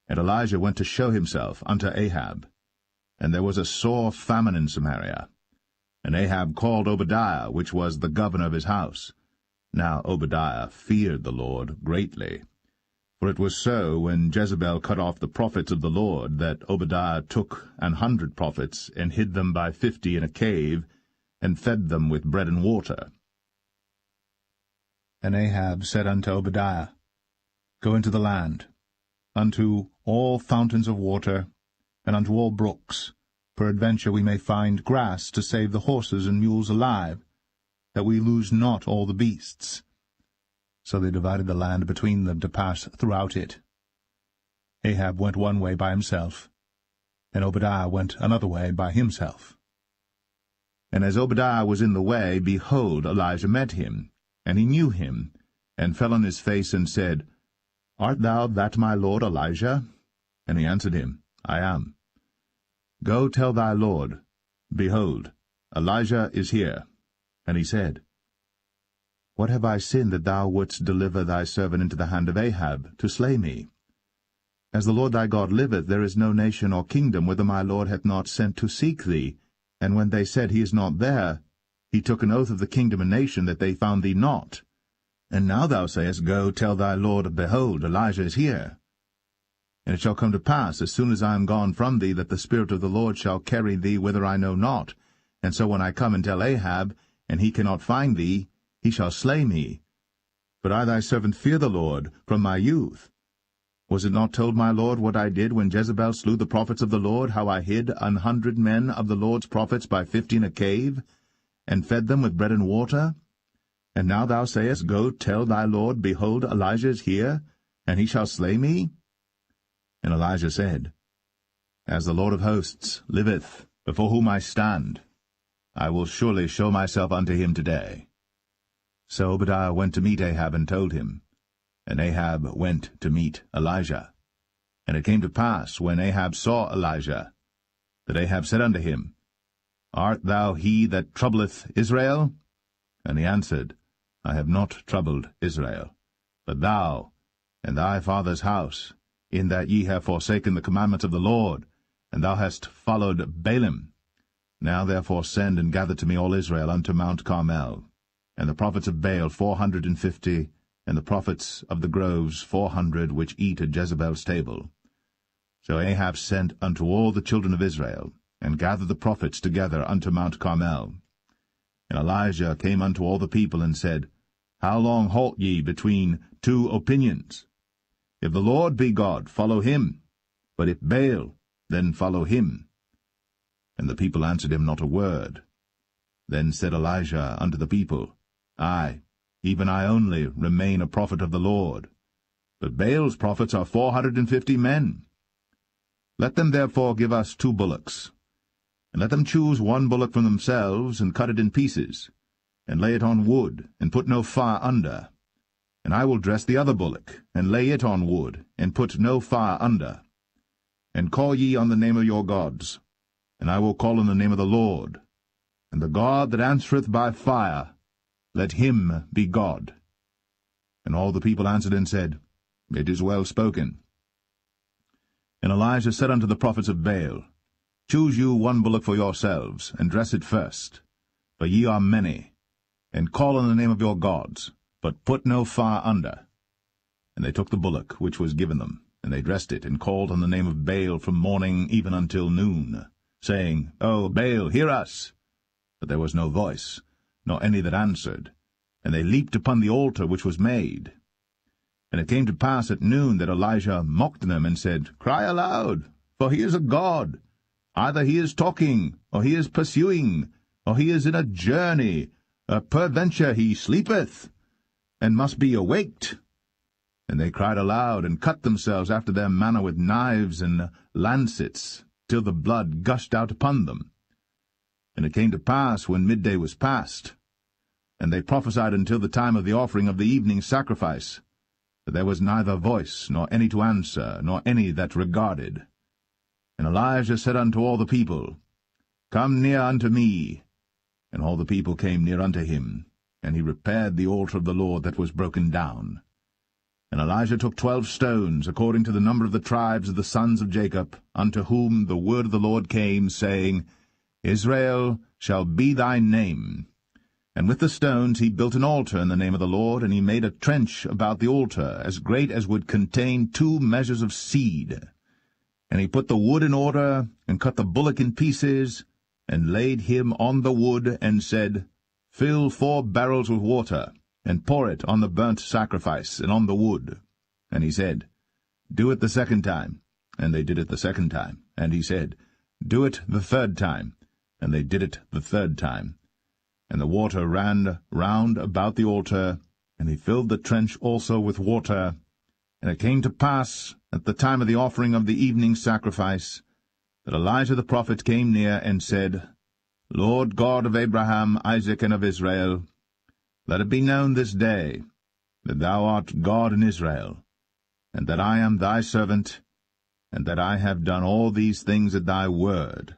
And Elijah went to show himself unto Ahab. And there was a sore famine in Samaria. And Ahab called Obadiah, which was the governor of his house. Now Obadiah feared the Lord greatly. For it was so, when Jezebel cut off the prophets of the Lord, that Obadiah took 100 prophets, and hid them by 50 in a cave, and fed them with bread and water. And Ahab said unto Obadiah, Go into the land, unto all fountains of water, and unto all brooks. Peradventure we may find grass to save the horses and mules alive, that we lose not all the beasts. So they divided the land between them to pass throughout it. Ahab went one way by himself, and Obadiah went another way by himself. And as Obadiah was in the way, behold, Elijah met him, and he knew him, and fell on his face, and said, Art thou that my lord Elijah? And he answered him, I am. Go tell thy lord, Behold, Elijah is here. And he said, What have I sinned that thou wouldst deliver thy servant into the hand of Ahab, to slay me? As the Lord thy God liveth, there is no nation or kingdom whither my lord hath not sent to seek thee. And when they said, He is not there, he took an oath of the kingdom and nation that they found thee not. And now thou sayest, Go, tell thy lord, Behold, Elijah is here. And it shall come to pass, as soon as I am gone from thee, that the Spirit of the Lord shall carry thee whither I know not. And so when I come and tell Ahab, and he cannot find thee, he shall slay me. But I thy servant fear the Lord from my youth. Was it not told my lord what I did when Jezebel slew the prophets of the Lord, how I hid 100 men of the Lord's prophets by 50 in a cave, and fed them with bread and water? And now thou sayest, Go tell thy lord, Behold, Elijah is here, and he shall slay me? And Elijah said, As the Lord of hosts liveth, before whom I stand, I will surely show myself unto him today. So Obadiah went to meet Ahab, and told him. And Ahab went to meet Elijah. And it came to pass, when Ahab saw Elijah, that Ahab said unto him, Art thou he that troubleth Israel? And he answered, I have not troubled Israel, but thou and thy father's house, in that ye have forsaken the commandments of the Lord, and thou hast followed Baalim. Now therefore send and gather to me all Israel unto Mount Carmel. and the prophets of Baal 450, and the prophets of the groves 400, which eat at Jezebel's table. So Ahab sent unto all the children of Israel, and gathered the prophets together unto Mount Carmel. And Elijah came unto all the people, and said, How long halt ye between two opinions? If the Lord be God, follow him. But if Baal, then follow him. And the people answered him not a word. Then said Elijah unto the people, I, even I only, remain a prophet of the Lord. But Baal's prophets are 450 men. Let them therefore give us 2 bullocks, and let them choose 1 bullock from themselves, and cut it in pieces, and lay it on wood, and put no fire under. And I will dress the other bullock, and lay it on wood, and put no fire under. And call ye on the name of your gods, and I will call on the name of the Lord. And the God that answereth by fire, let him be God. And all the people answered and said, It is well spoken. And Elijah said unto the prophets of Baal, Choose you 1 bullock for yourselves, and dress it first, for ye are many, and call on the name of your gods, but put no fire under. And they took the bullock which was given them, and they dressed it, and called on the name of Baal from morning even until noon, saying, O Baal, hear us! But there was no voice, nor any that answered, and they leaped upon the altar which was made. And it came to pass at noon that Elijah mocked them, and said, Cry aloud, for he is a god. Either he is talking, or he is pursuing, or he is in a journey, peradventure he sleepeth, and must be awaked. And they cried aloud, and cut themselves after their manner with knives and lancets, till the blood gushed out upon them. And it came to pass, when midday was past, and they prophesied until the time of the offering of the evening sacrifice, that there was neither voice, nor any to answer, nor any that regarded. And Elijah said unto all the people, Come near unto me. And all the people came near unto him, and he repaired the altar of the Lord that was broken down. And Elijah took 12 stones, according to the number of the tribes of the sons of Jacob, unto whom the word of the Lord came, saying, Israel shall be thy name. And with the stones he built an altar in the name of the Lord, and he made a trench about the altar, as great as would contain 2 measures of seed. And he put the wood in order, and cut the bullock in pieces, and laid him on the wood, and said, Fill 4 barrels with water, and pour it on the burnt sacrifice, and on the wood. And he said, Do it the 2nd time. And they did it the 2nd time. And he said, Do it the 3rd time. And they did it the 3rd time. And the water ran round about the altar, and he filled the trench also with water. And it came to pass, at the time of the offering of the evening sacrifice, that Elijah the prophet came near, and said, Lord God of Abraham, Isaac, and of Israel, let it be known this day that thou art God in Israel, and that I am thy servant, and that I have done all these things at thy word.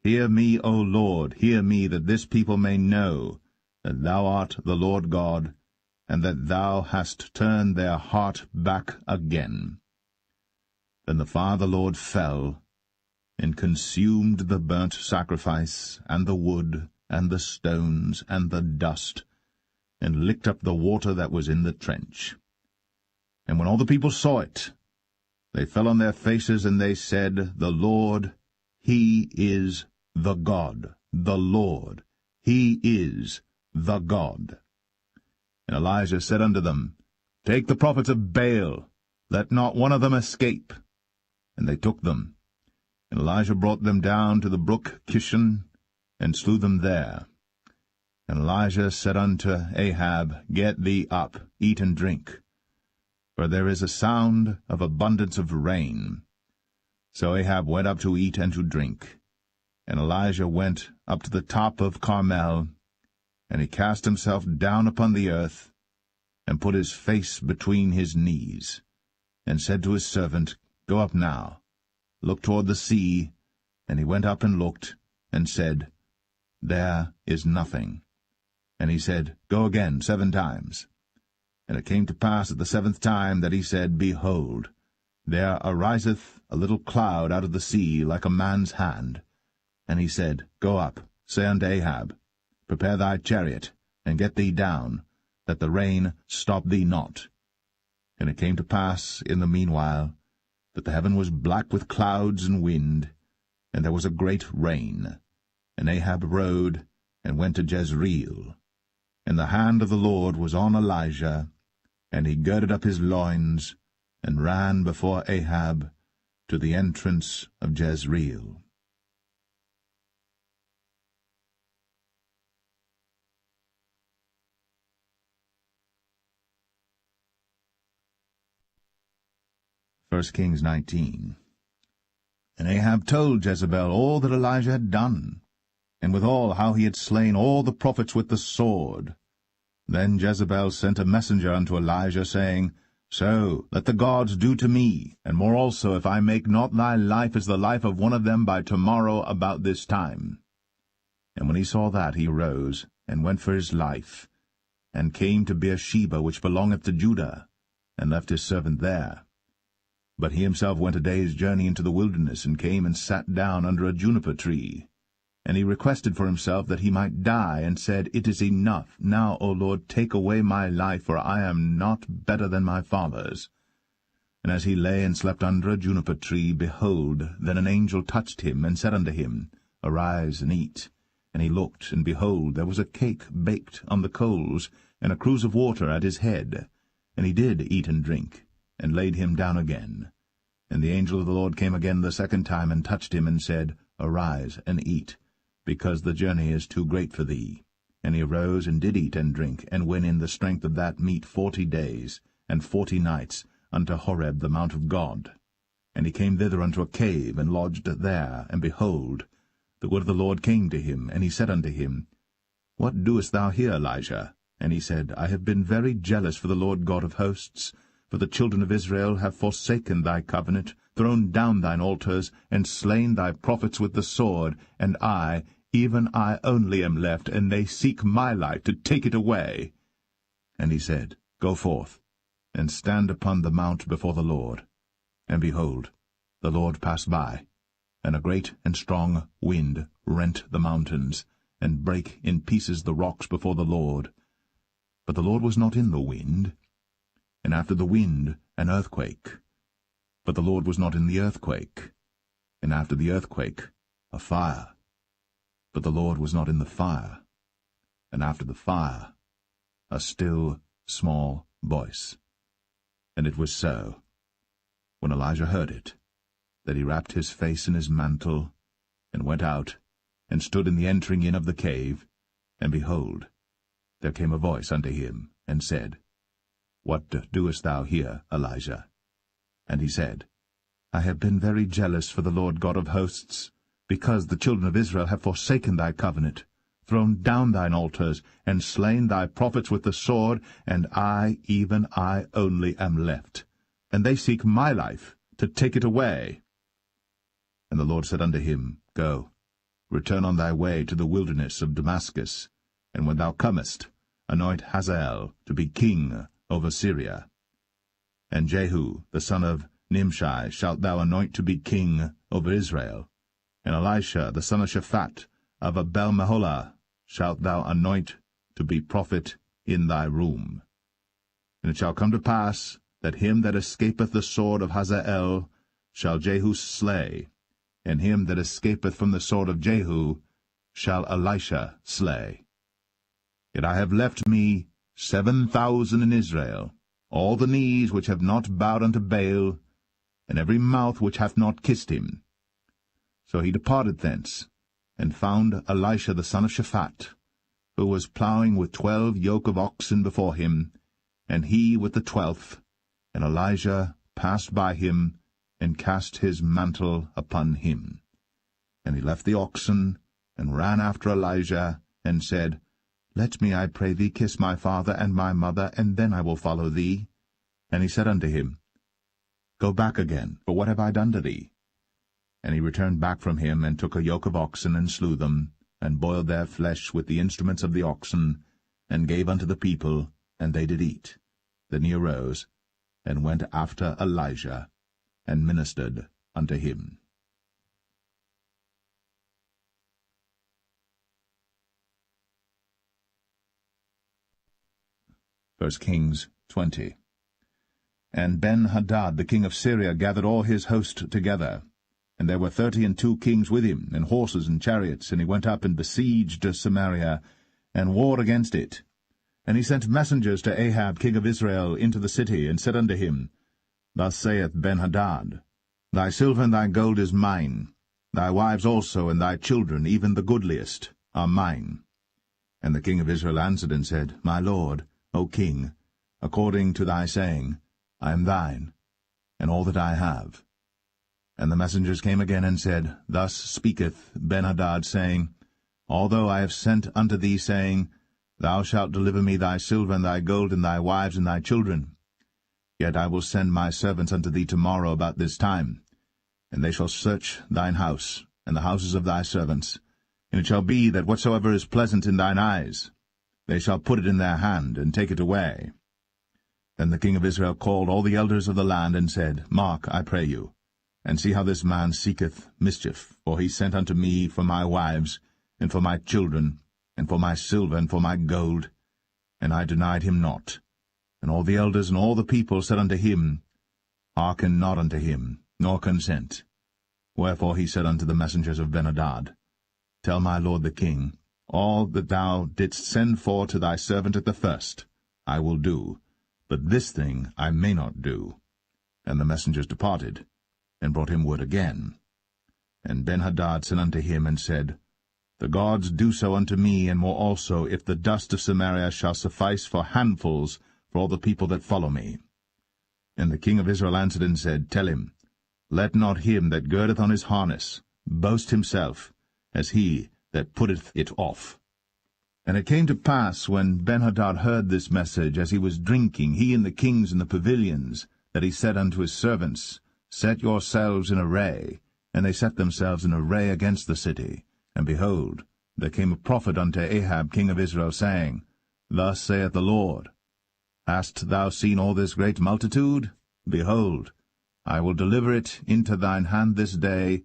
Hear me, O Lord, hear me, that this people may know that thou art the Lord God, and that thou hast turned their heart back again. Then the fire of the Lord fell, and consumed the burnt sacrifice, and the wood, and the stones, and the dust, and licked up the water that was in the trench. And when all the people saw it, they fell on their faces, and they said, The Lord, He is the God, the Lord, He is the God. And Elijah said unto them, Take the prophets of Baal, let not one of them escape. And they took them. And Elijah brought them down to the brook Kishon, and slew them there. And Elijah said unto Ahab, Get thee up, eat and drink, for there is a sound of abundance of rain. So Ahab went up to eat and to drink. And Elijah went up to the top of Carmel, and he cast himself down upon the earth, and put his face between his knees, and said to his servant, Go up now, look toward the sea. And he went up and looked, and said, There is nothing. And he said, Go again 7 times. And it came to pass at the 7th time that he said, Behold, there ariseth a little cloud out of the sea like a man's hand. And he said, Go up, say unto Ahab, Prepare thy chariot, and get thee down, that the rain stop thee not. And it came to pass in the meanwhile that the heaven was black with clouds and wind, and there was a great rain. And Ahab rode and went to Jezreel. And the hand of the Lord was on Elijah, and he girded up his loins, and ran before Ahab to the entrance of Jezreel. First Kings 19. And Ahab told Jezebel all that Elijah had done, and withal how he had slain all the prophets with the sword. Then Jezebel sent a messenger unto Elijah, saying, So let the gods do to me, and more also, if I make not thy life as the life of one of them by tomorrow about this time. And when he saw that, he arose, and went for his life, and came to Beersheba, which belongeth to Judah, and left his servant there. But he himself went a day's journey into the wilderness, and came and sat down under a juniper tree. And he requested for himself that he might die, and said, It is enough. Now, O Lord, take away my life, for I am not better than my fathers. And as he lay and slept under a juniper tree, behold, then an angel touched him, and said unto him, Arise and eat. And he looked, and behold, there was a cake baked on the coals, and a cruse of water at his head. And he did eat and drink, and laid him down again. And the angel of the Lord came again the second time, and touched him, and said, Arise and eat, because the journey is too great for thee. And he arose, and did eat and drink, and went in the strength of that meat 40 days, and 40 nights, unto Horeb the mount of God. And he came thither unto a cave, and lodged there. And behold, the word of the Lord came to him, and he said unto him, What doest thou here, Elijah? And he said, I have been very jealous for the Lord God of hosts, for the children of Israel have forsaken thy covenant, thrown down thine altars, and slain thy prophets with the sword, and I, even I only am left, and they seek my life to take it away. And he said, Go forth, and stand upon the mount before the Lord. And behold, the Lord passed by, and a great and strong wind rent the mountains, and brake in pieces the rocks before the Lord. But the Lord was not in the wind. And after the wind an earthquake. But the Lord was not in the earthquake. And after the earthquake a fire. But the Lord was not in the fire. And after the fire a still small voice. And it was so, when Elijah heard it, that he wrapped his face in his mantle, and went out, and stood in the entering in of the cave. And behold, there came a voice unto him, and said, What doest thou here, Elijah? And he said, I have been very jealous for the Lord God of hosts, because the children of Israel have forsaken thy covenant, thrown down thine altars, and slain thy prophets with the sword, and I, even I only, am left. And they seek my life, to take it away. And the Lord said unto him, Go, return on thy way to the wilderness of Damascus, and when thou comest, anoint Hazael to be king over Syria. And Jehu the son of Nimshi shalt thou anoint to be king over Israel. And Elisha the son of Shaphat of Abel-Meholah shalt thou anoint to be prophet in thy room. And it shall come to pass that him that escapeth the sword of Hazael shall Jehu slay, and him that escapeth from the sword of Jehu shall Elisha slay. Yet I have left me 7,000 in Israel, all the knees which have not bowed unto Baal, and every mouth which hath not kissed him. So he departed thence, and found Elisha the son of Shaphat, who was plowing with 12 yoke of oxen before him, and he with the 12th. And Elijah passed by him, and cast his mantle upon him. And he left the oxen, and ran after Elijah, and said, Let me, I pray thee, kiss my father and my mother, and then I will follow thee. And he said unto him, Go back again, for what have I done to thee? And he returned back from him, and took a yoke of oxen, and slew them, and boiled their flesh with the instruments of the oxen, and gave unto the people, and they did eat. Then he arose, and went after Elijah, and ministered unto him. 1 Kings 20. And Ben-Hadad the king of Syria gathered all his host together, and there were 32 kings with him, and horses and chariots, and he went up and besieged Samaria, and warred against it. And he sent messengers to Ahab king of Israel into the city, and said unto him, Thus saith Ben-Hadad, Thy silver and thy gold is mine, thy wives also and thy children, even the goodliest, are mine. And the king of Israel answered and said, My lord, O king, according to thy saying, I am thine, and all that I have. And the messengers came again and said, Thus speaketh Ben-Hadad, saying, Although I have sent unto thee, saying, Thou shalt deliver me thy silver and thy gold and thy wives and thy children, yet I will send my servants unto thee tomorrow about this time, and they shall search thine house and the houses of thy servants. And it shall be that whatsoever is pleasant in thine eyes, they shall put it in their hand, and take it away. Then the king of Israel called all the elders of the land, and said, Mark, I pray you, and see how this man seeketh mischief, for he sent unto me for my wives, and for my children, and for my silver, and for my gold, and I denied him not. And all the elders and all the people said unto him, Hearken not unto him, nor consent. Wherefore he said unto the messengers of Ben-Hadad, Tell my lord the king, all that thou didst send for to thy servant at the first, I will do, but this thing I may not do. And the messengers departed, and brought him word again. And Ben-Hadad sent unto him, and said, The gods do so unto me, and more also, if the dust of Samaria shall suffice for handfuls for all the people that follow me. And the king of Israel answered and said, Tell him, Let not him that girdeth on his harness boast himself, as he that putteth it off. And it came to pass, when Ben-Hadad heard this message, as he was drinking, he and the kings in the pavilions, that he said unto his servants, Set yourselves in array. And they set themselves in array against the city. And behold, there came a prophet unto Ahab king of Israel, saying, Thus saith the Lord, Hast thou seen all this great multitude? Behold, I will deliver it into thine hand this day,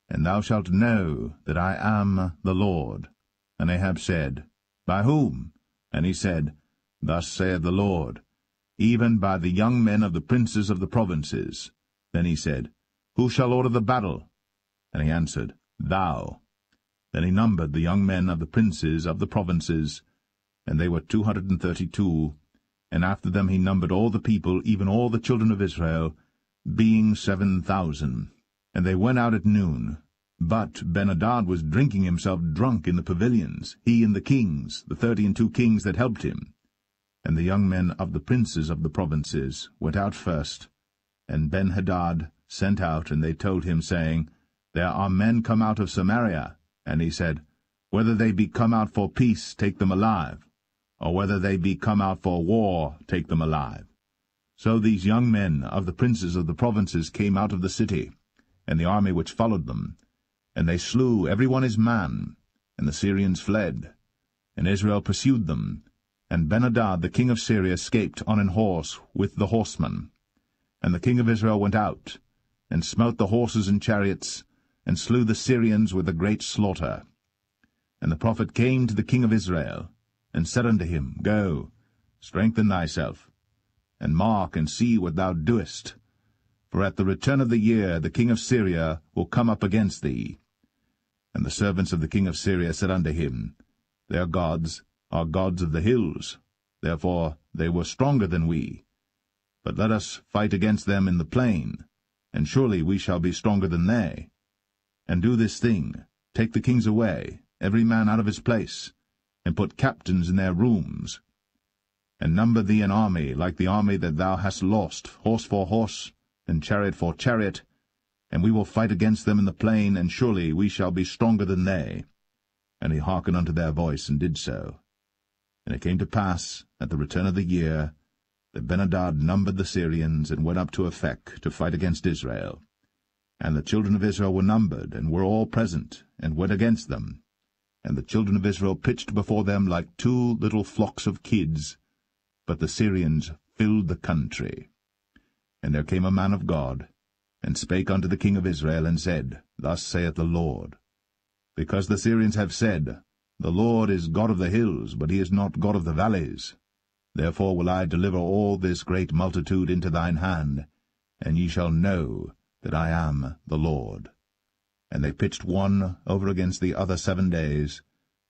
and thou shalt know that I am the Lord. And Ahab said, By whom? And he said, Thus saith the Lord, Even by the young men of the princes of the provinces. Then he said, Who shall order the battle? And he answered, Thou. Then he numbered the young men of the princes of the provinces, and they were 232, and after them he numbered all the people, even all the children of Israel, being 7,000. And they went out at noon. But Ben-Hadad was drinking himself drunk in the pavilions, he and the kings, the 32 kings that helped him. And the young men of the princes of the provinces went out first, and Ben-Hadad sent out, and they told him, saying, There are men come out of Samaria. And he said, Whether they be come out for peace, take them alive, or whether they be come out for war, take them alive. So these young men of the princes of the provinces came out of the city, and the army which followed them, and they slew every one his man, and the Syrians fled. And Israel pursued them, and Ben-Hadad the king of Syria escaped on an horse with the horsemen. And the king of Israel went out, and smote the horses and chariots, and slew the Syrians with a great slaughter. And the prophet came to the king of Israel, and said unto him, Go, strengthen thyself, and mark and see what thou doest. For at the return of the year the king of Syria will come up against thee. And the servants of the king of Syria said unto him, Their gods are gods of the hills, therefore they were stronger than we. But let us fight against them in the plain, and surely we shall be stronger than they. And do this thing, take the kings away, every man out of his place, and put captains in their rooms. And number thee an army like the army that thou hast lost, horse for horse, and chariot for chariot, and we will fight against them in the plain, and surely we shall be stronger than they. And he hearkened unto their voice, and did so. And it came to pass, at the return of the year, that Ben-Hadad numbered the Syrians, and went up to Aphek to fight against Israel. And the children of Israel were numbered, and were all present, and went against them. And the children of Israel pitched before them like 2 little flocks of kids, but the Syrians filled the country. And there came a man of God, and spake unto the king of Israel, and said, Thus saith the Lord, Because the Syrians have said, The Lord is God of the hills, but he is not God of the valleys. Therefore will I deliver all this great multitude into thine hand, and ye shall know that I am the Lord. And they pitched one over against the other 7 days,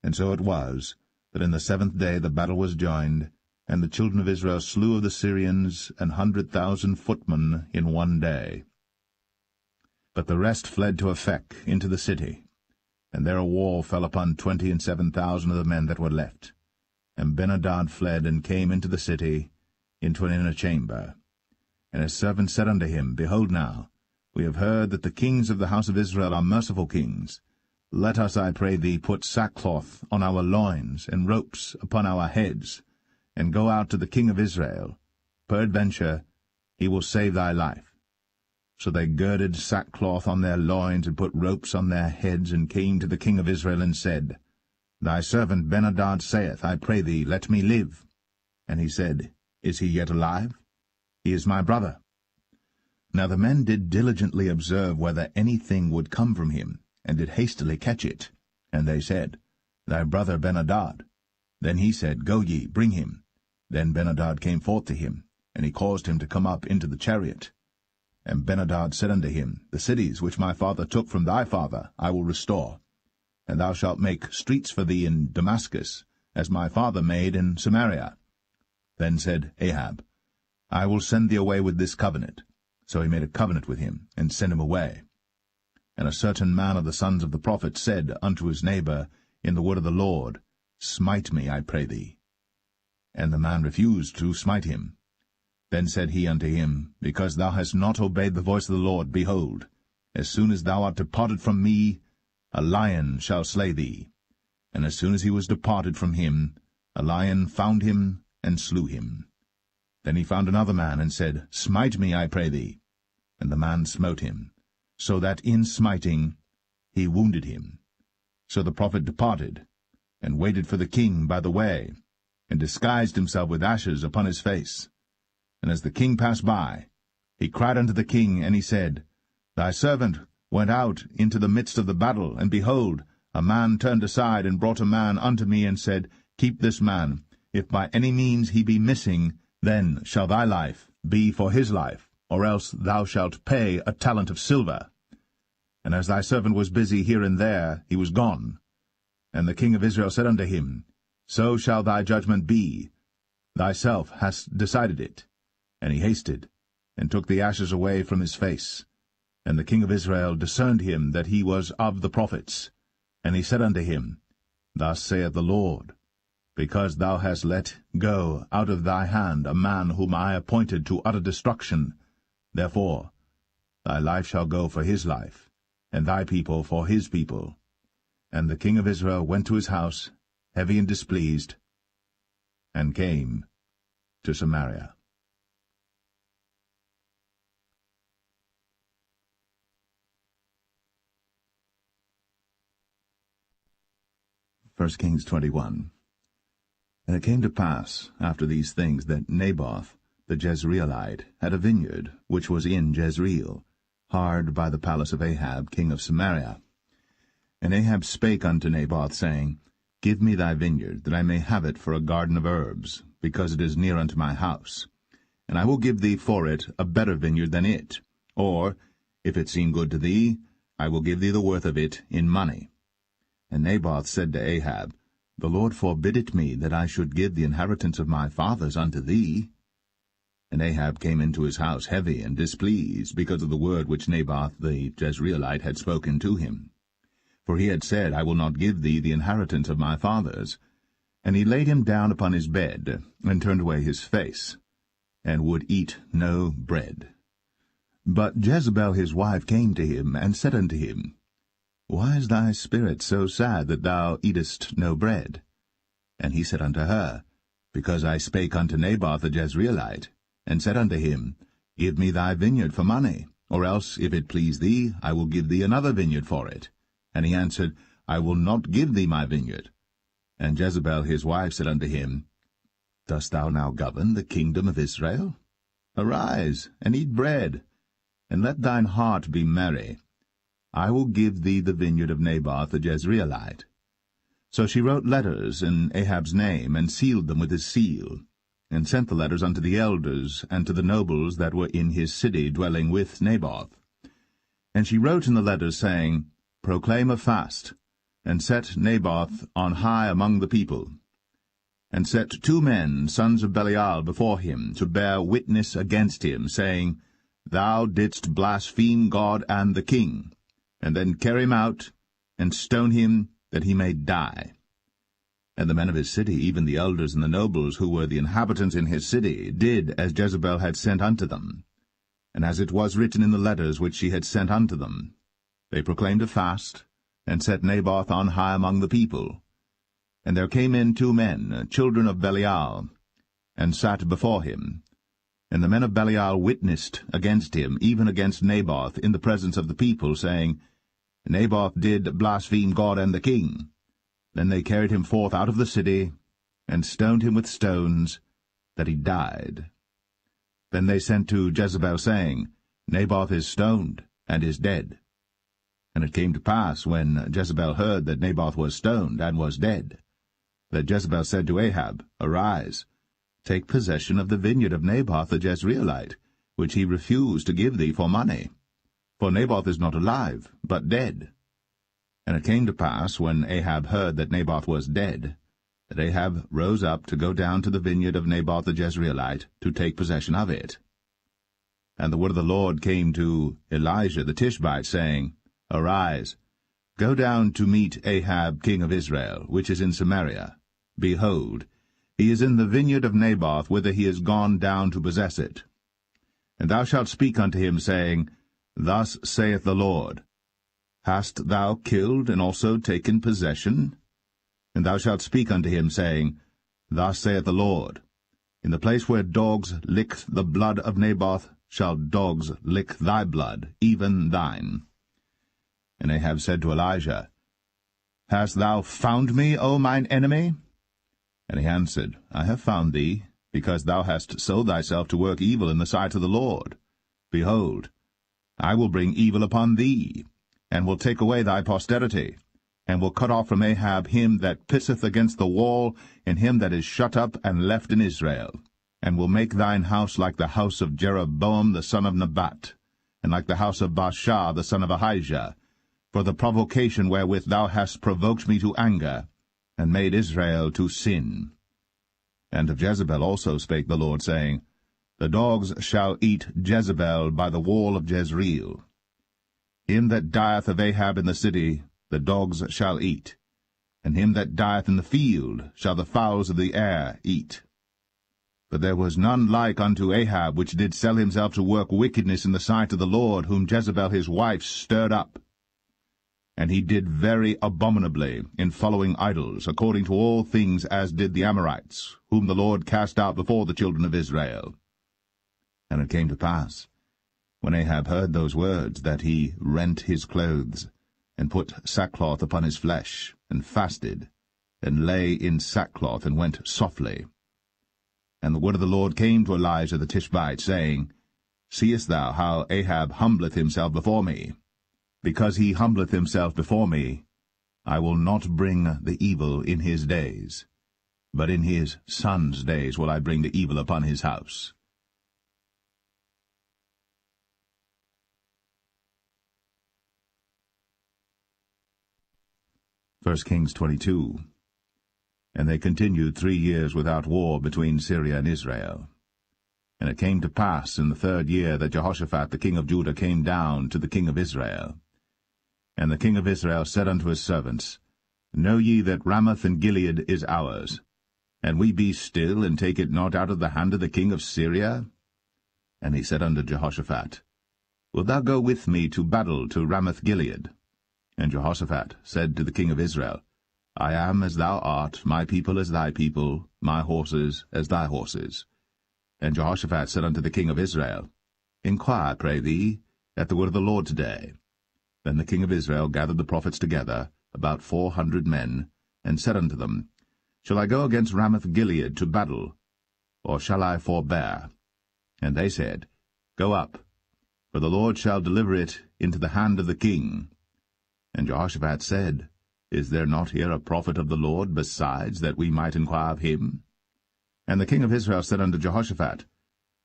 and so it was, that in the 7th day the battle was joined, and the children of Israel slew of the Syrians 100,000 footmen in 1 day. But the rest fled to Aphek into the city, and there a wall fell upon 27,000 of the men that were left. And Ben-hadad fled and came into the city, into an inner chamber. And his servants said unto him, Behold now, we have heard that the kings of the house of Israel are merciful kings. Let us, I pray thee, put sackcloth on our loins, and ropes upon our heads, and go out to the king of Israel. Peradventure he will save thy life. So they girded sackcloth on their loins, and put ropes on their heads, and came to the king of Israel, and said, Thy servant Ben-hadad saith, I pray thee, let me live. And he said, Is he yet alive? He is my brother. Now the men did diligently observe whether anything would come from him, and did hastily catch it. And they said, Thy brother Ben-hadad. Then he said, Go ye, bring him. Then Ben-hadad came forth to him, and he caused him to come up into the chariot. And Ben-hadad said unto him, The cities which my father took from thy father I will restore, and thou shalt make streets for thee in Damascus, as my father made in Samaria. Then said Ahab, I will send thee away with this covenant. So he made a covenant with him, and sent him away. And a certain man of the sons of the prophets said unto his neighbor in the word of the Lord, Smite me, I pray thee. And the man refused to smite him. Then said he unto him, Because thou hast not obeyed the voice of the Lord, behold, as soon as thou art departed from me, a lion shall slay thee. And as soon as he was departed from him, a lion found him and slew him. Then he found another man, and said, Smite me, I pray thee. And the man smote him, so that in smiting he wounded him. So the prophet departed, and waited for the king by the way, and disguised himself with ashes upon his face. And as the king passed by, he cried unto the king, and he said, Thy servant went out into the midst of the battle, and behold, a man turned aside, and brought a man unto me, and said, Keep this man. If by any means he be missing, then shall thy life be for his life, or else thou shalt pay a talent of silver. And as thy servant was busy here and there, he was gone. And the king of Israel said unto him, So shall thy judgment be. Thyself hast decided it. And he hasted, and took the ashes away from his face. And the king of Israel discerned him that he was of the prophets. And he said unto him, Thus saith the Lord, Because thou hast let go out of thy hand a man whom I appointed to utter destruction, therefore thy life shall go for his life, and thy people for his people. And the king of Israel went to his house, heavy and displeased, and came to Samaria. 1 Kings 21. And it came to pass, after these things, that Naboth the Jezreelite had a vineyard, which was in Jezreel, hard by the palace of Ahab king of Samaria. And Ahab spake unto Naboth, saying, Give me thy vineyard, that I may have it for a garden of herbs, because it is near unto my house. And I will give thee for it a better vineyard than it. Or, if it seem good to thee, I will give thee the worth of it in money. And Naboth said to Ahab, The Lord forbid it me, that I should give the inheritance of my fathers unto thee. And Ahab came into his house heavy and displeased, because of the word which Naboth the Jezreelite had spoken to him. For he had said, I will not give thee the inheritance of my fathers. And he laid him down upon his bed, and turned away his face, and would eat no bread. But Jezebel his wife came to him, and said unto him, Why is thy spirit so sad that thou eatest no bread? And he said unto her, Because I spake unto Naboth the Jezreelite, and said unto him, Give me thy vineyard for money, or else, if it please thee, I will give thee another vineyard for it. And he answered, I will not give thee my vineyard. And Jezebel his wife said unto him, Dost thou now govern the kingdom of Israel? Arise, and eat bread, and let thine heart be merry. I will give thee the vineyard of Naboth the Jezreelite. So she wrote letters in Ahab's name, and sealed them with his seal. and sent the letters unto the elders and to the nobles that were in his city dwelling with Naboth. And she wrote in the letters, saying, Proclaim a fast, and set Naboth on high among the people. And set 2 men, sons of Belial, before him, to bear witness against him, saying, Thou didst blaspheme God and the king. And then carry him out, and stone him, that he may die. And the men of his city, even the elders and the nobles, who were the inhabitants in his city, did as Jezebel had sent unto them, and as it was written in the letters which she had sent unto them. They proclaimed a fast, and set Naboth on high among the people. And there came in 2 men, children of Belial, and sat before him. And the men of Belial witnessed against him, even against Naboth, in the presence of the people, saying, Naboth did blaspheme God and the king. Then they carried him forth out of the city, and stoned him with stones, that he died. Then they sent to Jezebel, saying, Naboth is stoned, and is dead. And it came to pass, when Jezebel heard that Naboth was stoned, and was dead, that Jezebel said to Ahab, Arise, take possession of the vineyard of Naboth the Jezreelite, which he refused to give thee for money. For Naboth is not alive, but dead. And it came to pass, when Ahab heard that Naboth was dead, that Ahab rose up to go down to the vineyard of Naboth the Jezreelite, to take possession of it. And the word of the Lord came to Elijah the Tishbite, saying, Arise, go down to meet Ahab king of Israel, which is in Samaria. Behold, he is in the vineyard of Naboth, whither he is gone down to possess it. And thou shalt speak unto him, saying, Thus saith the Lord, Hast thou killed and also taken possession? And thou shalt speak unto him, saying, Thus saith the Lord, In the place where dogs licked the blood of Naboth shall dogs lick thy blood, even thine. And Ahab said to Elijah, Hast thou found me, O mine enemy? And he answered, I have found thee, because thou hast sold thyself to work evil in the sight of the Lord. Behold, I will bring evil upon thee, and will take away thy posterity, and will cut off from Ahab him that pisseth against the wall, and him that is shut up and left in Israel, and will make thine house like the house of Jeroboam the son of Nebat, and like the house of Baasha the son of Ahijah, for the provocation wherewith thou hast provoked me to anger, and made Israel to sin. And of Jezebel also spake the Lord, saying, The dogs shall eat Jezebel by the wall of Jezreel. Him that dieth of Ahab in the city the dogs shall eat, and him that dieth in the field shall the fowls of the air eat. But there was none like unto Ahab, which did sell himself to work wickedness in the sight of the Lord, whom Jezebel his wife stirred up. And he did very abominably in following idols, according to all things as did the Amorites, whom the Lord cast out before the children of Israel. And it came to pass, when Ahab heard those words, that he rent his clothes, and put sackcloth upon his flesh, and fasted, and lay in sackcloth, and went softly. And the word of the Lord came to Elijah the Tishbite, saying, Seest thou how Ahab humbleth himself before me? Because he humbleth himself before me, I will not bring the evil in his days, but in his son's days will I bring the evil upon his house. 1 Kings 22. And they continued 3 years without war between Syria and Israel. And it came to pass in the 3rd year that Jehoshaphat the king of Judah came down to the king of Israel. And the king of Israel said unto his servants, Know ye that Ramoth in Gilead is ours? And we be still, and take it not out of the hand of the king of Syria? And he said unto Jehoshaphat, Wilt thou go with me to battle to Ramoth Gilead? And Jehoshaphat said to the king of Israel, I am as thou art, my people as thy people, my horses as thy horses. And Jehoshaphat said unto the king of Israel, Inquire, pray thee, at the word of the Lord today. Then the king of Israel gathered the prophets together, about 400 men, and said unto them, Shall I go against Ramoth Gilead to battle, or shall I forbear? And they said, Go up, for the Lord shall deliver it into the hand of the king. And Jehoshaphat said, Is there not here a prophet of the Lord besides, that we might inquire of him? And the king of Israel said unto Jehoshaphat,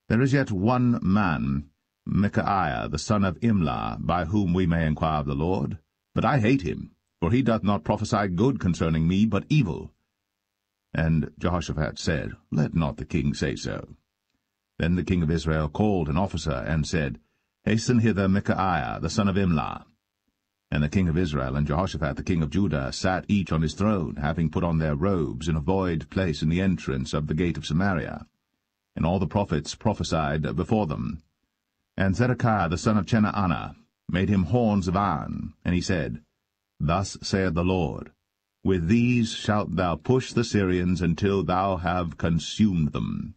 There is yet one man, Micaiah the son of Imlah, by whom we may inquire of the Lord. But I hate him, for he doth not prophesy good concerning me, but evil. And Jehoshaphat said, Let not the king say so. Then the king of Israel called an officer, and said, Hasten hither Micaiah the son of Imlah. And the king of Israel and Jehoshaphat the king of Judah sat each on his throne, having put on their robes in a void place in the entrance of the gate of Samaria. And all the prophets prophesied before them. And Zedekiah the son of Chenaanah made him horns of iron, and he said, Thus saith the Lord, With these shalt thou push the Syrians until thou have consumed them.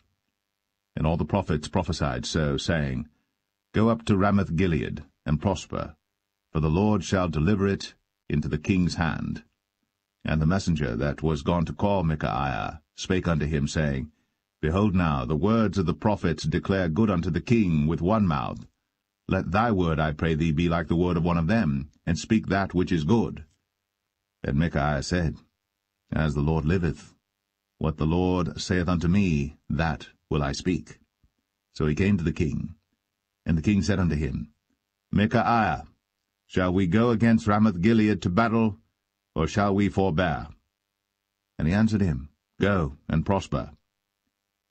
And all the prophets prophesied so, saying, Go up to Ramoth-Gilead, and prosper, for the Lord shall deliver it into the king's hand. And the messenger that was gone to call Micaiah spake unto him, saying, Behold now, the words of the prophets declare good unto the king with one mouth. Let thy word, I pray thee, be like the word of one of them, and speak that which is good. And Micaiah said, As the Lord liveth, what the Lord saith unto me, that will I speak. So he came to the king. And the king said unto him, Micaiah, shall we go against Ramoth-Gilead to battle, or shall we forbear? And he answered him, Go and prosper,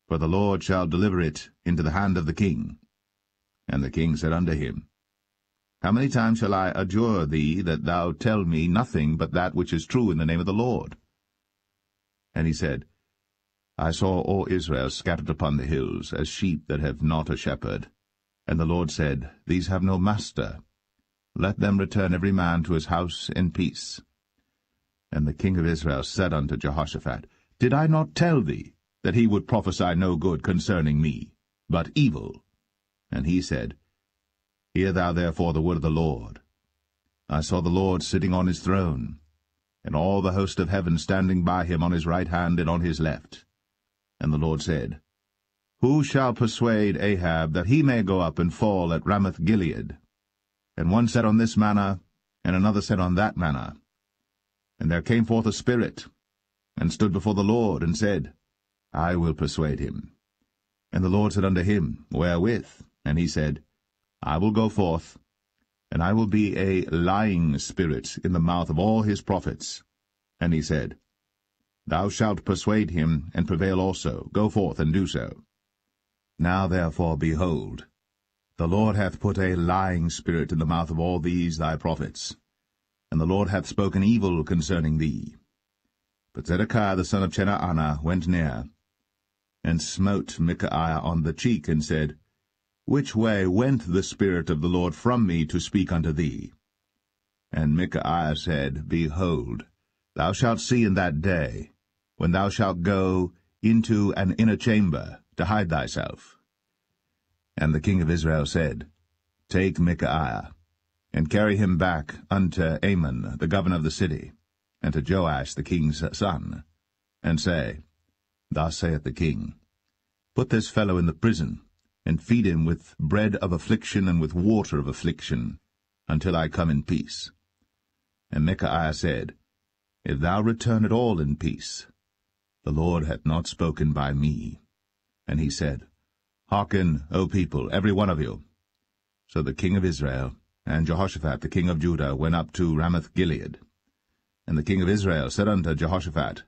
for the Lord shall deliver it into the hand of the king. And the king said unto him, How many times shall I adjure thee that thou tell me nothing but that which is true in the name of the Lord? And he said, I saw all Israel scattered upon the hills, as sheep that have not a shepherd. And the Lord said, These have no master. Let them return every man to his house in peace. And the king of Israel said unto Jehoshaphat, Did I not tell thee that he would prophesy no good concerning me, but evil? And he said, Hear thou therefore the word of the Lord. I saw the Lord sitting on his throne, and all the host of heaven standing by him on his right hand and on his left. And the Lord said, Who shall persuade Ahab that he may go up and fall at Ramoth-Gilead? And one said on this manner, and another said on that manner. And there came forth a spirit, and stood before the Lord, and said, I will persuade him. And the Lord said unto him, Wherewith? And he said, I will go forth, and I will be a lying spirit in the mouth of all his prophets. And he said, Thou shalt persuade him, and prevail also. Go forth, and do so. Now therefore, behold, the Lord hath put a lying spirit in the mouth of all these thy prophets, and the Lord hath spoken evil concerning thee. But Zedekiah the son of Chenaanah went near, and smote Micaiah on the cheek, and said, Which way went the Spirit of the Lord from me to speak unto thee? And Micaiah said, Behold, thou shalt see in that day, when thou shalt go into an inner chamber to hide thyself. And the king of Israel said, Take Micaiah, and carry him back unto Amon the governor of the city, and to Joash the king's son, and say, Thus saith the king, Put this fellow in the prison, and feed him with bread of affliction and with water of affliction, until I come in peace. And Micaiah said, If thou return at all in peace, the Lord hath not spoken by me. And he said, Hearken, O people, every one of you. So the king of Israel and Jehoshaphat the king of Judah went up to Ramoth-Gilead. And the king of Israel said unto Jehoshaphat,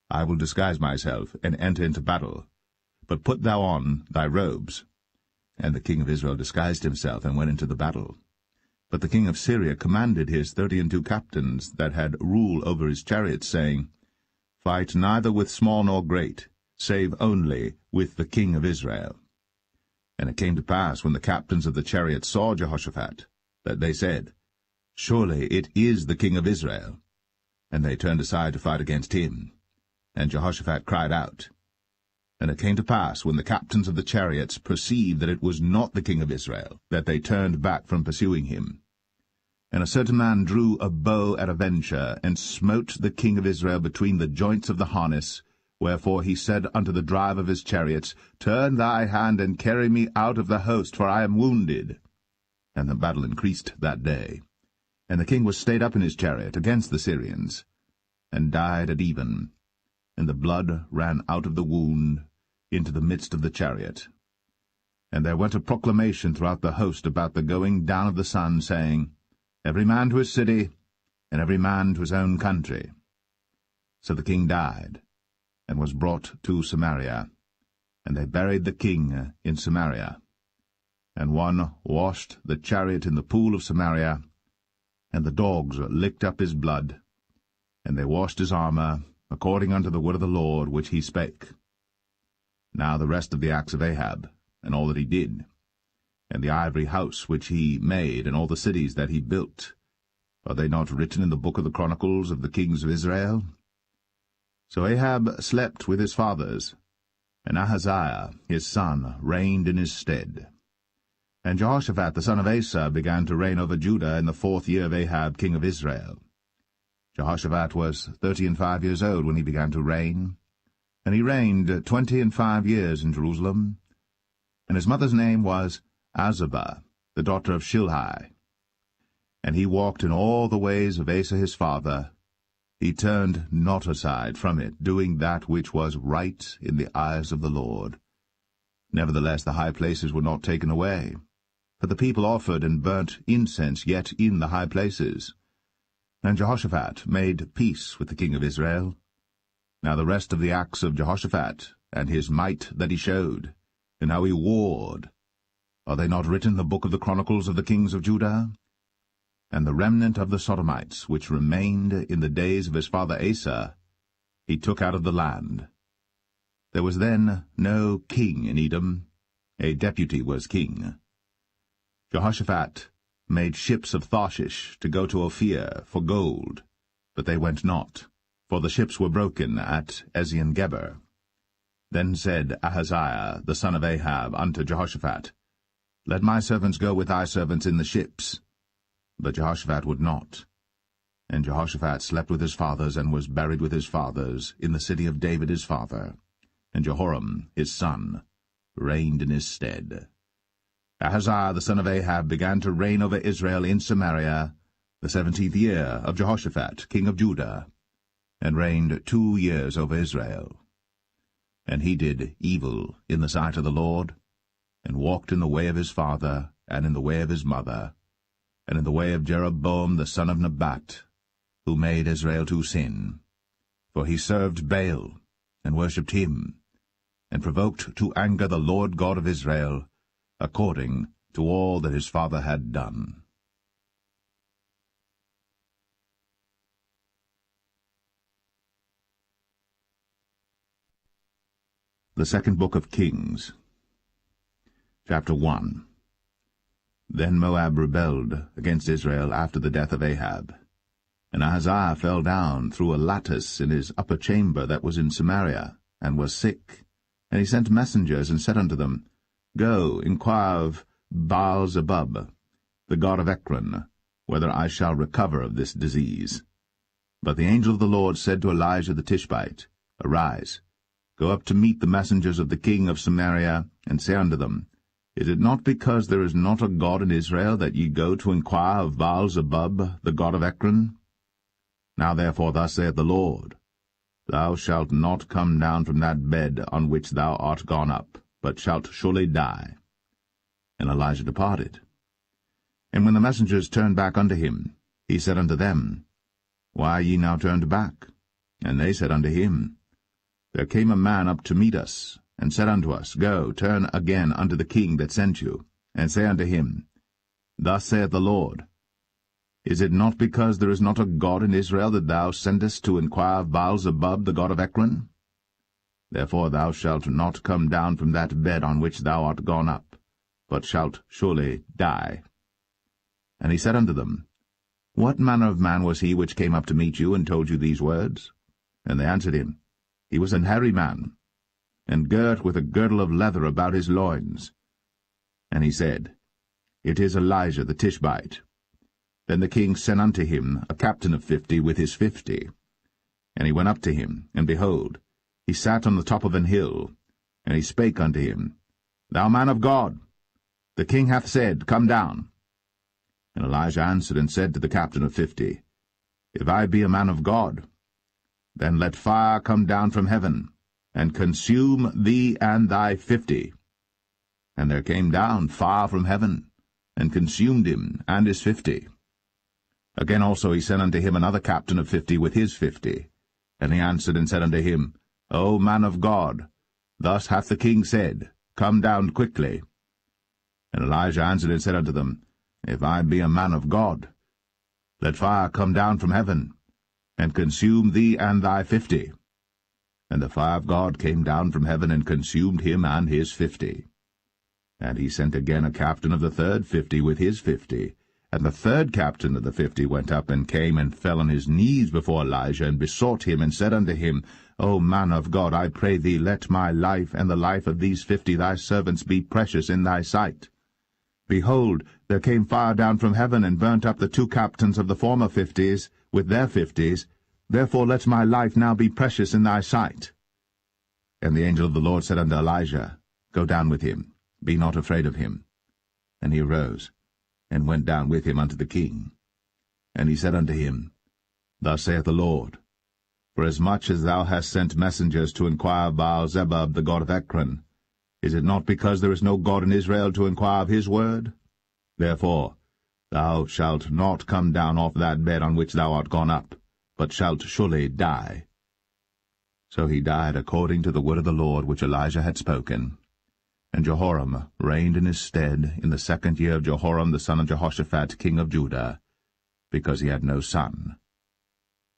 I will disguise myself, and enter into battle, but put thou on thy robes. And the king of Israel disguised himself, and went into the battle. But the king of Syria commanded his 32 captains that had rule over his chariots, saying, Fight neither with small nor great, save only with the king of Israel. And it came to pass, when the captains of the chariots saw Jehoshaphat, that they said, Surely it is the king of Israel. And they turned aside to fight against him. And Jehoshaphat cried out. And it came to pass, when the captains of the chariots perceived that it was not the king of Israel, that they turned back from pursuing him. And a certain man drew a bow at a venture, and smote the king of Israel between the joints of the harness. Wherefore he said unto the driver of his chariots, Turn thy hand, and carry me out of the host, for I am wounded. And the battle increased that day. And the king was stayed up in his chariot against the Syrians, and died at even. And the blood ran out of the wound, into the midst of the chariot. And there went a proclamation throughout the host about the going down of the sun, saying, Every man to his city, and every man to his own country. So the king died, and was brought to Samaria, and they buried the king in Samaria. And one washed the chariot in the pool of Samaria, and the dogs licked up his blood, and they washed his armour, according unto the word of the Lord which he spake. Now the rest of the acts of Ahab, and all that he did, and the ivory house which he made, and all the cities that he built, are they not written in the book of the Chronicles of the kings of Israel? So Ahab slept with his fathers, and Ahaziah his son reigned in his stead. And Jehoshaphat the son of Asa began to reign over Judah in the 4th year of Ahab king of Israel. Jehoshaphat was 35 years old when he began to reign, and he reigned 25 years in Jerusalem. And his mother's name was Azubah, the daughter of Shilhi. And he walked in all the ways of Asa his father. He turned not aside from it, doing that which was right in the eyes of the Lord. Nevertheless the high places were not taken away, for the people offered and burnt incense yet in the high places. And Jehoshaphat made peace with the king of Israel. Now the rest of the acts of Jehoshaphat, and his might that he showed, and how he warred, are they not written in the book of the Chronicles of the kings of Judah? And the remnant of the Sodomites, which remained in the days of his father Asa, he took out of the land. There was then no king in Edom, a deputy was king. Jehoshaphat made ships of Tarshish to go to Ophir for gold, but they went not, for the ships were broken at Ezion-Geber. Then said Ahaziah the son of Ahab unto Jehoshaphat, Let my servants go with thy servants in the ships. But Jehoshaphat would not. And Jehoshaphat slept with his fathers, and was buried with his fathers in the city of David his father. And Jehoram his son reigned in his stead. Ahaziah the son of Ahab began to reign over Israel in Samaria the 17th year of Jehoshaphat king of Judah, and reigned 2 years over Israel. And he did evil in the sight of the Lord, and walked in the way of his father, and in the way of his mother, and in the way of Jeroboam the son of Nebat, who made Israel to sin. For he served Baal, and worshipped him, and provoked to anger the Lord God of Israel, according to all that his father had done. The second book of Kings, chapter 1. Then Moab rebelled against Israel after the death of Ahab. And Ahaziah fell down through a lattice in his upper chamber that was in Samaria, and was sick. And he sent messengers, and said unto them, Go, inquire of Baal-zebub, the god of Ekron, whether I shall recover of this disease. But the angel of the Lord said to Elijah the Tishbite, Arise, go up to meet the messengers of the king of Samaria, and say unto them, Is it not because there is not a God in Israel that ye go to inquire of Baal-zebub, the god of Ekron? Now therefore thus saith the Lord, Thou shalt not come down from that bed on which thou art gone up, but shalt surely die. And Elijah departed. And when the messengers turned back unto him, he said unto them, Why are ye now turned back? And they said unto him, There came a man up to meet us, and said unto us, Go, turn again unto the king that sent you, and say unto him, Thus saith the Lord, Is it not because there is not a God in Israel that thou sendest to inquire of Baal-zebub, the god of Ekron? Therefore thou shalt not come down from that bed on which thou art gone up, but shalt surely die. And he said unto them, What manner of man was he which came up to meet you, and told you these words? And they answered him, He was an hairy man, and girt with a girdle of leather about his loins. And he said, It is Elijah the Tishbite. Then the king sent unto him a captain of 50 with his 50. And he went up to him, and behold, he sat on the top of an hill. And he spake unto him, Thou man of God, the king hath said, Come down. And Elijah answered and said to the captain of 50, If I be a man of God, then let fire come down from heaven, and consume thee and thy 50. And there came down fire from heaven, and consumed him and his 50. Again also he sent unto him another captain of 50 with his 50. And he answered and said unto him, O man of God, thus hath the king said, Come down quickly. And Elijah answered and said unto them, If I be a man of God, let fire come down from heaven, and consume thee and thy 50. And the fire of God came down from heaven, and consumed him and his 50. And he sent again a captain of the third 50 with his 50. And the third captain of the 50 went up, and came and fell on his knees before Elijah, and besought him, and said unto him, O man of God, I pray thee, let my life and the life of these 50 thy servants be precious in thy sight. Behold, there came fire down from heaven, and burnt up the 2 captains of the former 50s with their 50s. Therefore let my life now be precious in thy sight. And the angel of the Lord said unto Elijah, Go down with him, be not afraid of him. And he arose, and went down with him unto the king. And he said unto him, Thus saith the Lord, Forasmuch as thou hast sent messengers to inquire of Baal-zebub the god of Ekron, is it not because there is no God in Israel to inquire of his word? Therefore thou shalt not come down off that bed on which thou art gone up, but shalt surely die. So he died according to the word of the Lord which Elijah had spoken. And Jehoram reigned in his stead in the 2nd year of Jehoram the son of Jehoshaphat king of Judah, because he had no son.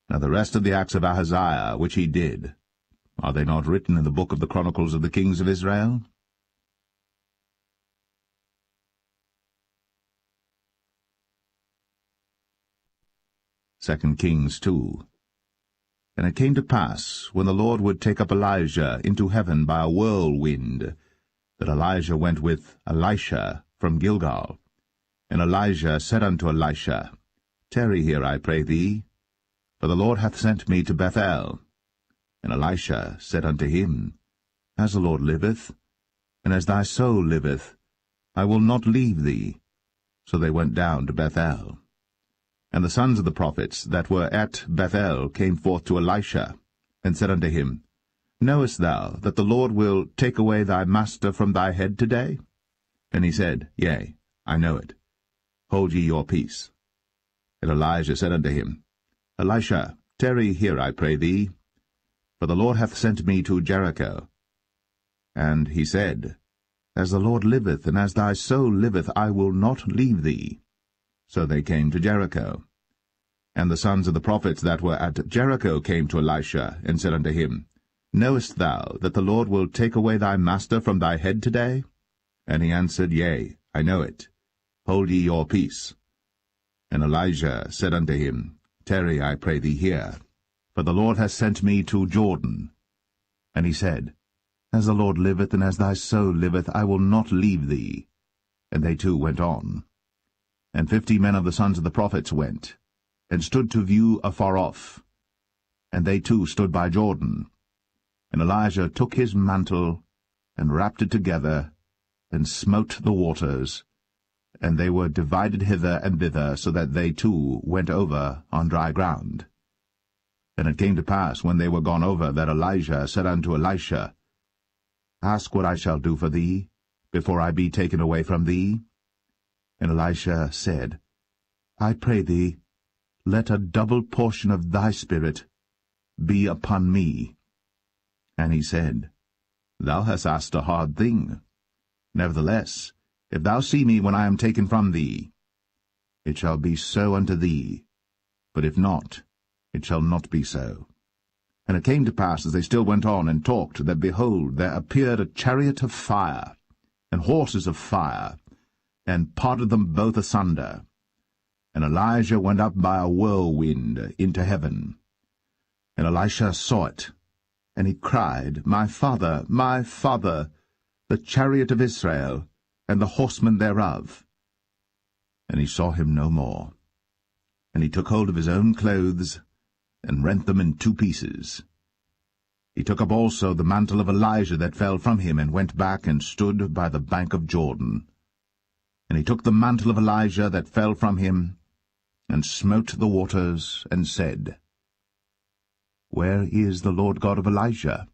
Now the rest of the acts of Ahaziah which he did, are they not written in the book of the Chronicles of the kings of Israel? 2 Kings 2. And it came to pass, when the Lord would take up Elijah into heaven by a whirlwind, that Elijah went with Elisha from Gilgal. And Elijah said unto Elisha, Tarry here, I pray thee, for the Lord hath sent me to Bethel. And Elisha said unto him, As the Lord liveth, and as thy soul liveth, I will not leave thee. So they went down to Bethel. And the sons of the prophets that were at Bethel came forth to Elisha, and said unto him, Knowest thou that the Lord will take away thy master from thy head today? And he said, Yea, I know it. Hold ye your peace. And Elijah said unto him, Elisha, tarry here, I pray thee, for the Lord hath sent me to Jericho. And he said, As the Lord liveth, and as thy soul liveth, I will not leave thee. So they came to Jericho. And the sons of the prophets that were at Jericho came to Elisha, and said unto him, Knowest thou that the Lord will take away thy master from thy head today? And he answered, Yea, I know it. Hold ye your peace. And Elijah said unto him, Tarry, I pray thee here, for the Lord hath sent me to Jordan. And he said, As the Lord liveth, and as thy soul liveth, I will not leave thee. And they two went on. And 50 men of the sons of the prophets went, and stood to view afar off. And they too stood by Jordan. And Elijah took his mantle, and wrapped it together, and smote the waters, and they were divided hither and thither, so that they too went over on dry ground. And it came to pass, when they were gone over, that Elijah said unto Elisha, Ask what I shall do for thee, before I be taken away from thee. And Elisha said, I pray thee, let a double portion of thy spirit be upon me. And he said, Thou hast asked a hard thing. Nevertheless, if thou see me when I am taken from thee, it shall be so unto thee. But if not, it shall not be so. And it came to pass, as they still went on and talked, that, behold, there appeared a chariot of fire, and horses of fire, and parted them both asunder. And Elijah went up by a whirlwind into heaven. And Elisha saw it, and he cried, My father, the chariot of Israel, and the horsemen thereof. And he saw him no more. And he took hold of his own clothes, and rent them in 2 pieces. He took up also the mantle of Elijah that fell from him, and went back and stood by the bank of Jordan. And he took the mantle of Elijah that fell from him, and smote the waters, and said, Where is the Lord God of Elijah?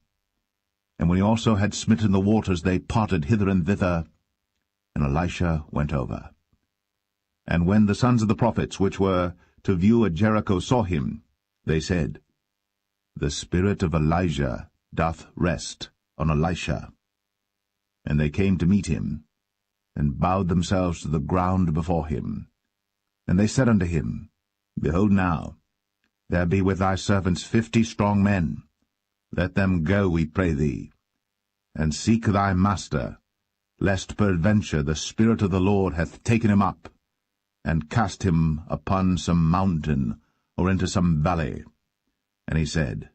And when he also had smitten the waters, they parted hither and thither, and Elisha went over. And when the sons of the prophets which were to view at Jericho saw him, they said, The spirit of Elijah doth rest on Elisha. And they came to meet him, and bowed themselves to the ground before him. And they said unto him, Behold now, there be with thy servants 50 strong men. Let them go, we pray thee, and seek thy master, lest peradventure the Spirit of the Lord hath taken him up, and cast him upon some mountain, or into some valley. And he said,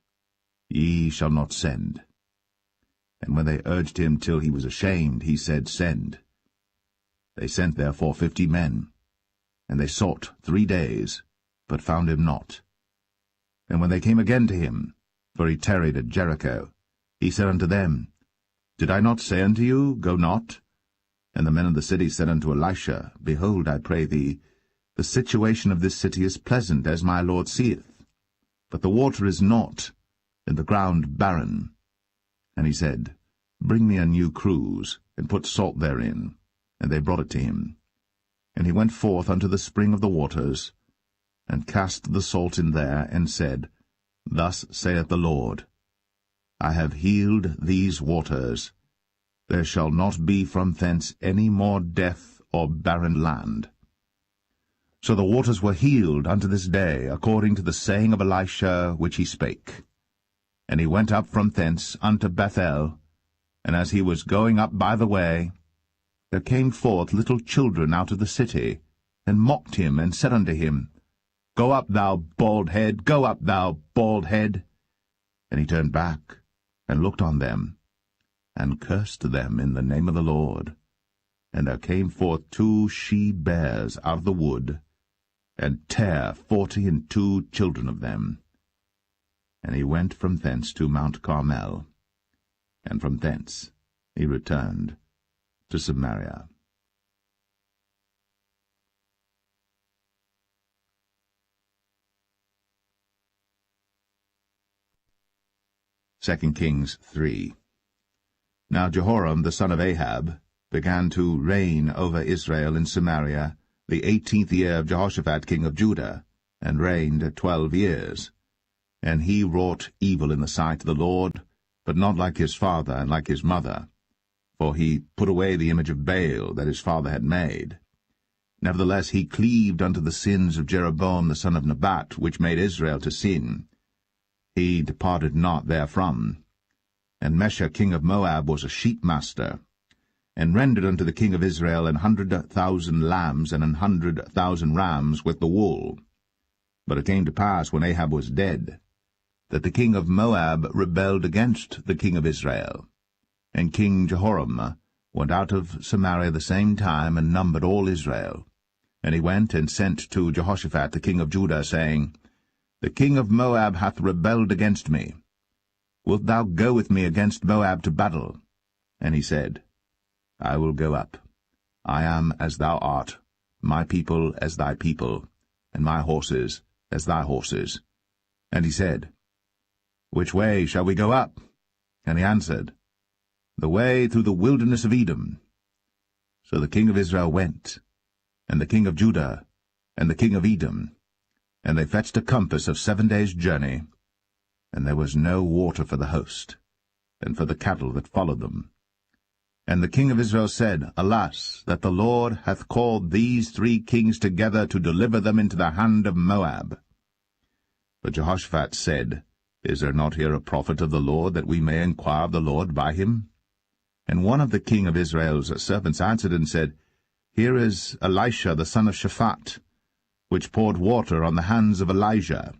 Ye shall not send. And when they urged him till he was ashamed, he said, Send. They sent therefore 50 men, and they sought 3 days, but found him not. And when they came again to him, for he tarried at Jericho, he said unto them, Did I not say unto you, Go not? And the men of the city said unto Elisha, Behold, I pray thee, the situation of this city is pleasant, as my Lord seeth. But the water is not, and the ground barren. And he said, Bring me a new cruse, and put salt therein. And they brought it to him. And he went forth unto the spring of the waters, and cast the salt in there, and said, Thus saith the Lord, I have healed these waters. There shall not be from thence any more death or barren land. So the waters were healed unto this day, according to the saying of Elisha which he spake. And he went up from thence unto Bethel, and as he was going up by the way, there came forth little children out of the city, and mocked him, and said unto him, Go up, thou bald head, go up, thou bald head. And he turned back, and looked on them, and cursed them in the name of the Lord. And there came forth 2 she-bears out of the wood, and tare 42 children of them. And he went from thence to Mount Carmel, and from thence he returned to Samaria. Second Kings 3. Now Jehoram the son of Ahab began to reign over Israel in Samaria the 18th year of Jehoshaphat king of Judah, and reigned 12 years. And he wrought evil in the sight of the Lord, but not like his father and like his mother, for he put away the image of Baal that his father had made. Nevertheless he cleaved unto the sins of Jeroboam the son of Nebat, which made Israel to sin. He departed not therefrom. And Mesha king of Moab was a sheepmaster, and rendered unto the king of Israel 100,000 lambs and 100,000 rams with the wool. But it came to pass, when Ahab was dead, that the king of Moab rebelled against the king of Israel. And King Jehoram went out of Samaria the same time, and numbered all Israel. And he went and sent to Jehoshaphat the king of Judah, saying, The king of Moab hath rebelled against me. Wilt thou go with me against Moab to battle? And he said, I will go up. I am as thou art, my people as thy people, and my horses as thy horses. And he said, Which way shall we go up? And he answered, The way through the wilderness of Edom. So the king of Israel went, and the king of Judah, and the king of Edom, and they fetched a compass of 7 days' journey, and there was no water for the host, and for the cattle that followed them. And the king of Israel said, Alas, that the Lord hath called these 3 kings together to deliver them into the hand of Moab. But Jehoshaphat said, Is there not here a prophet of the Lord, that we may inquire of the Lord by him? And one of the king of Israel's servants answered and said, Here is Elisha the son of Shaphat, which poured water on the hands of Elijah.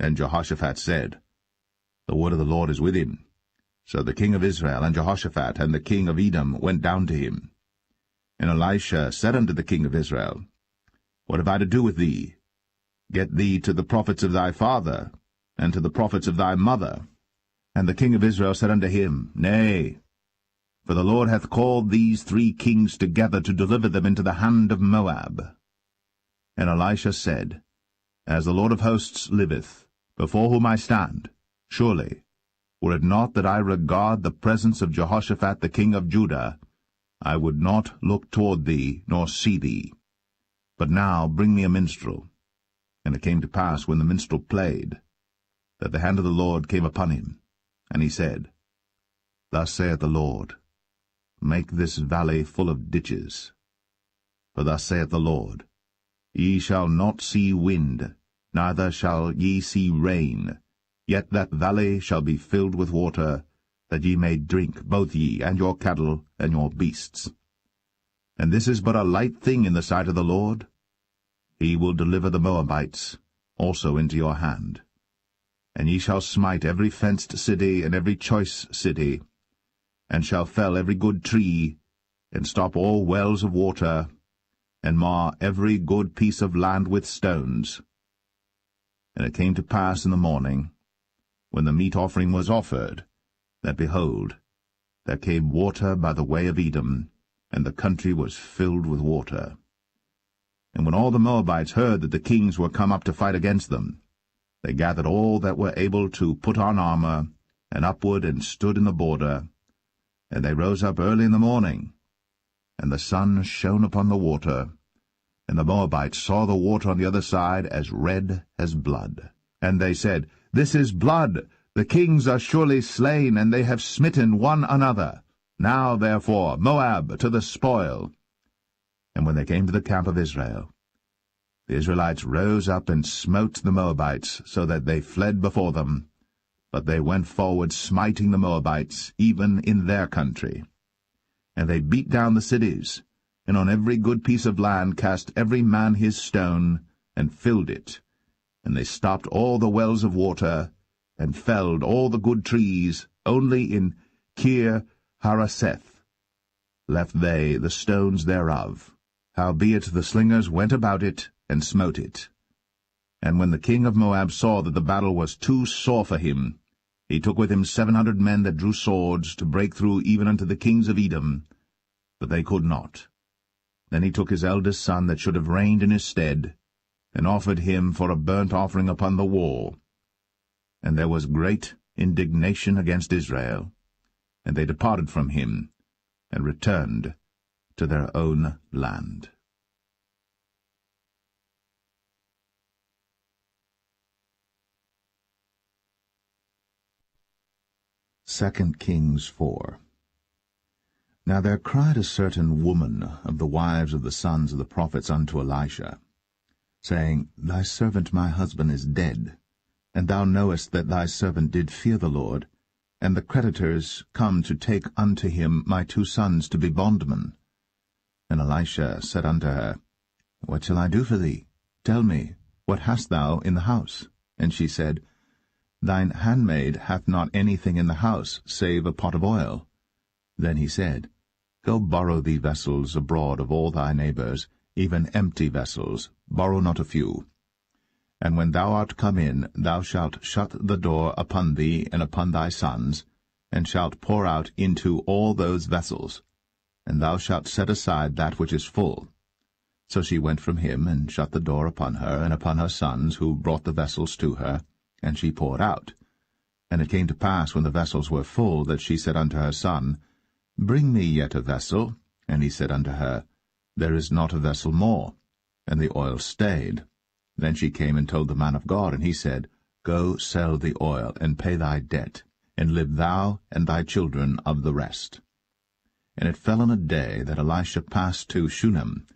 And Jehoshaphat said, The word of the Lord is with him. So the king of Israel and Jehoshaphat and the king of Edom went down to him. And Elisha said unto the king of Israel, What have I to do with thee? Get thee to the prophets of thy father, and to the prophets of thy mother. And the king of Israel said unto him, Nay, for the Lord hath called these 3 kings together to deliver them into the hand of Moab. And Elisha said, As the Lord of hosts liveth, before whom I stand, surely, Were it not that I regard the presence of Jehoshaphat the king of Judah, I would not look toward thee, nor see thee. But now bring me a minstrel. And it came to pass, when the minstrel played, that the hand of the Lord came upon him, and he said, Thus saith the Lord, Make this valley full of ditches. For thus saith the Lord, Ye shall not see wind, neither shall ye see rain, yet that valley shall be filled with water, that ye may drink, both ye, and your cattle, and your beasts. And this is but a light thing in the sight of the Lord. He will deliver the Moabites also into your hand. And ye shall smite every fenced city and every choice city, and shall fell every good tree, and stop all wells of water, and mar every good piece of land with stones. And it came to pass in the morning, when the meat offering was offered, that, behold, there came water by the way of Edom, and the country was filled with water. And when all the Moabites heard that the kings were come up to fight against them, they gathered all that were able to put on armor, and upward and stood in the border. And they rose up early in the morning, and the sun shone upon the water, and the Moabites saw the water on the other side as red as blood. And they said, This is blood. The kings are surely slain, and they have smitten one another. Now, therefore, Moab to the spoil. And when they came to the camp of Israel, the Israelites rose up and smote the Moabites, so that they fled before them. But they went forward, smiting the Moabites, even in their country. And they beat down the cities, and on every good piece of land cast every man his stone, and filled it. And they stopped all the wells of water, and felled all the good trees. Only in Kir-Hareseth left they the stones thereof. Howbeit the slingers went about it, and smote it. And when the king of Moab saw that the battle was too sore for him, he took with him 700 men that drew swords, to break through even unto the kings of Edom, but they could not. Then he took his eldest son that should have reigned in his stead, and offered him for a burnt offering upon the wall. And there was great indignation against Israel, and they departed from him, and returned to their own land. 2 Kings 4. Now there cried a certain woman of the wives of the sons of the prophets unto Elisha, saying, Thy servant my husband is dead, and thou knowest that thy servant did fear the Lord, and the creditors come to take unto him my 2 sons to be bondmen. And Elisha said unto her, What shall I do for thee? Tell me, what hast thou in the house? And she said, Thine handmaid hath not anything in the house, save a pot of oil. Then he said, Go borrow thee vessels abroad of all thy neighbors, even empty vessels, borrow not a few. And when thou art come in, thou shalt shut the door upon thee and upon thy sons, and shalt pour out into all those vessels, and thou shalt set aside that which is full. So she went from him, and shut the door upon her and upon her sons, who brought the vessels to her, and she poured out. And it came to pass, when the vessels were full, that she said unto her son, Bring me yet a vessel. And he said unto her, There is not a vessel more. And the oil stayed. Then she came and told the man of God, and he said, Go sell the oil, and pay thy debt, and live thou and thy children of the rest. And it fell on a day that Elisha passed to Shunem,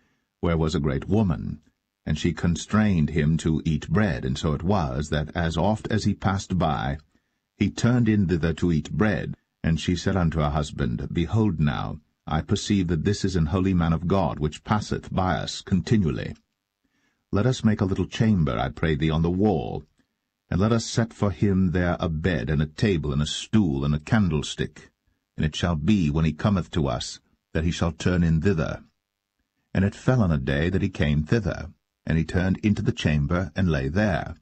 where was a great woman, and she constrained him to eat bread. And so it was, that as oft as he passed by, he turned in thither to eat bread. And she said unto her husband, Behold now, I perceive that this is an holy man of God, which passeth by us continually. Let us make a little chamber, I pray thee, on the wall, and let us set for him there a bed, and a table, and a stool, and a candlestick. And it shall be, when he cometh to us, that he shall turn in thither. And it fell on a day that he came thither, and he turned into the chamber, and lay there.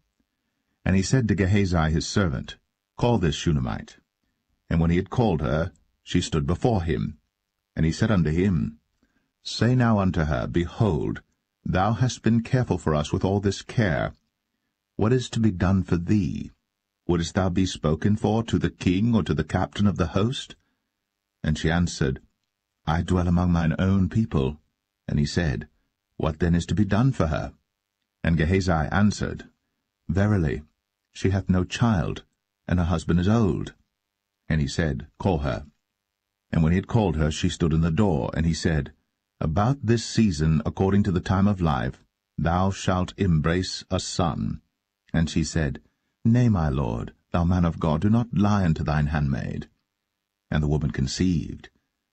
And he said to Gehazi his servant, Call this Shunammite. And when he had called her, she stood before him. And he said unto him, Say now unto her, Behold, thou hast been careful for us with all this care. What is to be done for thee? Wouldst thou be spoken for to the king or to the captain of the host? And she answered, I dwell among mine own people. And he said, What then is to be done for her? And Gehazi answered, Verily, she hath no child, and her husband is old. And he said, Call her. And when he had called her, she stood in the door. And he said, About this season, according to the time of life, thou shalt embrace a son. And she said, Nay, my lord, thou man of God, do not lie unto thine handmaid. And the woman conceived,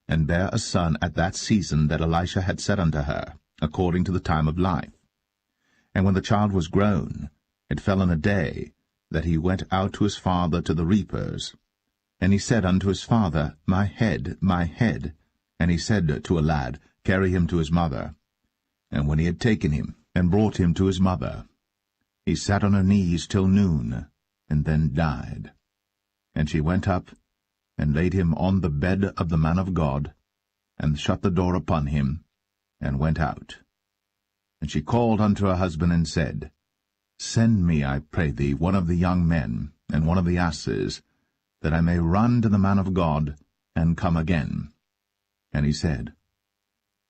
and bare a son at that season that Elisha had said unto her, according to the time of life. And when the child was grown, it fell on a day that he went out to his father to the reapers. And he said unto his father, My head, my head. And he said to a lad, Carry him to his mother. And when he had taken him, and brought him to his mother, he sat on her knees till noon, and then died. And she went up, and laid him on the bed of the man of God, and shut the door upon him, and went out. And she called unto her husband, and said, Send me, I pray thee, one of the young men, and one of the asses, that I may run to the man of God, and come again. And he said,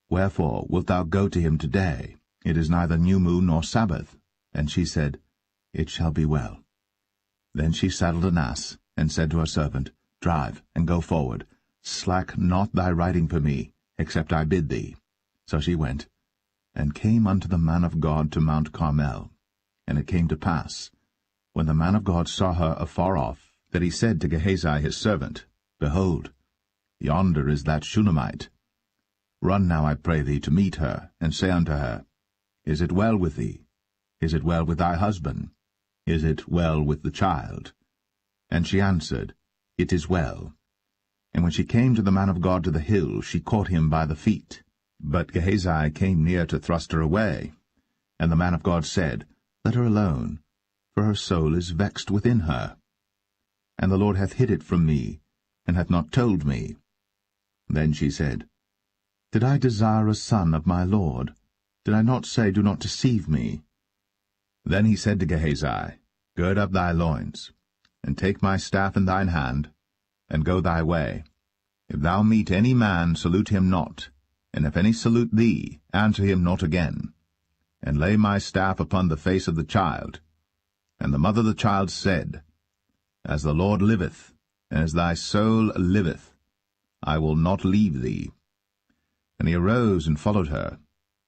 Wherefore wilt thou go to him today? It is neither new moon nor Sabbath. And she said, It shall be well. Then she saddled an ass, and said to her servant, Drive, and go forward. Slack not thy riding for me, except I bid thee. So she went, and came unto the man of God to Mount Carmel. And it came to pass, when the man of God saw her afar off, that he said to Gehazi his servant, Behold, yonder is that Shunammite. Run now, I pray thee, to meet her, and say unto her, Is it well with thee? Is it well with thy husband? Is it well with the child? And she answered, It is well. And when she came to the man of God to the hill, she caught him by the feet. But Gehazi came near to thrust her away. And the man of God said, Let her alone, for her soul is vexed within her. And the Lord hath hid it from me, and hath not told me. Then she said, Did I desire a son of my Lord? Did I not say, Do not deceive me? Then he said to Gehazi, Gird up thy loins, and take my staff in thine hand, and go thy way. If thou meet any man, salute him not, and if any salute thee, answer him not again. And lay my staff upon the face of the child. And the mother of the child said, As the Lord liveth, and as thy soul liveth, I will not leave thee. And he arose and followed her.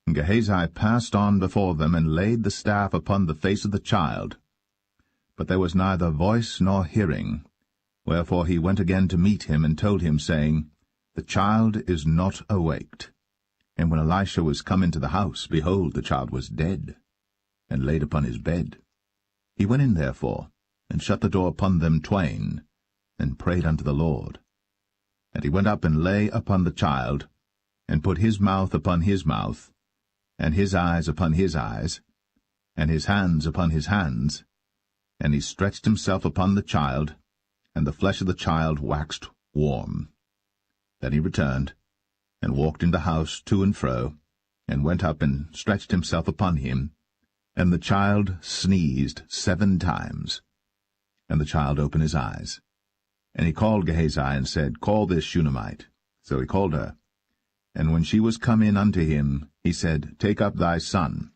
And Gehazi passed on before them, and laid the staff upon the face of the child. But there was neither voice nor hearing. Wherefore he went again to meet him, and told him, saying, The child is not awaked. And when Elisha was come into the house, behold, the child was dead, and laid upon his bed. He went in therefore, and shut the door upon them twain, and prayed unto the Lord. And he went up and lay upon the child, and put his mouth upon his mouth, and his eyes upon his eyes, and his hands upon his hands. And he stretched himself upon the child, and the flesh of the child waxed warm. Then he returned, and walked in the house to and fro, and went up and stretched himself upon him. And the child sneezed 7 times. And the child opened his eyes. And he called Gehazi, and said, Call this Shunammite. So he called her. And when she was come in unto him, he said, Take up thy son.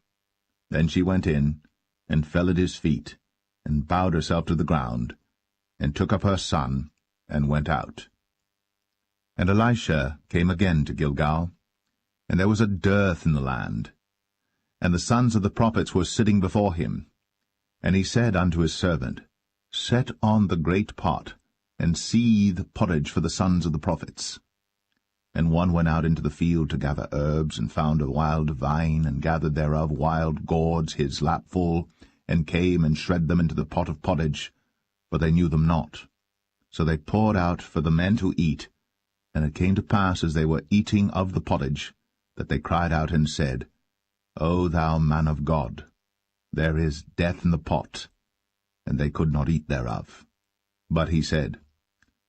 Then she went in, and fell at his feet, and bowed herself to the ground, and took up her son, and went out. And Elisha came again to Gilgal, and there was a dearth in the land. And the sons of the prophets were sitting before him. And he said unto his servant, Set on the great pot, and seethe porridge for the sons of the prophets. And one went out into the field to gather herbs, and found a wild vine, and gathered thereof wild gourds his lapful, and came and shred them into the pot of pottage, for they knew them not. So they poured out for the men to eat. And it came to pass, as they were eating of the pottage, that they cried out and said, O thou man of God, there is death in the pot. And they could not eat thereof. But he said,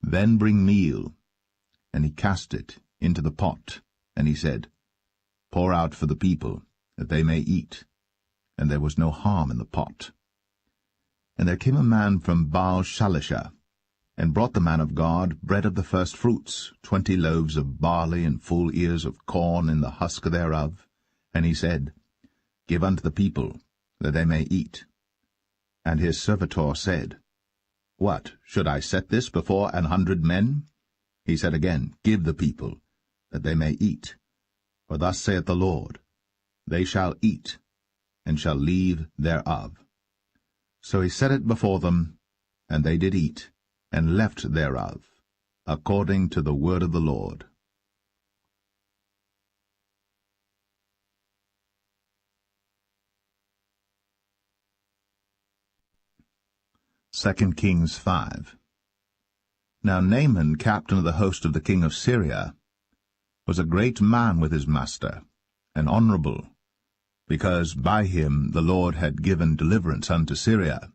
Then bring meal. And he cast it into the pot, and he said, Pour out for the people, that they may eat. And there was no harm in the pot. And there came a man from Baal-Shalisha, and brought the man of God bread of the first fruits, 20 loaves of barley, and full ears of corn in the husk thereof. And he said, Give unto the people, that they may eat. And his servitor said, What, should I set this before 100 men? He said again, Give the people, that they may eat. For thus saith the Lord, They shall eat, and shall leave thereof. So he set it before them, and they did eat, and left thereof, according to the word of the Lord. 2 Kings 5. Now Naaman, captain of the host of the king of Syria, was a great man with his master, and honorable, because by him the Lord had given deliverance unto Syria.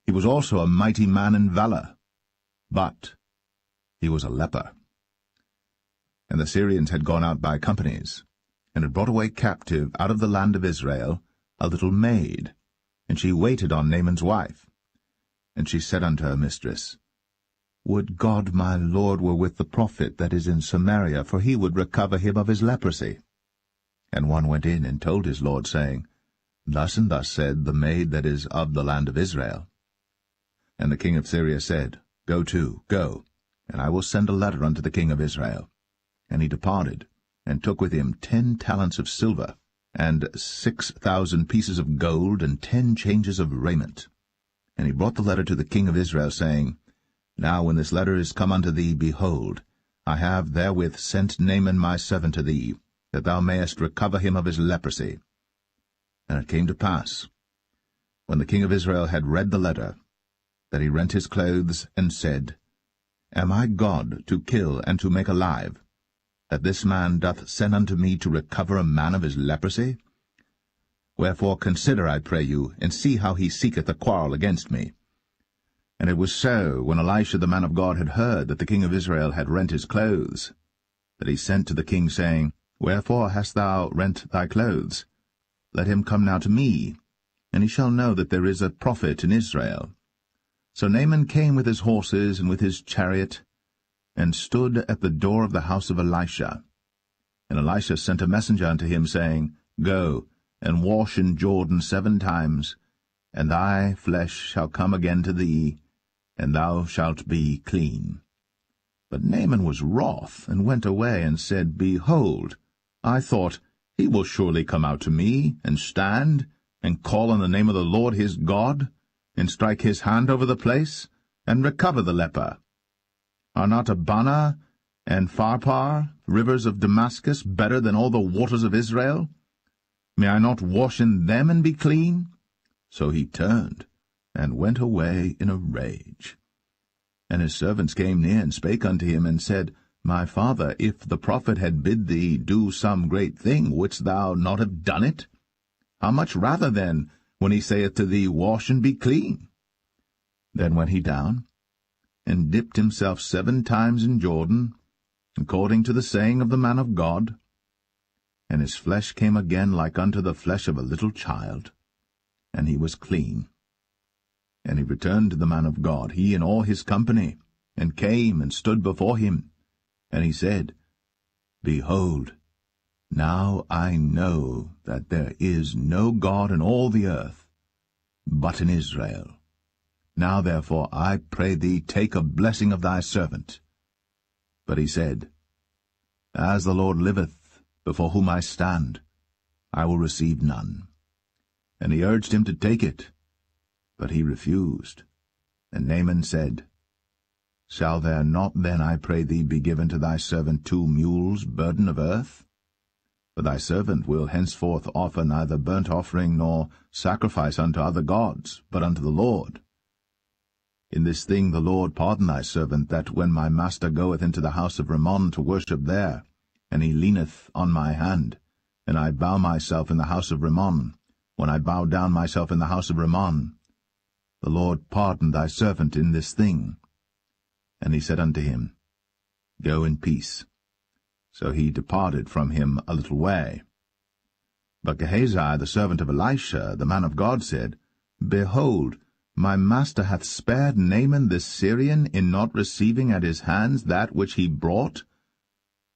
He was also a mighty man in valor, but he was a leper. And the Syrians had gone out by companies, and had brought away captive out of the land of Israel a little maid, and she waited on Naaman's wife. And she said unto her mistress, Would God my lord were with the prophet that is in Samaria, for he would recover him of his leprosy. And one went in and told his lord, saying, Thus and thus said the maid that is of the land of Israel. And the king of Syria said, Go to, go, and I will send a letter unto the king of Israel. And he departed, and took with him 10 talents of silver, and 6,000 pieces of gold, and 10 changes of raiment. And he brought the letter to the king of Israel, saying, Now when this letter is come unto thee, behold, I have therewith sent Naaman my servant to thee, that thou mayest recover him of his leprosy. And it came to pass, when the king of Israel had read the letter, that he rent his clothes, and said, Am I God to kill and to make alive, that this man doth send unto me to recover a man of his leprosy? Wherefore consider, I pray you, and see how he seeketh a quarrel against me. And it was so, when Elisha the man of God had heard that the king of Israel had rent his clothes, that he sent to the king, saying, Wherefore hast thou rent thy clothes? Let him come now to me, and he shall know that there is a prophet in Israel. So Naaman came with his horses and with his chariot, and stood at the door of the house of Elisha. And Elisha sent a messenger unto him, saying, Go, and wash in Jordan 7 times, and thy flesh shall come again to thee, and thou shalt be clean. But Naaman was wroth, and went away, and said, Behold, I thought, he will surely come out to me, and stand, and call on the name of the Lord his God, and strike his hand over the place, and recover the leper. Are not Abana and Pharpar, rivers of Damascus, better than all the waters of Israel? May I not wash in them and be clean? So he turned, and went away in a rage. And his servants came near, and spake unto him, and said, My father, if the prophet had bid thee do some great thing, wouldst thou not have done it? How much rather then, when he saith to thee, Wash and be clean? Then went he down, and dipped himself 7 times in Jordan, according to the saying of the man of God. And his flesh came again like unto the flesh of a little child, and he was clean. And he returned to the man of God, he and all his company, and came and stood before him. And he said, Behold, now I know that there is no God in all the earth, but in Israel. Now therefore I pray thee, take a blessing of thy servant. But he said, As the Lord liveth, before whom I stand, I will receive none. And he urged him to take it, but he refused. And Naaman said, Shall there not then, I pray thee, be given to thy servant 2 mules, burden of earth? For thy servant will henceforth offer neither burnt offering nor sacrifice unto other gods, but unto the Lord. In this thing the Lord pardon thy servant, that when my master goeth into the house of Rimmon to worship there, and he leaneth on my hand, and I bow myself in the house of Rimmon, when I bow down myself in the house of Rimmon, the Lord pardon thy servant in this thing. And he said unto him, Go in peace. So he departed from him a little way. But Gehazi, the servant of Elisha, the man of God, said, Behold, My master hath spared Naaman this Syrian in not receiving at his hands that which he brought?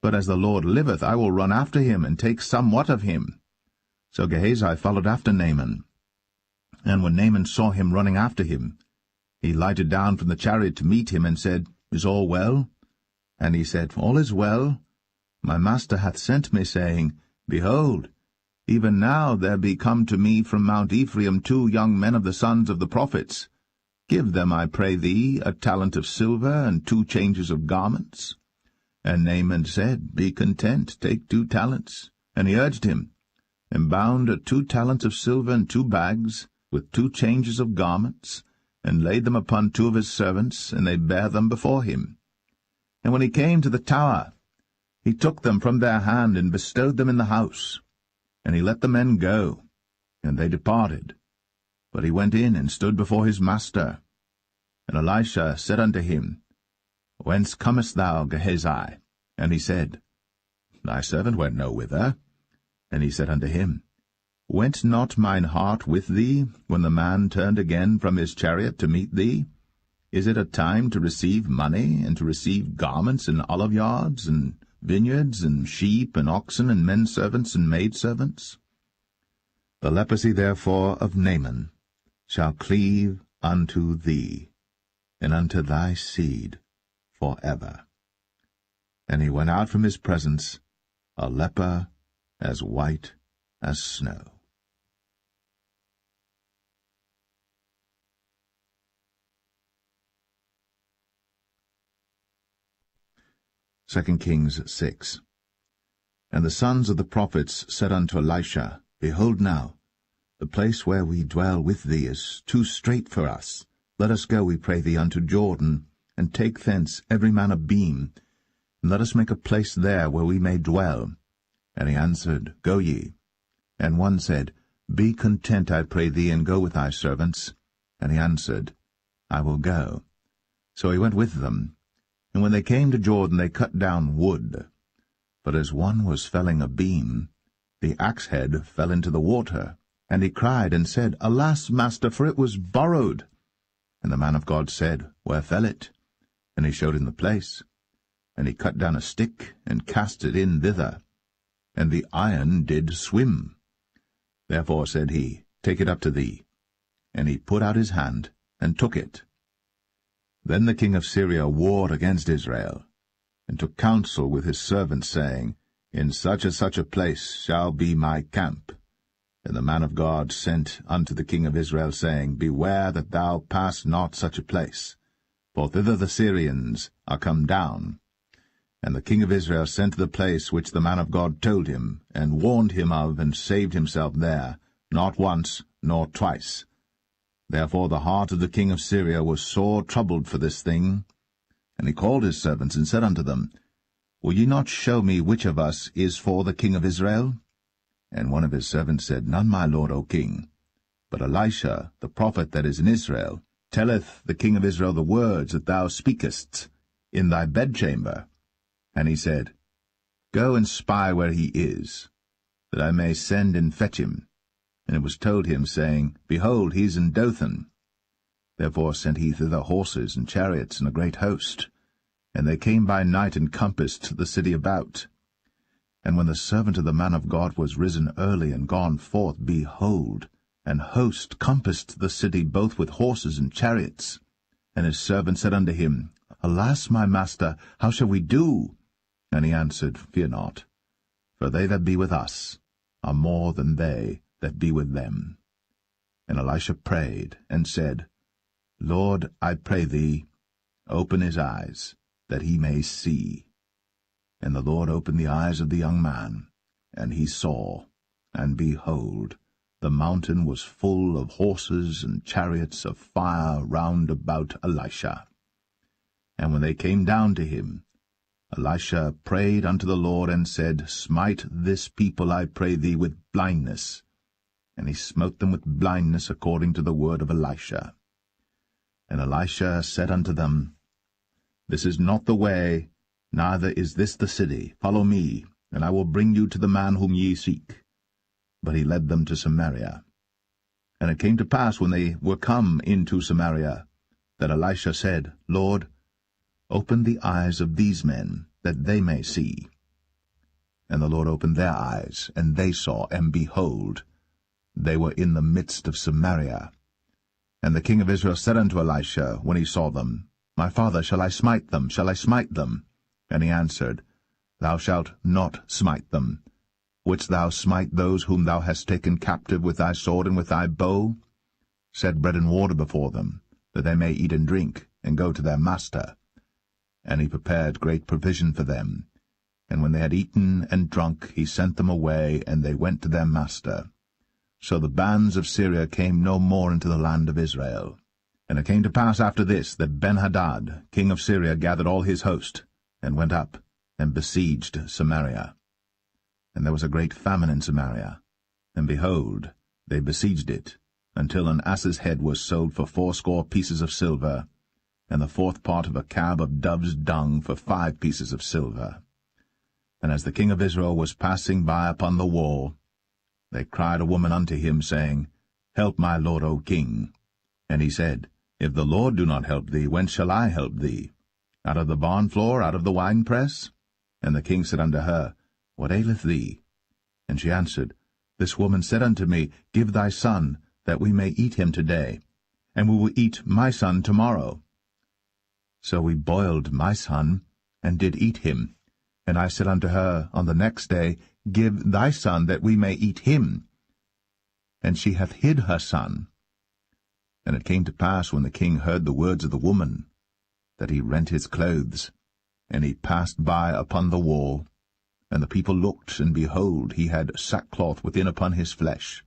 But as the Lord liveth, I will run after him, and take somewhat of him. So Gehazi followed after Naaman. And when Naaman saw him running after him, he lighted down from the chariot to meet him, and said, Is all well? And he said, All is well. My master hath sent me, saying, Behold, even now there be come to me from Mount Ephraim 2 young men of the sons of the prophets. Give them, I pray thee, a talent of silver, and 2 changes of garments. And Naaman said, Be content, take 2 talents. And he urged him, and bound 2 talents of silver in 2 bags, with 2 changes of garments, and laid them upon 2 of his servants, and they bare them before him. And when he came to the tower, he took them from their hand, and bestowed them in the house. And he let the men go, and they departed. But he went in, and stood before his master. And Elisha said unto him, Whence comest thou, Gehazi? And he said, Thy servant went no whither. And he said unto him, Went not mine heart with thee, when the man turned again from his chariot to meet thee? Is it a time to receive money, and to receive garments and oliveyards, and vineyards, and sheep, and oxen, and men-servants, and maidservants? The leprosy therefore of Naaman shall cleave unto thee, and unto thy seed for ever. And he went out from his presence, a leper as white as snow. 2 Kings 6. And the sons of the prophets said unto Elisha, Behold now, the place where we dwell with thee is too strait for us. Let us go, we pray thee, unto Jordan, and take thence every man a beam, and let us make a place there where we may dwell. And he answered, Go ye. And one said, Be content, I pray thee, and go with thy servants. And he answered, I will go. So he went with them. And when they came to Jordan, they cut down wood. But as one was felling a beam, the axe head fell into the water. And he cried and said, Alas, master, for it was borrowed. And the man of God said, Where fell it? And he showed him the place. And he cut down a stick, and cast it in thither. And the iron did swim. Therefore said he, Take it up to thee. And he put out his hand, and took it. Then the king of Syria warred against Israel, and took counsel with his servants, saying, In such and such a place shall be my camp. And the man of God sent unto the king of Israel, saying, Beware that thou pass not such a place, for thither the Syrians are come down. And the king of Israel sent to the place which the man of God told him, and warned him of, and saved himself there, not once nor twice. Therefore the heart of the king of Syria was sore troubled for this thing. And he called his servants, and said unto them, Will ye not show me which of us is for the king of Israel? And one of his servants said, None, my lord, O king. But Elisha, the prophet that is in Israel, telleth the king of Israel the words that thou speakest in thy bedchamber. And he said, Go and spy where he is, that I may send and fetch him. And it was told him, saying, Behold, he is in Dothan. Therefore sent he thither horses and chariots and a great host. And they came by night and compassed the city about. And when the servant of the man of God was risen early and gone forth, behold, an host compassed the city both with horses and chariots. And his servant said unto him, Alas, my master, how shall we do? And he answered, Fear not, for they that be with us are more than they that be with them. And Elisha prayed, and said, Lord, I pray thee, open his eyes, that he may see. And the Lord opened the eyes of the young man, and he saw, and behold, the mountain was full of horses and chariots of fire round about Elisha. And when they came down to him, Elisha prayed unto the Lord, and said, Smite this people, I pray thee, with blindness. And he smote them with blindness according to the word of Elisha. And Elisha said unto them, This is not the way, neither is this the city. Follow me, and I will bring you to the man whom ye seek. But he led them to Samaria. And it came to pass, when they were come into Samaria, that Elisha said, Lord, open the eyes of these men, that they may see. And the Lord opened their eyes, and they saw, and behold, they were in the midst of Samaria. And the king of Israel said unto Elisha, when he saw them, My father, shall I smite them? Shall I smite them? And he answered, Thou shalt not smite them. Wouldst thou smite those whom thou hast taken captive with thy sword and with thy bow? Set bread and water before them, that they may eat and drink, and go to their master. And he prepared great provision for them. And when they had eaten and drunk, he sent them away, and they went to their master. So the bands of Syria came no more into the land of Israel. And it came to pass after this, that Benhadad, king of Syria, gathered all his host, and went up, and besieged Samaria. And there was a great famine in Samaria, and behold, they besieged it, until an ass's head was sold for 80 pieces of silver, and the 4th part of a cab of dove's dung for 5 pieces of silver. And as the king of Israel was passing by upon the wall, they cried a woman unto him, saying, Help my lord, O king. And he said, If the Lord do not help thee, whence shall I help thee? Out of the barn floor, out of the winepress? And the king said unto her, What aileth thee? And she answered, This woman said unto me, Give thy son, that we may eat him today, and we will eat my son tomorrow. So we boiled my son, and did eat him. And I said unto her on the next day, Give thy son, that we may eat him. And she hath hid her son. And it came to pass, when the king heard the words of the woman, that he rent his clothes, and he passed by upon the wall. And the people looked, and behold, he had sackcloth within upon his flesh.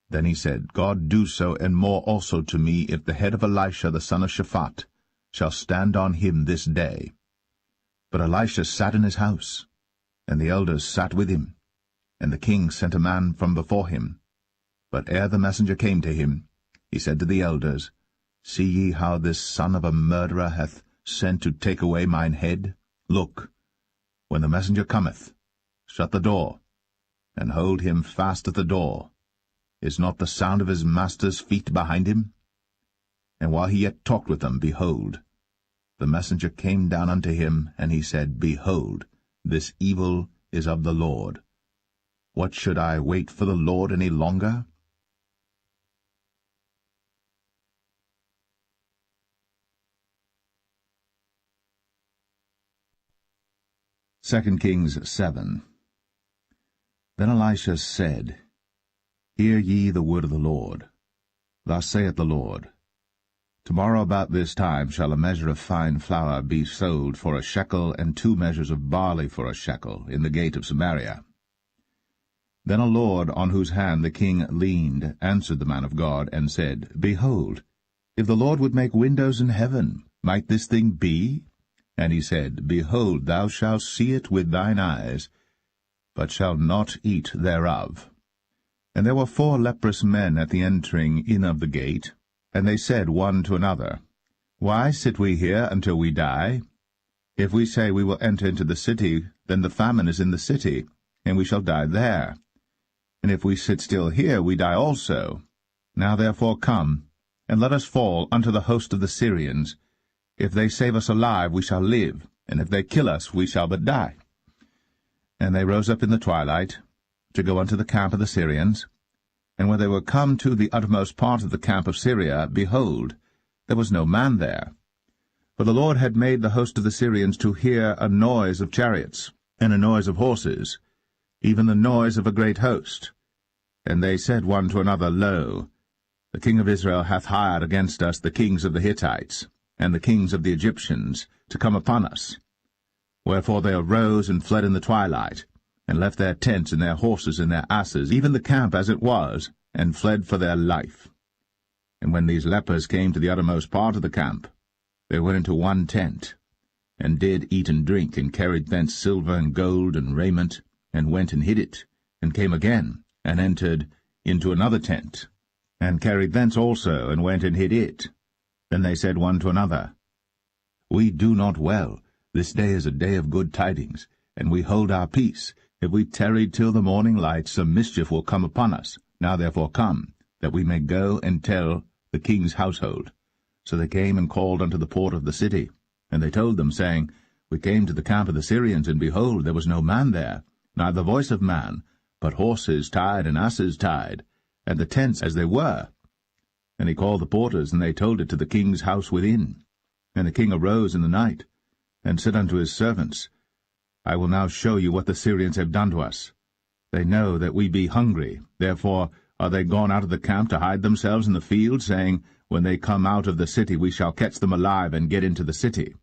Then he said, God do so, and more also to me, if the head of Elisha the son of Shaphat shall stand on him this day. But Elisha sat in his house, and the elders sat with him. And the king sent a man from before him. But ere the messenger came to him, he said to the elders, See ye how this son of a murderer hath sent to take away mine head? Look, when the messenger cometh, shut the door, and hold him fast at the door. Is not the sound of his master's feet behind him? And while he yet talked with them, behold, the messenger came down unto him, and he said, Behold, this evil is of the Lord. What should I wait for the Lord any longer? Second Kings 7. Then Elisha said, Hear ye the word of the Lord. Thus saith the Lord, Tomorrow about this time shall a measure of fine flour be sold for a shekel, and 2 measures of barley for a shekel, in the gate of Samaria. Then a lord, on whose hand the king leaned, answered the man of God, and said, Behold, if the Lord would make windows in heaven, might this thing be? And he said, Behold, thou shalt see it with thine eyes, but shalt not eat thereof. And there were 4 leprous men at the entering in of the gate, and they said one to another, Why sit we here until we die? If we say we will enter into the city, then the famine is in the city, and we shall die there. And if we sit still here, we die also. Now therefore come, and let us fall unto the host of the Syrians. If they save us alive, we shall live, and if they kill us, we shall but die. And they rose up in the twilight, to go unto the camp of the Syrians. And when they were come to the uttermost part of the camp of Syria, behold, there was no man there. For the Lord had made the host of the Syrians to hear a noise of chariots, and a noise of horses, even the noise of a great host. And they said one to another, Lo, the king of Israel hath hired against us the kings of the Hittites, and the kings of the Egyptians, to come upon us. Wherefore they arose and fled in the twilight, and left their tents and their horses and their asses, even the camp as it was, and fled for their life. And when these lepers came to the uttermost part of the camp, they went into one tent, and did eat and drink, and carried thence silver and gold and raiment, and went and hid it, and came again, and entered into another tent, and carried thence also, and went and hid it. Then they said one to another, We do not well. This day is a day of good tidings, and we hold our peace. If we tarry till the morning light, some mischief will come upon us. Now therefore come, that we may go and tell the king's household. So they came and called unto the port of the city. And they told them, saying, We came to the camp of the Syrians, and behold, there was no man there, neither voice of man, but horses tied and asses tied, and the tents as they were. And he called the porters, and they told it to the king's house within. And the king arose in the night, and said unto his servants, I will now show you what the Syrians have done to us. They know that we be hungry, therefore are they gone out of the camp to hide themselves in the field, saying, When they come out of the city we shall catch them alive, and get into the city.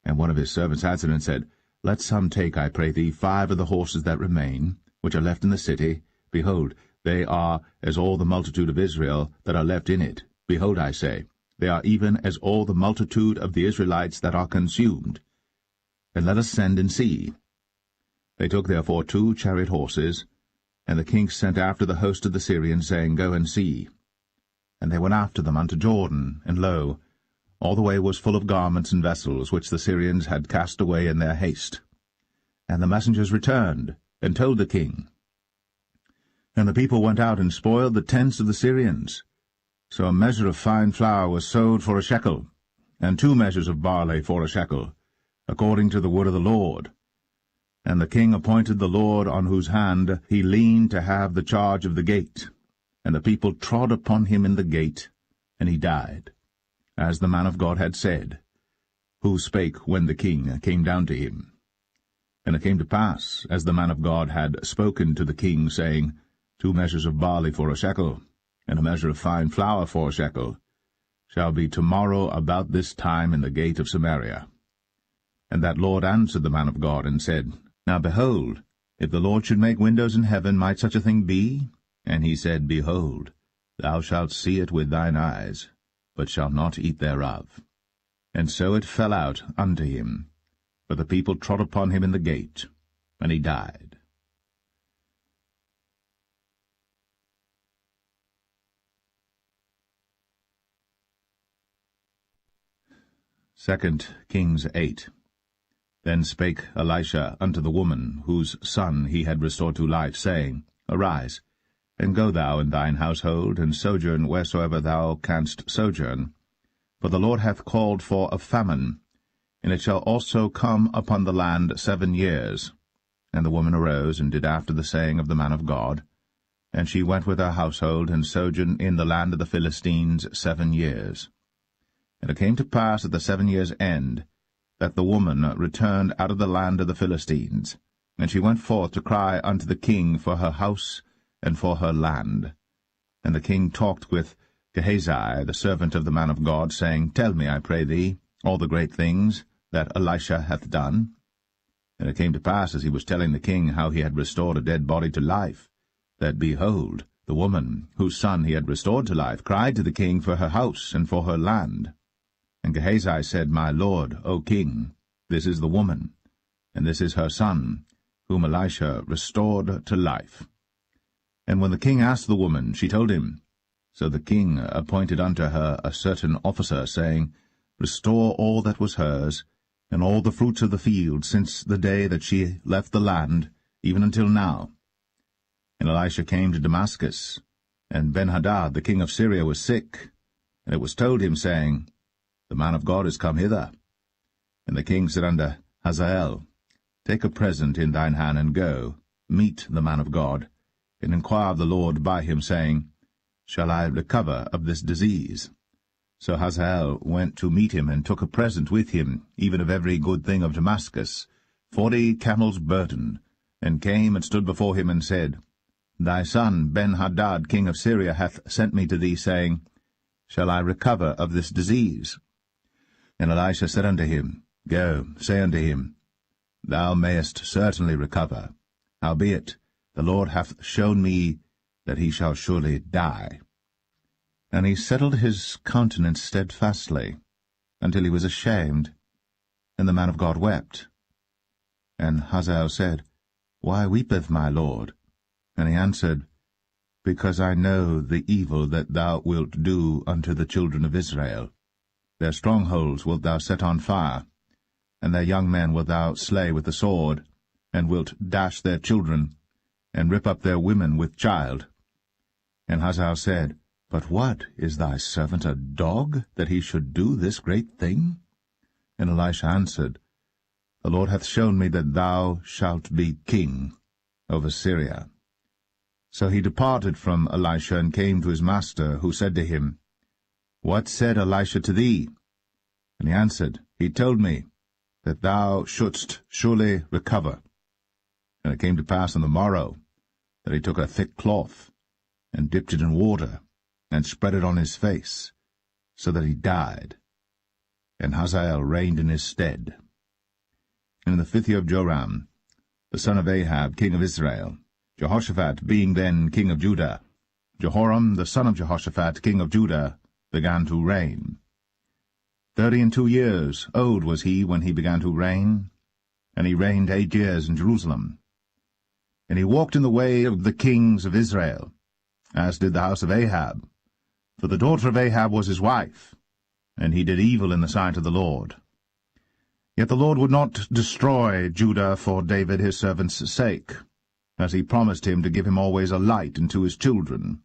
And one of his servants answered and said, Let some take, I pray thee, 5 of the horses that remain, which are left in the city. Behold, they are as all the multitude of Israel that are left in it. Behold, I say, they are even as all the multitude of the Israelites that are consumed. And let us send and see. They took therefore 2 chariot horses, and the king sent after the host of the Syrians, saying, Go and see. And they went after them unto Jordan, and lo, all the way was full of garments and vessels, which the Syrians had cast away in their haste. And the messengers returned, and told the king. And the people went out and spoiled the tents of the Syrians. So a measure of fine flour was sold for a shekel, and 2 measures of barley for a shekel, according to the word of the Lord. And the king appointed the Lord on whose hand he leaned to have the charge of the gate. And the people trod upon him in the gate, and he died, as the man of God had said, who spake when the king came down to him. And it came to pass, as the man of God had spoken to the king, saying, 2 measures of barley for a shekel, and a measure of fine flour for a shekel, shall be tomorrow about this time in the gate of Samaria. And that Lord answered the man of God, and said, Now behold, if the Lord should make windows in heaven, might such a thing be? And he said, Behold, thou shalt see it with thine eyes, but shalt not eat thereof. And so it fell out unto him, for the people trod upon him in the gate, and he died. 2 Kings 8. Then spake Elisha unto the woman, whose son he had restored to life, saying, Arise, and go thou and thine household, and sojourn wheresoever thou canst sojourn. For the Lord hath called for a famine, and it shall also come upon the land 7 years. And the woman arose, and did after the saying of the man of God. And she went with her household, and sojourned in the land of the Philistines 7 years. And it came to pass at the 7 years' end, that the woman returned out of the land of the Philistines. And she went forth to cry unto the king for her house and for her land. And the king talked with Gehazi, the servant of the man of God, saying, Tell me, I pray thee, all the great things that Elisha hath done. And it came to pass, as he was telling the king how he had restored a dead body to life, that, behold, the woman, whose son he had restored to life, cried to the king for her house and for her land. And Gehazi said, My lord, O king, this is the woman, and this is her son, whom Elisha restored to life. And when the king asked the woman, she told him. So the king appointed unto her a certain officer, saying, Restore all that was hers, and all the fruits of the field, since the day that she left the land, even until now. And Elisha came to Damascus, and Benhadad the king of Syria was sick. And it was told him, saying, The man of God is come hither. And the king said unto Hazael, Take a present in thine hand, and go, meet the man of God, and inquire of the Lord by him, saying, Shall I recover of this disease? So Hazael went to meet him, and took a present with him, even of every good thing of Damascus, 40 camels' burden, and came and stood before him, and said, Thy son Ben-Hadad king of Syria hath sent me to thee, saying, Shall I recover of this disease? And Elisha said unto him, Go, say unto him, Thou mayest certainly recover. Howbeit, the Lord hath shown me that he shall surely die. And he settled his countenance steadfastly, until he was ashamed. And the man of God wept. And Hazael said, Why weepeth my lord? And he answered, Because I know the evil that thou wilt do unto the children of Israel. Their strongholds wilt thou set on fire, and their young men wilt thou slay with the sword, and wilt dash their children, and rip up their women with child. And Hazael said, But what, is thy servant a dog, that he should do this great thing? And Elisha answered, The Lord hath shown me that thou shalt be king over Syria. So he departed from Elisha, and came to his master, who said to him, What said Elisha to thee? And he answered, He told me that thou shouldst surely recover. And it came to pass on the morrow that he took a thick cloth, and dipped it in water, and spread it on his face, so that he died. And Hazael reigned in his stead. And in the 5th year of Joram, the son of Ahab, king of Israel, Jehoshaphat being then king of Judah, Jehoram, the son of Jehoshaphat, king of Judah, began to reign. 32 years old was he when he began to reign, and he reigned 8 years in Jerusalem. And he walked in the way of the kings of Israel, as did the house of Ahab, for the daughter of Ahab was his wife, and he did evil in the sight of the Lord. Yet the Lord would not destroy Judah for David his servant's sake, as he promised him to give him always a light unto his children.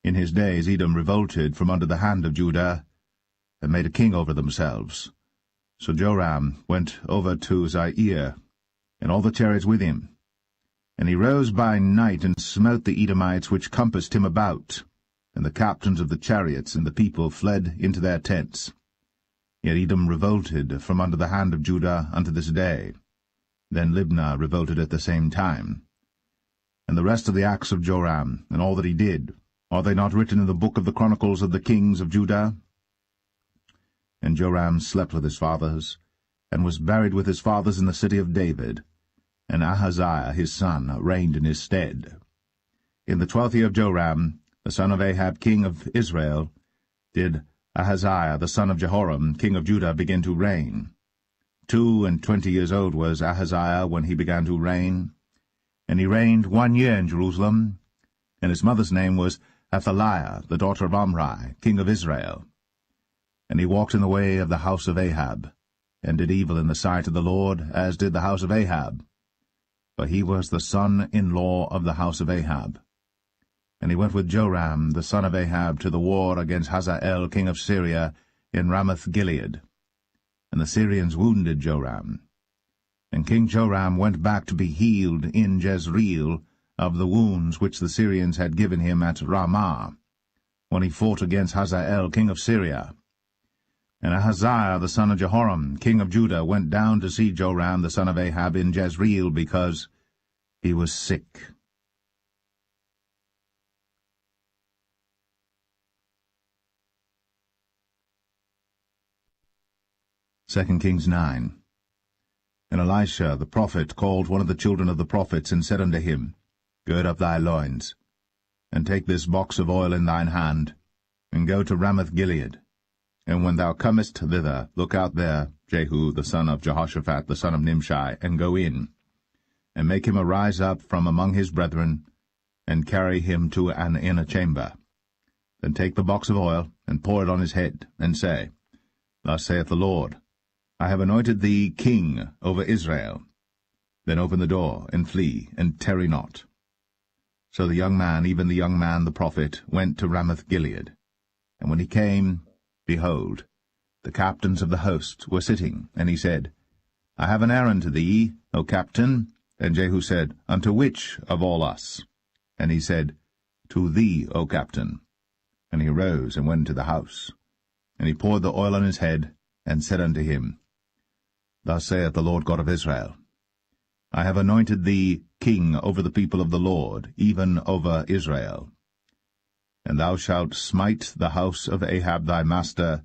In his days Edom revolted from under the hand of Judah, and made a king over themselves. So Joram went over to Zair, and all the chariots with him. And he rose by night, and smote the Edomites which compassed him about, and the captains of the chariots and the people fled into their tents. Yet Edom revolted from under the hand of Judah unto this day. Then Libnah revolted at the same time. And the rest of the acts of Joram, and all that he did, are they not written in the book of the chronicles of the kings of Judah? And Joram slept with his fathers, and was buried with his fathers in the city of David, and Ahaziah his son reigned in his stead. In the 12th year of Joram, the son of Ahab king of Israel, did Ahaziah the son of Jehoram king of Judah begin to reign. 22 years old was Ahaziah when he began to reign, and he reigned 1 year in Jerusalem, and his mother's name was Athaliah, the daughter of Omri, king of Israel. And he walked in the way of the house of Ahab, and did evil in the sight of the Lord, as did the house of Ahab. For he was the son-in-law of the house of Ahab. And he went with Joram the son of Ahab to the war against Hazael king of Syria in Ramoth-Gilead. And the Syrians wounded Joram. And King Joram went back to be healed in Jezreel of the wounds which the Syrians had given him at Ramah, when he fought against Hazael king of Syria. And Ahaziah the son of Jehoram king of Judah went down to see Joram the son of Ahab in Jezreel, because he was sick. 2 Kings 9. And Elisha the prophet called one of the children of the prophets, and said unto him, Gird up thy loins, and take this box of oil in thine hand, and go to Ramoth-Gilead. And when thou comest thither, look out there Jehu the son of Jehoshaphat the son of Nimshi, and go in, and make him arise up from among his brethren, and carry him to an inner chamber. Then take the box of oil, and pour it on his head, and say, Thus saith the Lord, I have anointed thee king over Israel. Then open the door, and flee, and tarry not. So the young man, even the young man the prophet, went to Ramoth-Gilead. And when he came, behold, the captains of the host were sitting, and he said, I have an errand to thee, O captain. And Jehu said, Unto which of all us? And he said, To thee, O captain. And he arose and went into the house. And he poured the oil on his head, and said unto him, Thus saith the Lord God of Israel, I have anointed thee king over the people of the Lord, even over Israel. And thou shalt smite the house of Ahab thy master,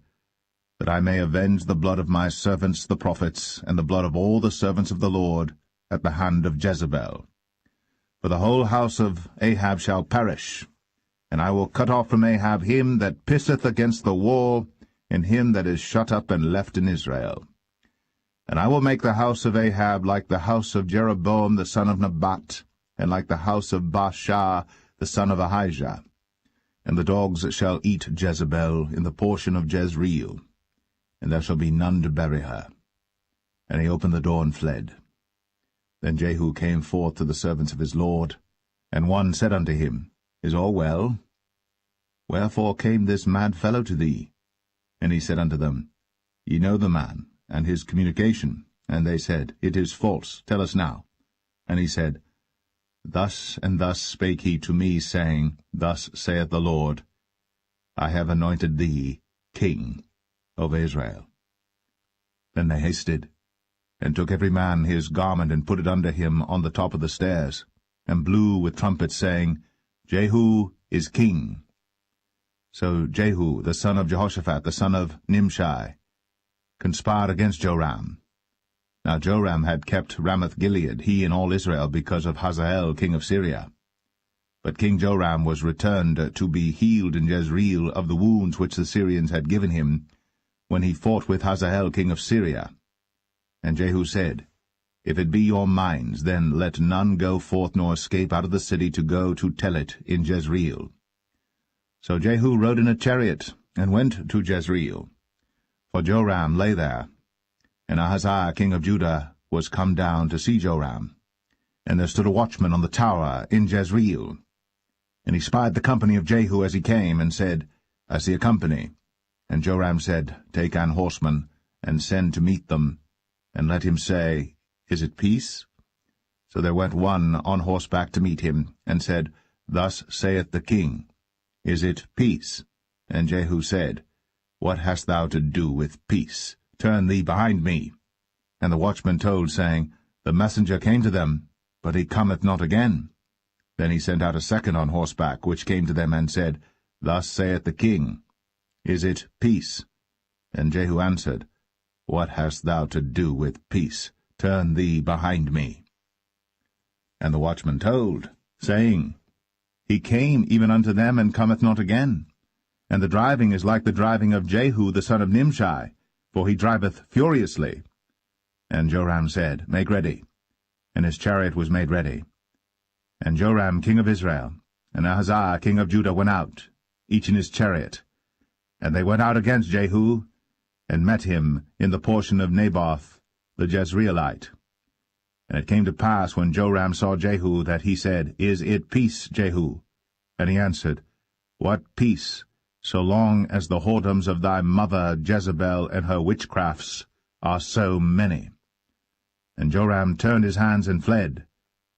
that I may avenge the blood of my servants the prophets, and the blood of all the servants of the Lord, at the hand of Jezebel. For the whole house of Ahab shall perish, and I will cut off from Ahab him that pisseth against the wall, and him that is shut up and left in Israel. And I will make the house of Ahab like the house of Jeroboam the son of Nebat, and like the house of Baasha the son of Ahijah. And the dogs shall eat Jezebel in the portion of Jezreel, and there shall be none to bury her. And he opened the door and fled. Then Jehu came forth to the servants of his lord, and one said unto him, Is all well? Wherefore came this mad fellow to thee? And he said unto them, Ye know the man, and his communication. And they said, It is false. Tell us now. And he said, Thus and thus spake he to me, saying, Thus saith the Lord, I have anointed thee king over Israel. Then they hasted, and took every man his garment, and put it under him on the top of the stairs, and blew with trumpets, saying, Jehu is king. So Jehu, the son of Jehoshaphat, the son of Nimshi, conspired against Joram. Now Joram had kept Ramoth-Gilead, he and all Israel, because of Hazael king of Syria. But King Joram was returned to be healed in Jezreel of the wounds which the Syrians had given him, when he fought with Hazael king of Syria. And Jehu said, If it be your minds, then let none go forth nor escape out of the city to go to tell it in Jezreel. So Jehu rode in a chariot, and went to Jezreel. For Joram lay there, and Ahaziah king of Judah was come down to see Joram. And there stood a watchman on the tower in Jezreel. And he spied the company of Jehu as he came, and said, I see a company. And Joram said, Take an horseman, and send to meet them, and let him say, Is it peace? So there went one on horseback to meet him, and said, Thus saith the king, Is it peace? And Jehu said, What hast thou to do with peace? Turn thee behind me. And the watchman told, saying, The messenger came to them, but he cometh not again. Then he sent out a second on horseback, which came to them, and said, Thus saith the king, Is it peace? And Jehu answered, What hast thou to do with peace? Turn thee behind me. And the watchman told, saying, He came even unto them, and cometh not again. And the driving is like the driving of Jehu the son of Nimshi, for he driveth furiously. And Joram said, Make ready. And his chariot was made ready. And Joram king of Israel, and Ahaziah king of Judah went out, each in his chariot. And they went out against Jehu, and met him in the portion of Naboth the Jezreelite. And it came to pass, when Joram saw Jehu, that he said, Is it peace, Jehu? And he answered, What peace, so long as the whoredoms of thy mother Jezebel and her witchcrafts are so many? And Joram turned his hands and fled,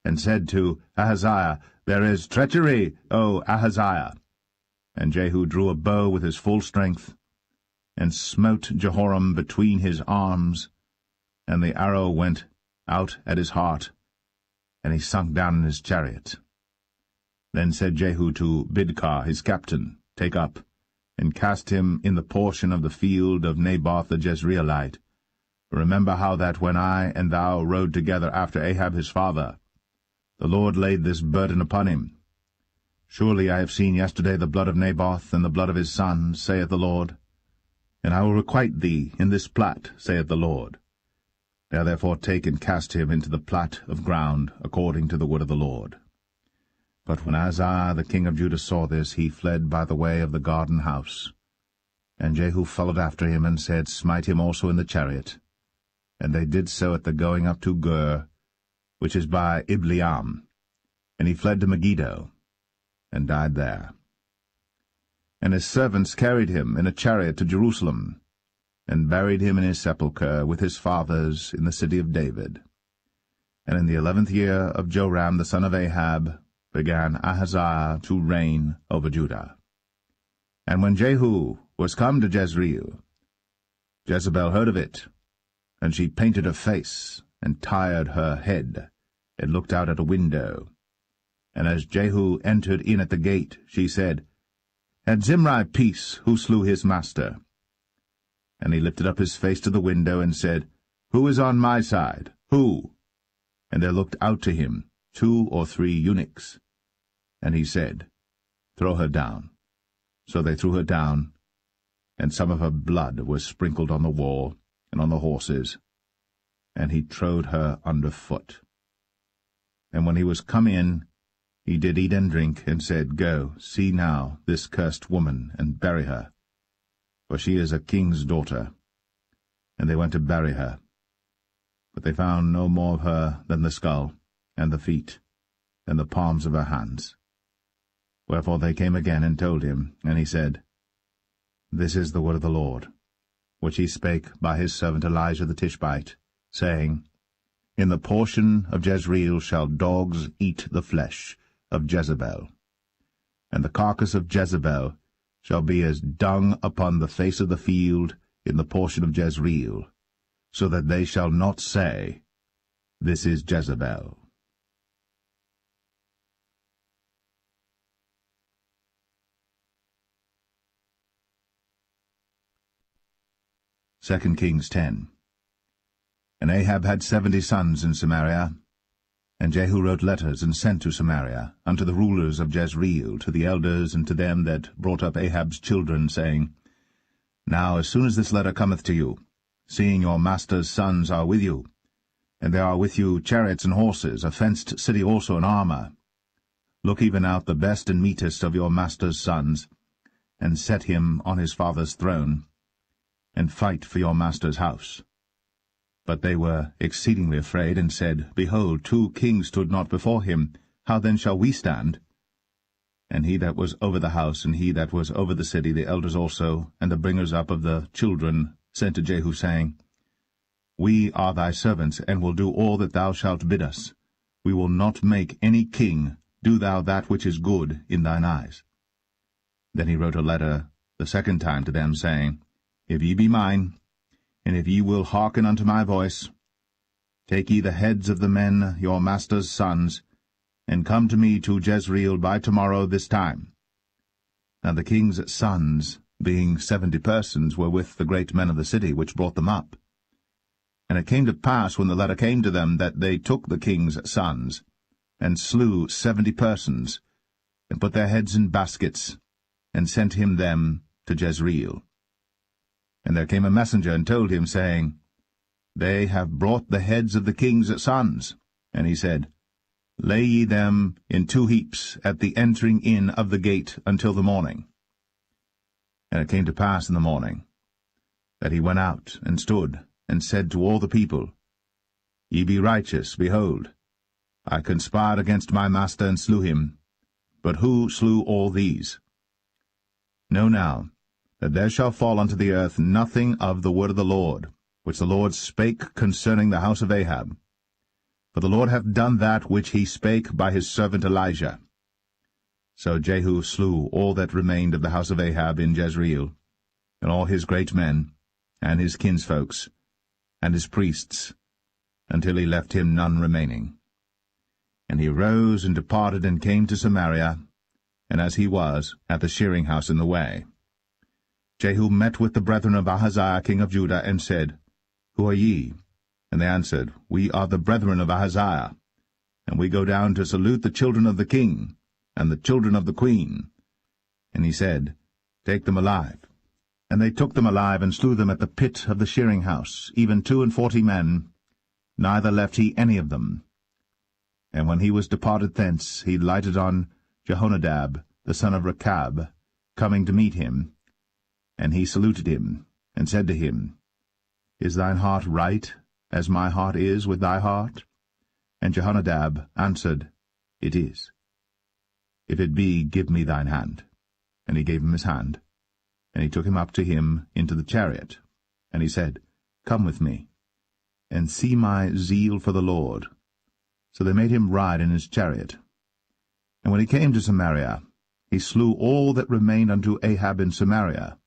and said to Ahaziah, There is treachery, O Ahaziah. And Jehu drew a bow with his full strength, and smote Jehoram between his arms, and the arrow went out at his heart, and he sunk down in his chariot. Then said Jehu to Bidkar his captain, Take up, and cast him in the portion of the field of Naboth the Jezreelite. Remember how that when I and thou rode together after Ahab his father, the Lord laid this burden upon him. Surely I have seen yesterday the blood of Naboth and the blood of his sons, saith the Lord. And I will requite thee in this plat, saith the Lord. Now therefore take and cast him into the plat of ground, according to the word of the Lord. But when Ahaziah the king of Judah saw this, he fled by the way of the garden house. And Jehu followed after him, and said, Smite him also in the chariot. And they did so at the going up to Gur, which is by Ibleam. And he fled to Megiddo, and died there. And his servants carried him in a chariot to Jerusalem, and buried him in his sepulchre with his fathers in the city of David. And in the 11th year of Joram the son of Ahab began Ahaziah to reign over Judah. And when Jehu was come to Jezreel, Jezebel heard of it, and she painted her face, and tired her head, and looked out at a window. And as Jehu entered in at the gate, she said, Had Zimri peace, who slew his master? And he lifted up his face to the window, and said, Who is on my side? Who? And there looked out to him 2 or 3 eunuchs. And he said, Throw her down. So they threw her down, and some of her blood was sprinkled on the wall, and on the horses, and he trode her under foot. And when he was come in, he did eat and drink, and said, Go, see now this cursed woman, and bury her, for she is a king's daughter. And they went to bury her. But they found no more of her than the skull, and the feet, and the palms of her hands. Wherefore they came again and told him, and he said, This is the word of the Lord, which he spake by his servant Elijah the Tishbite, saying, In the portion of Jezreel shall dogs eat the flesh of Jezebel, and the carcass of Jezebel shall be as dung upon the face of the field in the portion of Jezreel, so that they shall not say, This is Jezebel. 2 Kings 10. And Ahab had 70 sons in Samaria, and Jehu wrote letters and sent to Samaria unto the rulers of Jezreel, to the elders, and to them that brought up Ahab's children, saying, Now as soon as this letter cometh to you, seeing your master's sons are with you, and there are with you chariots and horses, a fenced city also in armor, look even out the best and meetest of your master's sons, and set him on his father's throne, and fight for your master's house. But they were exceedingly afraid, and said, Behold, 2 kings stood not before him. How then shall we stand? And he that was over the house, and he that was over the city, the elders also, and the bringers up of the children, sent to Jehu, saying, We are thy servants, and will do all that thou shalt bid us. We will not make any king. Do thou that which is good in thine eyes. Then he wrote a letter the second time to them, saying, If ye be mine, and if ye will hearken unto my voice, take ye the heads of the men, your master's sons, and come to me to Jezreel by tomorrow this time. Now the king's sons, being 70 persons, were with the great men of the city, which brought them up. And it came to pass, when the letter came to them, that they took the king's sons, and slew 70 persons, and put their heads in baskets, and sent him them to Jezreel. And there came a messenger, and told him, saying, They have brought the heads of the king's sons. And he said, Lay ye them in 2 heaps at the entering in of the gate until the morning. And it came to pass in the morning, that he went out, and stood, and said to all the people, Ye be righteous, behold, I conspired against my master, and slew him. But who slew all these? Know now, that there shall fall unto the earth nothing of the word of the Lord, which the Lord spake concerning the house of Ahab. For the Lord hath done that which he spake by his servant Elijah. So Jehu slew all that remained of the house of Ahab in Jezreel, and all his great men, and his kinsfolks, and his priests, until he left him none remaining. And he rose and departed, and came to Samaria, and as he was, at the shearing house in the way. Jehu met with the brethren of Ahaziah king of Judah, and said, Who are ye? And they answered, We are the brethren of Ahaziah, and we go down to salute the children of the king, and the children of the queen. And he said, Take them alive. And they took them alive, and slew them at the pit of the shearing house, even 42 men, neither left he any of them. And when he was departed thence, he lighted on Jehonadab, the son of Rechab, coming to meet him. And he saluted him, and said to him, Is thine heart right, as my heart is with thy heart? And Jehonadab answered, It is. If it be, give me thine hand. And he gave him his hand. And he took him up to him into the chariot. And he said, Come with me, and see my zeal for the Lord. So they made him ride in his chariot. And when he came to Samaria, he slew all that remained unto Ahab in Samaria,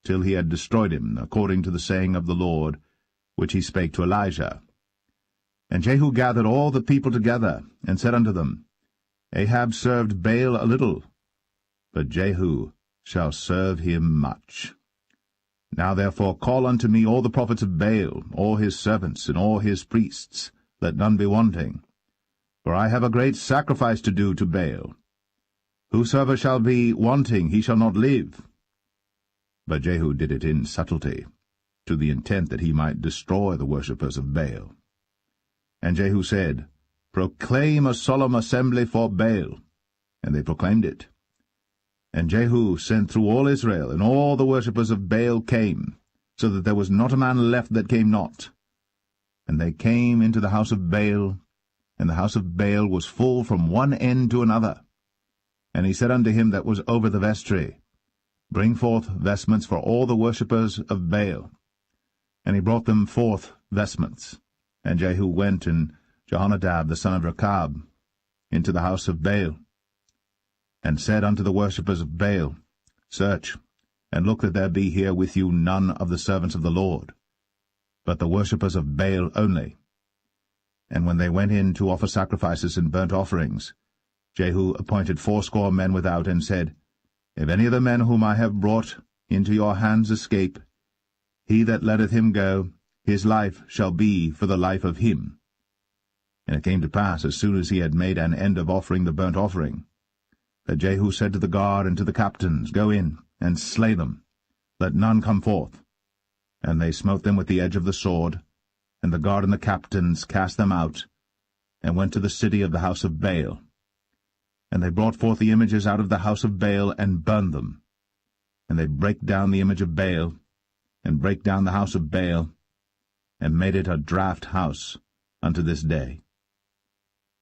till he had destroyed him, according to the saying of the Lord, which he spake to Elijah. And Jehu gathered all the people together, and said unto them, Ahab served Baal a little, but Jehu shall serve him much. Now therefore call unto me all the prophets of Baal, all his servants, and all his priests, let none be wanting. For I have a great sacrifice to do to Baal. Whosoever shall be wanting, he shall not live. But Jehu did it in subtlety, to the intent that he might destroy the worshippers of Baal. And Jehu said, Proclaim a solemn assembly for Baal. And they proclaimed it. And Jehu sent through all Israel, and all the worshippers of Baal came, so that there was not a man left that came not. And they came into the house of Baal, and the house of Baal was full from one end to another. And he said unto him that was over the vestry, Bring forth vestments for all the worshippers of Baal. And he brought them forth vestments. And Jehu went, and Jehonadab the son of Rechab, into the house of Baal, and said unto the worshippers of Baal, Search, and look that there be here with you none of the servants of the Lord, but the worshippers of Baal only. And when they went in to offer sacrifices and burnt offerings, Jehu appointed 80 men without, and said, If any of the men whom I have brought into your hands escape, he that letteth him go, his life shall be for the life of him. And it came to pass, as soon as he had made an end of offering the burnt offering, that Jehu said to the guard and to the captains, Go in, and slay them, let none come forth. And they smote them with the edge of the sword, and the guard and the captains cast them out, and went to the city of the house of Baal. And they brought forth the images out of the house of Baal, and burned them. And they brake down the image of Baal, and brake down the house of Baal, and made it a draught house unto this day.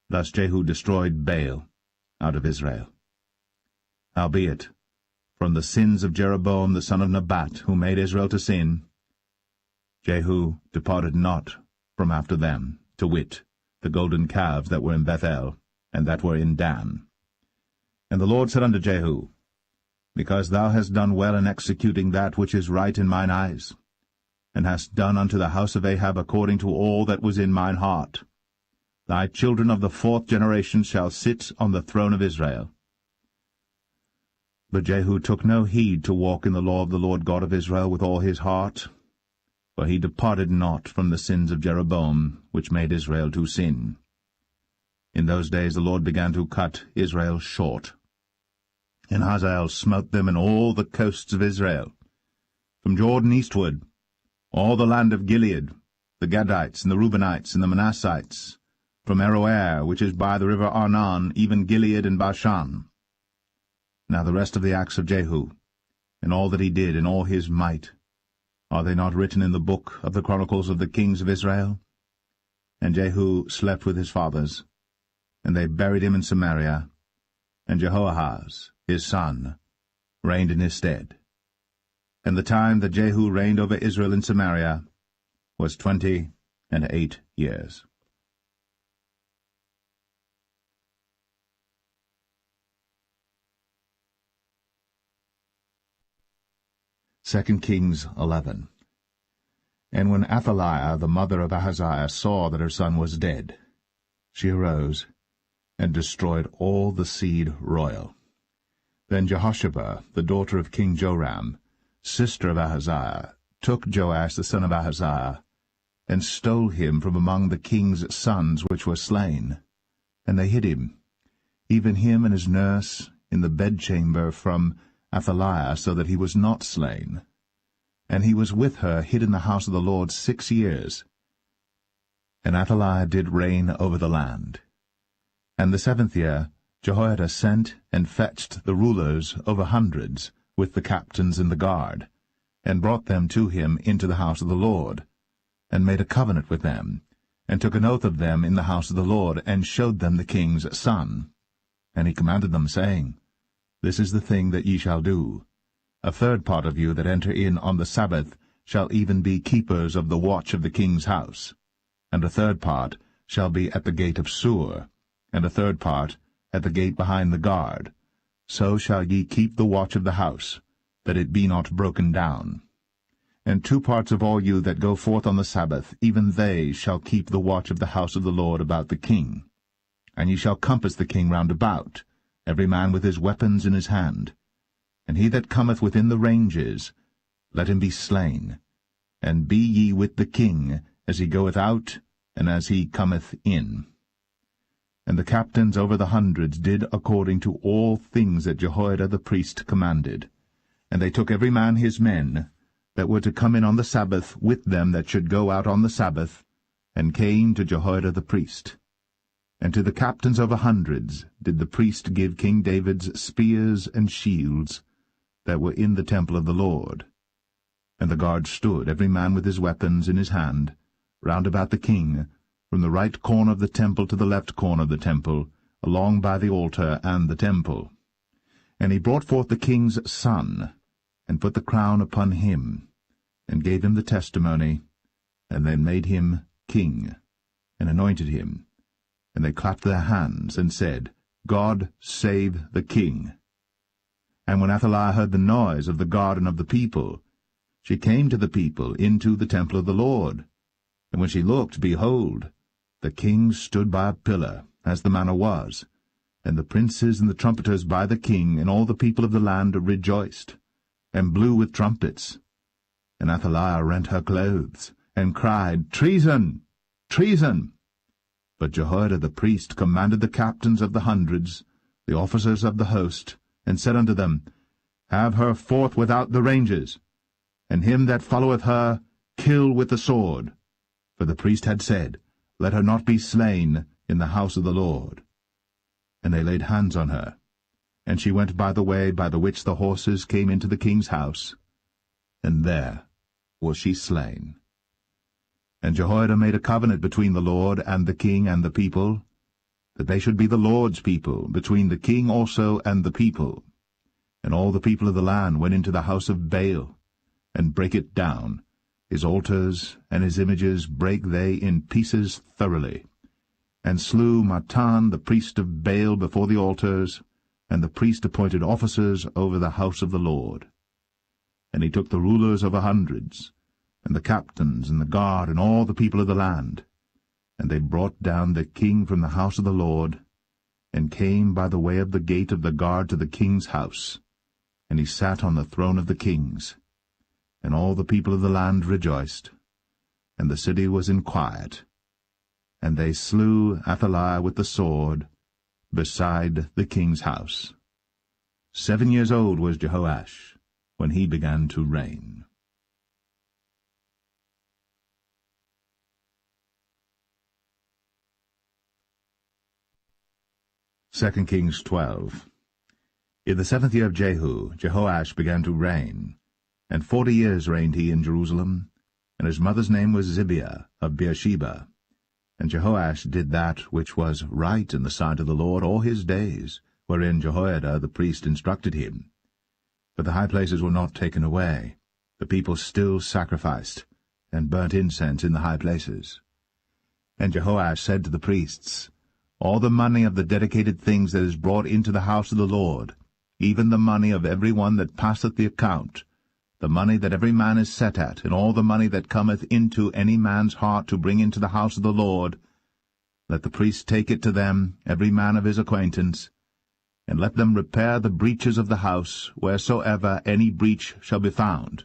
Thus Jehu destroyed Baal out of Israel. Howbeit, from the sins of Jeroboam the son of Nebat, who made Israel to sin, Jehu departed not from after them, to wit, the golden calves that were in Bethel, and that were in Dan. And the Lord said unto Jehu, Because thou hast done well in executing that which is right in mine eyes, and hast done unto the house of Ahab according to all that was in mine heart, thy children of the 4th generation shall sit on the throne of Israel. But Jehu took no heed to walk in the law of the Lord God of Israel with all his heart, for he departed not from the sins of Jeroboam, which made Israel to sin. In those days the Lord began to cut Israel short. And Hazael smote them in all the coasts of Israel, from Jordan eastward, all the land of Gilead, the Gadites, and the Reubenites, and the Manassites, from Aroer, which is by the river Arnon, even Gilead and Bashan. Now the rest of the acts of Jehu, and all that he did in all his might, are they not written in the book of the Chronicles of the kings of Israel? And Jehu slept with his fathers, and they buried him in Samaria, and Jehoahaz, his son, reigned in his stead. And the time that Jehu reigned over Israel in Samaria was 28 years. 2 Kings 11. And when Athaliah, the mother of Ahaziah, saw that her son was dead, she arose and destroyed all the seed royal. Then Jehosheba, the daughter of King Joram, sister of Ahaziah, took Joash the son of Ahaziah, and stole him from among the king's sons which were slain. And they hid him, even him and his nurse, in the bedchamber from Athaliah, so that he was not slain. And he was with her hid in the house of the Lord 6 years. And Athaliah did reign over the land. And the 7th year Jehoiada sent and fetched the rulers over hundreds, with the captains and the guard, and brought them to him into the house of the Lord, and made a covenant with them, and took an oath of them in the house of the Lord, and showed them the king's son. And he commanded them, saying, This is the thing that ye shall do. 1/3 part of you that enter in on the Sabbath shall even be keepers of the watch of the king's house, and 1/3 part shall be at the gate of Sur, and 1/3 part at the gate behind the guard. So shall ye keep the watch of the house, that it be not broken down. And 2 parts of all you that go forth on the Sabbath, even they shall keep the watch of the house of the Lord about the king. And ye shall compass the king round about, every man with his weapons in his hand. And he that cometh within the ranges, let him be slain. And be ye with the king, as he goeth out, and as he cometh in. And the captains over the hundreds did according to all things that Jehoiada the priest commanded. And they took every man his men, that were to come in on the Sabbath, with them that should go out on the Sabbath, and came to Jehoiada the priest. And to the captains over hundreds did the priest give King David's spears and shields, that were in the temple of the Lord. And the guard stood, every man with his weapons in his hand, round about the king, from the right corner of the temple to the left corner of the temple, along by the altar and the temple. And he brought forth the king's son, and put the crown upon him, and gave him the testimony, and then made him king, and anointed him. And they clapped their hands, and said, God save the king. And when Athaliah heard the noise of the guard and of the people, she came to the people into the temple of the Lord. And when she looked, behold, the king stood by a pillar, as the manner was, and the princes and the trumpeters by the king, and all the people of the land rejoiced, and blew with trumpets. And Athaliah rent her clothes, and cried, Treason! Treason! But Jehoiada the priest commanded the captains of the hundreds, the officers of the host, and said unto them, Have her forth without the ranges, and him that followeth her kill with the sword. For the priest had said, Let her not be slain in the house of the Lord. And they laid hands on her, and she went by the way by the which the horses came into the king's house, and there was she slain. And Jehoiada made a covenant between the Lord and the king and the people, that they should be the Lord's people, between the king also and the people. And all the people of the land went into the house of Baal, and brake it down. His altars and his images brake they in pieces thoroughly, and slew Mattan the priest of Baal before the altars, and the priest appointed officers over the house of the Lord. And he took the rulers of hundreds, and the captains, and the guard, and all the people of the land, and they brought down the king from the house of the Lord, and came by the way of the gate of the guard to the king's house, and he sat on the throne of the kings. And all the people of the land rejoiced, and the city was in quiet. And they slew Athaliah with the sword beside the king's house. 7 years old was Jehoash when he began to reign. 2 Kings 12. In the 7th year of Jehu, Jehoash began to reign, and 40 years reigned he in Jerusalem, and his mother's name was Zibiah of Beersheba. And Jehoash did that which was right in the sight of the Lord all his days, wherein Jehoiada the priest instructed him. But the high places were not taken away. The people still sacrificed, and burnt incense in the high places. And Jehoash said to the priests, All the money of the dedicated things that is brought into the house of the Lord, even the money of every one that passeth the account, the money that every man is set at, and all the money that cometh into any man's heart to bring into the house of the Lord, let the priests take it to them, every man of his acquaintance, and let them repair the breaches of the house, wheresoever any breach shall be found.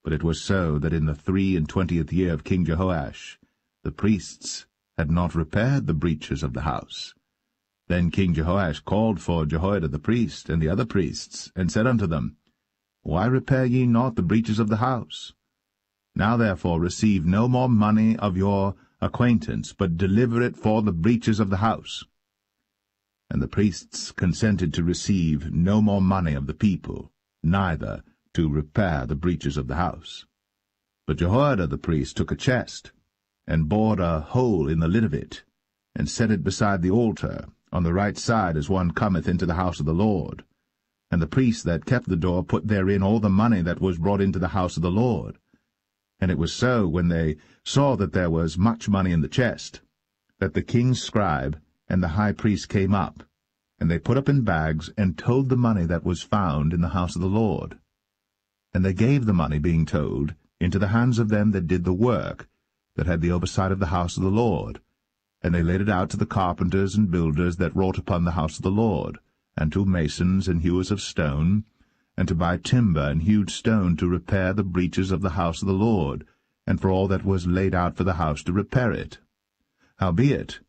But it was so that in the 23 year of King Jehoash, the priests had not repaired the breaches of the house. Then King Jehoash called for Jehoiada the priest and the other priests, and said unto them, Why repair ye not the breaches of the house? Now therefore receive no more money of your acquaintance, but deliver it for the breaches of the house. And the priests consented to receive no more money of the people, neither to repair the breaches of the house. But Jehoiada the priest took a chest, and bored a hole in the lid of it, and set it beside the altar, on the right side as one cometh into the house of the Lord. And the priests that kept the door put therein all the money that was brought into the house of the Lord. And it was so, when they saw that there was much money in the chest, that the king's scribe and the high priest came up, and they put up in bags, and told the money that was found in the house of the Lord. And they gave the money, being told, into the hands of them that did the work, that had the oversight of the house of the Lord. And they laid it out to the carpenters and builders that wrought upon the house of the Lord, and to masons and hewers of stone, and to buy timber and hewed stone to repair the breaches of the house of the Lord, and for all that was laid out for the house to repair it. Howbeit,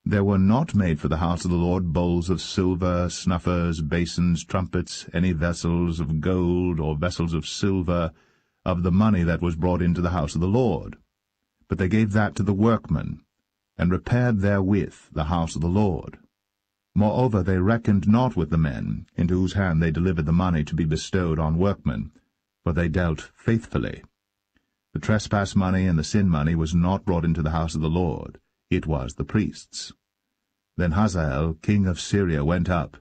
there were not made for the house of the Lord bowls of silver, snuffers, basins, trumpets, any vessels of gold, or vessels of silver, of the money that was brought into the house of the Lord. But they gave that to the workmen, and repaired therewith the house of the Lord. Moreover, they reckoned not with the men, into whose hand they delivered the money to be bestowed on workmen, for they dealt faithfully. The trespass money and the sin money was not brought into the house of the Lord, it was the priests. Then Hazael king of Syria went up,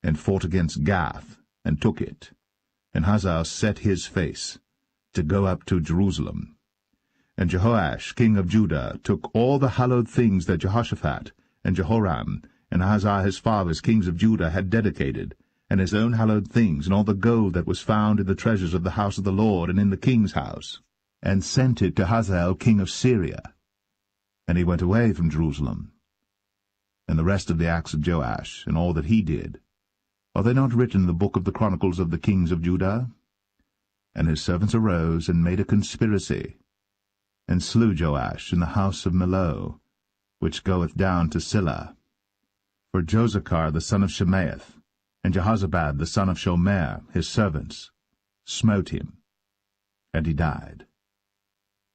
and fought against Gath, and took it. And Hazael set his face to go up to Jerusalem. And Jehoash king of Judah took all the hallowed things that Jehoshaphat and Jehoram and Ahaziah his fathers, kings of Judah, had dedicated, and his own hallowed things, and all the gold that was found in the treasures of the house of the Lord and in the king's house, and sent it to Hazael king of Syria. And he went away from Jerusalem. And the rest of the acts of Joash, and all that he did, are they not written in the book of the chronicles of the kings of Judah? And his servants arose and made a conspiracy, and slew Joash in the house of Millo, which goeth down to Silla. For Josachar the son of Shemaeth, and Jehozabad the son of Shomer, his servants, smote him, and he died.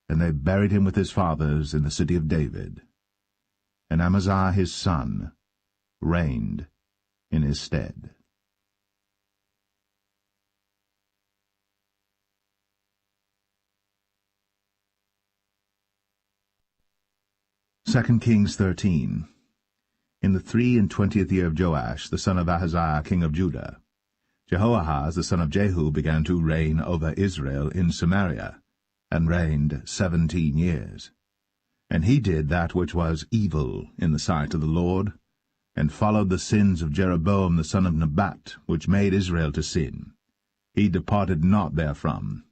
And they buried him with his fathers in the city of David. And Amaziah his son reigned in his stead. 2 Kings 13. In the 23 year of Joash, the son of Ahaziah, king of Judah, Jehoahaz, the son of Jehu, began to reign over Israel in Samaria, and reigned 17 years. And he did that which was evil in the sight of the Lord, and followed the sins of Jeroboam the son of Nebat, which made Israel to sin. He departed not therefrom.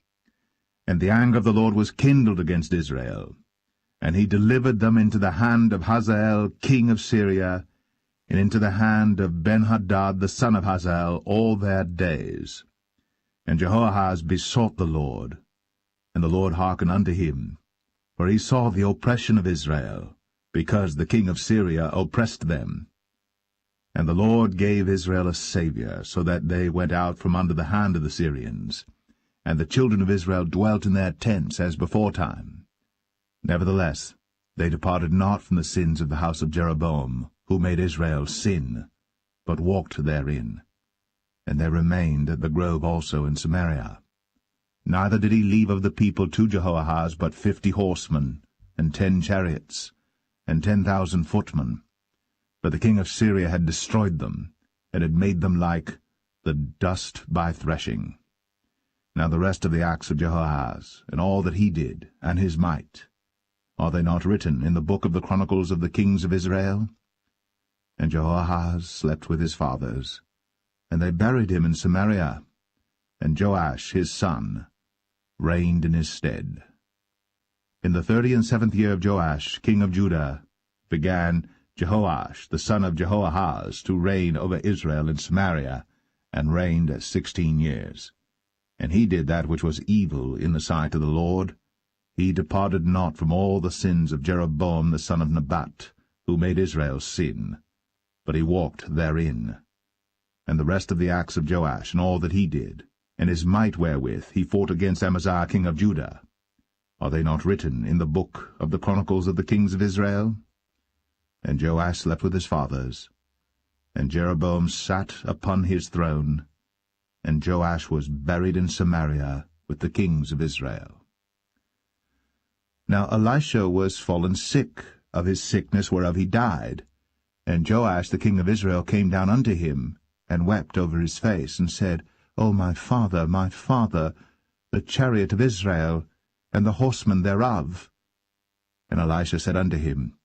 And the anger of the Lord was kindled against Israel, and he delivered them into the hand of Hazael king of Syria, and into the hand of Benhadad the son of Hazael all their days. And Jehoahaz besought the Lord, and the Lord hearkened unto him, for he saw the oppression of Israel, because the king of Syria oppressed them. And the Lord gave Israel a Saviour, so that they went out from under the hand of the Syrians, and the children of Israel dwelt in their tents as beforetime. Nevertheless, they departed not from the sins of the house of Jeroboam, who made Israel sin, but walked therein. And they remained at the grove also in Samaria. Neither did he leave of the people to Jehoahaz but 50 horsemen, and 10 chariots, and 10,000 footmen. For the king of Syria had destroyed them, and had made them like the dust by threshing. Now the rest of the acts of Jehoahaz, and all that he did, and his might, are they not written in the book of the chronicles of the kings of Israel? And Jehoahaz slept with his fathers, and they buried him in Samaria, and Joash his son reigned in his stead. In the 37th year of Joash king of Judah began Jehoash the son of Jehoahaz to reign over Israel in Samaria, and reigned 16 years. And he did that which was evil in the sight of the Lord. He departed not from all the sins of Jeroboam the son of Nebat, who made Israel sin, but he walked therein. And the rest of the acts of Joash, and all that he did, and his might wherewith he fought against Amaziah king of Judah, are they not written in the book of the chronicles of the kings of Israel? And Joash slept with his fathers, and Jeroboam sat upon his throne, and Joash was buried in Samaria with the kings of Israel. Now Elisha was fallen sick of his sickness whereof he died. And Joash the king of Israel came down unto him, and wept over his face, and said, O my father, the chariot of Israel, and the horsemen thereof. And Elisha said unto him,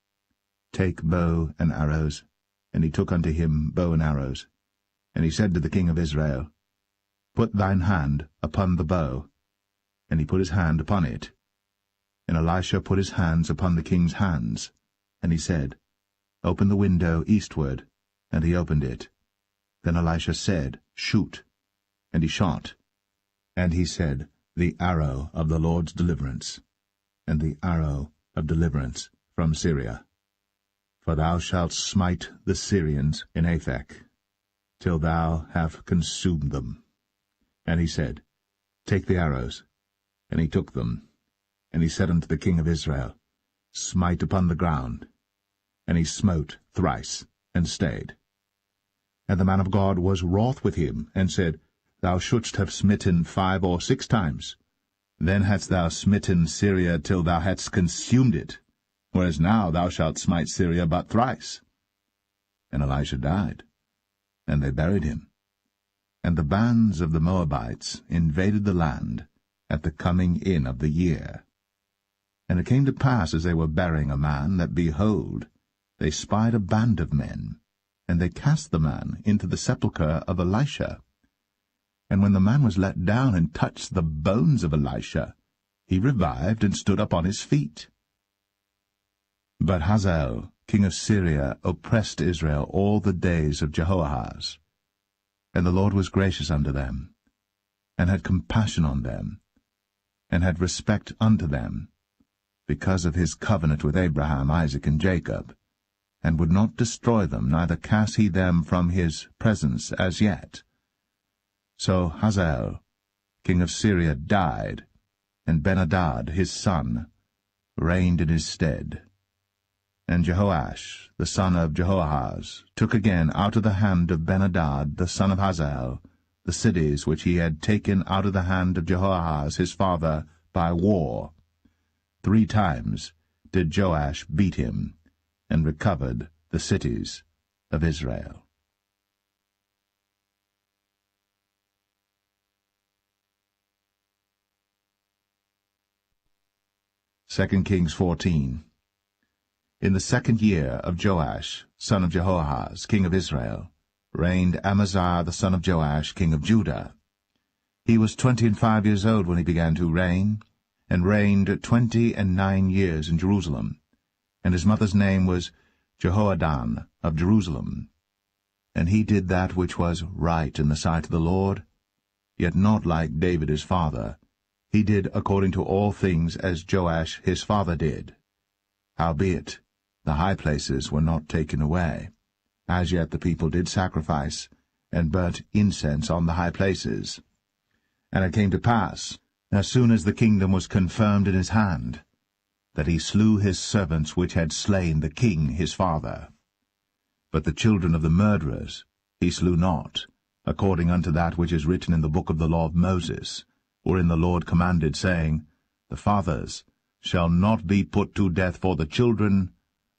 Take bow and arrows. And he took unto him bow and arrows. And he said to the king of Israel, Put thine hand upon the bow. And he put his hand upon it. And Elisha put his hands upon the king's hands. And he said, Open the window eastward. And he opened it. Then Elisha said, Shoot. And he shot. And he said, The arrow of the Lord's deliverance, and the arrow of deliverance from Syria. For thou shalt smite the Syrians in Aphek, till thou have consumed them. And he said, Take the arrows. And he took them. And he said unto the king of Israel, Smite upon the ground. And he smote thrice, and stayed. And the man of God was wroth with him, and said, Thou shouldst have smitten 5 or 6 times. Then hadst thou smitten Syria till thou hadst consumed it, whereas now thou shalt smite Syria but thrice. And Elisha died. and they buried him. And the bands of the Moabites invaded the land at the coming in of the year. And it came to pass, as they were burying a man, that, behold, they spied a band of men, and they cast the man into the sepulchre of Elisha. And when the man was let down and touched the bones of Elisha, he revived and stood up on his feet. But Hazael, king of Syria, oppressed Israel all the days of Jehoahaz. And the Lord was gracious unto them, and had compassion on them, and had respect unto them, because of his covenant with Abraham, Isaac, and Jacob, and would not destroy them, neither cast he them from his presence as yet. So Hazael, king of Syria, died, and Ben-Hadad his son reigned in his stead. And Jehoash, the son of Jehoahaz, took again out of the hand of Ben-Hadad the son of Hazael the cities which he had taken out of the hand of Jehoahaz his father by war. 3 times did Joash beat him, and recovered the cities of Israel. 2 Kings 14. In the 2nd year of Joash, son of Jehoahaz, king of Israel, reigned Amaziah the son of Joash, king of Judah. He was 25 years old when he began to reign, and reigned 29 years in Jerusalem. And his mother's name was Jehoadan of Jerusalem. And he did that which was right in the sight of the Lord, yet not like David his father. He did according to all things as Joash his father did. Howbeit, the high places were not taken away. As yet the people did sacrifice, and burnt incense on the high places. And it came to pass, as soon as the kingdom was confirmed in his hand, that he slew his servants which had slain the king his father. But the children of the murderers he slew not, according unto that which is written in the book of the law of Moses, wherein the Lord commanded, saying, The fathers shall not be put to death for the children,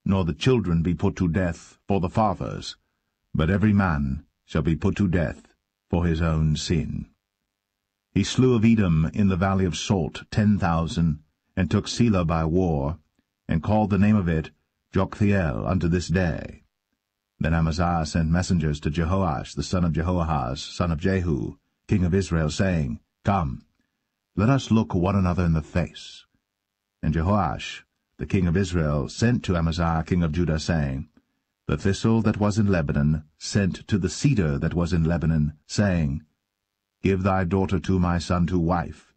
nor the children be put to death for the fathers, but every man shall be put to death for his own sin. He slew of Edom in the valley of Salt 10,000, and took Selah by war, and called the name of it Joktheel unto this day. Then Amaziah sent messengers to Jehoash the son of Jehoahaz, son of Jehu, king of Israel, saying, Come, let us look one another in the face. And Jehoash the king of Israel sent to Amaziah king of Judah, saying, The thistle that was in Lebanon sent to the cedar that was in Lebanon, saying, Give thy daughter to my son to wife.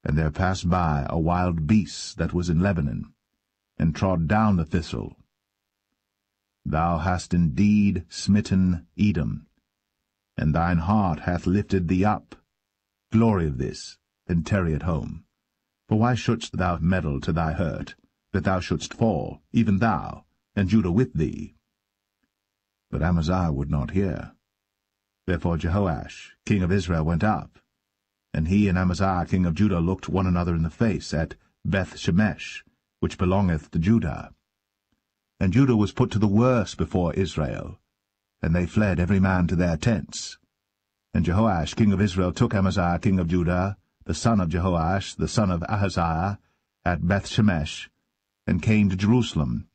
And there passed by a wild beast that was in Lebanon, and trod down the thistle. Thou hast indeed smitten Edom, and thine heart hath lifted thee up. Glory of this, and tarry at home. For why shouldst thou meddle to thy hurt, that thou shouldst fall, even thou, and Judah with thee? But Amaziah would not hear. Therefore Jehoash, king of Israel, went up, and he and Amaziah king of Judah looked one another in the face at Beth-shemesh, which belongeth to Judah. And Judah was put to the worse before Israel, and they fled every man to their tents. And Jehoash king of Israel took Amaziah king of Judah, the son of Jehoash, the son of Ahaziah, at Beth-shemesh, and came to Jerusalem,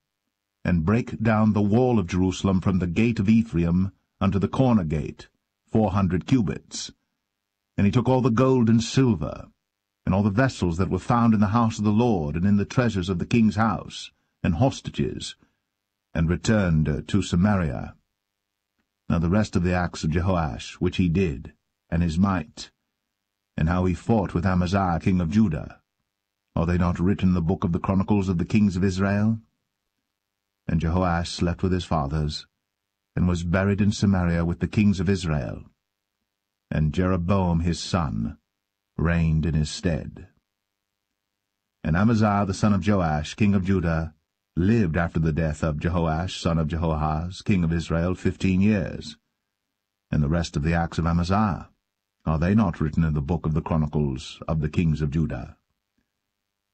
and brake down the wall of Jerusalem from the gate of Ephraim unto the corner gate, 400 cubits. And he took all the gold and silver, and all the vessels that were found in the house of the Lord, and in the treasures of the king's house, and hostages, and returned to Samaria. Now the rest of the acts of Jehoash, which he did, and his might, and how he fought with Amaziah king of Judah, are they not written in the book of the chronicles of the kings of Israel? And Jehoash slept with his fathers, and was buried in Samaria with the kings of Israel. And Jeroboam his son reigned in his stead. And Amaziah the son of Joash, king of Judah, lived after the death of Jehoash son of Jehoahaz, king of Israel, 15 years. And the rest of the acts of Amaziah, are they not written in the book of the chronicles of the kings of Judah?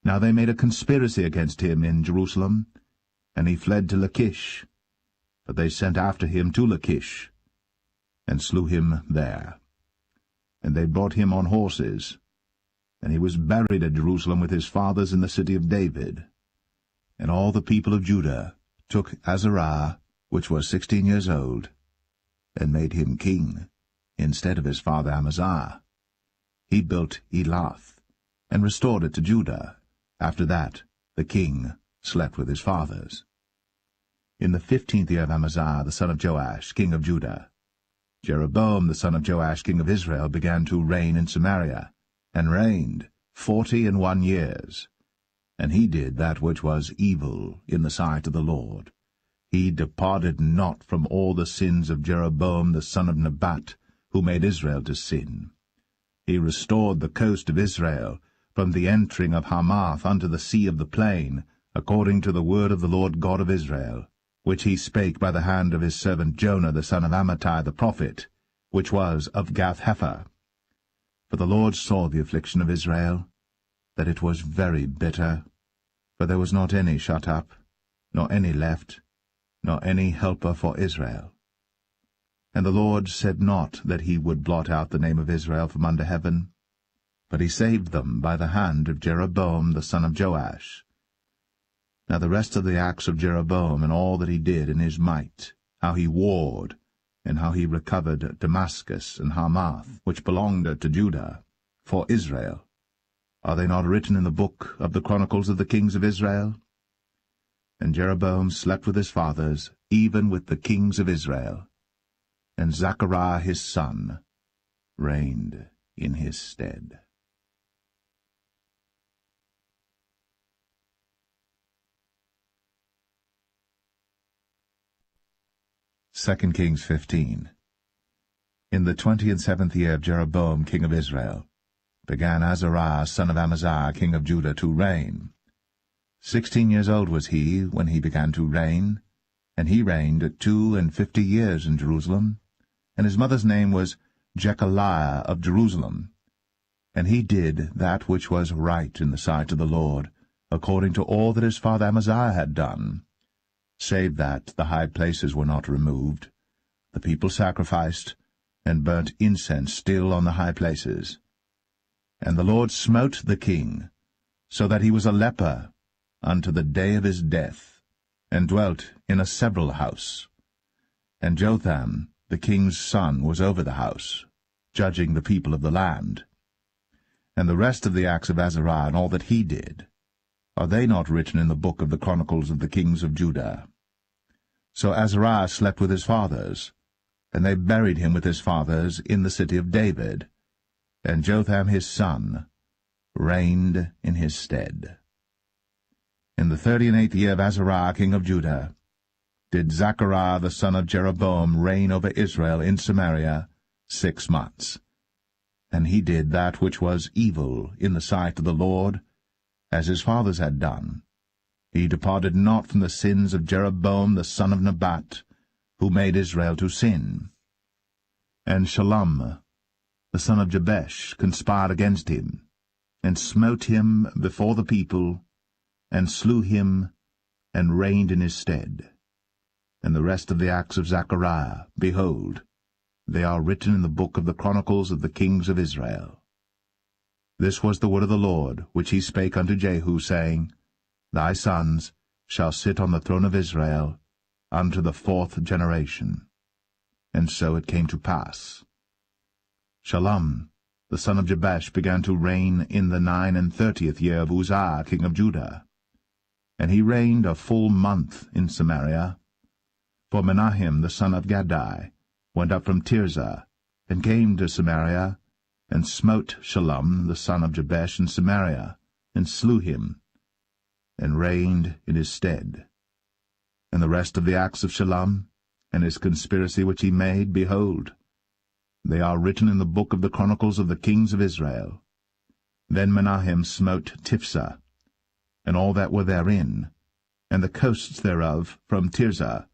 Now they made a conspiracy against him in Jerusalem, and he fled to Lachish. But they sent after him to Lachish, and slew him there. And they brought him on horses, and he was buried at Jerusalem with his fathers in the city of David. And all the people of Judah took Azariah, which was 16 years old, and made him king instead of his father Amaziah. He built Elath, and restored it to Judah. After that the king slept with his fathers. In the 15th year of Amaziah, the son of Joash, king of Judah, Jeroboam the son of Joash, king of Israel, began to reign in Samaria, and reigned 41 years. And he did that which was evil in the sight of the Lord. He departed not from all the sins of Jeroboam the son of Nebat, who made Israel to sin. He restored the coast of Israel, from the entering of Hamath unto the sea of the plain, according to the word of the Lord God of Israel, which he spake by the hand of his servant Jonah the son of Amittai the prophet, which was of Gath-hepher. For the Lord saw the affliction of Israel, that it was very bitter, for there was not any shut up, nor any left, nor any helper for Israel. And the Lord said not that he would blot out the name of Israel from under heaven, but he saved them by the hand of Jeroboam the son of Joash. Now the rest of the acts of Jeroboam, and all that he did in his might, how he warred, and how he recovered Damascus and Hamath, which belonged to Judah, for Israel, are they not written in the book of the Chronicles of the kings of Israel? And Jeroboam slept with his fathers, even with the kings of Israel, and Zechariah his son reigned in his stead. 2 Kings 15. In the 27th year of Jeroboam king of Israel began Azariah son of Amaziah king of Judah to reign. 16 years old was he when he began to reign, and he reigned 52 years in Jerusalem, and his mother's name was Jechaliah of Jerusalem. And he did that which was right in the sight of the Lord, according to all that his father Amaziah had done, save that the high places were not removed. The people sacrificed, and burnt incense still on the high places. And the Lord smote the king, so that he was a leper unto the day of his death, and dwelt in a several house. And Jotham the king's son was over the house, judging the people of the land. And the rest of the acts of Azariah, and all that he did, are they not written in the book of the Chronicles of the kings of Judah? So Azariah slept with his fathers, and they buried him with his fathers in the city of David, and Jotham his son reigned in his stead. In the 38th year of Azariah king of Judah did Zechariah the son of Jeroboam reign over Israel in Samaria 6 months. And he did that which was evil in the sight of the Lord, as his fathers had done. He departed not from the sins of Jeroboam the son of Nebat, who made Israel to sin. And Shallum the son of Jabesh conspired against him, and smote him before the people, and slew him, and reigned in his stead. And the rest of the acts of Zechariah, behold, they are written in the book of the Chronicles of the kings of Israel. This was the word of the Lord, which he spake unto Jehu, saying, Thy sons shall sit on the throne of Israel unto the 4th generation. And so it came to pass. Shallum the son of Jabesh began to reign in the 39th year of Uzziah king of Judah. And he reigned a full month in Samaria. For Menahem the son of Gadai went up from Tirzah, and came to Samaria, and smote Shallum the son of Jabesh in Samaria, and slew him, and reigned in his stead. And the rest of the acts of Shallum, and his conspiracy which he made, behold, they are written in the book of the Chronicles of the kings of Israel. Then Menahem smote Tiphsah, and all that were therein, and the coasts thereof from Tirzah,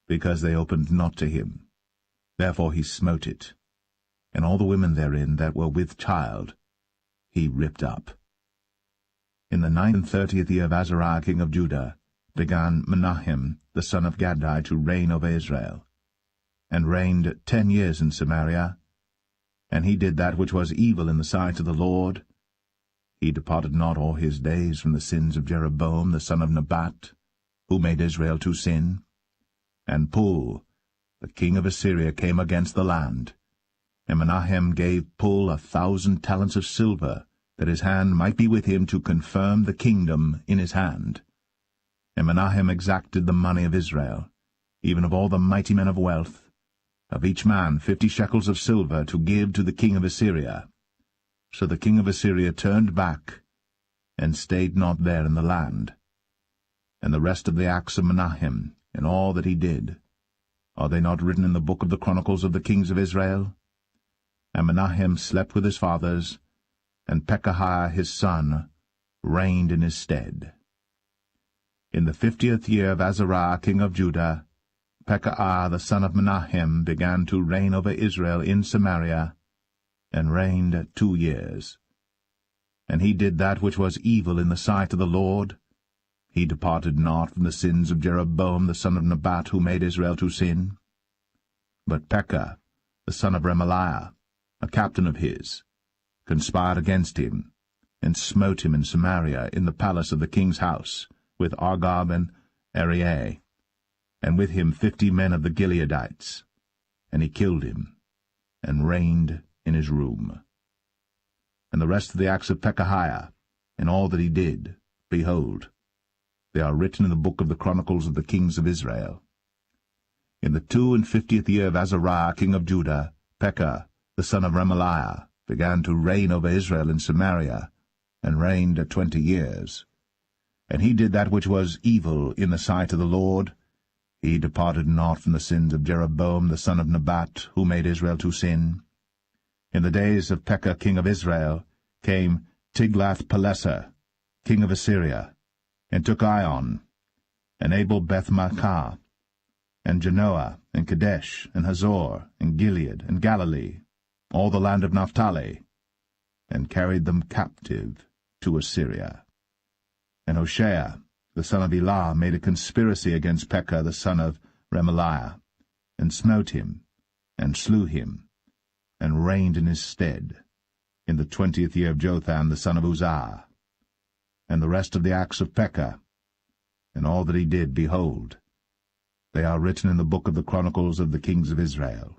because they opened not to him. Therefore he smote it, and all the women therein that were with child he ripped up. In the 39th year of Azariah king of Judah began Menahem the son of Gadai to reign over Israel. and reigned 10 years in Samaria. And he did that which was evil in the sight of the Lord. He departed not all his days from the sins of Jeroboam the son of Nebat, who made Israel to sin. And Pul, the king of Assyria, came against the land. And Menahem gave Pul 1,000 talents of silver, that his hand might be with him to confirm the kingdom in his hand. And Menahem exacted the money of Israel, even of all the mighty men of wealth, of each man 50 shekels of silver, to give to the king of Assyria. So the king of Assyria turned back, and stayed not there in the land. And the rest of the acts of Menahem, and all that he did, are they not written in the book of the chronicles of the kings of Israel? And Menahem slept with his fathers, and Pekahiah his son reigned in his stead. In the 50th year of Azariah king of Judah, Pekahiah the son of Menahem began to reign over Israel in Samaria, and reigned 2 years. And he did that which was evil in the sight of the Lord. He departed not from the sins of Jeroboam the son of Nebat, who made Israel to sin. But Pekah, the son of Remaliah, a captain of his, conspired against him, and smote him in Samaria in the palace of the king's house, with Argob and Arieh, and with him 50 men of the Gileadites. And he killed him, and reigned in his room. And the rest of the acts of Pekahiah, and all that he did, behold, they are written in the book of the chronicles of the kings of Israel. In the 52nd year of Azariah king of Judah, Pekah, the son of Remaliah, began to reign over Israel in Samaria, and reigned 20 years. And he did that which was evil in the sight of the Lord. He departed not from the sins of Jeroboam the son of Nebat, who made Israel to sin. In the days of Pekah king of Israel came Tiglath-Pileser, king of Assyria, and took Ion, and Abel-Beth-Maachah, and Genoa, and Kadesh, and Hazor, and Gilead, and Galilee, all the land of Naphtali, and carried them captive to Assyria. And Hoshea, the son of Elah, made a conspiracy against Pekah the son of Remaliah, and smote him, and slew him, and reigned in his stead, in the 20th year of Jotham the son of Uzziah. And the rest of the acts of Pekah, and all that he did, behold, they are written in the book of the chronicles of the kings of Israel.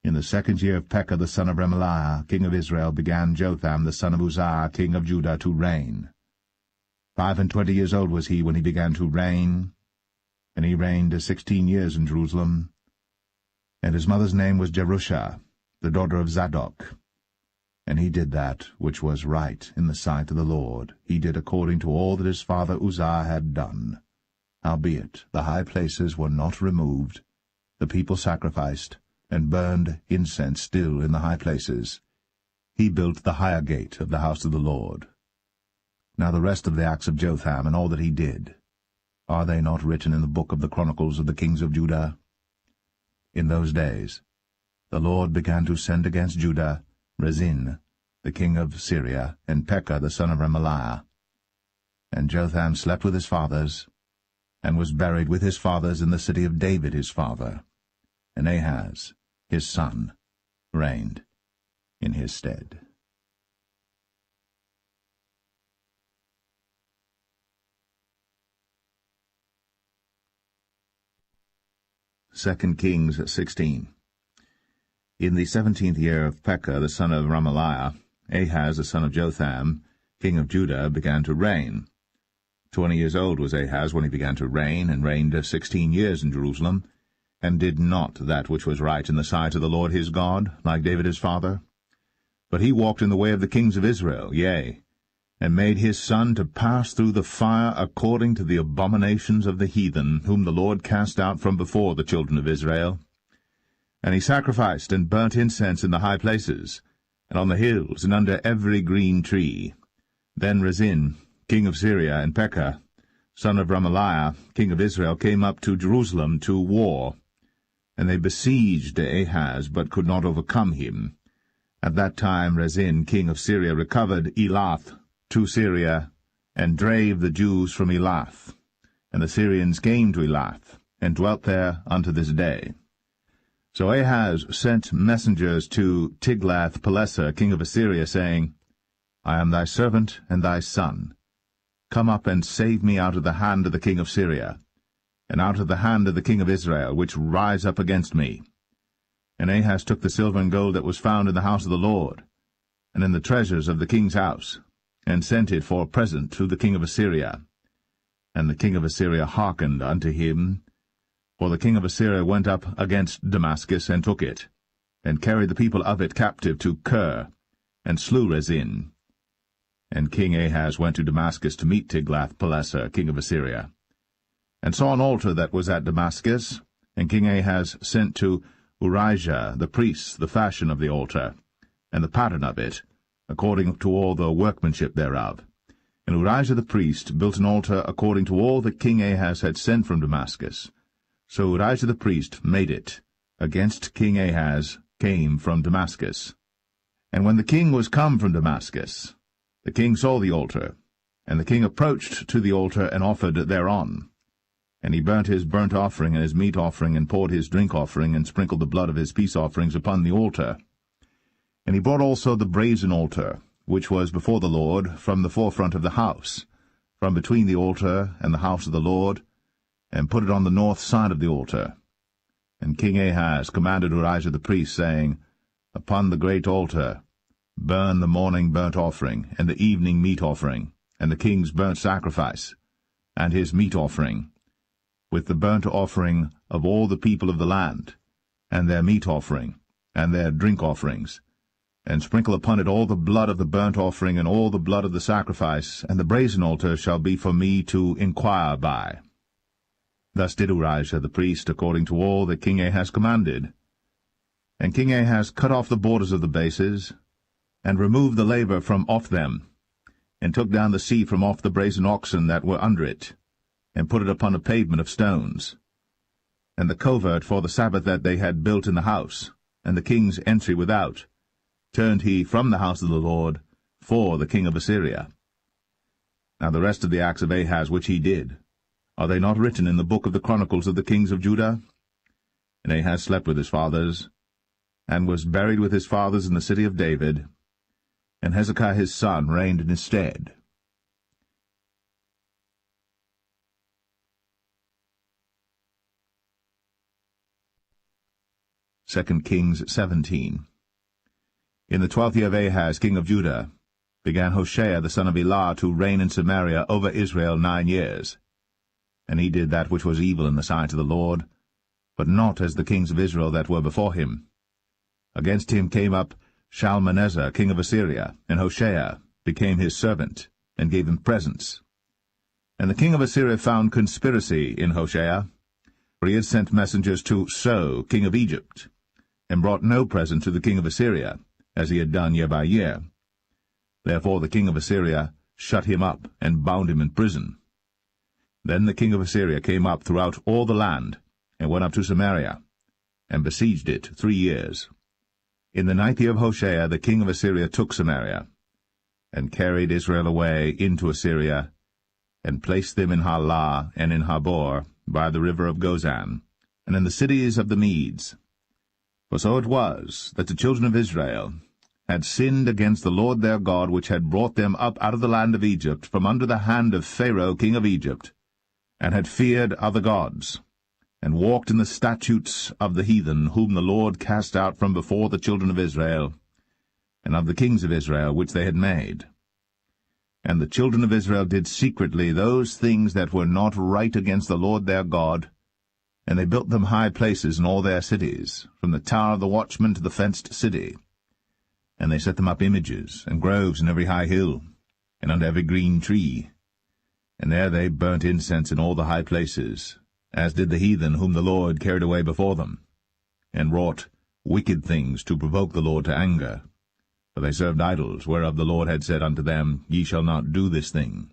In the 2nd year of Pekah the son of Remaliah, king of Israel, began Jotham the son of Uzziah, king of Judah, to reign. 25 years old was he when he began to reign, and he reigned 16 years in Jerusalem. And his mother's name was Jerusha, the daughter of Zadok. And he did that which was right in the sight of the Lord. He did according to all that his father Uzziah had done. Howbeit the high places were not removed. The people sacrificed, and burned incense still in the high places. He built the higher gate of the house of the Lord. Now the rest of the acts of Jotham, and all that he did, are they not written in the book of the chronicles of the kings of Judah? In those days the Lord began to send against Judah Rezin, the king of Syria, and Pekah the son of Remaliah. And Jotham slept with his fathers, and was buried with his fathers in the city of David his father. And Ahaz, his son, reigned in his stead. Second Kings 16. In the 17th year of Pekah the son of Remaliah, Ahaz the son of Jotham, king of Judah, began to reign. 20 years old was Ahaz when he began to reign, and reigned 16 years in Jerusalem, and did not that which was right in the sight of the Lord his God, like David his father. But he walked in the way of the kings of Israel, yea, and made his son to pass through the fire according to the abominations of the heathen, whom the Lord cast out from before the children of Israel. And he sacrificed and burnt incense in the high places, and on the hills, and under every green tree. Then Rezin, king of Syria, and Pekah, son of Remaliah, king of Israel, came up to Jerusalem to war. And they besieged Ahaz, but could not overcome him. At that time Rezin, king of Syria, recovered Elath to Syria, and drave the Jews from Elath. And the Syrians came to Elath, and dwelt there unto this day. So Ahaz sent messengers to Tiglath-Pileser, king of Assyria, saying, I am thy servant and thy son. Come up and save me out of the hand of the king of Syria, and out of the hand of the king of Israel, which rise up against me. And Ahaz took the silver and gold that was found in the house of the Lord, and in the treasures of the king's house, and sent it for a present to the king of Assyria. And the king of Assyria hearkened unto him, for the king of Assyria went up against Damascus, and took it, and carried the people of it captive to Kir, and slew Rezin. And King Ahaz went to Damascus to meet Tiglath-Pileser, king of Assyria, and saw an altar that was at Damascus. And King Ahaz sent to Urijah the priest the fashion of the altar, and the pattern of it, according to all the workmanship thereof. And Urijah the priest built an altar according to all that King Ahaz had sent from Damascus. So Urijah the priest made it, against King Ahaz came from Damascus. And when the king was come from Damascus, the king saw the altar, and the king approached to the altar and offered thereon. And he burnt his burnt offering and his meat offering, and poured his drink offering, and sprinkled the blood of his peace offerings upon the altar. And he brought also the brazen altar, which was before the Lord, from the forefront of the house, from between the altar and the house of the Lord, and put it on the north side of the altar. And King Ahaz commanded Urijah the priest, saying, Upon the great altar burn the morning burnt offering, and the evening meat offering, and the king's burnt sacrifice, and his meat offering, with the burnt offering of all the people of the land, and their meat offering, and their drink offerings, and sprinkle upon it all the blood of the burnt offering, and all the blood of the sacrifice, and the brazen altar shall be for me to inquire by. Thus did Urijah the priest, according to all that King Ahaz commanded. And King Ahaz cut off the borders of the bases, and removed the laver from off them, and took down the sea from off the brazen oxen that were under it, and put it upon a pavement of stones. And the covert for the Sabbath that they had built in the house, and the king's entry without, turned he from the house of the Lord for the king of Assyria. Now the rest of the acts of Ahaz which he did, are they not written in the book of the chronicles of the kings of Judah? And Ahaz slept with his fathers, and was buried with his fathers in the city of David, and Hezekiah his son reigned in his stead. 2 Kings 17. In the 12th year of Ahaz, king of Judah, began Hoshea the son of Elah to reign in Samaria over Israel 9 years. And he did that which was evil in the sight of the Lord, but not as the kings of Israel that were before him. Against him came up Shalmaneser king of Assyria, and Hoshea became his servant, and gave him presents. And the king of Assyria found conspiracy in Hoshea, for he had sent messengers to So king of Egypt, and brought no present to the king of Assyria, as he had done year by year. Therefore the king of Assyria shut him up, and bound him in prison. Then the king of Assyria came up throughout all the land, and went up to Samaria, and besieged it 3 years. In the 9th year of Hoshea the king of Assyria took Samaria, and carried Israel away into Assyria, and placed them in Halah and in Habor, by the river of Gozan, and in the cities of the Medes. For so it was, that the children of Israel had sinned against the Lord their God, which had brought them up out of the land of Egypt, from under the hand of Pharaoh king of Egypt, and had feared other gods, and walked in the statutes of the heathen, whom the Lord cast out from before the children of Israel, and of the kings of Israel which they had made. And the children of Israel did secretly those things that were not right against the Lord their God, and they built them high places in all their cities, from the tower of the watchman to the fenced city. And they set them up images, and groves in every high hill, and under every green tree. And there they burnt incense in all the high places, as did the heathen whom the Lord carried away before them, and wrought wicked things to provoke the Lord to anger. For they served idols, whereof the Lord had said unto them, Ye shall not do this thing.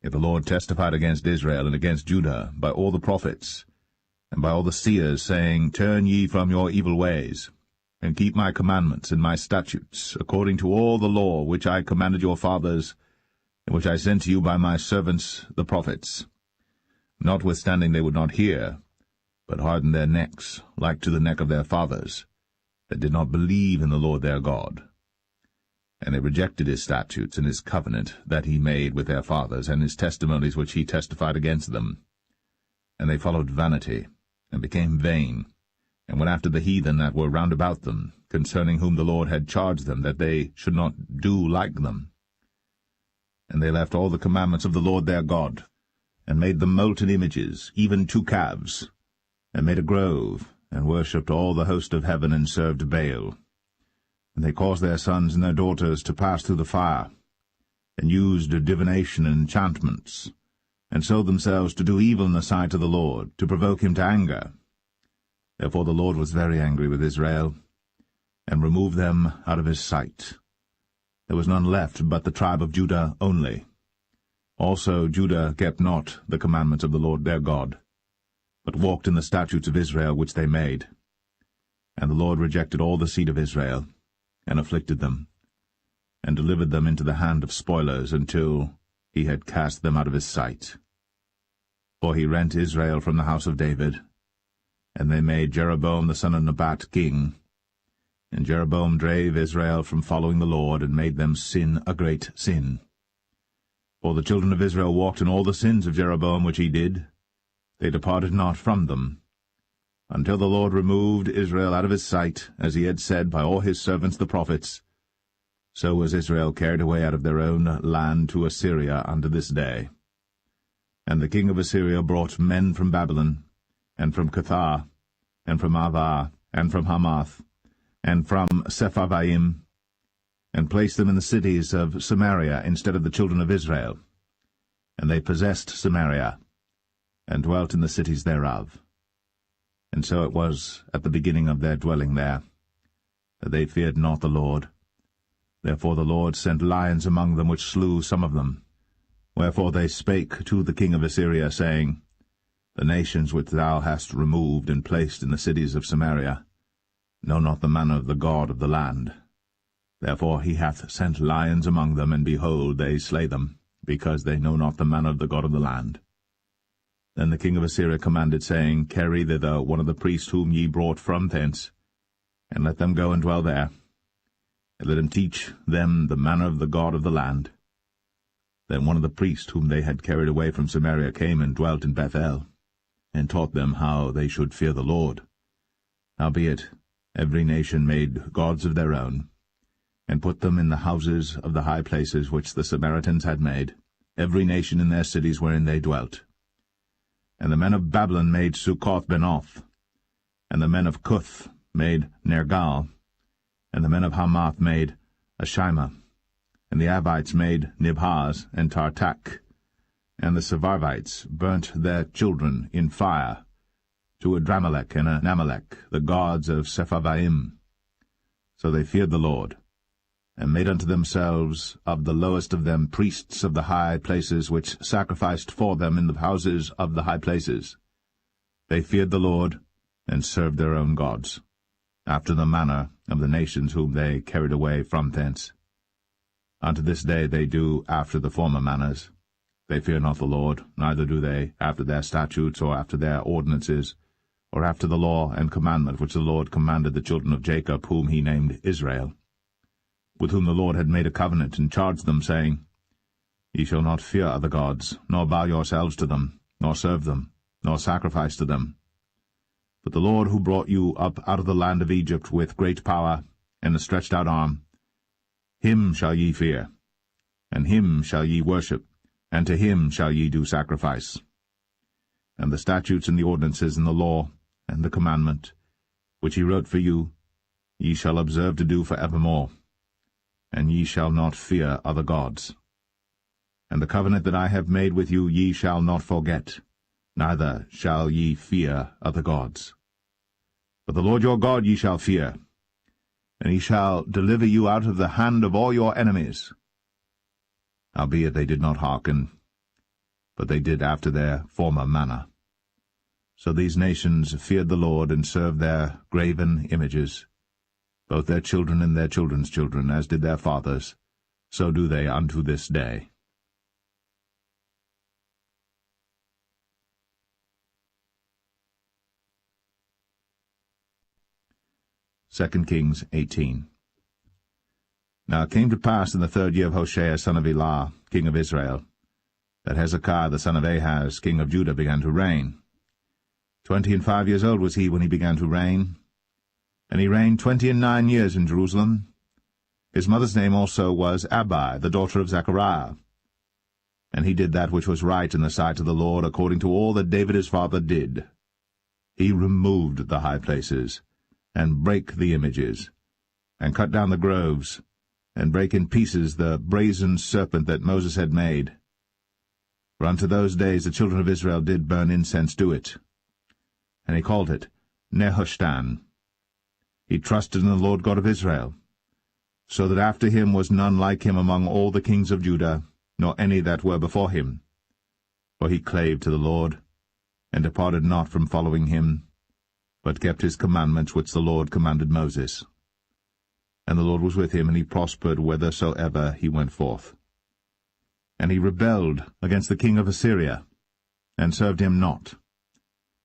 Yet the Lord testified against Israel and against Judah by all the prophets, and by all the seers, saying, Turn ye from your evil ways, and keep my commandments and my statutes, according to all the law which I commanded your fathers, and which I sent to you by my servants the prophets. Notwithstanding they would not hear, but hardened their necks, like to the neck of their fathers, that did not believe in the Lord their God. And they rejected his statutes and his covenant that he made with their fathers, and his testimonies which he testified against them. And they followed vanity, and became vain, and went after the heathen that were round about them, concerning whom the Lord had charged them that they should not do like them. And they left all the commandments of the Lord their God, and made them molten images, even 2 calves, and made a grove, and worshipped all the host of heaven, and served Baal. And they caused their sons and their daughters to pass through the fire, and used divination and enchantments, and sold themselves to do evil in the sight of the Lord, to provoke him to anger. Therefore the Lord was very angry with Israel, and removed them out of his sight. There was none left but the tribe of Judah only. Also Judah kept not the commandments of the Lord their God, but walked in the statutes of Israel which they made. And the Lord rejected all the seed of Israel, and afflicted them, and delivered them into the hand of spoilers, until he had cast them out of his sight. For he rent Israel from the house of David, and they made Jeroboam the son of Nebat king. And Jeroboam drave Israel from following the Lord, and made them sin a great sin. For the children of Israel walked in all the sins of Jeroboam which he did. They departed not from them, until the Lord removed Israel out of his sight, as he had said by all his servants the prophets. So was Israel carried away out of their own land to Assyria unto this day. And the king of Assyria brought men from Babylon, and from Cuthah, and from Avah, and from Hamath, and from Sepharvaim, and placed them in the cities of Samaria instead of the children of Israel. And they possessed Samaria, and dwelt in the cities thereof. And so it was at the beginning of their dwelling there, that they feared not the Lord. Therefore the Lord sent lions among them, which slew some of them. Wherefore they spake to the king of Assyria, saying, The nations which thou hast removed and placed in the cities of Samaria know not the manner of the God of the land. Therefore he hath sent lions among them, and behold, they slay them, because they know not the manner of the God of the land. Then the king of Assyria commanded, saying, Carry thither one of the priests whom ye brought from thence, and let them go and dwell there, and let him teach them the manner of the God of the land. Then one of the priests whom they had carried away from Samaria came and dwelt in Bethel, and taught them how they should fear the Lord. Howbeit every nation made gods of their own, and put them in the houses of the high places which the Samaritans had made, every nation in their cities wherein they dwelt. And the men of Babylon made Succoth-Benoth, and the men of Cuth made Nergal, and the men of Hamath made Ashima, and the Avites made Nibhaz and Tartak, and the Sepharvites burnt their children in fire to Adramelech and Anamelech, the gods of Sepharvaim. So they feared the Lord, and made unto themselves of the lowest of them priests of the high places, which sacrificed for them in the houses of the high places. They feared the Lord, and served their own gods, after the manner of the nations whom they carried away from thence. Unto this day they do after the former manners. They fear not the Lord, neither do they after their statutes, or after their ordinances, or after the law and commandment which the Lord commanded the children of Jacob, whom he named Israel, with whom the Lord had made a covenant, and charged them, saying, Ye shall not fear other gods, nor bow yourselves to them, nor serve them, nor sacrifice to them. But the Lord who brought you up out of the land of Egypt with great power and a stretched out arm, him shall ye fear, and him shall ye worship, and to him shall ye do sacrifice. And the statutes and the ordinances and the law and the commandment, which he wrote for you, ye shall observe to do for evermore, and ye shall not fear other gods. And the covenant that I have made with you ye shall not forget, neither shall ye fear other gods. But the Lord your God ye shall fear, and he shall deliver you out of the hand of all your enemies. Howbeit they did not hearken, but they did after their former manner. So these nations feared the Lord, and served their graven images, both their children and their children's children, as did their fathers, so do they unto this day. 2 Kings 18. Now it came to pass in the 3rd year of Hoshea son of Elah, king of Israel, that Hezekiah the son of Ahaz, king of Judah, began to reign. 25 years old was he when he began to reign, and he reigned 29 years in Jerusalem. His mother's name also was Abi, the daughter of Zechariah. And he did that which was right in the sight of the Lord, according to all that David his father did. He removed the high places, and brake the images, and cut down the groves, and brake in pieces the brazen serpent that Moses had made. For unto those days the children of Israel did burn incense to it. And he called it Nehushtan. He trusted in the Lord God of Israel, so that after him was none like him among all the kings of Judah, nor any that were before him. For he clave to the Lord, and departed not from following him, but kept his commandments which the Lord commanded Moses. And the Lord was with him, and he prospered whithersoever he went forth. And he rebelled against the king of Assyria, and served him not.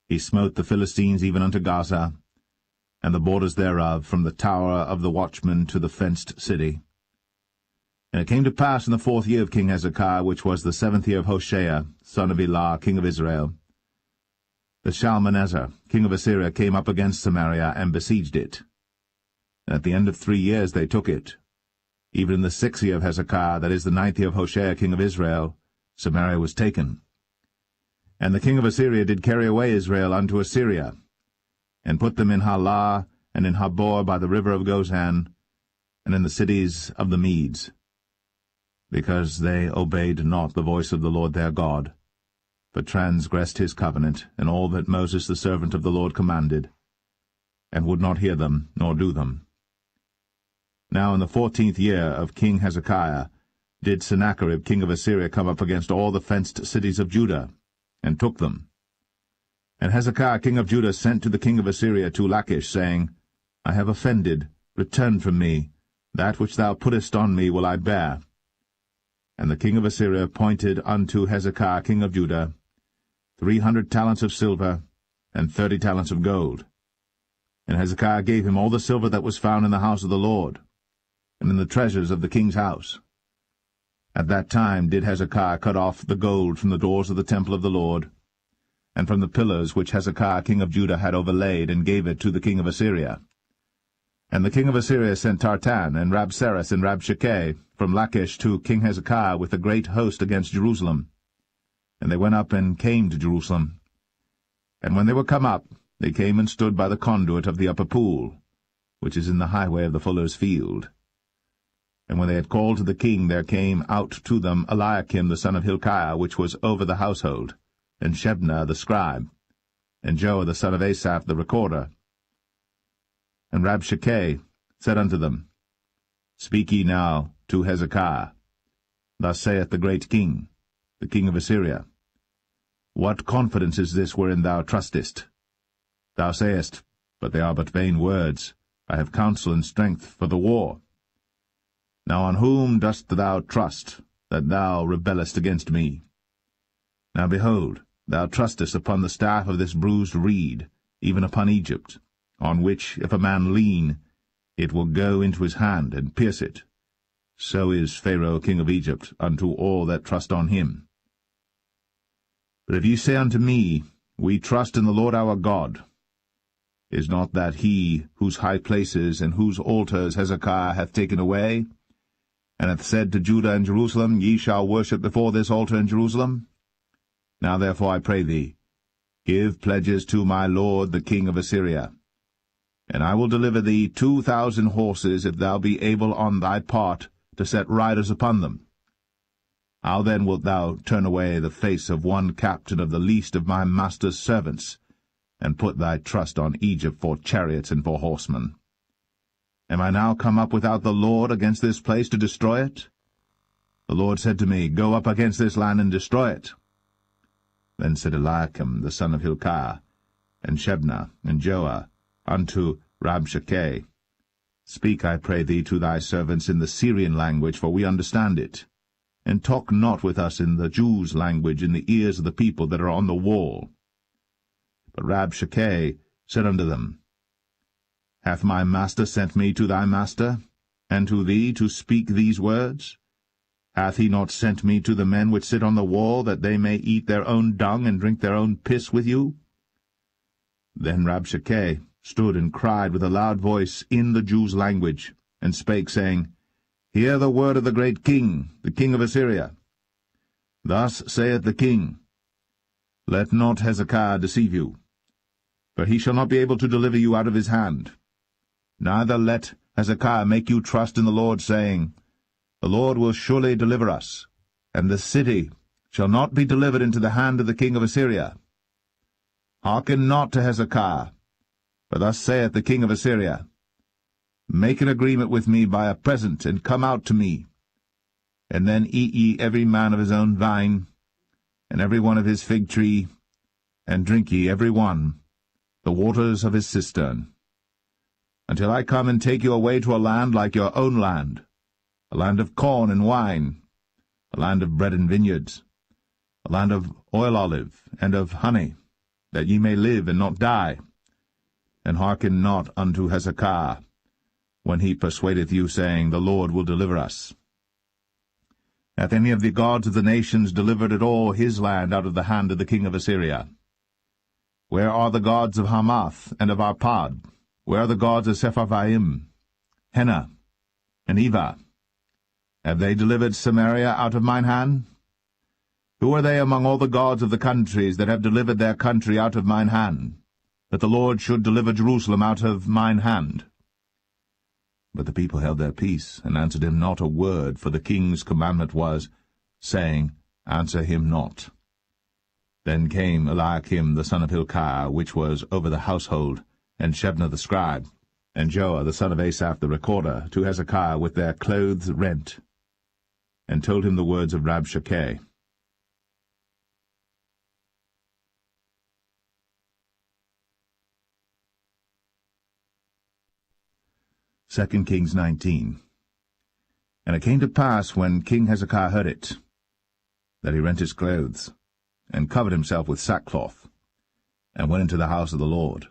He smote the Philistines even unto Gaza, and the borders thereof, from the tower of the watchman to the fenced city. And it came to pass in the 4th year of King Hezekiah, which was the 7th year of Hoshea, son of Elah, king of Israel, that Shalmaneser, king of Assyria, came up against Samaria, and besieged it. And at the end of 3 years they took it. Even in the 6th year of Hezekiah, that is the 9th year of Hoshea, king of Israel, Samaria was taken. And the king of Assyria did carry away Israel unto Assyria, and put them in Halah, and in Habor by the river of Gozan, and in the cities of the Medes, because they obeyed not the voice of the Lord their God, but transgressed his covenant, and all that Moses the servant of the Lord commanded, and would not hear them, nor do them. Now in the 14th year of King Hezekiah did Sennacherib king of Assyria come up against all the fenced cities of Judah, and took them. And Hezekiah king of Judah sent to the king of Assyria to Lachish, saying, I have offended, return from me, that which thou puttest on me will I bear. And the king of Assyria appointed unto Hezekiah king of Judah 300 talents of silver, and 30 talents of gold. And Hezekiah gave him all the silver that was found in the house of the Lord, and in the treasures of the king's house. At that time did Hezekiah cut off the gold from the doors of the temple of the Lord, and from the pillars which Hezekiah king of Judah had overlaid, and gave it to the king of Assyria. And the king of Assyria sent Tartan, and Rabsaris, and Rabshakeh from Lachish to King Hezekiah with a great host against Jerusalem. And they went up and came to Jerusalem. And when they were come up, they came and stood by the conduit of the upper pool, which is in the highway of the fuller's field. And when they had called to the king, there came out to them Eliakim the son of Hilkiah, which was over the household, and Shebna the scribe, and Joah the son of Asaph the recorder. And Rabshakeh said unto them, Speak ye now to Hezekiah. Thus saith the great king, the king of Assyria, What confidence is this wherein thou trustest? Thou sayest, But they are but vain words. I have counsel and strength for the war. Now on whom dost thou trust, that thou rebellest against me? Now behold, thou trustest upon the staff of this bruised reed, even upon Egypt, on which, if a man lean, it will go into his hand, and pierce it. So is Pharaoh king of Egypt unto all that trust on him. But if ye say unto me, We trust in the Lord our God, is not that he whose high places and whose altars Hezekiah hath taken away, and hath said to Judah and Jerusalem, Ye shall worship before this altar in Jerusalem? Now therefore I pray thee, give pledges to my lord the king of Assyria, and I will deliver thee 2,000 horses, if thou be able on thy part to set riders upon them. How then wilt thou turn away the face of one captain of the least of my master's servants, and put thy trust on Egypt for chariots and for horsemen? Am I now come up without the Lord against this place to destroy it? The Lord said to me, Go up against this land and destroy it. Then said Eliakim the son of Hilkiah, and Shebna, and Joah, unto Rabshakeh, Speak, I pray thee, to thy servants in the Syrian language, for we understand it, and talk not with us in the Jews' language in the ears of the people that are on the wall. But Rabshakeh said unto them, Hath my master sent me to thy master, and to thee to speak these words? Hath he not sent me to the men which sit on the wall, that they may eat their own dung and drink their own piss with you? Then Rabshakeh stood and cried with a loud voice in the Jews' language, and spake, saying, Hear the word of the great king, the king of Assyria. Thus saith the king, Let not Hezekiah deceive you, for he shall not be able to deliver you out of his hand. Neither let Hezekiah make you trust in the Lord, saying, The Lord will surely deliver us, and the city shall not be delivered into the hand of the king of Assyria. Hearken not to Hezekiah, for thus saith the king of Assyria, Make an agreement with me by a present, and come out to me. And then eat ye every man of his own vine, and every one of his fig tree, and drink ye every one the waters of his cistern, until I come and take you away to a land like your own land, a land of corn and wine, a land of bread and vineyards, a land of oil olive and of honey, that ye may live and not die. And hearken not unto Hezekiah, when he persuadeth you, saying, The Lord will deliver us. Hath any of the gods of the nations delivered at all his land out of the hand of the king of Assyria? Where are the gods of Hamath and of Arpad? Where are the gods of Sepharvaim, Hena, and Eva? Have they delivered Samaria out of mine hand? Who are they among all the gods of the countries that have delivered their country out of mine hand, that the Lord should deliver Jerusalem out of mine hand? But the people held their peace, and answered him not a word, for the king's commandment was, saying, Answer him not. Then came Eliakim the son of Hilkiah, which was over the household, and Shebna the scribe, and Joah the son of Asaph the recorder, to Hezekiah with their clothes rent, and told him the words of Rabshakeh. Second Kings 19. And it came to pass, when King Hezekiah heard it, that he rent his clothes, and covered himself with sackcloth, and went into the house of the Lord.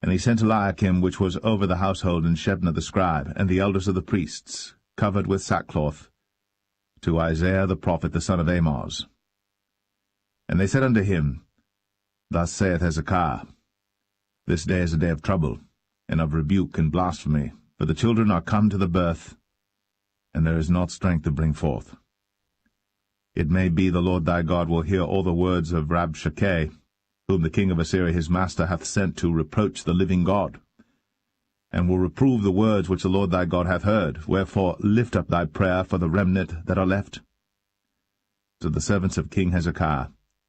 And he sent Eliakim, which was over the household, and Shebna the scribe, and the elders of the priests, covered with sackcloth, to Isaiah the prophet, the son of Amoz. And they said unto him, Thus saith Hezekiah, This day is a day of trouble, and of rebuke and blasphemy, for the children are come to the birth, and there is not strength to bring forth. It may be the Lord thy God will hear all the words of Rabshakeh, whom the king of Assyria his master hath sent to reproach the living God, and will reprove the words which the Lord thy God hath heard. Wherefore lift up thy prayer for the remnant that are left. So the servants of King Hezekiah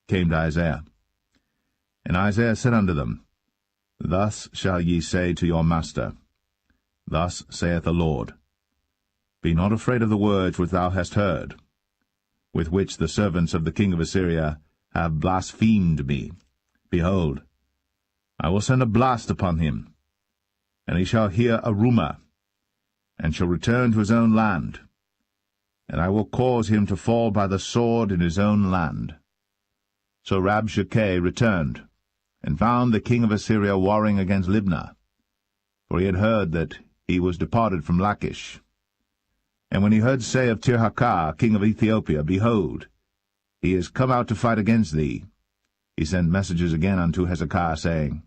came to Isaiah. And Isaiah said unto them, Thus shall ye say to your master, Thus saith the Lord, Be not afraid of the words which thou hast heard, with which the servants of the king of Assyria have blasphemed me. Behold, I will send a blast upon him, and he shall hear a rumour, and shall return to his own land, and I will cause him to fall by the sword in his own land. So Rabshakeh returned, and found the king of Assyria warring against Libnah, for he had heard that he was departed from Lachish. And when he heard say of Tirhakah, king of Ethiopia, Behold, he is come out to fight against thee, he sent messages again unto Hezekiah, saying,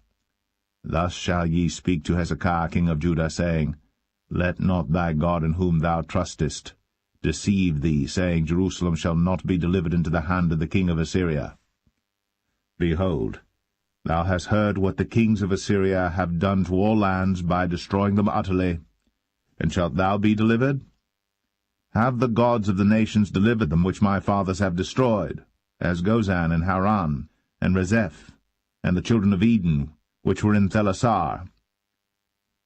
Thus shall ye speak to Hezekiah king of Judah, saying, Let not thy God in whom thou trustest deceive thee, saying, Jerusalem shall not be delivered into the hand of the king of Assyria. Behold, thou hast heard what the kings of Assyria have done to all lands by destroying them utterly, and shalt thou be delivered? Have the gods of the nations delivered them which my fathers have destroyed, as Gozan and Haran, and Rezeph, and the children of Eden, which were in Thelasar?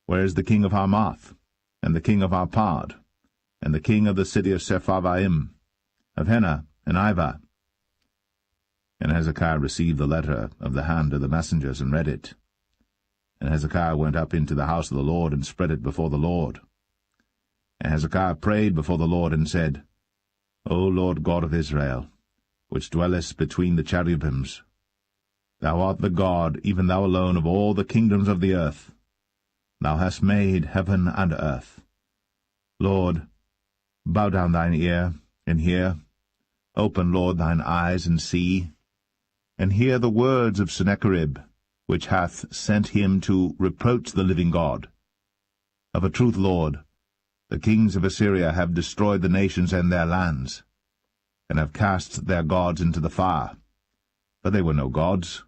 Where is the king of Hamath, and the king of Arpad, and the king of the city of Sepharvaim, of Hena and Ivah? And Hezekiah received the letter of the hand of the messengers, and read it. And Hezekiah went up into the house of the Lord, and spread it before the Lord. And Hezekiah prayed before the Lord, and said, O Lord God of Israel, which dwellest between the cherubims, thou art the God, even thou alone, of all the kingdoms of the earth. Thou hast made heaven and earth. Lord, bow down thine ear, and hear. Open, Lord, thine eyes, and see. And hear the words of Sennacherib, which hath sent him to reproach the living God. Of a truth, Lord, the kings of Assyria have destroyed the nations and their lands, and have cast their gods into the fire. For they were no gods,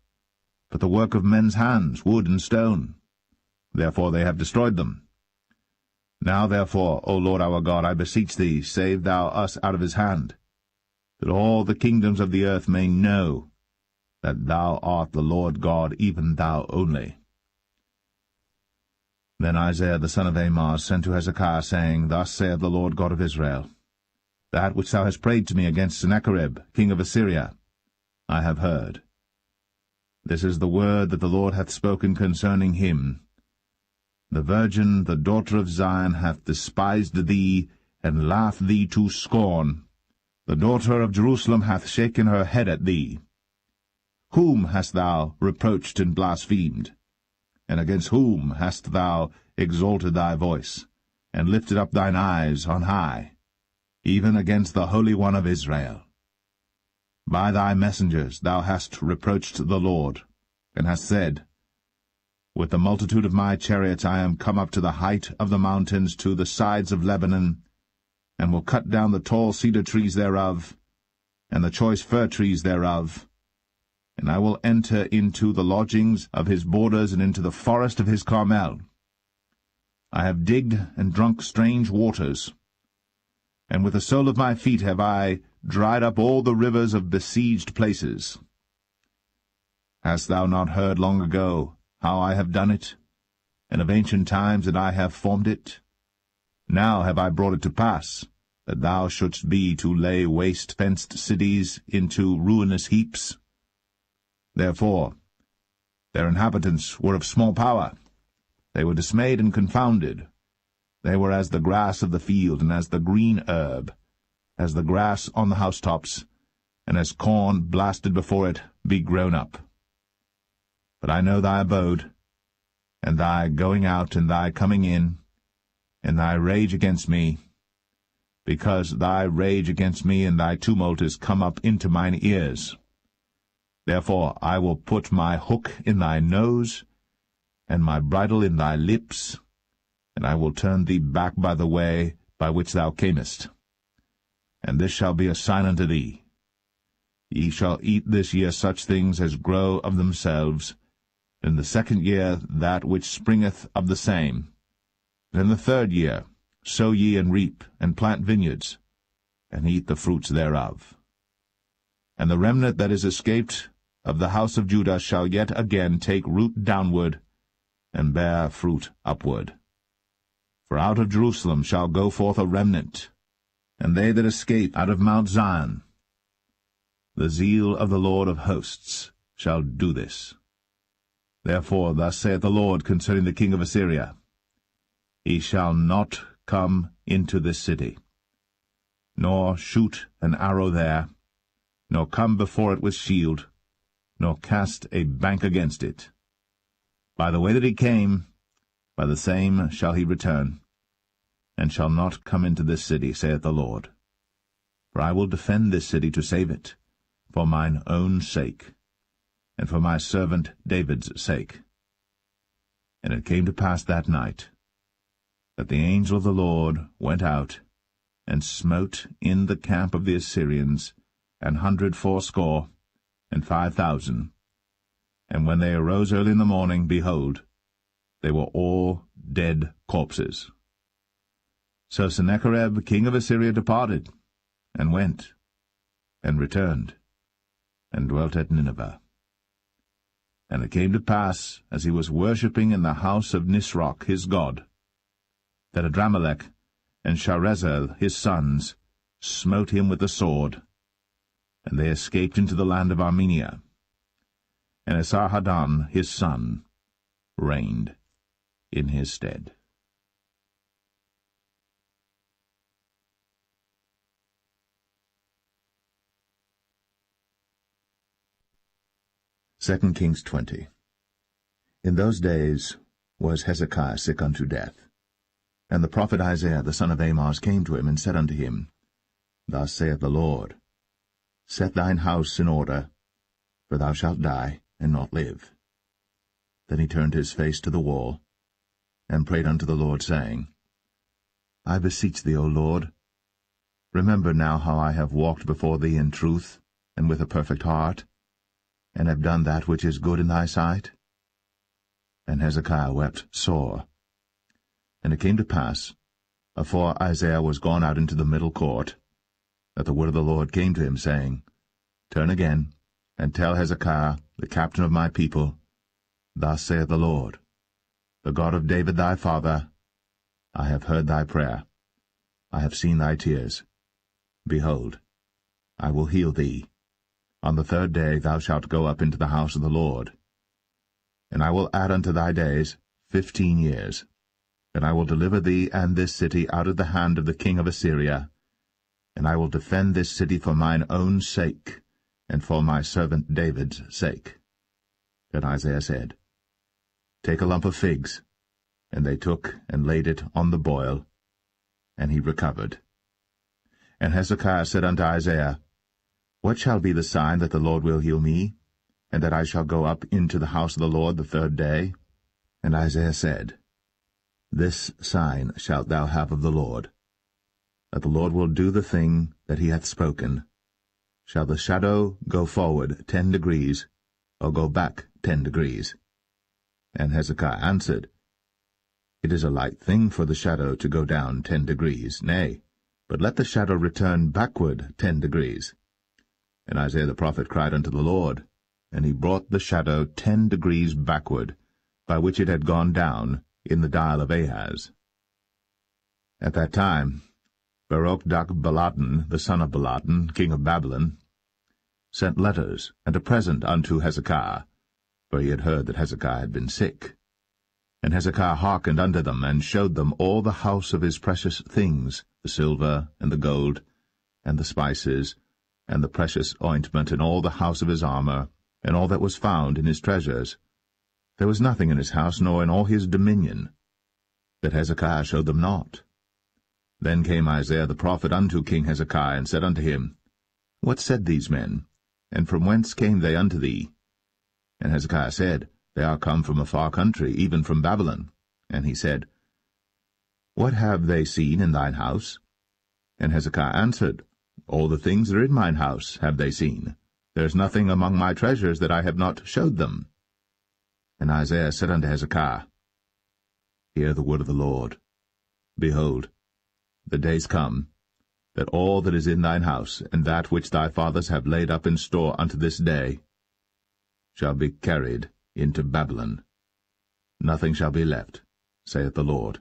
but the work of men's hands, wood and stone. Therefore they have destroyed them. Now therefore, O Lord our God, I beseech thee, save thou us out of his hand, that all the kingdoms of the earth may know that thou art the Lord God, even thou only. Then Isaiah the son of Amoz sent to Hezekiah, saying, Thus saith the Lord God of Israel, That which thou hast prayed to me against Sennacherib, king of Assyria, I have heard. This is the word that the Lord hath spoken concerning him. The virgin, the daughter of Zion, hath despised thee, and laughed thee to scorn. The daughter of Jerusalem hath shaken her head at thee. Whom hast thou reproached and blasphemed? And against whom hast thou exalted thy voice, and lifted up thine eyes on high? Even against the Holy One of Israel. By thy messengers thou hast reproached the Lord, and hast said, With the multitude of my chariots I am come up to the height of the mountains, to the sides of Lebanon, and will cut down the tall cedar trees thereof, and the choice fir trees thereof, and I will enter into the lodgings of his borders, and into the forest of his Carmel. I have digged and drunk strange waters, and with the sole of my feet have I dried up all the rivers of besieged places. Hast thou not heard long ago how I have done it, and of ancient times that I have formed it? Now have I brought it to pass, that thou shouldst be to lay waste fenced cities into ruinous heaps. Therefore their inhabitants were of small power. They were dismayed and confounded. They were as the grass of the field, and as the green herb, as the grass on the housetops, and as corn blasted before it be grown up. But I know thy abode, and thy going out, and thy coming in, and thy rage against me, because thy rage against me and thy tumult is come up into mine ears. Therefore I will put my hook in thy nose, and my bridle in thy lips, and I will turn thee back by the way by which thou camest. And this shall be a sign unto thee. Ye shall eat this year such things as grow of themselves, in the second year that which springeth of the same. And in the third year sow ye and reap, and plant vineyards, and eat the fruits thereof. And the remnant that is escaped of the house of Judah shall yet again take root downward, and bear fruit upward. For out of Jerusalem shall go forth a remnant, and they that escape out of Mount Zion. The zeal of the Lord of hosts shall do this. Therefore thus saith the Lord concerning the king of Assyria, He shall not come into this city, nor shoot an arrow there, nor come before it with shield, nor cast a bank against it. By the way that he came, by the same shall he return, and shall not come into this city, saith the Lord. For I will defend this city to save it, for mine own sake, and for my servant David's sake. And it came to pass that night, that the angel of the Lord went out, and smote in the camp of the Assyrians 180 and 5,000. And when they arose early in the morning, behold, they were all dead corpses. So Sennacherib king of Assyria departed, and went, and returned, and dwelt at Nineveh. And it came to pass, as he was worshipping in the house of Nisroch his god, that Adramelech and Sharezer his sons smote him with the sword, and they escaped into the land of Armenia. And Esarhaddon his son reigned in his stead. Second Kings 20. In those days was Hezekiah sick unto death. And the prophet Isaiah the son of Amoz came to him, and said unto him, Thus saith the Lord, Set thine house in order, for thou shalt die, and not live. Then he turned his face to the wall, and prayed unto the Lord, saying, I beseech thee, O Lord, remember now how I have walked before thee in truth, and with a perfect heart, and have done that which is good in thy sight. And Hezekiah wept sore. And it came to pass, afore Isaiah was gone out into the middle court, that the word of the Lord came to him, saying, Turn again, and tell Hezekiah, the captain of my people, Thus saith the Lord, the God of David thy father, I have heard thy prayer, I have seen thy tears. Behold, I will heal thee. On the 3rd day thou shalt go up into the house of the Lord. And I will add unto thy days 15 years. And I will deliver thee and this city out of the hand of the king of Assyria. And I will defend this city for mine own sake, and for my servant David's sake. Then Isaiah said, Take a lump of figs. And they took and laid it on the boil, and he recovered. And Hezekiah said unto Isaiah, What shall be the sign that the Lord will heal me, and that I shall go up into the house of the Lord the 3rd day? And Isaiah said, This sign shalt thou have of the Lord, that the Lord will do the thing that he hath spoken. Shall the shadow go forward 10 degrees, or go back 10 degrees? And Hezekiah answered, It is a light thing for the shadow to go down 10 degrees, nay, but let the shadow return backward 10 degrees. And Isaiah the prophet cried unto the Lord, and he brought the shadow 10 degrees backward, by which it had gone down in the dial of Ahaz. At that time Berodach-Baladan, the son of Baladan, king of Babylon, sent letters and a present unto Hezekiah, for he had heard that Hezekiah had been sick. And Hezekiah hearkened unto them, and showed them all the house of his precious things, the silver, and the gold, and the spices, and the precious ointment, and all the house of his armor, and all that was found in his treasures. There was nothing in his house, nor in all his dominion, that Hezekiah showed them not. Then came Isaiah the prophet unto King Hezekiah, and said unto him, What said these men, and from whence came they unto thee? And Hezekiah said, They are come from a far country, even from Babylon. And he said, What have they seen in thine house? And Hezekiah answered, All the things that are in mine house have they seen. There is nothing among my treasures that I have not showed them. And Isaiah said unto Hezekiah, Hear the word of the Lord. Behold, the days come, that all that is in thine house, and that which thy fathers have laid up in store unto this day, shall be carried into Babylon. Nothing shall be left, saith the Lord.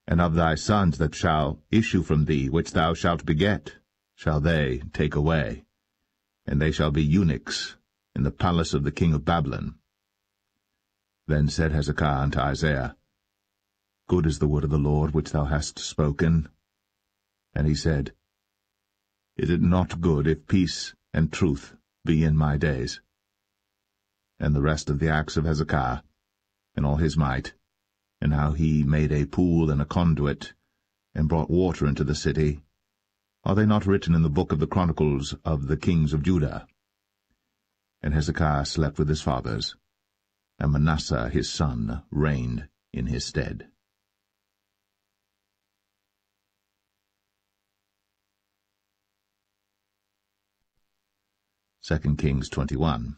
And of thy sons that shall issue from thee, which thou shalt beget, shall they take away, and they shall be eunuchs in the palace of the king of Babylon. Then said Hezekiah unto Isaiah, Good is the word of the Lord which thou hast spoken. And he said, Is it not good if peace and truth be in my days? And the rest of the acts of Hezekiah, and all his might, and how he made a pool and a conduit, and brought water into the city, are they not written in the book of the chronicles of the kings of Judah? And Hezekiah slept with his fathers, and Manasseh his son reigned in his stead. 2 Kings 21.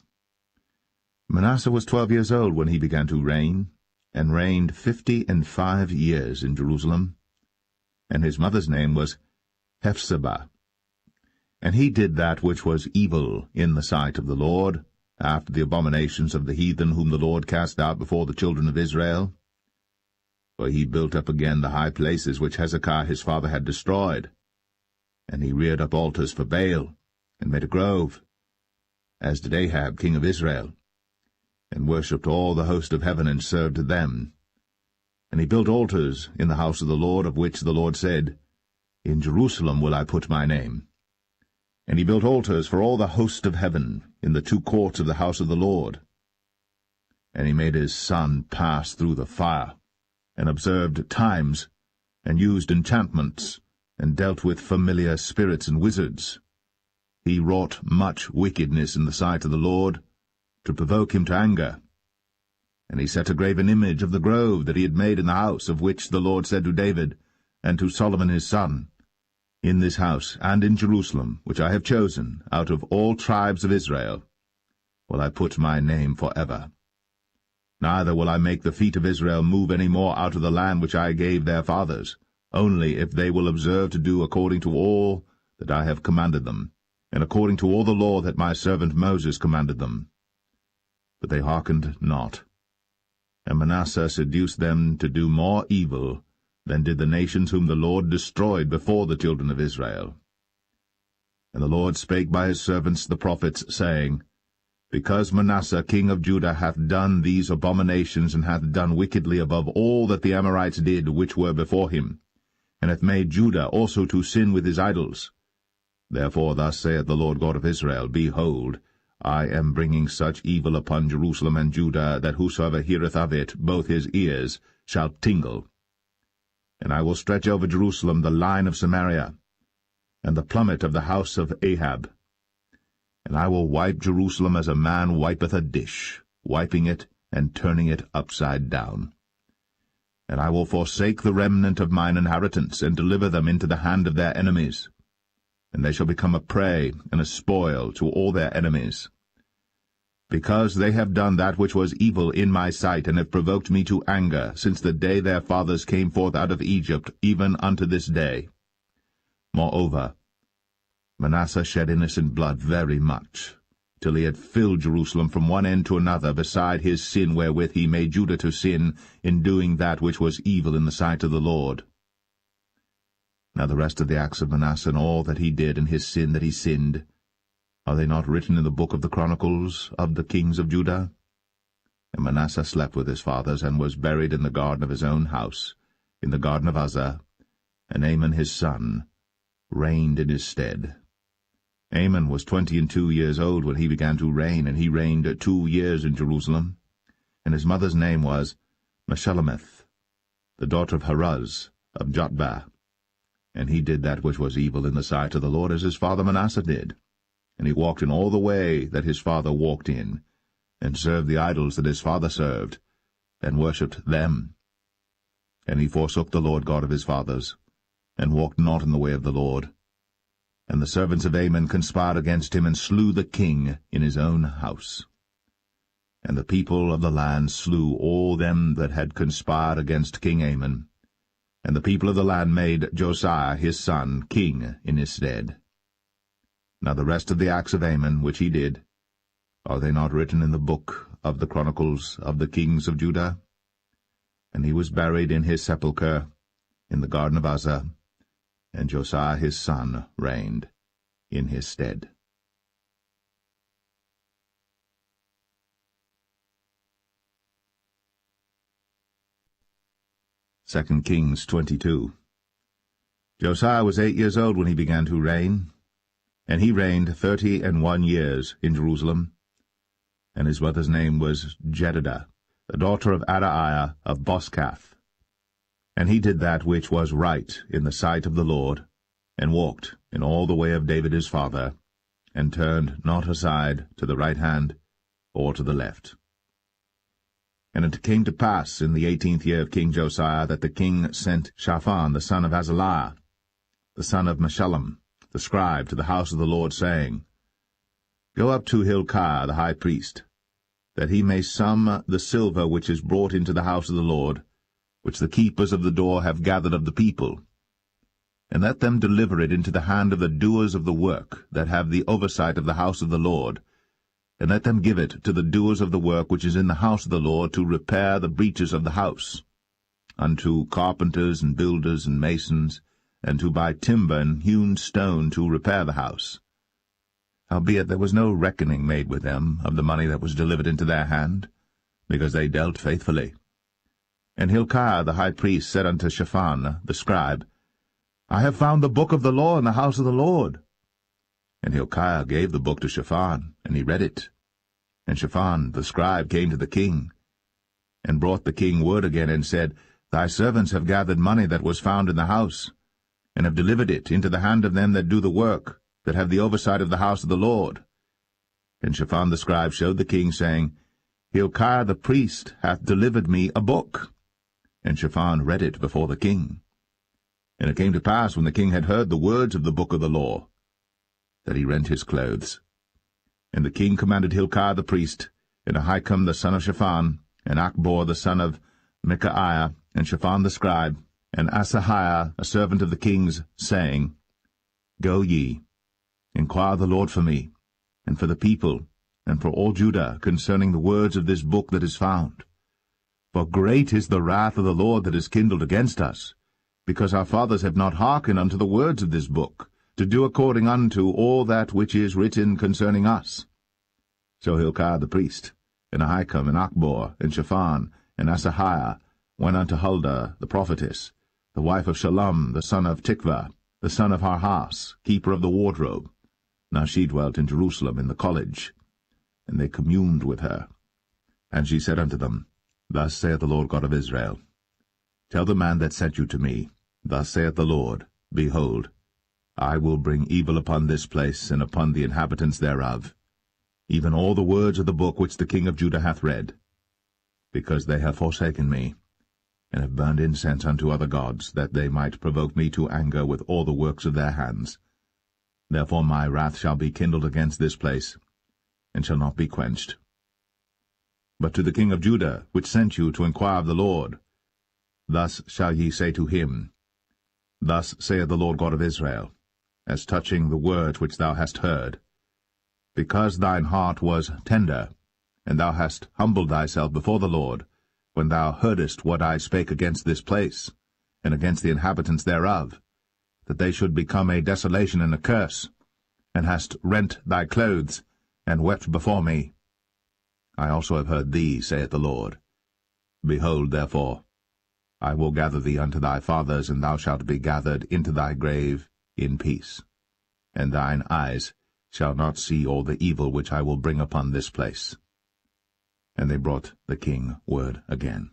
Manasseh was 12 years old when he began to reign, and reigned 55 years in Jerusalem. And his mother's name was Hephzibah. And he did that which was evil in the sight of the Lord, after the abominations of the heathen whom the Lord cast out before the children of Israel. For he built up again the high places which Hezekiah his father had destroyed. And he reared up altars for Baal, and made a grove, as did Ahab king of Israel, and worshipped all the host of heaven, and served them. And he built altars in the house of the Lord, of which the Lord said, In Jerusalem will I put my name. And he built altars for all the host of heaven in the 2 courts of the house of the Lord. And he made his son pass through the fire, and observed times, and used enchantments, and dealt with familiar spirits and wizards. He wrought much wickedness in the sight of the Lord, to provoke him to anger. And he set a graven image of the grove that he had made in the house, of which the Lord said to David, and to Solomon his son, In this house, and in Jerusalem, which I have chosen, out of all tribes of Israel, will I put my name for ever. Neither will I make the feet of Israel move any more out of the land which I gave their fathers, only if they will observe to do according to all that I have commanded them, and according to all the law that my servant Moses commanded them. But they hearkened not. And Manasseh seduced them to do more evil than did the nations whom the Lord destroyed before the children of Israel. And the Lord spake by his servants the prophets, saying, Because Manasseh king of Judah hath done these abominations, and hath done wickedly above all that the Amorites did which were before him, and hath made Judah also to sin with his idols. Therefore thus saith the Lord God of Israel, Behold, I am bringing such evil upon Jerusalem and Judah, that whosoever heareth of it, both his ears shall tingle. And I will stretch over Jerusalem the line of Samaria, and the plummet of the house of Ahab. And I will wipe Jerusalem as a man wipeth a dish, wiping it and turning it upside down. And I will forsake the remnant of mine inheritance, and deliver them into the hand of their enemies. And they shall become a prey and a spoil to all their enemies. Because they have done that which was evil in my sight, and have provoked me to anger, since the day their fathers came forth out of Egypt, even unto this day. Moreover, Manasseh shed innocent blood very much, till he had filled Jerusalem from one end to another, beside his sin wherewith he made Judah to sin, in doing that which was evil in the sight of the Lord. Now the rest of the acts of Manasseh, and all that he did, and his sin that he sinned, are they not written in the book of the Chronicles of the kings of Judah? And Manasseh slept with his fathers, and was buried in the garden of his own house, in the garden of Uzzah, and Amon his son reigned in his stead. Amon was 22 years old when he began to reign, and he reigned 2 years in Jerusalem. And his mother's name was Meshullemeth, the daughter of Haruz of Jotbah. And he did that which was evil in the sight of the Lord, as his father Manasseh did. And he walked in all the way that his father walked in, and served the idols that his father served, and worshipped them. And he forsook the Lord God of his fathers, and walked not in the way of the Lord. And the servants of Amon conspired against him, and slew the king in his own house. And the people of the land slew all them that had conspired against King Amon. And the people of the land made Josiah his son king in his stead. Now the rest of the acts of Amon which he did, are they not written in the book of the Chronicles of the kings of Judah? And he was buried in his sepulchre in the garden of Uzzah, and Josiah his son reigned in his stead. 2 Kings 22. Josiah was 8 years old when he began to reign, and he reigned 31 years in Jerusalem. And his mother's name was Jedidah, the daughter of Adaiah of Boscath. And he did that which was right in the sight of the Lord, and walked in all the way of David his father, and turned not aside to the right hand or to the left. And it came to pass in the 18th year of King Josiah that the king sent Shaphan the son of Azaliah, the son of Meshullam, the scribe, to the house of the Lord, saying, Go up to Hilkiah the high priest, that he may sum the silver which is brought into the house of the Lord, which the keepers of the door have gathered of the people, and let them deliver it into the hand of the doers of the work that have the oversight of the house of the Lord, and let them give it to the doers of the work which is in the house of the Lord, to repair the breaches of the house, unto carpenters and builders and masons, and to buy timber and hewn stone to repair the house. Howbeit there was no reckoning made with them of the money that was delivered into their hand, because they dealt faithfully. And Hilkiah the high priest said unto Shaphan the scribe, I have found the book of the law in the house of the Lord. And Hilkiah gave the book to Shaphan, and he read it. And Shaphan the scribe came to the king, and brought the king word again, and said, Thy servants have gathered money that was found in the house, and have delivered it into the hand of them that do the work, that have the oversight of the house of the Lord. And Shaphan the scribe showed the king, saying, Hilkiah the priest hath delivered me a book. And Shaphan read it before the king. And it came to pass, when the king had heard the words of the book of the law, that he rent his clothes. And the king commanded Hilkiah the priest, and Ahikam the son of Shaphan, and Achbor the son of Micaiah, and Shaphan the scribe, and Asahiah a servant of the king's, saying, Go ye, inquire the Lord for me, and for the people, and for all Judah, concerning the words of this book that is found. For great is the wrath of the Lord that is kindled against us, because our fathers have not hearkened unto the words of this book, to do according unto all that which is written concerning us. So Hilkiah the priest, and Ahikam, and Achbor, and Shaphan, and Asahiah, went unto Huldah the prophetess, the wife of Shallum the son of Tikvah, the son of Harhas, keeper of the wardrobe. Now she dwelt in Jerusalem in the college, and they communed with her. And she said unto them, Thus saith the Lord God of Israel, Tell the man that sent you to me, Thus saith the Lord, Behold, I will bring evil upon this place, and upon the inhabitants thereof, even all the words of the book which the king of Judah hath read, because they have forsaken me, and have burned incense unto other gods, that they might provoke me to anger with all the works of their hands. Therefore my wrath shall be kindled against this place, and shall not be quenched. But to the king of Judah, which sent you to inquire of the Lord, thus shall ye say to him, Thus saith the Lord God of Israel, as touching the words which thou hast heard, because thine heart was tender, and thou hast humbled thyself before the Lord, when thou heardest what I spake against this place, and against the inhabitants thereof, that they should become a desolation and a curse, and hast rent thy clothes, and wept before me. I also have heard thee, saith the Lord. Behold, therefore, I will gather thee unto thy fathers, and thou shalt be gathered into thy grave in peace. And thine eyes shall not see all the evil which I will bring upon this place. And they brought the king word again.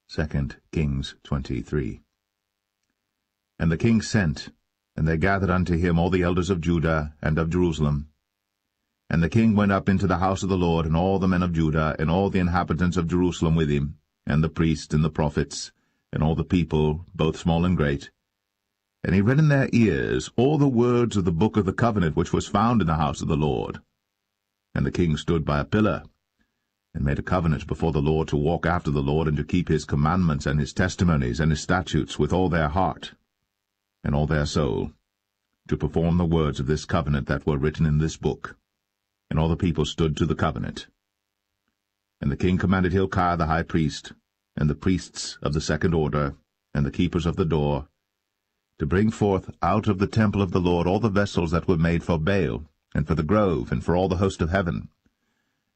2 Kings 23. And the king sent, and they gathered unto him all the elders of Judah and of Jerusalem. And the king went up into the house of the Lord, and all the men of Judah, and all the inhabitants of Jerusalem with him, and the priests and the prophets, and all the people, both small and great. And he read in their ears all the words of the book of the covenant which was found in the house of the Lord. And the king stood by a pillar, and made a covenant before the Lord to walk after the Lord, and to keep his commandments and his testimonies and his statutes with all their heart and all their soul, to perform the words of this covenant that were written in this book. And all the people stood to the covenant. And the king commanded Hilkiah the high priest, and the priests of the second order, and the keepers of the door, to bring forth out of the temple of the Lord all the vessels that were made for Baal, and for the grove, and for all the host of heaven.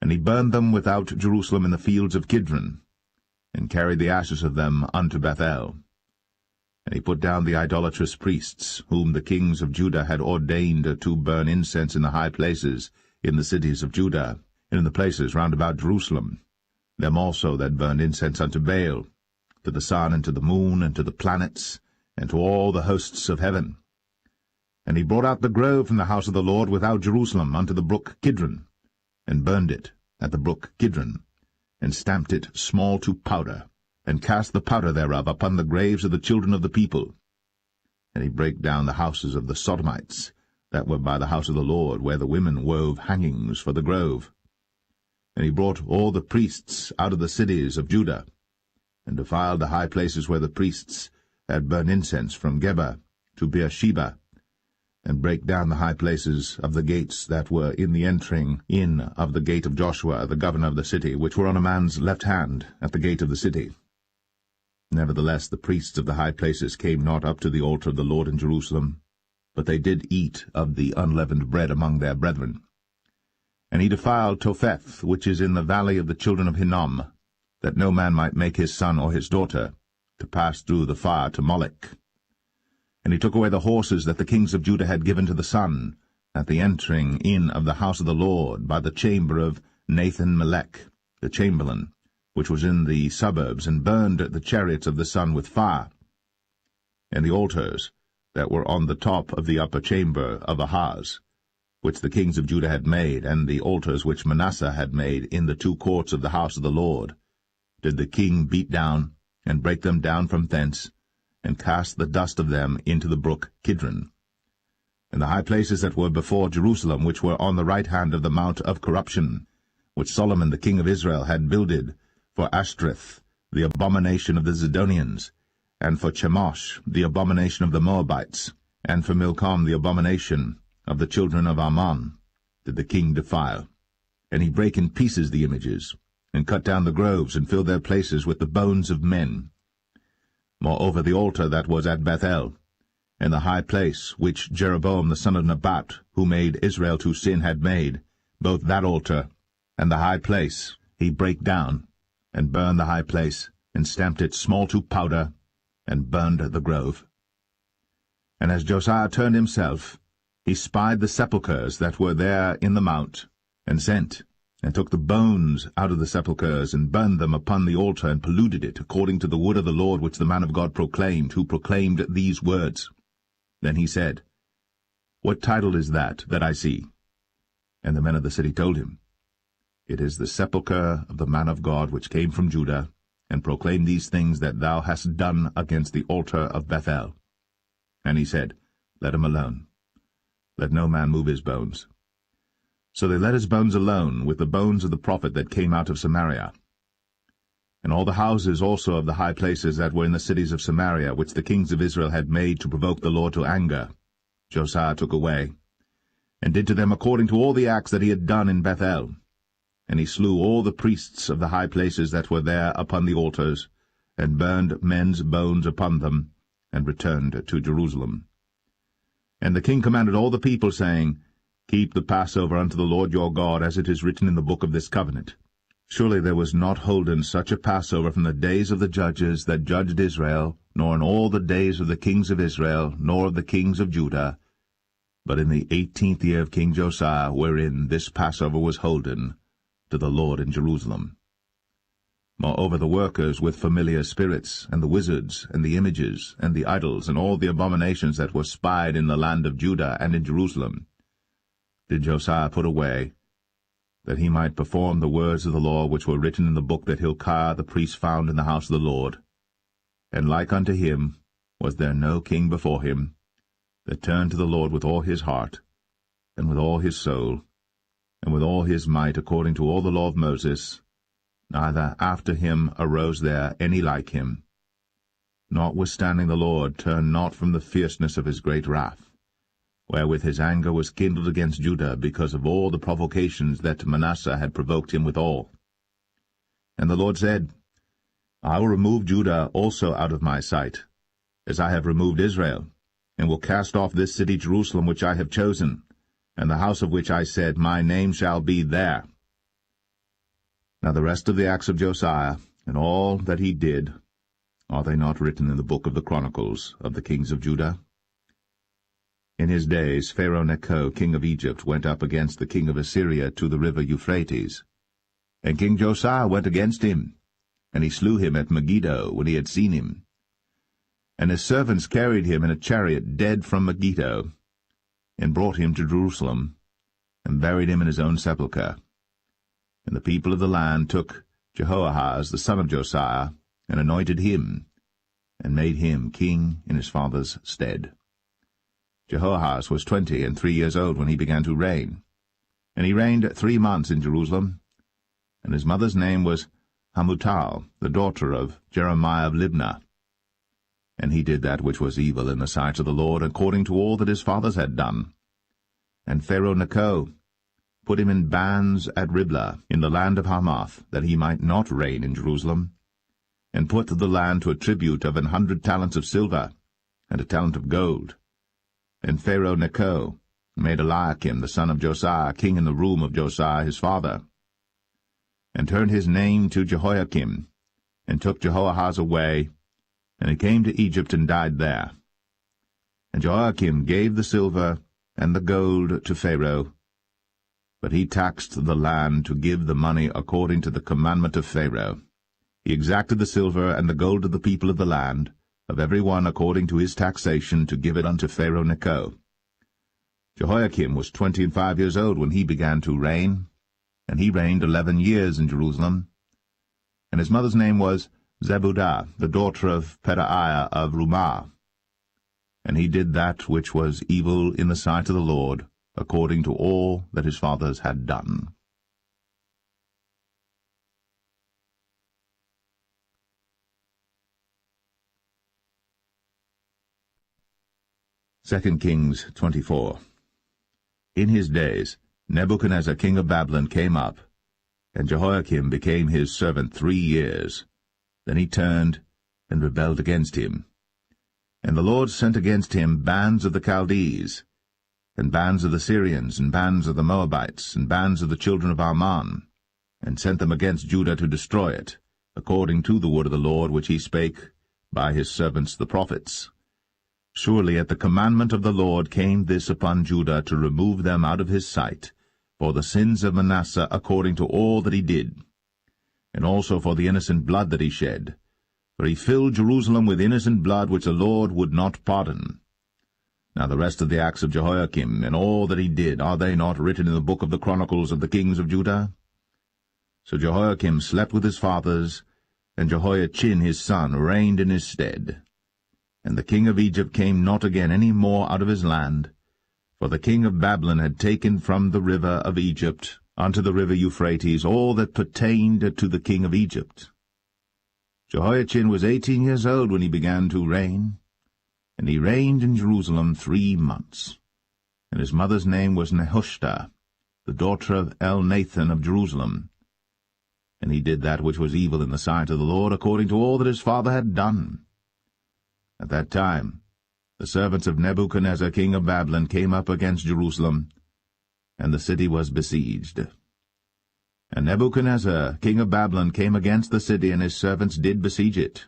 And he burned them without Jerusalem in the fields of Kidron, and carried the ashes of them unto Bethel. And he put down the idolatrous priests, whom the kings of Judah had ordained to burn incense in the high places, in the cities of Judah, and in the places round about Jerusalem, them also that burned incense unto Baal, to the sun, and to the moon, and to the planets, and to all the hosts of heaven. And he brought out the grove from the house of the Lord without Jerusalem unto the brook Kidron, and burned it at the brook Kidron, and stamped it small to powder, and cast the powder thereof upon the graves of the children of the people. And he brake down the houses of the Sodomites, that were by the house of the Lord, where the women wove hangings for the grove. And he brought all the priests out of the cities of Judah, and defiled the high places where the priests had burned incense, from Geba to Beersheba, and brake down the high places of the gates that were in the entering in of the gate of Joshua, the governor of the city, which were on a man's left hand at the gate of the city. Nevertheless the priests of the high places came not up to the altar of the Lord in Jerusalem, but they did eat of the unleavened bread among their brethren. And he defiled Topheth, which is in the valley of the children of Hinnom, that no man might make his son or his daughter to pass through the fire to Molech. And he took away the horses that the kings of Judah had given to the sun, at the entering in of the house of the Lord, by the chamber of Nathan-Melech, the chamberlain, which was in the suburbs, and burned the chariots of the sun with fire. And the altars that were on the top of the upper chamber of Ahaz, which the kings of Judah had made, and the altars which Manasseh had made in the two courts of the house of the Lord, did the king beat down, and break them down from thence, and cast the dust of them into the brook Kidron. And the high places that were before Jerusalem, which were on the right hand of the mount of corruption, which Solomon the king of Israel had builded for Ashtoreth, the abomination of the Zidonians, and for Chemosh, the abomination of the Moabites, and for Milcom, the abomination of the children of Ammon, did the king defile. And he brake in pieces the images, and cut down the groves, and filled their places with the bones of men. Moreover, the altar that was at Bethel, and the high place which Jeroboam the son of Nebat, who made Israel to sin, had made, both that altar and the high place he brake down, and burned the high place, and stamped it small to powder, and burned the grove. And as Josiah turned himself, he spied the sepulchres that were there in the mount, and sent, and took the bones out of the sepulchres, and burned them upon the altar, and polluted it, according to the word of the Lord which the man of God proclaimed, who proclaimed these words. Then he said, What title is that I see? And the men of the city told him, It is the sepulchre of the man of God which came from Judah, and proclaimed these things that thou hast done against the altar of Bethel. And he said, Let him alone. Let no man move his bones. So they let his bones alone, with the bones of the prophet that came out of Samaria. And all the houses also of the high places that were in the cities of Samaria, which the kings of Israel had made to provoke the Lord to anger, Josiah took away, and did to them according to all the acts that he had done in Bethel. And he slew all the priests of the high places that were there upon the altars, and burned men's bones upon them, and returned to Jerusalem. And the king commanded all the people, saying, Keep the Passover unto the Lord your God, as it is written in the book of this covenant. Surely there was not holden such a Passover from the days of the judges that judged Israel, nor in all the days of the kings of Israel, nor of the kings of Judah, but in the 18th year of King Josiah, wherein this Passover was holden to the Lord in Jerusalem. Moreover, the workers with familiar spirits, and the wizards, and the images, and the idols, and all the abominations that were spied in the land of Judah and in Jerusalem, did Josiah put away, that he might perform the words of the law which were written in the book that Hilkiah the priest found in the house of the Lord. And like unto him was there no king before him, that turned to the Lord with all his heart, and with all his soul, and with all his might, according to all the law of Moses, neither after him arose there any like him. Notwithstanding the Lord turned not from the fierceness of his great wrath, wherewith his anger was kindled against Judah, because of all the provocations that Manasseh had provoked him withal. And the Lord said, I will remove Judah also out of my sight, as I have removed Israel, and will cast off this city Jerusalem which I have chosen, and the house of which I said, My name shall be there. Now the rest of the acts of Josiah, and all that he did, are they not written in the book of the Chronicles of the kings of Judah? In his days Pharaoh Necho, king of Egypt, went up against the king of Assyria to the river Euphrates. And King Josiah went against him, and he slew him at Megiddo when he had seen him. And his servants carried him in a chariot dead from Megiddo, and brought him to Jerusalem, and buried him in his own sepulchre. And the people of the land took Jehoahaz the son of Josiah, and anointed him, and made him king in his father's stead. Jehoahaz was 23 years old when he began to reign, and he reigned 3 months in Jerusalem. And his mother's name was Hamutal, the daughter of Jeremiah of Libnah. And he did that which was evil in the sight of the Lord, according to all that his fathers had done. And Pharaoh Necho put him in bands at Riblah, in the land of Hamath, that he might not reign in Jerusalem, and put the land to a tribute of 100 talents of silver, and a talent of gold. And Pharaoh Necho made Eliakim the son of Josiah king in the room of Josiah his father, and turned his name to Jehoiakim, and took Jehoahaz away, and he came to Egypt and died there. And Jehoiakim gave the silver and the gold to Pharaoh, but he taxed the land to give the money according to the commandment of Pharaoh. He exacted the silver and the gold of the people of the land, of every one according to his taxation, to give it unto Pharaoh Necho. Jehoiakim was 25 years old when he began to reign, and he reigned 11 years in Jerusalem. And his mother's name was Zebudah, the daughter of Pedaiah of Rumah. And he did that which was evil in the sight of the Lord, according to all that his fathers had done. Second Kings 24. In his days Nebuchadnezzar king of Babylon came up, and Jehoiakim became his servant 3 years. Then he turned and rebelled against him. And the Lord sent against him bands of the Chaldees, and bands of the Syrians, and bands of the Moabites, and bands of the children of Ammon, and sent them against Judah to destroy it, according to the word of the Lord which he spake by his servants the prophets. Surely at the commandment of the Lord came this upon Judah, to remove them out of his sight, for the sins of Manasseh according to all that he did, and also for the innocent blood that he shed. For he filled Jerusalem with innocent blood which the Lord would not pardon. Now the rest of the acts of Jehoiakim, and all that he did, are they not written in the book of the Chronicles of the kings of Judah? So Jehoiakim slept with his fathers, and Jehoiachin his son reigned in his stead. And the king of Egypt came not again any more out of his land, for the king of Babylon had taken from the river of Egypt unto the river Euphrates all that pertained to the king of Egypt. Jehoiachin was 18 years old when he began to reign, and he reigned in Jerusalem 3 months. And his mother's name was Nehushta, the daughter of Elnathan of Jerusalem. And he did that which was evil in the sight of the Lord, according to all that his father had done. At that time the servants of Nebuchadnezzar king of Babylon came up against Jerusalem, and the city was besieged. And Nebuchadnezzar king of Babylon came against the city, and his servants did besiege it.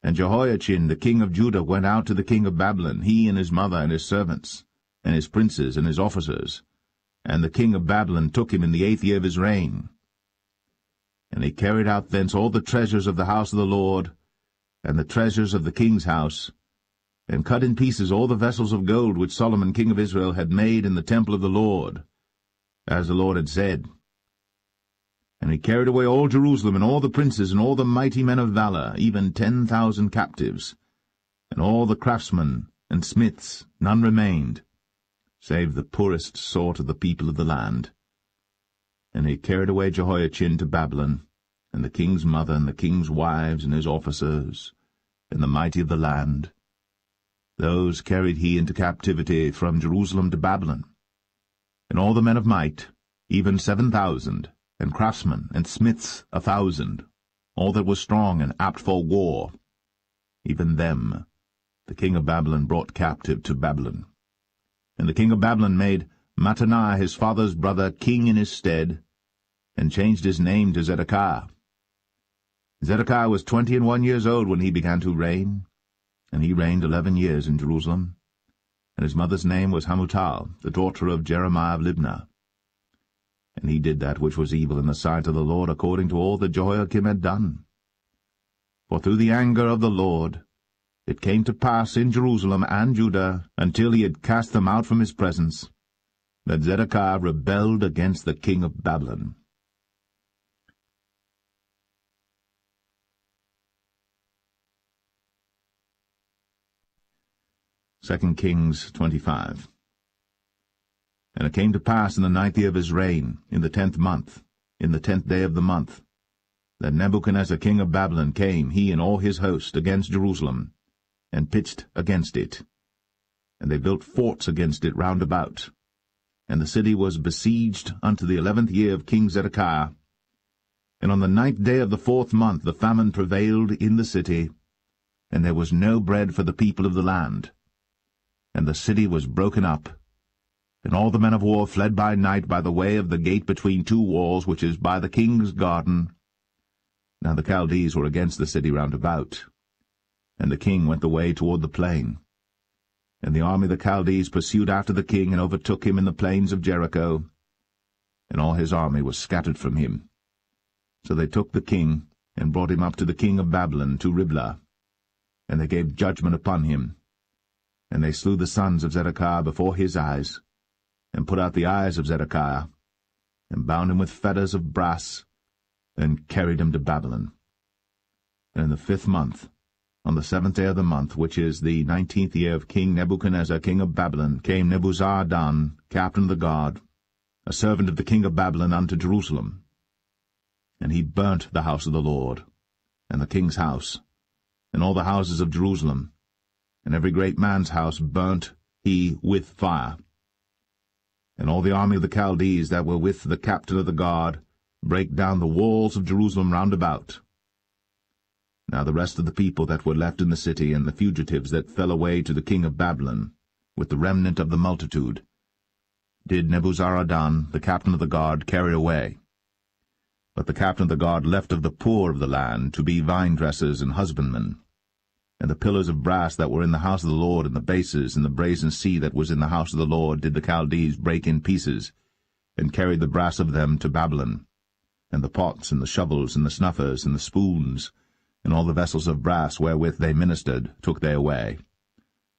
And Jehoiachin the king of Judah went out to the king of Babylon, he and his mother and his servants, and his princes and his officers. And the king of Babylon took him in the 8th year of his reign. And he carried out thence all the treasures of the house of the Lord, and the treasures of the king's house, and cut in pieces all the vessels of gold which Solomon king of Israel had made in the temple of the Lord, as the Lord had said. And he carried away all Jerusalem, and all the princes, and all the mighty men of valor, even 10,000 captives, and all the craftsmen and smiths, none remained, save the poorest sort of the people of the land. And he carried away Jehoiachin to Babylon, and the king's mother, and the king's wives, and his officers, and the mighty of the land. Those carried he into captivity from Jerusalem to Babylon. And all the men of might, even 7,000, and craftsmen and smiths 1,000, all that was strong and apt for war, even them the king of Babylon brought captive to Babylon. And the king of Babylon made Mattaniah his father's brother king in his stead, and changed his name to Zedekiah. Zedekiah was 21 years old when he began to reign, and he reigned 11 years in Jerusalem. And his mother's name was Hamutal, the daughter of Jeremiah of Libnah. And he did that which was evil in the sight of the Lord, according to all that Jehoiakim had done. For through the anger of the Lord it came to pass in Jerusalem and Judah, until he had cast them out from his presence, that Zedekiah rebelled against the king of Babylon. Second Kings 25. And it came to pass in the 9th year of his reign, in the 10th month, in the 10th day of the month, that Nebuchadnezzar king of Babylon came, he and all his host, against Jerusalem, and pitched against it. And they built forts against it round about. And the city was besieged unto the 11th year of King Zedekiah. And on the 9th day of the 4th month the famine prevailed in the city, and there was no bread for the people of the land. And the city was broken up, and all the men of war fled by night by the way of the gate between 2 walls, which is by the king's garden. Now the Chaldees were against the city round about, and the king went the way toward the plain. And the army of the Chaldees pursued after the king, and overtook him in the plains of Jericho. And all his army was scattered from him. So they took the king, and brought him up to the king of Babylon, to Riblah. And they gave judgment upon him. And they slew the sons of Zedekiah before his eyes, and put out the eyes of Zedekiah, and bound him with fetters of brass, and carried him to Babylon. And in the 5th month, on the 7th day of the month, which is the 19th year of King Nebuchadnezzar, king of Babylon, came Nebuzaradan, captain of the guard, a servant of the king of Babylon, unto Jerusalem. And he burnt the house of the Lord, and the king's house, and all the houses of Jerusalem, and every great man's house burnt he with fire. And all the army of the Chaldees that were with the captain of the guard brake down the walls of Jerusalem round about. Now the rest of the people that were left in the city, and the fugitives that fell away to the king of Babylon, with the remnant of the multitude, did Nebuzaradan, the captain of the guard, carry away. But the captain of the guard left of the poor of the land to be vine-dressers and husbandmen. And the pillars of brass that were in the house of the Lord, and the bases, and the brazen sea that was in the house of the Lord, did the Chaldees break in pieces, and carried the brass of them to Babylon. And the pots, and the shovels, and the snuffers, and the spoons, and all the vessels of brass wherewith they ministered, took they away.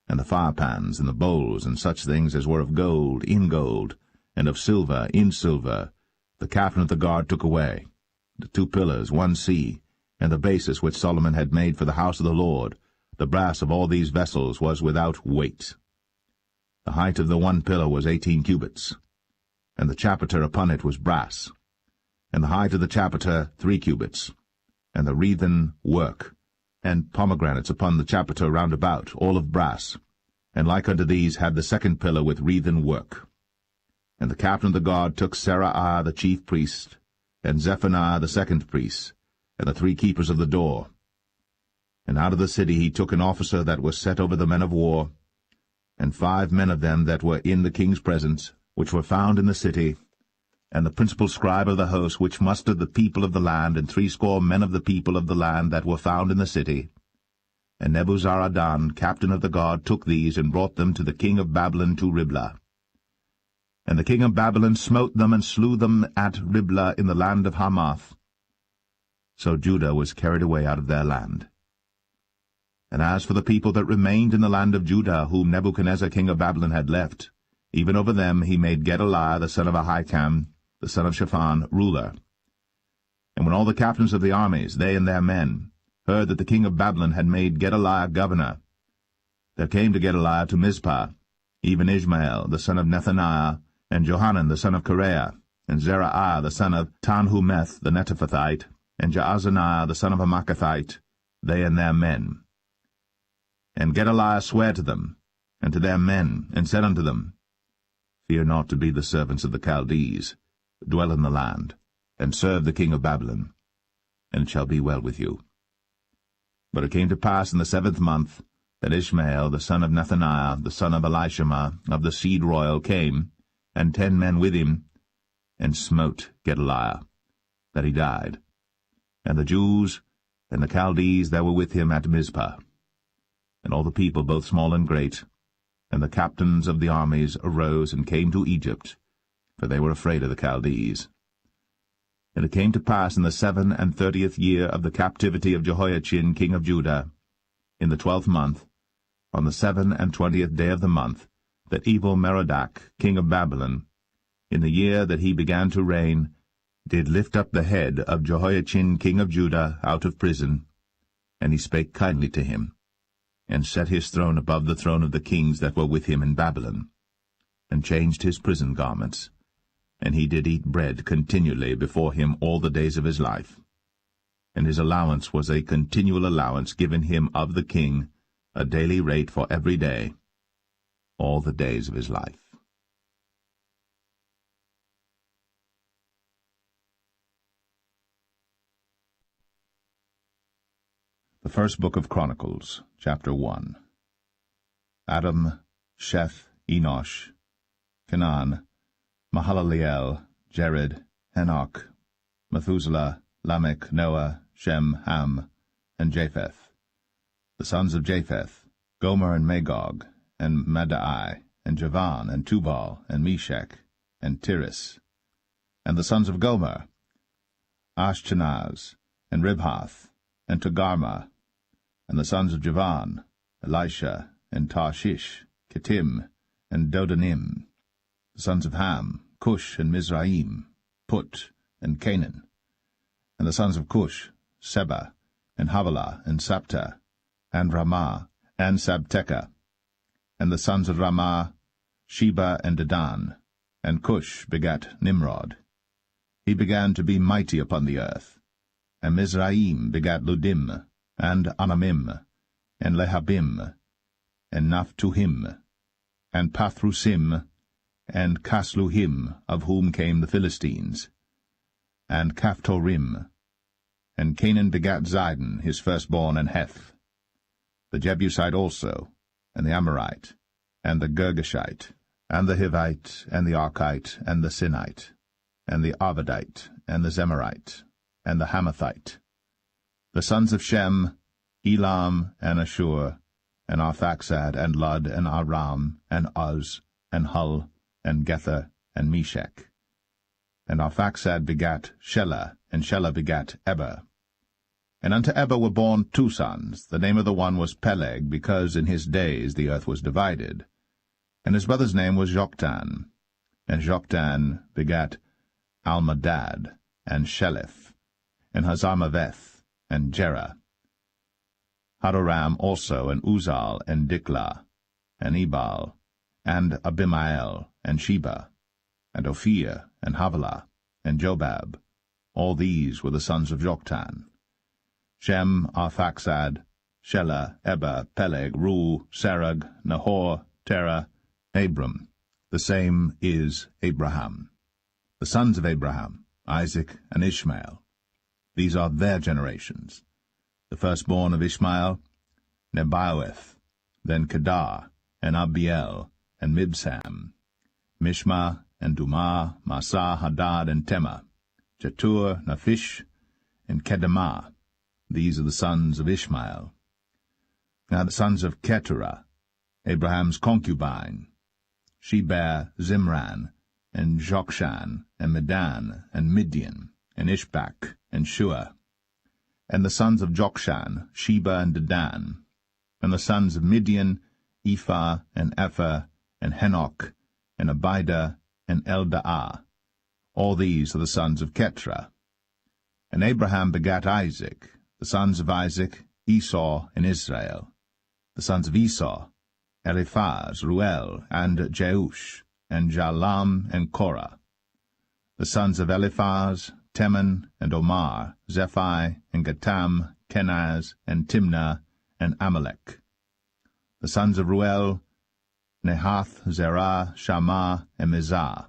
And the firepans, and the bowls, and such things as were of gold, in gold, and of silver, in silver, the captain of the guard took away. The 2 pillars, 1 sea, and the basis which Solomon had made for the house of the Lord, the brass of all these vessels was without weight. The height of the 1 pillar was 18 cubits, and the chapiter upon it was brass, and the height of the chapiter 3 cubits, and the wreathen work, and pomegranates upon the chapiter round about, all of brass, and like unto these had the 2nd pillar with wreathen work. And the captain of the guard took Seraiah the chief priest, and Zephaniah the 2nd priest, and the 3 keepers of the door. And out of the city he took an officer that was set over the men of war, and 5 men of them that were in the king's presence, which were found in the city, and the principal scribe of the host, which mustered the people of the land, and 60 men of the people of the land that were found in the city. And Nebuzaradan, captain of the guard, took these, and brought them to the king of Babylon to Riblah. And the king of Babylon smote them, and slew them at Riblah in the land of Hamath. So Judah was carried away out of their land. And as for the people that remained in the land of Judah, whom Nebuchadnezzar king of Babylon had left, even over them he made Gedaliah the son of Ahikam, the son of Shaphan, ruler. And when all the captains of the armies, they and their men, heard that the king of Babylon had made Gedaliah governor, there came to Gedaliah to Mizpah, even Ishmael the son of Nethaniah, and Johanan the son of Kareah, and Zeraiah the son of Tanhumeth the Netophathite, and Jaazaniah the son of a Maacathite, they and their men. And Gedaliah sware to them, and to their men, and said unto them, Fear not to be the servants of the Chaldees, dwell in the land, and serve the king of Babylon, and it shall be well with you. But it came to pass in the 7th month, that Ishmael the son of Nethaniah, the son of Elishama, of the seed royal, came, and 10 men with him, and smote Gedaliah, that he died, and the Jews and the Chaldees that were with him at Mizpah. And all the people, both small and great, and the captains of the armies, arose and came to Egypt, for they were afraid of the Chaldees. And it came to pass in the 37th year of the captivity of Jehoiachin king of Judah, in the 12th month, on the 27th day of the month, that Evil-Merodach king of Babylon, in the year that he began to reign, did lift up the head of Jehoiachin king of Judah out of prison, and he spake kindly to him, and set his throne above the throne of the kings that were with him in Babylon, and changed his prison garments, and he did eat bread continually before him all the days of his life. And his allowance was a continual allowance given him of the king, a daily rate for every day, all the days of his life. The first book of Chronicles, chapter 1. Adam, Sheth, Enosh, Canaan, Mahalaleel, Jared, Enoch, Methuselah, Lamech, Noah, Shem, Ham, and Japheth. The sons of Japheth, Gomer and Magog, and Madai, and Javan, and Tubal, and Meshach, and Tiris. And the sons of Gomer, Ashchenaz, and Ribhath, and Togarmah. And the sons of Javan, Elisha, and Tarshish, Kittim, and Dodanim. The sons of Ham, Cush, and Mizraim, Put, and Canaan. And the sons of Cush, Seba, and Havilah, and Sapta, and Ramah, and Sabteka. And the sons of Ramah, Sheba, and Dedan. And Cush begat Nimrod. He began to be mighty upon the earth. And Mizraim begat Ludim, and Anamim, and Lehabim, and Naphtuhim, and Pathrusim, and Casluhim, of whom came the Philistines, and Caphtorim. And Canaan begat Zidon, his firstborn, and Heth, the Jebusite also, and the Amorite, and the Girgashite, and the Hivite, and the Archite, and the Sinite, and the Arvadite, and the Zemarite, and the Hamathite. The sons of Shem, Elam, and Ashur, and Arphaxad, and Lud, and Aram, and Uz, and Hul, and Gether, and Meshach. And Arphaxad begat Shelah, and Shelah begat Eber. And unto Eber were born 2 sons. The name of the one was Peleg, because in his days the earth was divided. And his brother's name was Joktan. And Joktan begat Almadad, and Sheleph, and Hazarmaveth, and Jerah. Hadoram also, and Uzal, and Diklah, and Ebal, and Abimael, and Sheba, and Ophir, and Havilah, and Jobab. All these were the sons of Joktan. Shem, Arphaxad, Shelah, Eber, Peleg, Reu, Serug, Nahor, Terah, Abram. The same is Abraham. The sons of Abraham, Isaac, and Ishmael. These are their generations. The firstborn of Ishmael, Nebaioth, then Kedar, and Abiel, and Mibsam, Mishma, and Dumah, Massa, Hadad, and Tema, Jetur, Naphish, and Kedemah. These are the sons of Ishmael. Now the sons of Keturah, Abraham's concubine. She bare Zimran, and Jokshan, and Medan, and Midian, and Ishbak, and Shua. And the sons of Jokshan, Sheba, and Dedan. And the sons of Midian, Ephah, and Epher, and Henoch, and Abida, and Eldaah. All these are the sons of Keturah. And Abraham begat Isaac. The sons of Isaac, Esau, and Israel. The sons of Esau, Eliphaz, Ruel, and Jeush, and Jalam, and Korah. The sons of Eliphaz, Teman, and Omar, Zephi, and Gatam, Kenaz, and Timnah, and Amalek. The sons of Ruel, Nehath, Zerah, Shammah, and Mizah.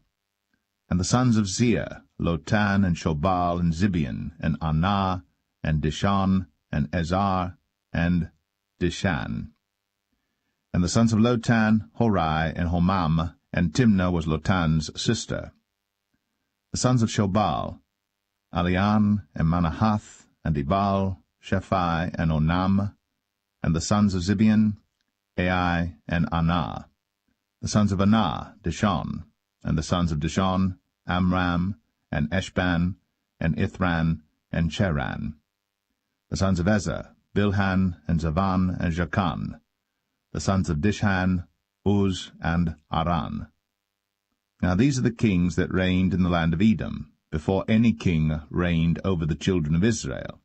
And the sons of Zir, Lotan, and Shobal, and Zibeon, and Anah, and Dishan, and Ezar, and Dishan. And the sons of Lotan, Horai, and Homam, and Timnah was Lotan's sister. The sons of Shobal, Alian, and Manahath, and Ebal, Shephi, and Onam. And the sons of Zibeon, Ai, and Anah. The sons of Anah, Dishon. And the sons of Dishon, Amram, and Eshban, and Ithran, and Cheran. The sons of Ezer, Bilhan, and Zavan, and Jachan. The sons of Dishan, Uz, and Aran. Now these are the kings that reigned in the land of Edom, before any king reigned over the children of Israel.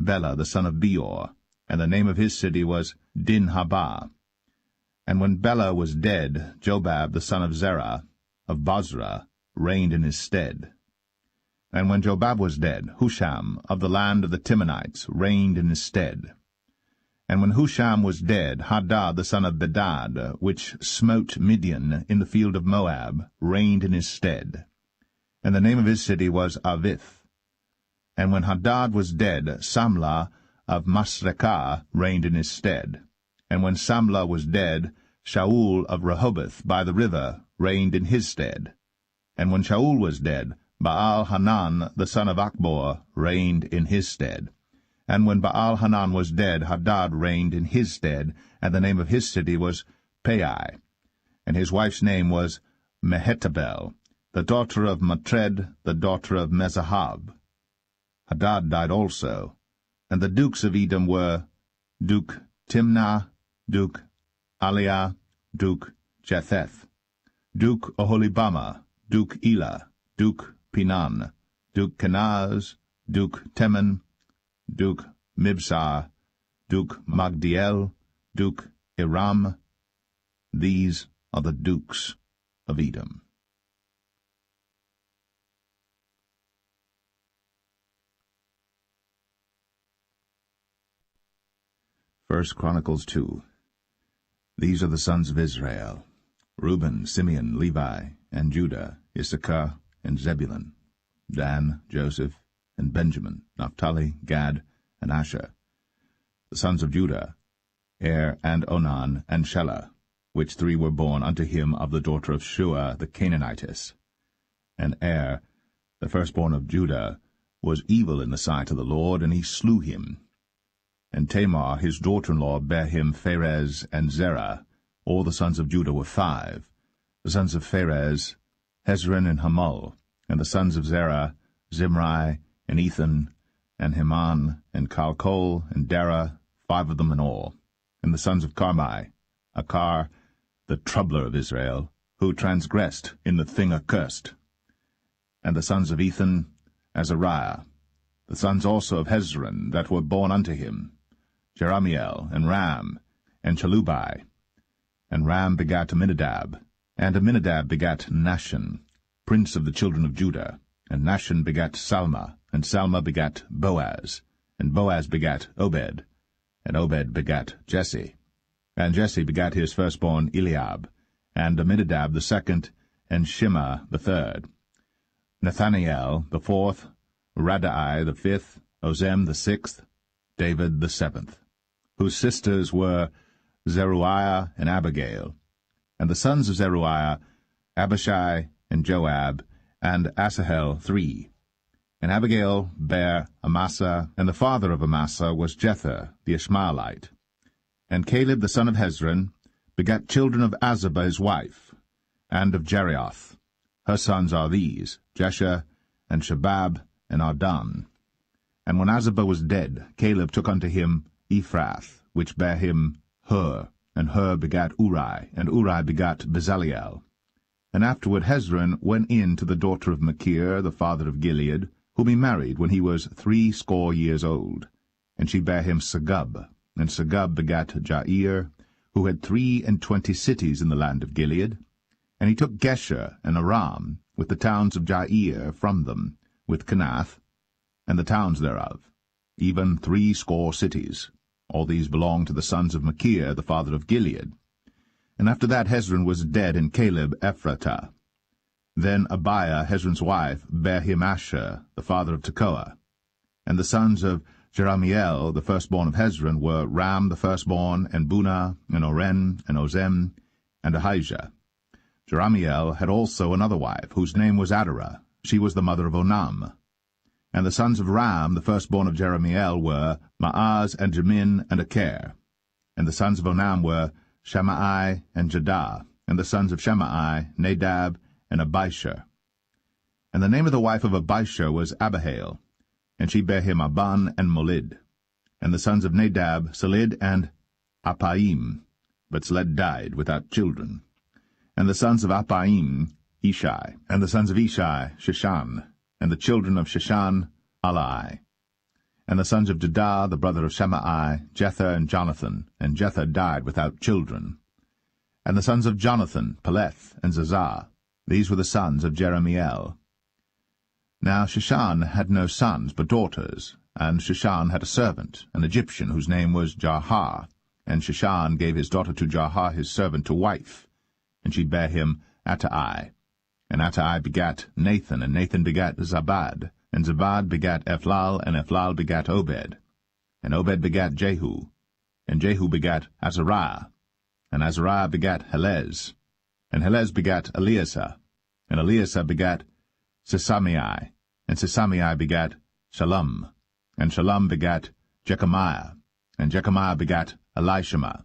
Bela the son of Beor, and the name of his city was Dinhabah. And when Bela was dead, Jobab the son of Zerah, of Bozrah, reigned in his stead. And when Jobab was dead, Husham of the land of the Timonites reigned in his stead. And when Husham was dead, Hadad the son of Bedad, which smote Midian in the field of Moab, reigned in his stead. And the name of his city was Avith. And when Hadad was dead, Samlah of Masrekah reigned in his stead. And when Samlah was dead, Shaul of Rehoboth by the river reigned in his stead. And when Shaul was dead, Baal-Hanan the son of Achbor reigned in his stead. And when Baal-Hanan was dead, Hadad reigned in his stead, and the name of his city was Pai, and his wife's name was Mehetabel, the daughter of Matred, the daughter of Mezahab. Hadad died also, and the dukes of Edom were Duke Timnah, Duke Aliah, Duke Jetheth, Duke Oholibamah, Duke Elah, Duke Pinan, Duke Kenaz, Duke Teman, Duke Mibsar, Duke Magdiel, Duke Iram. These are the dukes of Edom. 1 Chronicles 2. These are the sons of Israel: Reuben, Simeon, Levi, and Judah, Issachar, and Zebulun, Dan, Joseph, and Benjamin, Naphtali, Gad, and Asher. The sons of Judah, Er, and Onan, and Shelah, which three were born unto him of the daughter of Shua the Canaanitess. And Er, the firstborn of Judah, was evil in the sight of the Lord, and he slew him. And Tamar his daughter-in-law bare him Pharez and Zerah. All the sons of Judah were 5. The sons of Pharez, Hezron and Hamul. And the sons of Zerah, Zimri, and Ethan, and Heman, and Calcol, and Dara, 5 of them in all. And the sons of Carmi, Achar, the troubler of Israel, who transgressed in the thing accursed. And the sons of Ethan, Azariah. The sons also of Hezron that were born unto him, Jeramiel, and Ram, and Chelubai. And Ram begat Aminadab, and Aminadab begat Nahshon, prince of the children of Judah. And Nahshon begat Salma, and Salma begat Boaz, and Boaz begat Obed, and Obed begat Jesse. And Jesse begat his firstborn Eliab, and Aminadab the second, and Shema the third, Nathaniel the fourth, Radai the fifth, Ozem the sixth, David the seventh, whose sisters were Zeruiah and Abigail. And the sons of Zeruiah, Abishai, and Joab, and Asahel 3. And Abigail bare Amasa, and the father of Amasa was Jether the Ishmaelite. And Caleb the son of Hezron begat children of Azubah his wife, and of Jerioth. Her sons are these, Jesher, and Shabab, and Ardan. And when Azubah was dead, Caleb took unto him Ephrath, which bare him Hur, and Hur begat Uri, and Uri begat Bezaleel. And afterward Hezron went in to the daughter of Machir, the father of Gilead, whom he married when he was 60 years old. And she bare him Segub, and Segub begat Jair, who had 23 cities in the land of Gilead. And he took Gesher and Aram, with the towns of Jair from them, with Kenath, and the towns thereof, even 60 cities. All these belonged to the sons of Machir, the father of Gilead. And after that Hezron was dead, and Caleb Ephratah. Then Abiah, Hezron's wife, bare him Asher, the father of Tekoa. And the sons of Jeramiel, the firstborn of Hezron, were Ram the firstborn, and Bunah, and Oren, and Ozem, and Ahijah. Jeramiel had also another wife, whose name was Adarah. She was the mother of Onam. And the sons of Ram, the firstborn of Jeramiel, were Maaz, and Jamin, and Acher. And the sons of Onam were Shammai, and Jadah. And the sons of Shammai, Nadab, and Abishur. And the name of the wife of Abishur was Abihail, and she bare him Aban and Molid. And the sons of Nadab, Seled, and Appaim. But Seled died without children. And the sons of Appaim, Ishai. And the sons of Ishai, Sheshan. And the children of Sheshan, Alai. And the sons of Judah, the brother of Shammai, Jether and Jonathan. And Jether died without children. And the sons of Jonathan, Peleth and Zazah. These were the sons of Jeramiel. Now Sheshan had no sons but daughters, and Sheshan had a servant, an Egyptian, whose name was Jarha. And Sheshan gave his daughter to Jarha his servant to wife, and she bare him Attai. And Attai begat Nathan, and Nathan begat Zabad, and Zabad begat Ephlal, and Ephlal begat Obed. And Obed begat Jehu, and Jehu begat Azariah, and Azariah begat Helez, and Helez begat Eleazar, and Eleazar begat Sesamei, and Sesamei begat Shalom, and Shalom begat Jechamiah, and Jechamiah begat Elishama.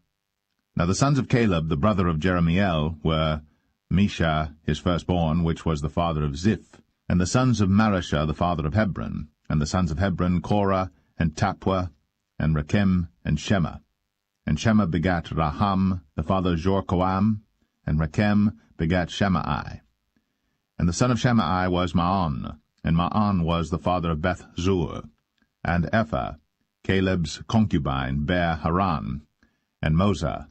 Now the sons of Caleb, the brother of Jeremiel, were Mesha his firstborn, which was the father of Ziph, and the sons of Mareshah, the father of Hebron, and the sons of Hebron, Korah, and Tapua, and Rechem, and Shema. And Shema begat Raham, the father of Jorkoam, and Rechem begat Shemai. And the son of Shemai was Maon, and Maon was the father of Beth-zur. And Ephah, Caleb's concubine, bare Haran, and Moza,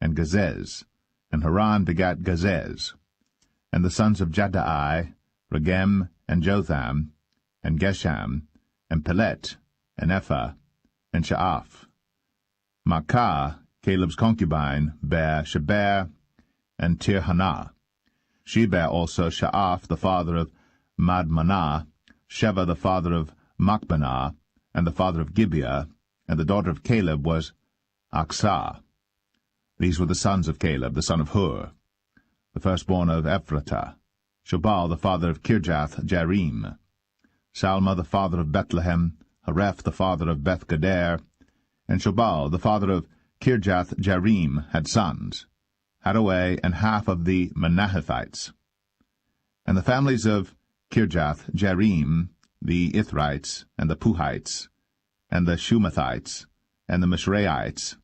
and Gazez, and Haran begat Gazez. And the sons of Jaddai, Regem, and Jotham, and Gesham, and Pelet, and Ephah, and Shaaph. Maacah, Caleb's concubine, bare Sheber, and Tirhanah. She bare also Shaaph, the father of Madmanah, Sheva, the father of Machbenah, and the father of Gibeah, and the daughter of Caleb was Aksah. These were the sons of Caleb, the son of Hur, the firstborn of Ephratah, Shobal, the father of Kirjath-Jearim, Salma, the father of Bethlehem, Hareph, the father of Beth-Gader, and Shobal, the father of Kirjath-Jearim, had sons, Haraway, and half of the Manahethites. And the families of Kirjath-Jearim, the Ithrites, and the Puhites, and the Shumathites, and the Mishreites,